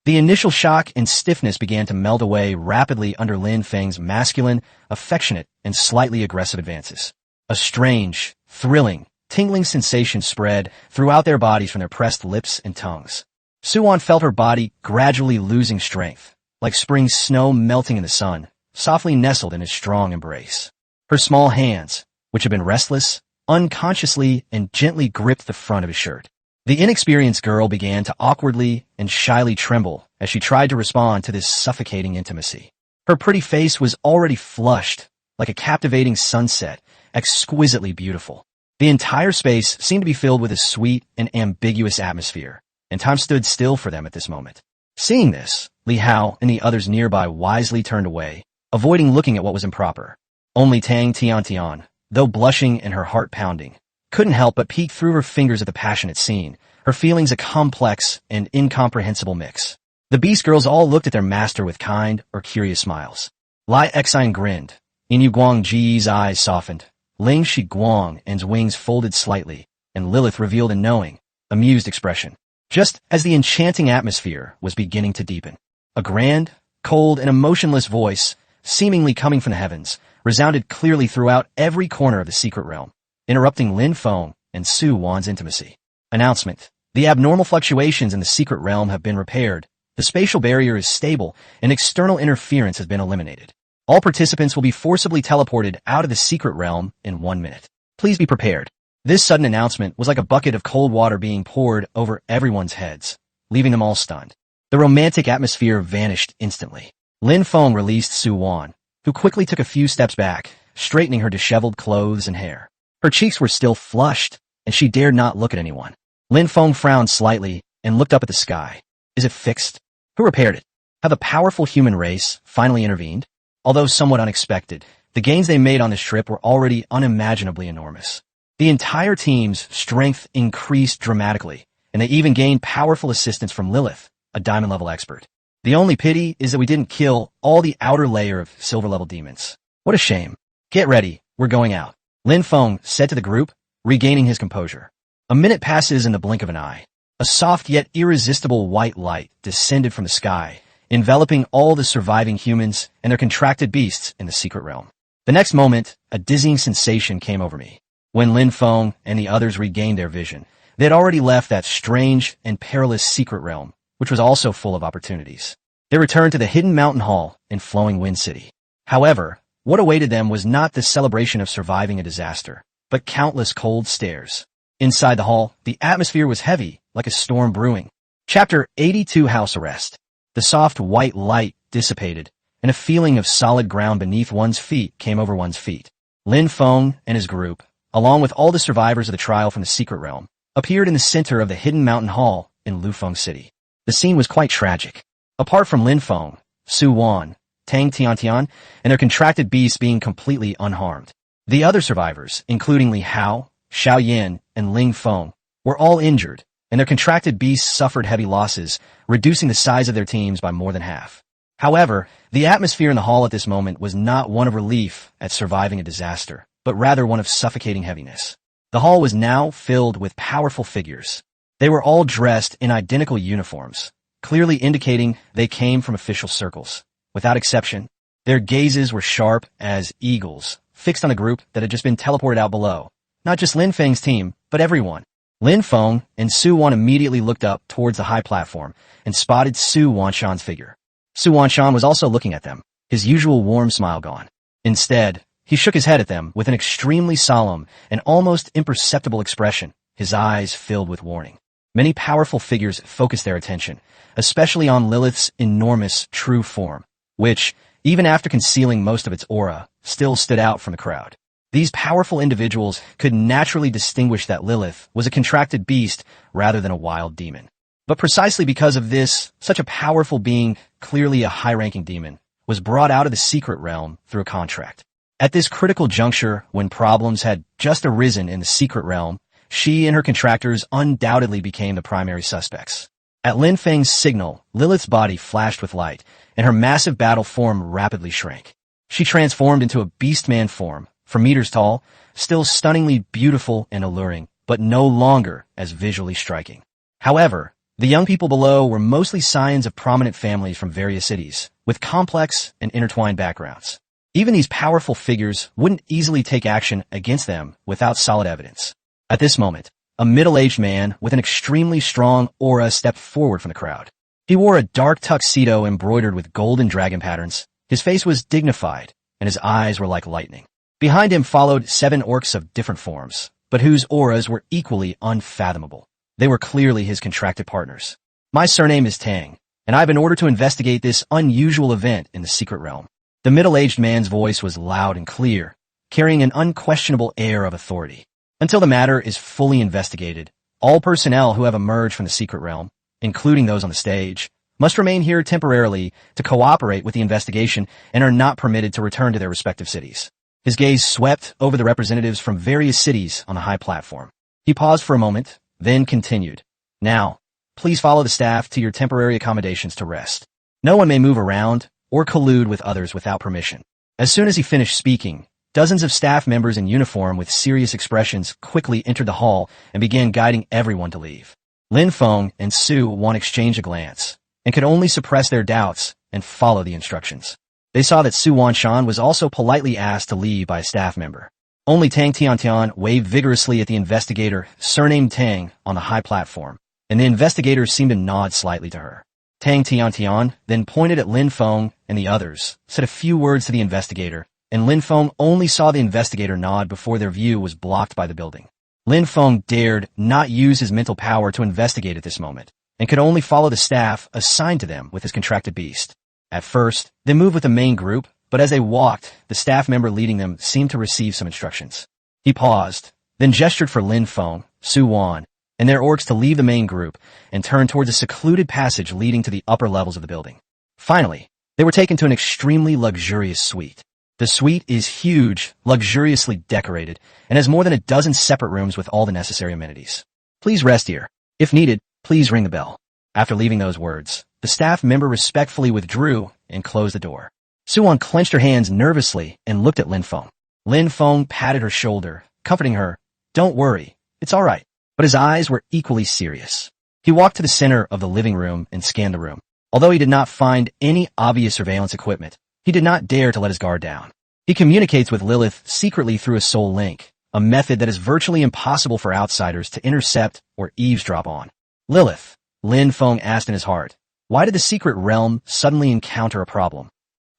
The initial shock and stiffness began to melt away rapidly under Lin Feng's masculine, affectionate, and slightly aggressive advances. A strange, thrilling, tingling sensation spread throughout their bodies from their pressed lips and tongues. Suwon felt her body gradually losing strength, like spring snow melting in the sun, softly nestled in his strong embrace. Her small hands, which had been restless, unconsciously and gently gripped the front of his shirt. The inexperienced girl began to awkwardly and shyly tremble as she tried to respond to this suffocating intimacy. Her pretty face was already flushed, like a captivating sunset, exquisitely beautiful. The entire space seemed to be filled with a sweet and ambiguous atmosphere, and time stood still for them at this moment. Seeing this, Li Hao and the others nearby wisely turned away, avoiding looking at what was improper. Only Tang Tiantian, though blushing and her heart pounding, couldn't help but peek through her fingers at the passionate scene, her feelings a complex and incomprehensible mix. The beast girls all looked at their master with kind or curious smiles. Lai Xine grinned. Inu Guangji's eyes softened. Ling Shi Guang's wings folded slightly, and Lilith revealed a knowing, amused expression. Just as the enchanting atmosphere was beginning to deepen, a grand, cold, and emotionless voice, seemingly coming from the heavens, resounded clearly throughout every corner of the secret realm, interrupting Lin Feng and Su Wan's intimacy. Announcement. The abnormal fluctuations in the secret realm have been repaired. The spatial barrier is stable, and external interference has been eliminated. All participants will be forcibly teleported out of the secret realm in 1 minute. Please be prepared. This sudden announcement was like a bucket of cold water being poured over everyone's heads, leaving them all stunned. The romantic atmosphere vanished instantly. Lin Feng released Su Wan, who quickly took a few steps back, straightening her disheveled clothes and hair. Her cheeks were still flushed, and she dared not look at anyone. Lin Feng frowned slightly and looked up at the sky. Is it fixed? Who repaired it? Have the powerful human race finally intervened? Although somewhat unexpected, the gains they made on this trip were already unimaginably enormous. The entire team's strength increased dramatically, and they even gained powerful assistance from Lilith, a diamond-level expert. The only pity is that we didn't kill all the outer layer of silver-level demons. What a shame. Get ready, we're going out. Lin Feng said to the group, regaining his composure. A minute passes in the blink of an eye. A soft yet irresistible white light descended from the sky, enveloping all the surviving humans and their contracted beasts in the secret realm. The next moment, a dizzying sensation came over me. When Lin Feng and the others regained their vision, they had already left that strange and perilous secret realm, which was also full of opportunities. They returned to the hidden mountain hall in Flowing Wind City. However, what awaited them was not the celebration of surviving a disaster, but countless cold stares. Inside the hall, the atmosphere was heavy, like a storm brewing. Chapter 82 House Arrest. The soft white light dissipated, and a feeling of solid ground beneath one's feet came over one's feet. Lin Feng and his group, along with all the survivors of the trial from the secret realm, appeared in the center of the hidden mountain hall in Lufeng City. The scene was quite tragic. Apart from Lin Feng, Su Wan, Tang Tiantian, and their contracted beasts being completely unharmed, the other survivors, including Li Hao, Xiao Yin, and Ling Feng, were all injured, and their contracted beasts suffered heavy losses, reducing the size of their teams by more than half. However, the atmosphere in the hall at this moment was not one of relief at surviving a disaster, but rather one of suffocating heaviness. The hall was now filled with powerful figures. They were all dressed in identical uniforms, clearly indicating they came from official circles. Without exception, their gazes were sharp as eagles, fixed on a group that had just been teleported out below. Not just Lin Feng's team, but everyone. Lin Feng and Su Wan immediately looked up towards the high platform and spotted Su Wanshan's figure. Su Wanshan was also looking at them, his usual warm smile gone. Instead, he shook his head at them with an extremely solemn and almost imperceptible expression, his eyes filled with warning. Many powerful figures focused their attention, especially on Lilith's enormous true form, which, even after concealing most of its aura, still stood out from the crowd. These powerful individuals could naturally distinguish that Lilith was a contracted beast rather than a wild demon. But precisely because of this, such a powerful being, clearly a high-ranking demon, was brought out of the secret realm through a contract. At this critical juncture, when problems had just arisen in the secret realm, she and her contractors undoubtedly became the primary suspects. At Lin Feng's signal, Lilith's body flashed with light, and her massive battle form rapidly shrank. She transformed into a beastman form, for meters tall, still stunningly beautiful and alluring, but no longer as visually striking. However, the young people below were mostly scions of prominent families from various cities, with complex and intertwined backgrounds. Even these powerful figures wouldn't easily take action against them without solid evidence. At this moment, a middle-aged man with an extremely strong aura stepped forward from the crowd. He wore a dark tuxedo embroidered with golden dragon patterns. His face was dignified, and his eyes were like lightning. Behind him followed 7 orcs of different forms, but whose auras were equally unfathomable. They were clearly his contracted partners. My surname is Tang, and I've been ordered to investigate this unusual event in the secret realm. The middle-aged man's voice was loud and clear, carrying an unquestionable air of authority. Until the matter is fully investigated, all personnel who have emerged from the secret realm, including those on the stage, must remain here temporarily to cooperate with the investigation and are not permitted to return to their respective cities. His gaze swept over the representatives from various cities on the high platform. He paused for a moment, then continued. Now, please follow the staff to your temporary accommodations to rest. No one may move around or collude with others without permission. As soon as he finished speaking, dozens of staff members in uniform with serious expressions quickly entered the hall and began guiding everyone to leave. Lin Feng and Su Wan exchanged a glance and could only suppress their doubts and follow the instructions. They saw that Su Wanshan was also politely asked to leave by a staff member. Only Tang Tiantian waved vigorously at the investigator, surnamed Tang, on the high platform, and the investigator seemed to nod slightly to her. Tang Tiantian then pointed at Lin Feng and the others, said a few words to the investigator, and Lin Feng only saw the investigator nod before their view was blocked by the building. Lin Feng dared not use his mental power to investigate at this moment, and could only follow the staff assigned to them with his contracted beast. At first, they moved with the main group, but as they walked, the staff member leading them seemed to receive some instructions. He paused, then gestured for Lin Feng, Su Wan, and their orcs to leave the main group and turn towards a secluded passage leading to the upper levels of the building. Finally, they were taken to an extremely luxurious suite. The suite is huge, luxuriously decorated, and has more than a dozen separate rooms with all the necessary amenities. Please rest here. If needed, please ring the bell. After leaving those words, the staff member respectfully withdrew and closed the door. Su-Wan clenched her hands nervously and looked at Lin Feng. Lin Feng patted her shoulder, comforting her. Don't worry, it's all right. But his eyes were equally serious. He walked to the center of the living room and scanned the room. Although he did not find any obvious surveillance equipment, he did not dare to let his guard down. He communicates with Lilith secretly through a soul link, a method that is virtually impossible for outsiders to intercept or eavesdrop on. Lilith, Lin Feng asked in his heart, why did the secret realm suddenly encounter a problem?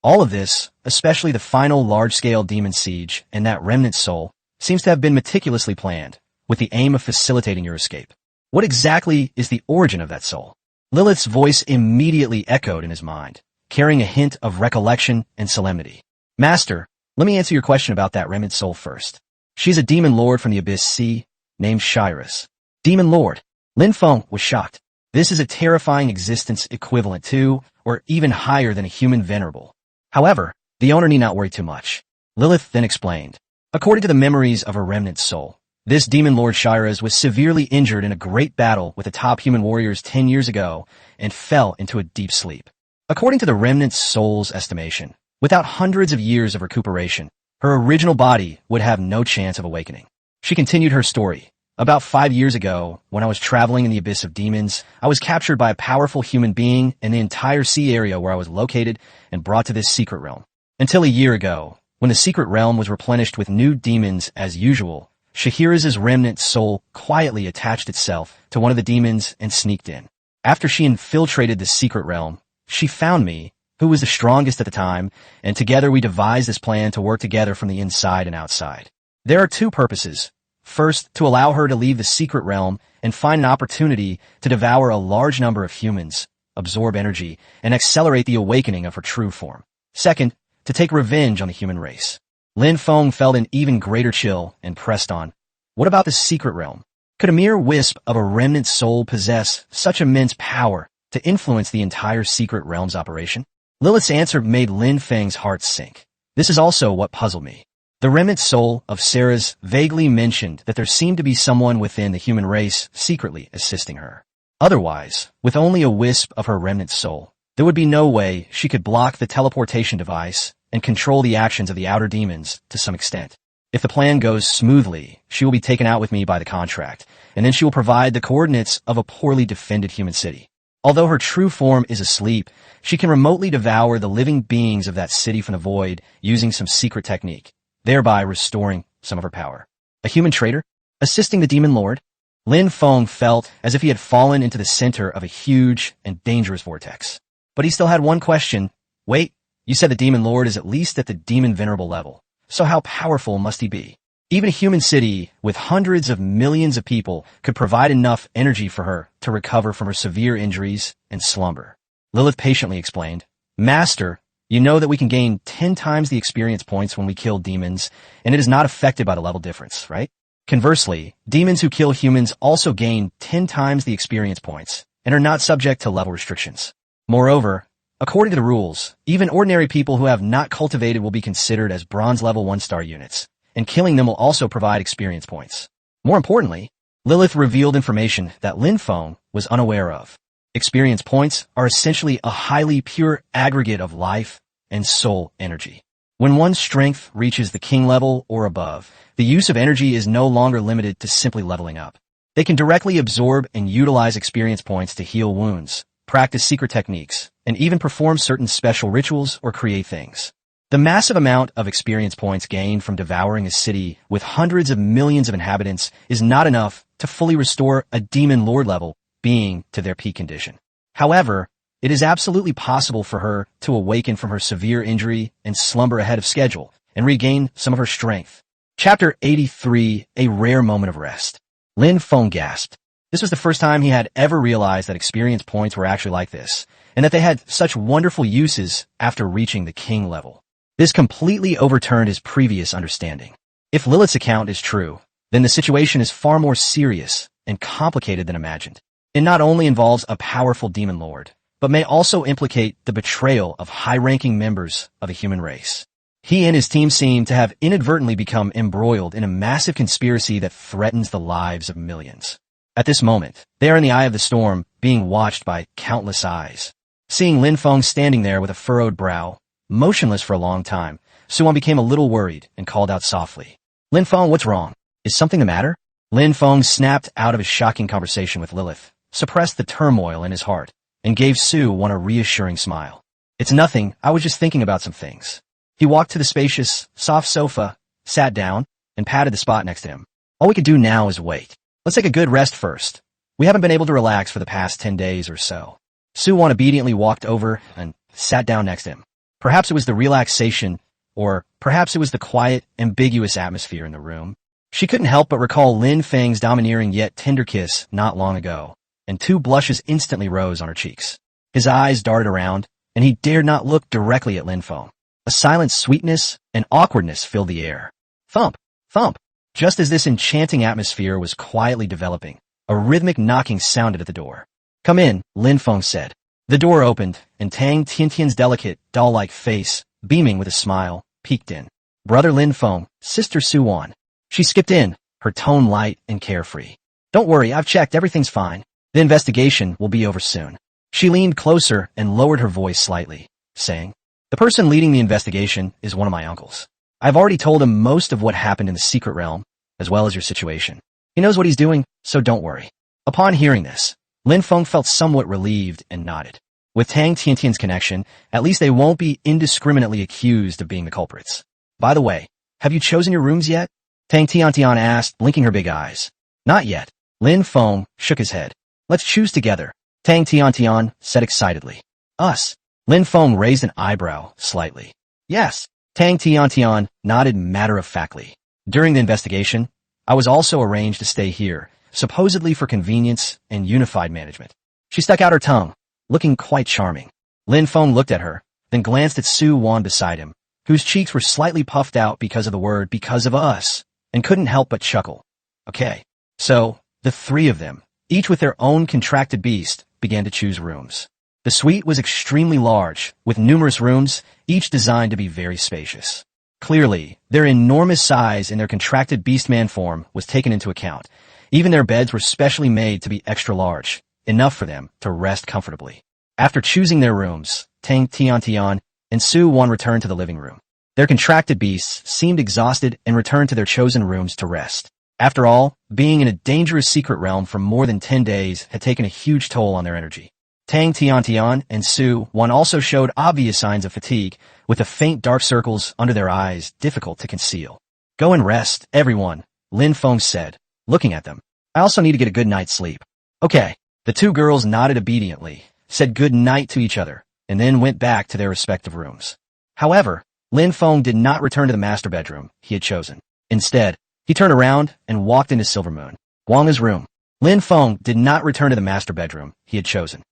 All of this, especially the final large-scale demon siege and that remnant soul, seems to have been meticulously planned, with the aim of facilitating your escape. What exactly is the origin of that soul? Lilith's voice immediately echoed in his mind, carrying a hint of recollection and solemnity. Master, let me answer your question about that remnant soul first. She's a demon lord from the Abyss Sea, named Shyrus. Demon lord? Lin Feng was shocked. This is a terrifying existence equivalent to, or even higher than a human venerable. However, the owner need not worry too much. Lilith then explained. According to the memories of her remnant soul, this demon lord Shyrus was severely injured in a great battle with the top human warriors 10 years ago and fell into a deep sleep. According to the remnant soul's estimation, without hundreds of years of recuperation, her original body would have no chance of awakening. She continued her story. About 5 years ago, when I was traveling in the Abyss of Demons, I was captured by a powerful human being in the entire sea area where I was located and brought to this secret realm. Until a year ago, when the secret realm was replenished with new demons as usual, Shahira's remnant soul quietly attached itself to one of the demons and sneaked in. After she infiltrated the secret realm, she found me, who was the strongest at the time, and together we devised this plan to work together from the inside and outside. There are two purposes. First, to allow her to leave the secret realm and find an opportunity to devour a large number of humans, absorb energy, and accelerate the awakening of her true form. Second, to take revenge on the human race. Lin Feng felt an even greater chill and pressed on. What about the secret realm? Could a mere wisp of a remnant soul possess such immense power to influence the entire secret realm's operation? Lilith's answer made Lin Feng's heart sink. This is also what puzzled me. The remnant soul of Sarah's vaguely mentioned that there seemed to be someone within the human race secretly assisting her. Otherwise, with only a wisp of her remnant soul, there would be no way she could block the teleportation device and control the actions of the outer demons to some extent. If the plan goes smoothly, she will be taken out with me by the contract, and then she will provide the coordinates of a poorly defended human city. Although her true form is asleep, she can remotely devour the living beings of that city from the void using some secret technique, thereby restoring some of her power. A human traitor? Assisting the demon lord? Lin Feng felt as if he had fallen into the center of a huge and dangerous vortex. But he still had one question. Wait, you said the demon lord is at least at the demon venerable level. So how powerful must he be? Even a human city with hundreds of millions of people could provide enough energy for her to recover from her severe injuries and slumber. Lilith patiently explained, Master, you know that we can gain 10 times the experience points when we kill demons, and it is not affected by the level difference, right? Conversely, demons who kill humans also gain 10 times the experience points, and are not subject to level restrictions. Moreover, according to the rules, even ordinary people who have not cultivated will be considered as bronze level 1-star units, and killing them will also provide experience points. More importantly, Lilith revealed information that Lin Feng was unaware of. Experience points are essentially a highly pure aggregate of life and soul energy. When one's strength reaches the king level or above, the use of energy is no longer limited to simply leveling up. They can directly absorb and utilize experience points to heal wounds, practice secret techniques, and even perform certain special rituals or create things. The massive amount of experience points gained from devouring a city with hundreds of millions of inhabitants is not enough to fully restore a demon lord level being to their peak condition. However, it is absolutely possible for her to awaken from her severe injury and slumber ahead of schedule and regain some of her strength. Chapter 83, A Rare Moment of Rest. Lin Feng gasped. This was the first time he had ever realized that experience points were actually like this, and that they had such wonderful uses after reaching the king level. This completely overturned his previous understanding. If Lilith's account is true, then the situation is far more serious and complicated than imagined. It not only involves a powerful demon lord, but may also implicate the betrayal of high-ranking members of the human race. He and his team seem to have inadvertently become embroiled in a massive conspiracy that threatens the lives of millions. At this moment, they are in the eye of the storm, being watched by countless eyes. Seeing Lin Feng standing there with a furrowed brow, motionless for a long time, Suan became a little worried and called out softly. Lin Feng, what's wrong? Is something the matter? Lin Feng snapped out of his shocking conversation with Lilith, suppressed the turmoil in his heart, and gave Suan a reassuring smile. It's nothing, I was just thinking about some things. He walked to the spacious, soft sofa, sat down, and patted the spot next to him. All we could do now is wait. Let's take a good rest first. We haven't been able to relax for the past 10 days or so. Su-won obediently walked over and sat down next to him. Perhaps it was the relaxation, or perhaps it was the quiet, ambiguous atmosphere in the room. She couldn't help but recall Lin Feng's domineering yet tender kiss not long ago, and 2 blushes instantly rose on her cheeks. His eyes darted around, and he dared not look directly at Lin Feng. A silent sweetness and awkwardness filled the air. Thump, thump. Just as this enchanting atmosphere was quietly developing, a rhythmic knocking sounded at the door. "Come in," Lin Feng said. The door opened, and Tang Tiantian's delicate, doll-like face, beaming with a smile, peeked in. "Brother Lin Feng, Sister Su-won." She skipped in, her tone light and carefree. "Don't worry, I've checked, everything's fine. The investigation will be over soon." She leaned closer and lowered her voice slightly, saying, "The person leading the investigation is one of my uncles. I've already told him most of what happened in the secret realm, as well as your situation. He knows what he's doing, so don't worry." Upon hearing this, Lin Feng felt somewhat relieved and nodded. With Tang Tiantian's connection, at least they won't be indiscriminately accused of being the culprits. "By the way, have you chosen your rooms yet?" Tang Tiantian asked, blinking her big eyes. "Not yet." Lin Feng shook his head. "Let's choose together," Tang Tiantian said excitedly. "Us?" Lin Feng raised an eyebrow slightly. "Yes." Tang Tiantian nodded matter-of-factly. "During the investigation, I was also arranged to stay here, supposedly for convenience and unified management." She stuck out her tongue, looking quite charming. Lin Feng looked at her, then glanced at Su-won beside him, whose cheeks were slightly puffed out because of the word "because of us," and couldn't help but chuckle. Okay. So, the 3 of them, each with their own contracted beast, began to choose rooms. The suite was extremely large, with numerous rooms, each designed to be very spacious. Clearly, their enormous size and their contracted beastman form was taken into account. Even their beds were specially made to be extra large, enough for them to rest comfortably. After choosing their rooms, Tang Tiantian and Su-won returned to the living room. Their contracted beasts seemed exhausted and returned to their chosen rooms to rest. After all, being in a dangerous secret realm for more than 10 days had taken a huge toll on their energy. Tang Tiantian and Su-won also showed obvious signs of fatigue, with the faint dark circles under their eyes difficult to conceal. "Go and rest, everyone," Lin Feng said, looking at them. "I also need to get a good night's sleep." "Okay." The 2 girls nodded obediently, said good night to each other, and then went back to their respective rooms. However, Lin Feng did not return to the master bedroom he had chosen. Instead, he turned around and walked into Silver Moon Wanga's room. Lin Feng did not return to the master bedroom he had chosen.